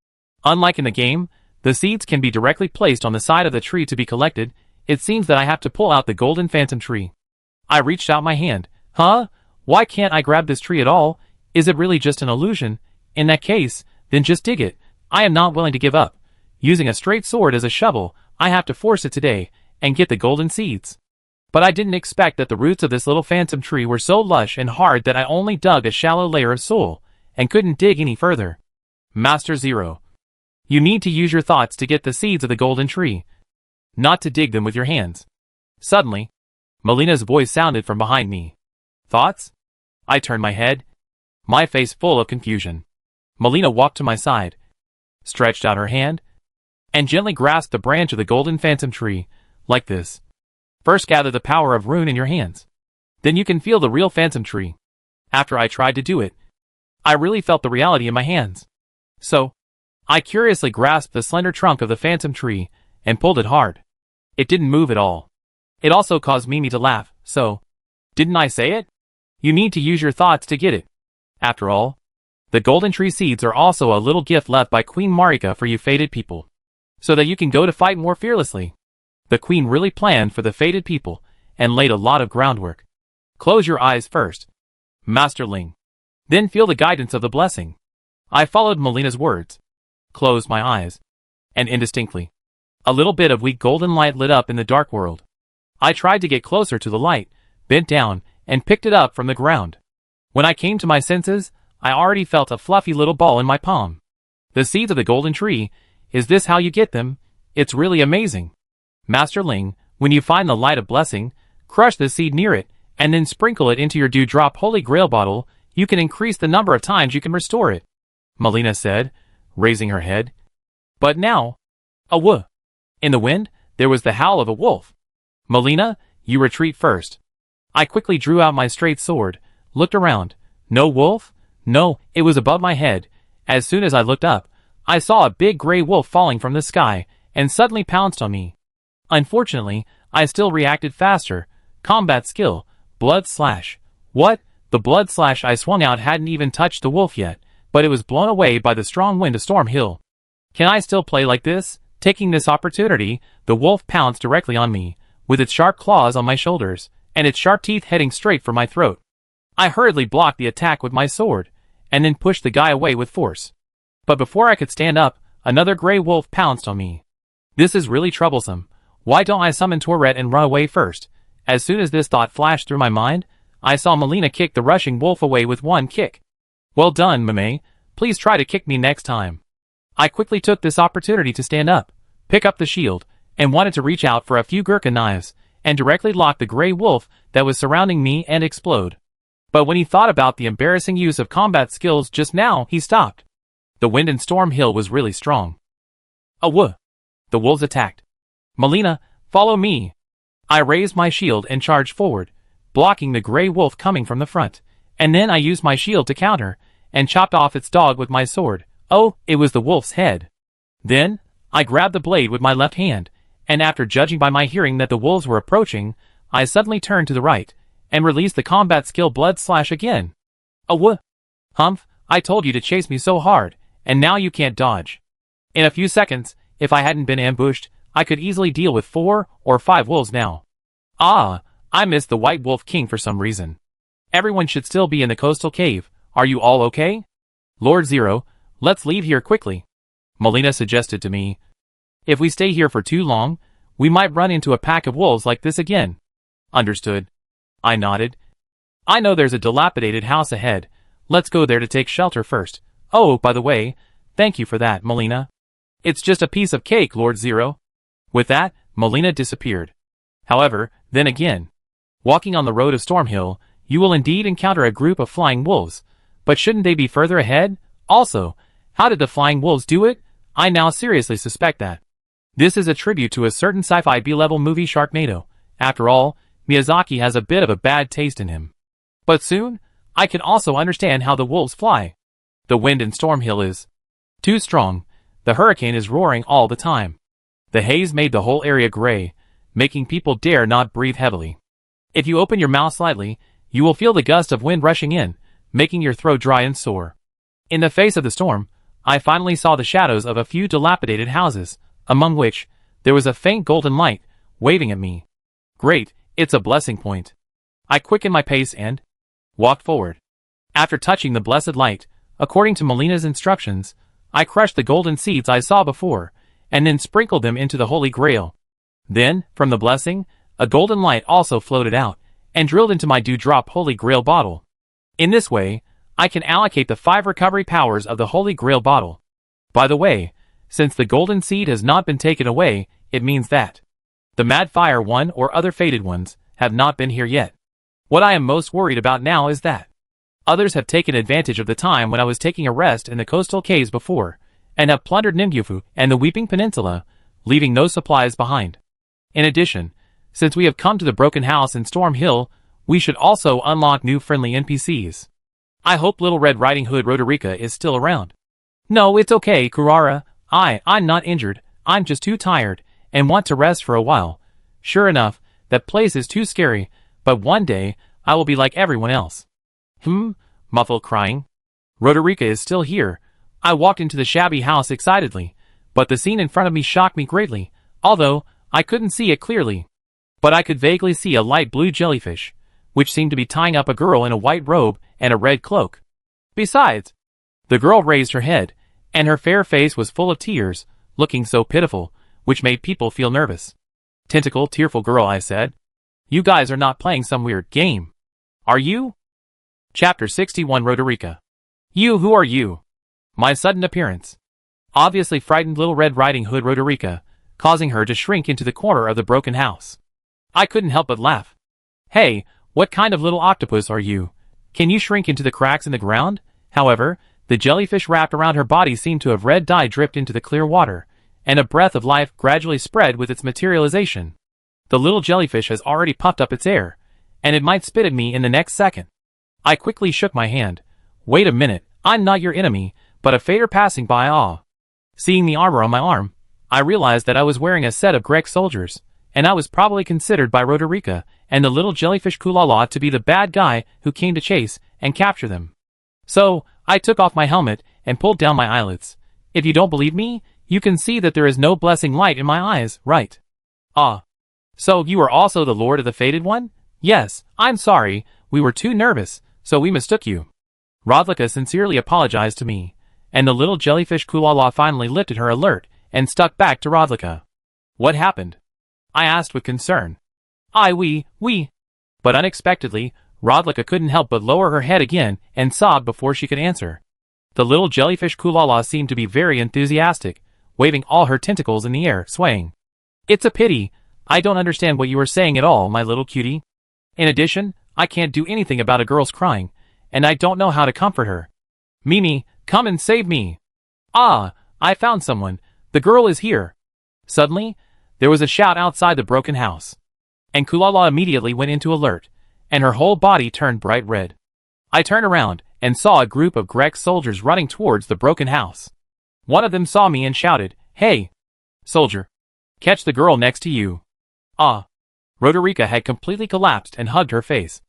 Unlike in the game, the seeds can be directly placed on the side of the tree to be collected. It seems that I have to pull out the golden phantom tree. I reached out my hand. Huh? Why can't I grab this tree at all? Is it really just an illusion? In that case, then just dig it. I am not willing to give up. Using a straight sword as a shovel, I have to force it today, and get the golden seeds. But I didn't expect that the roots of this little phantom tree were so lush and hard that I only dug a shallow layer of soil, and couldn't dig any further. Master Zero. You need to use your thoughts to get the seeds of the golden tree, not to dig them with your hands. Suddenly, Melina's voice sounded from behind me. Thoughts? I turned my head, my face full of confusion. Melina walked to my side, stretched out her hand, and gently grasped the branch of the golden phantom tree, like this. First gather the power of rune in your hands. Then you can feel the real phantom tree. After I tried to do it, I really felt the reality in my hands. So, I curiously grasped the slender trunk of the phantom tree, and pulled it hard. It didn't move at all. It also caused Mimi to laugh, so, didn't I say it? You need to use your thoughts to get it. After all, the golden tree seeds are also a little gift left by Queen Marika for you fated people, so that you can go to fight more fearlessly. The queen really planned for the fated people, and laid a lot of groundwork. Close your eyes first, Master Ling. Then feel the guidance of the blessing. I followed Melina's words, closed my eyes, and indistinctly, a little bit of weak golden light lit up in the dark world. I tried to get closer to the light, bent down, and picked it up from the ground. When I came to my senses, I already felt a fluffy little ball in my palm. The seeds of the golden tree, is this how you get them? It's really amazing. Master Ling, when you find the light of blessing, crush the seed near it, and then sprinkle it into your dewdrop holy grail bottle. You can increase the number of times you can restore it, Melina said, raising her head. But now, in the wind, there was the howl of a wolf. Melina, you retreat first. I quickly drew out my straight sword, looked around. No wolf? No, it was above my head. As soon as I looked up, I saw a big gray wolf falling from the sky and suddenly pounced on me. Unfortunately, I still reacted faster. Combat skill, blood slash. What? The blood slash I swung out hadn't even touched the wolf yet, but it was blown away by the strong wind of Storm Hill. Can I still play like this? Taking this opportunity, the wolf pounced directly on me, with its sharp claws on my shoulders, and its sharp teeth heading straight for my throat. I hurriedly blocked the attack with my sword, and then pushed the guy away with force. But before I could stand up, another gray wolf pounced on me. This is really troublesome. Why don't I summon Tourette and run away first? As soon as this thought flashed through my mind, I saw Melina kick the rushing wolf away with one kick. Well done, Mame. Please try to kick me next time. I quickly took this opportunity to stand up, pick up the shield, and wanted to reach out for a few Gurkha knives, and directly lock the gray wolf that was surrounding me and explode. But when he thought about the embarrassing use of combat skills just now, he stopped. The wind in Storm Hill was really strong. Awoo! The wolves attacked. Melina, follow me. I raised my shield and charged forward, blocking the gray wolf coming from the front, and then I used my shield to counter, and chopped off its dog with my sword. Oh, it was the wolf's head. Then, I grabbed the blade with my left hand, and after judging by my hearing that the wolves were approaching, I suddenly turned to the right, and released the combat skill blood slash again. Awoo! Humph, I told you to chase me so hard, and now you can't dodge. In a few seconds, if I hadn't been ambushed, I could easily deal with 4 or 5 wolves now. Ah, I missed the White Wolf King for some reason. Everyone should still be in the coastal cave. Are you all okay? Lord Zero, let's leave here quickly. Melina suggested to me. If we stay here for too long, we might run into a pack of wolves like this again. Understood. I nodded. I know there's a dilapidated house ahead. Let's go there to take shelter first. Oh, by the way, thank you for that, Melina. It's just a piece of cake, Lord Zero. With that, Melina disappeared. However, then again, walking on the road of Stormhill, you will indeed encounter a group of flying wolves. But shouldn't they be further ahead? Also, how did the flying wolves do it? I now seriously suspect that. This is a tribute to a certain sci-fi B-level movie Sharknado. After all, Miyazaki has a bit of a bad taste in him. But soon, I can also understand how the wolves fly. The wind in Stormhill is too strong. The hurricane is roaring all the time. The haze made the whole area gray, making people dare not breathe heavily. If you open your mouth slightly, you will feel the gust of wind rushing in, making your throat dry and sore. In the face of the storm, I finally saw the shadows of a few dilapidated houses, among which there was a faint golden light waving at me. Great, it's a blessing point. I quickened my pace and walked forward. After touching the blessed light, according to Melina's instructions, I crushed the golden seeds I saw before, and then sprinkled them into the Holy Grail. Then, from the blessing, a golden light also floated out, and drilled into my dewdrop Holy Grail bottle. In this way, I can allocate the 5 recovery powers of the Holy Grail bottle. By the way, since the golden seed has not been taken away, it means that the Mad Fire one or other fated ones have not been here yet. What I am most worried about now is that others have taken advantage of the time when I was taking a rest in the coastal caves before, and have plundered Ningyufu and the Weeping Peninsula, leaving no supplies behind. In addition, since we have come to the broken house in Storm Hill, we should also unlock new friendly NPCs. I hope Little Red Riding Hood Roderica is still around. No, it's okay, Kurara. I'm not injured. I'm just too tired, and want to rest for a while. Sure enough, that place is too scary, but one day, I will be like everyone else. Muffled crying. Roderica is still here. I walked into the shabby house excitedly, but the scene in front of me shocked me greatly, although I couldn't see it clearly. But I could vaguely see a light blue jellyfish, which seemed to be tying up a girl in a white robe and a red cloak. Besides, the girl raised her head, and her fair face was full of tears, looking so pitiful, which made people feel nervous. Tentacle, tearful girl, I said. You guys are not playing some weird game. Are you? Chapter 61 Roderica. You, who are you? My sudden appearance obviously frightened Little Red Riding Hood Roderica, causing her to shrink into the corner of the broken house. I couldn't help but laugh. Hey, what kind of little octopus are you? Can you shrink into the cracks in the ground? However, the jellyfish wrapped around her body seemed to have red dye dripped into the clear water, and a breath of life gradually spread with its materialization. The little jellyfish has already puffed up its air, and it might spit at me in the next second. I quickly shook my hand, Wait a minute, I'm not your enemy, but a fader passing by. Seeing the armor on my arm, I realized that I was wearing a set of Grek soldiers, and I was probably considered by Roderica and the little jellyfish Kulala to be the bad guy who came to chase and capture them. So, I took off my helmet and pulled down my eyelids. If you don't believe me, you can see that there is no blessing light in my eyes, right? So you are also the Lord of the Fated One? Yes, I'm sorry, we were too nervous, so we mistook you. Roderica sincerely apologized to me, and the little jellyfish Kulala finally lifted her alert and stuck back to Roderica. What happened? I asked with concern. We. But unexpectedly, Roderica couldn't help but lower her head again and sob before she could answer. The little jellyfish Kulala seemed to be very enthusiastic, waving all her tentacles in the air, swaying. It's a pity. I don't understand what you are saying at all, my little cutie. In addition, I can't do anything about a girl's crying, and I don't know how to comfort her. Mimi, come and save me. I found someone. The girl is here. Suddenly, there was a shout outside the broken house. And Kulala immediately went into alert, and her whole body turned bright red. I turned around and saw a group of Grek soldiers running towards the broken house. One of them saw me and shouted, "Hey, soldier, catch the girl next to you." Roderica had completely collapsed and hugged her face,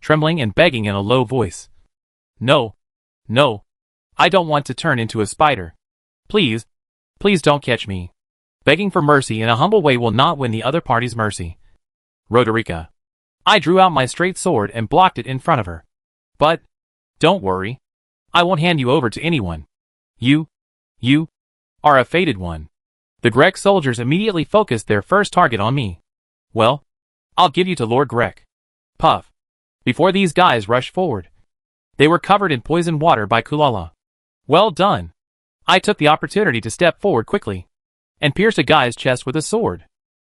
trembling and begging in a low voice. No, I don't want to turn into a spider. Please don't catch me. Begging for mercy in a humble way will not win the other party's mercy. Roderica. I drew out my straight sword and blocked it in front of her. But, don't worry. I won't hand you over to anyone. You are a fated one. The Grek soldiers immediately focused their first target on me. Well, I'll give you to Lord Grek. Puff. Before these guys rushed forward. They were covered in poisoned water by Kulala. Well done. I took the opportunity to step forward quickly and pierced a guy's chest with a sword.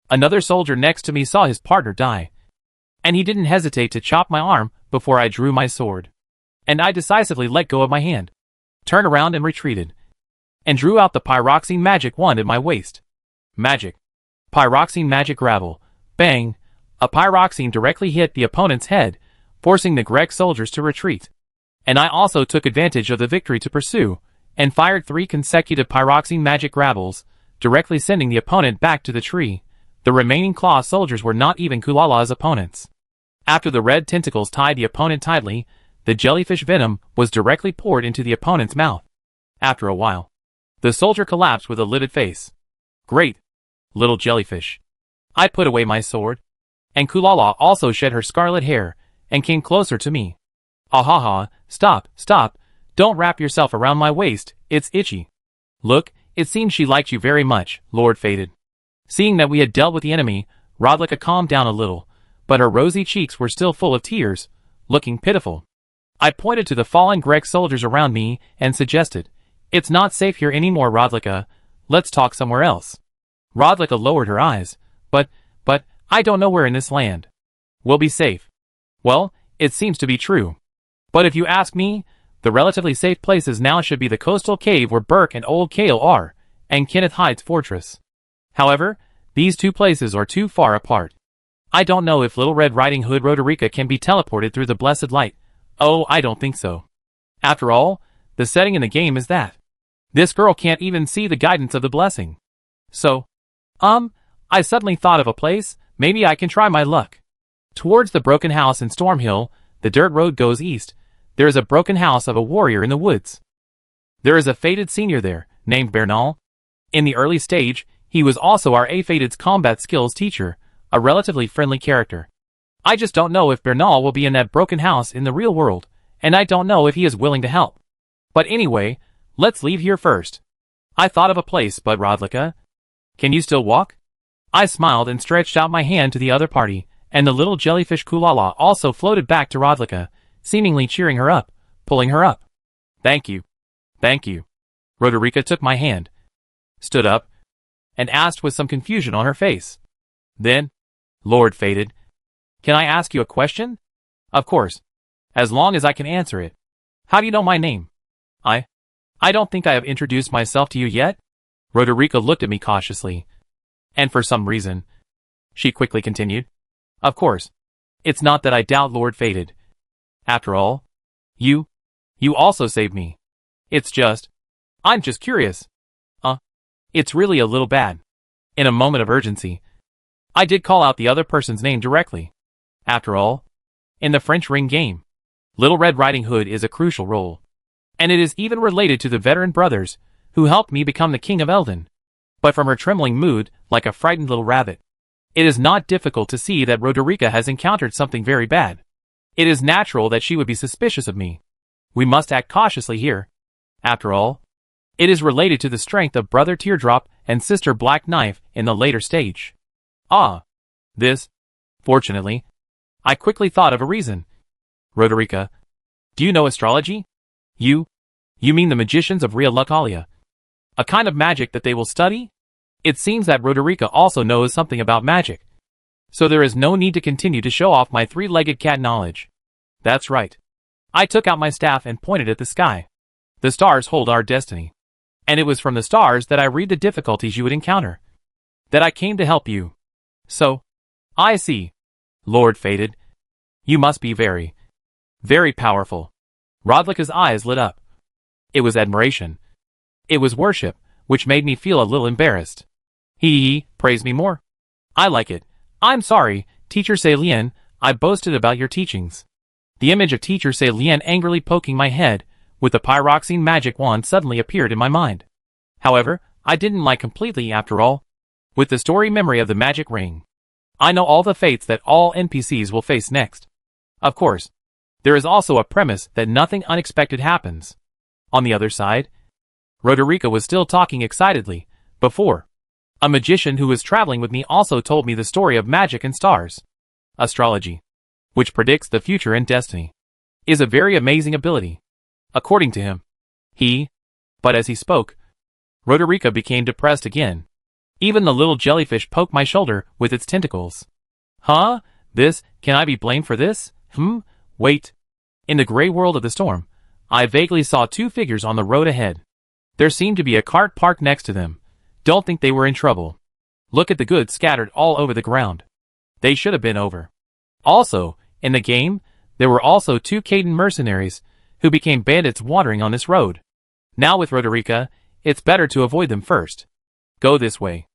Another soldier next to me saw his partner die, and he didn't hesitate to chop my arm before I drew my sword. And I decisively let go of my hand, turned around and retreated, and drew out the pyroxene magic wand at my waist. Magic. Pyroxene magic gravel. Bang! A pyroxene directly hit the opponent's head, forcing the Grek soldiers to retreat. And I also took advantage of the victory to pursue, and fired 3 consecutive pyroxene magic gravels, directly sending the opponent back to the tree. The remaining claw soldiers were not even Kulala's opponents. After the red tentacles tied the opponent tightly, the jellyfish venom was directly poured into the opponent's mouth. After a while, the soldier collapsed with a livid face. Great, little jellyfish. I put away my sword, and Kulala also shed her scarlet hair and came closer to me. Ahaha, stop, don't wrap yourself around my waist, it's itchy. Look, it seems she liked you very much, Lord Fated. Seeing that we had dealt with the enemy, Roderica calmed down a little, but her rosy cheeks were still full of tears, looking pitiful. I pointed to the fallen Grek soldiers around me and suggested, "It's not safe here anymore, Roderica. Let's talk somewhere else." Roderica lowered her eyes. But, I don't know where in this land we'll be safe. Well, it seems to be true. But if you ask me, the relatively safe places now should be the coastal cave where Burke and Old Kale are, and Kenneth Hyde's fortress. However, these two places are too far apart. I don't know if Little Red Riding Hood Roderica can be teleported through the blessed light. Oh, I don't think so. After all, the setting in the game is that this girl can't even see the guidance of the blessing. So, I suddenly thought of a place. Maybe I can try my luck. Towards the broken house in Stormhill, the dirt road goes east. There is a broken house of a warrior in the woods. There is a fated senior there, named Bernal. In the early stage, he was also our A-Fated's combat skills teacher, a relatively friendly character. I just don't know if Bernal will be in that broken house in the real world, and I don't know if he is willing to help. But anyway, let's leave here first. I thought of a place, but Roderica, can you still walk? I smiled and stretched out my hand to the other party, and the little jellyfish Kulala also floated back to Roderica, seemingly cheering her up, pulling her up. Thank you. Roderica took my hand, stood up, and asked with some confusion on her face. Then, Lord Fated, can I ask you a question? Of course, as long as I can answer it. How do you know my name? I don't think I have introduced myself to you yet? Roderica looked at me cautiously. And for some reason, she quickly continued, of course, it's not that I doubt Lord Fated. After all, you You also saved me. I'm just curious. It's really a little bad. In a moment of urgency, I did call out the other person's name directly. After all, in the French ring game, Little Red Riding Hood is a crucial role. And it is even related to the veteran brothers who helped me become the King of Eldon. But from her trembling mood, like a frightened little rabbit, it is not difficult to see that Roderica has encountered something very bad. It is natural that she would be suspicious of me. We must act cautiously here. After all, it is related to the strength of Brother Teardrop and Sister Black Knife in the later stage. Fortunately, I quickly thought of a reason. Roderica, do you know astrology? You mean the magicians of Ria Lucalia? A kind of magic that they will study? It seems that Roderica also knows something about magic. So there is no need to continue to show off my three-legged cat knowledge. That's right. I took out my staff and pointed at the sky. The stars hold our destiny. And it was from the stars that I read the difficulties you would encounter. That I came to help you. So, I see. Lord Fated. You must be very, very powerful. Roderica's eyes lit up. It was admiration. It was worship, which made me feel a little embarrassed. Praise me more. I like it. I'm sorry, Teacher Céline, I boasted about your teachings. The image of Teacher Céline angrily poking my head with the pyroxene magic wand suddenly appeared in my mind. However, I didn't lie completely after all. With the story memory of the magic ring, I know all the fates that all NPCs will face next. Of course, there is also a premise that nothing unexpected happens. On the other side, Roderica was still talking excitedly, before. A magician who was traveling with me also told me the story of magic and stars. Astrology, which predicts the future and destiny, is a very amazing ability. According to him. But as he spoke, Roderica became depressed again. Even the little jellyfish poked my shoulder with its tentacles. Can I be blamed for this? Wait. In the gray world of the storm, I vaguely saw two figures on the road ahead. There seemed to be a cart parked next to them. Don't think they were in trouble. Look at the goods scattered all over the ground. They should have been over. Also, in the game, there were also two Caden mercenaries, who became bandits wandering on this road. Now with Roderica, it's better to avoid them first. Go this way.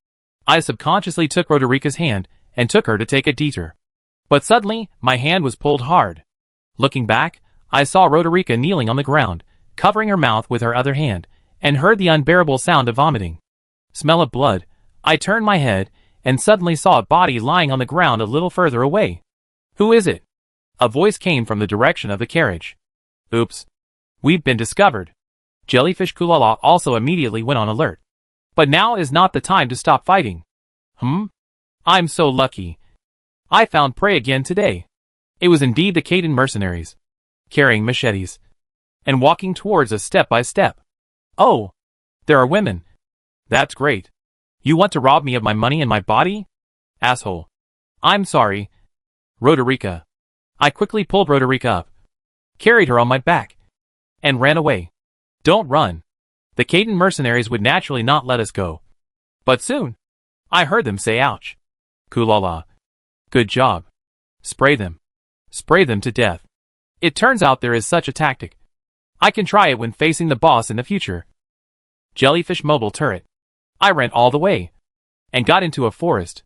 I subconsciously took Roderica's hand and took her to take a detour. But suddenly, my hand was pulled hard. Looking back, I saw Roderica kneeling on the ground, covering her mouth with her other hand, and heard the unbearable sound of vomiting. Smell of blood. I turned my head, and suddenly saw a body lying on the ground a little further away. Who is it? A voice came from the direction of the carriage. Oops. We've been discovered. Jellyfish Kulala also immediately went on alert. But now is not the time to stop fighting. I'm so lucky. I found prey again today. It was indeed the Caden mercenaries, carrying machetes, and walking towards us step by step. Oh, there are women. That's great. You want to rob me of my money and my body? Asshole. I'm sorry. Roderica. I quickly pulled Roderica up, carried her on my back, and ran away. Don't run. The Caden mercenaries would naturally not let us go. But soon, I heard them say ouch. Kulala. Good job. Spray them. Spray them to death. It turns out there is such a tactic. I can try it when facing the boss in the future. Jellyfish mobile turret. I ran all the way, and got into a forest.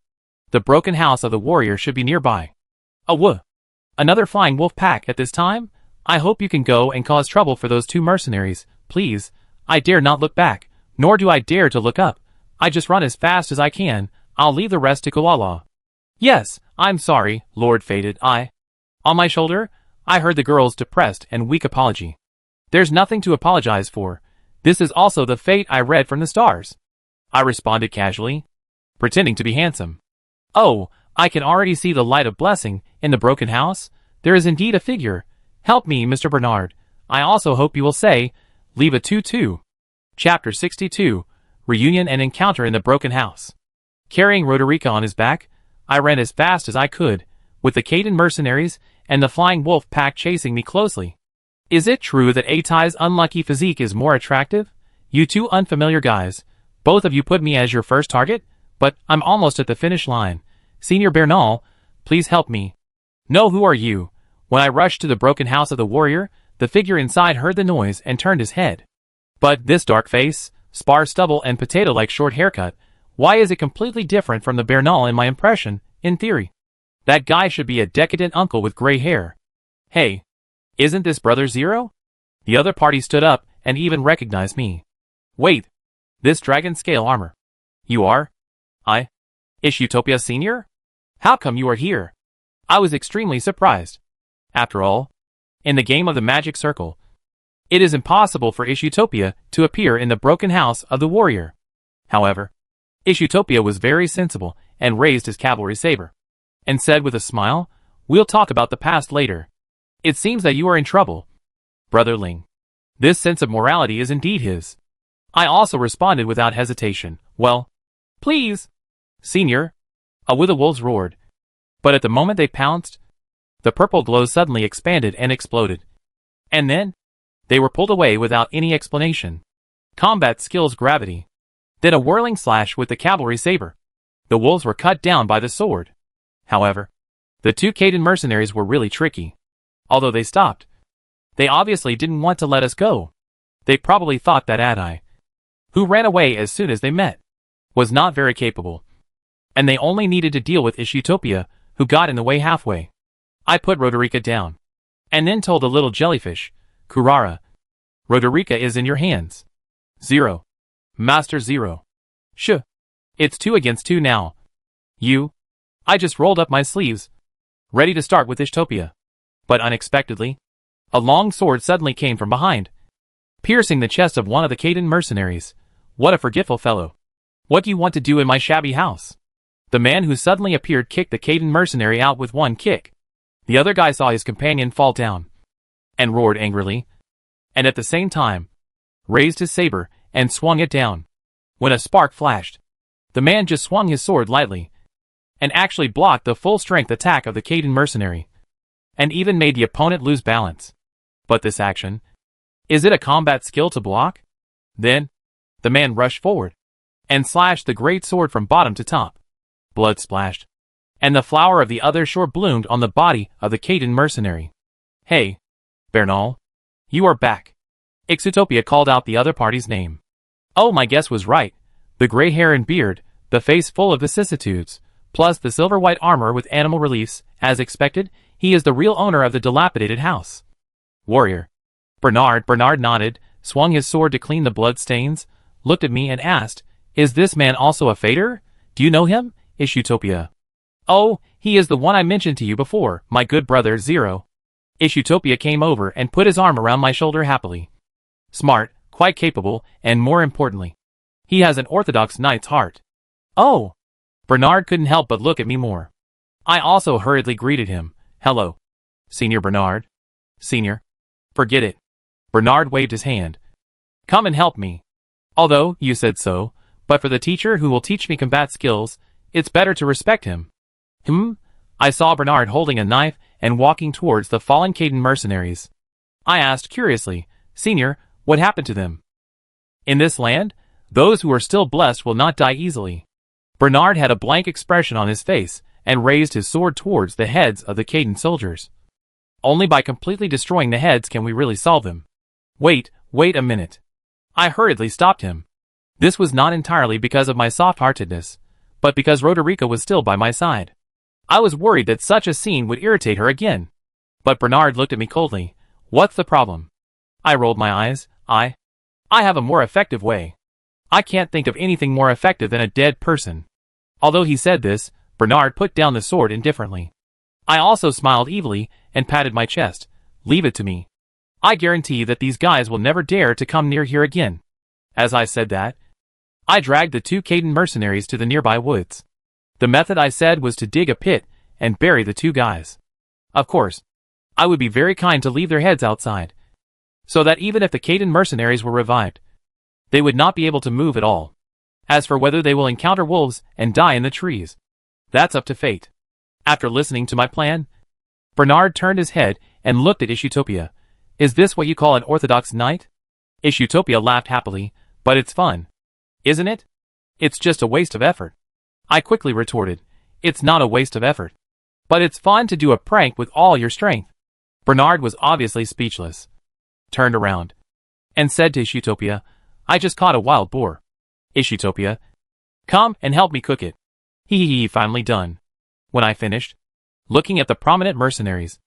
The broken house of the warrior should be nearby. Another flying wolf pack at this time? I hope you can go and cause trouble for those two mercenaries, please. I dare not look back, nor do I dare to look up. I just run as fast as I can. I'll leave the rest to Kulala. Yes, I'm sorry, Lord Fated. On my shoulder, I heard the girl's depressed and weak apology. There's nothing to apologize for. This is also the fate I read from the stars. I responded casually, pretending to be handsome. Oh, I can already see the light of blessing in the broken house. There is indeed a figure. Help me, Mr. Bernard. I also hope you will say, leave a 2-2. Chapter 62, Reunion and Encounter in the Broken House. Carrying Roderica on his back, I ran as fast as I could, with the Caden mercenaries and the flying wolf pack chasing me closely. Is it true that Atai's unlucky physique is more attractive? You two unfamiliar guys, both of you put me as your first target, but I'm almost at the finish line. Senior Bernal, please help me. No, who are you? When I rushed to the broken house of the warrior, The figure inside heard the noise and turned his head. But this dark face, sparse stubble and potato-like short haircut, why is it completely different from the Bernal in my impression, in theory? That guy should be a decadent uncle with gray hair. Hey, isn't this Brother Zero? The other party stood up and even recognized me. Wait, this dragon scale armor. You are? Ish Utopia Senior? How come you are here? I was extremely surprised. After all, in the game of the magic circle, it is impossible for Ish Utopia to appear in the broken house of the warrior. However, Ish Utopia was very sensible and raised his cavalry saber, and said with a smile, "We'll talk about the past later. It seems that you are in trouble, Brother Ling." This sense of morality is indeed his. I also responded without hesitation, "Well, please, Senior." With the wolves roared. But at the moment they pounced, the purple glow suddenly expanded and exploded. And then, they were pulled away without any explanation. Combat skills gravity. Then a whirling slash with the cavalry saber. The wolves were cut down by the sword. However, the two Caden mercenaries were really tricky. Although they stopped, they obviously didn't want to let us go. They probably thought that Adai, who ran away as soon as they met, was not very capable. And they only needed to deal with Ish Utopia, who got in the way halfway. I put Roderica down, and then told the little jellyfish, "Kurara, Roderica is in your hands." Zero. Master Zero. Shh. It's 2 against 2 now. I just rolled up my sleeves, ready to start with Ishtopia. But unexpectedly, a long sword suddenly came from behind, piercing the chest of one of the Caden mercenaries. What a forgetful fellow. What do you want to do in my shabby house? The man who suddenly appeared kicked the Caden mercenary out with one kick. The other guy saw his companion fall down, and roared angrily, and at the same time, raised his saber and swung it down. When a spark flashed, the man just swung his sword lightly, and actually blocked the full-strength attack of the Caden mercenary, and even made the opponent lose balance. But this action, is it a combat skill to block? Then, the man rushed forward, and slashed the great sword from bottom to top. Blood splashed, and the flower of the other shore bloomed on the body of the Caden mercenary. "Hey, Bernal, you are back." Ixutopia called out the other party's name. Oh, my guess was right. The gray hair and beard, the face full of vicissitudes, plus the silver-white armor with animal reliefs, as expected, he is the real owner of the dilapidated house. Warrior. Bernard nodded, swung his sword to clean the blood stains, looked at me and asked, "Is this man also a fader? Do you know him, Ish Utopia?" "Oh, he is the one I mentioned to you before, my good brother Zero." Ish Utopia came over and put his arm around my shoulder happily. Smart, quite capable, and more importantly, he has an Orthodox knight's heart. Oh! Bernard couldn't help but look at me more. I also hurriedly greeted him. "Hello, Senior Bernard." "Senior? Forget it." Bernard waved his hand. "Come and help me. Although, you said so, but for the teacher who will teach me combat skills, it's better to respect him." I saw Bernard holding a knife and walking towards the fallen Caden mercenaries. I asked curiously, "Senior, what happened to them?" "In this land, those who are still blessed will not die easily." Bernard had a blank expression on his face and raised his sword towards the heads of the Caden soldiers. "Only by completely destroying the heads can we really solve them." Wait a minute. I hurriedly stopped him. This was not entirely because of my soft-heartedness, but because Roderica was still by my side. I was worried that such a scene would irritate her again. But Bernard looked at me coldly. "What's the problem?" I rolled my eyes. I have a more effective way. I can't think of anything more effective than a dead person." Although he said this, Bernard put down the sword indifferently. I also smiled evilly and patted my chest. "Leave it to me. I guarantee that these guys will never dare to come near here again." As I said that, I dragged the 2 Caden mercenaries to the nearby woods. The method I said was to dig a pit and bury the 2 guys. Of course, I would be very kind to leave their heads outside, so that even if the Caden mercenaries were revived, they would not be able to move at all. As for whether they will encounter wolves and die in the trees, that's up to fate. After listening to my plan, Bernard turned his head and looked at Ishutopia. "Is this what you call an Orthodox knight?" Ishutopia laughed happily. "But it's fun, isn't it?" "It's just a waste of effort." I quickly retorted. "It's not a waste of effort, but it's fun to do a prank with all your strength." Bernard was obviously speechless. turned around, and said to Ishutopia, I just caught a wild boar. Ishutopia, come and help me cook it. Hee finally done. When I finished, looking at the prominent mercenaries,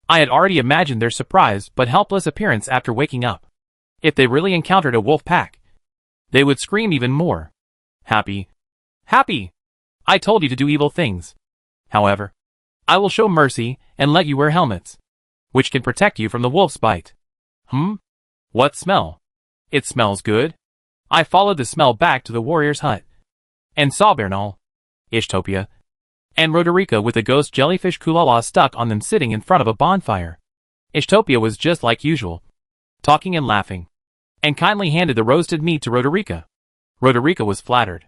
I had already imagined their surprised but helpless appearance after waking up. If they really encountered a wolf pack, they would scream even more. Happy. Happy! I told you to do evil things. However, I will show mercy and let you wear helmets, which can protect you from the wolf's bite. What smell? It smells good. I followed the smell back to the warrior's hut, and saw Bernal, Ishtopia, and Roderica with the ghost jellyfish Kulala stuck on them sitting in front of a bonfire. Ishtopia was just like usual, talking and laughing, and kindly handed the roasted meat to Roderica. Roderica was flattered,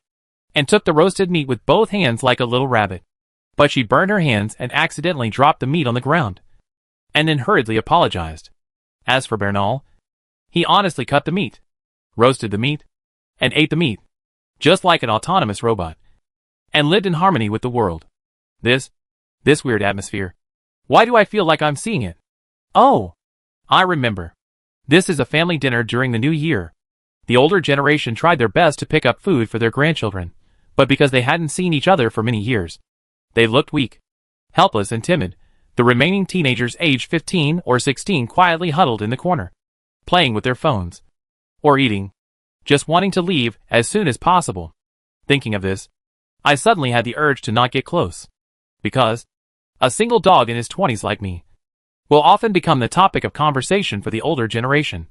and took the roasted meat with both hands like a little rabbit. But she burned her hands and accidentally dropped the meat on the ground, and then hurriedly apologized. As for Bernal, he honestly cut the meat, roasted the meat, and ate the meat, just like an autonomous robot, and lived in harmony with the world. This weird atmosphere. Why do I feel like I'm seeing it? Oh, I remember. This is a family dinner during the new year. The older generation tried their best to pick up food for their grandchildren, but because they hadn't seen each other for many years, they looked weak, helpless and timid. The remaining teenagers aged 15 or 16 quietly huddled in the corner, playing with their phones, or eating, just wanting to leave as soon as possible. Thinking of this, I suddenly had the urge to not get close, because a single dog in his 20s like me will often become the topic of conversation for the older generation.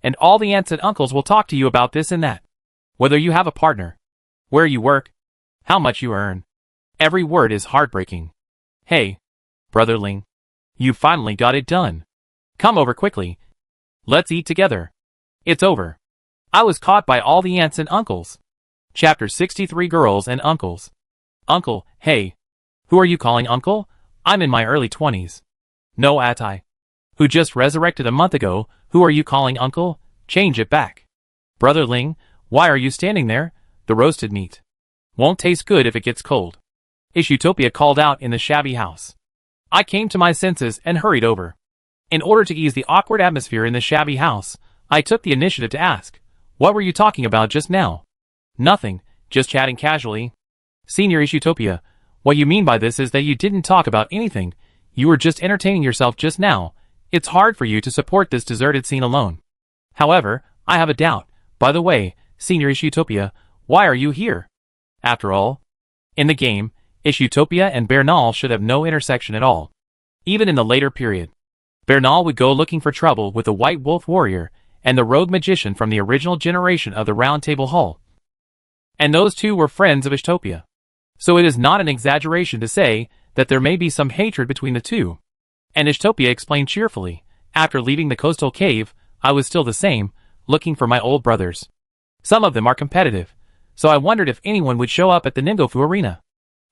And all the aunts and uncles will talk to you about this and that. Whether you have a partner, where you work, how much you earn. Every word is heartbreaking. Hey, Brother Ling, you finally got it done. Come over quickly. Let's eat together. It's over. I was caught by all the aunts and uncles. Chapter 63 Girls and Uncles. Uncle, hey. Who are you calling uncle? I'm in my early 20s. No Atai. Who just resurrected a month ago, who are you calling uncle? Change it back. Brother Ling, why are you standing there? The roasted meat won't taste good if it gets cold. Ishutopia called out in the shabby house. I came to my senses and hurried over. In order to ease the awkward atmosphere in the shabby house, I took the initiative to ask, what were you talking about just now? Nothing, just chatting casually. Senior Ishutopia, what you mean by this is that you didn't talk about anything, you were just entertaining yourself just now. It's hard for you to support this deserted scene alone. However, I have a doubt. By the way, Senior Ishutopia, why are you here? After all, in the game, Ishutopia and Bernal should have no intersection at all. Even in the later period, Bernal would go looking for trouble with the White Wolf Warrior and the Rogue Magician from the original generation of the Round Table Hall. And those two were friends of Ishtopia. So it is not an exaggeration to say that there may be some hatred between the two. And Ishtopia explained cheerfully, after leaving the coastal cave, I was still the same, looking for my old brothers. Some of them are competitive, so I wondered if anyone would show up at the Ningofu arena.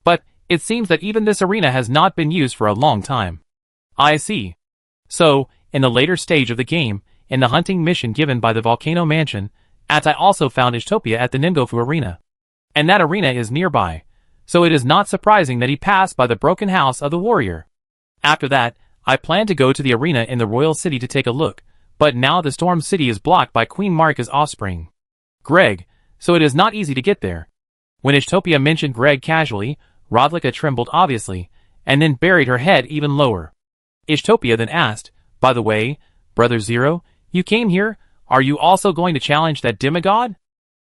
But it seems that even this arena has not been used for a long time. I see. So, in the later stage of the game, in the hunting mission given by the Volcano Mansion, Atai also found Ishtopia at the Ningofu arena. And that arena is nearby, so it is not surprising that he passed by the broken house of the warrior. After that, I planned to go to the arena in the royal city to take a look, but now the storm city is blocked by Queen Marika's offspring, Greg, so it is not easy to get there. When Ishtopia mentioned Greg casually, Rodlika trembled obviously, and then buried her head even lower. Ishtopia then asked, by the way, Brother Zero, you came here, are you also going to challenge that demigod?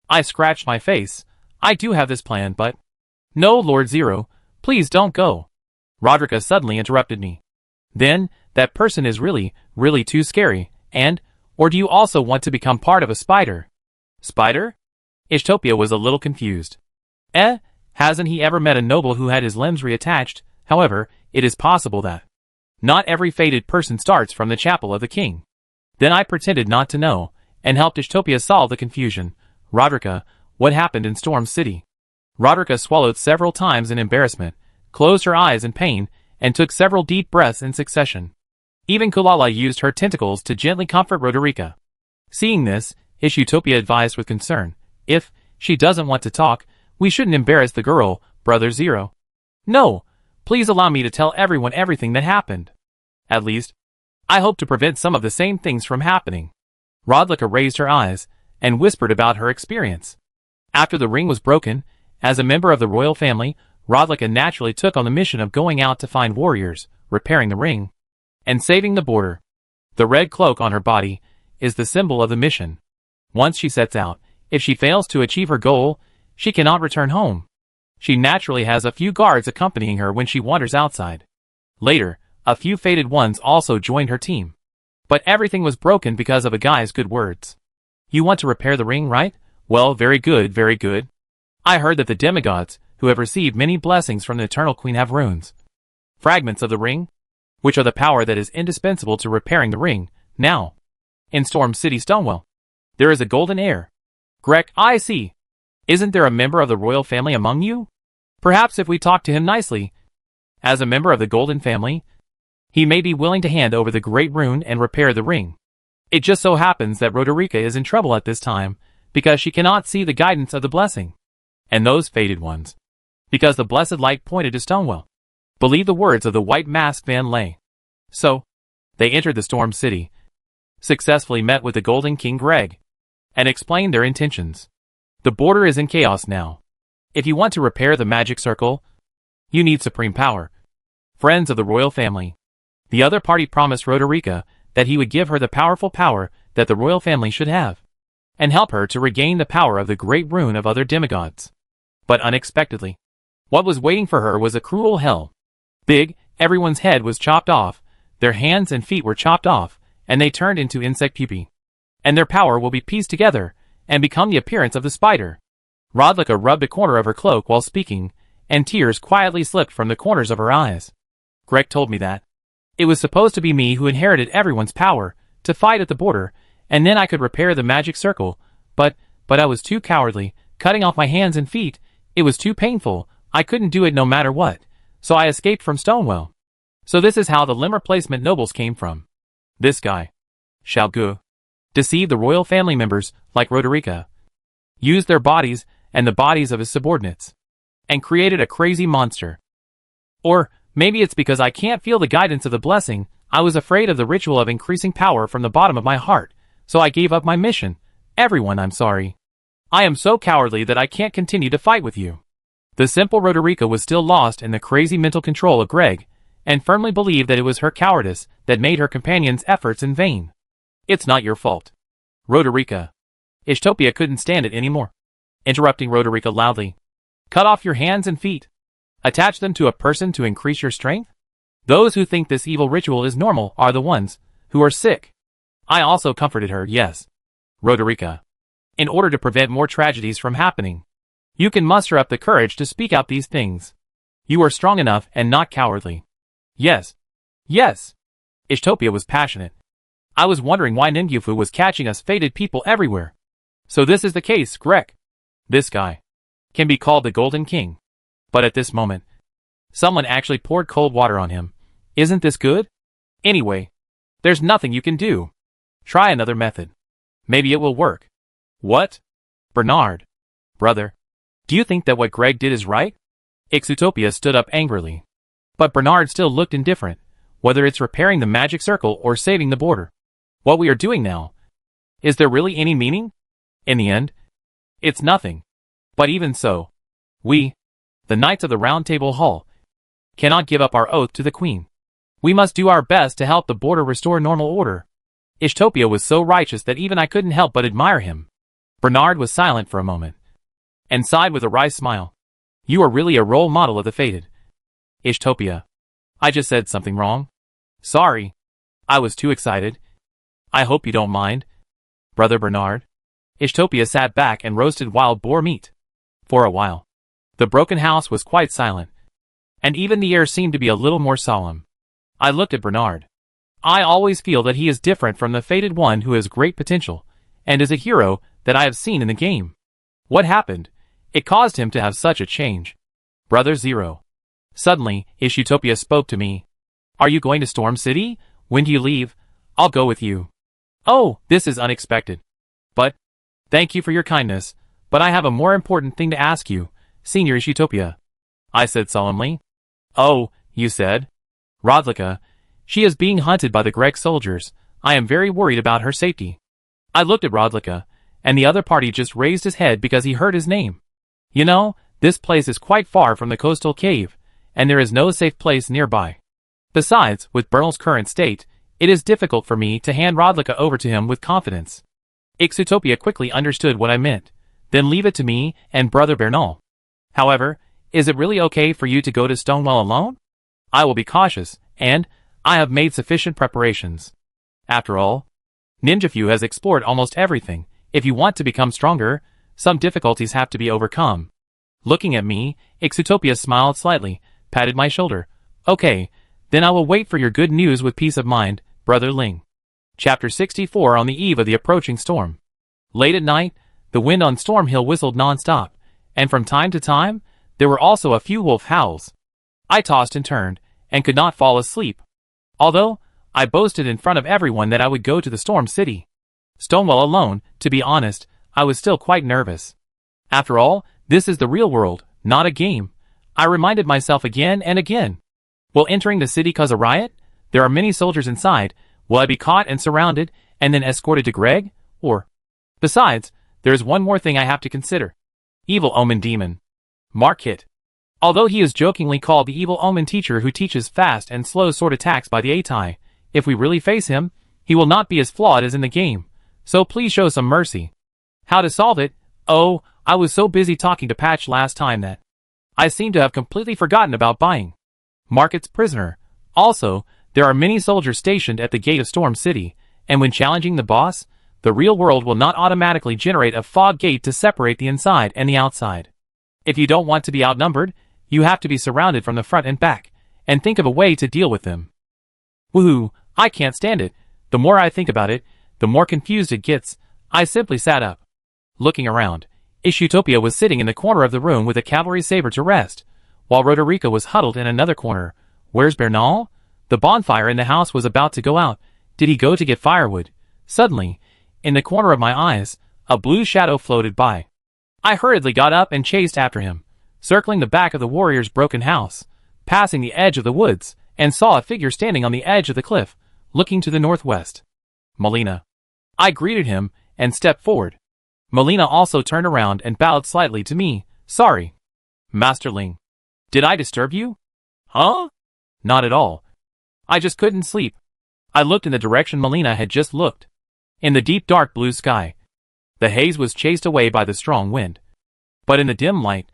I scratched my face. I do have this plan, but... No, Lord Zero, please don't go. Rodrika suddenly interrupted me. Then, that person is really, really too scary, and, or do you also want to become part of a spider? Spider? Ishtopia was a little confused. Hasn't he ever met a noble who had his limbs reattached? However, it is possible that not every fated person starts from the chapel of the king. Then I pretended not to know, and helped Ishtopia solve the confusion. Rodrika, what happened in Storm City? Rodrika swallowed several times in embarrassment, closed her eyes in pain, and took several deep breaths in succession. Even Kulala used her tentacles to gently comfort Roderica. Seeing this, Ishutopia advised with concern, if she doesn't want to talk, we shouldn't embarrass the girl, Brother Zero. No, please allow me to tell everyone everything that happened. At least, I hope to prevent some of the same things from happening. Rodlika raised her eyes and whispered about her experience. After the ring was broken, as a member of the royal family, Rodlika naturally took on the mission of going out to find warriors, repairing the ring, and saving the border. The red cloak on her body is the symbol of the mission. Once she sets out, if she fails to achieve her goal, she cannot return home. She naturally has a few guards accompanying her when she wanders outside. Later, a few fated ones also joined her team. But everything was broken because of a guy's good words. You want to repair the ring, right? Well, very good, very good. I heard that the demigods, who have received many blessings from the Eternal Queen, have runes. Fragments of the ring, which are the power that is indispensable to repairing the ring. Now, in Storm City, Stonewell, there is a golden heir. Greg, I see. Isn't there a member of the royal family among you? Perhaps if we talk to him nicely, as a member of the golden family, he may be willing to hand over the great rune and repair the ring. It just so happens that Roderica is in trouble at this time, because she cannot see the guidance of the blessing. And those fated ones, because the blessed light pointed to Stonewell, believe the words of the white masked Van Lay. So, they entered the Storm City, successfully met with the Golden King Greg, and explained their intentions. The border is in chaos now. If you want to repair the magic circle, you need supreme power. Friends of the royal family. The other party promised Roderica that he would give her the powerful power that the royal family should have, and help her to regain the power of the great rune of other demigods. But unexpectedly, what was waiting for her was a cruel hell. Everyone's head was chopped off, their hands and feet were chopped off, and they turned into insect pupae. And their power will be pieced together, and become the appearance of the spider. Rodlika rubbed a corner of her cloak while speaking, and tears quietly slipped from the corners of her eyes. Greg told me that it was supposed to be me who inherited everyone's power, to fight at the border, and then I could repair the magic circle, but I was too cowardly, cutting off my hands and feet. It was too painful, I couldn't do it no matter what, so I escaped from Stonewell. So this is how the limb replacement nobles came from. This guy, Shalgu, deceived the royal family members, like Roderica, used their bodies and the bodies of his subordinates, and created a crazy monster. Or, maybe it's because I can't feel the guidance of the blessing. I was afraid of the ritual of increasing power from the bottom of my heart, so I gave up my mission. Everyone, I'm sorry. I am so cowardly that I can't continue to fight with you. The simple Roderica was still lost in the crazy mental control of Greg, and firmly believed that it was her cowardice that made her companion's efforts in vain. It's not your fault, Roderica. Ishtopia couldn't stand it anymore, interrupting Roderica loudly. Cut off your hands and feet. Attach them to a person to increase your strength? Those who think this evil ritual is normal are the ones who are sick. I also comforted her, yes, Roderica. In order to prevent more tragedies from happening, you can muster up the courage to speak out these things. You are strong enough and not cowardly. Yes. Yes. Ishtopia was passionate. I was wondering why Ningyufu was catching us fated people everywhere. So this is the case, Greg. This guy can be called the Golden King. But at this moment, someone actually poured cold water on him. Isn't this good? Anyway, there's nothing you can do. Try another method. Maybe it will work. What? Bernard. Brother, do you think that what Greg did is right? Ixutopia stood up angrily. But Bernard still looked indifferent, whether it's repairing the magic circle or saving the border. What we are doing now, is there really any meaning? In the end, it's nothing. But even so, we, the Knights of the Round Table Hall, cannot give up our oath to the Queen. We must do our best to help the border restore normal order. Ishtopia was so righteous that even I couldn't help but admire him. Bernard was silent for a moment, and sighed with a wry smile. You are really a role model of the fated. Ishtopia. I just said something wrong. Sorry. I was too excited. I hope you don't mind, Brother Bernard. Ishtopia sat back and roasted wild boar meat. For a while, the broken house was quite silent, and even the air seemed to be a little more solemn. I looked at Bernard. I always feel that he is different from the fated one who has great potential, and is a hero that I have seen in the game. What happened? It caused him to have such a change. Brother Zero. Suddenly, Ishutopia spoke to me. Are you going to Storm City? When do you leave? I'll go with you. Oh, this is unexpected. But, thank you for your kindness, but I have a more important thing to ask you, Senior Ishutopia. I said solemnly. Oh, you said? Rodlika, She is being hunted by the Greg soldiers. I am very worried about her safety. I looked at Rodlika, and the other party just raised his head because he heard his name. You know, this place is quite far from the coastal cave, and there is no safe place nearby. Besides, with Bernal's current state, it is difficult for me to hand Rodlika over to him with confidence. Ixutopia quickly understood what I meant. Then leave it to me and Brother Bernal. However, is it really okay for you to go to Stonewell alone? I will be cautious, and I have made sufficient preparations. After all, Ninjafu has explored almost everything. If you want to become stronger, some difficulties have to be overcome. Looking at me, Ixutopia smiled slightly, patted my shoulder. Okay, then I will wait for your good news with peace of mind, Brother Ling. Chapter 64 On the eve of the approaching storm. Late at night, the wind on Storm Hill whistled non-stop, and from time to time, there were also a few wolf howls. I tossed and turned, and could not fall asleep. Although, I boasted in front of everyone that I would go to the Storm City. Stonewell alone, to be honest, I was still quite nervous. After all, this is the real world, not a game. I reminded myself again and again. Will entering the city cause a riot? There are many soldiers inside. Will I be caught and surrounded, and then escorted to Greg? Or... Besides, there is one more thing I have to consider. Evil Omen Demon. Mark it. Although he is jokingly called the Evil Omen teacher who teaches fast and slow sword attacks by the Atai, if we really face him, he will not be as flawed as in the game, so please show some mercy. How to solve it? Oh, I was so busy talking to Patch last time that I seem to have completely forgotten about buying Market's prisoner. Also, there are many soldiers stationed at the gate of Storm City, and when challenging the boss, the real world will not automatically generate a fog gate to separate the inside and the outside. If you don't want to be outnumbered, you have to be surrounded from the front and back, and think of a way to deal with them. Woohoo, I can't stand it. The more I think about it, the more confused it gets. I simply sat up. Looking around, Ixutopia was sitting in the corner of the room with a cavalry saber to rest, while Roderica was huddled in another corner. Where's Bernal? The bonfire in the house was about to go out. Did he go to get firewood? Suddenly, in the corner of my eyes, a blue shadow floated by. I hurriedly got up and chased after him, circling the back of the warrior's broken house, passing the edge of the woods, and saw a figure standing on the edge of the cliff, looking to the northwest. Melina. I greeted him, and stepped forward. Melina also turned around and bowed slightly to me. Sorry. Master Ling. Did I disturb you? Huh? Not at all. I just couldn't sleep. I looked in the direction Melina had just looked. In the deep dark blue sky, the haze was chased away by the strong wind. But in the dim light,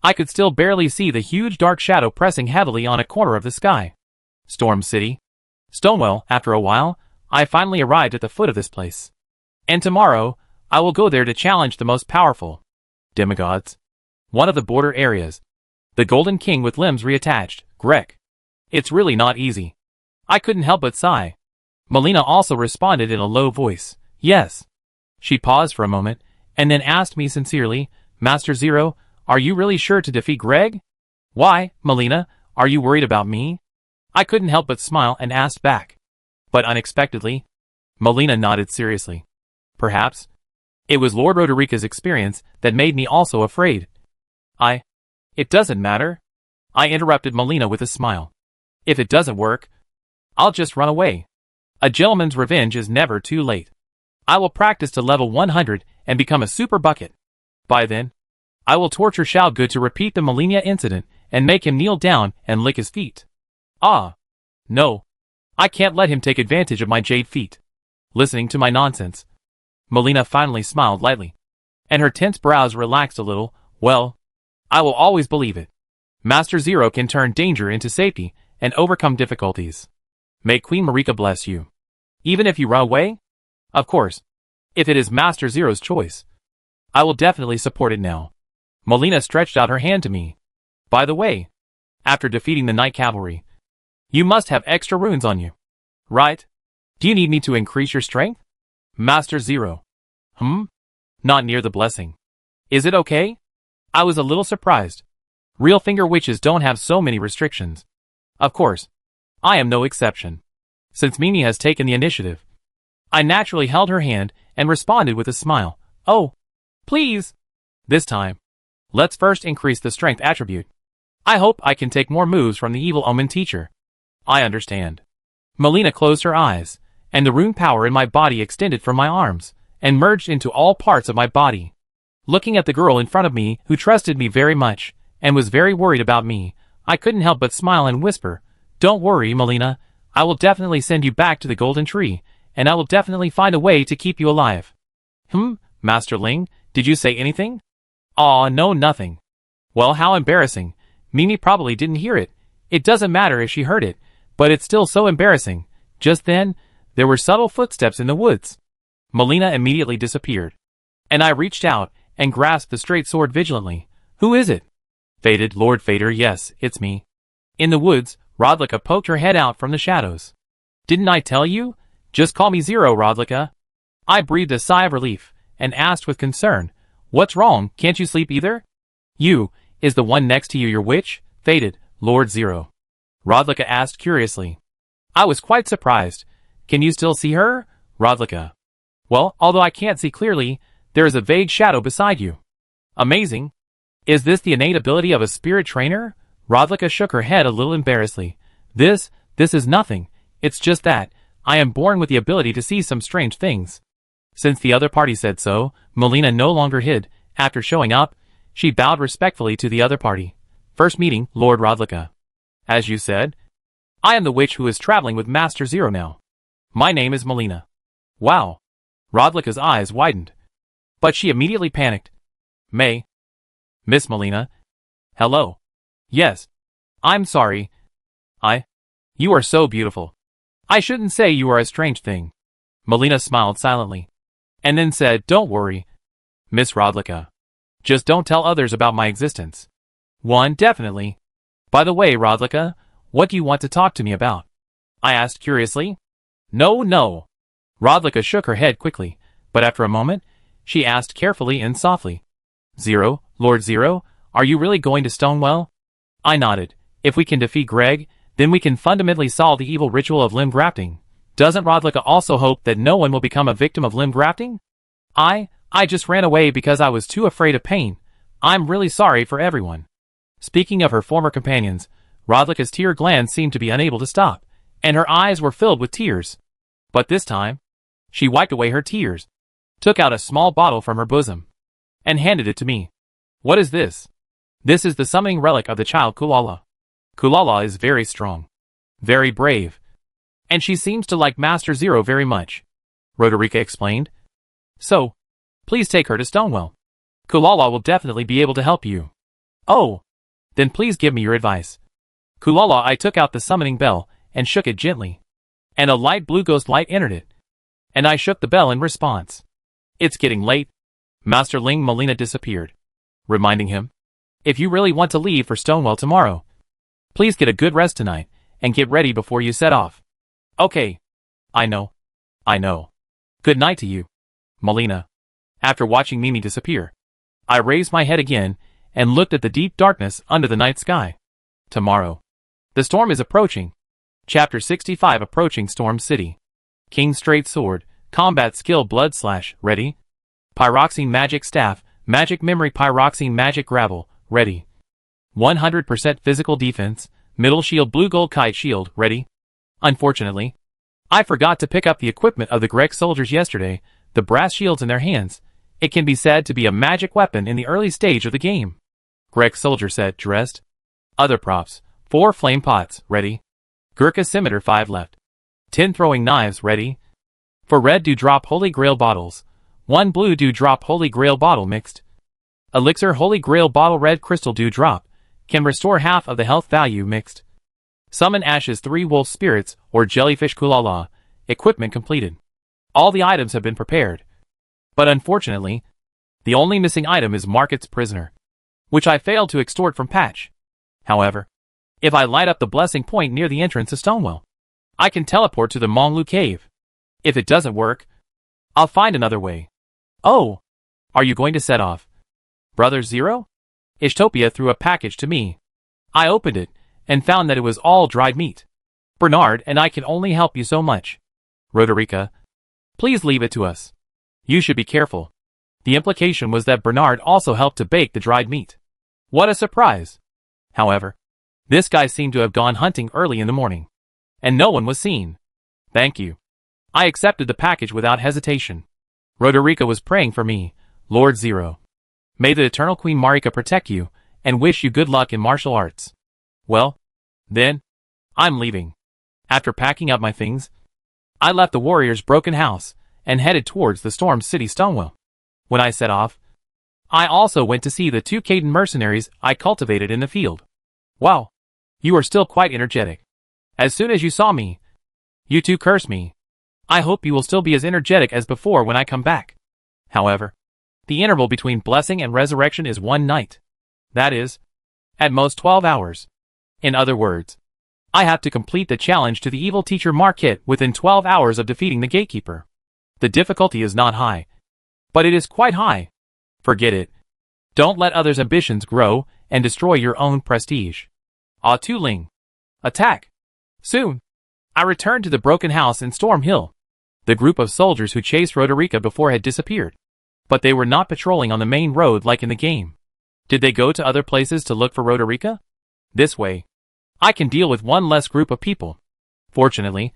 I could still barely see the huge dark shadow pressing heavily on a corner of the sky. Storm City. Stonewell. After a while, I finally arrived at the foot of this place. And tomorrow, I will go there to challenge the most powerful demigods. One of the border areas. The Golden King with limbs reattached, Greg. It's really not easy. I couldn't help but sigh. Melina also responded in a low voice. Yes. She paused for a moment, and then asked me sincerely, Master Zero, are you really sure to defeat Greg? Why, Melina, are you worried about me? I couldn't help but smile and asked back. But unexpectedly, Melina nodded seriously. Perhaps it was Lord Roderica's experience that made me also afraid. It doesn't matter. I interrupted Melina with a smile. If it doesn't work, I'll just run away. A gentleman's revenge is never too late. I will practice to level 100 and become a super bucket. By then, I will torture Xiaogu to repeat the Melina incident and make him kneel down and lick his feet. Ah. No. I can't let him take advantage of my jade feet. Listening to my nonsense, Melina finally smiled lightly, and her tense brows relaxed a little. Well, I will always believe it. Master Zero can turn danger into safety and overcome difficulties. May Queen Marika bless you. Even if you run away? Of course. If it is Master Zero's choice, I will definitely support it now. Melina stretched out her hand to me. By the way, after defeating the Night Cavalry, you must have extra runes on you. Right? Do you need me to increase your strength? Master Zero. Not near the blessing. Is it okay? I was a little surprised. Real finger witches don't have so many restrictions. Of course, I am no exception. Since Mimi has taken the initiative, I naturally held her hand and responded with a smile. Oh, please. This time, let's first increase the strength attribute. I hope I can take more moves from the Evil Omen teacher. I understand. Melina closed her eyes, and the rune power in my body extended from my arms, and merged into all parts of my body. Looking at the girl in front of me who trusted me very much, and was very worried about me, I couldn't help but smile and whisper, "Don't worry, Melina, I will definitely send you back to the golden tree, and I will definitely find a way to keep you alive." Master Ling, did you say anything? Aw, no, nothing. Well, how embarrassing. Mimi probably didn't hear it. It doesn't matter if she heard it, but it's still so embarrassing. Just then, there were subtle footsteps in the woods. Melina immediately disappeared. And I reached out and grasped the straight sword vigilantly. Who is it? Fated, Lord Fader, yes, it's me. In the woods, Rodlika poked her head out from the shadows. Didn't I tell you? Just call me Zero, Rodlika. I breathed a sigh of relief and asked with concern, "What's wrong, can't you sleep either?" Is the one next to you your witch? Fated, Lord Zero. Rodlika asked curiously. I was quite surprised. Can you still see her? Rodlika. Well, although I can't see clearly, there is a vague shadow beside you. Amazing. Is this the innate ability of a spirit trainer? Rodlika shook her head a little embarrassedly. This is nothing. It's just that I am born with the ability to see some strange things. Since the other party said so, Melina no longer hid. After showing up, she bowed respectfully to the other party. First meeting, Lord Rodlika. As you said, I am the witch who is traveling with Master Zero now. My name is Melina. Wow. Rodlika's eyes widened. But she immediately panicked. Miss Melina. Hello. Yes. I'm sorry. You are so beautiful. I shouldn't say you are a strange thing. Melina smiled silently. And then said, Don't worry, Miss Rodlika. Just don't tell others about my existence. One, definitely. By the way, Rodlika, what do you want to talk to me about? I asked curiously. No. Rodlika shook her head quickly, but after a moment, she asked carefully and softly. Zero, Lord Zero, are you really going to Stonewell? I nodded. If we can defeat Greg, then we can fundamentally solve the evil ritual of limb grafting. Doesn't Rodlika also hope that no one will become a victim of limb grafting? I just ran away because I was too afraid of pain. I'm really sorry for everyone. Speaking of her former companions, Rodlika's tear glands seemed to be unable to stop, and her eyes were filled with tears. But this time, she wiped away her tears, took out a small bottle from her bosom, and handed it to me. What is this? This is the summoning relic of the child Kulala. Kulala is very strong, very brave, and she seems to like Master Zero very much, Roderica explained. So, please take her to Stonewell. Kulala will definitely be able to help you. Oh, then please give me your advice. Kulala, I took out the summoning bell and shook it gently, and a light blue ghost light entered it, and I shook the bell in response. It's getting late. Master Ling. Melina disappeared, reminding him, if you really want to leave for Stonewell tomorrow, please get a good rest tonight and get ready before you set off. Okay. I know. Good night to you, Melina. After watching Mimi disappear, I raised my head again and looked at the deep darkness under the night sky. Tomorrow. The storm is approaching. Chapter 65. Approaching Storm City. King Straight Sword. Combat Skill Blood Slash. Ready. Pyroxene Magic Staff. Magic Memory Pyroxene Magic Gravel. Ready. 100% Physical Defense. Middle Shield Blue Gold Kite Shield. Ready. Unfortunately, I forgot to pick up the equipment of the Grek soldiers yesterday, the brass shields in their hands. It can be said to be a magic weapon in the early stage of the game. Grek soldier set, dressed. Other props. 4 flame pots, ready. Gurkha scimitar 5 left. 10 throwing knives, ready. For red dewdrop Holy Grail bottles. 1 blue dewdrop Holy Grail bottle mixed. Elixir Holy Grail bottle red crystal dewdrop. Can restore half of the health value mixed. Summon ashes 3 wolf spirits or jellyfish Kulala. Equipment completed. All the items have been prepared. But unfortunately, the only missing item is Market's Prisoner, which I failed to extort from Patch. However, if I light up the blessing point near the entrance to Stonewell, I can teleport to the Monglu Cave. If it doesn't work, I'll find another way. Oh, are you going to set off? Brother Zero? Ishtopia threw a package to me. I opened it and found that it was all dried meat. Bernard and I can only help you so much. Roderica, please leave it to us. You should be careful. The implication was that Bernard also helped to bake the dried meat. What a surprise! However, this guy seemed to have gone hunting early in the morning, and no one was seen. Thank you. I accepted the package without hesitation. Roderica was praying for me, Lord Zero. May the eternal Queen Marika protect you, and wish you good luck in martial arts. Well, then, I'm leaving. After packing up my things, I left the warrior's broken house, and headed towards the storm city Stonewell. When I set off, I also went to see the 2 Caden mercenaries I cultivated in the field. Wow, you are still quite energetic. As soon as you saw me, you two cursed me. I hope you will still be as energetic as before when I come back. However, the interval between blessing and resurrection is 1 night. That is, at most 12 hours. In other words, I have to complete the challenge to the evil teacher Marquette within 12 hours of defeating the gatekeeper. The difficulty is not high, but it is quite high. Forget it. Don't let others' ambitions grow and destroy your own prestige. Ah Tu Ling. Attack. Soon, I returned to the broken house in Storm Hill. The group of soldiers who chased Roderica before had disappeared, but they were not patrolling on the main road like in the game. Did they go to other places to look for Roderica? This way, I can deal with one less group of people. Fortunately,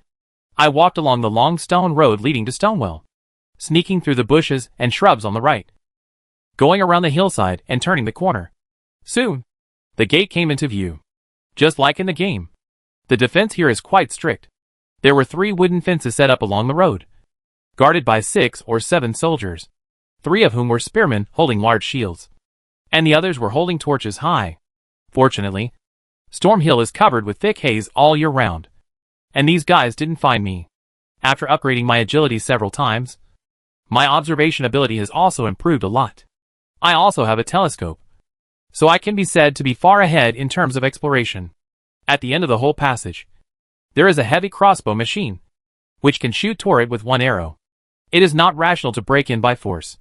I walked along the long stone road leading to Stonewell, sneaking through the bushes and shrubs on the right, going around the hillside and turning the corner. Soon, the gate came into view. Just like in the game, the defense here is quite strict. There were 3 wooden fences set up along the road, guarded by 6 or 7 soldiers, 3 of whom were spearmen holding large shields, and the others were holding torches high. Fortunately, Storm Hill is covered with thick haze all year round, and these guys didn't find me. After upgrading my agility several times, my observation ability has also improved a lot. I also have a telescope, so I can be said to be far ahead in terms of exploration. At the end of the whole passage, there is a heavy crossbow machine, which can shoot toward it with 1 arrow. It is not rational to break in by force,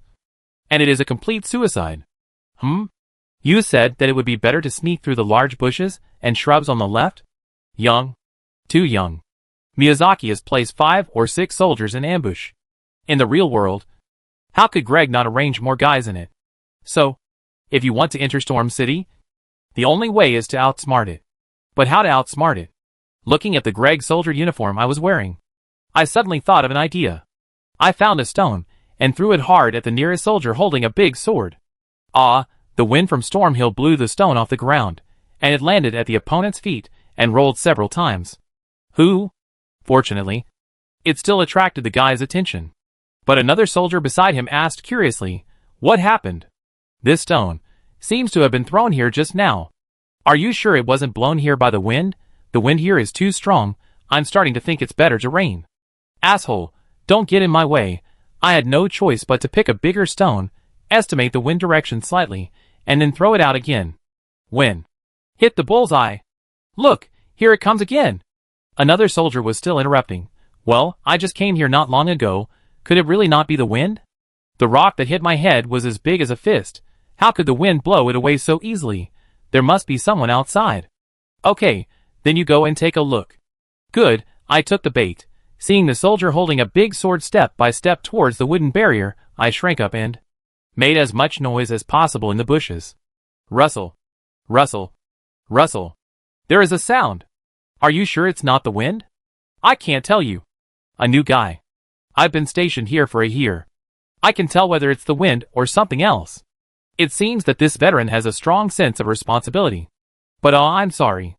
and it is a complete suicide. You said that it would be better to sneak through the large bushes and shrubs on the left? Young. Too young. Miyazaki has placed 5 or 6 soldiers in ambush. In the real world, how could Greg not arrange more guys in it? So, if you want to enter Storm City, the only way is to outsmart it. But how to outsmart it? Looking at the Greg soldier uniform I was wearing, I suddenly thought of an idea. I found a stone, and threw it hard at the nearest soldier holding a big sword. The wind from Storm Hill blew the stone off the ground, and it landed at the opponent's feet, and rolled several times. Fortunately, it still attracted the guy's attention. But another soldier beside him asked curiously, "What happened? This stone seems to have been thrown here just now. Are you sure it wasn't blown here by the wind? The wind here is too strong. I'm starting to think it's better to rain." Asshole, don't get in my way. I had no choice but to pick a bigger stone, estimate the wind direction slightly, and then throw it out again. When hit the bullseye. Look, here it comes again. Another soldier was still interrupting. Well, I just came here not long ago. Could it really not be the wind? The rock that hit my head was as big as a fist. How could the wind blow it away so easily? There must be someone outside. Okay, then you go and take a look. Good, I took the bait. Seeing the soldier holding a big sword step by step towards the wooden barrier, I shrank up and made as much noise as possible in the bushes. Rustle. Rustle. Rustle. There is a sound. Are you sure it's not the wind? I can't tell you. A new guy. I've been stationed here for a year. I can tell whether it's the wind or something else. It seems that this veteran has a strong sense of responsibility. But I'm sorry.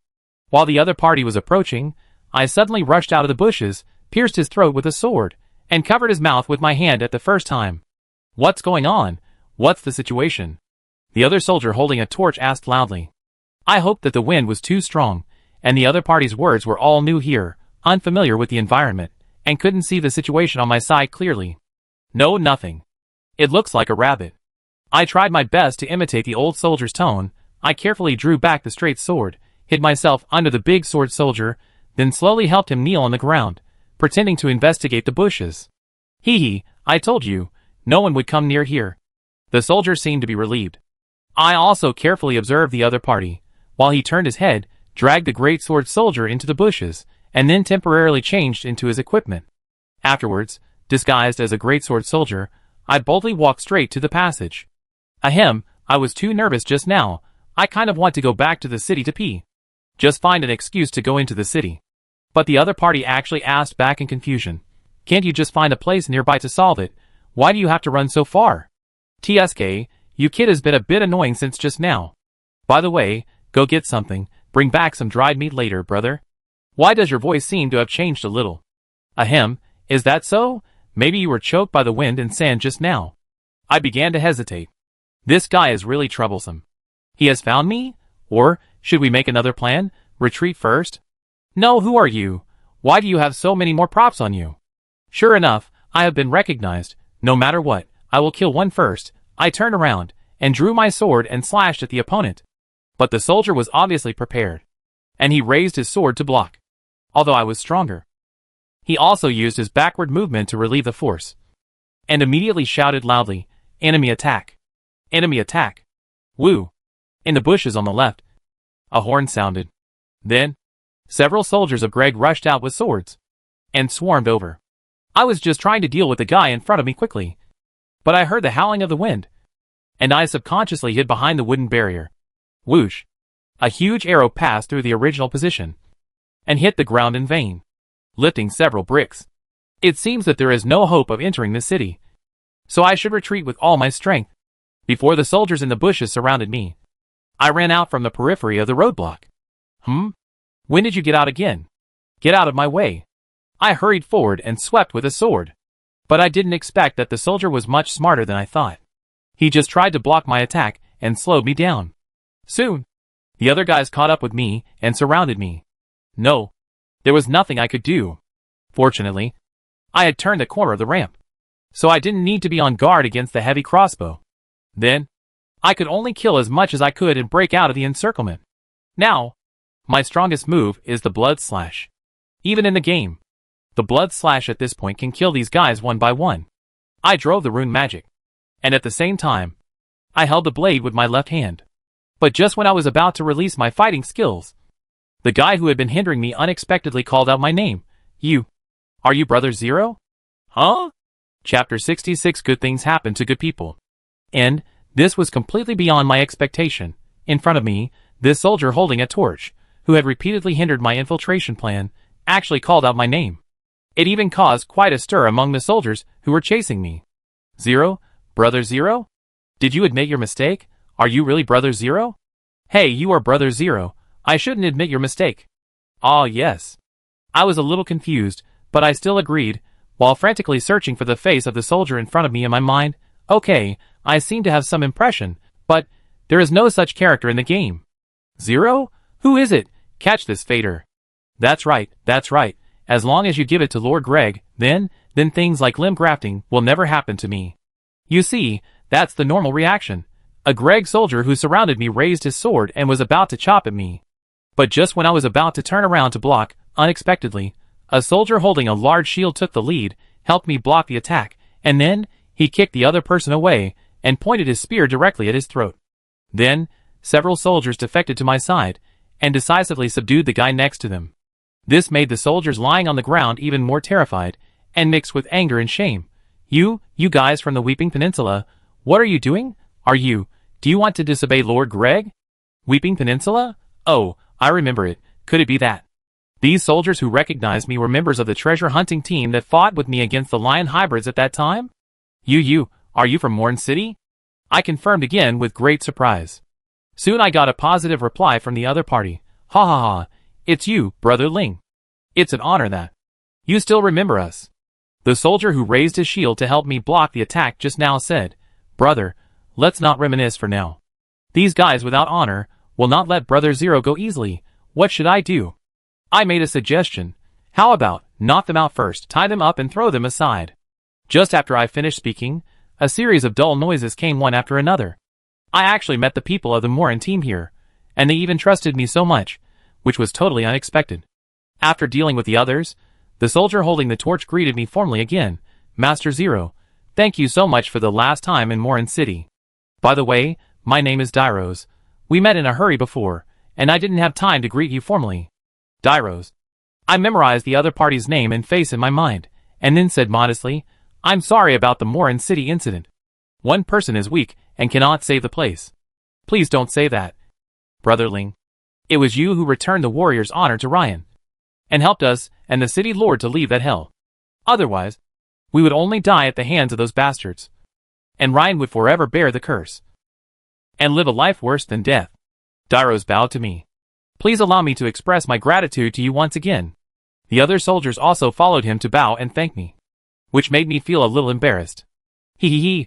While the other party was approaching, I suddenly rushed out of the bushes, pierced his throat with a sword, and covered his mouth with my hand at the first time. What's going on? What's the situation? The other soldier holding a torch asked loudly. I hoped that the wind was too strong, and the other party's words were all new here, unfamiliar with the environment, and couldn't see the situation on my side clearly. No, nothing. It looks like a rabbit. I tried my best to imitate the old soldier's tone. I carefully drew back the straight sword, hid myself under the big sword soldier, then slowly helped him kneel on the ground, pretending to investigate the bushes. Hee, I told you, no one would come near here. The soldier seemed to be relieved. I also carefully observed the other party, while he turned his head, dragged the great sword soldier into the bushes, and then temporarily changed into his equipment. Afterwards, disguised as a great sword soldier, I boldly walked straight to the passage. Ahem, I was too nervous just now. I kind of want to go back to the city to pee. Just find an excuse to go into the city. But the other party actually asked back in confusion. Can't you just find a place nearby to solve it? Why do you have to run so far? TSK, you kid has been a bit annoying since just now. By the way, go get something, bring back some dried meat later, brother. Why does your voice seem to have changed a little? Ahem, is that so? Maybe you were choked by the wind and sand just now. I began to hesitate. This guy is really troublesome. He has found me? Or, should we make another plan? Retreat first? No, who are you? Why do you have so many more props on you? Sure enough, I have been recognized. No matter what, I will kill one first. I turned around, and drew my sword and slashed at the opponent. But the soldier was obviously prepared, and he raised his sword to block. Although I was stronger. He also used his backward movement to relieve the force, and immediately shouted loudly, "Enemy attack! Enemy attack! Woo!" In the bushes on the left, a horn sounded. Then, several soldiers of Greg rushed out with swords, and swarmed over. I was just trying to deal with the guy in front of me quickly, but I heard the howling of the wind, and I subconsciously hid behind the wooden barrier. Whoosh! A huge arrow passed through the original position, and hit the ground in vain, lifting several bricks. It seems that there is no hope of entering the city, so I should retreat with all my strength. Before the soldiers in the bushes surrounded me, I ran out from the periphery of the roadblock. When did you get out again? Get out of my way. I hurried forward and swept with a sword. But I didn't expect that the soldier was much smarter than I thought. He just tried to block my attack and slowed me down. Soon, the other guys caught up with me and surrounded me. No, there was nothing I could do. Fortunately, I had turned the corner of the ramp, so I didn't need to be on guard against the heavy crossbow. Then, I could only kill as much as I could and break out of the encirclement. Now, my strongest move is the blood slash. Even in the game, the blood slash at this point can kill these guys one by one. I drove the rune magic, and at the same time, I held the blade with my left hand. But just when I was about to release my fighting skills, the guy who had been hindering me unexpectedly called out my name. Are you Brother Zero? Huh? Chapter 66 Good Things Happen to Good People. And, this was completely beyond my expectation. In front of me, this soldier holding a torch, who had repeatedly hindered my infiltration plan, actually called out my name. It even caused quite a stir among the soldiers who were chasing me. Zero? Brother Zero? Did you admit your mistake? Are you really Brother Zero? Hey, you are Brother Zero. I shouldn't admit your mistake. Ah, yes. I was a little confused, but I still agreed, while frantically searching for the face of the soldier in front of me in my mind. Okay, I seem to have some impression, but there is no such character in the game. Zero? Who is it? Catch this, Fader. That's right. As long as you give it to Lord Greg, then things like limb grafting will never happen to me. You see, that's the normal reaction. A Greg soldier who surrounded me raised his sword and was about to chop at me. But just when I was about to turn around to block, unexpectedly, a soldier holding a large shield took the lead, helped me block the attack, and then, he kicked the other person away, and pointed his spear directly at his throat. Then, several soldiers defected to my side, and decisively subdued the guy next to them. This made the soldiers lying on the ground even more terrified, and mixed with anger and shame. You guys from the Weeping Peninsula, what are you doing? Do you want to disobey Lord Greg? Weeping Peninsula? Oh, I remember it. Could it be that? These soldiers who recognized me were members of the treasure hunting team that fought with me against the lion hybrids at that time? Are you from Morn City? I confirmed again with great surprise. Soon I got a positive reply from the other party. Ha, it's you, Brother Ling. It's an honor that you still remember us. The soldier who raised his shield to help me block the attack just now said, Brother, let's not reminisce for now. These guys without honor will not let Brother Zero go easily. What should I do? I made a suggestion. How about, knock them out first, tie them up and throw them aside? Just after I finished speaking, a series of dull noises came one after another. I actually met the people of the Morin team here, and they even trusted me so much, which was totally unexpected. After dealing with the others, the soldier holding the torch greeted me formally again. Master Zero, thank you so much for the last time in Morin City. By the way, my name is Dairos. We met in a hurry before, and I didn't have time to greet you formally. Dairos. I memorized the other party's name and face in my mind, and then said modestly, I'm sorry about the Morin City incident. One person is weak and cannot save the place. Please don't say that. Brother Ling. It was you who returned the warrior's honor to Ryan. and helped us and the city lord to leave that hell. Otherwise, we would only die at the hands of those bastards. And Ryan would forever bear the curse. And live a life worse than death. Dairos bowed to me. Please allow me to express my gratitude to you once again. The other soldiers also followed him to bow and thank me. Which made me feel a little embarrassed.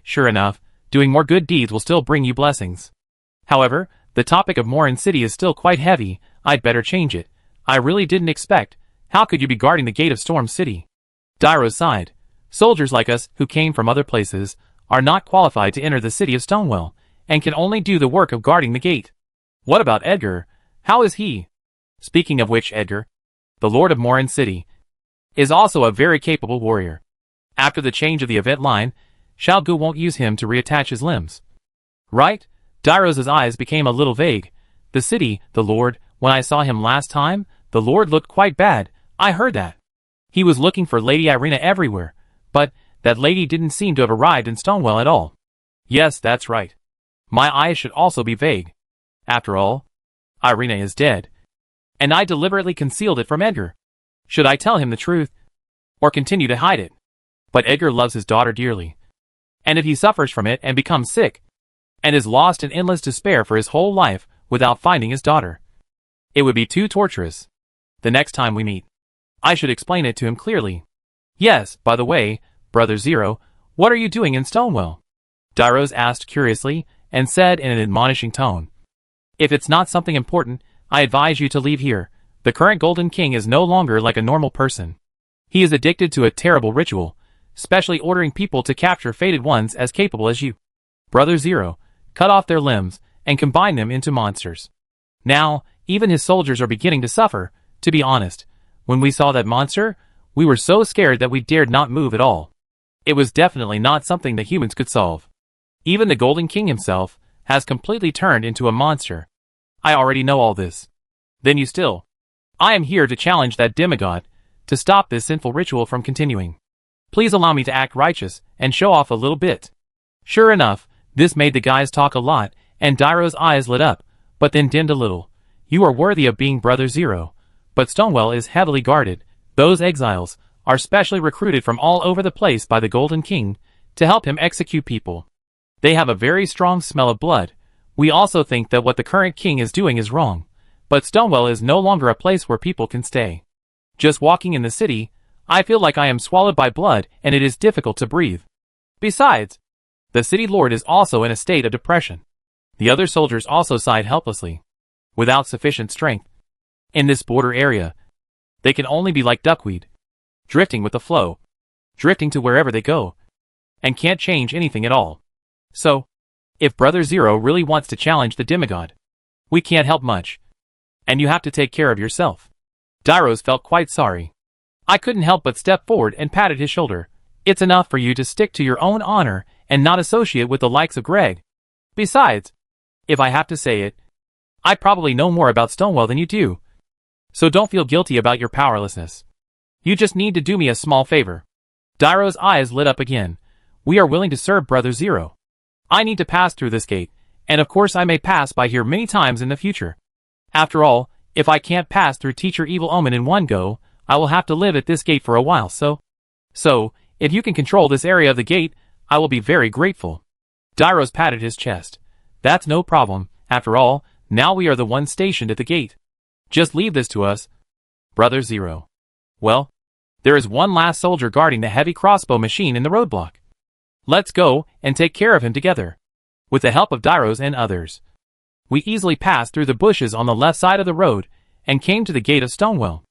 Sure enough, doing more good deeds will still bring you blessings. However, the topic of Morin City is still quite heavy, I'd better change it. I really didn't expect. How could you be guarding the gate of Storm City? Dairos sighed. Soldiers like us, who came from other places, are not qualified to enter the city of Stonewell, and can only do the work of guarding the gate. What about Edgar? How is he? Speaking of which, Edgar, the Lord of Morin City, is also a very capable warrior. After the change of the event line, Shao Gu won't use him to reattach his limbs. Right? Dairos' eyes became a little vague. The city, the Lord, when I saw him last time, the Lord looked quite bad, I heard that. He was looking for Lady Irina everywhere, but that lady didn't seem to have arrived in Stonewell at all. Yes, that's right. My eyes should also be vague. After all, Irina is dead. And I deliberately concealed it from Edgar. Should I tell him the truth? Or continue to hide it? But Edgar loves his daughter dearly. And if he suffers from it and becomes sick, and is lost in endless despair for his whole life without finding his daughter, it would be too torturous. The next time we meet, I should explain it to him clearly. Yes, by the way, Brother Zero, what are you doing in Stonewell? Dairos asked curiously, and said in an admonishing tone. If it's not something important, I advise you to leave here. The current Golden King is no longer like a normal person. He is addicted to a terrible ritual, specially ordering people to capture fated ones as capable as you, Brother Zero, cut off their limbs, and combine them into monsters. Now, even his soldiers are beginning to suffer. To be honest, when we saw that monster, we were so scared that we dared not move at all. It was definitely not something that humans could solve. Even the Golden King himself has completely turned into a monster. I already know all this. Then you still. I am here to challenge that demigod, to stop this sinful ritual from continuing. Please allow me to act righteous and show off a little bit. Sure enough, this made the guys talk a lot, and Dairos' eyes lit up, but then dimmed a little. You are worthy of being Brother Zero, but Stonewell is heavily guarded. Those exiles are specially recruited from all over the place by the Golden King to help him execute people. They have a very strong smell of blood. We also think that what the current king is doing is wrong, but Stonewell is no longer a place where people can stay. Just walking in the city, I feel like I am swallowed by blood and it is difficult to breathe. Besides, the city lord is also in a state of depression. The other soldiers also sighed helplessly. Without sufficient strength. In this border area, they can only be like duckweed, drifting with the flow, drifting to wherever they go, and can't change anything at all. So, if Brother Zero really wants to challenge the demigod, we can't help much. And you have to take care of yourself. Dairos felt quite sorry. I couldn't help but step forward and patted his shoulder. It's enough for you to stick to your own honor and not associate with the likes of Greg. Besides, if I have to say it, I probably know more about Stonewell than you do. So don't feel guilty about your powerlessness. You just need to do me a small favor. Dairos' eyes lit up again. We are willing to serve Brother Zero. I need to pass through this gate, and of course I may pass by here many times in the future. After all, if I can't pass through Teacher Evil Omen in one go, I will have to live at this gate for a while, so, if you can control this area of the gate, I will be very grateful. Dairos patted his chest. That's no problem. After all, now we are the ones stationed at the gate. Just leave this to us, Brother Zero. Well, there is one last soldier guarding the heavy crossbow machine in the roadblock. Let's go and take care of him together. With the help of Dairos and others, we easily passed through the bushes on the left side of the road and came to the gate of Stonewell.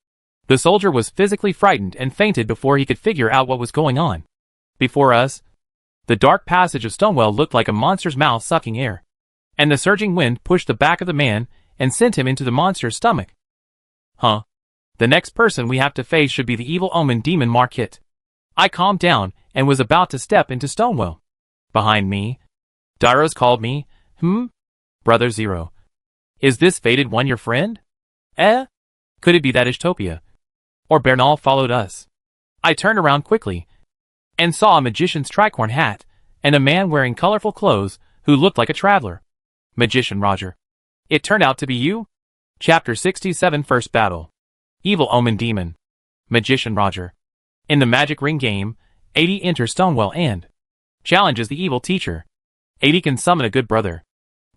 The soldier was physically frightened and fainted before he could figure out what was going on. Before us, the dark passage of Stonewell looked like a monster's mouth sucking air, and the surging wind pushed the back of the man and sent him into the monster's stomach. Huh? The next person we have to face should be the Evil Omen Demon Marquette. I calmed down and was about to step into Stonewell. Behind me, Dairos called me, Brother Zero. Is this fated one your friend? Could it be that Ishtopia or Bernal followed us? I turned around quickly and saw a magician's tricorn hat and a man wearing colorful clothes who looked like a traveler. Magician Roger. It turned out to be you? Chapter 67 First Battle. Evil Omen Demon. Magician Roger. In the Magic Ring game, 80 enters Stonewell and challenges the evil teacher. 80 can summon a good brother.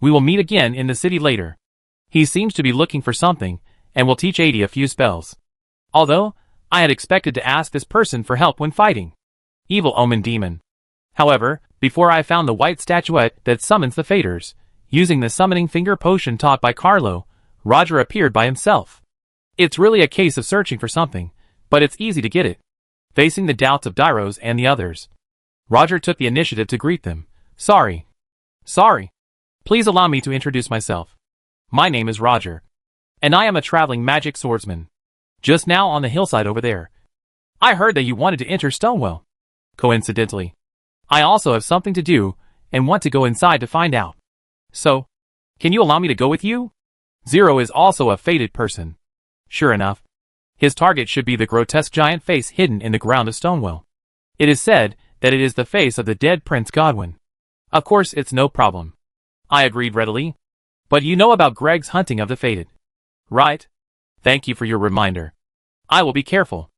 We will meet again in the city later. He seems to be looking for something, and will teach 80 a few spells. Although, I had expected to ask this person for help when fighting Evil Omen Demon. However, before I found the white statuette that summons the Faders, using the summoning finger potion taught by Carlo, Roger appeared by himself. It's really a case of searching for something, but it's easy to get it. Facing the doubts of Dairos and the others, Roger took the initiative to greet them. Sorry. Please allow me to introduce myself. My name is Roger, and I am a traveling magic swordsman. Just now on the hillside over there. I heard that you wanted to enter Stonewell. Coincidentally, I also have something to do, and want to go inside to find out. So, can you allow me to go with you? Zero is also a fated person. Sure enough, his target should be the grotesque giant face hidden in the ground of Stonewell. It is said that it is the face of the dead Prince Godwin. Of course, it's no problem. I agreed readily. But you know about Greg's hunting of the fated, right? Thank you for your reminder. I will be careful.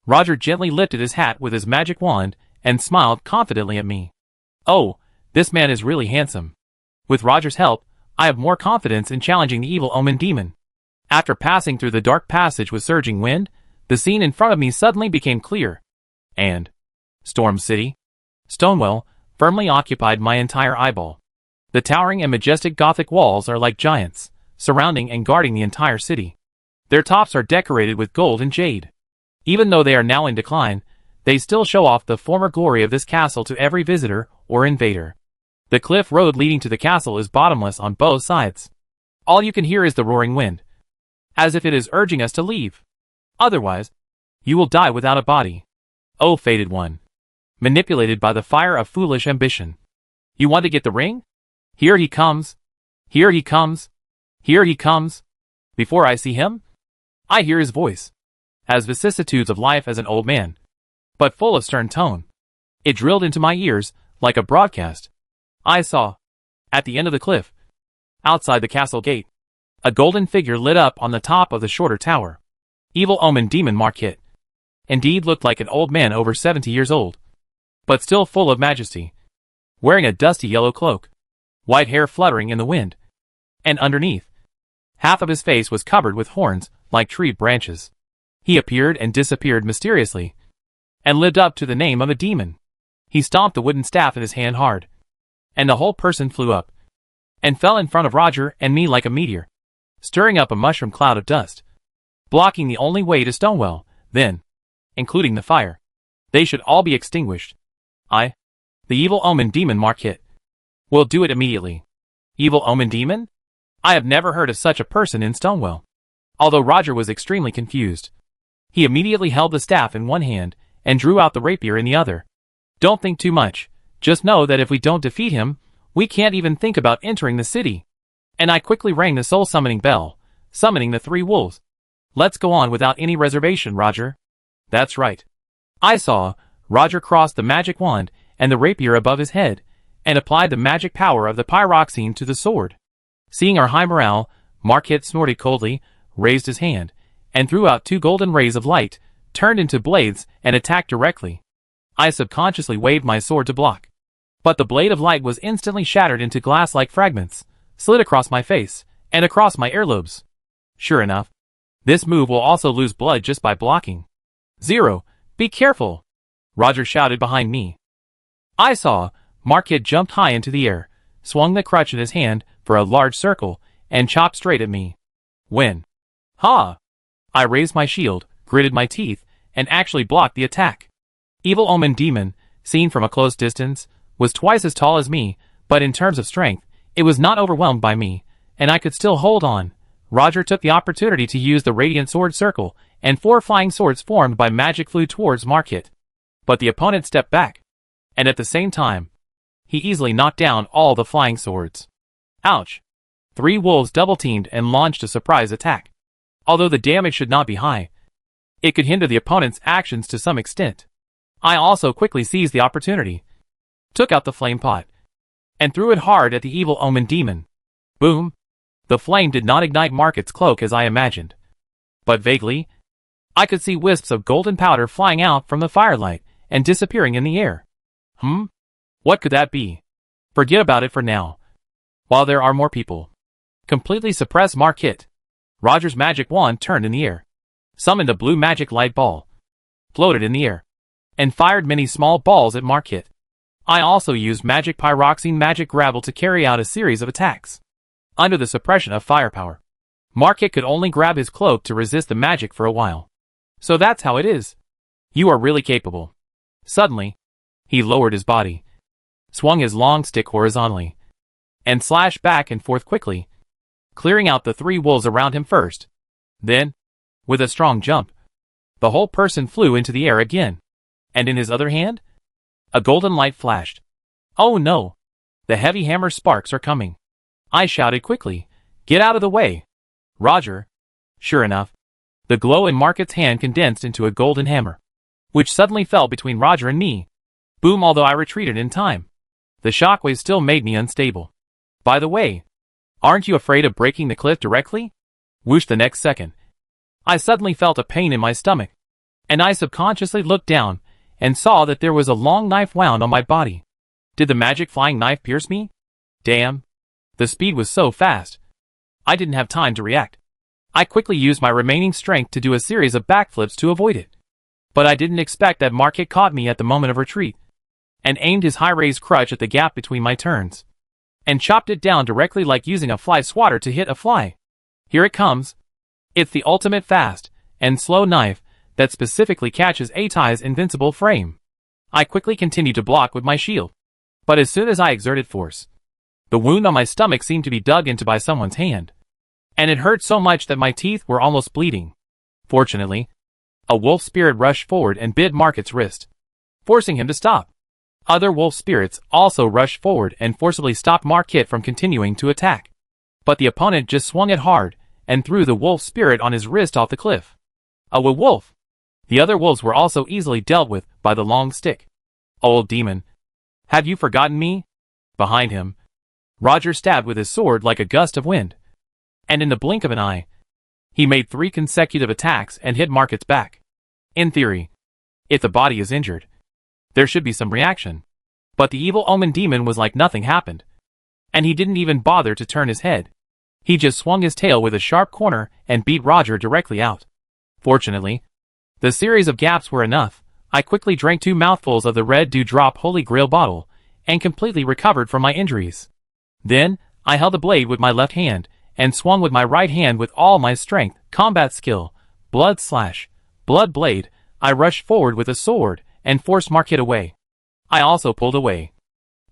Roger gently lifted his hat with his magic wand and smiled confidently at me. Oh, this man is really handsome. With Roger's help, I have more confidence in challenging the Evil Omen Demon. After passing through the dark passage with surging wind, the scene in front of me suddenly became clear. And Storm City, Stonewell, firmly occupied my entire eyeball. The towering and majestic Gothic walls are like giants, surrounding and guarding the entire city. Their tops are decorated with gold and jade. Even though they are now in decline, they still show off the former glory of this castle to every visitor or invader. The cliff road leading to the castle is bottomless on both sides. All you can hear is the roaring wind, as if it is urging us to leave. Otherwise, you will die without a body. Oh, fated one. Manipulated by the fire of foolish ambition. You want to get the ring? Here he comes. Here he comes. Here he comes. Before I see him, I hear his voice, as vicissitudes of life as an old man, but full of stern tone. It drilled into my ears like a broadcast. I saw, at the end of the cliff, outside the castle gate, a golden figure lit up on the top of the shorter tower. Evil Omen Demon Marquette. Indeed looked like an old man over 70 years old, but still full of majesty, wearing a dusty yellow cloak, white hair fluttering in the wind, and underneath, half of his face was covered with horns like tree branches. He appeared and disappeared mysteriously, and lived up to the name of a demon. He stomped the wooden staff in his hand hard, and the whole person flew up, and fell in front of Roger and me like a meteor, stirring up a mushroom cloud of dust, blocking the only way to Stonewell. Then, including the fire, they should all be extinguished. The Evil Omen Demon Marquette, will do it immediately. Evil Omen Demon? I have never heard of such a person in Stonewell. Although Roger was extremely confused, he immediately held the staff in one hand and drew out the rapier in the other. Don't think too much. Just know that if we don't defeat him, we can't even think about entering the city. And I quickly rang the soul summoning bell, summoning the 3 wolves. Let's go on without any reservation, Roger. That's right. I saw Roger cross the magic wand and the rapier above his head, and applied the magic power of the pyroxene to the sword. Seeing our high morale, Marquette snorted coldly, raised his hand, and threw out 2 golden rays of light, turned into blades, and attacked directly. I subconsciously waved my sword to block, but the blade of light was instantly shattered into glass-like fragments, slid across my face, and across my earlobes. Sure enough, this move will also lose blood just by blocking. Zero, be careful! Roger shouted behind me. I saw Marquette jumped high into the air, swung the crutch in his hand for a large circle, and chopped straight at me. When? Ha! I raised my shield, gritted my teeth, and actually blocked the attack. Evil Omen Demon, seen from a close distance, was twice as tall as me, but in terms of strength, it was not overwhelmed by me, and I could still hold on. Roger took the opportunity to use the Radiant Sword Circle, and 4 flying swords formed by magic flew towards Marquette. But the opponent stepped back, and at the same time, he easily knocked down all the flying swords. Ouch! 3 wolves double-teamed and launched a surprise attack. Although the damage should not be high, it could hinder the opponent's actions to some extent. I also quickly seized the opportunity, took out the flame pot, and threw it hard at the Evil Omen Demon. Boom! The flame did not ignite Marquette's cloak as I imagined, but vaguely, I could see wisps of golden powder flying out from the firelight and disappearing in the air. What could that be? Forget about it for now. While there are more people. Completely suppress Marquette. Roger's magic wand turned in the air, summoned a blue magic light ball, floated in the air, and fired many small balls at Marquette. I also used magic pyroxene magic gravel to carry out a series of attacks. Under the suppression of firepower, Marquette could only grab his cloak to resist the magic for a while. So that's how it is. You are really capable. Suddenly, he lowered his body, swung his long stick horizontally, and slashed back and forth quickly, clearing out the 3 wolves around him first. Then, with a strong jump, the whole person flew into the air again, and in his other hand, a golden light flashed. Oh no! The heavy hammer sparks are coming. I shouted quickly, "Get out of the way, Roger!" Sure enough, the glow in Marquette's hand condensed into a golden hammer, which suddenly fell between Roger and me. Boom! Although I retreated in time, the shockwave still made me unstable. By the way, aren't you afraid of breaking the cliff directly? Whoosh! The next second, I suddenly felt a pain in my stomach, and I subconsciously looked down and saw that there was a long knife wound on my body. Did the magic flying knife pierce me? Damn! The speed was so fast, I didn't have time to react. I quickly used my remaining strength to do a series of backflips to avoid it. But I didn't expect that Marquette caught me at the moment of retreat, and aimed his high-raised crutch at the gap between my turns, and chopped it down directly like using a fly swatter to hit a fly. Here it comes. It's the ultimate fast and slow knife that specifically catches Atai's invincible frame. I quickly continued to block with my shield, but as soon as I exerted force, the wound on my stomach seemed to be dug into by someone's hand, and it hurt so much that my teeth were almost bleeding. Fortunately, a wolf spirit rushed forward and bit Marquette's wrist, forcing him to stop. Other wolf spirits also rushed forward and forcibly stopped Marquette from continuing to attack. But the opponent just swung it hard and threw the wolf spirit on his wrist off the cliff. A wolf! The other wolves were also easily dealt with by the long stick. Old demon, have you forgotten me? Behind him, Roger stabbed with his sword like a gust of wind, and in the blink of an eye, he made 3 consecutive attacks and hit Marquette's back. In theory, if the body is injured, there should be some reaction. But the evil omen demon was like nothing happened, and he didn't even bother to turn his head. He just swung his tail with a sharp corner and beat Roger directly out. Fortunately, the series of gaps were enough. I quickly drank 2 mouthfuls of the red dewdrop Holy Grail bottle, and completely recovered from my injuries. Then, I held the blade with my left hand, and swung with my right hand with all my strength, combat skill, blood slash, blood blade. I rushed forward with a sword, and forced Marquette away. I also pulled away,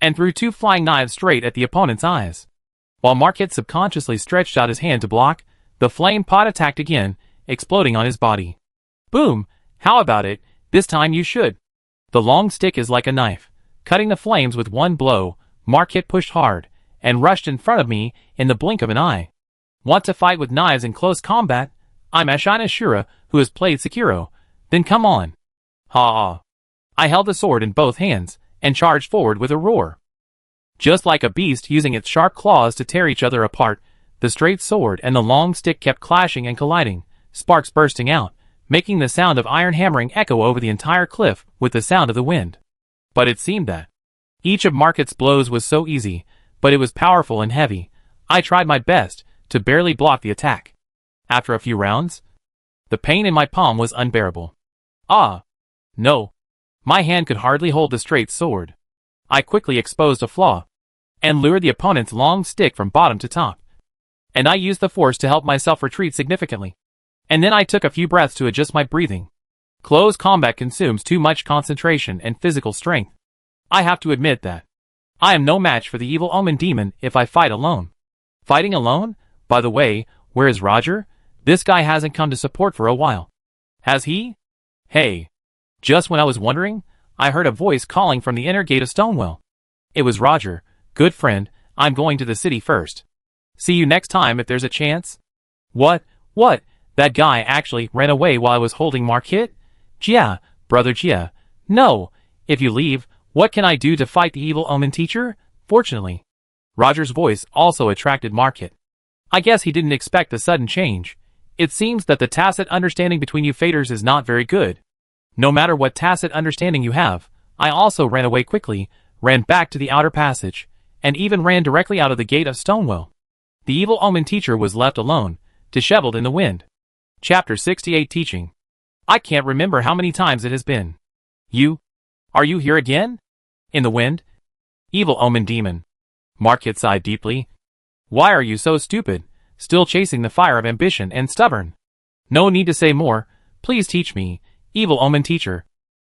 and threw 2 flying knives straight at the opponent's eyes. While Marquette subconsciously stretched out his hand to block, the flame pot attacked again, exploding on his body. Boom! How about it? This time you should. The long stick is like a knife, cutting the flames with one blow. Marquette pushed hard, and rushed in front of me in the blink of an eye. Want to fight with knives in close combat? I'm Ashina Shura, who has played Sekiro. Then come on. Ha! I held the sword in both hands, and charged forward with a roar. Just like a beast using its sharp claws to tear each other apart, the straight sword and the long stick kept clashing and colliding, sparks bursting out, making the sound of iron hammering echo over the entire cliff with the sound of the wind. But it seemed that each of Marquette's blows was so easy, but it was powerful and heavy. I tried my best to barely block the attack. After a few rounds, the pain in my palm was unbearable. Ah! No! My hand could hardly hold the straight sword. I quickly exposed a flaw, and lured the opponent's long stick from bottom to top. And I used the force to help myself retreat significantly. And then I took a few breaths to adjust my breathing. Close combat consumes too much concentration and physical strength. I have to admit that I am no match for the evil omen demon if I fight alone. Fighting alone? By the way, where is Roger? This guy hasn't come to support for a while. Has he? Hey. Just when I was wondering, I heard a voice calling from the inner gate of Stonewell. It was Roger. Good friend, I'm going to the city first. See you next time if there's a chance. What? That guy actually ran away while I was holding Marquette? Jia, brother Jia. No, if you leave, what can I do to fight the evil omen teacher? Fortunately, Roger's voice also attracted Marquette. I guess he didn't expect the sudden change. It seems that the tacit understanding between you faders is not very good. No matter what tacit understanding you have, I also ran away quickly, ran back to the outer passage, and even ran directly out of the gate of Stonewell. The evil omen teacher was left alone, disheveled in the wind. Chapter 68 Teaching. I can't remember how many times it has been. Are you here again? In the wind? Evil omen demon. Marquette sighed deeply. Why are you so stupid, still chasing the fire of ambition and stubborn? No need to say more, please teach me, evil omen teacher.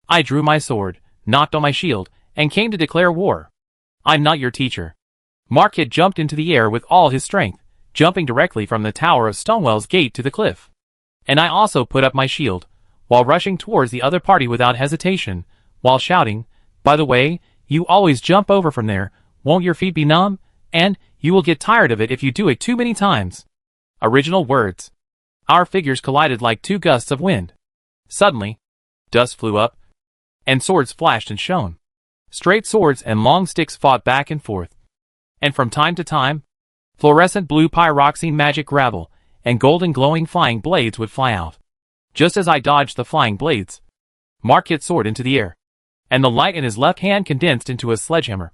I drew my sword, knocked on my shield, and came to declare war. I'm not your teacher. Marquette jumped into the air with all his strength, jumping directly from the tower of Stonewell's gate to the cliff. And I also put up my shield, while rushing towards the other party without hesitation, while shouting, by the way, you always jump over from there, won't your feet be numb? And you will get tired of it if you do it too many times. Original words. Our figures collided like two gusts of wind. Suddenly, dust flew up, and swords flashed and shone. Straight swords and long sticks fought back and forth. And from time to time, fluorescent blue pyroxene magic gravel and golden glowing flying blades would fly out. Just as I dodged the flying blades, Marquette soared into the air, and the light in his left hand condensed into a sledgehammer,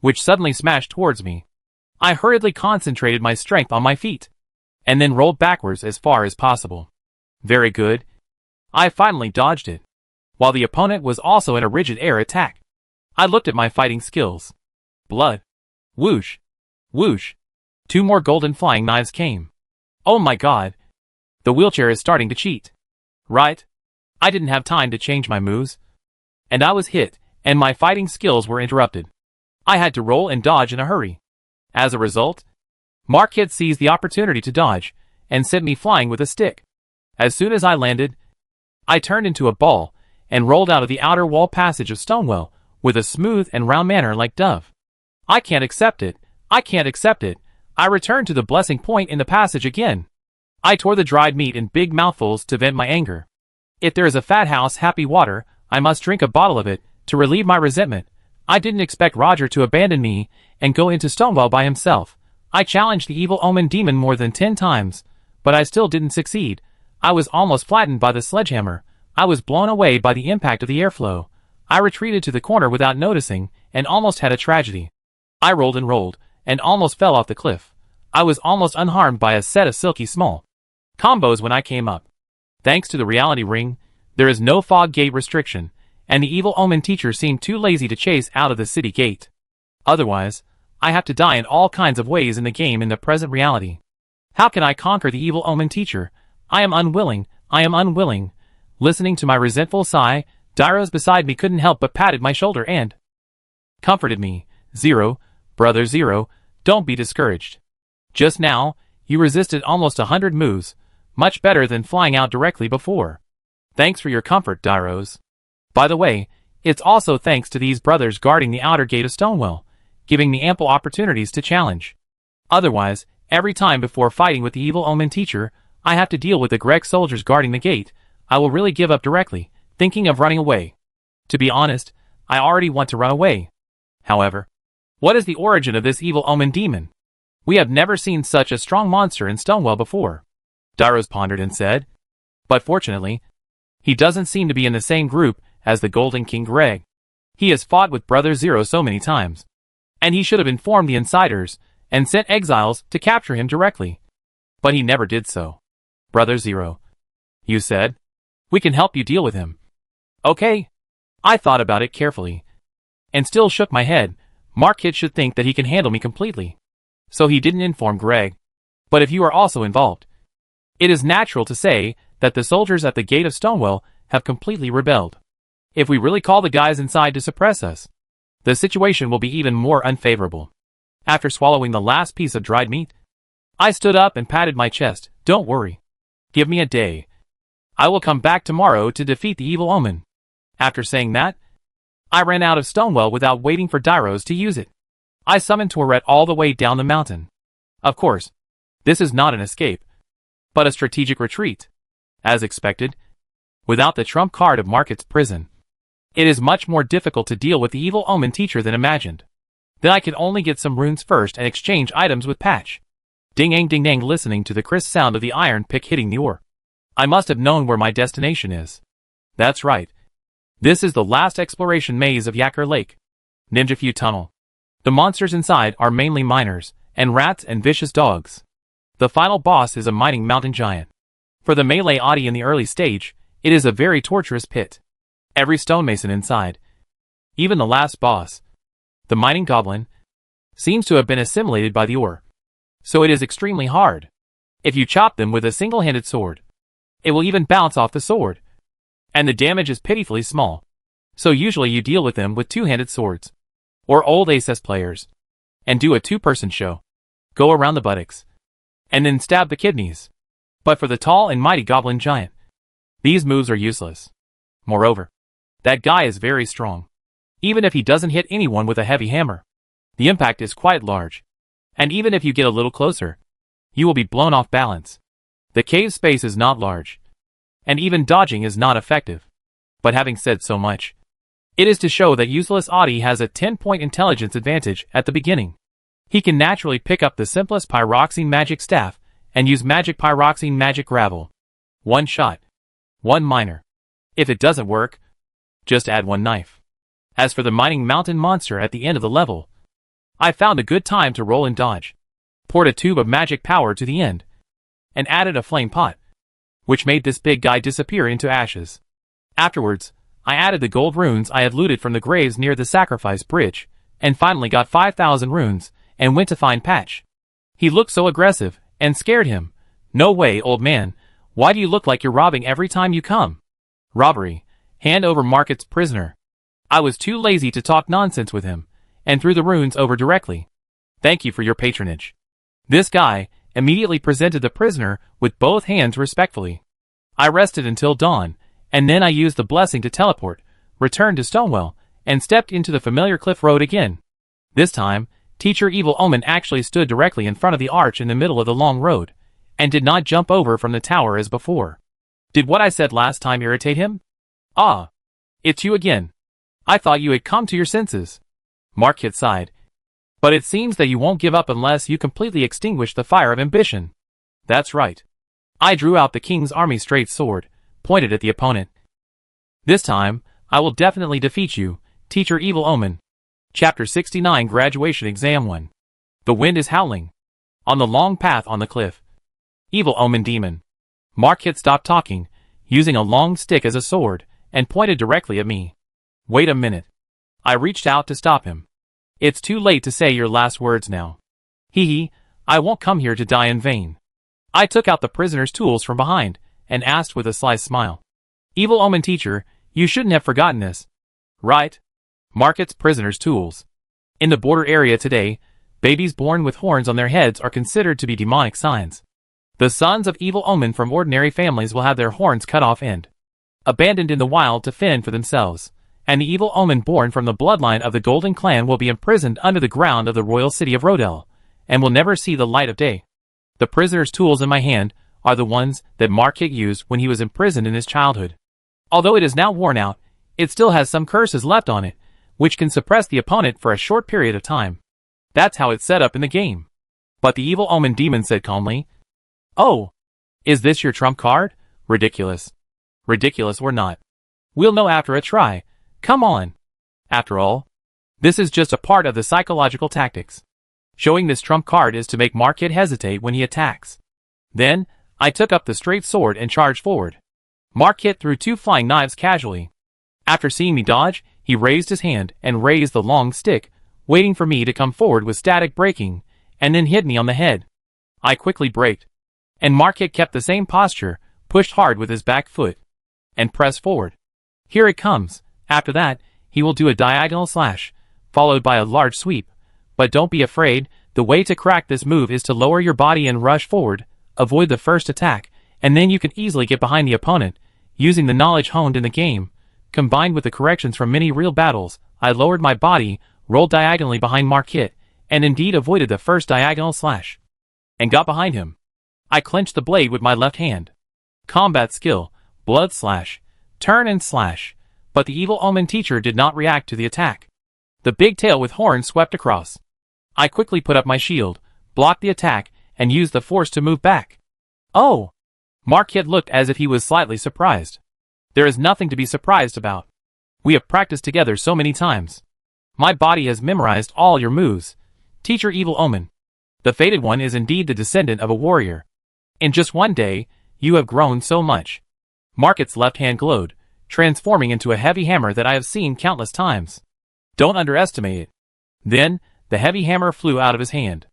which suddenly smashed towards me. I hurriedly concentrated my strength on my feet, and then rolled backwards as far as possible. Very good. I finally dodged it, while the opponent was also in a rigid air attack. I looked at my fighting skills. Blood. Whoosh. Whoosh. 2 more golden flying knives came. Oh my god. The wheelchair is starting to cheat. Right? I didn't have time to change my moves. And I was hit, and my fighting skills were interrupted. I had to roll and dodge in a hurry. As a result, Marquette seized the opportunity to dodge, and sent me flying with a stick. As soon as I landed, I turned into a ball, and rolled out of the outer wall passage of Stonewell, with a smooth and round manner like dove. I can't accept it. I can't accept it. I returned to the blessing point in the passage again. I tore the dried meat in big mouthfuls to vent my anger. If there is a fat house happy water, I must drink a bottle of it, to relieve my resentment. I didn't expect Roger to abandon me, and go into Stonewell by himself. I challenged the evil omen demon more than 10 times, but I still didn't succeed. I was almost flattened by the sledgehammer. I was blown away by the impact of the airflow. I retreated to the corner without noticing, and almost had a tragedy. I rolled, and almost fell off the cliff. I was almost unharmed by a set of silky small combos when I came up. Thanks to the reality ring, there is no fog gate restriction, and the evil omen teacher seemed too lazy to chase out of the city gate. Otherwise, I have to die in all kinds of ways in the game in the present reality. How can I conquer the evil omen teacher? I am unwilling. Listening to my resentful sigh, Dairos beside me couldn't help but patted my shoulder and comforted me. Zero, brother Zero, don't be discouraged. Just now, you resisted almost 100 moves, much better than flying out directly before. Thanks for your comfort, Dairos. By the way, it's also thanks to these brothers guarding the outer gate of Stonewell, giving me ample opportunities to challenge. Otherwise, every time before fighting with the evil omen teacher, I have to deal with the Greg soldiers guarding the gate. I will really give up directly, thinking of running away. To be honest, I already want to run away. However, what is the origin of this evil omen demon? We have never seen such a strong monster in Stonewell before. Dairos pondered and said. But fortunately, he doesn't seem to be in the same group as the Golden King Greg. He has fought with Brother Zero so many times. And he should have informed the insiders, and sent exiles to capture him directly. But he never did so. Brother Zero, you said? We can help you deal with him. Okay. I thought about it carefully, and still shook my head. Marquette should think that he can handle me completely. So he didn't inform Greg. But if you are also involved, it is natural to say that the soldiers at the gate of Stonewell have completely rebelled. If we really call the guys inside to suppress us, the situation will be even more unfavorable. After swallowing the last piece of dried meat, I stood up and patted my chest. Don't worry. Give me a day. I will come back tomorrow to defeat the evil omen. After saying that, I ran out of Stonewell without waiting for Dairos to use it. I summoned Tourette all the way down the mountain. Of course, this is not an escape, but a strategic retreat. As expected, without the trump card of Marquette's prison, it is much more difficult to deal with the evil omen teacher than imagined. Then I could only get some runes first and exchange items with Patch. ding-ang, listening to the crisp sound of the iron pick hitting the ore. I must have known where my destination is. That's right. This is the last exploration maze of Yakur Lake. Ninjafu Tunnel. The monsters inside are mainly miners, and rats and vicious dogs. The final boss is a mining mountain giant. For the melee Adi in the early stage, it is a very torturous pit. Every stonemason inside, even the last boss, the mining goblin, seems to have been assimilated by the ore. So it is extremely hard. If you chop them with a single-handed sword, it will even bounce off the sword. And the damage is pitifully small. So usually you deal with them with two-handed swords. Or old aces players. And do a two-person show. Go around the buttocks. And then stab the kidneys. But for the tall and mighty goblin giant, these moves are useless. Moreover, that guy is very strong. Even if he doesn't hit anyone with a heavy hammer, the impact is quite large. And even if you get a little closer, you will be blown off balance. The cave space is not large. And even dodging is not effective. But having said so much, it is to show that useless Adi has a 10-point intelligence advantage at the beginning. He can naturally pick up the simplest pyroxene magic staff and use magic pyroxene magic gravel. One shot. One miner. If it doesn't work, just add one knife. As for the mining mountain monster at the end of the level, I found a good time to roll and dodge. Poured a tube of magic power to the end, and added a flame pot, which made this big guy disappear into ashes. Afterwards, I added the gold runes I had looted from the graves near the sacrifice bridge, and finally got 5,000 runes, and went to find Patch. He looked so aggressive, and scared him. No way, old man. Why do you look like you're robbing every time you come? Robbery. Hand over Market's prisoner. I was too lazy to talk nonsense with him, and threw the runes over directly. Thank you for your patronage. This guy immediately presented the prisoner with both hands respectfully. I rested until dawn, and then I used the blessing to teleport, returned to Stonewell, and stepped into the familiar cliff road again. This time, Teacher Evil Omen actually stood directly in front of the arch in the middle of the long road, and did not jump over from the tower as before. Did what I said last time irritate him? Ah, it's you again. I thought you had come to your senses. Markit sighed. But it seems that you won't give up unless you completely extinguish the fire of ambition. That's right. I drew out the king's army straight sword, pointed at the opponent. This time, I will definitely defeat you, Teacher Evil Omen. Chapter 69 Graduation Exam 1. The wind is howling. On the long path on the cliff. Evil Omen Demon. Markit stopped talking, using a long stick as a sword, and pointed directly at me. Wait a minute. I reached out to stop him. It's too late to say your last words now. Hee, I won't come here to die in vain. I took out the prisoner's tools from behind, and asked with a sly smile. Evil Omen Teacher, you shouldn't have forgotten this. Right? Market's prisoner's tools. In the border area today, babies born with horns on their heads are considered to be demonic signs. The sons of Evil Omen from ordinary families will have their horns cut off and abandoned in the wild to fend for themselves, and the Evil Omen born from the bloodline of the Golden Clan will be imprisoned under the ground of the royal city of Rodel, and will never see the light of day. The prisoner's tools in my hand are the ones that Markit used when he was imprisoned in his childhood. Although it is now worn out, it still has some curses left on it, which can suppress the opponent for a short period of time. That's how it's set up in the game. But the Evil Omen Demon said calmly, Oh, is this your trump card? Ridiculous. Ridiculous or not. We'll know after a try. Come on. After all, this is just a part of the psychological tactics. Showing this trump card is to make Markit hesitate when he attacks. Then, I took up the straight sword and charged forward. Markit threw 2 flying knives casually. After seeing me dodge, he raised his hand and raised the long stick, waiting for me to come forward with static breaking, and then hit me on the head. I quickly braked. And Markit kept the same posture, pushed hard with his back foot, and pressed forward. Here it comes. After that, he will do a diagonal slash, followed by a large sweep. But don't be afraid, the way to crack this move is to lower your body and rush forward, avoid the first attack, and then you can easily get behind the opponent. Using the knowledge honed in the game, combined with the corrections from many real battles, I lowered my body, rolled diagonally behind Markit, and indeed avoided the first diagonal slash. And got behind him. I clenched the blade with my left hand. Combat skill, blood slash, turn and slash. But the Evil Omen Teacher did not react to the attack. The big tail with horns swept across. I quickly put up my shield, blocked the attack, and used the force to move back. Oh! Marquette looked as if he was slightly surprised. There is nothing to be surprised about. We have practiced together so many times. My body has memorized all your moves. Teacher Evil Omen. The Fated One is indeed the descendant of a warrior. In just one day, you have grown so much. Marquette's left hand glowed, transforming into a heavy hammer that I have seen countless times. Don't underestimate it. Then, the heavy hammer flew out of his hand.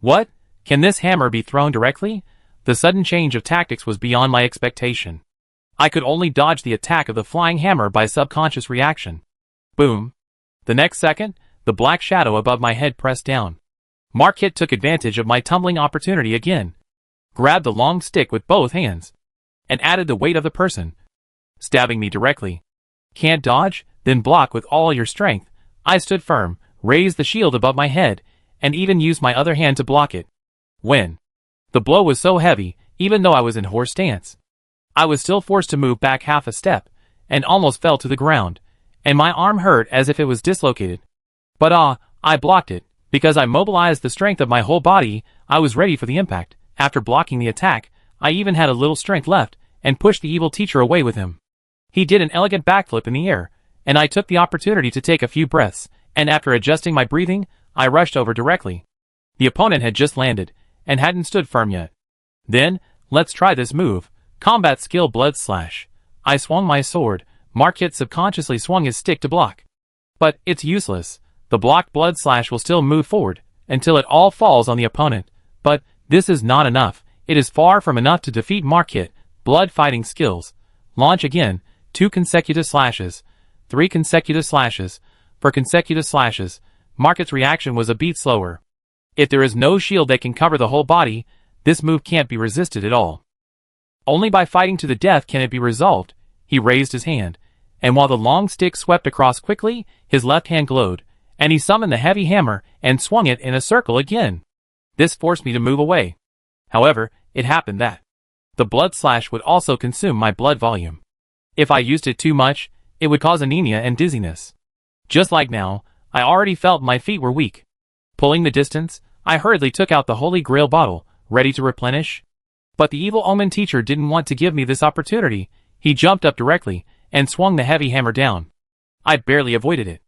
What? Can this hammer be thrown directly? The sudden change of tactics was beyond my expectation. I could only dodge the attack of the flying hammer by subconscious reaction. Boom. The next second, the black shadow above my head pressed down. Marquette took advantage of my tumbling opportunity again, grabbed the long stick with both hands, and added the weight of the person, stabbing me directly. Can't dodge? Then block with all your strength. I stood firm, raised the shield above my head, and even used my other hand to block it. When the blow was so heavy, even though I was in horse stance, I was still forced to move back half a step, and almost fell to the ground, and my arm hurt as if it was dislocated. But I blocked it, because I mobilized the strength of my whole body. I was ready for the impact. After blocking the attack, I even had a little strength left, and pushed the evil teacher away with him. He did an elegant backflip in the air, and I took the opportunity to take a few breaths, and after adjusting my breathing, I rushed over directly. The opponent had just landed, and hadn't stood firm yet. Then, let's try this move. Combat skill Blood Slash. I swung my sword. Marquette subconsciously swung his stick to block. But it's useless. The blocked Blood Slash will still move forward, until it all falls on the opponent. But this is not enough. It is far from enough to defeat Marquette. Blood fighting skills. Launch again. 2 consecutive slashes. 3 consecutive slashes. 4 consecutive slashes. Marquette's reaction was a beat slower. If there is no shield that can cover the whole body, this move can't be resisted at all. Only by fighting to the death can it be resolved. He raised his hand, and while the long stick swept across quickly, his left hand glowed, and he summoned the heavy hammer and swung it in a circle again. This forced me to move away. However, it happened that the blood slash would also consume my blood volume. If I used it too much, it would cause anemia and dizziness. Just like now, I already felt my feet were weak. Pulling the distance, I hurriedly took out the Holy Grail bottle, ready to replenish. But the Evil Omen teacher didn't want to give me this opportunity. He jumped up directly, and swung the heavy hammer down. I barely avoided it.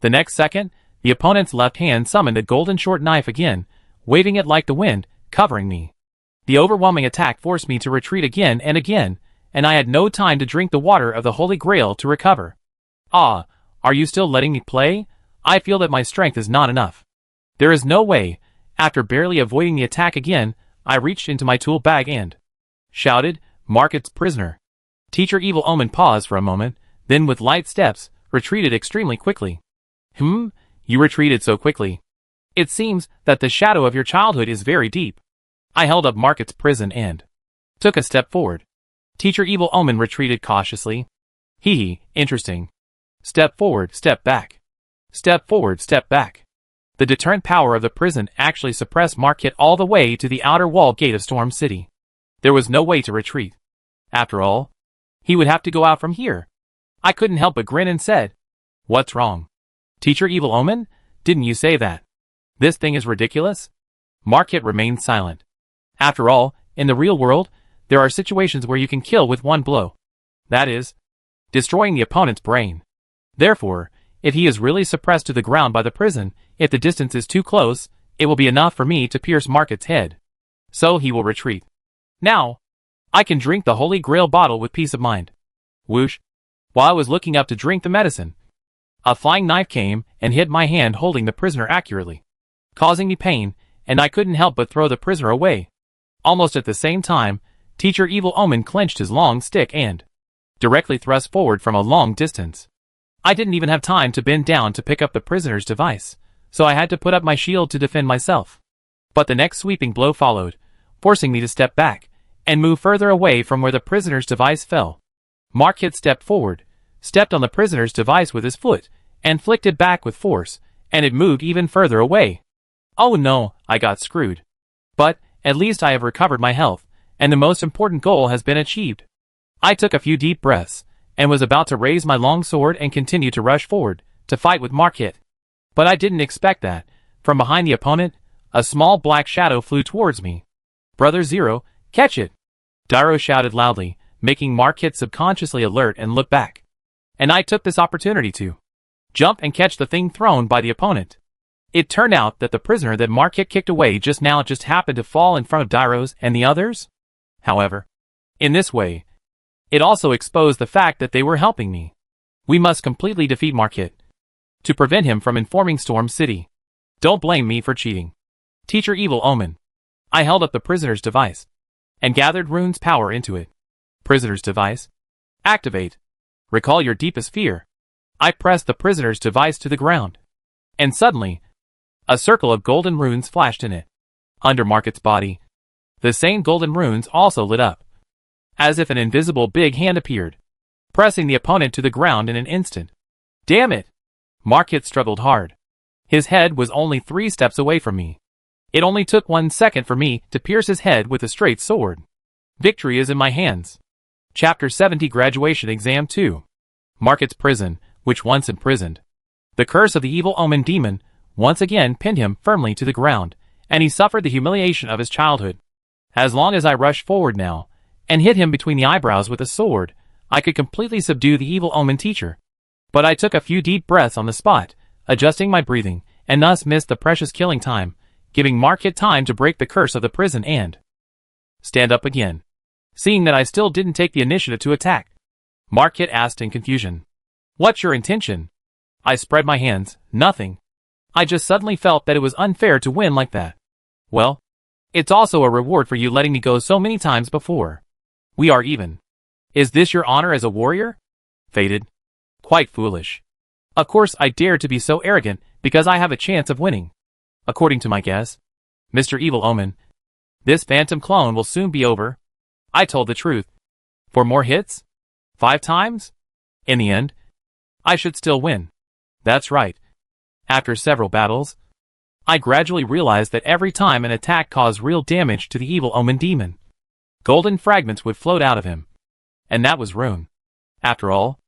The next second, the opponent's left hand summoned a golden short knife again, waving it like the wind, covering me. The overwhelming attack forced me to retreat again, and I had no time to drink the water of the Holy Grail to recover. Are you still letting me play? I feel that my strength is not enough. There is no way. After barely avoiding the attack again, I reached into my tool bag and shouted, Marquette's prisoner. Teacher Evil Omen paused for a moment, then with light steps, retreated extremely quickly. You retreated so quickly. It seems that the shadow of your childhood is very deep. I held up Marquette's prison and took a step forward. Teacher Evil Omen retreated cautiously. Interesting. Step forward, step back. Step forward, step back. The deterrent power of the prison actually suppressed Marquette all the way to the outer wall gate of Storm City. There was no way to retreat. After all, he would have to go out from here. I couldn't help but grin and said, What's wrong? Teacher Evil Omen? Didn't you say that? This thing is ridiculous? Marquette remained silent. After all, in the real world, there are situations where you can kill with one blow. That is, destroying the opponent's brain. Therefore, if he is really suppressed to the ground by the prison, if the distance is too close, it will be enough for me to pierce Marquette's head. So he will retreat. Now, I can drink the Holy Grail bottle with peace of mind. Whoosh. While I was looking up to drink the medicine, a flying knife came and hit my hand holding the prisoner accurately, causing me pain, and I couldn't help but throw the prisoner away. Almost at the same time, Teacher Evil Omen clenched his long stick and directly thrust forward from a long distance. I didn't even have time to bend down to pick up the prisoner's device, so I had to put up my shield to defend myself. But the next sweeping blow followed, forcing me to step back and move further away from where the prisoner's device fell. Marquette stepped forward, stepped on the prisoner's device with his foot, and flicked it back with force, and it moved even further away. Oh no, I got screwed. But, at least I have recovered my health, and the most important goal has been achieved. I took a few deep breaths, and was about to raise my long sword and continue to rush forward, to fight with Marquette. But I didn't expect that. From behind the opponent, a small black shadow flew towards me. Brother Zero, catch it! Dairo shouted loudly, making Marquette subconsciously alert and look back. And I took this opportunity to jump and catch the thing thrown by the opponent. It turned out that the prisoner that Marquette kicked away just now just happened to fall in front of Dairo's and the others. However, in this way, it also exposed the fact that they were helping me. We must completely defeat Marquette to prevent him from informing Storm City. Don't blame me for cheating. Teacher Evil Omen. I held up the prisoner's device and gathered Rune's power into it. Prisoner's device. Activate. Recall your deepest fear. I pressed the prisoner's device to the ground. And suddenly, a circle of golden runes flashed in it. Under Marquette's body, the same golden runes also lit up, as if an invisible big hand appeared, pressing the opponent to the ground in an instant. Damn it! Marquette struggled hard. His head was only 3 steps away from me. It only took 1 second for me to pierce his head with a straight sword. Victory is in my hands. Chapter 70 Graduation Exam 2. Marquette's prison, which once imprisoned. The curse of the evil omen demon once again pinned him firmly to the ground, and he suffered the humiliation of his childhood. As long as I rushed forward now, and hit him between the eyebrows with a sword, I could completely subdue the evil omen teacher. But I took a few deep breaths on the spot, adjusting my breathing, and thus missed the precious killing time, giving Marquette time to break the curse of the prison and stand up again. Seeing that I still didn't take the initiative to attack, Marquette asked in confusion. What's your intention? I spread my hands. Nothing. I just suddenly felt that it was unfair to win like that. Well, it's also a reward for you letting me go so many times before. We are even. Is this your honor as a warrior? Fated. Quite foolish. Of course I dare to be so arrogant because I have a chance of winning. According to my guess, Mr. Evil Omen, this phantom clone will soon be over. I told the truth. 4 more hits? 5 times? In the end, I should still win. That's right. After several battles, I gradually realized that every time an attack caused real damage to the evil omen demon, golden fragments would float out of him. And that was Rune. After all,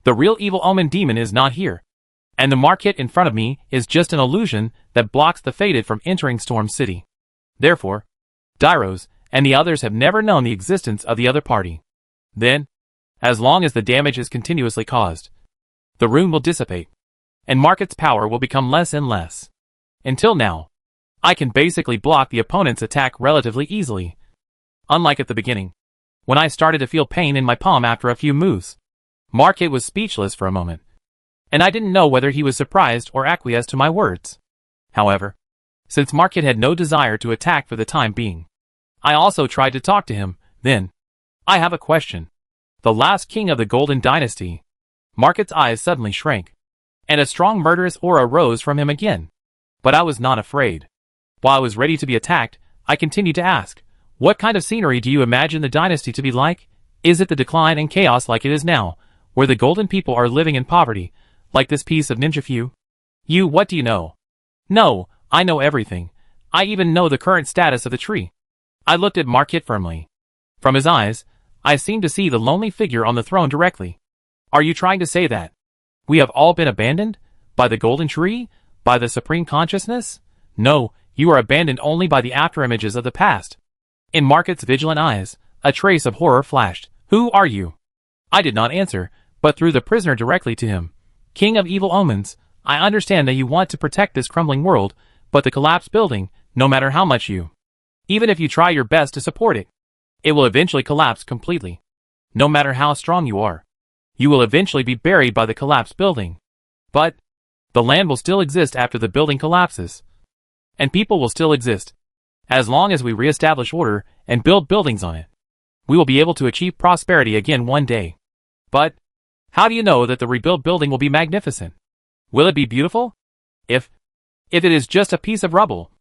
the real evil omen demon is not here. And the Marquette in front of me is just an illusion that blocks the fated from entering Storm City. Therefore, Dairos and the others have never known the existence of the other party. Then, as long as the damage is continuously caused, the rune will dissipate, and Marquette's power will become less and less. Until now, I can basically block the opponent's attack relatively easily. Unlike at the beginning, when I started to feel pain in my palm after a few moves. Marquette was speechless for a moment, and I didn't know whether he was surprised or acquiesced to my words. However, since Marquette had no desire to attack for the time being, I also tried to talk to him. Then, I have a question. The last king of the Golden Dynasty. Marquette's eyes suddenly shrank, and a strong murderous aura rose from him again. But I was not afraid. While I was ready to be attacked, I continued to ask, what kind of scenery do you imagine the dynasty to be like? Is it the decline and chaos like it is now, where the golden people are living in poverty, like this piece of ninja few? You, what do you know? No, I know everything. I even know the current status of the tree. I looked at Marquette firmly. From his eyes, I seemed to see the lonely figure on the throne directly. Are you trying to say that we have all been abandoned? By the golden tree? By the supreme consciousness? No, you are abandoned only by the afterimages of the past. In Marquette's vigilant eyes, a trace of horror flashed. Who are you? I did not answer, but threw the prisoner directly to him. King of evil omens, I understand that you want to protect this crumbling world, but the collapsed building, no matter how much you, even if you try your best to support it, it will eventually collapse completely. No matter how strong you are, you will eventually be buried by the collapsed building. But the land will still exist after the building collapses. And people will still exist. As long as we reestablish order and build buildings on it, we will be able to achieve prosperity again one day. But how do you know that the rebuilt building will be magnificent? Will it be beautiful? If it is just a piece of rubble.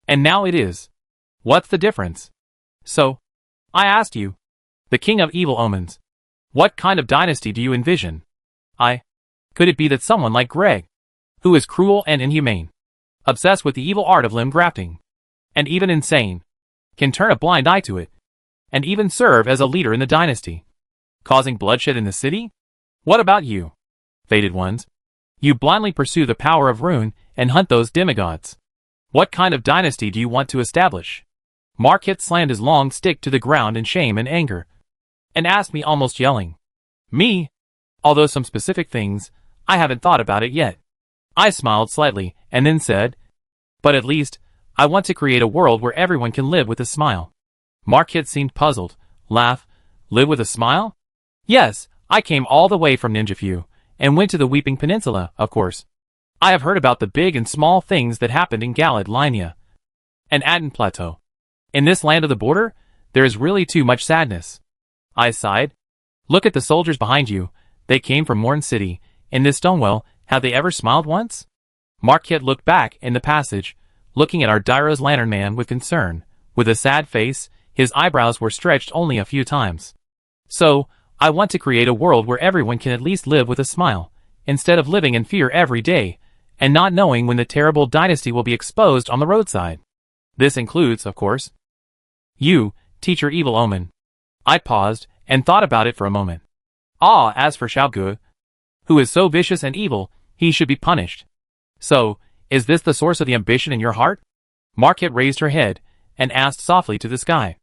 And now it is. What's the difference? So, I asked you, the king of evil omens, what kind of dynasty do you envision? Could it be that someone like Greg, who is cruel and inhumane, obsessed with the evil art of limb grafting, and even insane, can turn a blind eye to it, and even serve as a leader in the dynasty, causing bloodshed in the city? What about you, fated ones? You blindly pursue the power of Rune and hunt those demigods. What kind of dynasty do you want to establish? Marquette slammed his long stick to the ground in shame and anger, and asked me, almost yelling. Me? Although some specific things, I haven't thought about it yet. I smiled slightly, and then said, but at least, I want to create a world where everyone can live with a smile. Marquette seemed puzzled. Laugh? Live with a smile? Yes, I came all the way from Ninjafu, and went to the Weeping Peninsula, of course. I have heard about the big and small things that happened in Galad Linea and Aten Plateau. In this land of the border, there is really too much sadness. I sighed. Look at the soldiers behind you. They came from Morn City. In this Stonewell, have they ever smiled once? Marquette looked back in the passage, looking at our Dairo's lantern man with concern. With a sad face, his eyebrows were stretched only a few times. So, I want to create a world where everyone can at least live with a smile, instead of living in fear every day, and not knowing when the terrible dynasty will be exposed on the roadside. This includes, of course, you, Teacher Evil Omen. I paused, and thought about it for a moment. As for Xiaogu, who is so vicious and evil, he should be punished. So, is this the source of the ambition in your heart? Marquette raised her head, and asked softly to the sky.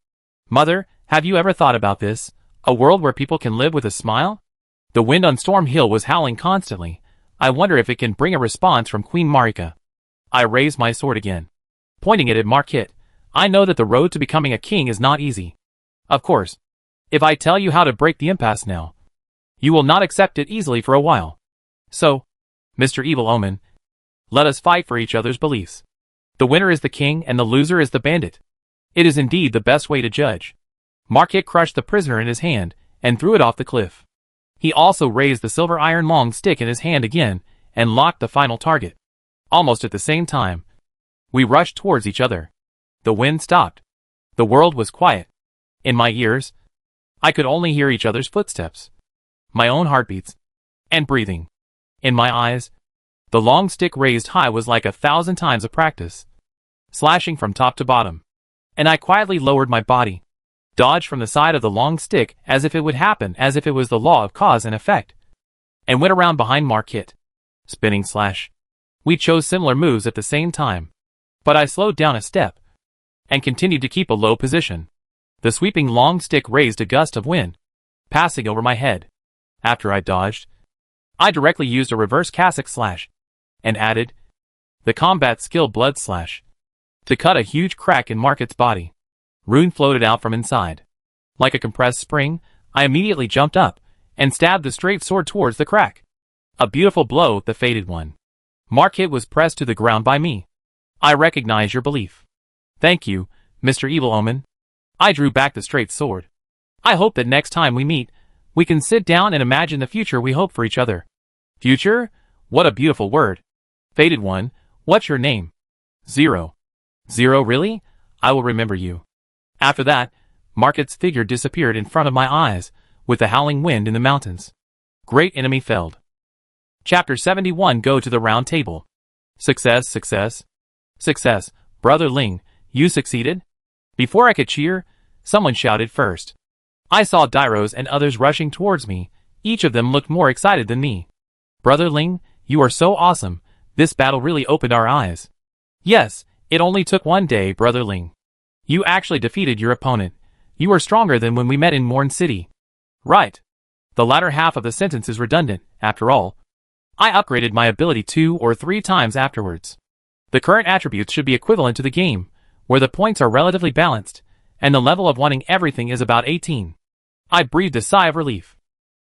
Mother, have you ever thought about this? A world where people can live with a smile? The wind on Storm Hill was howling constantly. I wonder if it can bring a response from Queen Marika. I raised my sword again, pointing it at Marquette. I know that the road to becoming a king is not easy. Of course, if I tell you how to break the impasse now, you will not accept it easily for a while. So, Mr. Evil Omen, let us fight for each other's beliefs. The winner is the king and the loser is the bandit. It is indeed the best way to judge. Marquette crushed the prisoner in his hand and threw it off the cliff. He also raised the silver iron long stick in his hand again and locked the final target. Almost at the same time, we rushed towards each other. The wind stopped. The world was quiet. In my ears, I could only hear each other's footsteps, my own heartbeats, and breathing. In my eyes, the long stick raised high was like 1,000 times of practice, slashing from top to bottom. And I quietly lowered my body, dodged from the side of the long stick as if it would happen, as if it was the law of cause and effect, and went around behind Marquette. Spinning slash. We chose similar moves at the same time, but I slowed down a step and continued to keep a low position. The sweeping long stick raised a gust of wind, passing over my head. After I dodged, I directly used a reverse cassock slash, and added the combat skill blood slash to cut a huge crack in Marquette's body. Rune floated out from inside. Like a compressed spring, I immediately jumped up and stabbed the straight sword towards the crack. A beautiful blow, the fated one. Marquette was pressed to the ground by me. I recognize your belief. Thank you, Mr. Evil Omen. I drew back the straight sword. I hope that next time we meet, we can sit down and imagine the future we hope for each other. Future? What a beautiful word. Fated one, what's your name? Zero. Zero, really? I will remember you. After that, Marquette's figure disappeared in front of my eyes, with the howling wind in the mountains. Great enemy felled. Chapter 71. Go to the round table. Success, success. Success, Brother Ling, you succeeded? Before I could cheer, someone shouted first. I saw Dairos and others rushing towards me. Each of them looked more excited than me. Brother Ling, you are so awesome. This battle really opened our eyes. Yes, it only took one day, Brother Ling. You actually defeated your opponent. You are stronger than when we met in Morn City. Right. The latter half of the sentence is redundant, after all. I upgraded my ability 2 or 3 times afterwards. The current attributes should be equivalent to the game, where the points are relatively balanced, and the level of wanting everything is about 18. I breathed a sigh of relief.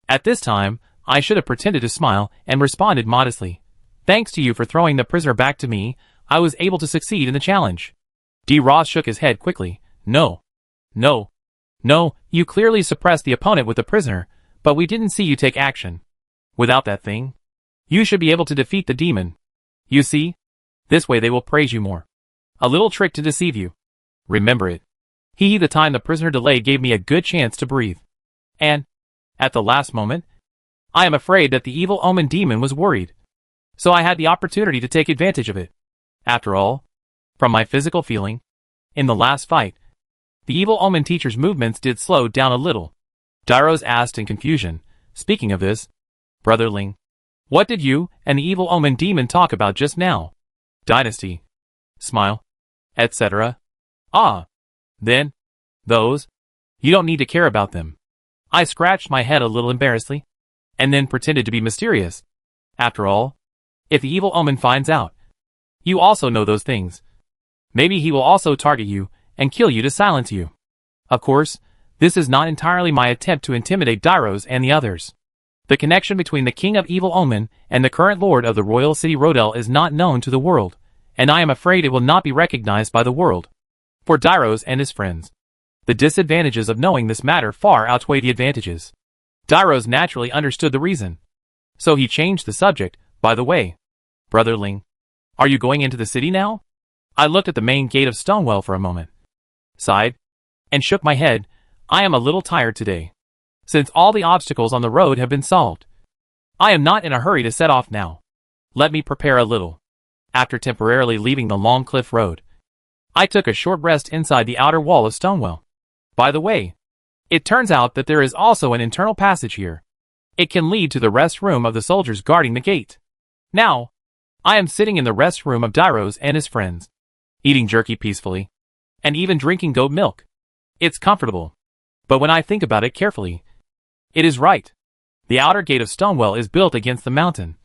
At this time, I should have pretended to smile and responded modestly. Thanks to you for throwing the prisoner back to me, I was able to succeed in the challenge. D. Ross shook his head quickly. No. No. No, you clearly suppressed the opponent with the prisoner, but we didn't see you take action. Without that thing, you should be able to defeat the demon. You see? This way they will praise you more. A little trick to deceive you. Remember it. The time the prisoner delayed gave me a good chance to breathe. And, at the last moment, I am afraid that the evil omen demon was worried. So I had the opportunity to take advantage of it. After all, from my physical feeling, in the last fight, the evil omen teacher's movements did slow down a little. Dairos asked in confusion, speaking of this, Brother Ling, what did you and the evil omen demon talk about just now? Dynasty. Smile. Etc. Ah. Then? Those? You don't need to care about them. I scratched my head a little embarrassedly, and then pretended to be mysterious. After all, if the evil omen finds out, you also know those things. Maybe he will also target you and kill you to silence you. Of course, this is not entirely my attempt to intimidate Dairos and the others. The connection between the King of Evil Omen and the current Lord of the Royal City Rodel is not known to the world, and I am afraid it will not be recognized by the world. For Dairos and his friends, the disadvantages of knowing this matter far outweigh the advantages. Dairos naturally understood the reason. So he changed the subject. By the way, brotherling, are you going into the city now? I looked at the main gate of Stonewell for a moment, sighed, and shook my head. I am a little tired today, since all the obstacles on the road have been solved. I am not in a hurry to set off now. Let me prepare a little. After temporarily leaving the long cliff road, I took a short rest inside the outer wall of Stonewell. By the way, it turns out that there is also an internal passage here. It can lead to the rest room of the soldiers guarding the gate. Now, I am sitting in the rest room of Dairos and his friends, eating jerky peacefully, and even drinking goat milk. It's comfortable. But when I think about it carefully, it is right. The outer gate of Stonewell is built against the mountain,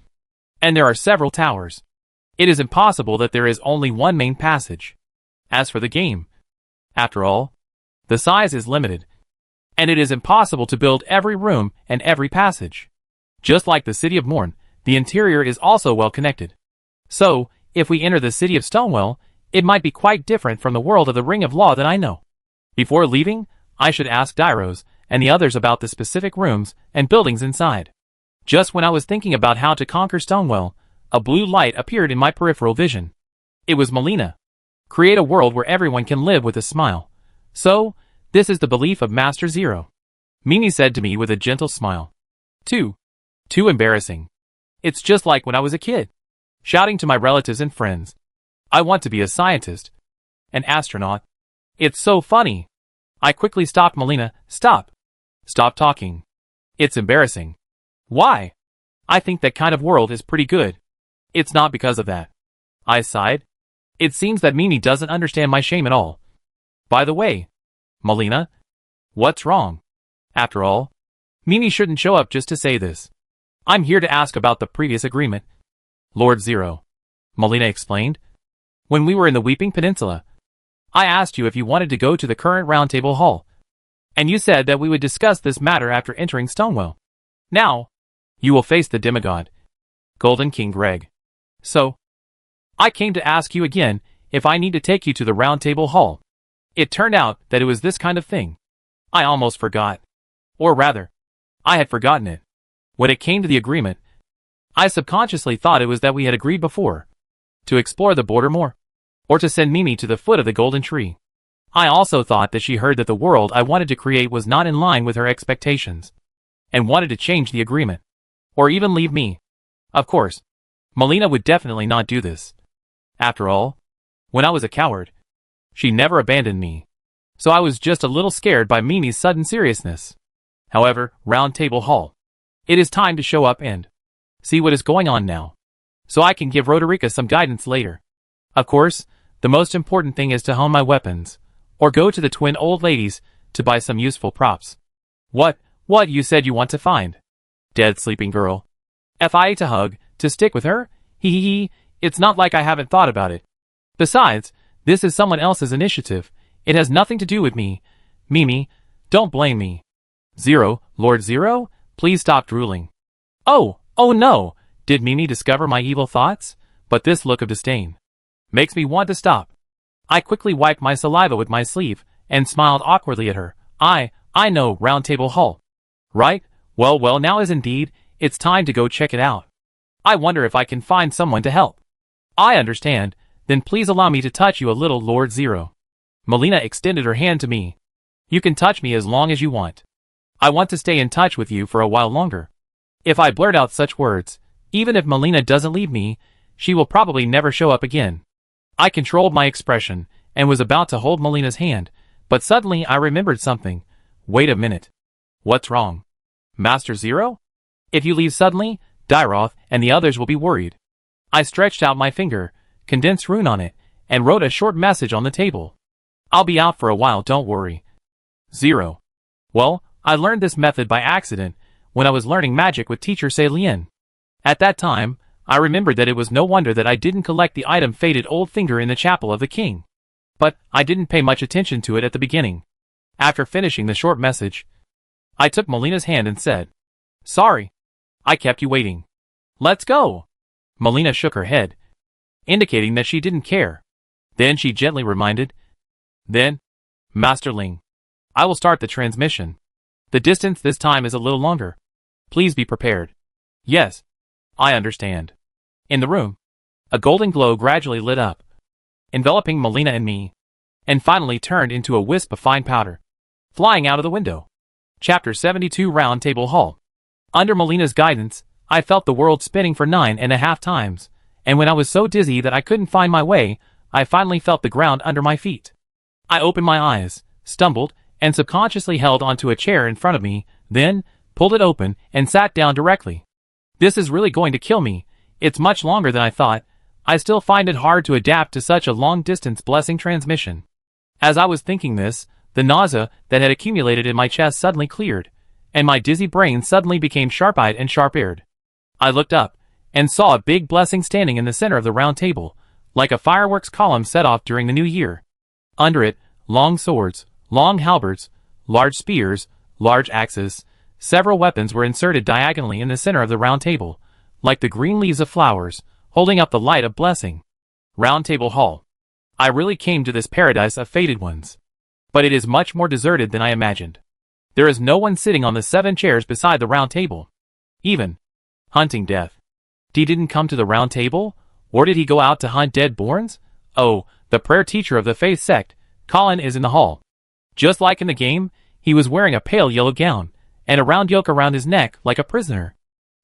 and there are several towers. It is impossible that there is only one main passage. As for the game, after all, the size is limited, and it is impossible to build every room and every passage. Just like the city of Morn, the interior is also well connected. So, if we enter the city of Stonewell, it might be quite different from the world of the Ring of Law that I know. Before leaving, I should ask Dairos and the others about the specific rooms and buildings inside. Just when I was thinking about how to conquer Stonewell, a blue light appeared in my peripheral vision. It was Melina. Create a world where everyone can live with a smile. So, this is the belief of Master Zero. Mimi said to me with a gentle smile. Too embarrassing. It's just like when I was a kid, shouting to my relatives and friends, I want to be a scientist, an astronaut. It's so funny. I quickly stopped Melina. Stop talking. It's embarrassing. Why? I think that kind of world is pretty good. It's not because of that. I sighed. It seems that Mimi doesn't understand my shame at all. By the way, Melina, what's wrong? After all, Mimi shouldn't show up just to say this. I'm here to ask about the previous agreement. Lord Zero, Melina explained. When we were in the Weeping Peninsula, I asked you if you wanted to go to the current Roundtable Hall, and you said that we would discuss this matter after entering Stonewell. Now, you will face the demigod, Golden King Greg. So, I came to ask you again if I need to take you to the Roundtable Hall. It turned out that it was this kind of thing. I almost forgot. Or rather, I had forgotten it. When it came to the agreement, I subconsciously thought it was that we had agreed before. To explore the border more. Or to send Mimi to the foot of the golden tree. I also thought that she heard that the world I wanted to create was not in line with her expectations, and wanted to change the agreement. Or even leave me. Of course, Melina would definitely not do this. After all, when I was a coward, she never abandoned me. So I was just a little scared by Mimi's sudden seriousness. However, Roundtable Hall. It is time to show up and see what is going on now, so I can give Roderica some guidance later. Of course, the most important thing is to hone my weapons, or go to the twin old ladies to buy some useful props. What you said you want to find? Dead sleeping girl. FI to hug, to stick with her? Hee. It's not like I haven't thought about it. Besides, this is someone else's initiative. It has nothing to do with me. Mimi, don't blame me. Zero, Lord Zero, please stop drooling. Oh no, did Mimi discover my evil thoughts? But this look of disdain makes me want to stop. I quickly wiped my saliva with my sleeve, and smiled awkwardly at her. I know Roundtable Hall. Right? Well, now is indeed, it's time to go check it out. I wonder if I can find someone to help. I understand, then please allow me to touch you a little, Lord Zero. Melina extended her hand to me. You can touch me as long as you want. I want to stay in touch with you for a while longer. If I blurt out such words, even if Melina doesn't leave me, she will probably never show up again. I controlled my expression, and was about to hold Melina's hand, but suddenly I remembered something. Wait a minute. What's wrong? Master Zero? If you leave suddenly, Dairoth and the others will be worried. I stretched out my finger, condensed rune on it, and wrote a short message on the table. I'll be out for a while, don't worry. 0. Well, I learned this method by accident when I was learning magic with teacher Celine. At that time, I remembered that it was no wonder that I didn't collect the item Faded Old Finger in the Chapel of the King. But I didn't pay much attention to it at the beginning. After finishing the short message, I took Melina's hand and said, "Sorry. I kept you waiting. Let's go." Melina shook her head, indicating that she didn't care. Then she gently reminded, "Then, Master Ling, I will start the transmission. The distance this time is a little longer. Please be prepared." "Yes, I understand." In the room, a golden glow gradually lit up, enveloping Melina and me, and finally turned into a wisp of fine powder, flying out of the window. Chapter 72 Round Table Hall. Under Melina's guidance, I felt the world spinning for 9.5 times, and when I was so dizzy that I couldn't find my way, I finally felt the ground under my feet. I opened my eyes, stumbled, and subconsciously held onto a chair in front of me, then pulled it open and sat down directly. This is really going to kill me. It's much longer than I thought. I still find it hard to adapt to such a long-distance blessing transmission. As I was thinking this, the nausea that had accumulated in my chest suddenly cleared, and my dizzy brain suddenly became sharp-eyed and sharp-eared. I looked up, and saw a big blessing standing in the center of the round table, like a fireworks column set off during the new year. Under it, long swords, long halberds, large spears, large axes, several weapons were inserted diagonally in the center of the round table, like the green leaves of flowers, holding up the light of blessing. Round Table Hall. I really came to this paradise of faded ones. But it is much more deserted than I imagined. There is no one sitting on the 7 chairs beside the round table. Even hunting death. He didn't come to the round table? Or did he go out to hunt dead borns? Oh, the prayer teacher of the faith sect, Colin, is in the hall. Just like in the game, he was wearing a pale yellow gown, and a round yoke around his neck like a prisoner.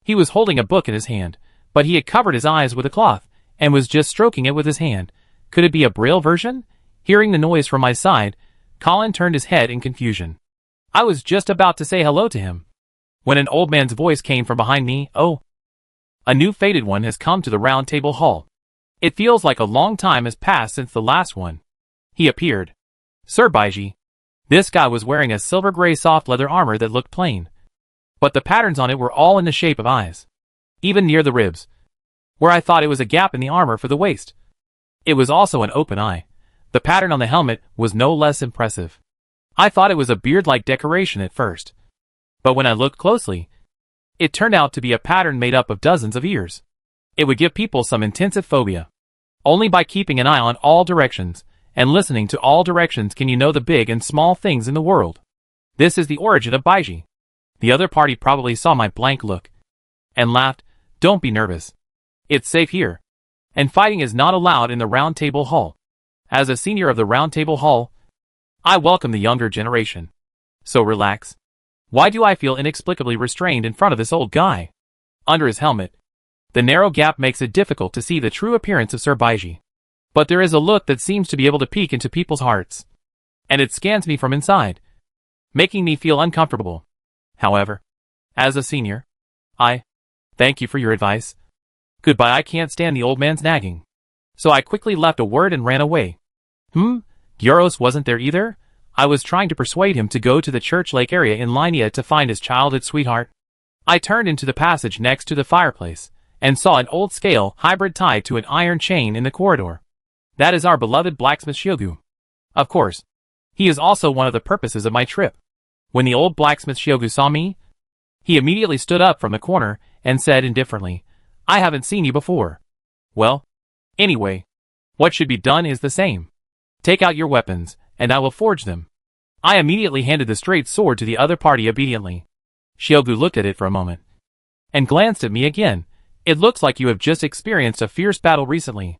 He was holding a book in his hand, but he had covered his eyes with a cloth, and was just stroking it with his hand. Could it be a Braille version? Hearing the noise from my side, Colin turned his head in confusion. I was just about to say hello to him, when an old man's voice came from behind me. "Oh, a new faded one has come to the Round Table Hall. It feels like a long time has passed since the last one." He appeared. Sir Baiji. This guy was wearing a silver-gray soft leather armor that looked plain, but the patterns on it were all in the shape of eyes, even near the ribs, where I thought it was a gap in the armor for the waist. It was also an open eye. The pattern on the helmet was no less impressive. I thought it was a beard-like decoration at first, but when I looked closely, it turned out to be a pattern made up of dozens of ears. It would give people some intensive phobia. Only by keeping an eye on all directions and listening to all directions can you know the big and small things in the world. This is the origin of Baiji. The other party probably saw my blank look and laughed. "Don't be nervous. It's safe here, and fighting is not allowed in the Round Table Hall." As a senior of the Round Table Hall, I welcome the younger generation. So relax. Why do I feel inexplicably restrained in front of this old guy? Under his helmet, the narrow gap makes it difficult to see the true appearance of Sir Baiji. But there is a look that seems to be able to peek into people's hearts, and it scans me from inside, making me feel uncomfortable. However, as a senior, I thank you for your advice. Goodbye. I can't stand the old man's nagging. So I quickly left a word and ran away. Gyaros wasn't there either? I was trying to persuade him to go to the Church Lake area in Linnea to find his childhood sweetheart. I turned into the passage next to the fireplace, and saw an old scale hybrid tied to an iron chain in the corridor. That is our beloved blacksmith Shiogu. Of course, he is also one of the purposes of my trip. When the old blacksmith Shiogu saw me, he immediately stood up from the corner and said indifferently, "I haven't seen you before." Well, anyway, what should be done is the same. Take out your weapons, and I will forge them. I immediately handed the straight sword to the other party obediently. Shiogu looked at it for a moment, and glanced at me again. "It looks like you have just experienced a fierce battle recently.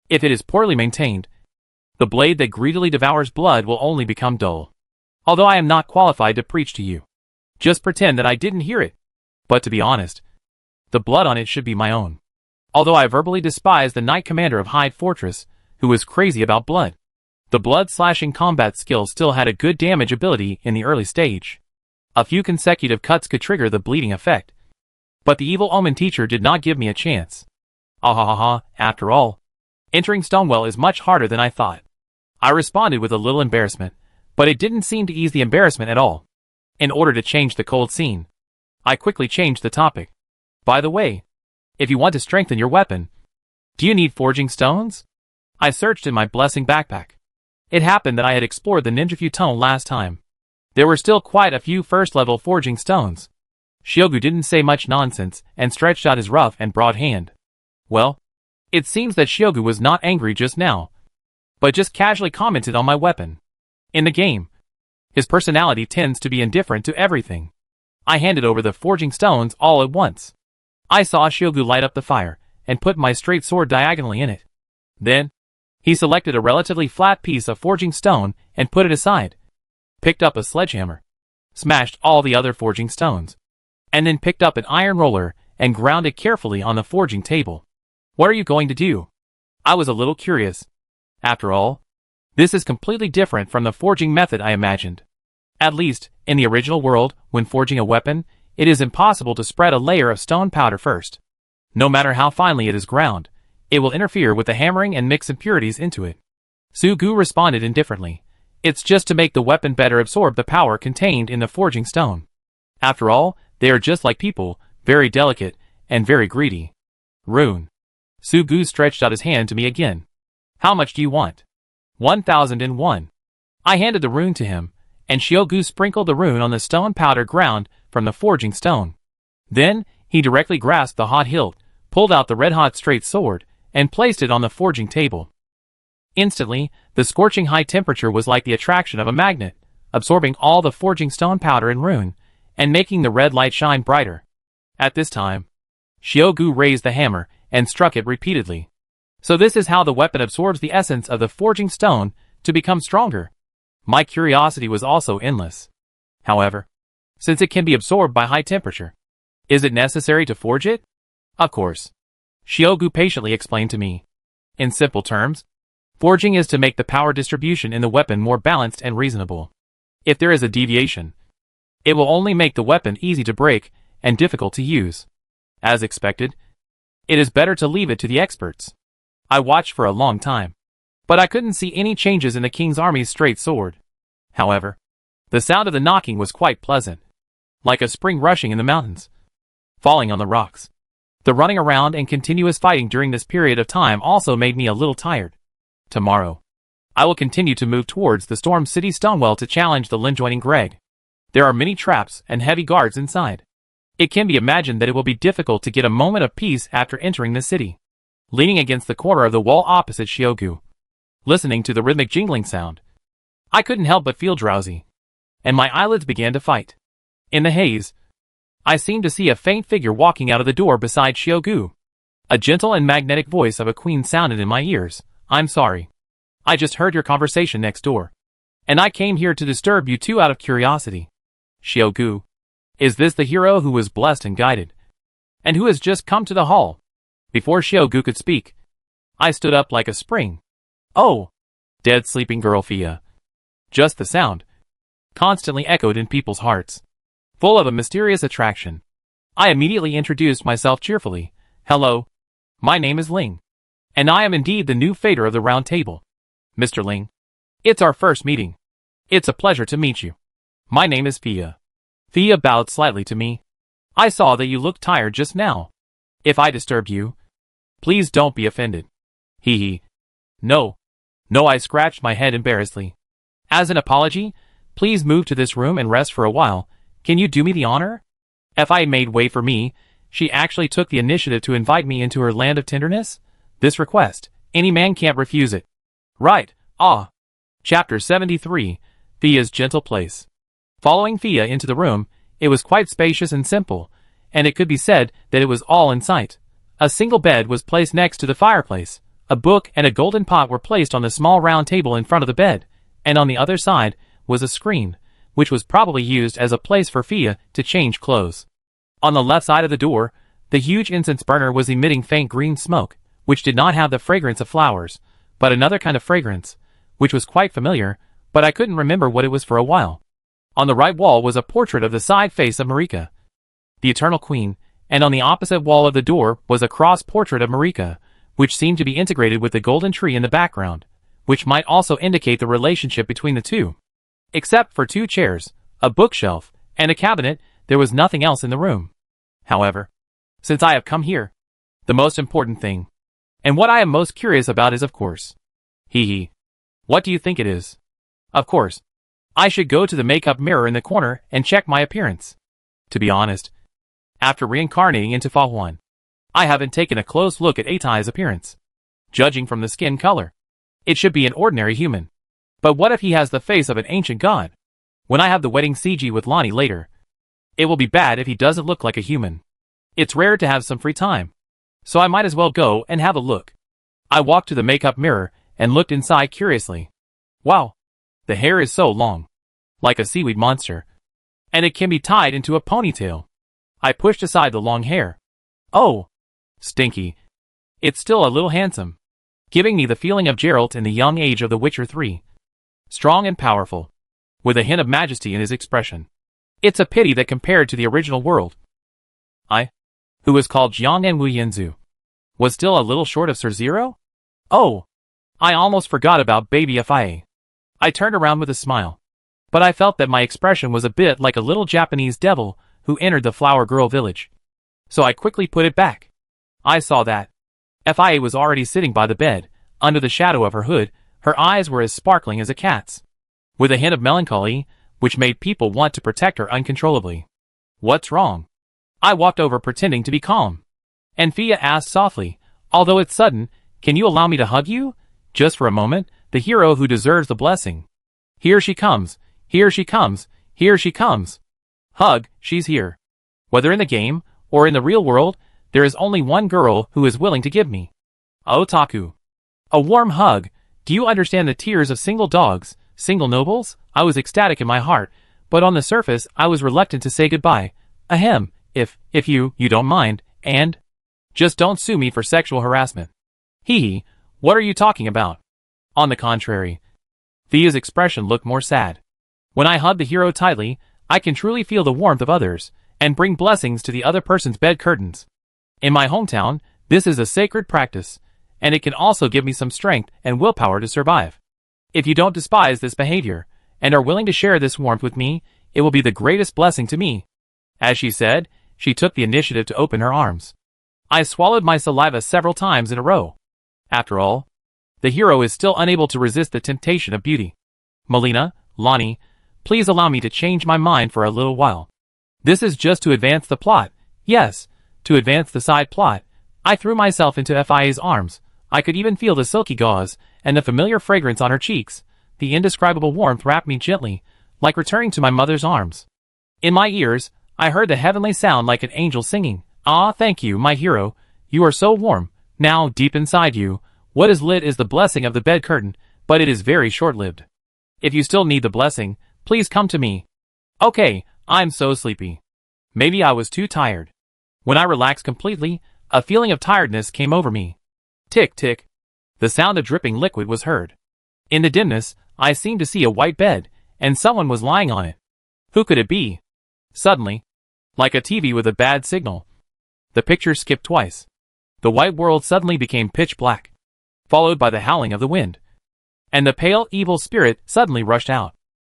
If it is poorly maintained, the blade that greedily devours blood will only become dull. Although I am not qualified to preach to you, just pretend that I didn't hear it. But to be honest, the blood on it should be my own. Although I verbally despise the knight commander of Hyde Fortress, who was crazy about blood, the blood-slashing combat skill still had a good damage ability in the early stage. A few consecutive cuts could trigger the bleeding effect. But the evil omen teacher did not give me a chance. After all, entering Stonewell is much harder than I thought. I responded with a little embarrassment, but it didn't seem to ease the embarrassment at all. In order to change the cold scene, I quickly changed the topic. By the way, if you want to strengthen your weapon, do you need forging stones? I searched in my blessing backpack. It happened that I had explored the ninjafu tunnel last time. There were still quite a few first-level forging stones. Shiogu didn't say much nonsense and stretched out his rough and broad hand. Well, it seems that Shiogu was not angry just now, but just casually commented on my weapon. In the game, his personality tends to be indifferent to everything. I handed over the forging stones all at once. I saw Shiogu light up the fire and put my straight sword diagonally in it. Then, he selected a relatively flat piece of forging stone and put it aside, picked up a sledgehammer, smashed all the other forging stones, and then picked up an iron roller and ground it carefully on the forging table. What are you going to do? I was a little curious. After all, this is completely different from the forging method I imagined. At least, in the original world, when forging a weapon, it is impossible to spread a layer of stone powder first. No matter how finely it is ground, it will interfere with the hammering and mix impurities into it. Sugu responded indifferently. It's just to make the weapon better absorb the power contained in the forging stone. After all, they are just like people, very delicate and very greedy. Rune. Sugu stretched out his hand to me again. How much do you want? 1,001. I handed the rune to him, and Shiogu sprinkled the rune on the stone powder ground from the forging stone. Then, he directly grasped the hot hilt, pulled out the red-hot straight sword, and placed it on the forging table. Instantly, the scorching high temperature was like the attraction of a magnet, absorbing all the forging stone powder and rune, and making the red light shine brighter. At this time, Shiogu raised the hammer and struck it repeatedly. So this is how the weapon absorbs the essence of the forging stone to become stronger. My curiosity was also endless. However, since it can be absorbed by high temperature, is it necessary to forge it? Of course. Shiogu patiently explained to me. In simple terms, forging is to make the power distribution in the weapon more balanced and reasonable. If there is a deviation, it will only make the weapon easy to break and difficult to use. As expected, it is better to leave it to the experts. I watched for a long time, but I couldn't see any changes in the king's army's straight sword. However, the sound of the knocking was quite pleasant, like a spring rushing in the mountains, falling on the rocks. The running around and continuous fighting during this period of time also made me a little tired. Tomorrow, I will continue to move towards the storm city Stonewell to challenge the Linjoining Greg. There are many traps and heavy guards inside. It can be imagined that it will be difficult to get a moment of peace after entering the city. Leaning against the corner of the wall opposite Shiogu, listening to the rhythmic jingling sound, I couldn't help but feel drowsy, and my eyelids began to fight. In the haze, I seemed to see a faint figure walking out of the door beside Shiogu. A gentle and magnetic voice of a queen sounded in my ears. I'm sorry. I just heard your conversation next door, and I came here to disturb you too out of curiosity. Shiogu, is this the hero who was blessed and guided, and who has just come to the hall? Before Shiogu could speak, I stood up like a spring. Oh, dead sleeping girl Fia. Just the sound constantly echoed in people's hearts, full of a mysterious attraction. I immediately introduced myself cheerfully. Hello, my name is Ling, and I am indeed the new fader of the Round Table. Mr. Ling, it's our first meeting. It's a pleasure to meet you. My name is Fia. Fia bowed slightly to me. I saw that you looked tired just now. If I disturbed you, please don't be offended. Hee hee. No, I scratched my head embarrassedly. As an apology, please move to this room and rest for a while. Can you do me the honor? If I made way for me, she actually took the initiative to invite me into her land of tenderness. This request, any man can't refuse it. Right, ah. Chapter 73, Fia's Gentle Place. Following Fia into the room, it was quite spacious and simple, and it could be said that it was all in sight. A single bed was placed next to the fireplace. A book and a golden pot were placed on the small round table in front of the bed, and on the other side was a screen, which was probably used as a place for Fia to change clothes. On the left side of the door, the huge incense burner was emitting faint green smoke, which did not have the fragrance of flowers, but another kind of fragrance, which was quite familiar, but I couldn't remember what it was for a while. On the right wall was a portrait of the side face of Marika, the Eternal Queen, and on the opposite wall of the door was a cross portrait of Marika, which seemed to be integrated with the golden tree in the background, which might also indicate the relationship between the two. Except for 2 chairs, a bookshelf, and a cabinet, there was nothing else in the room. However, since I have come here, the most important thing, and what I am most curious about is of course. What do you think it is? Of course, I should go to the makeup mirror in the corner and check my appearance. To be honest, after reincarnating into Vows 1, I haven't taken a close look at Atai's appearance. Judging from the skin color, it should be an ordinary human. But what if he has the face of an ancient god? When I have the wedding CG with Lonnie later, it will be bad if he doesn't look like a human. It's rare to have some free time, so I might as well go and have a look. I walked to the makeup mirror and looked inside curiously. Wow, the hair is so long, like a seaweed monster, and it can be tied into a ponytail. I pushed aside the long hair. Oh, stinky. It's still a little handsome, giving me the feeling of Geralt in the young age of The Witcher 3. Strong and powerful, with a hint of majesty in his expression. It's a pity that compared to the original world, I, who was called Jiang and Wu Yanzu, was still a little short of Sir Zero? Oh, I almost forgot about baby Fia. I turned around with a smile, but I felt that my expression was a bit like a little Japanese devil who entered the flower girl village. So I quickly put it back. I saw that Fia was already sitting by the bed, under the shadow of her hood. Her eyes were as sparkling as a cat's, with a hint of melancholy, which made people want to protect her uncontrollably. What's wrong? I walked over pretending to be calm. And Fia asked softly, although it's sudden, can you allow me to hug you? Just for a moment, the hero who deserves the blessing. Here she comes, here she comes, here she comes. Hug, she's here. Whether in the game, or in the real world, there is only one girl who is willing to give me a otaku. A warm hug. Do you understand the tears of single dogs, single nobles? I was ecstatic in my heart, but on the surface I was reluctant to say goodbye. Ahem, if you don't mind, and just don't sue me for sexual harassment. What are you talking about? On the contrary, Fia's expression looked more sad. When I hug the hero tightly, I can truly feel the warmth of others, and bring blessings to the other person's bed curtains. In my hometown, this is a sacred practice, and it can also give me some strength and willpower to survive. If you don't despise this behavior, and are willing to share this warmth with me, it will be the greatest blessing to me. As she said, she took the initiative to open her arms. I swallowed my saliva several times in a row. After all, the hero is still unable to resist the temptation of beauty. Melina, Lonnie, please allow me to change my mind for a little while. This is just to advance the plot. Yes, to advance the side plot. I threw myself into Fia's arms. I could even feel the silky gauze, and the familiar fragrance on her cheeks. The indescribable warmth wrapped me gently, like returning to my mother's arms. In my ears, I heard the heavenly sound like an angel singing. Ah, thank you, my hero. You are so warm. Now, deep inside you, what is lit is the blessing of the bed curtain, but it is very short-lived. If you still need the blessing, please come to me. Okay, I'm so sleepy. Maybe I was too tired. When I relaxed completely, a feeling of tiredness came over me. Tick, tick. The sound of dripping liquid was heard. In the dimness, I seemed to see a white bed, and someone was lying on it. Who could it be? Suddenly, like a TV with a bad signal, the picture skipped twice. The white world suddenly became pitch black, followed by the howling of the wind. And the pale, evil spirit suddenly rushed out,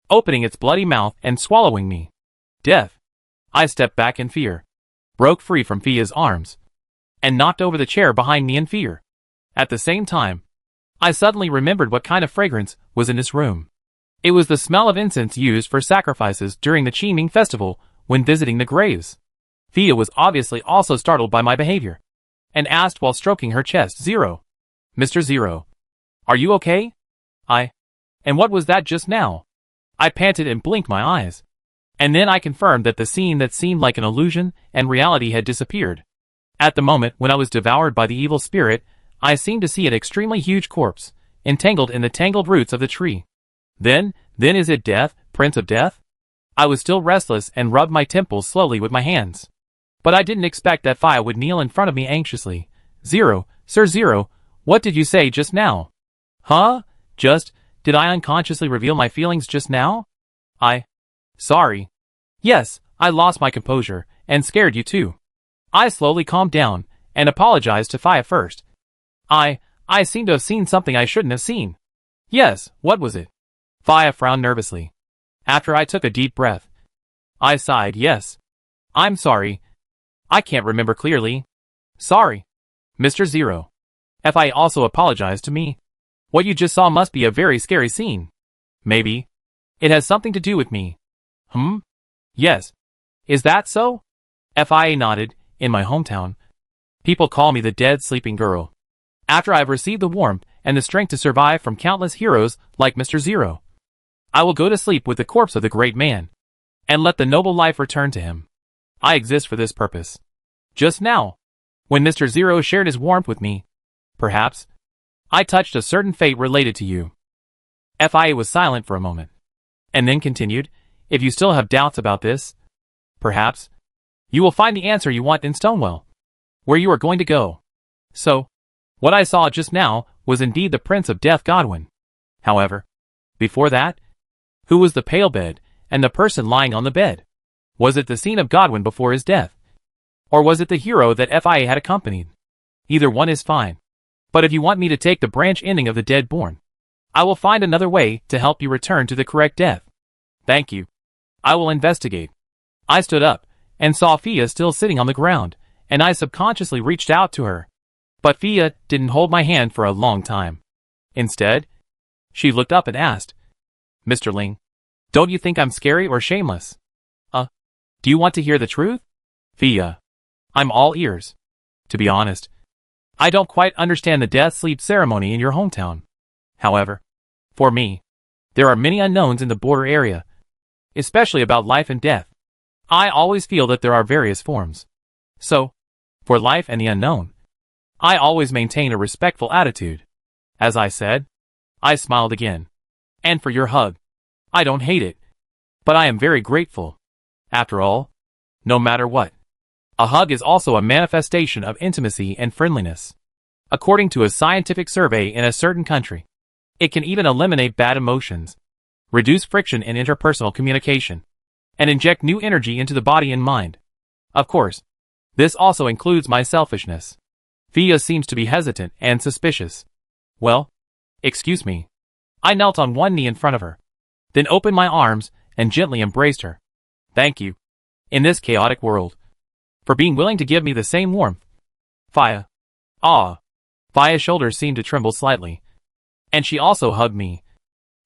opening its bloody mouth and swallowing me. Death. I stepped back in fear, broke free from Fia's arms, and knocked over the chair behind me in fear. At the same time, I suddenly remembered what kind of fragrance was in this room. It was the smell of incense used for sacrifices during the Qiming festival when visiting the graves. Fia was obviously also startled by my behavior, and asked while stroking her chest, Zero. Mr. Zero, are you okay? And what was that just now? I panted and blinked my eyes. And then I confirmed that the scene that seemed like an illusion and reality had disappeared. At the moment when I was devoured by the evil spirit, I seemed to see an extremely huge corpse, entangled in the tangled roots of the tree. Then is it Death, Prince of Death? I was still restless and rubbed my temples slowly with my hands. But I didn't expect that Fia would kneel in front of me anxiously. Zero, Sir Zero, what did you say just now? Huh? Did I unconsciously reveal my feelings just now? Sorry. Yes, I lost my composure, and scared you too. I slowly calmed down, and apologized to Fia first. I seem to have seen something I shouldn't have seen. Yes, what was it? Fia frowned nervously. After I took a deep breath, I sighed. Yes. I'm sorry. I can't remember clearly. Sorry. Mr. Zero. Fia also apologized to me. What you just saw must be a very scary scene. Maybe. It has something to do with me. Yes. Is that so? Fia nodded. In my hometown, people call me the dead sleeping girl. After I've received the warmth and the strength to survive from countless heroes like Mr. Zero, I will go to sleep with the corpse of the great man, and let the noble life return to him. I exist for this purpose. Just now, when Mr. Zero shared his warmth with me, perhaps, I touched a certain fate related to you. Fia was silent for a moment, and then continued, if you still have doubts about this, perhaps, you will find the answer you want in Stonewell, where you are going to go. So, what I saw just now was indeed the Prince of Death Godwin. However, before that, who was the pale bed and the person lying on the bed? Was it the scene of Godwin before his death? Or was it the hero that Fia had accompanied? Either one is fine. But if you want me to take the branch ending of the dead born, I will find another way to help you return to the correct death. Thank you. I will investigate. I stood up and saw Fia still sitting on the ground, and I subconsciously reached out to her. But Fia didn't hold my hand for a long time. Instead, she looked up and asked, Mr. Ling, don't you think I'm scary or shameless? Do you want to hear the truth? Fia, I'm all ears. To be honest, I don't quite understand the death-sleep ceremony in your hometown. However, for me, there are many unknowns in the border area, especially about life and death. I always feel that there are various forms. So, for life and the unknown, I always maintain a respectful attitude. As I said, I smiled again. And for your hug, I don't hate it, but I am very grateful. After all, no matter what, a hug is also a manifestation of intimacy and friendliness. According to a scientific survey in a certain country, it can even eliminate bad emotions, reduce friction in interpersonal communication, and inject new energy into the body and mind. Of course, this also includes my selfishness. Fia seems to be hesitant and suspicious. Well, excuse me. I knelt on one knee in front of her, then opened my arms and gently embraced her. Thank you, in this chaotic world, for being willing to give me the same warmth. Fia. Fia's shoulders seemed to tremble slightly, and she also hugged me,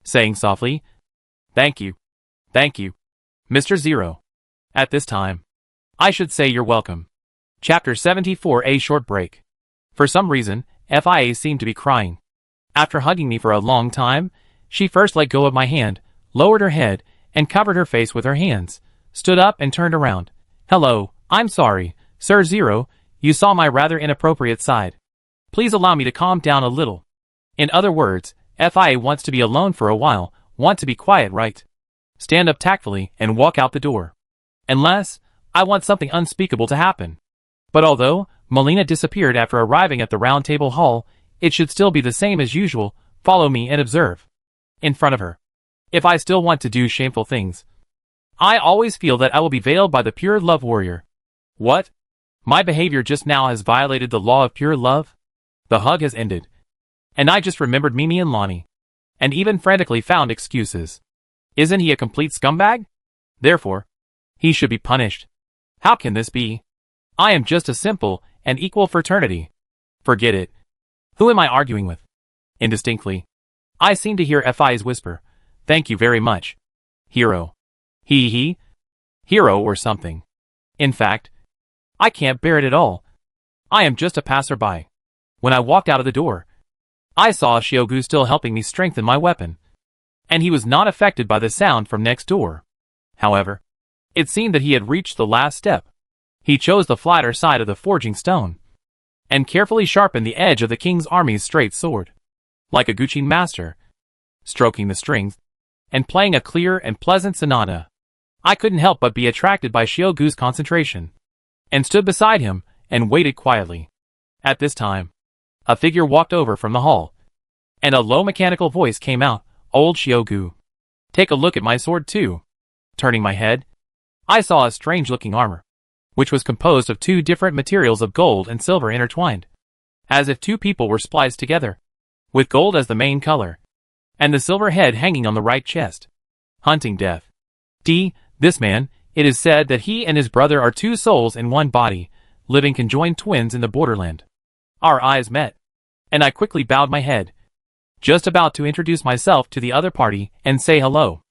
saying softly, Thank you, Mr. Zero. At this time, I should say you're welcome. Chapter 74. A short break. For some reason, Fia seemed to be crying. After hugging me for a long time, she first let go of my hand, lowered her head, and covered her face with her hands, stood up and turned around. Hello, I'm sorry, Sir Zero, you saw my rather inappropriate side. Please allow me to calm down a little. In other words, Fia wants to be alone for a while, want to be quiet, right? Stand up tactfully and walk out the door. Unless, I want something unspeakable to happen. But although Melina disappeared after arriving at the Round Table Hall, it should still be the same as usual. Follow me and observe. In front of her. If I still want to do shameful things, I always feel that I will be veiled by the pure love warrior. What? My behavior just now has violated the law of pure love? The hug has ended, and I just remembered Mimi and Lonnie, and even frantically found excuses. Isn't he a complete scumbag? Therefore, he should be punished. How can this be? I am just a simple and equal fraternity. Forget it. Who am I arguing with? Indistinctly, I seem to hear Fi's whisper, Thank you very much. Hero. Hero or something. In fact, I can't bear it at all. I am just a passerby. When I walked out of the door, I saw Shiogu still helping me strengthen my weapon, and he was not affected by the sound from next door. However, it seemed that he had reached the last step. He chose the flatter side of the forging stone, and carefully sharpened the edge of the king's army's straight sword, like a Guqin master, stroking the strings, and playing a clear and pleasant sonata. I couldn't help but be attracted by Shiogu's concentration, and stood beside him and waited quietly. At this time, a figure walked over from the hall, and a low mechanical voice came out, Old Shiogu. Take a look at my sword too. Turning my head, I saw a strange-looking armor, which was composed of two different materials of gold and silver intertwined, as if two people were spliced together, with gold as the main color. and the silver head hanging on the right chest. Hunting death. D. This man, it is said that he and his brother are two souls in one body, living conjoined twins in the borderland. Our eyes met, and I quickly bowed my head, just about to introduce myself to the other party and say hello.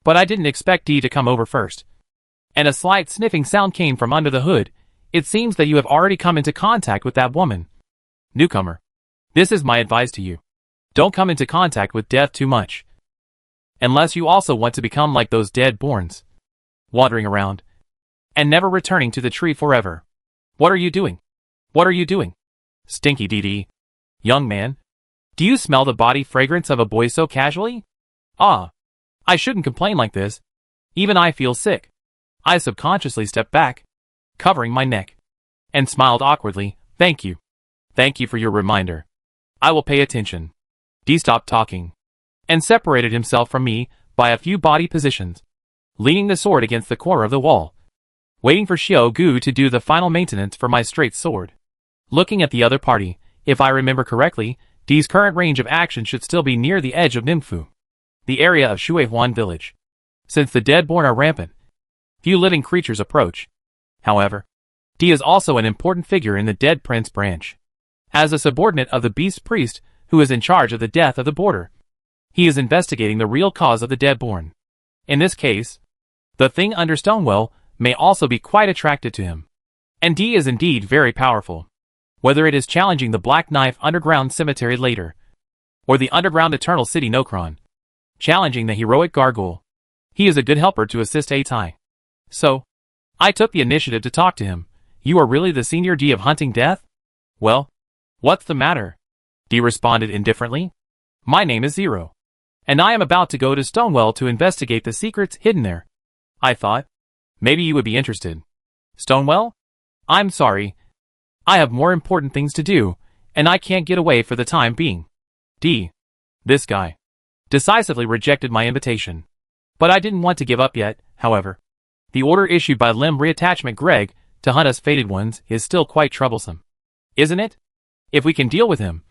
But I didn't expect D to come over first. And a slight sniffing sound came from under the hood. It seems that you have already come into contact with that woman. Newcomer. This is my advice to you. Don't come into contact with death too much. Unless you also want to become like those dead-borns, wandering around, and never returning to the tree forever. What are you doing? What are you doing? Stinky DD. Young man. Do you smell the body fragrance of a boy so casually? Ah. I shouldn't complain like this. Even I feel sick. I subconsciously stepped back, covering my neck, and smiled awkwardly. Thank you. Thank you for your reminder. I will pay attention. D stopped talking, and separated himself from me by a few body positions, leaning the sword against the corner of the wall, waiting for Xiao Gu to do the final maintenance for my straight sword. Looking at the other party, if I remember correctly, D's current range of action should still be near the edge of Ningfu, the area of Shuihuan village. Since the dead-born are rampant, few living creatures approach. However, D is also an important figure in the Dead Prince branch. As a subordinate of the Beast Priest who is in charge of the death of the border, he is investigating the real cause of the dead-born. In this case, the thing under Stonewell may also be quite attracted to him. And D is indeed very powerful. Whether it is challenging the Black Knife Underground Cemetery later, or the Underground Eternal City Nokron, challenging the heroic Gargoyle, he is a good helper to assist A-Tai. So, I took the initiative to talk to him. You are really the senior D of Hunting Death? Well, what's the matter? D responded indifferently. My name is Zero, and I am about to go to Stonewell to investigate the secrets hidden there. I thought, maybe you would be interested. Stonewell? I'm sorry. I have more important things to do, and I can't get away for the time being. D. This guy decisively rejected my invitation. But I didn't want to give up yet, however. The order issued by Limb Reattachment Greg to hunt us fated ones is still quite troublesome. Isn't it? If we can deal with him,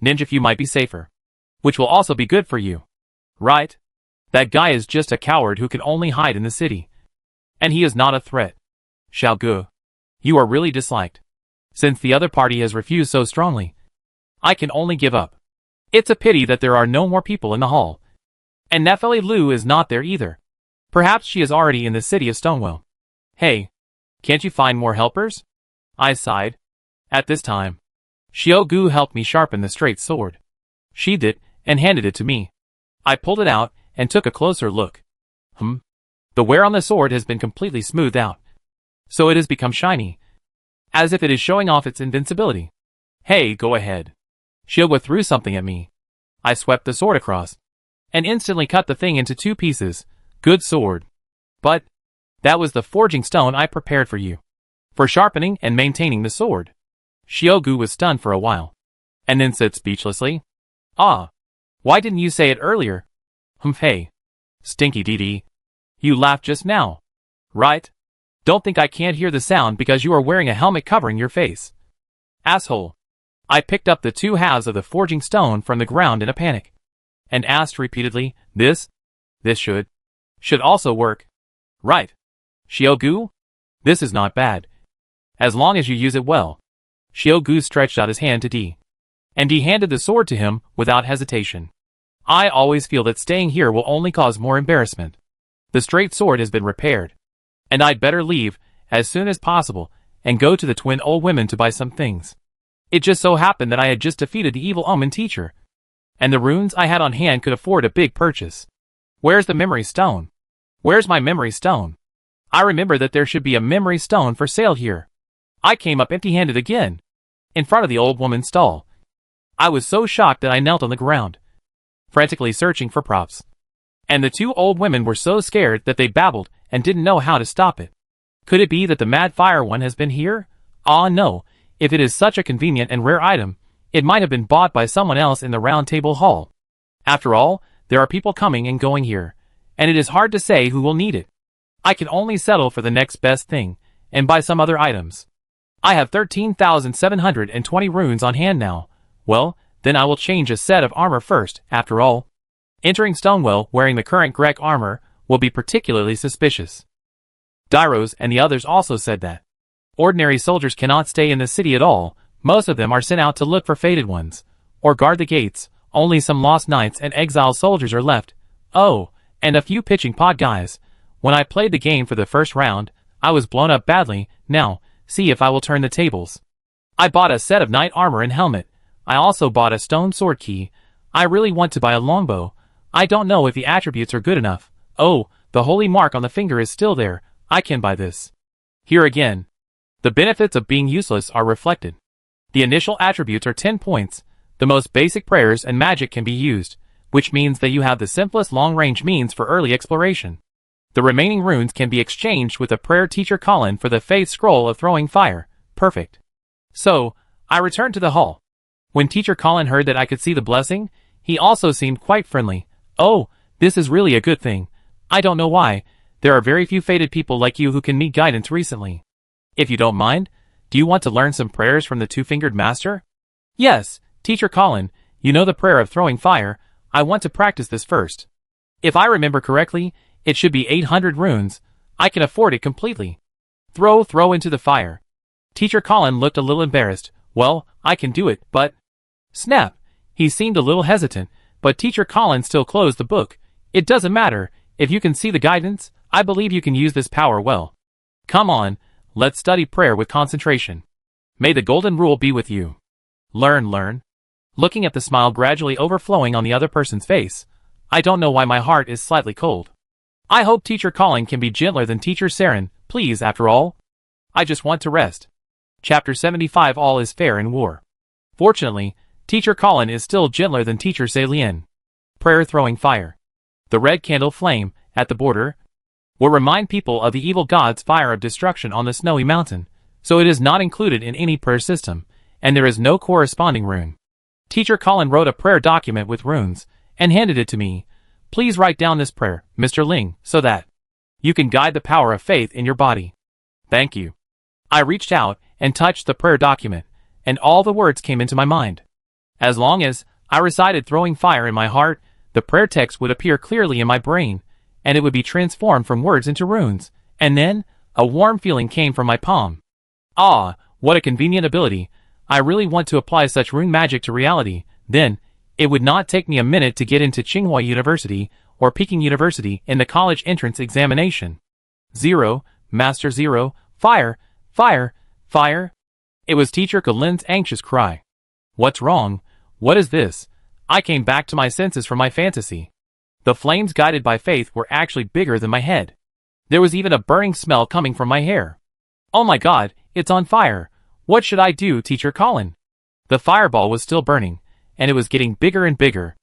Ninja Few might be safer. Which will also be good for you. Right? That guy is just a coward who can only hide in the city. And he is not a threat. Xiao Gu, you are really disliked. Since the other party has refused so strongly, I can only give up. It's a pity that there are no more people in the hall. And Nepheli Lu is not there either. Perhaps she is already in the city of Stonewell. Hey, can't you find more helpers? I sighed. At this time, Xiao Gu helped me sharpen the straight sword, sheathed it, and handed it to me. I pulled it out and took a closer look. The wear on the sword has been completely smoothed out, so it has become shiny, as if it is showing off its invincibility. Hey, go ahead. Xiao Gu threw something at me. I swept the sword across, and instantly cut the thing into two pieces. Good sword. But that was the forging stone I prepared for you, for sharpening and maintaining the sword. Xiao Gu was stunned for a while, and then said speechlessly, Ah, why didn't you say it earlier? Hey, Stinky DD. You laughed just now, right? Don't think I can't hear the sound because you are wearing a helmet covering your face. Asshole. I picked up the two halves of the forging stone from the ground in a panic, and asked repeatedly, This should also work. Right. Xiao Gu? This is not bad, as long as you use it well. Xiao Gu stretched out his hand to D, and D handed the sword to him without hesitation. I always feel that staying here will only cause more embarrassment. The straight sword has been repaired, and I'd better leave as soon as possible and go to the twin old women to buy some things. It just so happened that I had just defeated the evil omen teacher, and the runes I had on hand could afford a big purchase. Where's the memory stone? Where's my memory stone? I remember that there should be a memory stone for sale here. I came up empty-handed again, in front of the old woman's stall. I was so shocked that I knelt on the ground, frantically searching for props. And the two old women were so scared that they babbled and didn't know how to stop it. Could it be that the Mad Fire one has been here? Ah no, if it is such a convenient and rare item, it might have been bought by someone else in the Round Table Hall. After all, there are people coming and going here, and it is hard to say who will need it. I can only settle for the next best thing, and buy some other items. I have 13,720 runes on hand now. Well, then I will change a set of armor first, after all. Entering Stonewell wearing the current Grek armor will be particularly suspicious. Dyros and the others also said that ordinary soldiers cannot stay in the city at all. Most of them are sent out to look for fated ones, or guard the gates. Only some lost knights and exile soldiers are left. Oh, and a few pitching pod guys. When I played the game for the first round, I was blown up badly. Now, see if I will turn the tables. I bought a set of knight armor and helmet. I also bought a stone sword key. I really want to buy a longbow. I don't know if the attributes are good enough. Oh, the holy mark on the finger is still there. I can buy this. Here again. The benefits of being useless are reflected. The initial attributes are 10 points. The most basic prayers and magic can be used, which means that you have the simplest long-range means for early exploration. The remaining runes can be exchanged with a prayer teacher Colin for the faith scroll of throwing fire. Perfect. So, I returned to the hall. When teacher Colin heard that I could see the blessing, he also seemed quite friendly. Oh, this is really a good thing. I don't know why. There are very few fated people like you who can meet guidance recently. If you don't mind, do you want to learn some prayers from the two-fingered master? Yes, teacher Colin, you know the prayer of throwing fire. I want to practice this first. If I remember correctly, it should be 800 runes. I can afford it completely. Throw into the fire. Teacher Colin looked a little embarrassed. Well, I can do it, but... Snap! He seemed a little hesitant, but teacher Colin still closed the book. It doesn't matter. If you can see the guidance, I believe you can use this power well. Come on, let's study prayer with concentration. May the golden rule be with you. Learn. Looking at the smile gradually overflowing on the other person's face, I don't know why my heart is slightly cold. I hope teacher Colin can be gentler than teacher Saren, please, after all. I just want to rest. Chapter 75 All is fair in war. Fortunately, teacher Colin is still gentler than teacher Salien. Prayer throwing fire. The red candle flame, at the border, will remind people of the evil god's fire of destruction on the snowy mountain, so it is not included in any prayer system, and there is no corresponding rune. Teacher Colin wrote a prayer document with runes, and handed it to me. Please write down this prayer, Mr. Ling, so that you can guide the power of faith in your body. Thank you. I reached out and touched the prayer document, and all the words came into my mind. As long as I recited throwing fire in my heart, the prayer text would appear clearly in my brain, and it would be transformed from words into runes, and then a warm feeling came from my palm. Ah, what a convenient ability. I really want to apply such rune magic to reality. Then, it would not take me a minute to get into Tsinghua University or Peking University in the college entrance examination. 0, Master 0, fire, fire, fire. It was teacher Colin's anxious cry. What's wrong? What is this? I came back to my senses from my fantasy. The flames guided by faith were actually bigger than my head. There was even a burning smell coming from my hair. Oh my god, it's on fire. What should I do, teacher Colin? The fireball was still burning, and it was getting bigger and bigger.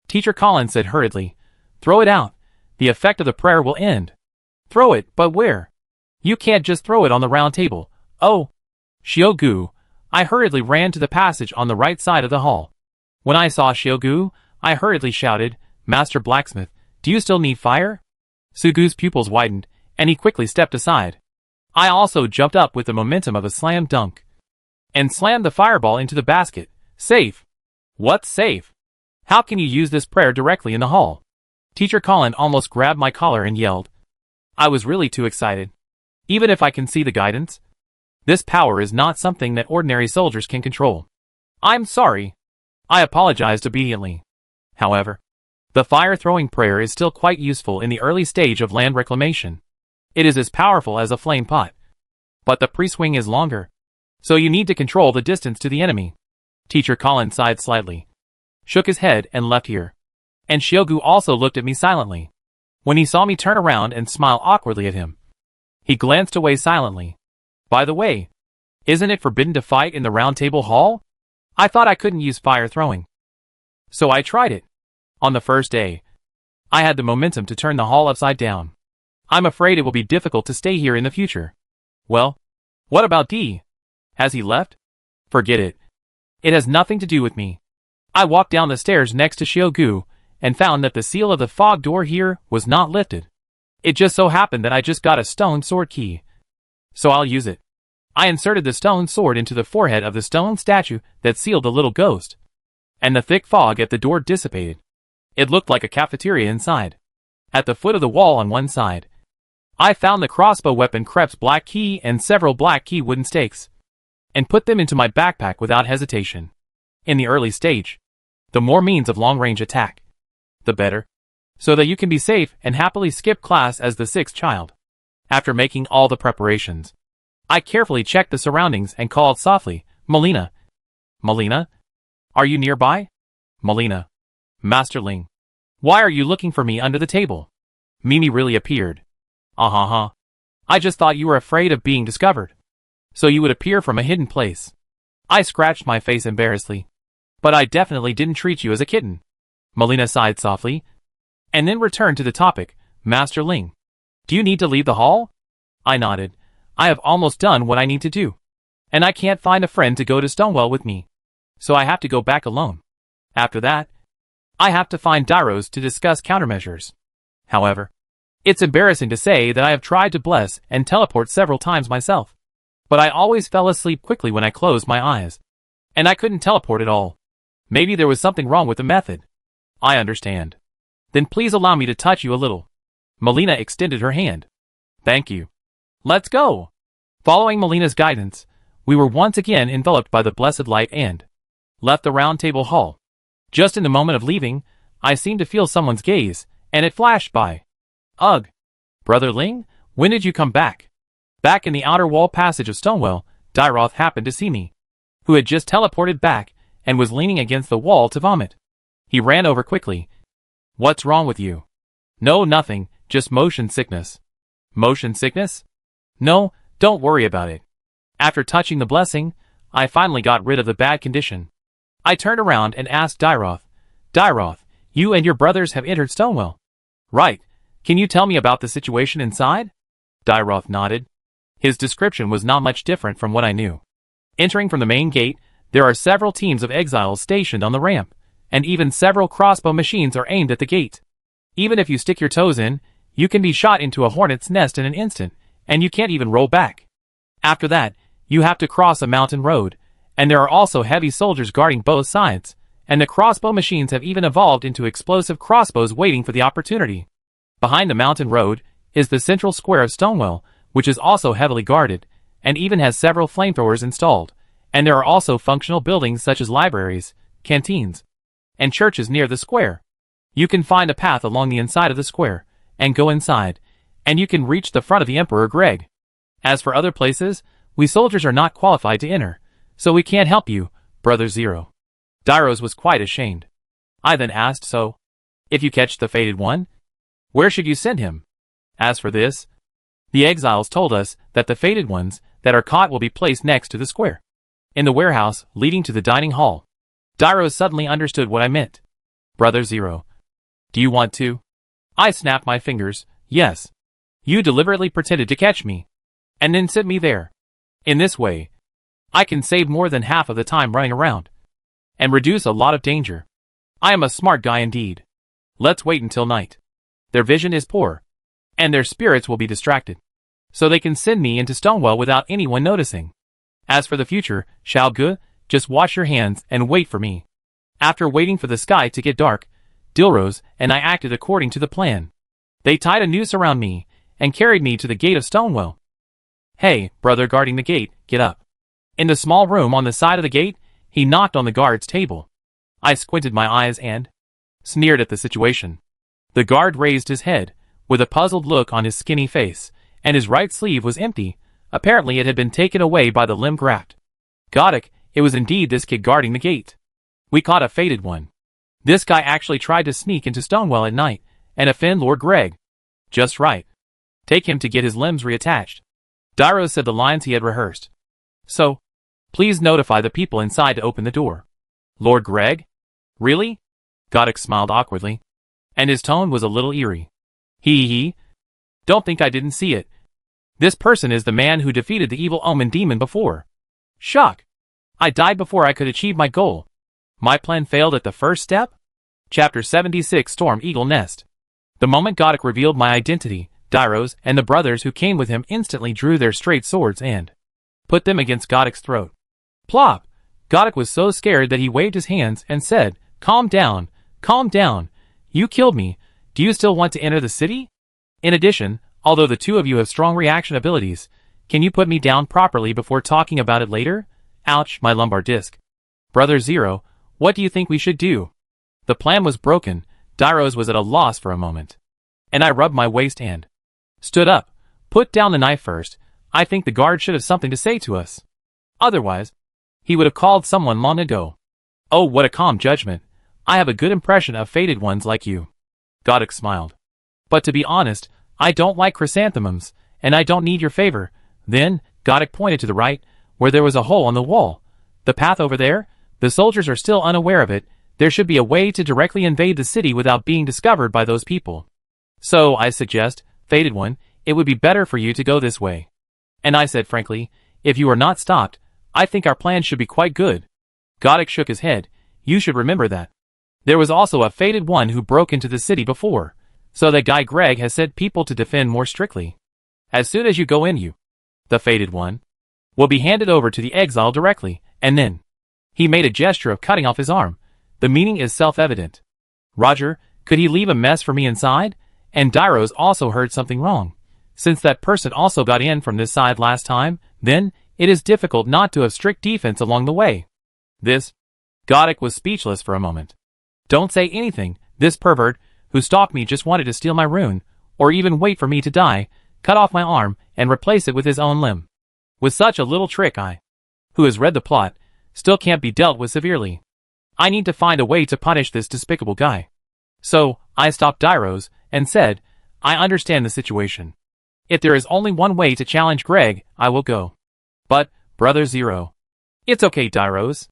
Teacher Colin said hurriedly, throw it out. The effect of the prayer will end. Throw it, but where? You can't just throw it on the round table. Oh. Xiaogu. I hurriedly ran to the passage on the right side of the hall. When I saw Xiaogu, I hurriedly shouted, Master Blacksmith, do you still need fire? Sugu's pupils widened, and he quickly stepped aside. I also jumped up with the momentum of a slam dunk, and slammed the fireball into the basket. Safe. What's safe? How can you use this prayer directly in the hall? Teacher Colin almost grabbed my collar and yelled. I was really too excited. Even if I can see the guidance, this power is not something that ordinary soldiers can control. I'm sorry. I apologized obediently. However, the fire-throwing prayer is still quite useful in the early stage of land reclamation. It is as powerful as a flame pot. But the pre-swing is longer, so you need to control the distance to the enemy. Teacher Colin sighed slightly, shook his head and left here. And Xiaogu also looked at me silently. When he saw me turn around and smile awkwardly at him, he glanced away silently. By the way, isn't it forbidden to fight in the round table hall? I thought I couldn't use fire throwing. So I tried it. On the first day, I had the momentum to turn the hall upside down. I'm afraid it will be difficult to stay here in the future. Well, what about D? Has he left? Forget it. It has nothing to do with me. I walked down the stairs next to Xiaogu and found that the seal of the fog door here was not lifted. It just so happened that I just got a stone sword key. So I'll use it. I inserted the stone sword into the forehead of the stone statue that sealed the little ghost, and the thick fog at the door dissipated. It looked like a cafeteria inside. At the foot of the wall on one side, I found the crossbow weapon Krep's black key and several black key wooden stakes, and put them into my backpack without hesitation. In the early stage, the more means of long-range attack, the better, so that you can be safe and happily skip class as the sixth child. After making all the preparations, I carefully checked the surroundings and called softly, "Melina. Melina? Are you nearby? Melina. Masterling. Why are you looking for me under the table?" Mimi really appeared. I just thought you were afraid of being discovered, so you would appear from a hidden place. I scratched my face embarrassedly. But I definitely didn't treat you as a kitten. Melina sighed softly, and then returned to the topic, "Master Ling. Do you need to leave the hall?" I nodded. I have almost done what I need to do, and I can't find a friend to go to Stonewell with me, so I have to go back alone. After that, I have to find Dairos to discuss countermeasures. However, it's embarrassing to say that I have tried to bless and teleport several times myself, but I always fell asleep quickly when I closed my eyes, and I couldn't teleport at all. Maybe there was something wrong with the method. I understand. Then please allow me to touch you a little. Melina extended her hand. Thank you. Let's go. Following Melina's guidance, we were once again enveloped by the blessed light and left the round table hall. Just in the moment of leaving, I seemed to feel someone's gaze, and it flashed by. Ugh. Brother Ling, when did you come back? Back in the outer wall passage of Stonewell, Dairoth happened to see me, who had just teleported back and was leaning against the wall to vomit. He ran over quickly. What's wrong with you? No, nothing, just motion sickness. Motion sickness? No, don't worry about it. After touching the blessing, I finally got rid of the bad condition. I turned around and asked Dairoth, "Dairoth, you and your brothers have entered Stonewell." "Right. Can you tell me about the situation inside?" Dairoth nodded. His description was not much different from what I knew. Entering from the main gate, there are several teams of exiles stationed on the ramp, and even several crossbow machines are aimed at the gate. Even if you stick your toes in, you can be shot into a hornet's nest in an instant, and you can't even roll back. After that, you have to cross a mountain road, and there are also heavy soldiers guarding both sides, and the crossbow machines have even evolved into explosive crossbows waiting for the opportunity. Behind the mountain road is the central square of Stonewell, which is also heavily guarded, and even has several flamethrowers installed, and there are also functional buildings such as libraries, canteens, and churches near the square. You can find a path along the inside of the square, and go inside, and you can reach the front of the Emperor Greg. As for other places, we soldiers are not qualified to enter, so we can't help you, Brother Zero. Dairos was quite ashamed. I then asked, "So, if you catch the fated one, where should you send him?" As for this, the exiles told us that the fated ones that are caught will be placed next to the square, in the warehouse leading to the dining hall. Dairos suddenly understood what I meant. "Brother Zero, do you want to?" I snapped my fingers. "Yes. You deliberately pretended to catch me, and then sent me there. In this way, I can save more than half of the time running around, and reduce a lot of danger. I am a smart guy indeed. Let's wait until night. Their vision is poor, and their spirits will be distracted, so they can send me into Stonewell without anyone noticing. As for the future, Xiao Gu, just wash your hands and wait for me." After waiting for the sky to get dark, Dilrose and I acted according to the plan. They tied a noose around me and carried me to the gate of Stonewell. "Hey, brother guarding the gate, get up." In the small room on the side of the gate, he knocked on the guard's table. I squinted my eyes and sneered at the situation. The guard raised his head, with a puzzled look on his skinny face, and his right sleeve was empty. Apparently it had been taken away by the limb graft. Goddick, it was indeed this kid guarding the gate. We caught a fated one. This guy actually tried to sneak into Stonewell at night and offend Lord Greg. Just right. Take him to get his limbs reattached. Dairos said the lines he had rehearsed. "So, please notify the people inside to open the door." "Lord Greg? Really?" Goddick smiled awkwardly, and his tone was a little eerie. He. Don't think I didn't see it. This person is the man who defeated the evil omen demon before. Shock. I died before I could achieve my goal. My plan failed at the first step? Chapter 76 Storm Eagle Nest. The moment Goddick revealed my identity, Dairos and the brothers who came with him instantly drew their straight swords and put them against Goddick's throat. Plop! Goddick was so scared that he waved his hands and said, calm down, You killed me. Do you still want to enter the city? In addition, although the two of you have strong reaction abilities, can you put me down properly before talking about it later? Ouch, my lumbar disc. Brother Zero, what do you think we should do? The plan was broken. Dairos was at a loss for a moment. And I rubbed my waist and stood up. Put down the knife first. I think the guard should have something to say to us. Otherwise, he would have called someone long ago. Oh, what a calm judgment. I have a good impression of fated ones like you. Godok smiled. But to be honest, I don't like chrysanthemums, and I don't need your favor. Then, Godok pointed to the right, where there was a hole on the wall. The path over there? The soldiers are still unaware of it. There should be a way to directly invade the city without being discovered by those people. So, I suggest, fated one, it would be better for you to go this way. And I said frankly, if you are not stopped, I think our plan should be quite good. Godok shook his head. You should remember that. There was also a fated one who broke into the city before, so that guy Greg has sent people to defend more strictly. As soon as you go in, the fated one, will be handed over to the exile directly, and then. He made a gesture of cutting off his arm. The meaning is self-evident. Roger, could he leave a mess for me inside? And Dairos also heard something wrong. Since that person also got in from this side last time, then, it is difficult not to have strict defense along the way. This. Godok was speechless for a moment. Don't say anything. This pervert, who stalked me, just wanted to steal my rune, or even wait for me to die, cut off my arm, and replace it with his own limb. With such a little trick, I, who has read the plot, still can't be dealt with severely. I need to find a way to punish this despicable guy. So, I stopped Dairos, and said, I understand the situation. If there is only one way to challenge Greg, I will go. But, Brother Zero. It's okay, Dairos.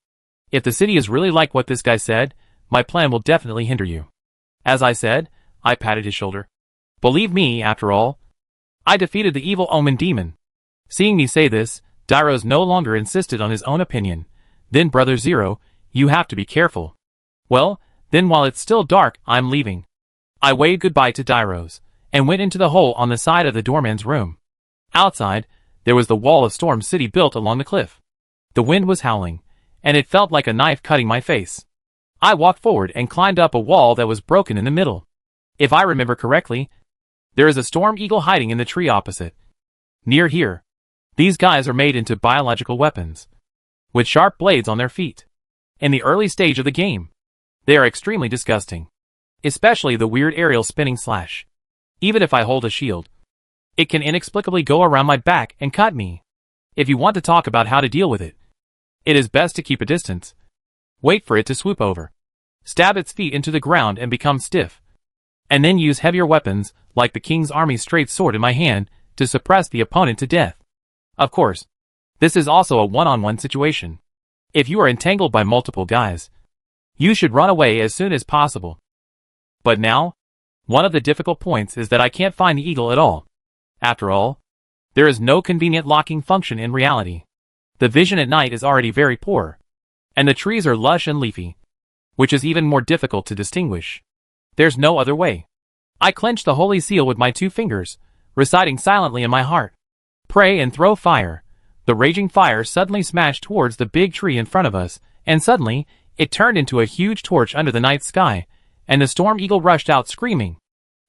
If the city is really like what this guy said, my plan will definitely hinder you. As I said, I patted his shoulder. Believe me, after all, I defeated the evil omen demon. Seeing me say this, Dairos no longer insisted on his own opinion. Then, Brother Zero, you have to be careful. Well, then while it's still dark, I'm leaving. I waved goodbye to Dairos, and went into the hole on the side of the doorman's room. Outside, there was the wall of Storm City built along the cliff. The wind was howling, and it felt like a knife cutting my face. I walked forward and climbed up a wall that was broken in the middle. If I remember correctly, there is a storm eagle hiding in the tree opposite. Near here. These guys are made into biological weapons, with sharp blades on their feet. In the early stage of the game, they are extremely disgusting. Especially the weird aerial spinning slash. Even if I hold a shield, it can inexplicably go around my back and cut me. If you want to talk about how to deal with it, it is best to keep a distance. Wait for it to swoop over. Stab its feet into the ground and become stiff. And then use heavier weapons, like the King's Army straight sword in my hand, to suppress the opponent to death. Of course, this is also a one-on-one situation. If you are entangled by multiple guys, you should run away as soon as possible. But now, one of the difficult points is that I can't find the eagle at all. After all, there is no convenient locking function in reality. The vision at night is already very poor, and the trees are lush and leafy, which is even more difficult to distinguish. There's no other way. I clenched the holy seal with my 2 fingers, reciting silently in my heart. Pray and throw fire. The raging fire suddenly smashed towards the big tree in front of us, and suddenly, it turned into a huge torch under the night sky, and the storm eagle rushed out screaming.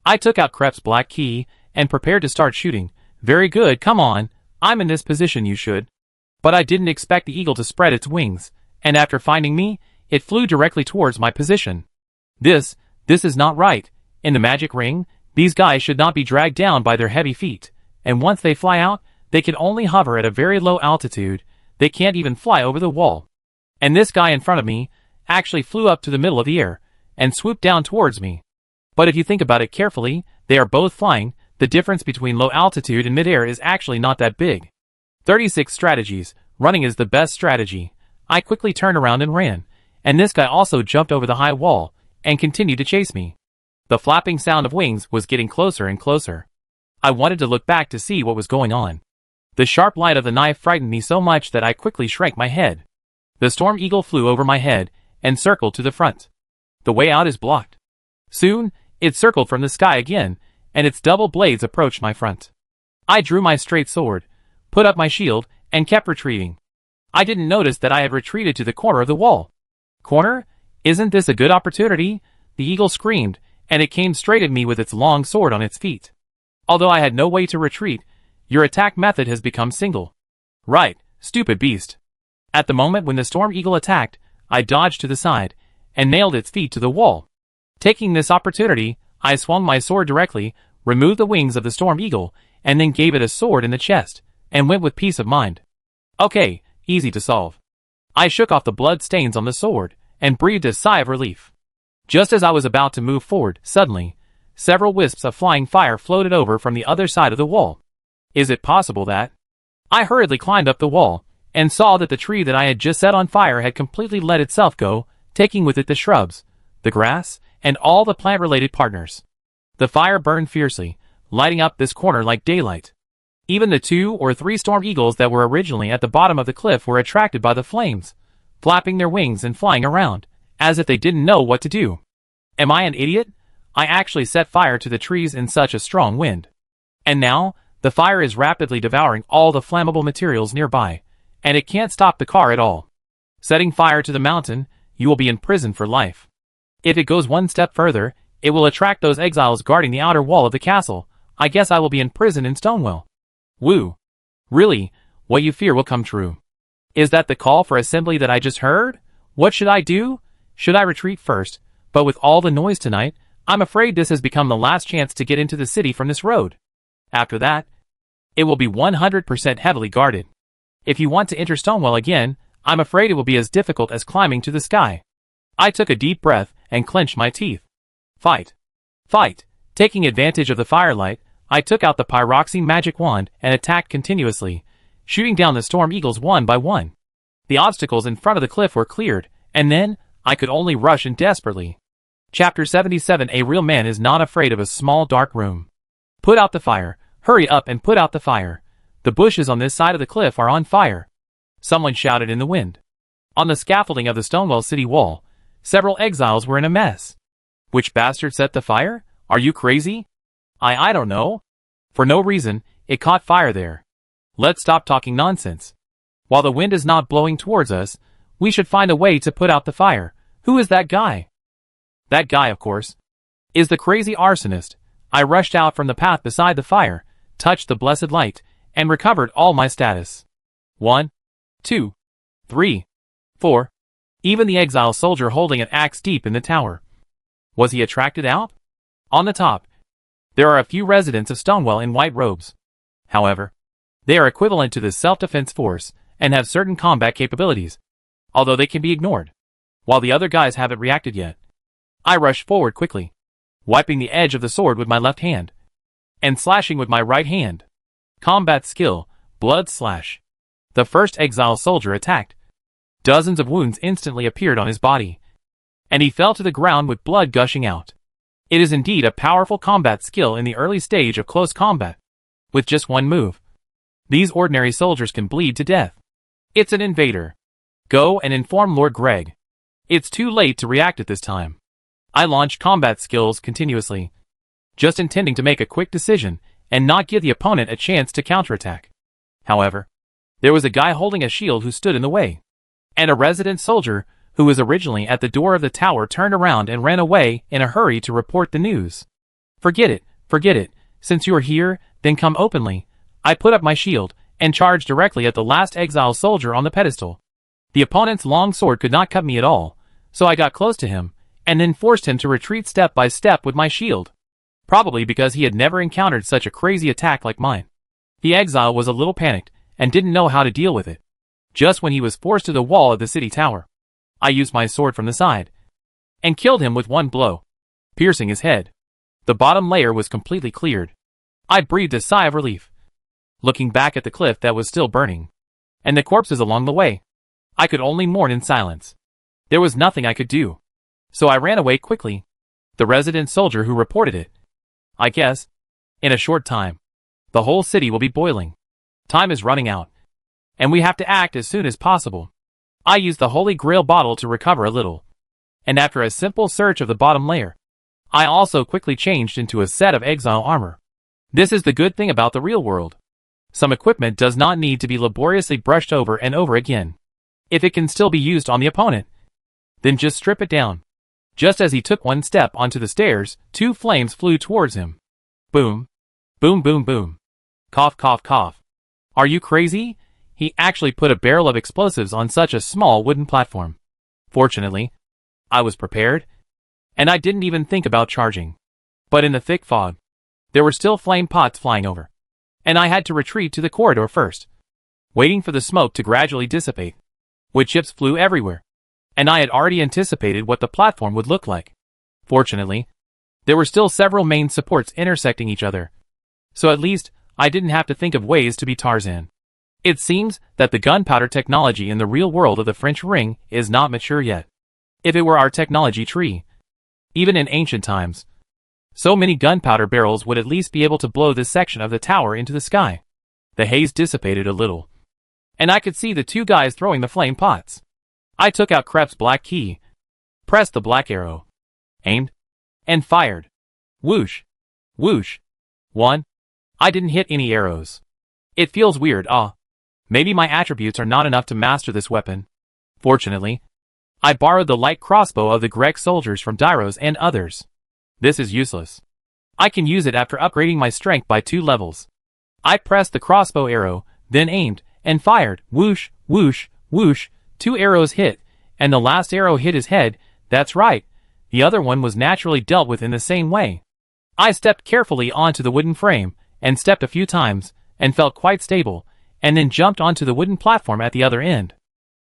I took out Krep's black key, and prepared to start shooting. Very good, come on, I'm in this position, you should. But I didn't expect the eagle to spread its wings, and after finding me, it flew directly towards my position. This is not right. In the magic ring, these guys should not be dragged down by their heavy feet, and once they fly out, they can only hover at a very low altitude. They can't even fly over the wall. And this guy in front of me actually flew up to the middle of the air, and swooped down towards me. But if you think about it carefully, they are both flying. The difference between low altitude and midair is actually not that big. 36 strategies. Running is the best strategy. I quickly turned around and ran, and this guy also jumped over the high wall, and continued to chase me. The flapping sound of wings was getting closer and closer. I wanted to look back to see what was going on. The sharp light of the knife frightened me so much that I quickly shrank my head. The storm eagle flew over my head, and circled to the front. The way out is blocked. Soon, it circled from the sky again, and its double blades approached my front. I drew my straight sword, put up my shield, and kept retreating. I didn't notice that I had retreated to the corner of the wall. Corner? Isn't this a good opportunity? The eagle screamed, and it came straight at me with its long sword on its feet. Although I had no way to retreat, your attack method has become single. Right, stupid beast. At the moment when the storm eagle attacked, I dodged to the side, and nailed its feet to the wall. Taking this opportunity, I swung my sword directly, removed the wings of the storm eagle, and then gave it a sword in the chest, and went with peace of mind. Okay, easy to solve. I shook off the blood stains on the sword, and breathed a sigh of relief. Just as I was about to move forward, suddenly, several wisps of flying fire floated over from the other side of the wall. Is it possible that? I hurriedly climbed up the wall, and saw that the tree that I had just set on fire had completely let itself go, taking with it the shrubs, the grass, and all the plant-related partners. The fire burned fiercely, lighting up this corner like daylight. Even the 2 or 3 storm eagles that were originally at the bottom of the cliff were attracted by the flames, flapping their wings and flying around, as if they didn't know what to do. Am I an idiot? I actually set fire to the trees in such a strong wind. And now, the fire is rapidly devouring all the flammable materials nearby, and it can't stop the car at all. Setting fire to the mountain, you will be in prison for life. If it goes one step further, it will attract those exiles guarding the outer wall of the castle. I guess I will be in prison in Stonewell. Woo. Really, what you fear will come true. Is that the call for assembly that I just heard? What should I do? Should I retreat first? But with all the noise tonight, I'm afraid this has become the last chance to get into the city from this road. After that, it will be 100% heavily guarded. If you want to enter Stonewell again, I'm afraid it will be as difficult as climbing to the sky. I took a deep breath and clenched my teeth. Fight. Fight. Taking advantage of the firelight, I took out the pyroxene magic wand and attacked continuously, shooting down the storm eagles one by one. The obstacles in front of the cliff were cleared, and then, I could only rush in desperately. Chapter 77. A real man is not afraid of a small dark room. Put out the fire. Hurry up and put out the fire. The bushes on this side of the cliff are on fire. Someone shouted in the wind. On the scaffolding of the Stonewell city wall, several exiles were in a mess. Which bastard set the fire? Are you crazy? I don't know. For no reason, it caught fire there. Let's stop talking nonsense. While the wind is not blowing towards us, we should find a way to put out the fire. Who is that guy? That guy, of course, is the crazy arsonist. I rushed out from the path beside the fire, touched the blessed light, and recovered all my status. 1, 2, 3, 4. Even the exile soldier holding an axe deep in the tower. Was he attracted out? On the top, there are a few residents of Stonewell in white robes. However, they are equivalent to the self-defense force and have certain combat capabilities, although they can be ignored, while the other guys haven't reacted yet. I rush forward quickly, wiping the edge of the sword with my left hand, and slashing with my right hand. Combat skill, blood slash. The first exile soldier attacked. Dozens of wounds instantly appeared on his body, and he fell to the ground with blood gushing out. It is indeed a powerful combat skill in the early stage of close combat. With just one move, these ordinary soldiers can bleed to death. It's an invader. Go and inform Lord Greg. It's too late to react at this time. I launched combat skills continuously, just intending to make a quick decision and not give the opponent a chance to counterattack. However, there was a guy holding a shield who stood in the way, and a resident soldier who was originally at the door of the tower turned around and ran away in a hurry to report the news. Forget it. Since you are here, then come openly. I put up my shield and charged directly at the last exile soldier on the pedestal. The opponent's long sword could not cut me at all, so I got close to him and then forced him to retreat step by step with my shield. Probably because he had never encountered such a crazy attack like mine. The exile was a little panicked and didn't know how to deal with it. Just when he was forced to the wall of the city tower, I used my sword from the side and killed him with one blow, piercing his head. The bottom layer was completely cleared. I breathed a sigh of relief, looking back at the cliff that was still burning, and the corpses along the way. I could only mourn in silence. There was nothing I could do, so I ran away quickly. The resident soldier who reported it. I guess, in a short time, the whole city will be boiling. Time is running out, and we have to act as soon as possible. I used the Holy Grail bottle to recover a little, and after a simple search of the bottom layer, I also quickly changed into a set of exile armor. This is the good thing about the real world. Some equipment does not need to be laboriously brushed over and over again. If it can still be used on the opponent, then just strip it down. Just as he took one step onto the stairs, 2 flames flew towards him. Boom. Boom boom boom. Cough cough cough. Are you crazy? He actually put a barrel of explosives on such a small wooden platform. Fortunately, I was prepared, and I didn't even think about charging. But in the thick fog, there were still flame pots flying over, and I had to retreat to the corridor first, waiting for the smoke to gradually dissipate. Wood chips flew everywhere, and I had already anticipated what the platform would look like. Fortunately, there were still several main supports intersecting each other, so at least I didn't have to think of ways to be Tarzan. It seems that the gunpowder technology in the real world of the French Ring is not mature yet. If it were our technology tree, even in ancient times, so many gunpowder barrels would at least be able to blow this section of the tower into the sky. The haze dissipated a little, and I could see the 2 guys throwing the flame pots. I took out Krep's black key, pressed the black arrow, aimed, and fired. Whoosh! Whoosh! 1. I didn't hit any arrows. It feels weird, maybe my attributes are not enough to master this weapon. Fortunately, I borrowed the light crossbow of the Grek soldiers from Dairos and others. This is useless. I can use it after upgrading my strength by 2 levels. I pressed the crossbow arrow, then aimed, and fired. Whoosh, whoosh, whoosh. 2 arrows hit, and the last arrow hit his head. That's right. The other one was naturally dealt with in the same way. I stepped carefully onto the wooden frame, and stepped a few times, and felt quite stable, and then jumped onto the wooden platform at the other end.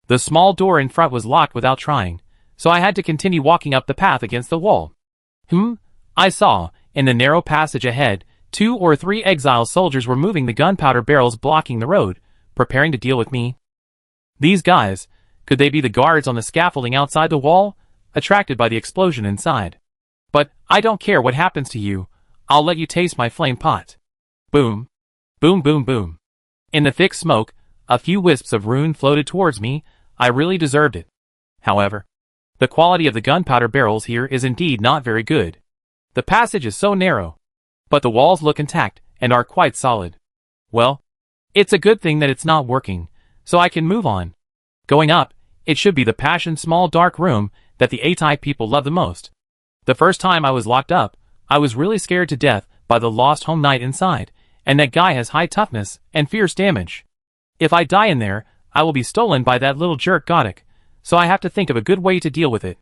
The small door in front was locked without trying, so I had to continue walking up the path against the wall. I saw, in the narrow passage ahead, 2 or 3 exile soldiers were moving the gunpowder barrels blocking the road, preparing to deal with me. These guys, could they be the guards on the scaffolding outside the wall, attracted by the explosion inside? But I don't care what happens to you, I'll let you taste my flame pot. Boom. Boom boom boom. In the thick smoke, a few wisps of rune floated towards me. I really deserved it. However, the quality of the gunpowder barrels here is indeed not very good. The passage is so narrow, but the walls look intact and are quite solid. Well, it's a good thing that it's not working, so I can move on. Going up, it should be the passion small dark room that the A-type people love the most. The first time I was locked up, I was really scared to death by the lost home knight inside, and that guy has high toughness and fierce damage. If I die in there, I will be stolen by that little jerk Godok, so I have to think of a good way to deal with it.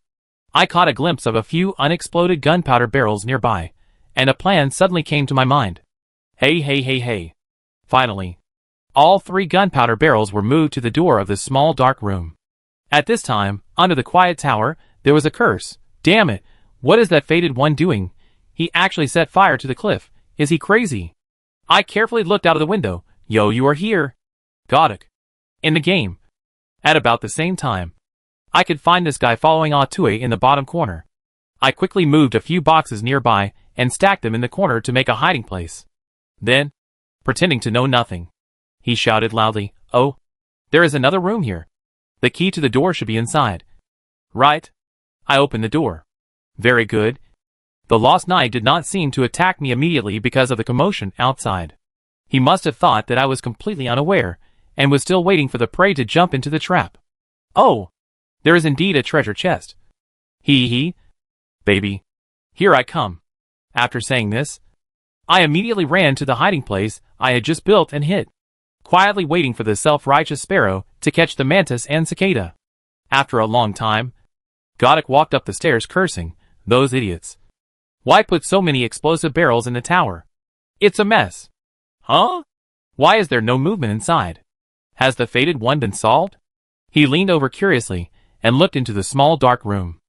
I caught a glimpse of a few unexploded gunpowder barrels nearby, and a plan suddenly came to my mind. Hey. Finally, all 3 gunpowder barrels were moved to the door of this small dark room. At this time, under the quiet tower, there was a curse. Damn it, what is that fated one doing? He actually set fire to the cliff. Is he crazy? I carefully looked out of the window. Yo, you are here. Godok. In the game. At about the same time, I could find this guy following Atue in the bottom corner. I quickly moved a few boxes nearby and stacked them in the corner to make a hiding place. Then, pretending to know nothing, he shouted loudly, "Oh, there is another room here. The key to the door should be inside." Right. I opened the door. Very good. The lost knight did not seem to attack me immediately because of the commotion outside. He must have thought that I was completely unaware, and was still waiting for the prey to jump into the trap. Oh! There is indeed a treasure chest. Hee. Baby. Here I come. After saying this, I immediately ran to the hiding place I had just built and hid, quietly waiting for the self-righteous sparrow to catch the mantis and cicada. After a long time, Godok walked up the stairs cursing, "Those idiots. Why put so many explosive barrels in the tower? It's a mess." Huh? Why is there no movement inside? Has the fated one been solved? He leaned over curiously and looked into the small dark room.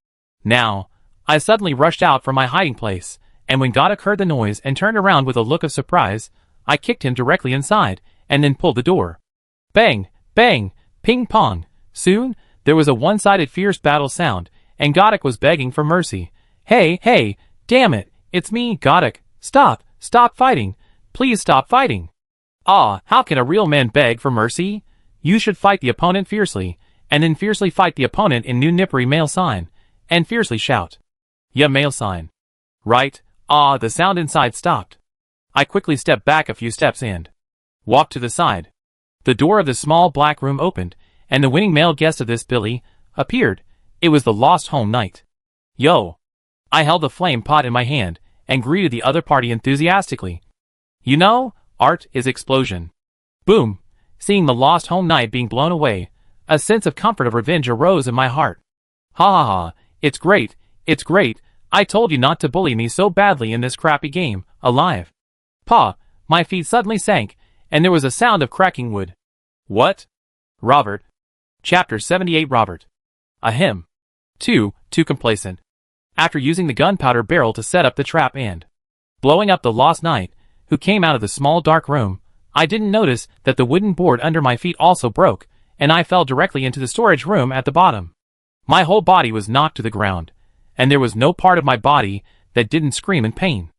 Now, I suddenly rushed out from my hiding place, and when Godok heard the noise and turned around with a look of surprise, I kicked him directly inside, and then pulled the door. Bang, bang, ping pong. Soon, there was a one-sided fierce battle sound, and Godok was begging for mercy. Hey, damn it, it's me, Godok. Stop fighting. Please stop fighting. How can a real man beg for mercy? You should fight the opponent fiercely, and then fiercely fight the opponent in New Nippery male sign, and fiercely shout. Yeah, male sign. Right. The sound inside stopped. I quickly stepped back a few steps and walked to the side. The door of the small black room opened, and the winning male guest of this Billy appeared. It was the lost home knight. Yo! I held the flame pot in my hand and greeted the other party enthusiastically. You know, art is explosion. Boom! Seeing the lost home night being blown away, a sense of comfort of revenge arose in my heart. Ha ha ha, it's great, it's great, I told you not to bully me so badly in this crappy game, alive. Pa, my feet suddenly sank, and there was a sound of cracking wood. What? Robert. Chapter 78 Robert. Ahem. Too complacent. After using the gunpowder barrel to set up the trap and blowing up the lost knight, who came out of the small dark room, I didn't notice that the wooden board under my feet also broke, and I fell directly into the storage room at the bottom. My whole body was knocked to the ground, and there was no part of my body that didn't scream in pain.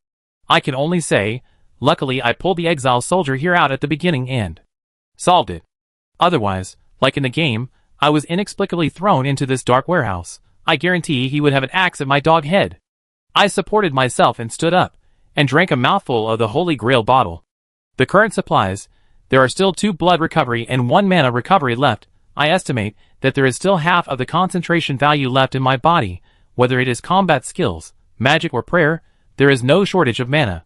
I can only say, luckily I pulled the exile soldier here out at the beginning and solved it. Otherwise, like in the game, I was inexplicably thrown into this dark warehouse. I guarantee he would have an axe at my dog head. I supported myself and stood up, and drank a mouthful of the Holy Grail bottle. The current supplies, there are still 2 blood recovery and 1 mana recovery left. I estimate that there is still half of the concentration value left in my body. Whether it is combat skills, magic or prayer, there is no shortage of mana.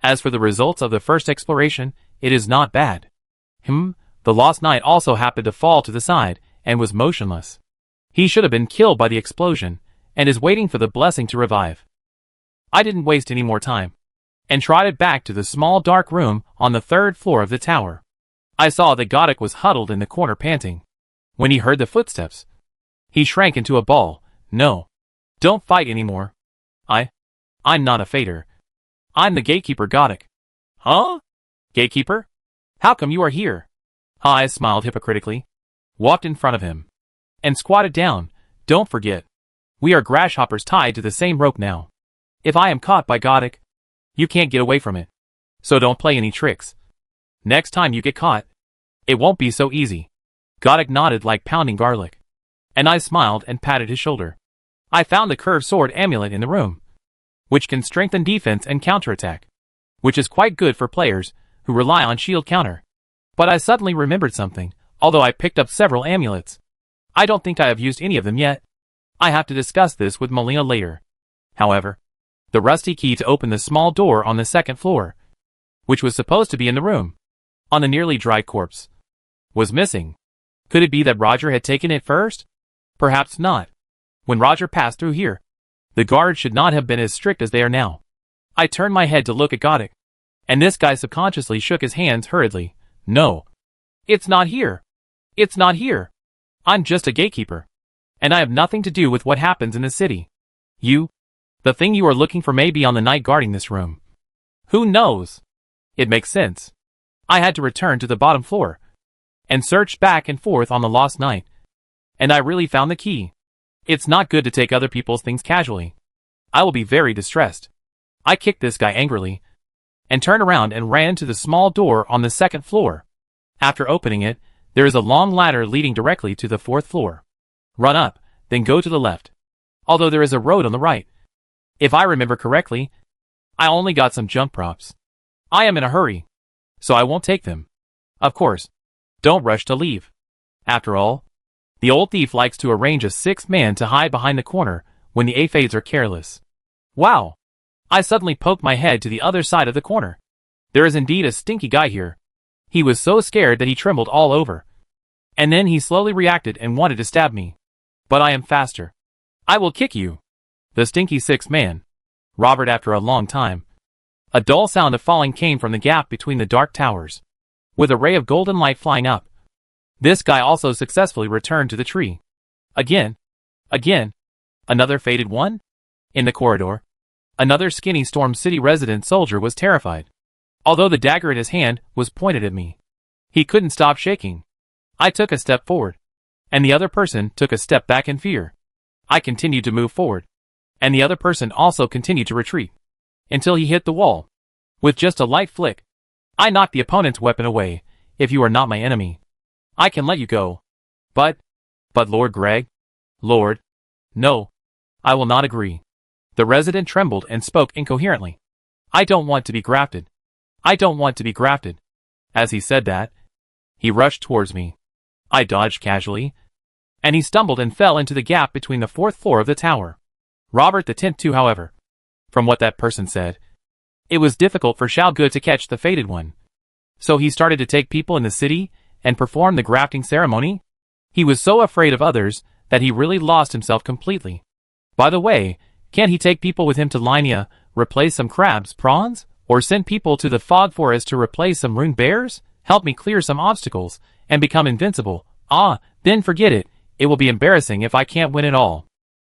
As for the results of the first exploration, it is not bad. The lost knight also happened to fall to the side, and was motionless. He should have been killed by the explosion, and is waiting for the blessing to revive. I didn't waste any more time, and trotted back to the small dark room on the 3rd floor of the tower. I saw that Godok was huddled in the corner panting. When he heard the footsteps, he shrank into a ball. No. Don't fight anymore. I'm not a fader. I'm the gatekeeper Godok. Huh? Gatekeeper? How come you are here? I smiled hypocritically, walked in front of him, and squatted down. Don't forget, we are grasshoppers tied to the same rope now. If I am caught by Godok, you can't get away from it. So don't play any tricks. Next time you get caught, it won't be so easy. Godok nodded like pounding garlic, and I smiled and patted his shoulder. I found the curved sword amulet in the room, which can strengthen defense and counterattack, which is quite good for players who rely on shield counter. But I suddenly remembered something. Although I picked up several amulets, I don't think I have used any of them yet. I have to discuss this with Melina later. However, the rusty key to open the small door on the 2nd floor, which was supposed to be in the room, on the nearly dry corpse, was missing. Could it be that Roger had taken it first? Perhaps not. When Roger passed through here, the guards should not have been as strict as they are now. I turned my head to look at Godok, and this guy subconsciously shook his hands hurriedly. No. It's not here. It's not here. I'm just a gatekeeper, and I have nothing to do with what happens in the city. The thing you are looking for may be on the night guarding this room. Who knows? It makes sense. I had to return to the bottom floor, and searched back and forth on the lost night, and I really found the key. It's not good to take other people's things casually. I will be very distressed. I kicked this guy angrily, and turned around and ran to the small door on the 2nd floor. After opening it, there is a long ladder leading directly to the 4th floor. Run up, then go to the left. Although there is a road on the right. If I remember correctly, I only got some junk props. I am in a hurry, so I won't take them. Of course, don't rush to leave. After all, the old thief likes to arrange a 6th man to hide behind the corner when the aphids are careless. Wow! I suddenly poked my head to the other side of the corner. There is indeed a stinky guy here. He was so scared that he trembled all over. And then he slowly reacted and wanted to stab me. But I am faster. I will kick you. The stinky 6th man. Robert after a long time. A dull sound of falling came from the gap between the dark towers, with a ray of golden light flying up. This guy also successfully returned to the tree. Again. Another faded one? In the corridor, another skinny Storm City resident soldier was terrified. Although the dagger in his hand was pointed at me, he couldn't stop shaking. I took a step forward, and the other person took a step back in fear. I continued to move forward, and the other person also continued to retreat, until he hit the wall. With just a light flick, I knocked the opponent's weapon away. If you are not my enemy, I can let you go. But Lord Greg? Lord? No. I will not agree. The resident trembled and spoke incoherently. I don't want to be grafted. I don't want to be grafted. As he said that, he rushed towards me. I dodged casually, and he stumbled and fell into the gap between the 4th floor of the tower. Robert the Tenth too, however. From what that person said, it was difficult for Xiao Gu to catch the fated one. So he started to take people in the city and perform the grafting ceremony? He was so afraid of others that he really lost himself completely. By the way, can't he take people with him to Linia, replace some crabs, prawns? Or send people to the fog forest to replace some rune bears? Help me clear some obstacles and become invincible. Then forget it. It will be embarrassing if I can't win it all.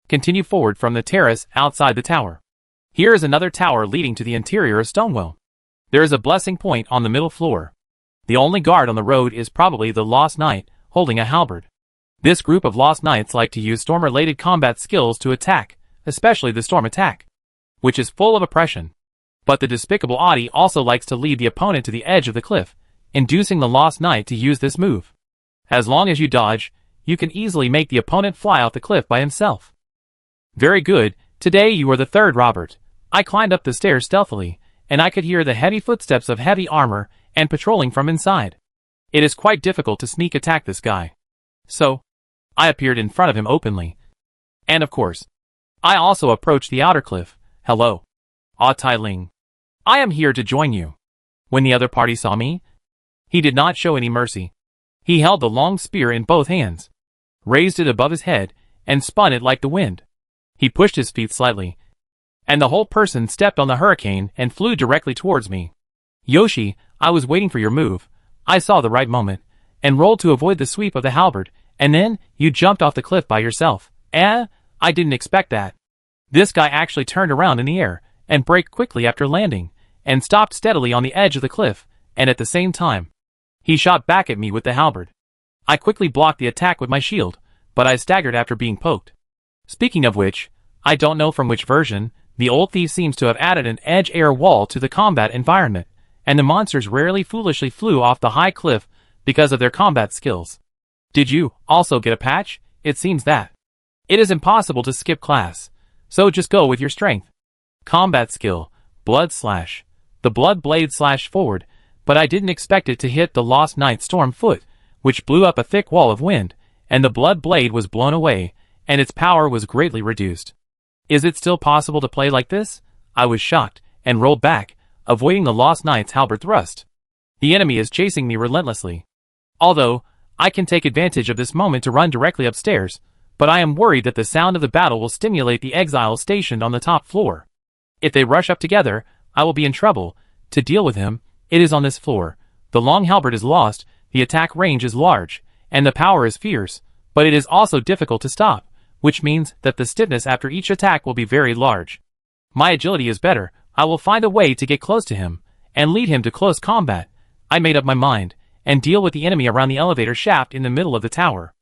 Continue forward from the terrace outside the tower. Here is another tower leading to the interior of Stonewell. There is a blessing point on the middle floor. The only guard on the road is probably the Lost Knight, holding a halberd. This group of Lost Knights like to use storm-related combat skills to attack, especially the storm attack, which is full of oppression. But the despicable Adi also likes to lead the opponent to the edge of the cliff, inducing the Lost Knight to use this move. As long as you dodge, you can easily make the opponent fly off the cliff by himself. Very good, today you are the third, Robert. I climbed up the stairs stealthily, and I could hear the heavy footsteps of heavy armor and patrolling from inside. It is quite difficult to sneak attack this guy. So, I appeared in front of him openly. And of course, I also approached the outer cliff. Hello. Tai Ling. I am here to join you. When the other party saw me, he did not show any mercy. He held the long spear in both hands, raised it above his head, and spun it like the wind. He pushed his feet slightly, and the whole person stepped on the hurricane and flew directly towards me. Yoshi, I was waiting for your move. I saw the right moment, and rolled to avoid the sweep of the halberd, and then you jumped off the cliff by yourself. I didn't expect that. This guy actually turned around in the air, and braked quickly after landing, and stopped steadily on the edge of the cliff, and at the same time, he shot back at me with the halberd. I quickly blocked the attack with my shield, but I staggered after being poked. Speaking of which, I don't know from which version, the old thief seems to have added an edge air wall to the combat environment, and the monsters rarely foolishly flew off the high cliff because of their combat skills. Did you also get a patch? It seems that it is impossible to skip class, so just go with your strength. Combat skill, blood slash. The blood blade slashed forward, but I didn't expect it to hit the Lost Knight Storm Foot, which blew up a thick wall of wind, and the blood blade was blown away, and its power was greatly reduced. Is it still possible to play like this? I was shocked, and rolled back, avoiding the Lost Knight's halberd thrust. The enemy is chasing me relentlessly. Although, I can take advantage of this moment to run directly upstairs, but I am worried that the sound of the battle will stimulate the exiles stationed on the top floor. If they rush up together, I will be in trouble. To deal with him, it is on this floor. The long halberd is lost, the attack range is large, and the power is fierce, but it is also difficult to stop, which means that the stiffness after each attack will be very large. My agility is better. I will find a way to get close to him, and lead him to close combat. I made up my mind, and deal with the enemy around the elevator shaft in the middle of the tower.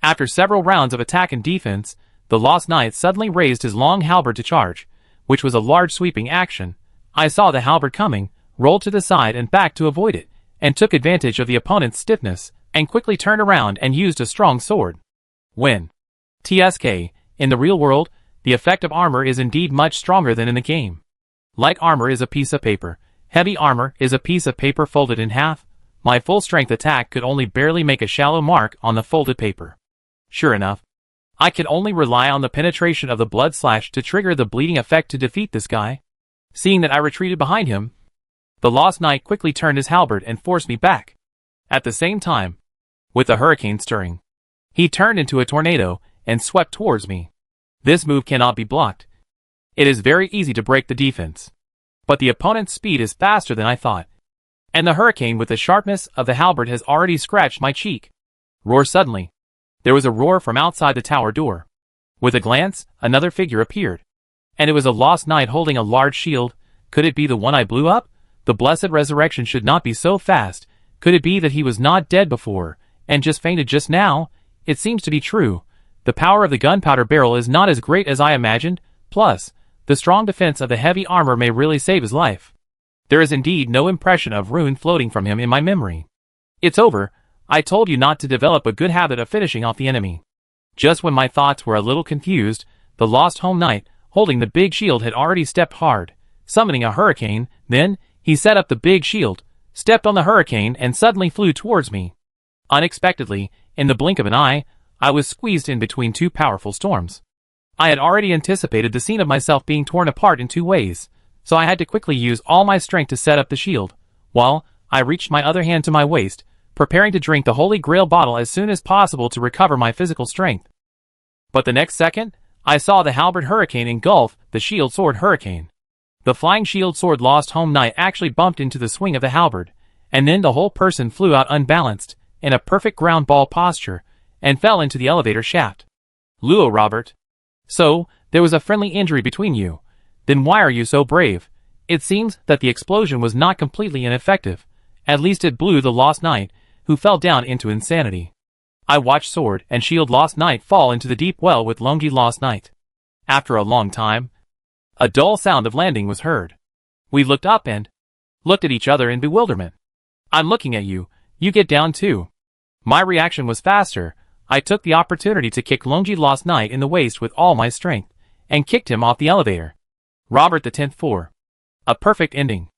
After several rounds of attack and defense, the Lost Knight suddenly raised his long halberd to charge, which was a large sweeping action. I saw the halberd coming, rolled to the side and back to avoid it, and took advantage of the opponent's stiffness, and quickly turned around and used a strong sword. When TSK, in the real world, the effect of armor is indeed much stronger than in the game. Light armor is a piece of paper. Heavy armor is a piece of paper folded in half. My full-strength attack could only barely make a shallow mark on the folded paper. Sure enough, I could only rely on the penetration of the blood slash to trigger the bleeding effect to defeat this guy. Seeing that I retreated behind him, the Lost Knight quickly turned his halberd and forced me back. At the same time, with the hurricane stirring, he turned into a tornado and swept towards me. This move cannot be blocked. It is very easy to break the defense. But the opponent's speed is faster than I thought, and the hurricane with the sharpness of the halberd has already scratched my cheek. Roar suddenly. There was a roar from outside the tower door. With a glance, another figure appeared. And it was a Lost Knight holding a large shield. Could it be the one I blew up? The blessed resurrection should not be so fast. Could it be that he was not dead before, and just fainted just now? It seems to be true. The power of the gunpowder barrel is not as great as I imagined, plus, the strong defense of the heavy armor may really save his life. There is indeed no impression of rune floating from him in my memory. It's over. I told you not to develop a good habit of finishing off the enemy. Just when my thoughts were a little confused, the Lost Home Knight, holding the big shield, had already stepped hard, summoning a hurricane. Then, he set up the big shield, stepped on the hurricane, and suddenly flew towards me. Unexpectedly, in the blink of an eye, I was squeezed in between two powerful storms. I had already anticipated the scene of myself being torn apart in 2 ways, so I had to quickly use all my strength to set up the shield, while I reached my other hand to my waist, preparing to drink the Holy Grail bottle as soon as possible to recover my physical strength. But the next second, I saw the halberd hurricane engulf the shield sword hurricane. The flying shield sword lost home knight actually bumped into the swing of the halberd, and then the whole person flew out unbalanced, in a perfect ground ball posture, and fell into the elevator shaft. Luo Robert. So, there was a friendly injury between you. Then why are you so brave? It seems that the explosion was not completely ineffective. At least it blew the lost knight, who fell down into insanity. I watched sword and shield lost knight fall into the deep well with Longji lost knight. After a long time, a dull sound of landing was heard. We looked up and looked at each other in bewilderment. I'm looking at you, you get down too. My reaction was faster. I took the opportunity to kick Longji lost knight in the waist with all my strength, and kicked him off the elevator. Robert the 10th 4. A perfect ending.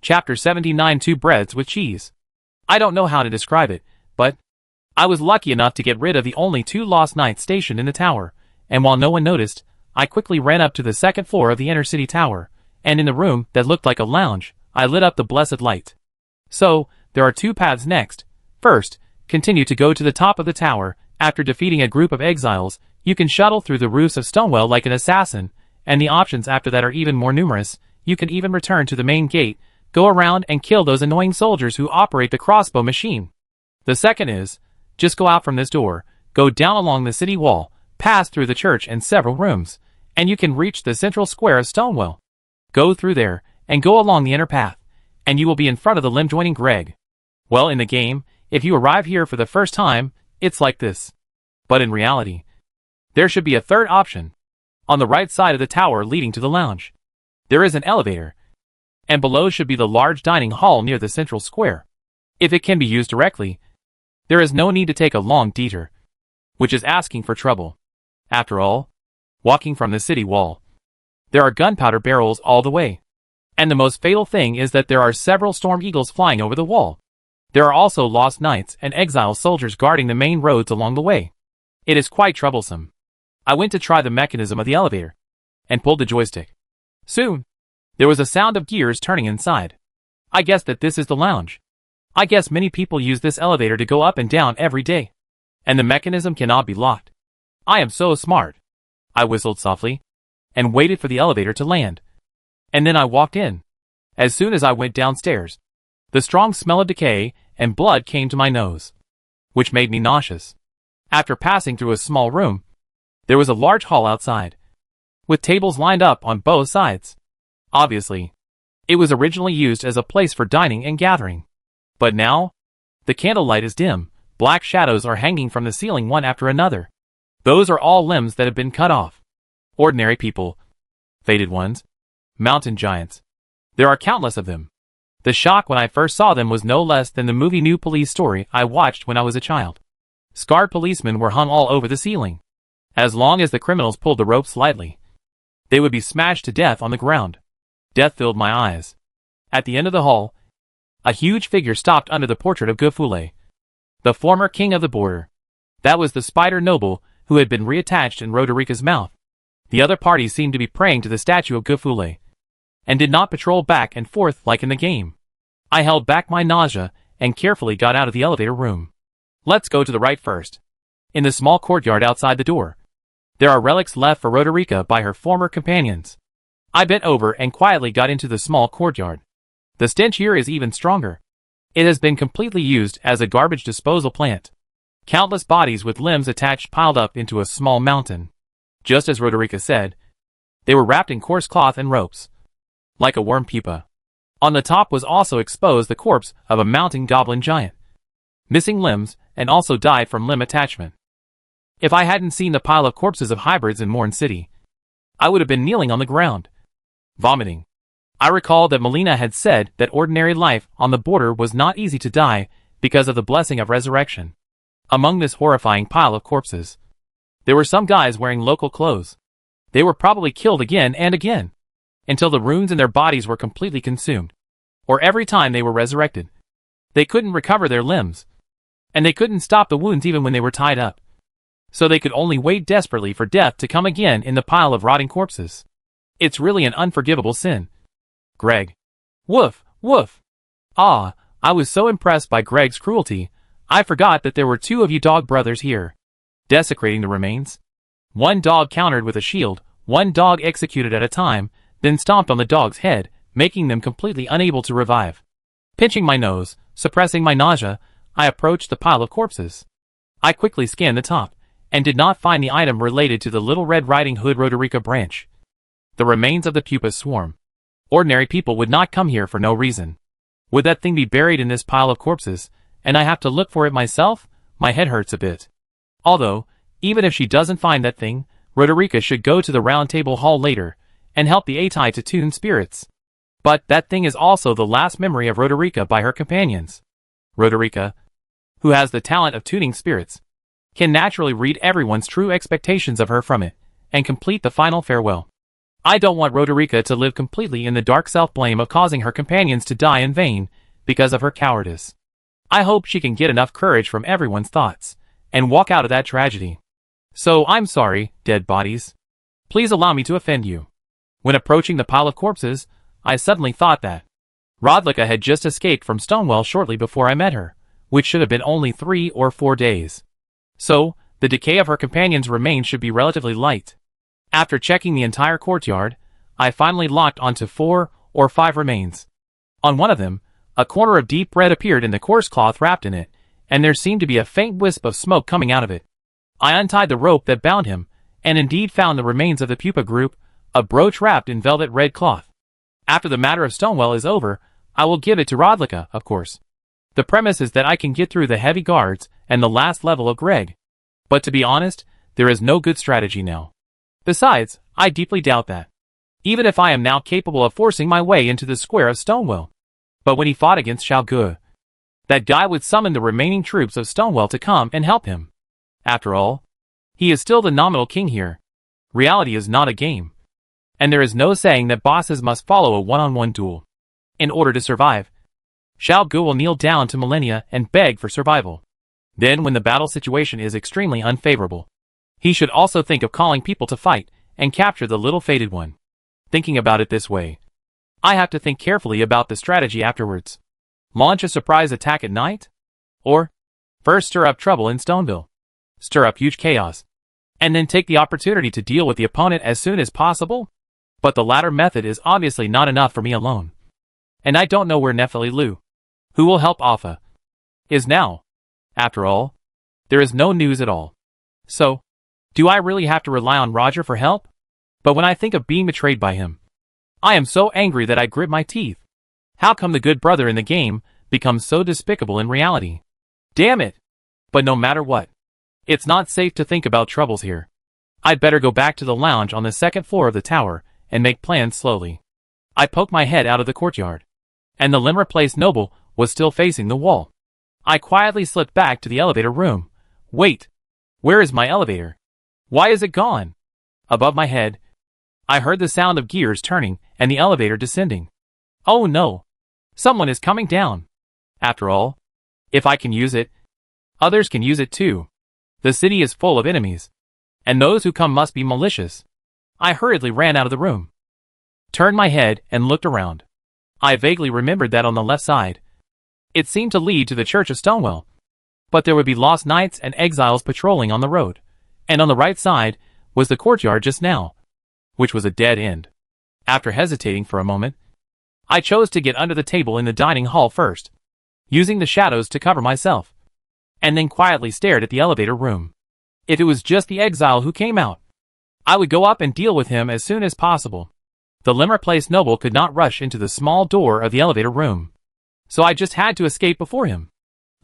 Chapter 79 2 breads with cheese. I don't know how to describe it, but I was lucky enough to get rid of the only 2 lost knights stationed in the tower, and while no one noticed, I quickly ran up to the 2nd floor of the inner city tower, and in the room that looked like a lounge, I lit up the blessed light. So, there are 2 paths next. First, continue to go to the top of the tower. After defeating a group of exiles, you can shuttle through the roofs of Stonewell like an assassin, and the options after that are even more numerous. You can even return to the main gate, go around and kill those annoying soldiers who operate the crossbow machine. The second is, just go out from this door, go down along the city wall, pass through the church and several rooms, and you can reach the central square of Stonewell. Go through there, and go along the inner path, and you will be in front of the limb-joining Greg. Well, in the game, if you arrive here for the first time, it's like this. But in reality, there should be a third option. On the right side of the tower leading to the lounge, there is an elevator, and below should be the large dining hall near the central square. If it can be used directly, there is no need to take a long detour, which is asking for trouble. After all, walking from the city wall, there are gunpowder barrels all the way. And the most fatal thing is that there are several storm eagles flying over the wall. There are also lost knights and exile soldiers guarding the main roads along the way. It is quite troublesome. I went to try the mechanism of the elevator, and pulled the joystick. Soon, there was a sound of gears turning inside. I guess that this is the lounge. I guess many people use this elevator to go up and down every day. And the mechanism cannot be locked. I am so smart. I whistled softly, and waited for the elevator to land. And then I walked in. As soon as I went downstairs, the strong smell of decay and blood came to my nose, which made me nauseous. After passing through a small room, there was a large hall outside, with tables lined up on both sides. Obviously, it was originally used as a place for dining and gathering. But now, the candlelight is dim, black shadows are hanging from the ceiling one after another. Those are all limbs that have been cut off. Ordinary people, fated ones, mountain giants. There are countless of them. The shock when I first saw them was no less than the movie New Police Story I watched when I was a child. Scarred policemen were hung all over the ceiling. As long as the criminals pulled the ropes lightly, they would be smashed to death on the ground. Death filled my eyes. At the end of the hall, a huge figure stopped under the portrait of Gufule, the former king of the border. That was the spider noble who had been reattached in Roderica's mouth. The other parties seemed to be praying to the statue of Gufule, and did not patrol back and forth like in the game. I held back my nausea and carefully got out of the elevator room. Let's go to the right first. In the small courtyard outside the door, there are relics left for Roderica by her former companions. I bent over and quietly got into the small courtyard. The stench here is even stronger. It has been completely used as a garbage disposal plant. Countless bodies with limbs attached piled up into a small mountain. Just as Roderica said, they were wrapped in coarse cloth and ropes, like a worm pupa. On the top was also exposed the corpse of a mountain goblin giant, missing limbs and also died from limb attachment. If I hadn't seen the pile of corpses of hybrids in Morn City, I would have been kneeling on the ground, vomiting. I recalled that Melina had said that ordinary life on the border was not easy to die because of the blessing of resurrection. Among this horrifying pile of corpses, there were some guys wearing local clothes. They were probably killed again and again, until the runes in their bodies were completely consumed, or every time they were resurrected. They couldn't recover their limbs, and they couldn't stop the wounds even when they were tied up. so they could only wait desperately for death to come again in the pile of rotting corpses. It's really an unforgivable sin. Greg. Woof, woof. Ah, I was so impressed by Greg's cruelty, I forgot that there were 2 of you dog brothers here. Desecrating the remains. 1 dog countered with a shield, 1 dog executed at a time, then stomped on the dog's head, making them completely unable to revive. Pinching my nose, suppressing my nausea, I approached the pile of corpses. I quickly scanned the top, and did not find the item related to the Little Red Riding Hood Roderica branch. The remains of the pupa's swarm. Ordinary people would not come here for no reason. Would that thing be buried in this pile of corpses, and I have to look for it myself? My head hurts a bit. Although, even if she doesn't find that thing, Roderica should go to the Round Table Hall later, and help the Atai to tune spirits. But that thing is also the last memory of Roderica by her companions. Roderica, who has the talent of tuning spirits, can naturally read everyone's true expectations of her from it, and complete the final farewell. I don't want Roderica to live completely in the dark self-blame of causing her companions to die in vain, because of her cowardice. I hope she can get enough courage from everyone's thoughts, and walk out of that tragedy. So I'm sorry, dead bodies. Please allow me to offend you. When approaching the pile of corpses, I suddenly thought that Roderica had just escaped from Stonewell shortly before I met her, which should have been only 3 or 4 days. So, the decay of her companions' remains should be relatively light. After checking the entire courtyard, I finally locked onto 4 or 5 remains. On one of them, a corner of deep red appeared in the coarse cloth wrapped in it, and there seemed to be a faint wisp of smoke coming out of it. I untied the rope that bound him, and indeed found the remains of the pupa group, a brooch wrapped in velvet red cloth. After the matter of Stonewell is over, I will give it to Roderica, of course. The premise is that I can get through the heavy guards and the last level of Greg. But to be honest, there is no good strategy now. Besides, I deeply doubt that. Even if I am now capable of forcing my way into the square of Stonewell. But when he fought against Xiaogu, that guy would summon the remaining troops of Stonewell to come and help him. After all, he is still the nominal king here. Reality is not a game. And there is no saying that bosses must follow a one-on-one duel. In order to survive, Xiaogu will kneel down to Millennia and beg for survival. Then when the battle situation is extremely unfavorable, he should also think of calling people to fight and capture the little faded one. Thinking about it this way, I have to think carefully about the strategy afterwards. Launch a surprise attack at night? Or, first stir up trouble in Stoneville. Stir up huge chaos. And then take the opportunity to deal with the opponent as soon as possible? But the latter method is obviously not enough for me alone. And I don't know where Nephili Lu, who will help Alpha, is now. After all, there is no news at all. So, do I really have to rely on Roger for help? But when I think of being betrayed by him, I am so angry that I grit my teeth. How come the good brother in the game becomes so despicable in reality? Damn it! But no matter what, it's not safe to think about troubles here. I'd better go back to the lounge on the 2nd floor of the tower and make plans slowly. I poked my head out of the courtyard, and the Limmer Place noble was still facing the wall. I quietly slipped back to the elevator room. Wait, where is my elevator? Why is it gone? Above my head, I heard the sound of gears turning and the elevator descending. Oh no! Someone is coming down. After all, if I can use it, others can use it too. The city is full of enemies, and those who come must be malicious. I hurriedly ran out of the room, turned my head and looked around. I vaguely remembered that on the left side, it seemed to lead to the Church of Stonewell, but there would be lost knights and exiles patrolling on the road, and on the right side was the courtyard just now, which was a dead end. After hesitating for a moment, I chose to get under the table in the dining hall first, using the shadows to cover myself, and then quietly stared at the elevator room. If it was just the exile who came out, I would go up and deal with him as soon as possible. The Limmer Place noble could not rush into the small door of the elevator room, so I just had to escape before him.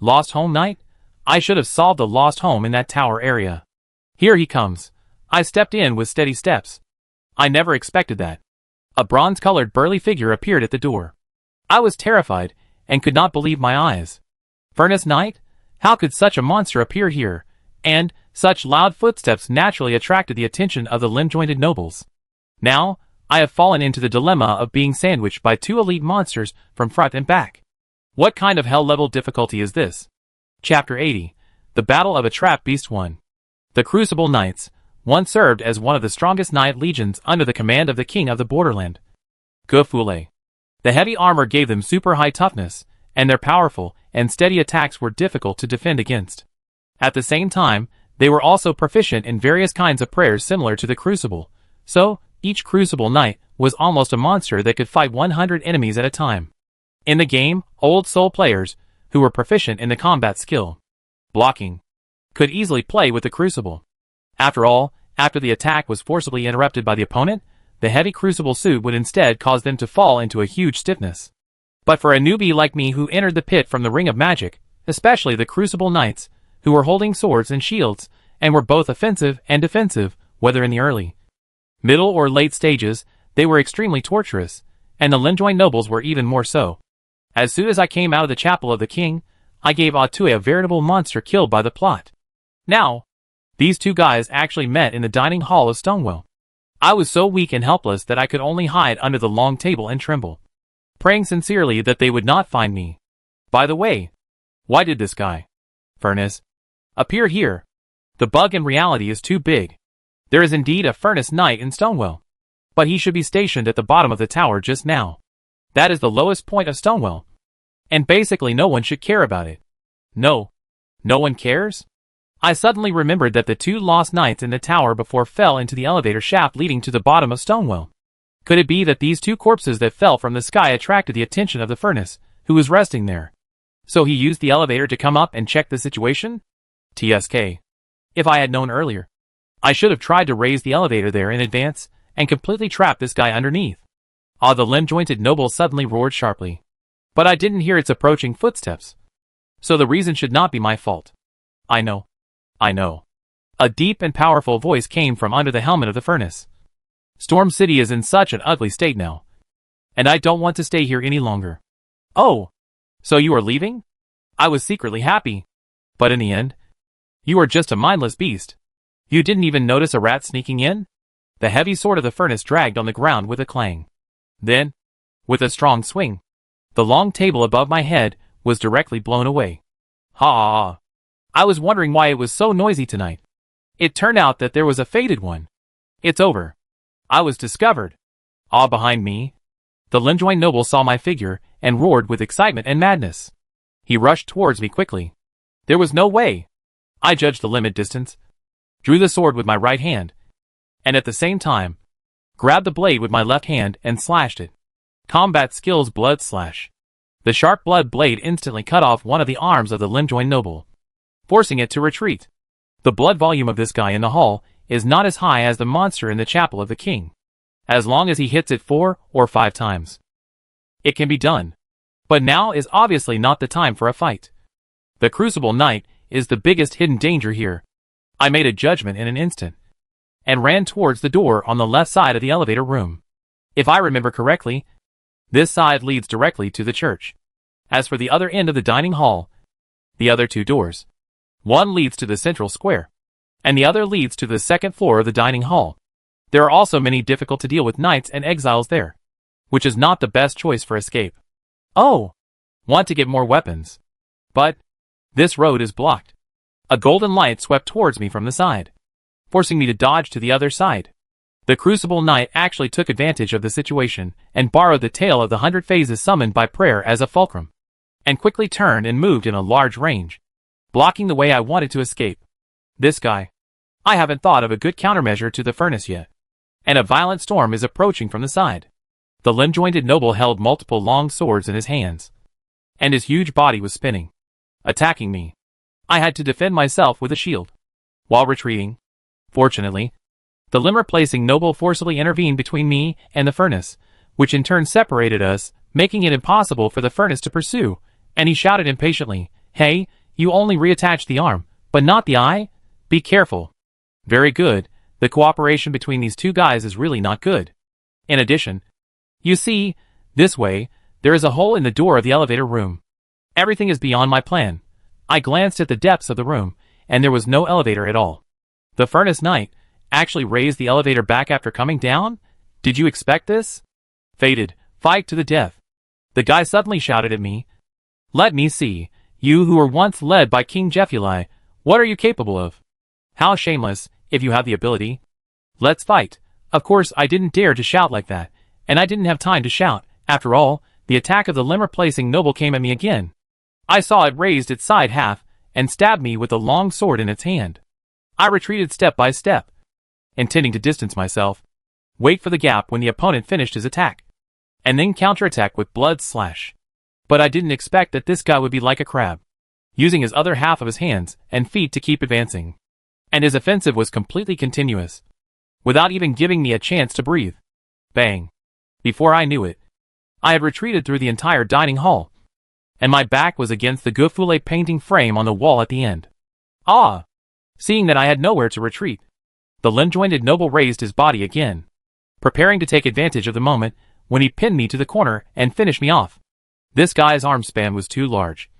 Lost home night? I should have solved the lost home in that tower area. Here he comes. I stepped in with steady steps. I never expected that. A bronze-colored burly figure appeared at the door. I was terrified and could not believe my eyes. Furnace Knight? How could such a monster appear here? And such loud footsteps naturally attracted the attention of the limb-jointed nobles. Now, I have fallen into the dilemma of being sandwiched by 2 elite monsters from front and back. What kind of hell-level difficulty is this? Chapter 80. The Battle of a Trap Beast 1. The Crucible Knights once served as one of the strongest knight legions under the command of the king of the borderland, Gufule. The heavy armor gave them super high toughness, and their powerful and steady attacks were difficult to defend against. At the same time, they were also proficient in various kinds of prayers similar to the Crucible, so each Crucible Knight was almost a monster that could fight 100 enemies at a time. In the game, old soul players, who were proficient in the combat skill, blocking, could easily play with the Crucible. After all, after the attack was forcibly interrupted by the opponent, the heavy Crucible suit would instead cause them to fall into a huge stiffness. But for a newbie like me who entered the pit from the Ring of Magic, especially the Crucible Knights, who were holding swords and shields, and were both offensive and defensive, whether in the early, middle or late stages, they were extremely torturous, and the Linjoin nobles were even more so. As soon as I came out of the chapel of the king, I gave Atue a veritable monster killed by the plot. Now, these two guys actually met in the dining hall of Stonewell. I was so weak and helpless that I could only hide under the long table and tremble, praying sincerely that they would not find me. By the way, why did this guy, Furnace, appear here? The bug in reality is too big. There is indeed a Furnace Knight in Stonewell, but he should be stationed at the bottom of the tower just now. That is the lowest point of Stonewell, and basically no one should care about it. No one cares? I suddenly remembered that the two lost knights in the tower before fell into the elevator shaft leading to the bottom of Stonewell. Could it be that these two corpses that fell from the sky attracted the attention of the Furnace, who was resting there? So he used the elevator to come up and check the situation? TSK. If I had known earlier, I should have tried to raise the elevator there in advance and completely trap this guy underneath. Ah, the limb-jointed noble suddenly roared sharply. But I didn't hear its approaching footsteps. So the reason should not be my fault. I know. A deep and powerful voice came from under the helmet of the Furnace. Storm City is in such an ugly state now, and I don't want to stay here any longer. Oh, so you are leaving? I was secretly happy. But in the end, you are just a mindless beast. You didn't even notice a rat sneaking in? The heavy sword of the Furnace dragged on the ground with a clang. Then, with a strong swing, the long table above my head was directly blown away. Ha! I was wondering why it was so noisy tonight. It turned out that there was a fated one. It's over. I was discovered. Ah, behind me, the Linjoin noble saw my figure and roared with excitement and madness. He rushed towards me quickly. There was no way. I judged the limit distance, drew the sword with my right hand, and at the same time, grabbed the blade with my left hand and slashed it. Combat skills blood slash. The sharp blood blade instantly cut off one of the arms of the Linjoin noble, forcing it to retreat. The blood volume of this guy in the hall is not as high as the monster in the chapel of the king. As long as he hits it 4 or 5 times, it can be done. But now is obviously not the time for a fight. The Crucible Knight is the biggest hidden danger here. I made a judgment in an instant, and ran towards the door on the left side of the elevator room. If I remember correctly, this side leads directly to the church. As for the other end of the dining hall, the other 2 doors, one leads to the central square, and the other leads to the second floor of the dining hall. There are also many difficult to deal with knights and exiles there, which is not the best choice for escape. Oh, want to get more weapons. But this road is blocked. A golden light swept towards me from the side, forcing me to dodge to the other side. The Crucible Knight actually took advantage of the situation and borrowed the tale of the 100 phases summoned by prayer as a fulcrum, and quickly turned and moved in a large range, blocking the way I wanted to escape. This guy. I haven't thought of a good countermeasure to the Furnace yet, and a violent storm is approaching from the side. The limb-jointed noble held multiple long swords in his hands, and his huge body was spinning, attacking me. I had to defend myself with a shield, while retreating. Fortunately, the limb-replacing noble forcibly intervened between me and the Furnace, which in turn separated us, making it impossible for the Furnace to pursue, and he shouted impatiently, "Hey, you only reattached the arm, but not the eye? Be careful." Very good. The cooperation between these two guys is really not good. In addition, you see, this way, there is a hole in the door of the elevator room. Everything is beyond my plan. I glanced at the depths of the room, and there was no elevator at all. The Furnace Knight actually raised the elevator back after coming down? Did you expect this? Fated, fight to the death. The guy suddenly shouted at me. Let me see, you who were once led by King Jeffuli, what are you capable of? How shameless, if you have the ability. Let's fight. Of course, I didn't dare to shout like that, and I didn't have time to shout. After all, the attack of the limb-replacing noble came at me again. I saw it raised its side half, and stabbed me with the long sword in its hand. I retreated step by step, intending to distance myself, wait for the gap when the opponent finished his attack, and then counterattack with blood slash. But I didn't expect that this guy would be like a crab, using his other half of his hands and feet to keep advancing. And his offensive was completely continuous, without even giving me a chance to breathe. Bang. Before I knew it, I had retreated through the entire dining hall, and my back was against the Gufule painting frame on the wall at the end. Ah! Seeing that I had nowhere to retreat, the limb-jointed noble raised his body again, preparing to take advantage of the moment when he pinned me to the corner and finished me off. This guy's arm span was too large,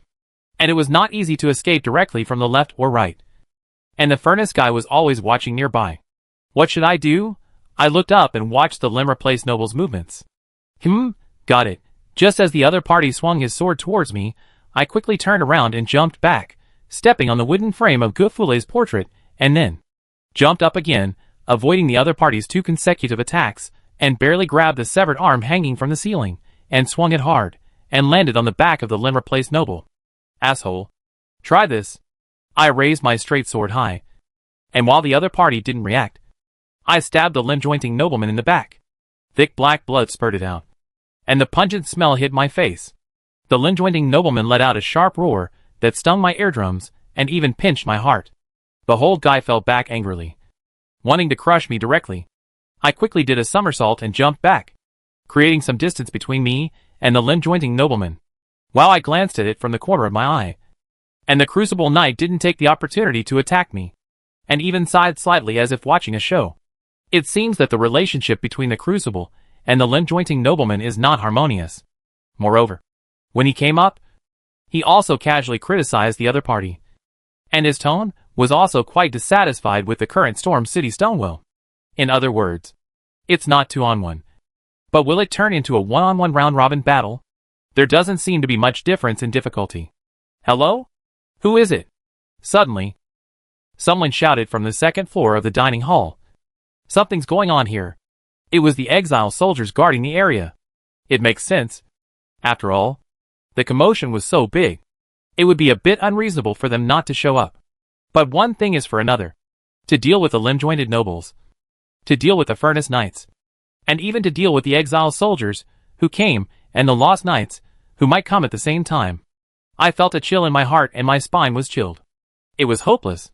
and it was not easy to escape directly from the left or right. And the furnace guy was always watching nearby. What should I do? I looked up and watched the limb-replaced noble's movements. Got it. Just as the other party swung his sword towards me, I quickly turned around and jumped back, stepping on the wooden frame of Gufule's portrait, and then jumped up again, avoiding the other party's 2 consecutive attacks, and barely grabbed the severed arm hanging from the ceiling, and swung it hard, and landed on the back of the limb-replaced noble. Asshole. Try this. I raised my straight sword high, and while the other party didn't react, I stabbed the limb-jointing nobleman in the back. Thick black blood spurted out, and the pungent smell hit my face. The limb-jointing nobleman let out a sharp roar that stung my eardrums and even pinched my heart. The whole guy fell back angrily, wanting to crush me directly. I quickly did a somersault and jumped back, creating some distance between me and the limb-jointing nobleman, while I glanced at it from the corner of my eye. And the Crucible Knight didn't take the opportunity to attack me, and even sighed slightly as if watching a show. It seems that the relationship between the Crucible and the limb-jointing nobleman is not harmonious. Moreover, when he came up, he also casually criticized the other party, and his tone was also quite dissatisfied with the current Storm City Stonewell. In other words, it's not 2-on-1. But will it turn into a 1-on-1 round-robin battle? There doesn't seem to be much difference in difficulty. Hello? Who is it? Suddenly, someone shouted from the second floor of the dining hall. Something's going on here. It was the exile soldiers guarding the area. It makes sense. After all, the commotion was so big, it would be a bit unreasonable for them not to show up. But one thing is for another. To deal with the limb-jointed nobles, to deal with the furnace knights, and even to deal with the exile soldiers who came and the lost knights who might come at the same time. I felt a chill in my heart and my spine was chilled. It was hopeless.